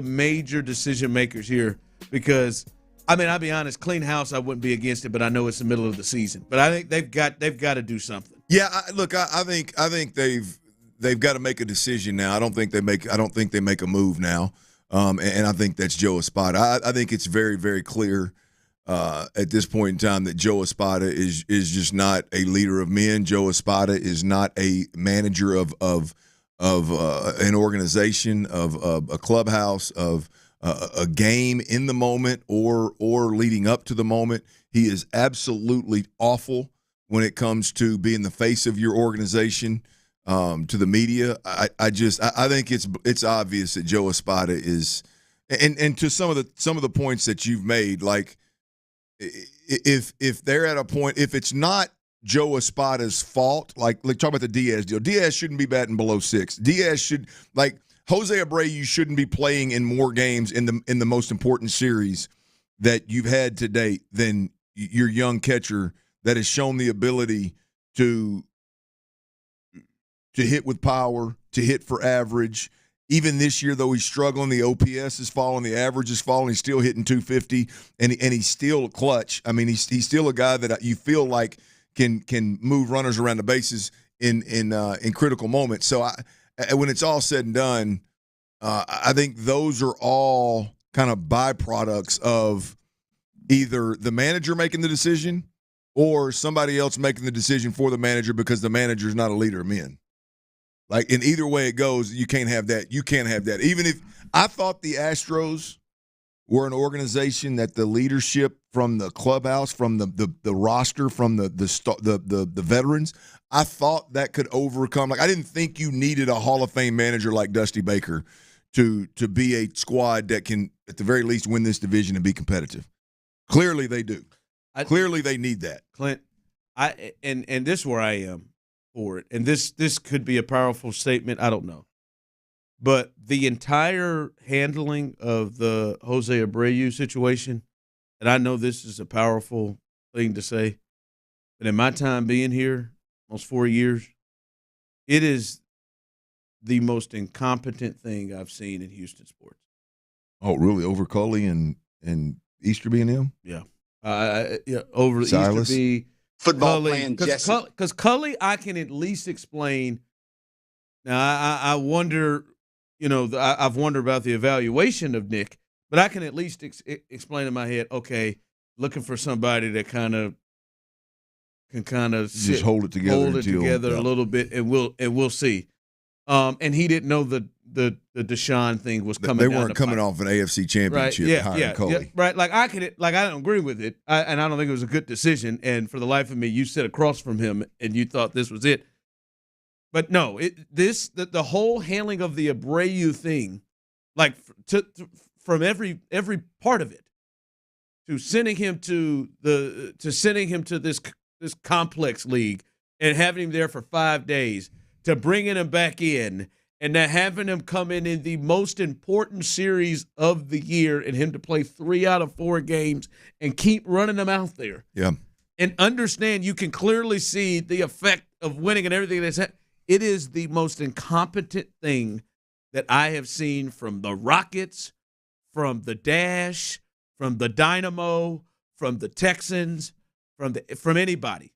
major decision makers here, because I mean, I'll be honest, clean house, I wouldn't be against it, but I know it's the middle of the season. But I think they've got to do something.
Yeah, I think they've got to make a decision now. I don't think they make a move now, and I think that's Joe Espada. I think it's very, very clear at this point in time that Joe Espada is just not a leader of men. Joe Espada is not a manager of an organization, of a clubhouse, of a game in the moment or leading up to the moment. He is absolutely awful when it comes to being the face of your organization to the media. I think it's obvious that Joe Espada is, and to some of the points that you've made, like if they're at a point, if it's not Joe Espada's fault, like talk about the Diaz deal. Diaz shouldn't be batting below 6. Diaz should, like, Jose Abreu shouldn't be playing in more games in the most important series that you've had to date than your young catcher that has shown the ability to hit with power, to hit for average. Even this year, though he's struggling, the OPS is falling, the average is falling. He's still hitting 250, and he's still clutch. I mean, he's still a guy that you feel like can move runners around the bases in critical moments. So when it's all said and done, I think those are all kind of byproducts of either the manager making the decision or somebody else making the decision for the manager, because the manager is not a leader of men. Like, in either way it goes, you can't have that. You can't have that. Even if I thought the Astros were an organization that the leadership from the clubhouse, from the roster, from the veterans, I thought that could overcome. Like, I didn't think you needed a Hall of Fame manager like Dusty Baker to be a squad that can, at the very least, win this division and be competitive. Clearly they do. Clearly they need that.
Clint, and this is where I am for it. And this could be a powerful statement. I don't know. But the entire handling of the Jose Abreu situation, and I know this is a powerful thing to say, but in my time being here, almost 4 years, it is the most incompetent thing I've seen in Houston sports.
Oh, really? Over Culley and Easterby and him?
Yeah. Over
Silas?
Easterby.
Football
Culley,
playing Jesse.
Because Culley, I can at least explain. Now, I wonder, I've wondered about the evaluation of Nick, but I can at least explain in my head, okay, looking for somebody that can
just hold it together
a little bit, and we'll see. And he didn't know the Deshaun thing was coming.
They weren't coming off an AFC championship.
Right? Yeah, right. Like I don't agree with it, and I don't think it was a good decision. And for the life of me, you sit across from him, and you thought this was it. But no, the whole handling of the Abreu thing, like from every part of it, to sending him to this complex league and having him there for 5 days, to bringing him back in and to having him come in the most important series of the year and him to play 3 out of 4 games and keep running them out there.
Yeah.
And understand, you can clearly see the effect of winning and everything that's happened. It is the most incompetent thing that I have seen from the Rockets, from the Dash, from the Dynamo, from the Texans, from anybody.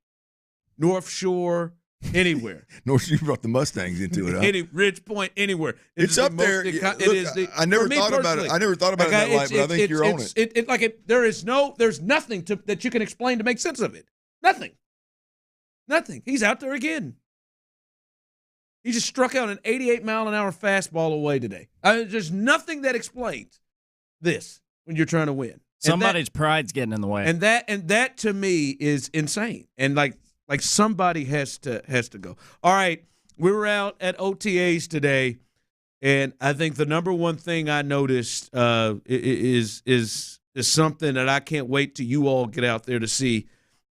North Shore, anywhere.
North Shore brought the Mustangs into it, huh?
Any Ridge Point, anywhere.
It's up there. I never thought about it. I never thought about it that way, but I think you're on it.
There's nothing that you can explain to make sense of it. Nothing. He's out there again. He just struck out an 88-mile-an-hour fastball away today. There's nothing that explains this when you're trying to win.
Somebody's pride's getting in the way.
And that to me is insane. And like somebody has to go. All right, we were out at OTAs today, and I think the number one thing I noticed is something that I can't wait till you all get out there to see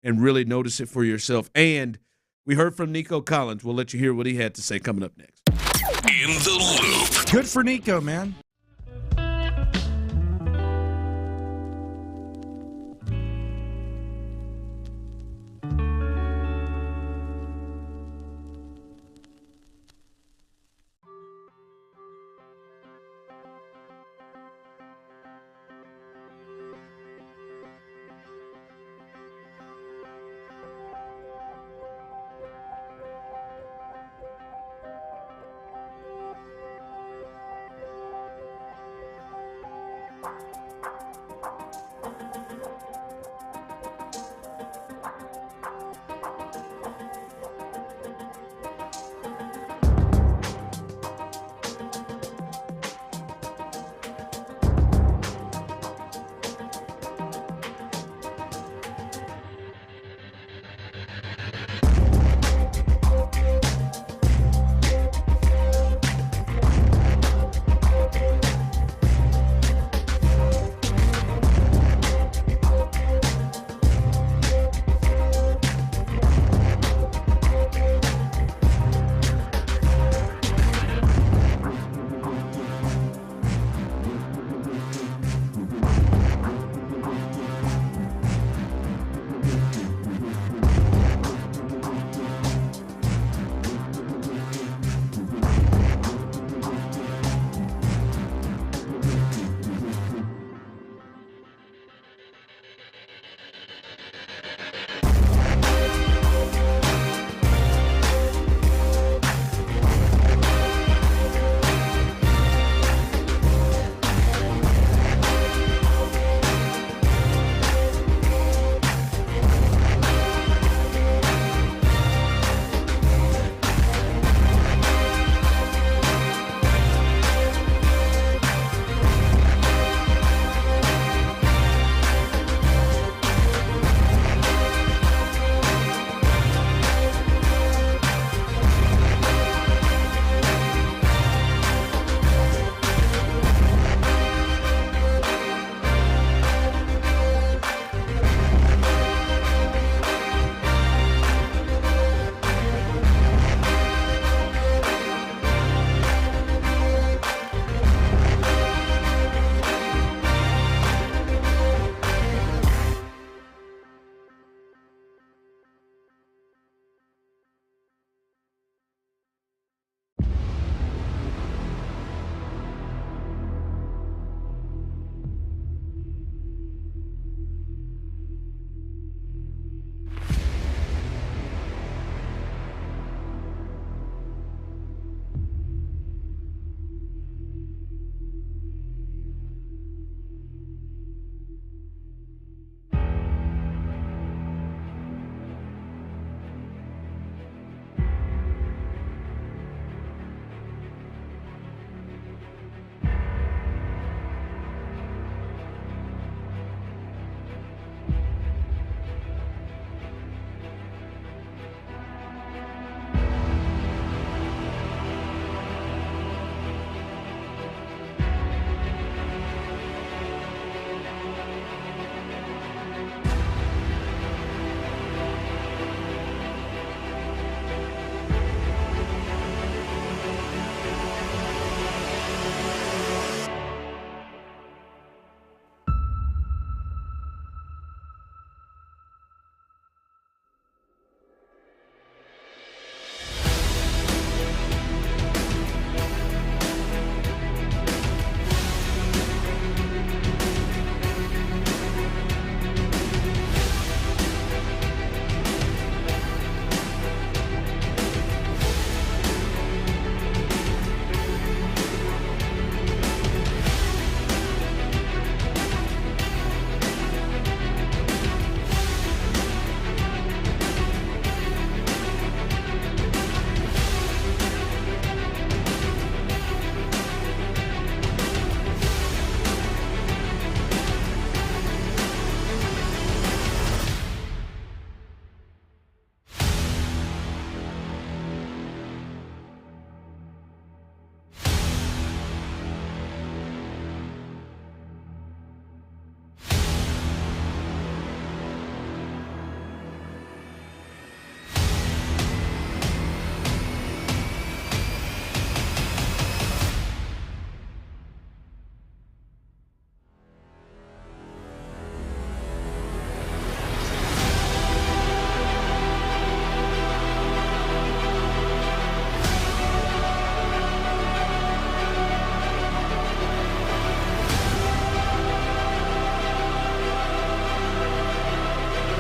and really notice it for yourself. And we heard from Nico Collins. We'll let you hear what he had to say coming up next.
In the Loop.
Good for Nico, man.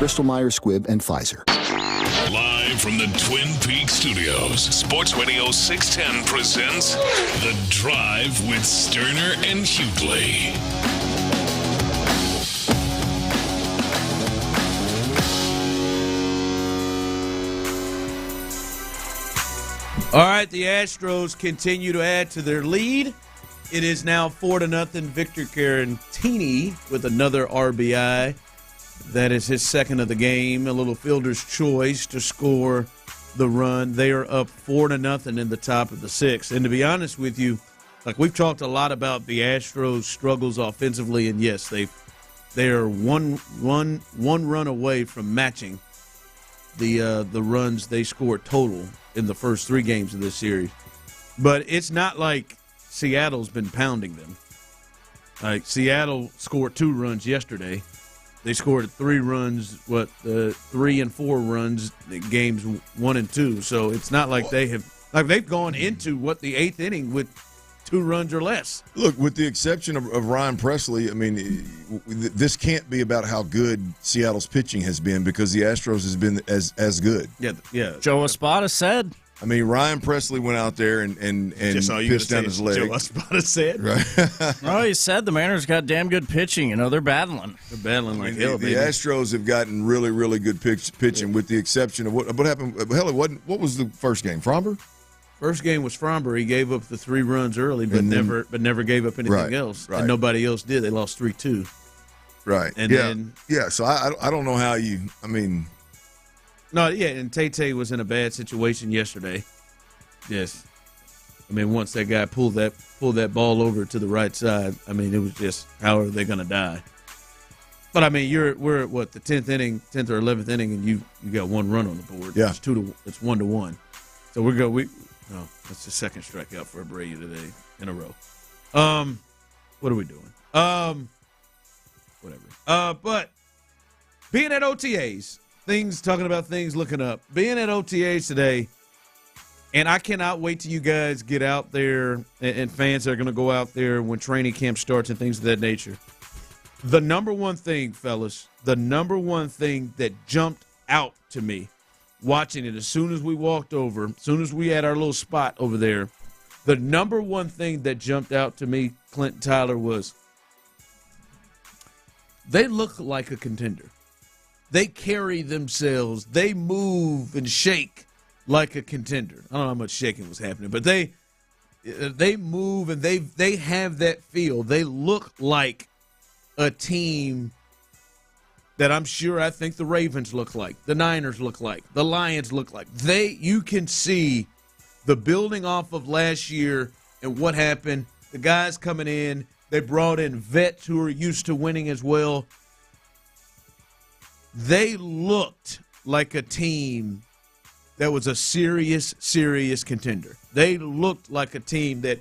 Bristol Myers Squibb, and Pfizer.
Live from the Twin Peaks studios, Sports Radio 610 presents The Drive with Stoerner and Hughley.
All right, the Astros continue to add to their lead. It is now 4-0. Victor Caratini with another RBI. That is his second of the game. A little fielder's choice to score the run. They are up 4-0 in the top of the sixth. And to be honest with you, like we've talked a lot about the Astros' struggles offensively, and yes, they are one run away from matching the runs they scored total in the first 3 games of this series. But it's not like Seattle's been pounding them. Like Seattle scored 2 runs yesterday. They scored 3 runs, 3 and 4 runs in games 1 and 2. So it's not like they've gone into the 8th inning with 2 runs or less.
Look, with the exception of Ryan Presley, I mean, this can't be about how good Seattle's pitching has been because the Astros has been as good.
Yeah.
Joe Espada said.
I mean, Ryan Presley went out there and pissed down his leg.
Joe Espada said.
Right.
Well, he said the Mariners got damn good pitching. They're battling.
They're battling like hell,
The Astros have gotten really, really good pitching, with the exception of what happened. Hell, what was the first game? Fromber?
First game was Fromber. He gave up the 3 runs early, but never gave up anything else.
Right.
And nobody else did. They lost 3-2.
Right.
And
then So I don't know how you. I mean.
No, yeah, and Tate was in a bad situation yesterday. Yes. I mean, once that guy pulled that ball over to the right side, I mean, it was just, how are they going to die? But, I mean, we're at the 10th or 11th inning, and you got 1 run on the board.
Yeah.
It's 1-1. So that's the second strikeout for Abreu today in a row. What are we doing? Whatever. But being at OTAs, talking about things looking up. Being at OTAs today, and I cannot wait till you guys get out there and fans that are going to go out there when training camp starts and things of that nature. The number one thing, fellas, that jumped out to me watching it as soon as we walked over, as soon as we had our little spot over there, the number one thing that jumped out to me, Clint and Tyler, was they look like a contender. They carry themselves. They move and shake like a contender. I don't know how much shaking was happening, but they move and they have that feel. They look like a team that I think the Ravens look like, the Niners look like, the Lions look like. You can see the building off of last year and what happened. The guys coming in, they brought in vets who are used to winning as well. They looked like a team that was a serious, serious contender. They looked like a team that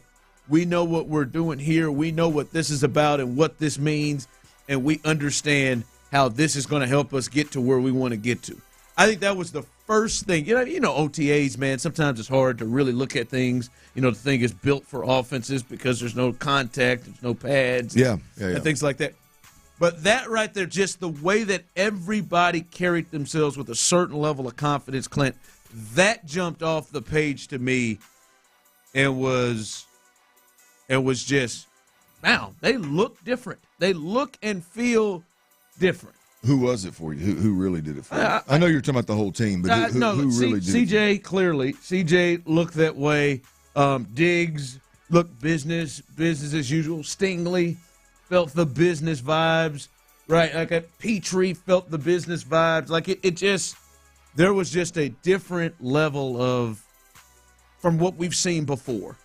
we know what we're doing here. We know what this is about and what this means, and we understand how this is going to help us get to where we want to get to. I think that was the first thing. You know, OTAs, man, sometimes it's hard to really look at things. You know, the thing is built for offenses because there's no contact, there's no pads, and things like that. But that right there, just the way that everybody carried themselves with a certain level of confidence, Clint, that jumped off the page to me and was just, wow, they look different. They look and feel different.
Who was it for you? Who really did it for you? I know you're talking about the whole team, but who really did it?
CJ, clearly. CJ looked that way. Diggs looked business as usual. Stingley felt the business vibes, right? Like Petrie felt the business vibes. Like it just, there was just a different level of, from what we've seen before,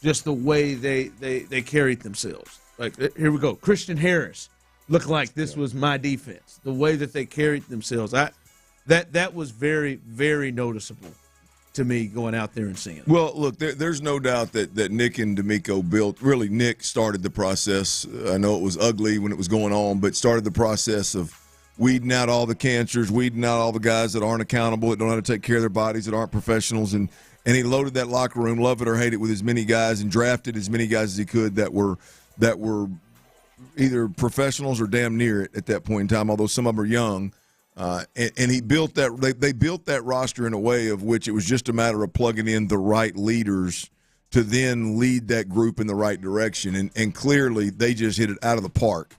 just the way they carried themselves. Like, here we go. Christian Harris looked like this was my defense. The way that they carried themselves, that was very, very noticeable to me going out there and seeing it.
Well, look, there's no doubt that Nick and DeMeco really Nick started the process. I know it was ugly when it was going on, but started the process of weeding out all the cancers, weeding out all the guys that aren't accountable, that don't know how to take care of their bodies, that aren't professionals, and he loaded that locker room, love it or hate it, with as many guys and drafted as many guys as he could that were either professionals or damn near it at that point in time, although some of them are young. And he built that. They built that roster in a way of which it was just a matter of plugging in the right leaders to then lead that group in the right direction. And clearly, they just hit it out of the park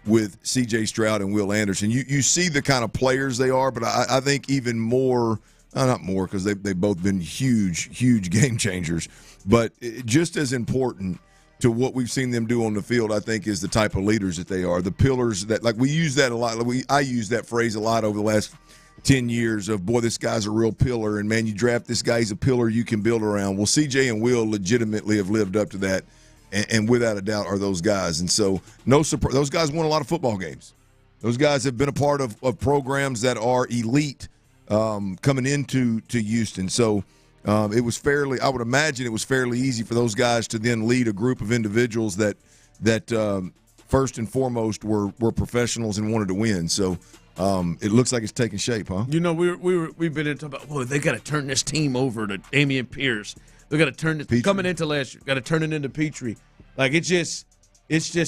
with C.J. Stroud and Will Anderson. You see the kind of players they are, but I think even more, not more because they've both been huge game changers, but just as important to what we've seen them do on the field, I think, is the type of leaders that they are. The pillars that, like, we use that a lot. I use that phrase a lot over the last 10 years of, boy, this guy's a real pillar, and, man, you draft this guy, he's a pillar you can build around. Well, CJ and Will legitimately have lived up to that, and without a doubt are those guys. And so, no surprise, those guys won a lot of football games. Those guys have been a part of programs that are elite coming into Houston. So, it was fairly, I would imagine it was fairly easy for those guys to then lead a group of individuals that first and foremost were professionals and wanted to win. So it looks like it's taking shape, huh?
You know, we've been in talking about, boy, they got to turn this team over to Damian Pierce. They got to turn this coming into last year. Got to turn it into Petrie. Like it's just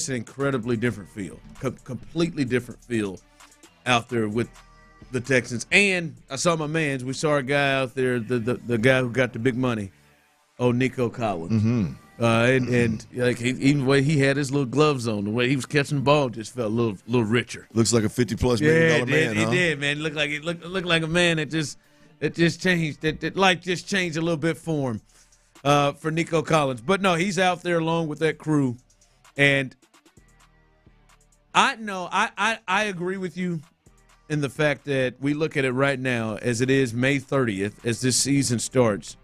an incredibly different feel, completely different feel out there with the Texans. And I saw my mans. We saw a guy out there, the guy who got the big money, Nico Collins.
Mm-hmm.
And like even the way he had his little gloves on, the way he was catching the ball just felt a little richer.
Looks like a $50+ million man, huh?
It did, man. It looked like a man that just changed. That life just changed a little bit for him, for Nico Collins. But no, he's out there along with that crew, and I agree with you in the fact that we look at it right now as it is May 30th, as this season starts.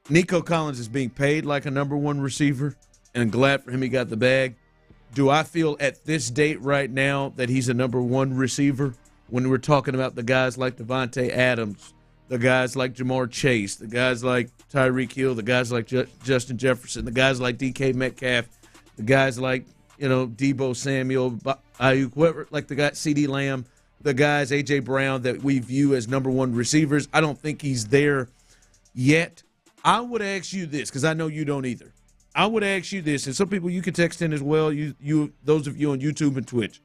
Nico Collins is being paid like a number one receiver, and I'm glad for him he got the bag. Do I feel at this date right now that he's a number one receiver when we're talking about the guys like Devontae Adams, the guys like Jamar Chase, the guys like Tyreek Hill, the guys like Justin Jefferson, the guys like DK Metcalf, the guys like, Debo Samuel, Ayuk, whoever, like the guy CeeDee Lamb, the guys A.J. Brown that we view as number one receivers? I don't think he's there yet. I would ask you this, because I know you don't either. I would ask you this, and some people you can text in as well. You those of you on YouTube and Twitch.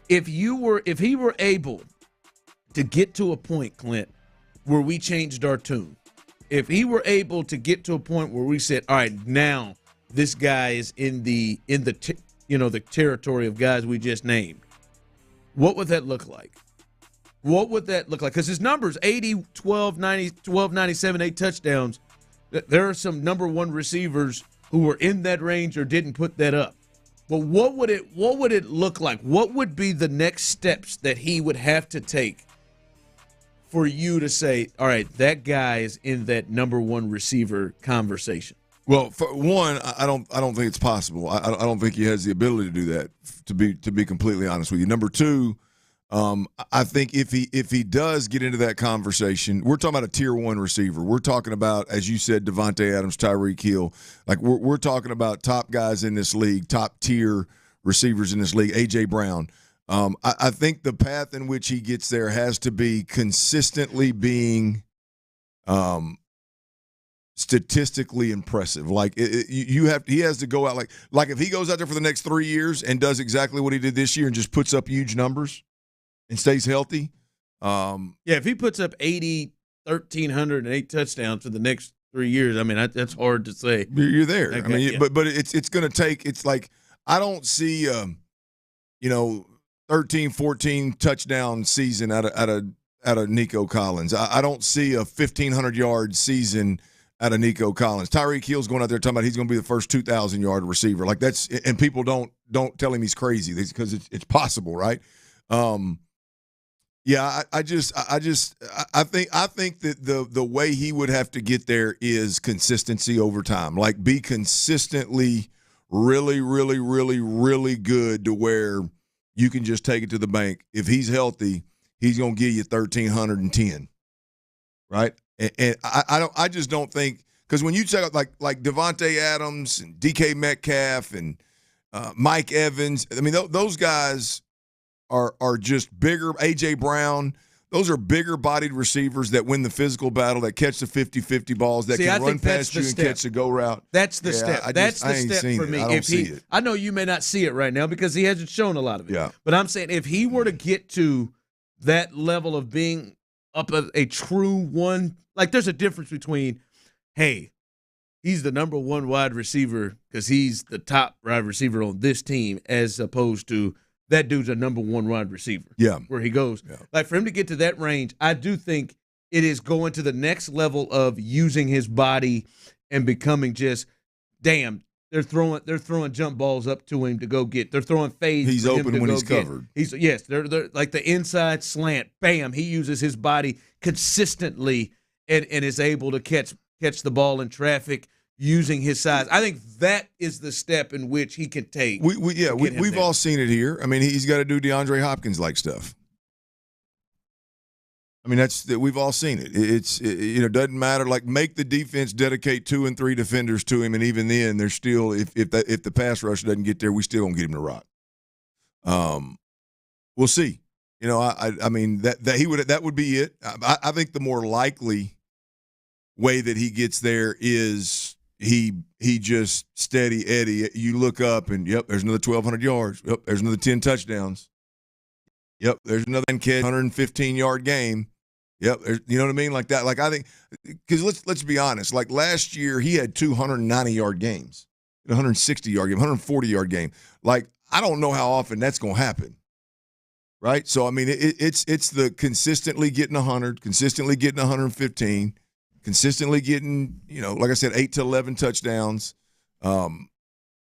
If he were able to get to a point, Clint, where we changed our tune, if he were able to get to a point where we said, all right, now this guy is in the territory of guys we just named, what would that look like? What would that look like? Because his numbers, 80, 12, 90, 12, 97, 8 touchdowns, there are some number one receivers who were in that range or didn't put that up. But what would it look like? What would be the next steps that he would have to take for you to say, all right, that guy is in that number one receiver conversation?
Well, for one, I don't think it's possible. I don't think he has the ability to do that. To be completely honest with you. Number two, I think if he does get into that conversation, we're talking about a tier one receiver. We're talking about, as you said, Devontae Adams, Tyreek Hill. Like we're talking about top guys in this league, top tier receivers in this league. A.J. Brown. I think the path in which he gets there has to be consistently being statistically impressive. Like he has to go out like if he goes out there for the next 3 years and does exactly what he did this year and just puts up huge numbers and stays healthy.
If he puts up 80, 1,300, and 8 touchdowns for the next 3 years, I mean that's hard to say.
You're there. Okay, I mean, but it's going to take. It's like I don't see 13, 14 touchdown season out of Nico Collins. I don't see a 1,500-yard season out of Nico Collins. Tyreek Hill's going out there talking about he's going to be the first 2,000-yard receiver. Like that's, and people don't tell him he's crazy because it's possible, right? I think that the way he would have to get there is consistency over time. Like be consistently really, really, really, really good to where you can just take it to the bank. If he's healthy, he's going to give you 1,310, right? And I just don't think, because when you check out like Devontae Adams and DK Metcalf and Mike Evans, I mean those guys are just bigger. A.J. Brown, those are bigger-bodied receivers that win the physical battle, that catch the 50-50 balls, that can run past you and catch the go route.
That's the step. That's the step for me.
I don't see it.
I know you may not see it right now because he hasn't shown a lot of it.
Yeah.
But I'm saying if he were to get to that level of being up a true one, like there's a difference between, hey, he's the number one wide receiver because he's the top wide receiver on this team, as opposed to that dude's a number one wide receiver.
Yeah.
Where he goes.
Yeah.
Like for him to get to that range, I do think it is going to the next level of using his body and becoming just, damn, they're throwing jump balls up to him to go get. They're throwing fades.
He's
for him
open
to
when
go
he's
get.
covered.
They're like the inside slant. Bam, he uses his body consistently and is able to catch the ball in traffic using his size. I think that is the step in which he can take.
We've all seen it here. I mean, he's got to do DeAndre Hopkins-like stuff. I mean, we've all seen it. It doesn't matter. Like, make the defense dedicate 2 and 3 defenders to him, and even then, there's still if the pass rush doesn't get there, we still gonna get him to rock. We'll see. I mean that would be it. I think the more likely way that he gets there is he just steady Eddie. You look up and there's another 1,200 yards. Yep, there's another 10 touchdowns. Yep, there's another 115-yard game. Yep, you know what I mean, like that. Like I think because let's be honest. Like last year, he had 290-yard games, 160-yard game, 140-yard game. Like I don't know how often that's going to happen. Right, so I mean, it's the consistently getting 100, consistently getting 115. Consistently getting, like I said, 8 to 11 touchdowns. I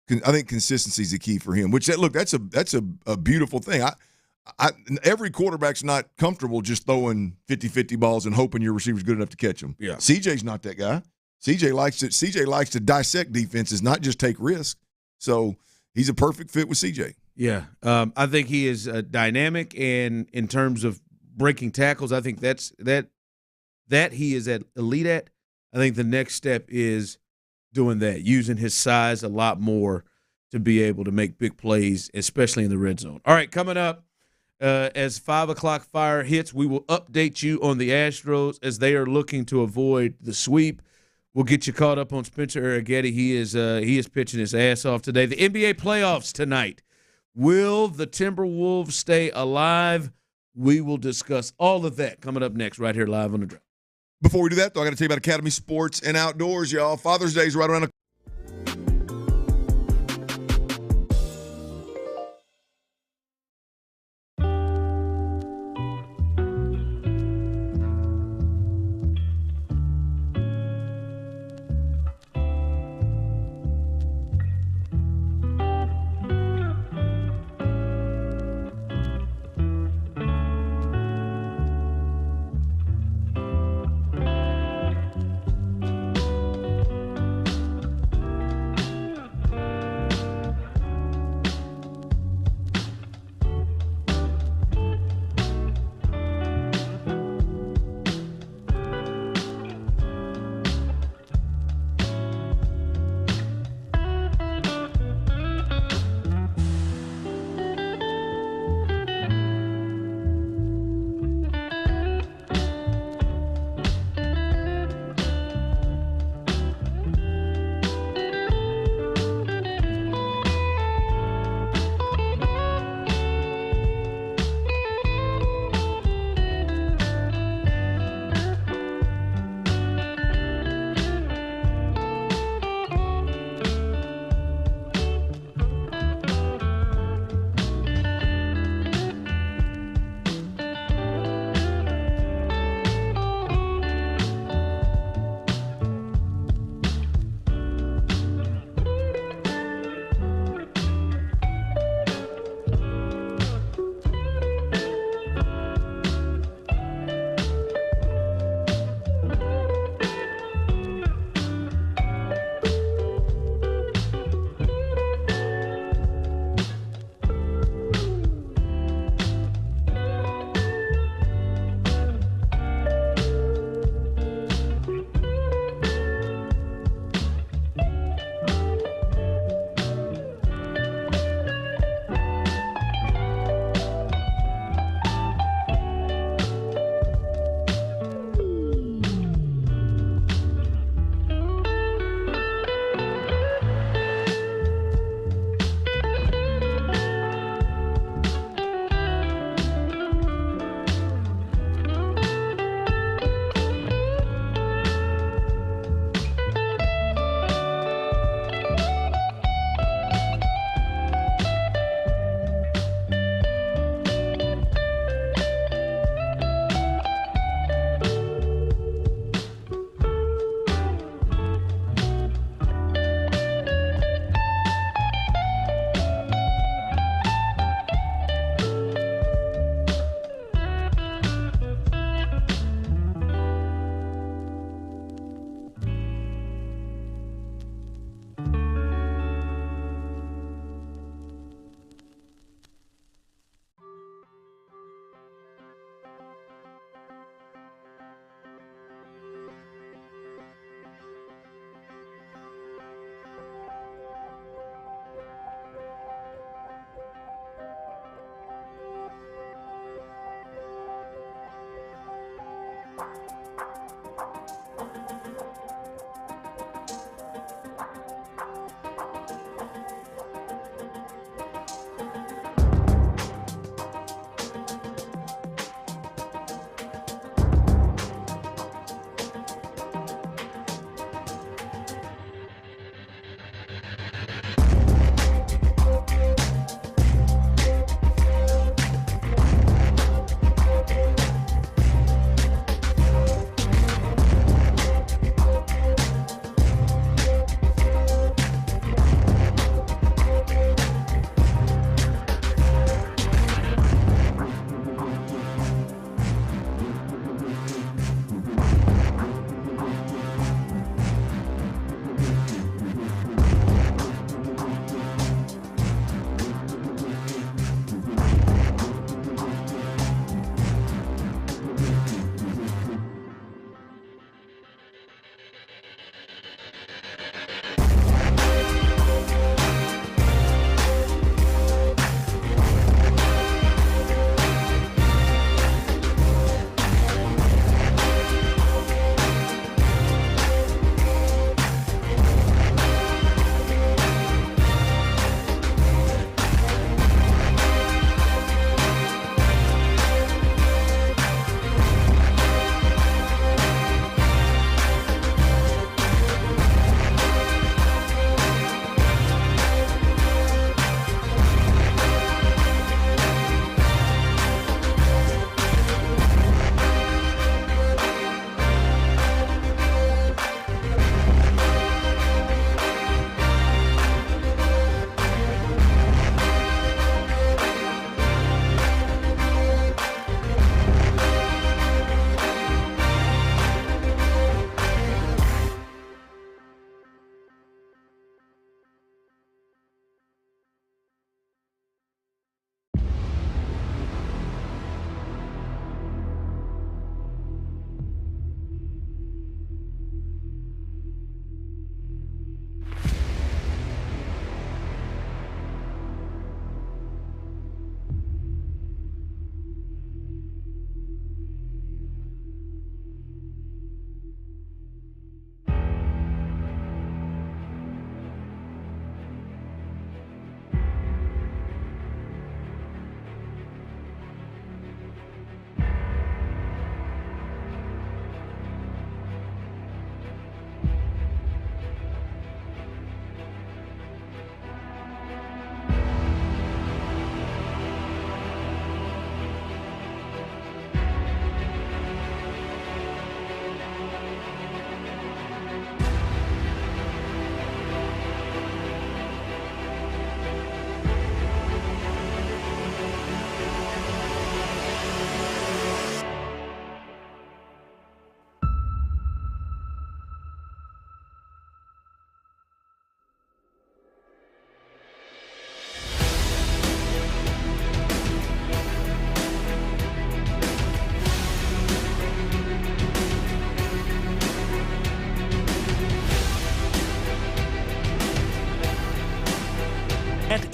think consistency is the key for him. Which that's a beautiful thing. Every quarterback's not comfortable just throwing 50-50 balls and hoping your receiver's good enough to catch them.
Yeah.
CJ's not that guy. CJ likes to dissect defenses, not just take risks. So he's a perfect fit with CJ.
Yeah, I think he is dynamic, and in terms of breaking tackles, I think that he is at elite at. I think the next step is doing that, using his size a lot more to be able to make big plays, especially in the red zone. All right, coming up, as 5 o'clock fire hits, we will update you on the Astros as they are looking to avoid the sweep. We'll get you caught up on Spencer Arrighetti. He is pitching his ass off today. The NBA playoffs tonight. Will the Timberwolves stay alive? We will discuss all of that coming up next right here live on The Drive.
Before we do that, though, I got to tell you about Academy Sports and Outdoors, y'all. Father's Day is right around the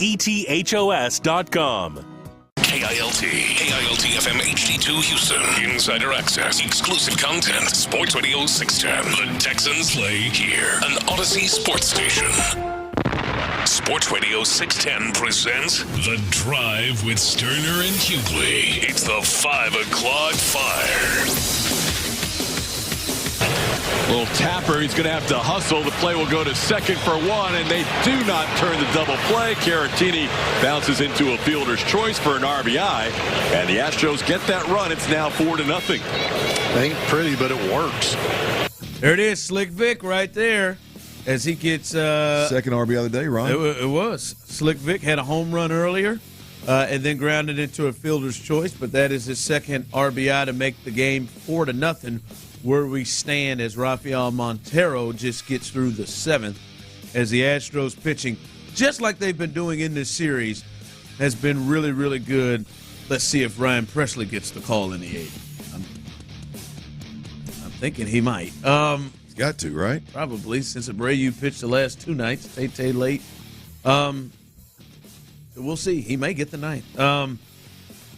ETHOS.com. KILT FM HD2 Houston. Insider access, exclusive content. Sports Radio 610. The Texans play here. An Odyssey sports station. Sports Radio 610 presents
The Drive with Stoerner and Hughley.
It's the 5 o'clock fire.
Little tapper, he's going to have to hustle. The play will go to second for one, and they do not turn the double play. Caratini bounces into a fielder's choice for an RBI, and the Astros get that run. It's now 4-0.
Ain't pretty, but it works.
There it is, Slick Vic right there. As he gets
second RBI of the day, Ron.
It was. Slick Vic had a home run earlier and then grounded into a fielder's choice, but that is his second RBI to make the game 4-0. Where we stand as Rafael Montero just gets through the seventh as the Astros pitching, just like they've been doing in this series, has been really, really good. Let's see if Ryan Presley gets the call in the eighth. I'm thinking he might.
He's got to, right?
Probably, since Abreu pitched the last two nights. Tay late. We'll see. He may get the ninth.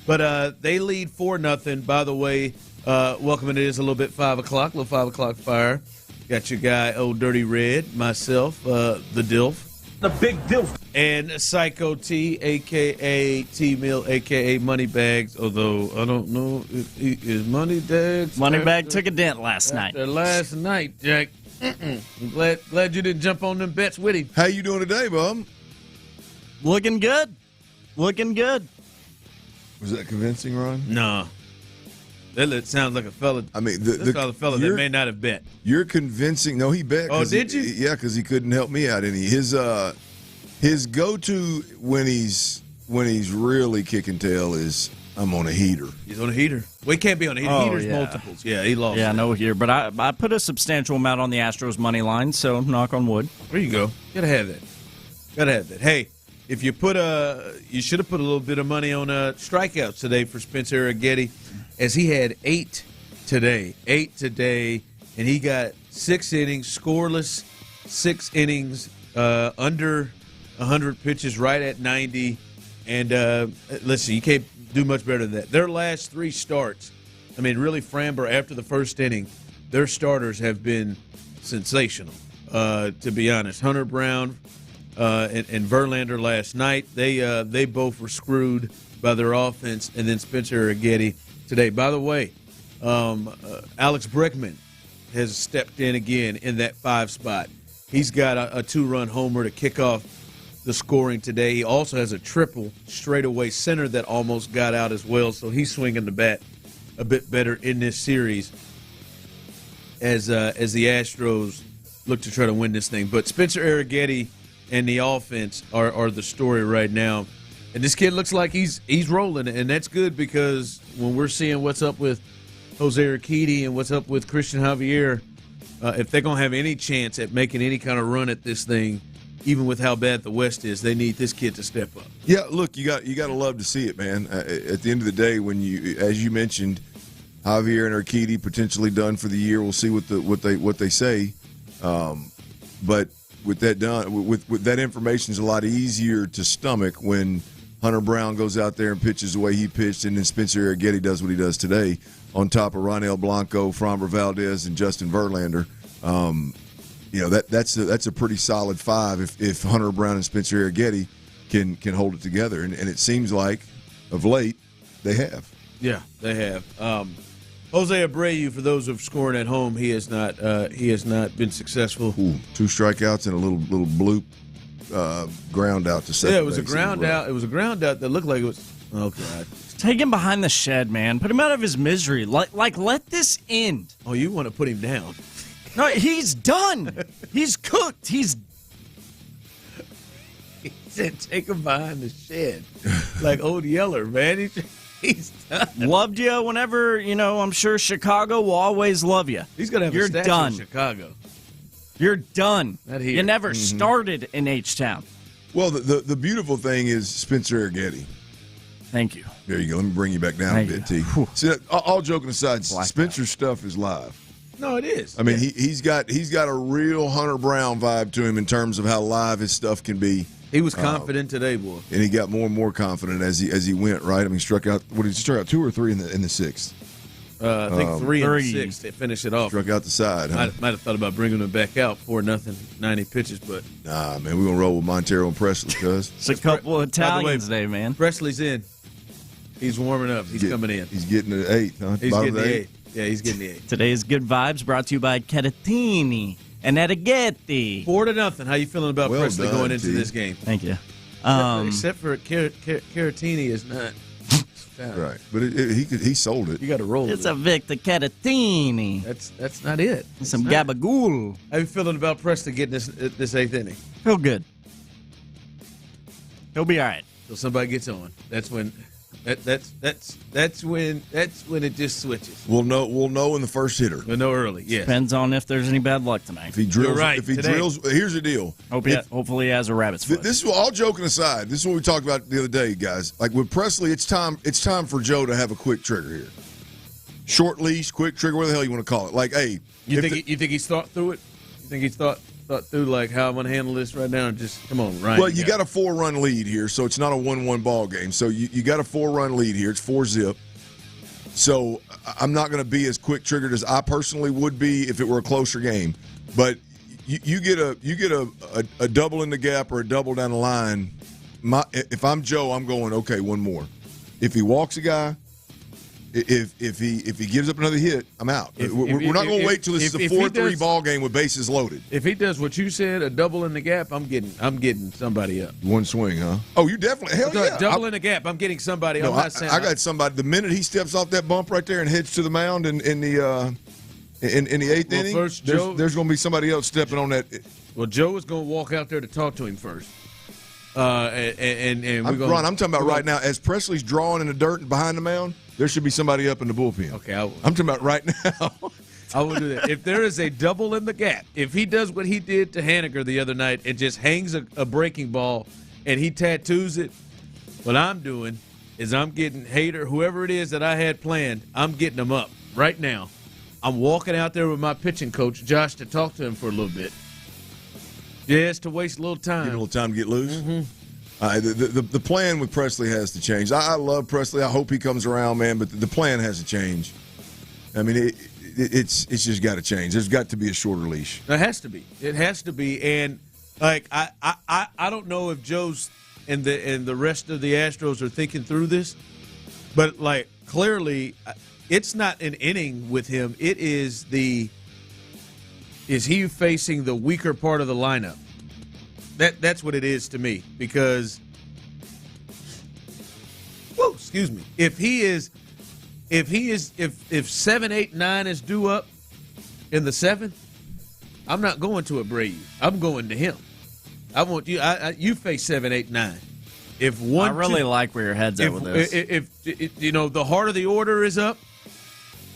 But they lead 4-0. By the way, welcome. It is a little bit 5 o'clock, little 5 o'clock fire. Got your guy, Old Dirty Red, myself, the Dilf.
The big Dilf.
And Psycho T, a.k.a. T-Mill, a.k.a. Moneybags, although I don't know if he is Moneybags.
Moneybag took a dent last night.
Last night, Jack. I'm glad you didn't jump on them bets with him.
How you doing today, bub?
Looking good. Looking good.
Was that convincing, Ron?
No. That sounds like a fella. I mean, the fella that may not have bet.
You're convincing. No, he bet.
Oh, did you?
Yeah, because he couldn't help me out any. His go-to when he's really kicking tail is I'm on a heater.
He's on a heater. Well, he can't be on a heater. Heater's multiples. Yeah, he lost.
Yeah, no here, but I put a substantial amount on the Astros money line, so knock on wood.
There you go. Gotta have that. Hey, if you you should have put a little bit of money on strikeouts today for Spencer Arrighetti, as he had 8 today, and he got 6 innings, scoreless, 6 innings, under 100 pitches, right at 90. And listen, you can't do much better than that. Their last 3 starts, I mean, really, Framber, after the first inning, their starters have been sensational, to be honest. Hunter Brown and Verlander last night, they both were screwed by their offense, and then Spencer Arrighetti today. By the way, Alex Bregman has stepped in again in that 5 spot. He's got a 2-run homer to kick off the scoring today. He also has a triple straightaway center that almost got out as well, so he's swinging the bat a bit better in this series as the Astros look to try to win this thing. But Spencer Arrighetti and the offense are the story right now. And this kid looks like he's rolling, and that's good because when we're seeing what's up with Jose Urquidy and what's up with Christian Javier, if they're going to have any chance at making any kind of run at this thing, even with how bad the West is, they need this kid to step up.
Yeah, look, you got to love to see it, man. At the end of the day, when you, as you mentioned, Javier and Urquidy potentially done for the year. We'll see what they say. But with that done, with that information, is a lot easier to stomach when Hunter Brown goes out there and pitches the way he pitched, and then Spencer Arrighetti does what he does today on top of Ronel Blanco, Framber Valdez, and Justin Verlander. That's a pretty solid 5 if Hunter Brown and Spencer Arrighetti can hold it together, and it seems like of late they have.
Yeah, they have. Jose Abreu, for those of scoring at home, he has not been successful.
Ooh, 2 strikeouts and a little bloop ground out to second.
Yeah, it was a ground out. It was a ground out that looked like it was. Oh God!
Take him behind the shed, man. Put him out of his misery. Like let this end.
Oh, you want to put him down?
No, he's done. He's cooked. He
said, take him behind the shed, like Old Yeller, man. He's done.
Loved you whenever, I'm sure Chicago will always love you.
He's going to have
You're
a statue
done.
in Chicago.
You're done.
Not here.
You never started in H-Town.
Well, the beautiful thing is Spencer Arrighetti.
Thank you.
There you go. Let me bring you back down a bit, T. See, all joking aside, Spencer's stuff is live.
No, it is.
I mean, he's got a real Hunter Brown vibe to him in terms of how live his stuff can be.
He was confident today, boy.
And he got more and more confident as he went, right? I mean, he struck out 2 or 3 in the sixth?
I think 3 in the sixth to finish it off.
Struck out the side, huh?
Might have thought about bringing him back out 4-0, 90 pitches, but
nah, man, we're gonna roll with Montero and Presley, cuz.
It's a couple of Italians today, man.
Presley's in. He's warming up. He's coming in.
He's getting the 8th, huh?
He's getting the 8th. Yeah, he's getting the 8th.
Today's Good Vibes brought to you by Caratini and Etichetti.
4-0. How you feeling about Presley
done,
going into
T.
this game?
Thank you.
Except for Caratini is not.
Right, but he sold it.
You got to roll.
It's a Victor Caratini.
That's not it.
Some gabagool.
How you feeling about Presley getting this 8th inning?
Feel good. He'll be all right.
So somebody gets on. That's when. That's when it just switches.
We'll know in the first hitter.
We'll know early. Yes.
Depends on if there's any bad luck tonight.
If he drills,
You're right.
Drills, here's the deal.
Hopefully he has a rabbit's foot.
This is all joking aside. This is what we talked about the other day, guys. Like with Presley, it's time for Joe to have a quick trigger here. Short leash, quick trigger, whatever the hell you want to call it. Like, hey,
you think he's thought through it? You think he's thought through like how I'm going to handle this right now? And just come on, Ryan.
Well, you got a 4-run lead here, so it's not a 1-1 ball game. So you got a 4-run lead here. It's 4-zip. So I'm not going to be as quick triggered as I personally would be if it were a closer game. But you get a double in the gap or a double down the line. If I'm Joe, I'm going okay. One more. If he walks a guy. If he gives up another hit, I'm out. We're not going to wait till this is a 4-3 ball game with bases loaded.
If he does what you said, a double in the gap, I'm getting somebody up.
One swing, huh? Oh, you definitely yeah.
Double in the gap, I'm getting somebody.
No, I got somebody. The minute he steps off that bump right there and heads to the mound in the 8th inning, there's going to be somebody else stepping on that.
Well, Joe is going to walk out there to talk to him first. And
Ron, I'm talking about right now. As Presley's drawing in the dirt behind the mound, there should be somebody up in the bullpen.
Okay,
I'm talking about right now.
I will do that. If there is a double in the gap, if he does what he did to Haniger the other night and just hangs a breaking ball and he tattoos it, what I'm doing is I'm getting Hader, whoever it is that I had planned, I'm getting them up right now. I'm walking out there with my pitching coach, Josh, to talk to him for a little bit. Just to waste a little time.
Give him a little time to get loose?
Mm-hmm.
The plan with Presley has to change. I love Presley. I hope he comes around, man, but the plan has to change. I mean, it's just got to change. There's got to be a shorter leash.
It has to be. It has to be. And, like, I don't know if Joe's and the rest of the Astros are thinking through this, but, like, clearly it's not an inning with him. It is is he facing the weaker part of the lineup? That's what it is to me, because excuse me. If 7, 8, 9 is due up in the 7th, I'm not going to Abreu. I'm going to him. I want you. You face 7, 8, 9. If one,
I really like where your head's at with this.
If you know the heart of the order is up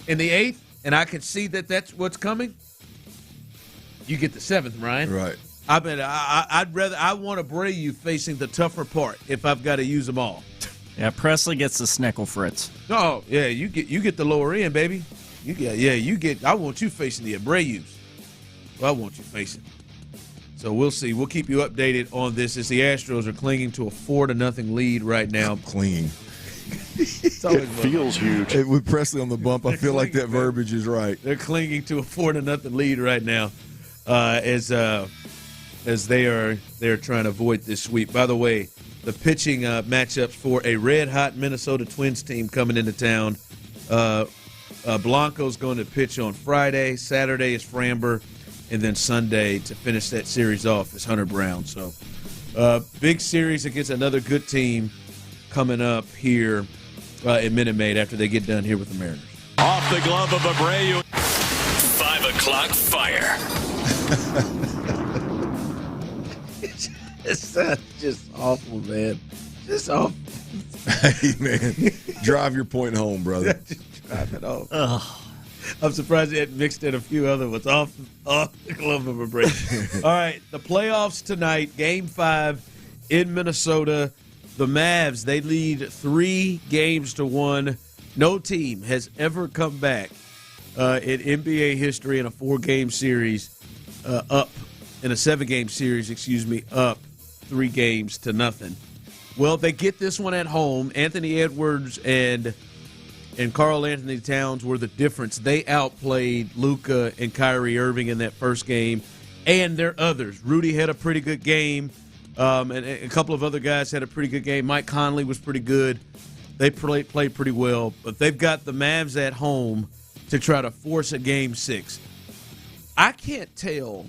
in the 8th, and I can see that's what's coming, you get the 7th, Ryan.
Right.
I want Abreu facing the tougher part if I've got to use them all.
Yeah, Presley gets the Snickle Fritz.
Oh, yeah, you get the lower end, baby. I want you facing the Abreu's. Well, I want you facing. So we'll see. We'll keep you updated on this as the Astros are clinging to a 4-0 lead right now.
Clinging.
It feels huge.
With Presley on the bump, I feel like that verbiage is right.
They're clinging to a 4-0 lead right now. As they're trying to avoid this sweep. By the way, the pitching matchups for a red-hot Minnesota Twins team coming into town. Blanco's going to pitch on Friday. Saturday is Framber. And then Sunday to finish that series off is Hunter Brown. So big series against another good team coming up here in Minute Maid after they get done here with the Mariners.
Off the glove of Abreu.
5 o'clock fire.
It's just awful, man. Just awful.
Hey, man, drive your point home, brother.
Just drive it home. Oh. I'm surprised they hadn't mixed in a few other ones off the glove of a break. All right, the playoffs tonight, Game 5 in Minnesota. The Mavs, they lead 3-1. No team has ever come back in NBA history in a 4-game series up, in a 7-game series, up 3 games to nothing. Well, they get this one at home. Anthony Edwards and Karl Anthony Towns were the difference. They outplayed Luka and Kyrie Irving in that first game, and their others. Rudy had a pretty good game, and a couple of other guys had a pretty good game. Mike Conley was pretty good. They played pretty well, but they've got the Mavs at home to try to force a Game 6. I can't tell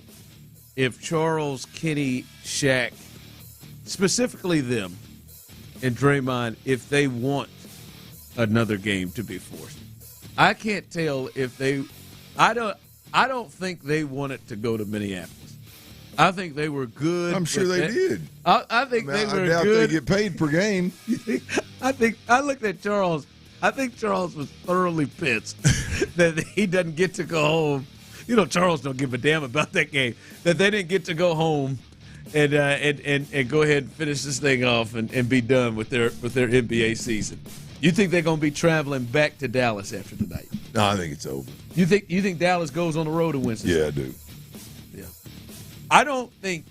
if Charles, Kenny, Shaq, specifically them, and Draymond, if they want another game to be forced. I can't tell if they. I don't think they want it to go to Minneapolis. I think they were good.
I'm sure they did.
I think they were
I doubt
good.
they get paid per game.
I looked at Charles. I think Charles was thoroughly pissed that he doesn't get to go home. You know, Charles don't give a damn about that game. That they didn't get to go home and go ahead and finish this thing off and be done with their NBA season. You think they're going to be traveling back to Dallas after tonight?
No, I think it's over.
You think Dallas goes on the road and wins?
Yeah, I do.
Yeah. I don't think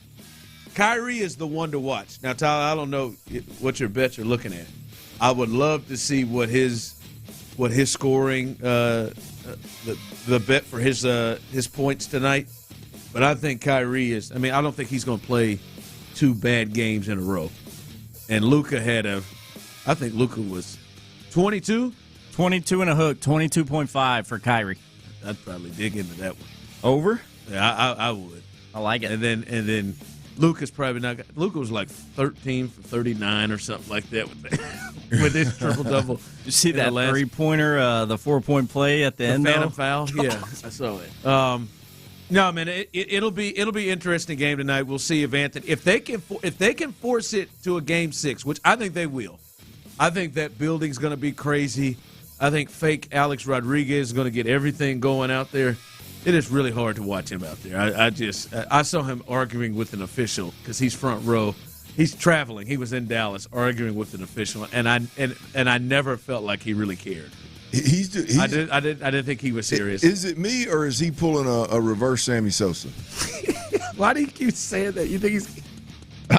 Kyrie is the one to watch. Now, Tyler, I don't know what your bets are looking at. I would love to see what his scoring, the bet for his points tonight. But I think Kyrie is. I mean, I don't think he's going to play 2 bad games in a row. And Luka I think Luka was 22?
22 and a hook, 22.5 for Kyrie.
I'd probably dig into that one.
Over?
Yeah, I would.
I like it.
And then Luka's probably not. Luka was like 13 for 39 or something like that with his triple double.
You see that 3-pointer, the 4-point play at the end?
The phantom foul. Yeah, I saw it. No, man, it'll be interesting game tonight. We'll see if they can force it to a Game 6, which I think they will. I think that building's going to be crazy. I think fake Alex Rodriguez is going to get everything going out there. It is really hard to watch him out there. I saw him arguing with an official because he's front row. He's traveling. He was in Dallas arguing with an official, and I never felt like he really cared. I didn't think he was serious.
Is it me or is he pulling a reverse Sammy Sosa?
Why do you keep saying that? You think he's?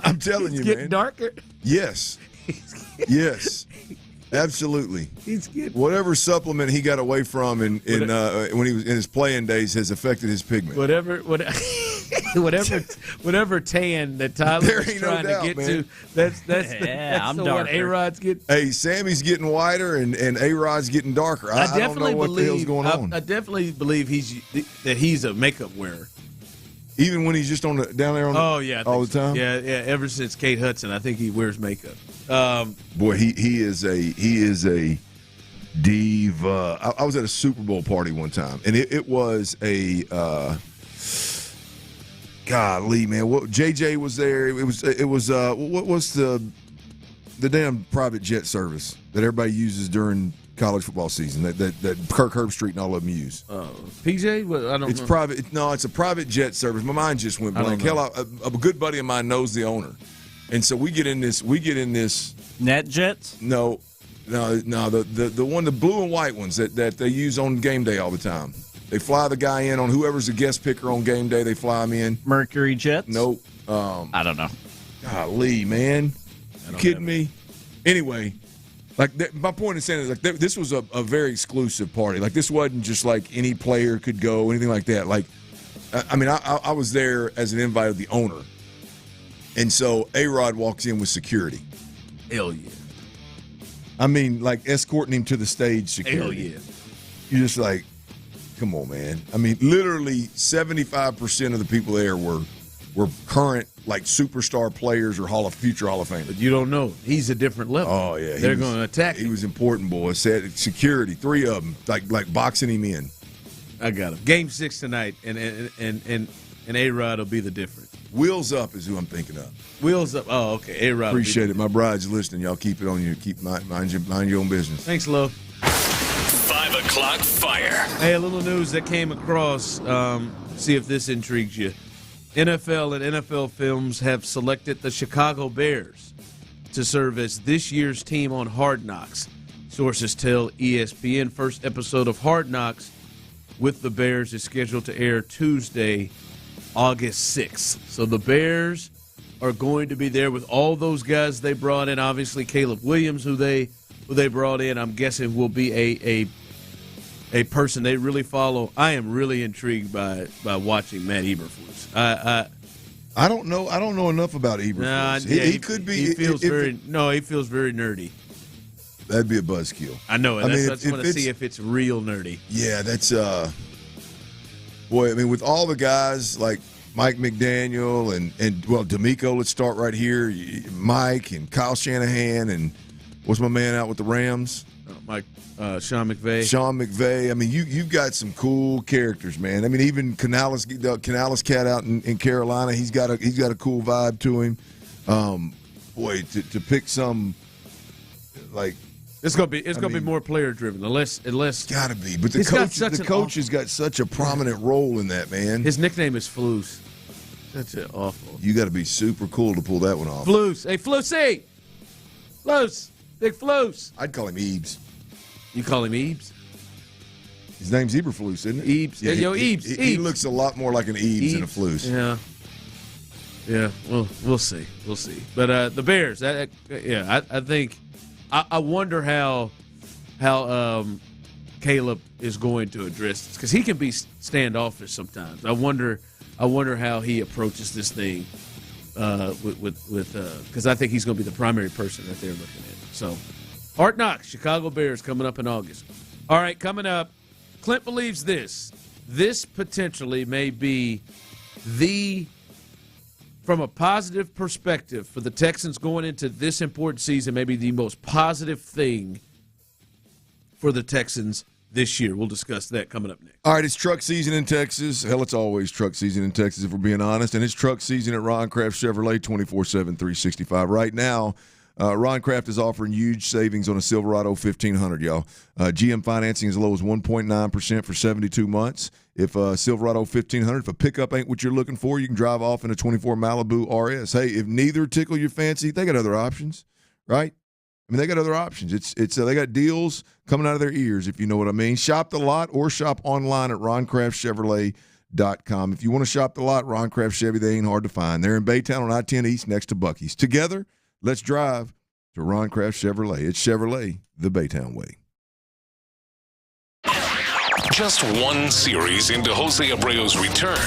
I'm telling you,
getting
man.
Darker.
Yes. Yes. Absolutely.
He's getting
whatever supplement he got away from when he was in his playing days has affected his pigment.
Whatever tan that Tyler is trying to get to. That's the one A-Rod's getting.
Hey, Sammy's getting whiter and A-Rod's getting darker. I don't know what the hell's going on.
I definitely believe he's a makeup wearer.
Even when he's just down there on all the time?
Yeah, ever since Kate Hudson, I think he wears makeup.
Boy, he is a diva. I was at a Super Bowl party one time, and it was a golly, man. JJ was there. It was what was the damn private jet service that everybody uses during college football season that Kirk Herbstreit and all of them use.
PJ? Well, I don't know.
It's private. No, it's a private jet service. My mind just went blank. Hell, a good buddy of mine knows the owner, and so we get in this.
Net jets?
No, the one, the blue and white ones that they use on game day all the time. They fly the guy in on whoever's the guest picker on game day. They fly him in.
Mercury jets?
Nope.
I don't know.
Golly, man, you kidding me? Anyway. My point in saying is this was a very exclusive party. Like, this wasn't just like any player could go, anything like that. Like, I mean, I was there as an invite of the owner, and so A-Rod walks in with security.
Hell yeah!
I mean, like escorting him to the stage. Security.
Hell yeah!
You're just like, come on, man. I mean, literally 75% of the people there were current, like, superstar players or future Hall of Famers.
But you don't know. He's a different level.
Oh, yeah.
They're going to attack him.
He was important, boy. Said security, 3 of them, like boxing him in.
I got him. Game 6 tonight, and A-Rod will be the difference.
Wheels Up is who I'm thinking of.
Wheels Up. Oh, okay. A-Rod.
Appreciate it. My bride's listening. Y'all keep it on you. Mind your own business.
Thanks, love.
5 o'clock fire.
Hey, a little news that came across. See if this intrigues you. NFL and NFL Films have selected the Chicago Bears to serve as this year's team on Hard Knocks. Sources tell ESPN first episode of Hard Knocks with the Bears is scheduled to air Tuesday, August 6th. So the Bears are going to be there with all those guys they brought in. Obviously, Caleb Williams, who they brought in, I'm guessing will be a person they really follow. I am really intrigued by watching Matt Eberflus.
I don't know enough about Eberflus. He could be.
He feels very nerdy.
That'd be a buzzkill.
I know it. I just want to see if it's real nerdy.
Yeah, that's boy. I mean, with all the guys like Mike McDaniel and DeMeco. Let's start right here. Mike and Kyle Shanahan and what's my man out with the Rams?
Sean McVay.
Sean McVay. I mean, you've got some cool characters, man. I mean, even Canales cat out in Carolina, he's got a cool vibe to him. Boy, to pick some like.
It's gonna be more player driven, unless
gotta be. But the coach has got such a prominent role in that, man.
His nickname is Flus. That's it. Awful.
You got to be super cool to pull that one off.
Flus, hey Flusy, Flus, big Flus.
I'd call him Ebes.
You call him Ebes?
His name's Eberflus, isn't it?
Ebes. Yeah, Ebes.
He looks a lot more like an Ebes than a Flus.
Yeah. Yeah. Well, we'll see. We'll see. But the Bears. I think. I wonder how Caleb is going to address this, because he can be standoffish sometimes. I wonder how he approaches this thing because I think he's going to be the primary person that they're looking at. So, Hard Knocks, Chicago Bears coming up in August. All right, coming up, Clint believes this. This potentially may be from a positive perspective for the Texans going into this important season, maybe the most positive thing for the Texans this year. We'll discuss that coming up next.
All right, it's truck season in Texas. Hell, it's always truck season in Texas, if we're being honest. And it's truck season at Ron Kraft Chevrolet 24/7, 365. Right now, Ron Kraft is offering huge savings on a Silverado 1500, y'all. GM financing as low as 1.9% for 72 months. If a Silverado 1500, if a pickup ain't what you're looking for, you can drive off in a 24 Malibu RS. Hey, if neither tickle your fancy, they got other options, right? I mean, they got other options. It's they got deals coming out of their ears, if you know what I mean. Shop the lot or shop online at RonCraftChevrolet.com. If you want to shop the lot, Ron Kraft Chevy, they ain't hard to find. They're in Baytown on I-10 East next to Buc-ee's. Together, let's drive to Ron Kraft Chevrolet. It's Chevrolet, the Baytown way.
Just one series into Jose Abreu's return.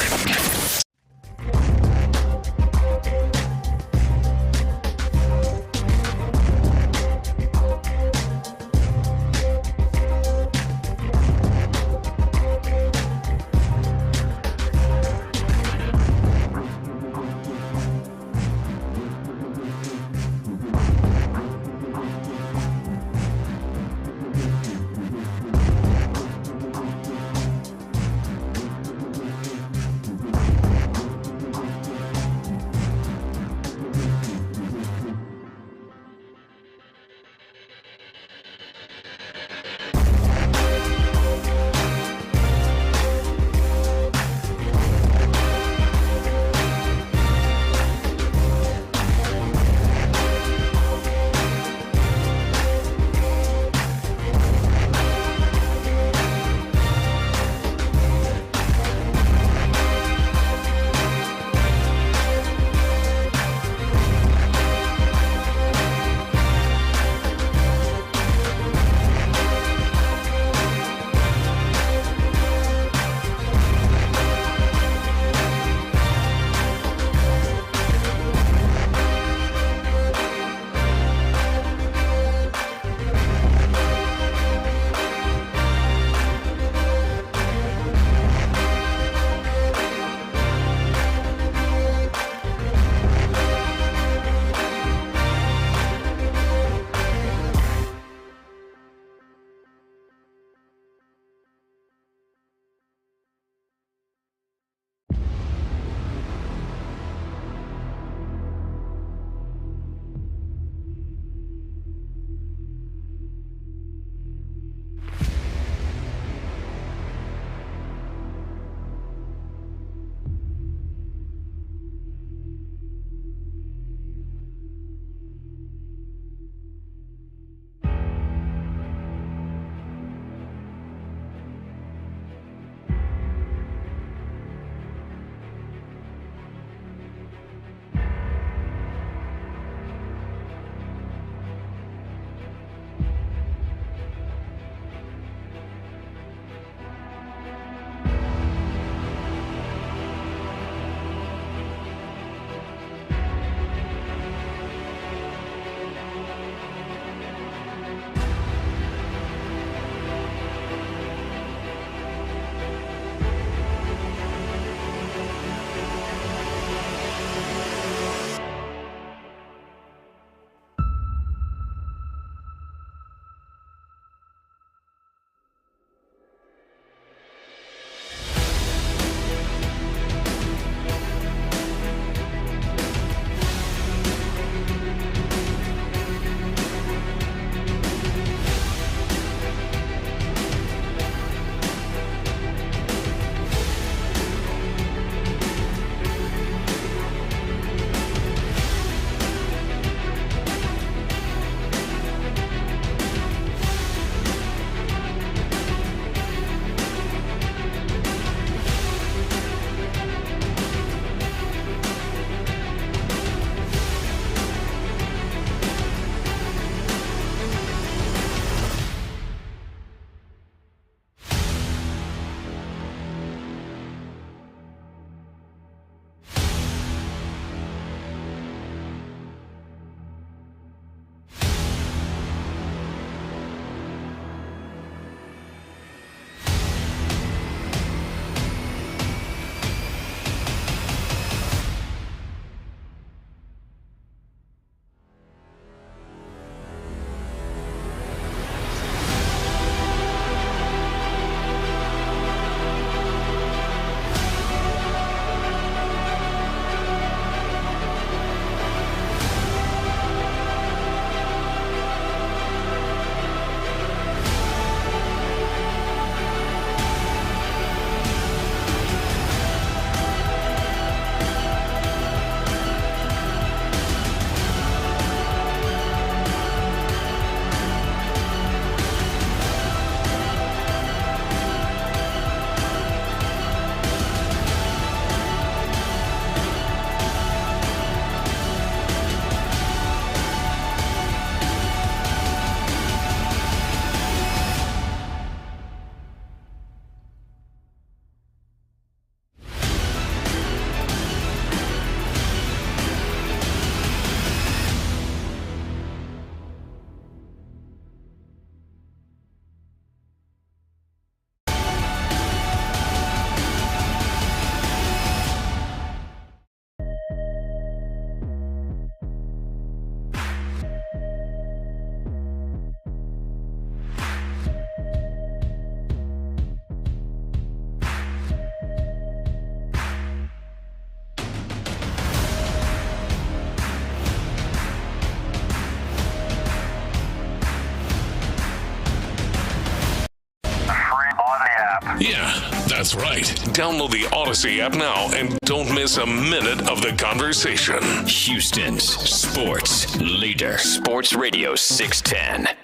That's right. Download the Odyssey app now and don't miss a minute of the conversation.
Houston's sports leader. Sports Radio 610.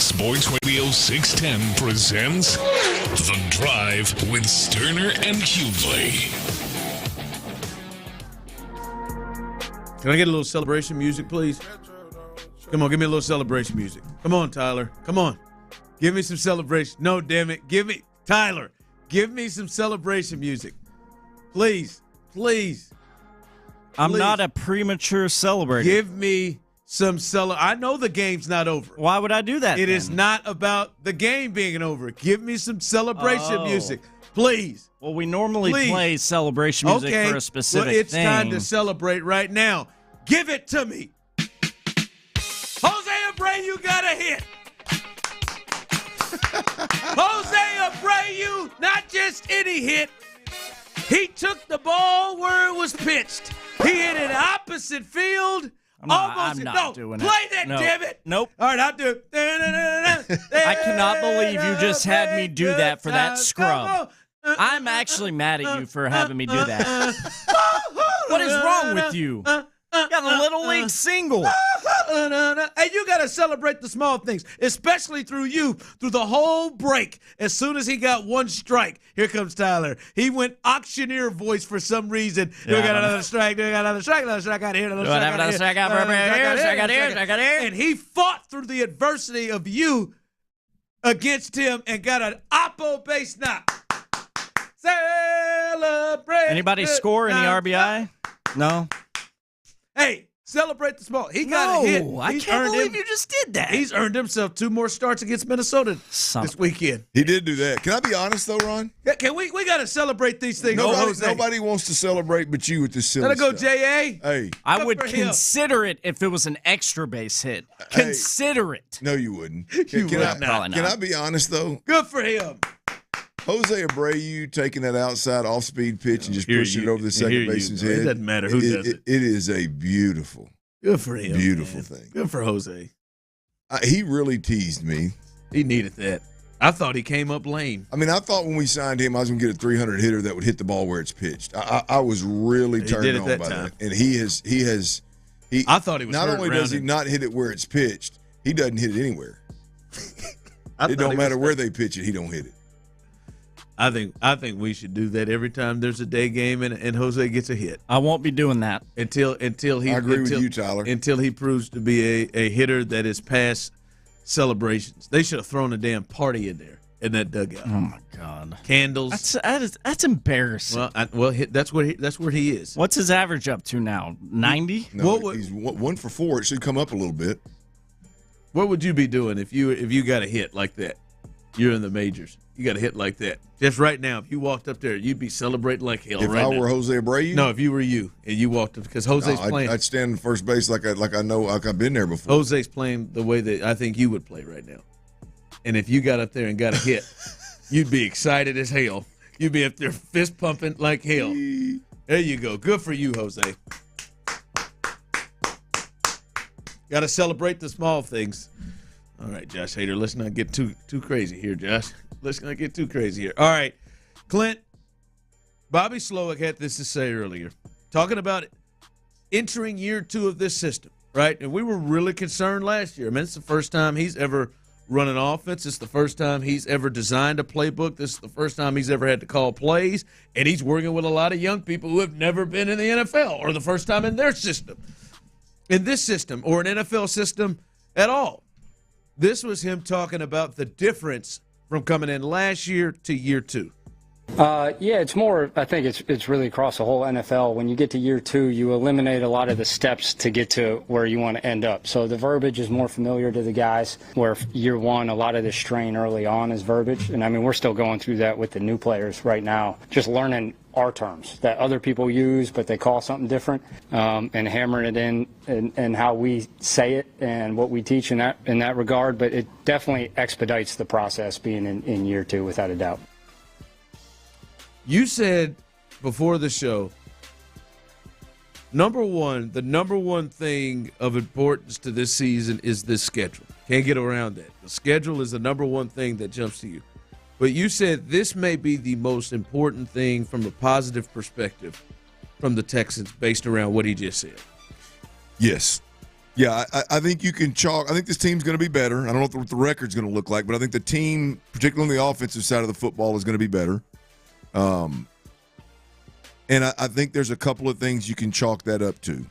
Sports Radio 610 presents The Drive with Stoerner and Hughley.
Can I get a little celebration music, please? Come on, give me a little celebration music. Come on, Tyler. Come on. Give me some celebration. No, damn it. Tyler, give me some celebration music. Please.
I'm not a premature celebrator.
Give me some I know the game's not over.
Why would I do that?
It is not about the game being over. Give me some celebration music, please.
Well, we normally play celebration music for a specific thing.
It's time to celebrate right now. Give it to me. Jose Abreu got a hit. Jose Abreu, not just any hit. He took the ball where it was pitched. He hit it opposite field.
I'm not doing it.
Play that, damn it.
Nope.
All right, I'll do it.
I cannot believe you just had me do that for that scrub. I'm actually mad at you for having me do that. What is wrong with you? Got a little league single.
Hey, you got to celebrate the small things, especially through the whole break. As soon as he got one strike, here comes Tyler. He went auctioneer voice for some reason. We got another strike. We got another strike. Another strike out here. Another strike out here. And he fought through the adversity of you against him and got an oppo base knock. Celebrate.
Anybody score any RBI? No.
Hey, celebrate the small. He got a hit.
I can't believe you just did that.
He's earned himself 2 more starts against Minnesota this weekend.
He did do that. Can I be honest, though, Ron?
Yeah, we got to celebrate these things.
Nobody wants to celebrate but you with this silly
Let it go,
stuff.
J.A.
Hey.
I would consider it if it was an extra base hit. Consider it.
No, you wouldn't.
Probably not.
Can I be honest, though?
Good for him.
Jose Abreu taking that outside off-speed pitch and just pushing it over the second baseman's head.
It doesn't matter who does it.
It is a beautiful,
good for him,
beautiful thing.
Good for Jose.
He really teased me.
He needed that. I thought he came up lame.
I mean, I thought when we signed him, I was going to get a 300 hitter that would hit the ball where it's pitched. I was really turned on by that. And he has.
I thought he was.
Not only does he not hit it where it's pitched, he doesn't hit it anywhere. It don't matter where they pitch it, he don't hit it.
I think we should do that every time there's a day game and Jose gets a hit.
I won't be doing that
until he.
I agree with you, Tyler.
Until he proves to be a hitter that is past celebrations. They should have thrown a damn party in there in that dugout.
Oh my God!
Candles.
That's embarrassing.
That's where he is.
What's his average up to now? 90?
No, he's 1 for 4. It should come up a little bit.
What would you be doing if you got a hit like that? You're in the majors. You got a hit like that. Just right now, if you walked up there, you'd be celebrating like hell.
If
right
I
now.
were Jose Abreu?
No, if you were you and you walked up, because Jose's playing.
I'd stand in first base like I know, like I've been there before.
Jose's playing the way that I think you would play right now. And if you got up there and got a hit, you'd be excited as hell. You'd be up there fist pumping like hell. There you go. Good for you, Jose. Got to celebrate the small things. All right, Josh Hader, let's not get too crazy here, Josh. Let's not get too crazy here. All right, Clint, Bobby Slowick had this to say earlier, talking about entering year 2 of this system, right? And we were really concerned last year. I mean, it's the first time he's ever run an offense. It's the first time he's ever designed a playbook. This is the first time he's ever had to call plays. And he's working with a lot of young people who have never been in the NFL or the first time in their system, in this system or an NFL system at all. This was him talking about the difference from coming in last year to year 2.
It's more, I think it's really across the whole NFL. When you get to year 2, you eliminate a lot of the steps to get to where you want to end up. So the verbiage is more familiar to the guys, where year 1, a lot of the strain early on is verbiage. And I mean, we're still going through that with the new players right now, just learning our terms that other people use, but they call something different, and hammering it in and how we say it and what we teach in that regard. But it definitely expedites the process being in year 2, without a doubt.
You said before the show, the number one thing of importance to this season is this schedule. Can't get around that. The schedule is the number one thing that jumps to you. But you said this may be the most important thing from a positive perspective from the Texans based around what he just said.
Yes. Yeah, I think you can chalk. I think this team's going to be better. I don't know what the record's going to look like, but I think the team, particularly on the offensive side of the football, is going to be better. And I think there's a couple of things you can chalk that up to.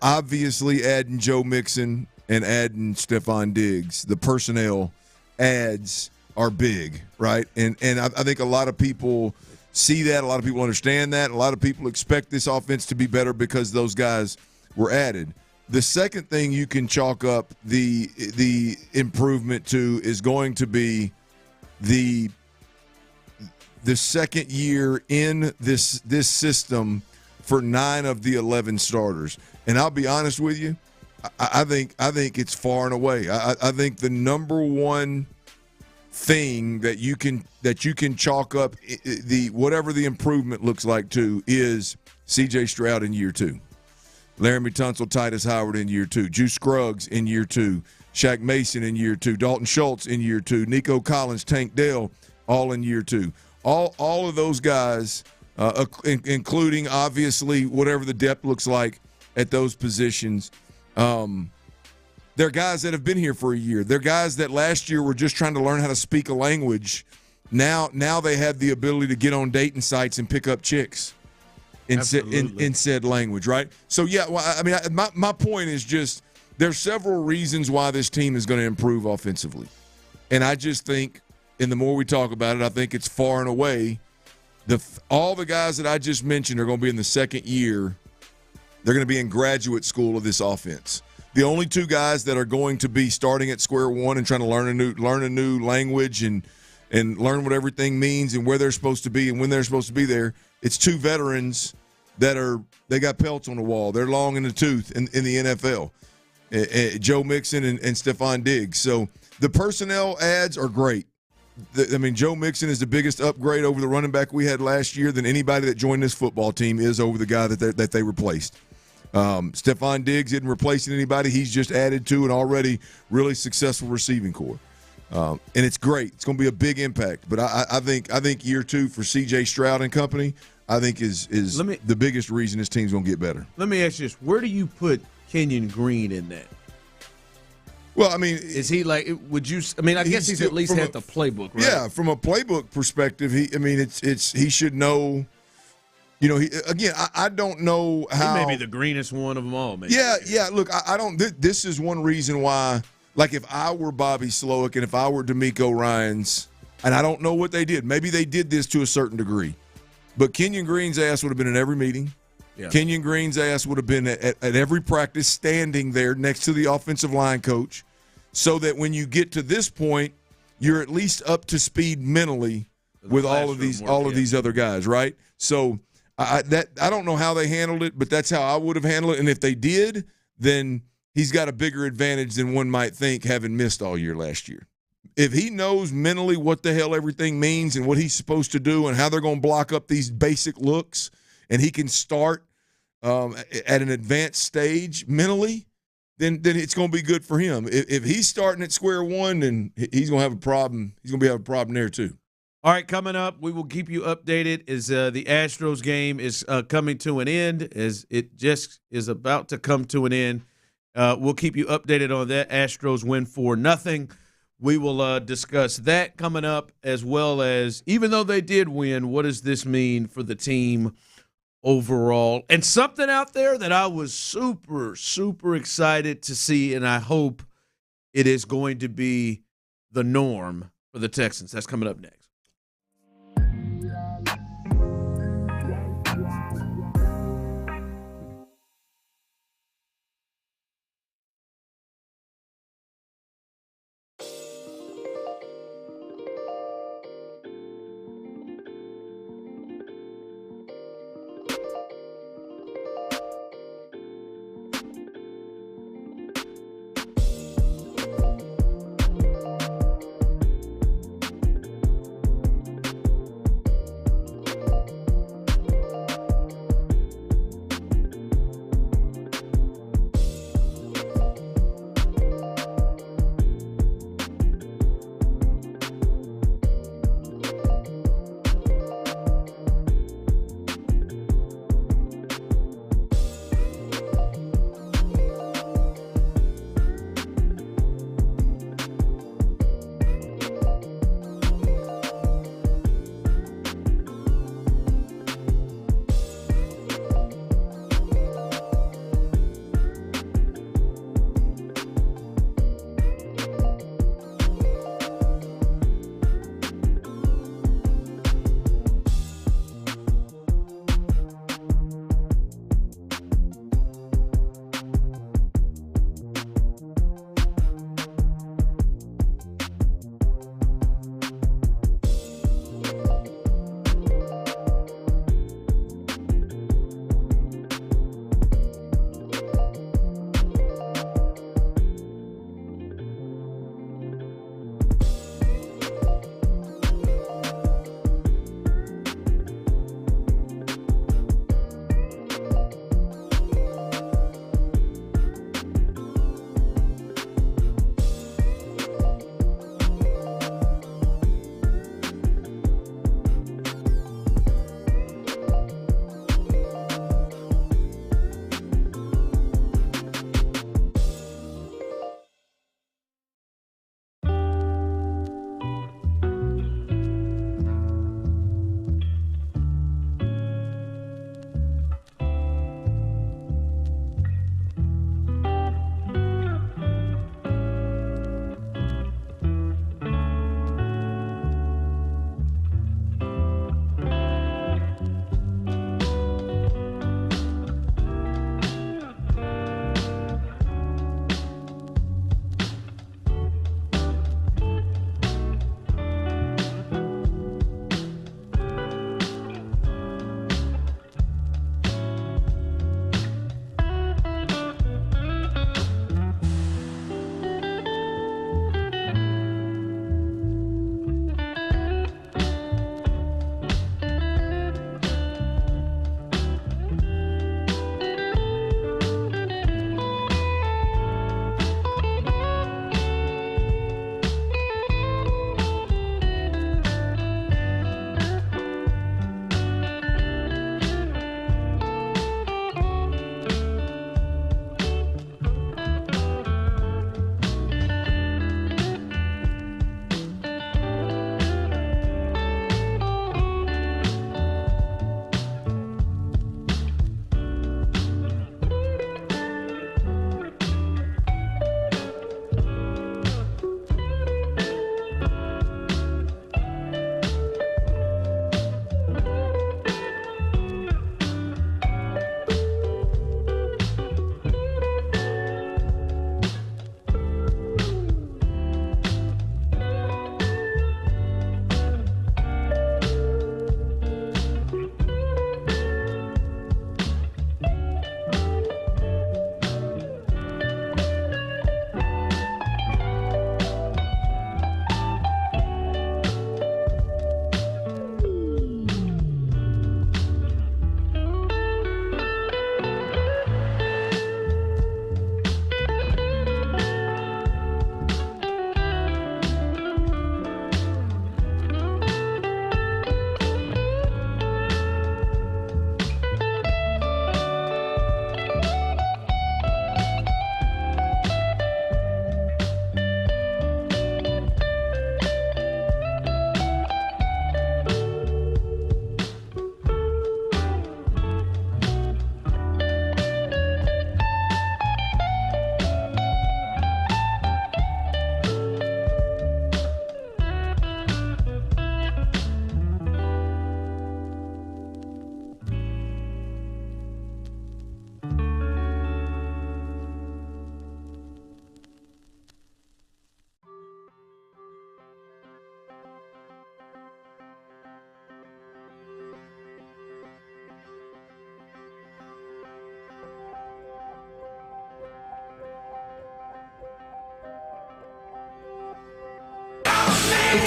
Obviously, adding Joe Mixon and adding Stefon Diggs, the personnel adds are big, right? And I think a lot of people see that. A lot of people understand that. A lot of people expect this offense to be better because those guys were added. The second thing you can chalk up the improvement to is going to be the second year in this system for 9 of the 11 starters. And I'll be honest with you, I think it's far and away. I think the number one thing that you can chalk up the whatever the improvement looks like to is C.J. Stroud in year 2. Laramie Tunsil, Titus Howard in year 2. Juice Scruggs in year 2. Shaq Mason in year 2. Dalton Schultz in year 2. Nico Collins, Tank Dell, all in year 2. All of those guys, including obviously whatever the depth looks like at those positions, they're guys that have been here for a year. They're guys that last year were just trying to learn how to speak a language. Now they have the ability to get on dating sites and pick up chicks in said language, right? So, yeah, well, I mean, my point is just there's several reasons why this team is going to improve offensively. And I just think, and the more we talk about it, I think it's far and away all the guys that I just mentioned are going to be in the second year. They're going to be in graduate school of this offense. The only 2 guys that are going to be starting at square one and trying to learn a new language and learn what everything means and where they're supposed to be and when they're supposed to be there, it's 2 veterans they got pelts on the wall. They're long in the tooth in the NFL. Joe Mixon and Stefon Diggs. So the personnel adds are great. Joe Mixon is the biggest upgrade over the running back we had last year than anybody that joined this football team is over the guy that they replaced. Stefon Diggs isn't replacing anybody. He's just added to an already really successful receiving corps. And it's great. It's going to be a big impact. But I think year 2 for C.J. Stroud and company, I think is the biggest reason this team's going to get better.
Let me ask you this. Where do you put Kenyon Green in that?
Well, I mean,
is he like? Would you? I mean, I guess he's at least had the playbook, right?
Yeah, from a playbook perspective, he should know. You know, I don't know how.
He may be the greenest one of them all. Maybe.
Yeah. Look, I don't. This is one reason why. Like, if I were Bobby Slowick and if I were DeMeco Ryans, and I don't know what they did. Maybe they did this to a certain degree, but Kenyon Green's ass would have been in every meeting. Yeah. Kenyon Green's ass would have been at every practice, standing there next to the offensive line coach, so that when you get to this point, you're at least up to speed mentally with all of these other guys, right? So I don't know how they handled it, but that's how I would have handled it. And if they did, then he's got a bigger advantage than one might think, having missed all year last year. If he knows mentally what the hell everything means and what he's supposed to do and how they're going to block up these basic looks, and he can start at an advanced stage mentally, then it's going to be good for him. If he's starting at square one, then he's going to have a problem. He's going to have a problem there too.
All right, coming up, we will keep you updated as the Astros game is coming to an end, as it just is about to come to an end. We'll keep you updated on that. Astros win 4-0. We will discuss that coming up, as well as, even though they did win, what does this mean for the team overall? And something out there that I was super, super excited to see, and I hope it is going to be the norm for the Texans. That's coming up next.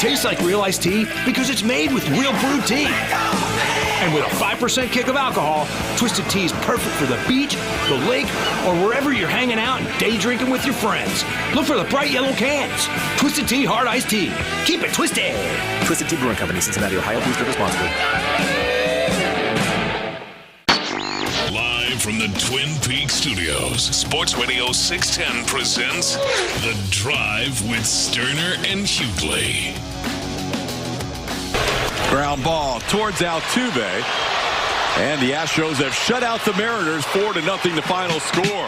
tastes like real iced tea because it's made with real brewed tea. And with a 5% kick of alcohol, Twisted Tea is perfect for the beach, the lake, or wherever you're hanging out and day drinking with your friends. Look for the bright yellow cans. Twisted Tea Hard Iced Tea. Keep it twisted.
Twisted Tea Brewing Company, Cincinnati, Ohio. Please drink responsibly.
Live from the Twin Peaks studios, Sports Radio 610 presents The Drive with Stoerner and Hughley.
Ground ball towards Altuve. And the Astros have shut out the Mariners 4-0 the final score.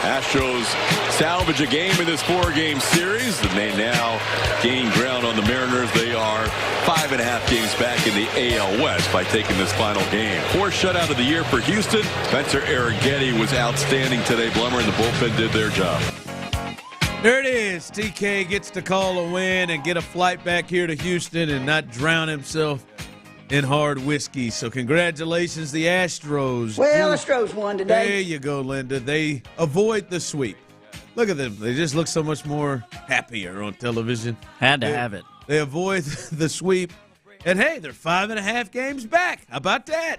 Astros salvage a game in this 4-game series, and they now gain ground on the Mariners. They are 5.5 games back in the AL West by taking this final game. Fourth shutout of the year for Houston. Spencer Arrighetti was outstanding today. Blummer and the bullpen did their job.
There it is. TK gets to call a win and get a flight back here to Houston and not drown himself in hard whiskey. So congratulations, the Astros.
Well, Astros won today.
There you go, Linda. They avoid the sweep. Look at them. They just look so much more happier on television.
Had to have it.
They avoid the sweep. And, hey, they're 5.5 games back. How about that?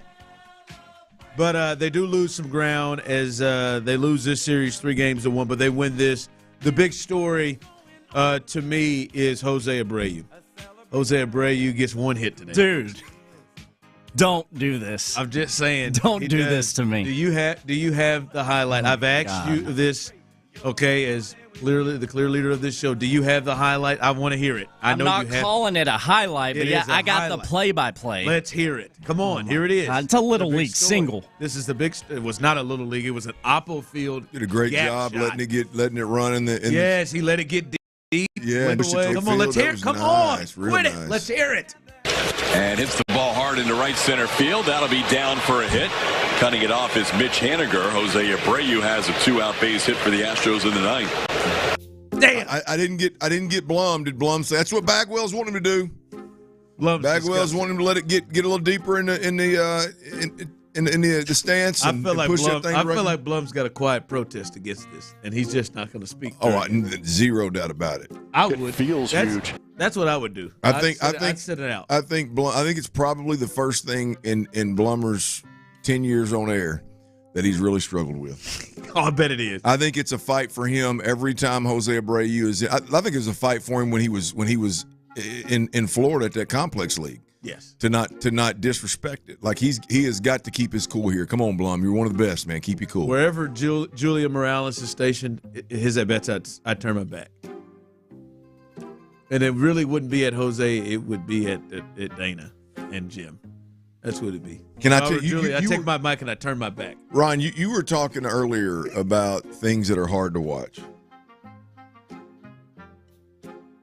But they do lose some ground as they lose this series 3-1, but they win this. The big story to me is Jose Abreu. Jose Abreu gets one hit today.
Dude, don't do this.
I'm just saying.
Don't do this to me.
Do you have the highlight? I've asked you this, okay, as the clear leader of this show. Do you have the highlight? I want to hear it.
I'm not calling it a highlight, but yeah, I got the play-by-play.
Let's hear it. Come on, here it is.
It's a Little League single.
This is the big. It was not a Little League. It was an Oppo Field.
Did a great job
shot.
letting it run in the.
Yes, he let it get deep.
Yeah,
come on, let's hear it. Come on, quit it.
Nice.
Let's hear it.
And hits the ball hard into right center field. That'll be down for a hit. Cutting it off is Mitch Haniger. Jose Abreu has a 2-out base hit for the Astros in the ninth.
Damn.
I didn't get Blum. Did Blum say that's what Bagwell's wanting him to do? Bagwell's wanting him to let it get a little deeper in the stance.
I feel like Blum's got a quiet protest against this, and he's just not going to speak.
Zero doubt about it.
I would.
Feels huge.
That's what I would do.
I'd
sit it out.
I think it's probably the first thing in Blummer's 10 years on air that he's really struggled with.
Oh, I bet it is.
I think it's a fight for him every time Jose Abreu is. I think it was a fight for him when he was in Florida at that complex league.
Yes.
To not disrespect it. Like he has got to keep his cool here. Come on, Blum. You're one of the best, man. Keep you cool.
Wherever Julia Morales is stationed, his at bats, I'd turn my back. And it really wouldn't be at Jose. It would be at Dana and Jim. That's what it'd be.
Can I tell you?
Julia, I take my mic and I turn my back.
Ron, you were talking earlier about things that are hard to watch.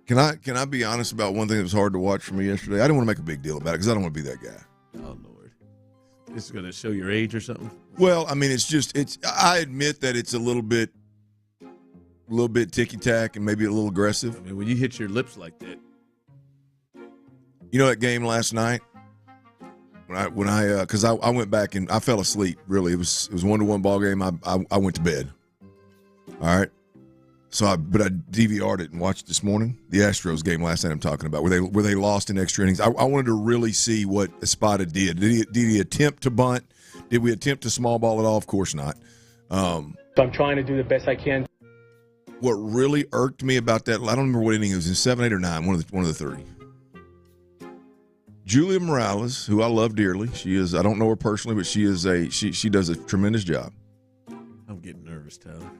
Can I be honest about one thing that was hard to watch for me yesterday? I didn't want to make a big deal about it because I don't want to be that guy.
Oh, Lord. This is going to show your age or something?
Well, I mean, I admit that it's a little bit ticky-tack and maybe a little aggressive.
I mean, when you hit your lips like that.
You know that game last night? Because I went back and I fell asleep, really. It was 1-1 ball game. I went to bed. All right. But I DVR'd it and watched this morning the Astros game last night. I'm talking about where they lost in extra innings. I wanted to really see what Espada did. Did he attempt to bunt? Did we attempt to small ball at all? Of course not.
So I'm trying to do the best I can.
What really irked me about that, I don't remember what inning it was in, 7, 8, or 9, one of the three. Julia Morales, who I love dearly, I don't know her personally, but she does a tremendous job.
I'm getting nervous, Tyler.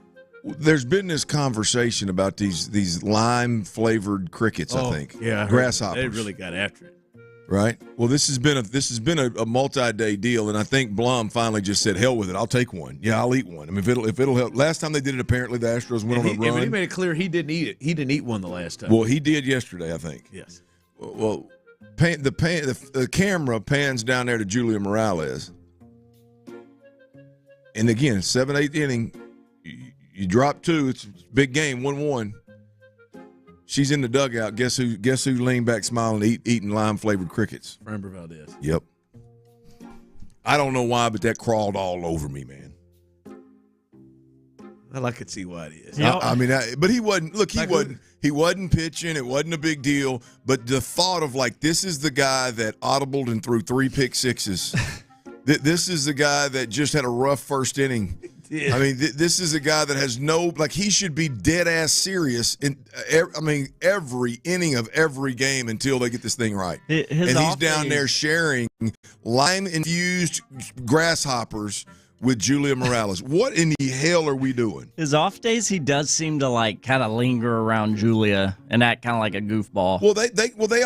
There's been this conversation about these lime-flavored crickets, I think.
Yeah,
grasshoppers.
They really got after it.
Right? Well, this has been a multi-day deal, and I think Blum finally just said, hell with it, I'll take one. Yeah, I'll eat one. I mean, if it'll help. Last time they did it, apparently the Astros went on a run.
He made it clear he didn't eat it. He didn't eat one the last time.
Well, he did yesterday, I think.
Yes.
Well, the camera pans down there to Julia Morales. And again, 7, 8 inning, you drop 2, it's a big game, 1-1. She's in the dugout. Guess who leaned back smiling, eating lime-flavored crickets?
Framber Valdez.
Yep. I don't know why, but that crawled all over me, man.
Well, I could see why it is.
But he wasn't. Look, he wasn't pitching. It wasn't a big deal. But the thought of this is the guy that audibled and threw 3 pick sixes. This is the guy that just had a rough first inning. I mean, this is a guy that has he should be dead ass serious in every inning of every game until they get this thing right. And he's down there sharing lime infused grasshoppers with Julia Morales. What in the hell are we doing?
His off days, he does seem to kind of linger around Julia and act kind of like a goofball.
Well,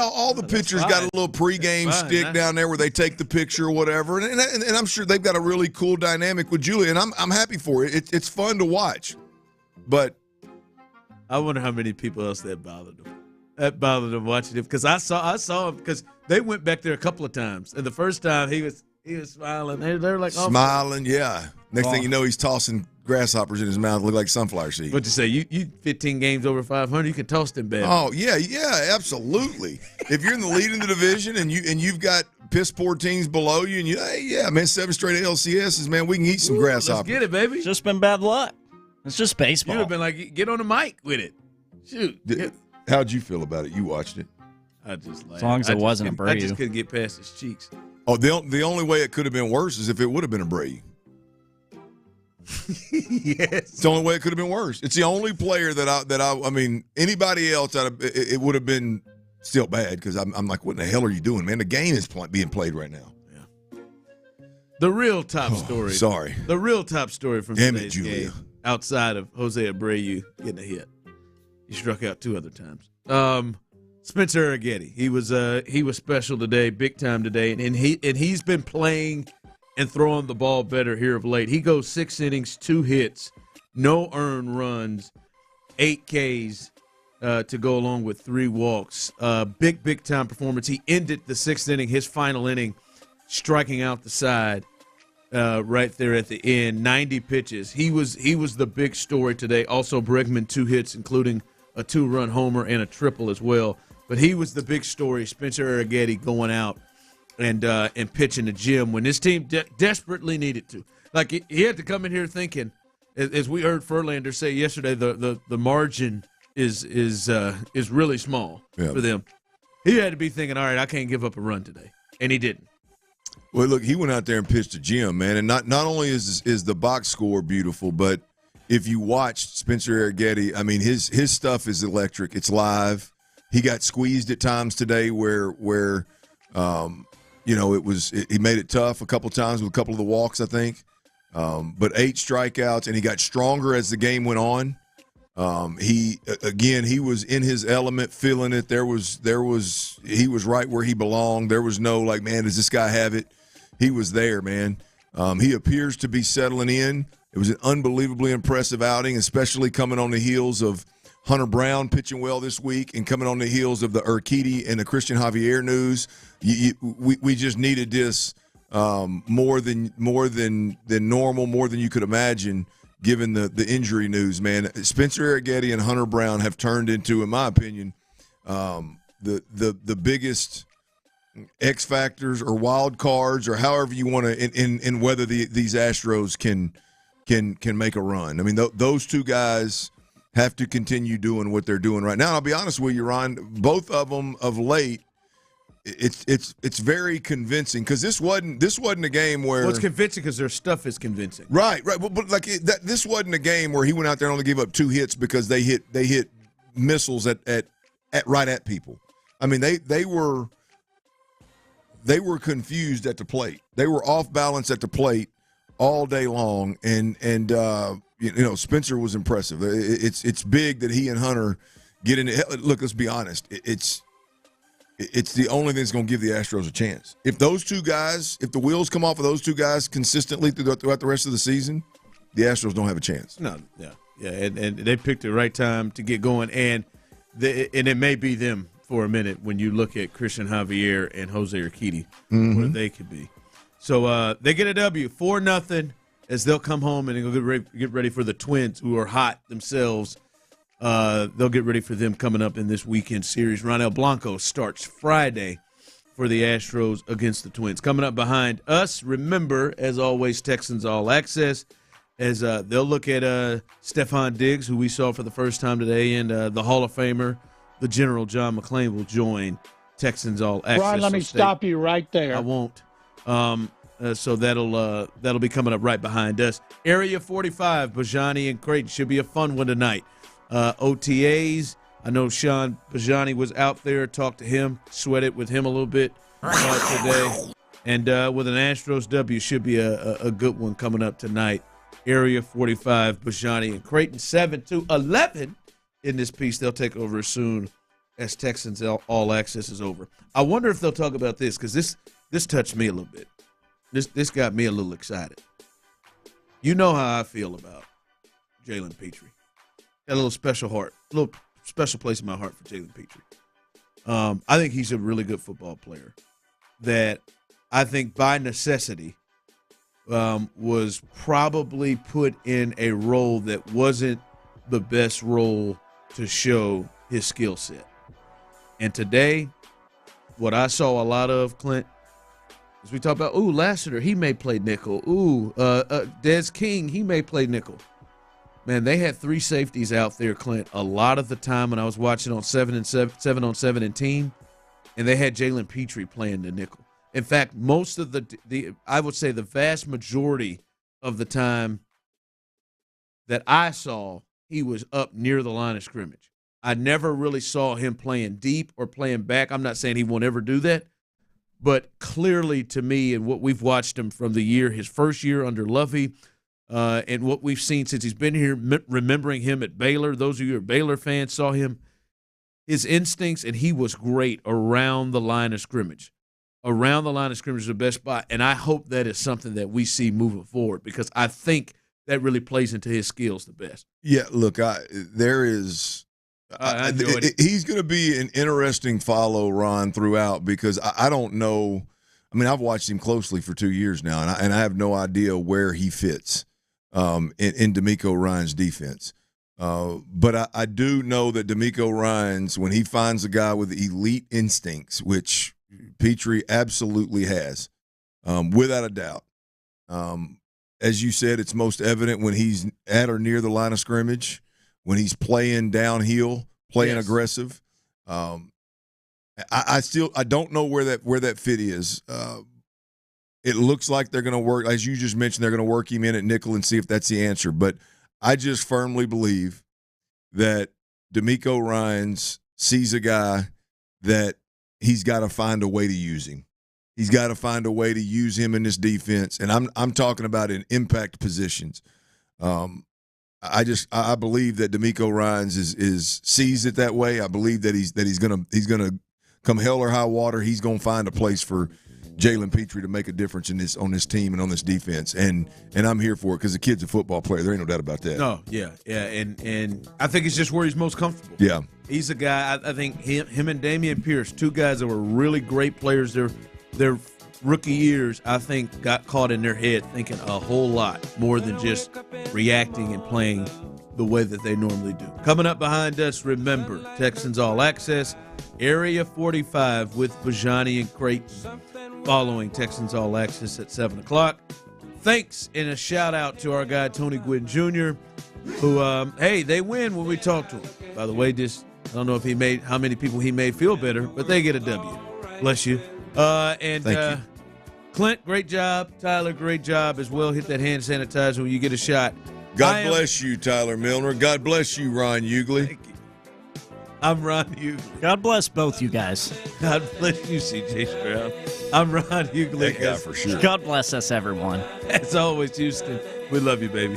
all the pitchers got a little pregame stick down there where they take the picture or whatever, and I'm sure they've got a really cool dynamic with Julia, and I'm happy for it. It's fun to watch, but
I wonder how many people else that bothered them watching it, because I saw him because they went back there a couple of times, and the first time he was smiling. They're like
smiling, yeah. Next thing you know, he's tossing grasshoppers in his mouth, look like sunflower seeds.
What you say? You 15 games over 500, you can toss them bad.
Oh yeah, absolutely. If you're in the lead in the division and you've got piss poor teams below you, and 7 straight LCSs, man, we can eat some grasshoppers.
Let's get it, baby.
It's just been bad luck. It's just baseball.
You'd have been like, get on the mic with it. Shoot.
How'd you feel about it? You watched it.
I just laughed.
As long as it wasn't a Braille.
I just couldn't get past his cheeks.
Oh, the only way it could have been worse is if it would have been a Braille.
Yes.
It's the only way it could have been worse. It's the only player I mean, anybody else, it would have been still bad, because I'm like, what in the hell are you doing, man? The game is being played right now.
Yeah. The real top story.
Sorry.
The real top story from today's game, outside of Jose Abreu getting a hit. He struck out 2 other times. Spencer Arrighetti. He was special today, big time today, and he's been playing and throwing the ball better here of late. He goes 6 innings, 2 hits, no earned runs, 8 Ks to go along with 3 walks. Big time performance. He ended the 6th inning, his final inning, striking out the side right there at the end. 90 pitches. He was the big story today. Also, Bregman 2 hits, including a 2-run homer and a triple as well. But he was the big story. Spencer Arrighetti going out and pitching the gym when this team desperately needed to. Like, he had to come in here thinking, as we heard Verlander say yesterday, the margin is really small for them. He had to be thinking, all right, I can't give up a run today, and he didn't.
Well, look, he went out there and pitched the gym, man, and not only is the box score beautiful, but if you watched Spencer Arrighetti, I mean, his stuff is electric. It's live. He got squeezed at times today where he made it tough a couple times with a couple of the walks, I think. But 8 strikeouts, and he got stronger as the game went on. He was in his element, feeling it. He was right where he belonged. There was no like, man, does this guy have it? He was there, man. He appears to be settling in. It was an unbelievably impressive outing, especially coming on the heels of Hunter Brown pitching well this week, and coming on the heels of the Urquidy and the Christian Javier news. We just needed this more than normal, more than you could imagine, given the injury news, man. Spencer Arrighetti and Hunter Brown have turned into, in my opinion, the biggest X factors or wild cards, or however you want to, in whether these Astros can make a run. I mean, those 2 guys have to continue doing what they're doing right now. And I'll be honest with you, Ron, both of them of late, it's very convincing, because this wasn't a game where.
Well, it's convincing because their stuff is convincing.
Right. But like this wasn't a game where he went out there and only gave up 2 hits because they hit missiles at right at people. I mean, they were confused at the plate. They were off balance at the plate all day long, and Spencer was impressive. It's big that he and Hunter get into. Look, let's be honest. It's the only thing that's going to give the Astros a chance. If those 2 guys, if the wheels come off of those 2 guys consistently throughout the rest of the season, the Astros don't have a chance.
No, yeah, and they picked the right time to get going, and it may be them for a minute when you look at Christian Javier and Jose Urquidy, where they could be. So they get a W, 4-0, as they'll come home and they'll get ready for the Twins, who are hot themselves. They'll get ready for them coming up in this weekend series. Ronel Blanco starts Friday for the Astros against the Twins. Coming up behind us, remember, as always, Texans All Access. as they'll look at Stefon Diggs, who we saw for the first time today, and the Hall of Famer, the General John McClain, will join Texans All Access.
Brian, let me stop you right there.
I won't. So that'll be coming up right behind us. Area 45, Bijani and Creighton should be a fun one tonight. OTAs. I know Sean Bijani was out there. Talked to him, sweated with him a little bit today. And with an Astros W, should be a good one coming up tonight. Area 45, Bijani and Creighton, 7-11 in this piece. They'll take over as soon as Texans All Access is over. I wonder if they'll talk about this, because this touched me a little bit. This got me a little excited. You know how I feel about Jalen Petrie. Got a little special heart, a little special place in my heart for Jalen Petrie. I think he's a really good football player that I think by necessity was probably put in a role that wasn't the best role to show his skill set. And today, what I saw a lot of, Clint, as we talk about, Lassiter, he may play nickel. Des King, he may play nickel. Man, they had three safeties out there, Clint, a lot of the time when I was watching on 7-on-7 and team, and they had Jalen Petrie playing the nickel. In fact, most of the I would say the vast majority of the time that I saw, he was up near the line of scrimmage. I never really saw him playing deep or playing back. I'm not saying he won't ever do that, but clearly to me, and what we've watched him from his first year under Lovey, and what we've seen since he's been here, remembering him at Baylor, those of you who are Baylor fans saw him, his instincts, and he was great around the line of scrimmage. Around the line of scrimmage is the best spot, and I hope that is something that we see moving forward, because I think that really plays into his skills the best.
Yeah, look, he's going to be an interesting follow, Ron, throughout, because I don't know. I mean, I've watched him closely for 2 years now, and I have no idea where he fits in DeMeco Ryans' defense. But I do know that DeMeco Ryans, when he finds a guy with elite instincts, which Petrie absolutely has, without a doubt. As you said, it's most evident when he's at or near the line of scrimmage, when he's playing downhill, playing aggressive. I don't know where that fit is. It looks like they're going to work, as you just mentioned, they're going to work him in at nickel and see if that's the answer. But I just firmly believe that DeMeco Ryans sees a guy that he's got to find a way to use him. He's got to find a way to use him in this defense, and I'm talking about in impact positions. I believe that DeMeco Ryans sees it that way. I believe that he's gonna come hell or high water, he's gonna find a place for Jalen Petrie to make a difference on this team and on this defense, and I'm here for it because the kid's a football player. There ain't no doubt about that.
No, yeah, and I think it's just where he's most comfortable.
Yeah,
he's a guy. I think him and Damian Pierce, two guys that were really great players. Their rookie years, I think, got caught in their head thinking a whole lot more than just reacting and playing the way that they normally do. Coming up behind us, remember, Texans All Access, Area 45 with Bijani and Creighton, following Texans All Access at 7 o'clock. Thanks and a shout-out to our guy, Tony Gwynn Jr., who, they win when we talk to him. By the way, I don't know if how many people he made feel better, but they get a W. Bless you. Thank you. Clint, great job. Tyler, great job as well. Hit that hand sanitizer when you get a shot.
God bless you, Tyler Milner. God bless you, Ron Hughley.
Thank you. I'm Ron Hughley.
God bless both you guys.
God bless you, CJ Stroud. I'm Ron Hughley.
Yeah, for sure.
God bless us, everyone.
As always, Houston, we love you, baby.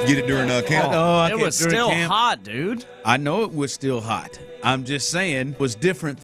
Get it during camp.
It was still hot, dude.
I know it was still hot. I'm just saying it was different